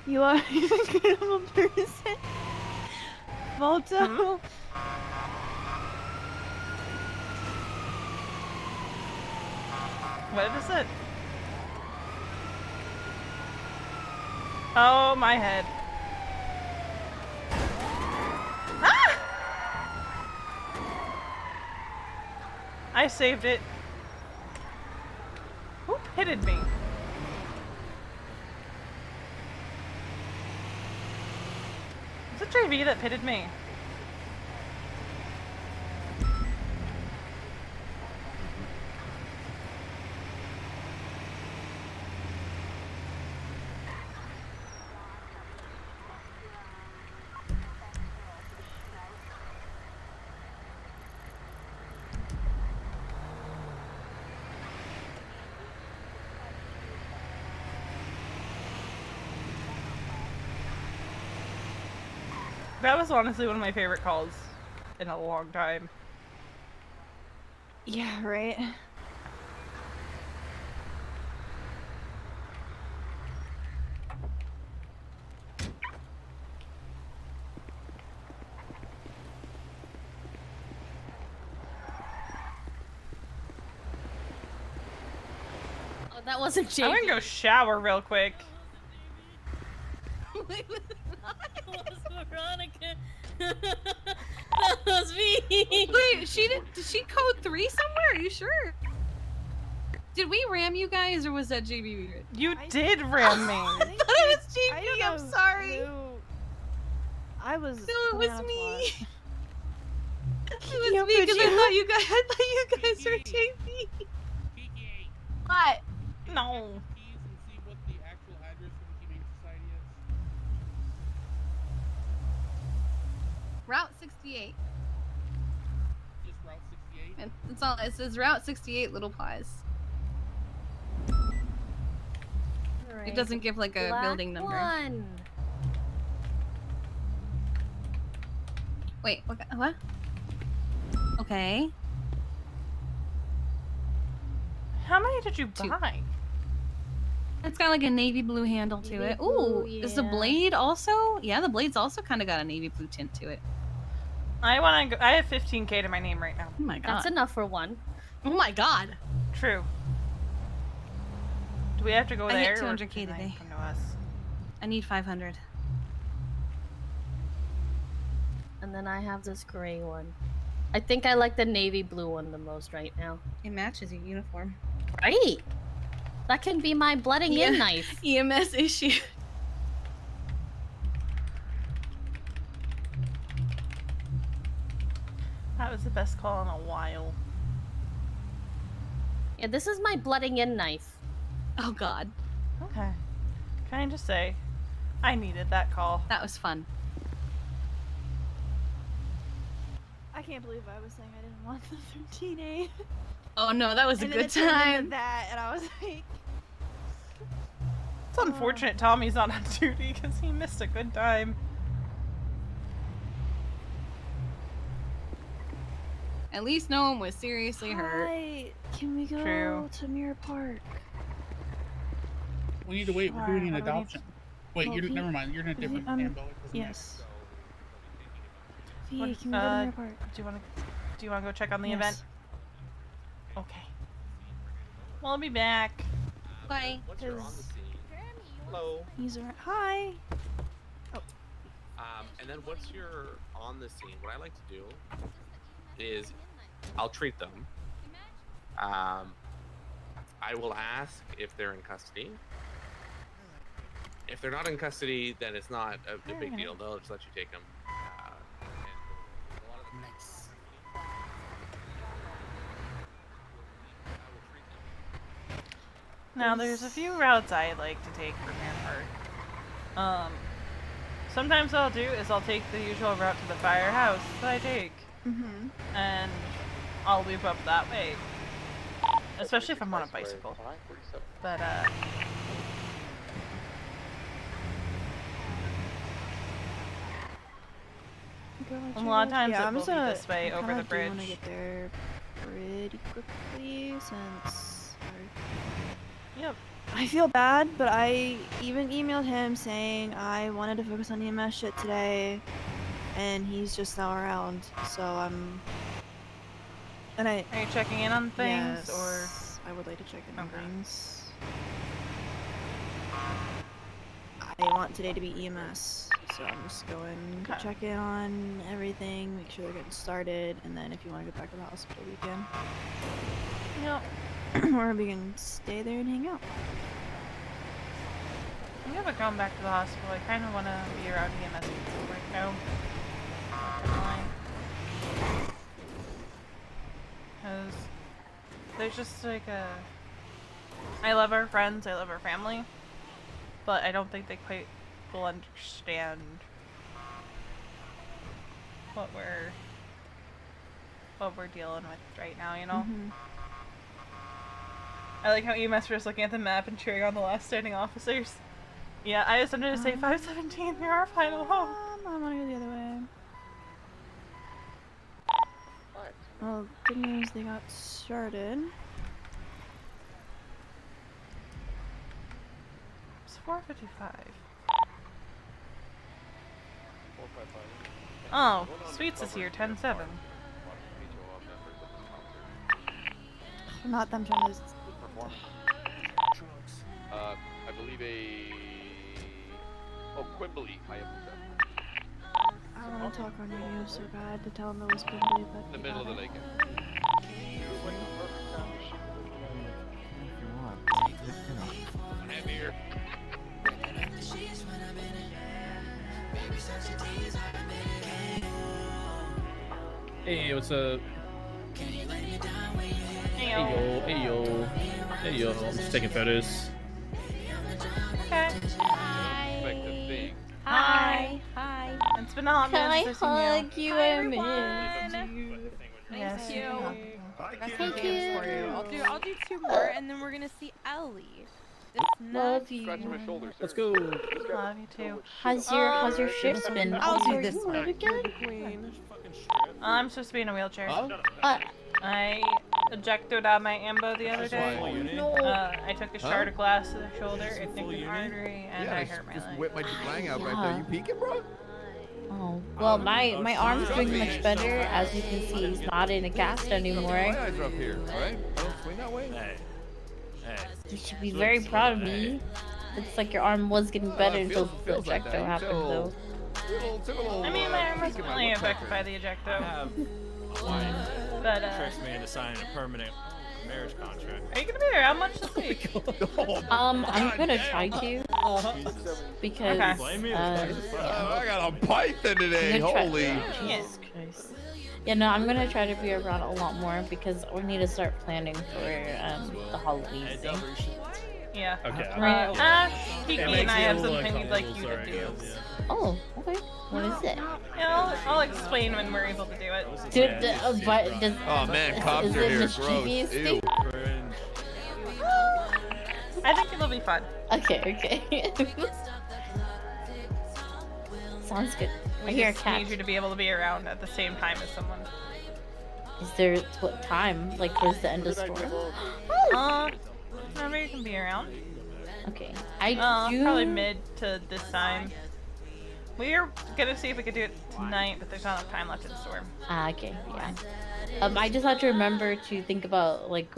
You are an incredible person. Volto. What is it? Oh, my head. Ah! I saved it. Who pitted me? Was it JV that pitted me? That was honestly one of my favorite calls in a long time. Yeah, right. Oh, that wasn't JB. I'm gonna go shower real quick. Wait, that was Veronica. That was me. Wait, did she code 3 somewhere? Are you sure? Did we ram you guys, or was that JB weird? You did ram me. I thought it was JB. I'm sorry. I was. No, it was going me. on twat. It Yo, was me because could I thought you guys were JB. What? No. Route 68. Just Route 68. It's all. It says Route 68, Little Pies. It doesn't give like a building number. One. Wait, what? Okay. How many did you buy? It's got like a navy blue handle to Navy it. blue, Ooh, is the yeah. blade also? Yeah, the blade's also kind of got a navy blue tint to it. I want to go. I have 15K to my name right now. Oh my god. That's enough for one. Oh my god. True. Do we have to go I there? hit or 200K can I today. come to us? I need 500. And then I have this gray one. I think I like the navy blue one the most right now. It matches your uniform. Right. That can be my blooding in knife. EMS issue. That was the best call in a while. Yeah, this is my blooding in knife. Oh god. Okay. Can I just say, I needed that call. That was fun. I can't believe I was saying I didn't want the 13A. Oh no, that was a And then good it turned into time. that, and I was like, It's unfortunate Tommy's not on duty because he missed a good time. At least no one was seriously hurt. hi, can we go True. to Mirror Park? We need to wait. We're doing an Sure, what do we need adoption. Wait, Well, you're he- never mind. You're in a different handle. It doesn't Yes. V, What- can we go to Mirror Park? Do you want to go check on the Yes. event? Okay. Well, I'll be back. Bye. Once you're on the scene. Hello. He's around. Hi. And then once you're on the scene, what I like to do is I'll treat them. I will ask if they're in custody. If they're not in custody, then it's not a big deal. They'll just let you take them. Nice. Now, there's a few routes I like to take for Manhart. Sometimes what I'll do is I'll take the usual route to the firehouse that I take. Mm-hmm. And I'll loop up that way. Especially if I'm on a bicycle. But, a lot of times yeah, it I'm will just be gonna, this way I over kinda the do wanna bridge. get there pretty quickly since Yep. I feel bad, but I even emailed him saying I wanted to focus on EMS shit today, and he's just not around. So I'm. And I. Are you checking in on things, yes, or? I would like to check in on things. I want today to be EMS, so I'm just going to check in on everything, make sure they're getting started, and then if you want to go back to the hospital, we can. Yep. Or we can stay there and hang out. I haven't gone back to the hospital. I kind of want to be around EMS people right now. Because there's just like a... I love our friends, I love our family, but I don't think they quite will understand what we're dealing with right now, you know? Mm-hmm. I like how EMS was looking at the map and cheering on the last standing officers. Yeah, I just wanted to say 517, you're our final home. I want to go the other way. Well, good news, they got started. It's 4:55. Oh, Sweets is here, 10-7. Not them trying to. I believe Quimbley. I have I want to talk on radio so bad to tell them it was Quimbley, but. in the middle of the lake. I'm here. Hey, what's up? Hey yo. Hey yo. I'm just taking photos. Okay. Hi. Hi. Hi. And It's been a hot Can minute I since I've seen hug you? I miss you. you. Yes, Thank you. Thank Thank you. you. For you. I'll do 2 more, and then we're gonna see Ellie. This Love you. Scratching my shoulder, sir. Let's go. Love you too. How's your shift been? I'll do Are this you one. again? I'm supposed to be in a wheelchair. Uh, I ejected out my ambo the other day. no. I took a shard of glass to the shoulder, it nicked an artery, and I hurt my leg. Whip my wang out right there. You peeking, bro? Oh, well, my arm's doing much better. As you can see, he's not in a cast anymore. My eyes are up here, alright? Don't swing that way. Hey. You should be very proud of me. Looks like your arm was getting better until the ejecto happened, though. I mean, my arm wasn't really affected by the ejecto. But, Tricks me into signing a permanent marriage contract. Are you gonna be around much this week? I'm gonna try to. Because, I got a python today, holy. Jesus Christ. Yeah, no, I'm gonna try to be around a lot more because we need to start planning for the Halloween thing. Yeah. Okay. Kiki and I have something we'd like you to do. Oh, okay. What is it? Yeah, I'll explain when we're able to do it. Oh man, cops are here. Gross. Ew. I think it'll be fun. Okay. Sounds good. I hear a just cat. need you to be able to be around at the same time as someone. Is there what time? Like towards the end of storm? Whenever you can be around. Okay. I do. Probably mid to this time. We're gonna see if we could do it tonight, but there's not enough time left in the storm. Okay, yeah. I just have to remember to think about like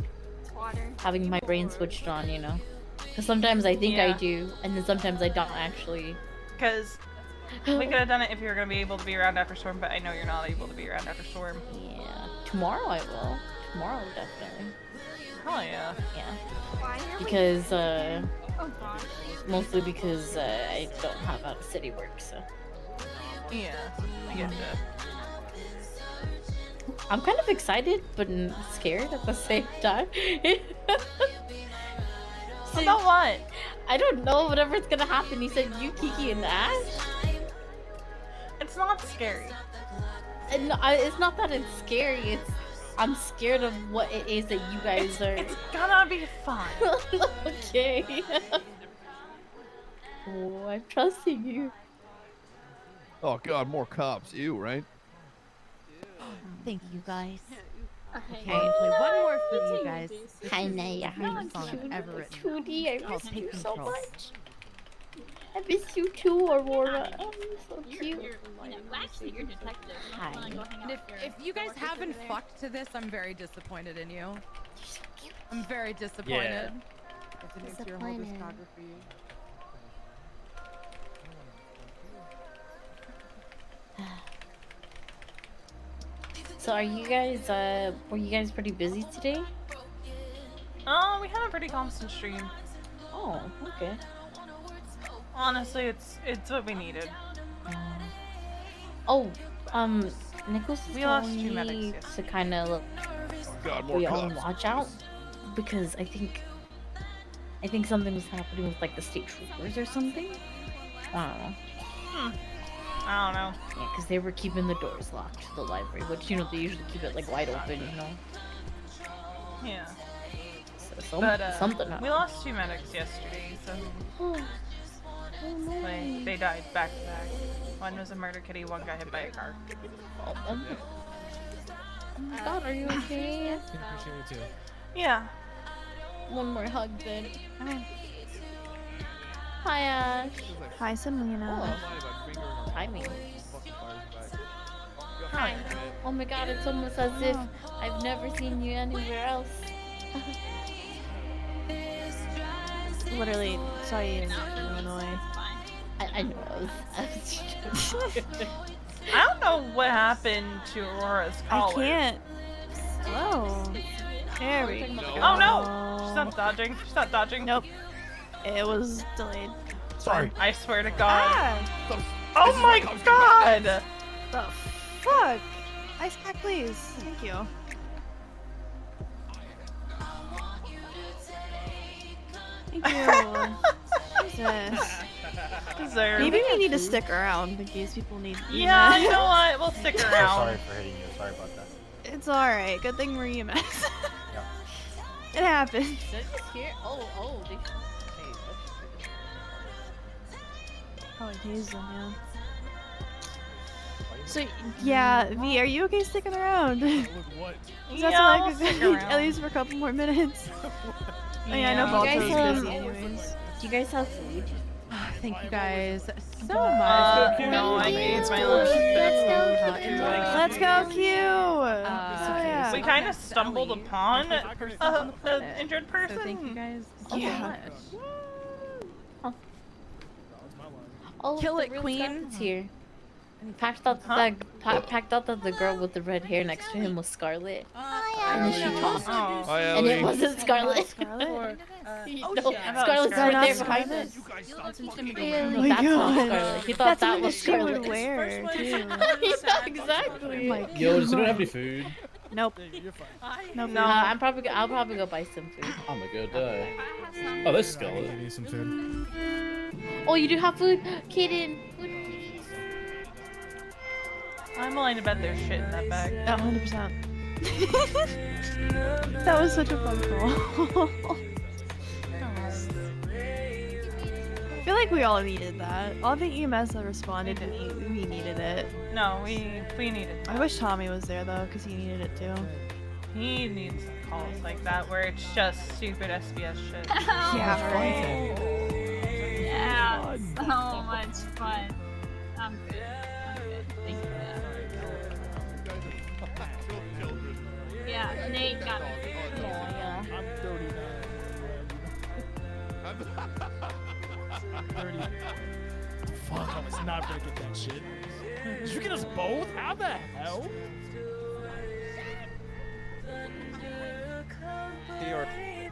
having my brain switched on, you know, because sometimes I think I do, and then sometimes I don't actually. Because we could have done it if you were gonna be able to be around after storm, but I know you're not able to be around after storm. Yeah. Tomorrow I will. Tomorrow definitely. Oh yeah. Yeah. Because mostly because I don't have out of city work, so. Yeah, I get that. I'm kind of excited, but scared at the same time. About what? I don't know. Whatever's gonna happen. You said you, Kiki, and Ash. It's not scary. And it's not that it's scary. It's I'm scared of what it is that you guys are. It's gonna be fun. Okay. Oh, I'm trusting you. Oh god, more cops. Ew, right? Thank you guys. Okay. Play one more for you guys. Hi, Naya. Favorite song I've ever written. Cutie, I Called miss Take you so Control. much. I miss you too, Aurora. Oh, you're so cute. Actually, you're detective. Hi. And if you guys haven't fucked to this, I'm very disappointed in you. I'm very disappointed. Disappointed. So are you guys, were you guys pretty busy today? We had a pretty constant stream. Oh, okay. Honestly, it's what we needed. Nichols We lost told 2 me medics to kind of God, more be on cops. watch out because I think something was happening with like the state troopers or something. I don't know. I don't know. Yeah, because they were keeping the doors locked to the library, which they usually keep it like wide open, Yeah. So But something. we lost 2 medics yesterday, so they died back to back. One was a murder kitty, one got hit by a car. Oh my god, are you okay? I appreciate it too. Yeah. One more hug then. Hi Ash. Hi Selena. Timing. Hi. Oh my god, it's almost as if I've never seen you anywhere else. Literally saw you in Illinois. I know. I don't know what happened to Aurora's collar. I can't. Oh. There we go. Oh no! She's not dodging. She's not dodging. Nope. It was delayed. Sorry. I swear to God. Ah! Oh my God! The fuck? Ice pack, please. Thank you. Thank you. Jesus. Deserve. Maybe we need to stick around in case people need. Yeah, you know what? We'll stick Oh, around. sorry for hitting you. Sorry about that. It's alright. Good thing we're EMS. Yeah. It happens. Did I just hear? Oh, they... Probably tase them, yeah. So, yeah, V, are you okay sticking around? What? Yeah, Yeah, like, we'll stick around. at least for a couple more minutes. I mean, I know Yeah. Balto's busy anyways. Do you guys have food? Thank you guys so much. No, I gave my lunch. Let's go, Q! We kind of stumbled upon an injured person. So thank you guys so Yeah. much. Oh, Kill the it, real queen. Scarlet's here. Packed out that the girl with the red hair next to him was Scarlet. And then she talked. Hi, And it Ellie. wasn't Scarlet. Scarlet? No, Scarlet's right there behind us. That's Oh No, my that's not God. Scarlet. He thought That's that what was she would Scarlet. wear, too. Yeah, exactly. Oh my Yo, does anyone God. have any food? Nope. Nope. No. I'll probably go buy some food. I'm a good Oh, there's Scarlet. I need some food. Oh, you do have food, Kaden. I'm willing to bet there's shit in that bag. Oh, 100%. That was such a fun call. I feel like we all needed that. All the EMS that responded, we needed it. No, we needed. I wish Tommy was there though, because he needed it too. He needs calls like that where it's just stupid SBS shit. Yeah, right. Yeah, so much fun. I'm good. Thank you. Yeah, Nate got it. Yeah. I'm 39. Fuck, I was not gonna get that shit. Did you get us both? How the hell?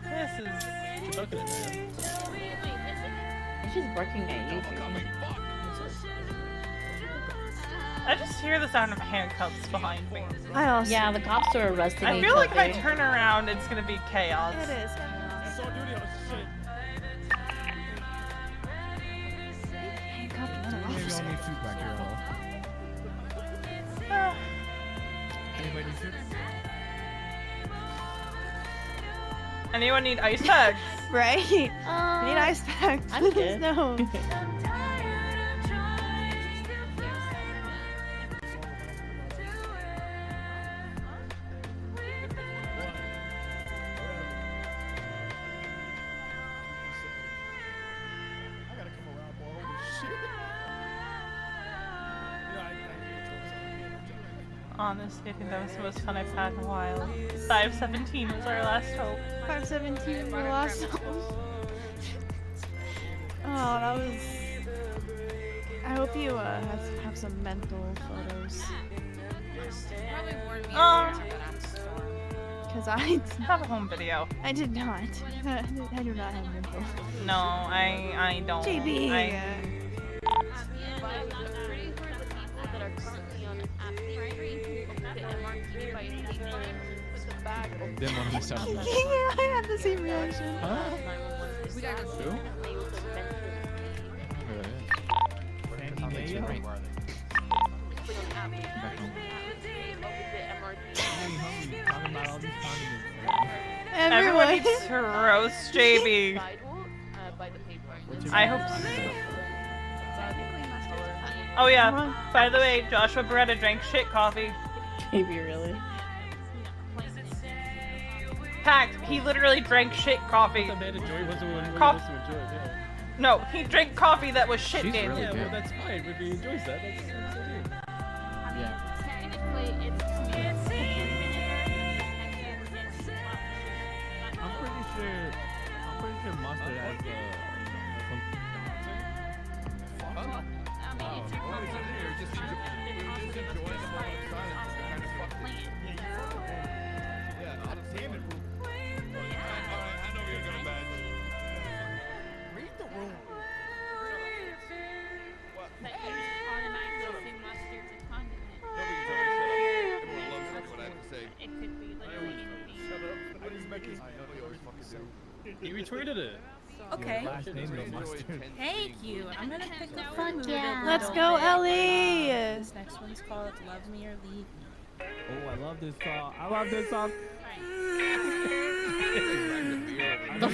This is. You're looking at man. It's just barking at you. I just hear the sound of handcuffs behind me. I also. Yeah, the cops are arresting I each feel like if I other. turn around, it's gonna be chaos. It is. That's all duty. Oh shit. Maybe I'll need food back here. Anybody need food? Anyone need ice packs? Right? We need ice packs. I'm good. No. I gotta come around more. Holy shit. Honestly, I think that was the most fun I've had in a while. 517 was our last hope. 517 we lost. Oh, that was. I hope you have some mental photos. Probably warn me Because I have a home video. I did not. I do not have mental. No, I don't. JB. Didn't want to miss out on that. Yeah, I had the same reaction. We gotta go. Who? Everyone needs to roast JB. I hope so. Oh yeah, by the way, Joshua Beretta drank shit coffee. Maybe really. Packed, he literally drank shit coffee. No, he drank coffee that was shit She's game. really Yeah, good. well, that's fine. If he enjoys that, that's good. Yeah. I'm pretty sure Mustard has read the room. It could be literally anything. He retweeted it. Okay. Thank you. I'm gonna pick a Fuck food yeah. a Let's little go, bit. Ellie! This next one's called "Love Me or Leave Me." Oh, I love this song. I love this song. The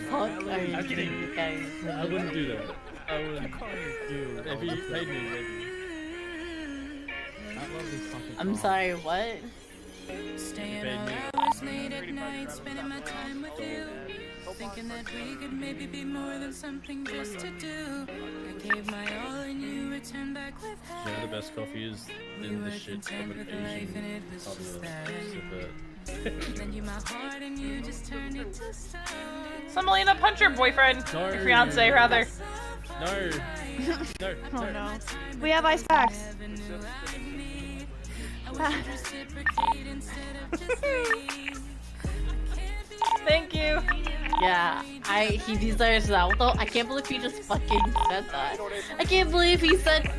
fuck are you I'm kidding. doing, you guys? I wouldn't do that. I wouldn't. Dude, If you paid me, maybe. I love this fucking I'm song. sorry, what? Staying hours late at night, spending my time with you. Thinking that we could maybe be more than something just to do. I gave my all and you returned back with half. Yeah, the best coffee is in the shit of an Asian Then you my heart and you just turned it to stone. Semolina, punch your boyfriend. Your fiance, rather. No. No. Oh no. We have ice packs. Thank you. Yeah, he deserves that. Although I can't believe he just fucking said that. I can't believe he said.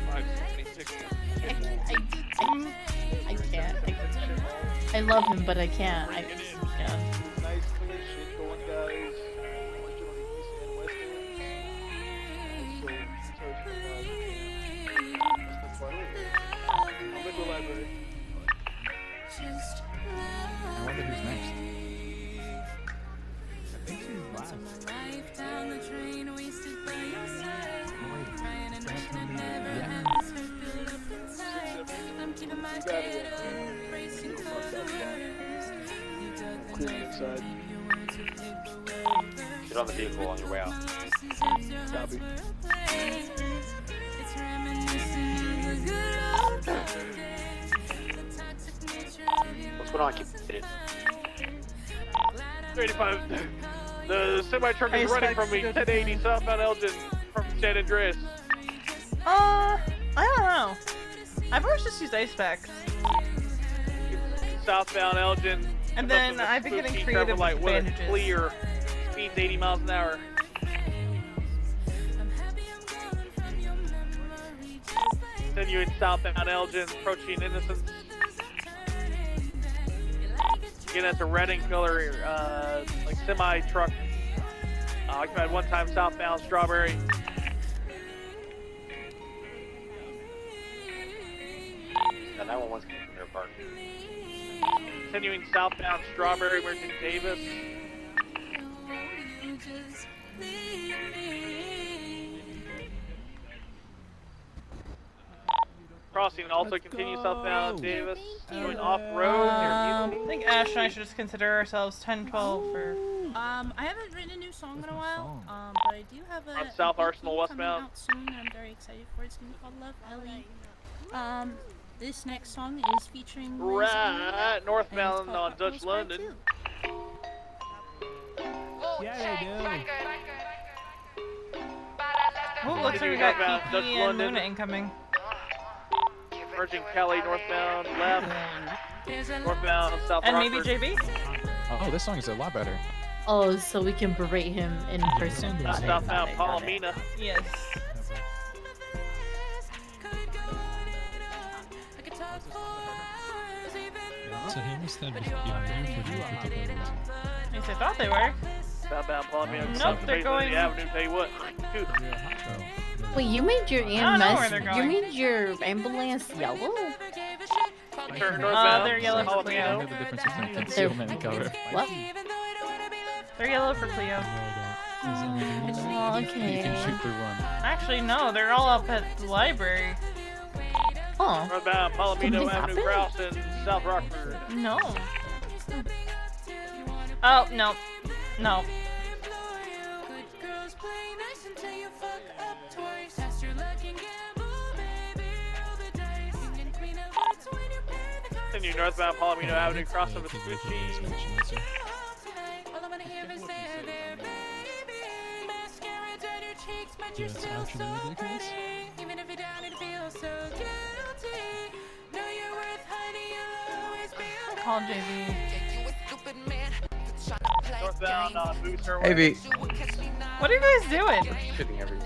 I can't. I love him, but I can't. I can't. Nice clean shit going, guys. I wonder who's next. I think she's last. Down the train, wasted by your side. Trying to never have this hurt build up inside. I'm keeping my head up, bracing for the worst. You dug the knife and deep, your words of paper. Get on the vehicle on your way out. Copy. It's reminiscent of the good old days. The toxic nature of your What's going on? Keep it. 85. The semi truck is running from me. 1080 southbound Elgin from San Andreas. I don't know. I've always just used ice packs. Southbound Elgin. And then I've been getting creative light with with bandages. clear. Speed's 80 miles an hour. Continuing southbound Elgin, approaching Innocence. Again, that's a red and color, like semi truck. Occupied one time southbound Strawberry. Yeah, 911's coming from their park. Continuing southbound Strawberry, Merchant Davis. Crossing also continue southbound Davis. Going off road I think Ash and I should just consider ourselves 10-12 for. I haven't written a new song in a while, but I do have a On South Arsenal EP coming westbound. out soon. I'm very excited for it. It's gonna be called Love Ellie. This next song is featuring Liz Right, Lee, northbound and it's called on Dutch Uphill Square London. 2. Yeah, they do. Oh, looks like we got Northbound, Dutch Kiki and London. Luna incoming. Merging Kelly northbound left. Northbound South And maybe Rockford. JB? Oh, this song is a lot better. Oh, so we can berate him in person. Got it, Southbound got it, got it. Palomina. Yes. Så hemskt där jag At least I thought they were. Southbound Palomina. Nope, South they're Bay going- Lily Avenue, tell you what. Two. Wait, you made your I don't know where ambulance? they're You going. made your ambulance yellow? Turn northbound. They're yellow for Palomino. Cleo. the difference between concealment and cover. What? They're yellow for Cleo. Oh, You okay. can shoot through one. Actually, no, they're all up at the library. Oh. Northbound Palomino Something Avenue, happened? Krause, and South Rockford. No. Oh, no. No. Continue northbound Palomino Avenue, cross over Vespucci. Yeah, it's actually ridiculous. Even if you're down and feel so guilty, know your worth, honey, you'll always be Call JB. Northbound Booster. Hey, V. What are you guys doing? Shitting every.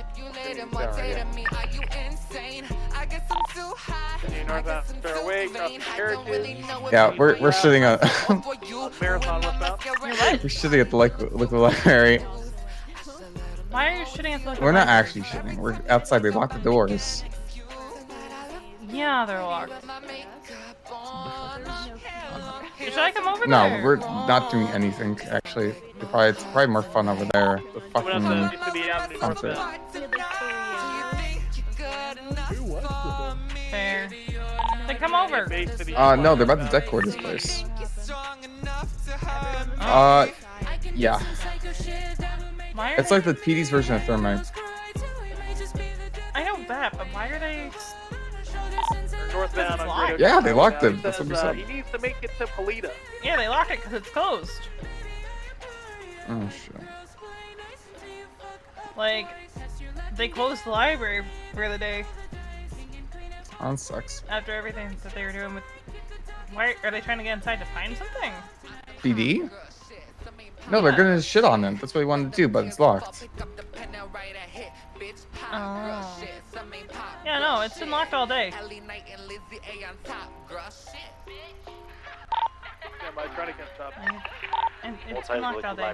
Continue northbound Fairway, crossing Heritage. Yeah, we're sitting on. Marathon westbound. We're sitting at the liquid library. Why are you shitting at the We're not actually shitting. We're outside. They locked the doors. Yeah, they're locked. Should I come over No, there? we're not doing anything. Actually, it's probably more fun over there. The fucking concert. Fair. Then come over. No, they're about to decor this place. Yeah. It's like the PD's version of Thermite. I know that, but why are they? Northbound on Great Yeah, they locked it. That's what we said. He needs to make it to Polita. Yeah, they locked it because it's closed. Oh shit. Like, they closed the library for the day That sucks. after everything that they were doing with. Why are they trying to get inside to find something? PD? No, they're gonna shit on him. That's what he wanted to do, but it's locked. Oh. Yeah, no, it's been locked all day. Yeah, my trying to get up. And it's been locked all day.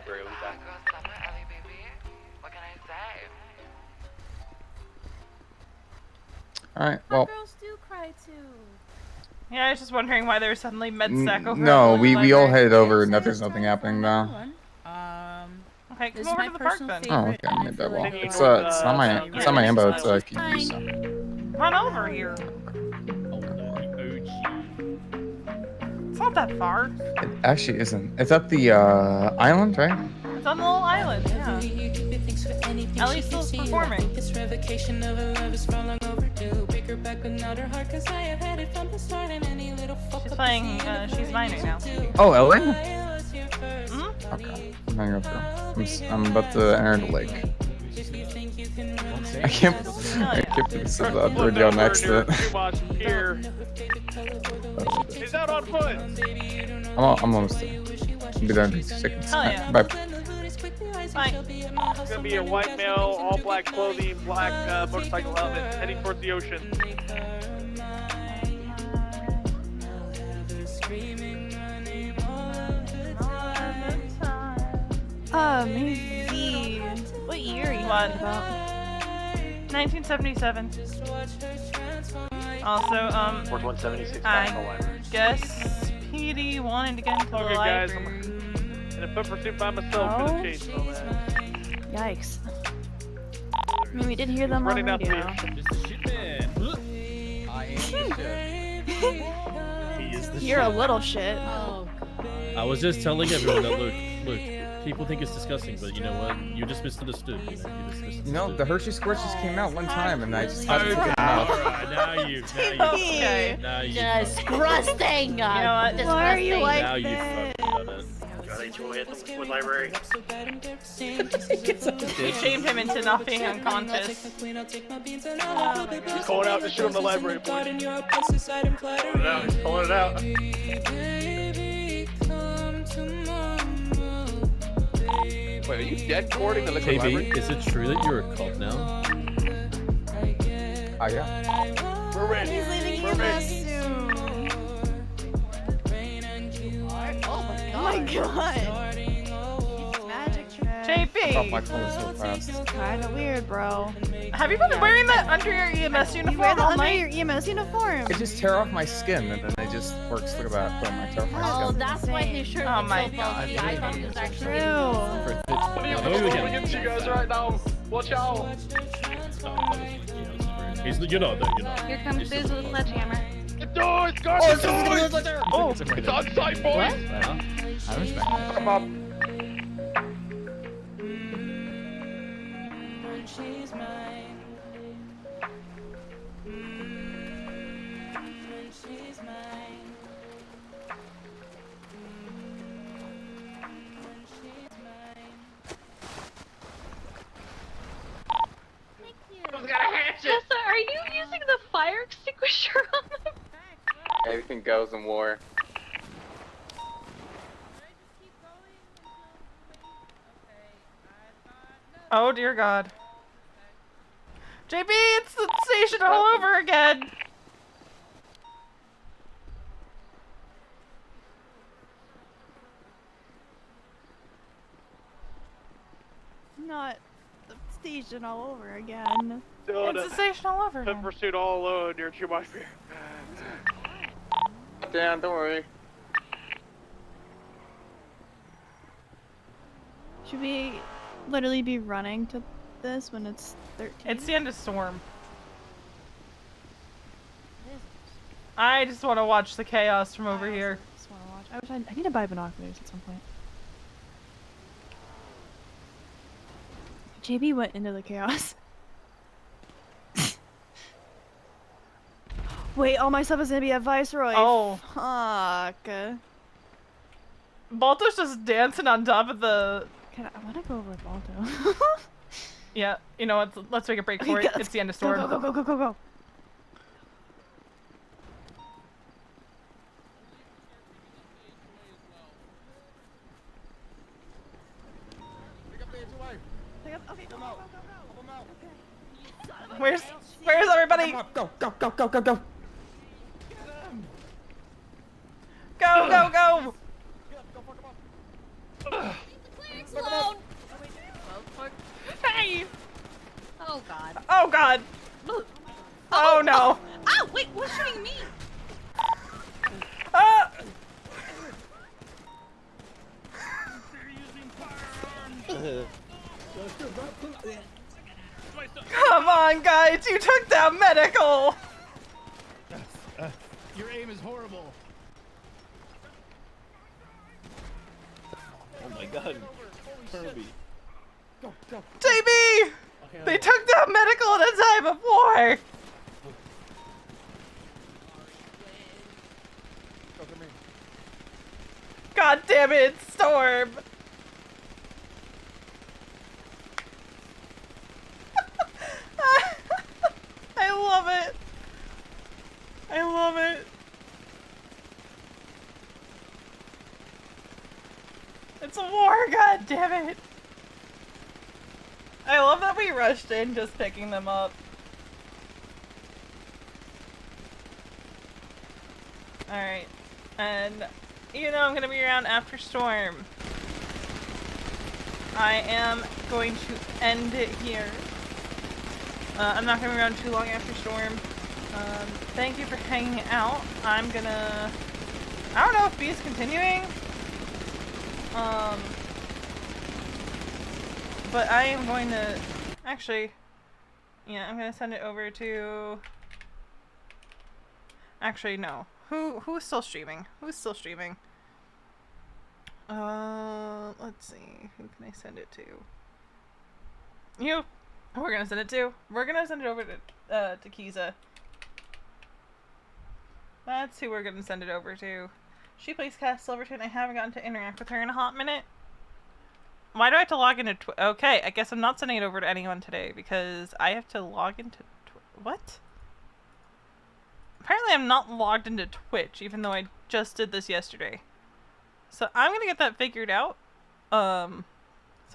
Alright, well. Girls do cry too. Yeah, I was just wondering why there was suddenly med stack over. No, at the we all library. headed over and there's nothing happening now. Okay, This come is over my to the park personal then. Oh, okay, maybe I will. It's not my ambo, it's QB, so. Run over here. It's not that far. It actually isn't. It's at the island, right? It's on the little island, yeah. Ellie's still performing. This revocation of a love is far long overdue. Break her back but not her heart, cause I have had it from the start and any little fuck. She's playing, she's mine right now. Oh, Ellen? Hmm? Okay. I'm gonna go through. I'm about to enter the lake. I can't believe this is radio next to it. Here. He's out on foot. I'm almost there. I'll be there in 2 seconds. Hell yeah. Bye. Bye. It's gonna be a white male, all black clothing, black motorcycle helmet, heading towards the ocean. Maybe. What year are you talking about? 1977. Also, Port 176 I National Library. guess PD wanted to get into the Okay, guys, library. in a foot pursuit by myself, gonna change all that. Yikes. I mean, we did hear them on Running out radio. the I am the He is the You're a shit. little shit. I was just telling everyone that look, people think it's disgusting, but you know what? You just misunderstood. You know, The Hershey Squirts just came out one time, and I just had to take them out. Alright, now you. Okay. Now you. Disgusting! You know what? Why are you like Now you this? fucking done it. With library. You shamed him into not being unconscious. He's calling out to shoot him the library. Pulling it out. He's pulling it out. Wait, are you dead cording the liquid library? KB, is it true that you're a cop now? Oh, yeah. We're ready. He's leaving We're EMS ready. soon. Oh my god. Magic trick. JP! Drop my clothes so fast. Kinda weird, bro. Have you been wearing that under your EMS You wear uniform that all under night? your EMS uniform. It just tear off my skin, and then it just works. Look at that. Boom, I tear off my Oh, skin. that's why his shirt Oh was my so God. bulky. I thought it was actually True. I'm pulling against you guys right now. Watch out. You're not though. You're not. Here comes Suze with a sledgehammer. The doors, guard the doors. Oh, It's on site, boys. I respect that. Come on. Tessa, are you using the fire extinguisher on them? Everything goes in war. Oh dear God. JP, it's the station all over again. Not. station all over again. It's the station all over again. Pursuit all alone, you're too much fear. Dan, don't worry. Should we literally be running to this when it's 13? It's the end of storm. I just want to watch the chaos from over here. Just want to watch. I need to buy binoculars at some point. JB went into the chaos. Wait, all my stuff is gonna be at Viceroy. Oh. Fuck. Balto's just dancing on top of the... I wanna go over with Balto. Yeah, you know what? Let's take a break for it. It's the end of storm. Go, go, go, go, go, go. Okay, go, go, go, go. Where's everybody? Go, go, go, go, go, go. Go, go, go! Hey! Oh god. Oh god! Oh no! Oh, wait, what's shooting me? Ah! Come on, guys! You took down medical! Your aim is horrible. Oh my god. Kirby. Go, go. JB! They took down medical in a time of war! God damn it, Storm! I love it. I love it. It's a war, god damn it. I love that we rushed in just picking them up. Alright. And you know I'm gonna be around after storm. I am going to end it here. I'm not gonna be around too long after storm. Thank you for hanging out. I'm gonna... I don't know if B is continuing. But I am going to... Actually, yeah, I'm gonna send it over to... Actually, no. Who's still streaming? Who's still streaming? Let's see. Who can I send it to? You! We're gonna send it to. We're gonna send it over to Kiza. That's who we're gonna send it over to. She plays Cass Silverton. I haven't gotten to interact with her in a hot minute. Why do I have to log into okay, I guess I'm not sending it over to anyone today because I have to log into what? Apparently I'm not logged into Twitch even though I just did this yesterday. So I'm gonna get that figured out. So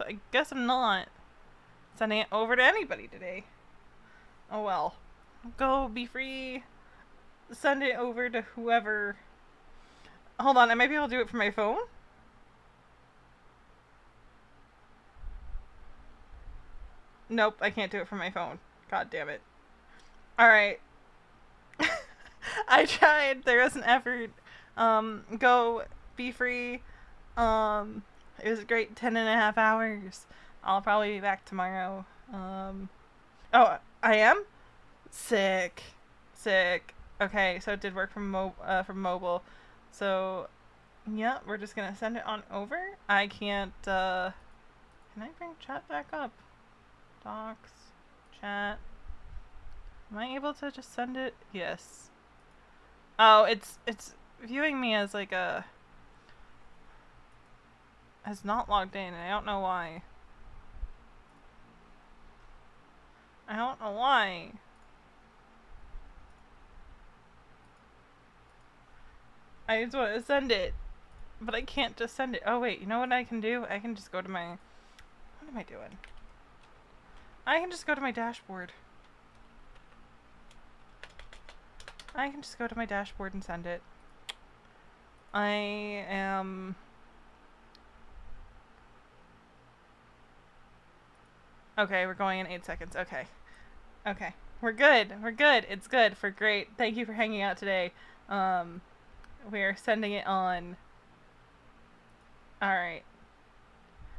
I guess I'm not sending it over to anybody today. Oh well. Go be free. Send it over to whoever. Hold on, I might be able to do it from my phone. Nope, I can't do it from my phone. God damn it. Alright. I tried. There was an effort. Go be free. It was a great 10.5 hours. I'll probably be back tomorrow. Oh, I am? Sick. Sick. Okay, so it did work from mobile. So, yeah, we're just gonna send it on over. I can't, can I bring chat back up? Docs, chat. Am I able to just send it? Yes. Oh, it's viewing me as like a... as not logged in, and I don't know why. I don't know why. I just want to send it, but I can't just send it. Oh wait, you know what I can do? I can just go to my... What am I doing? I can just go to my dashboard. I can just go to my dashboard and send it. I am... Okay, we're going in 8 seconds. Okay. Okay. We're good. We're good. It's good. For great. Thank you for hanging out today. We're sending it on. Alright.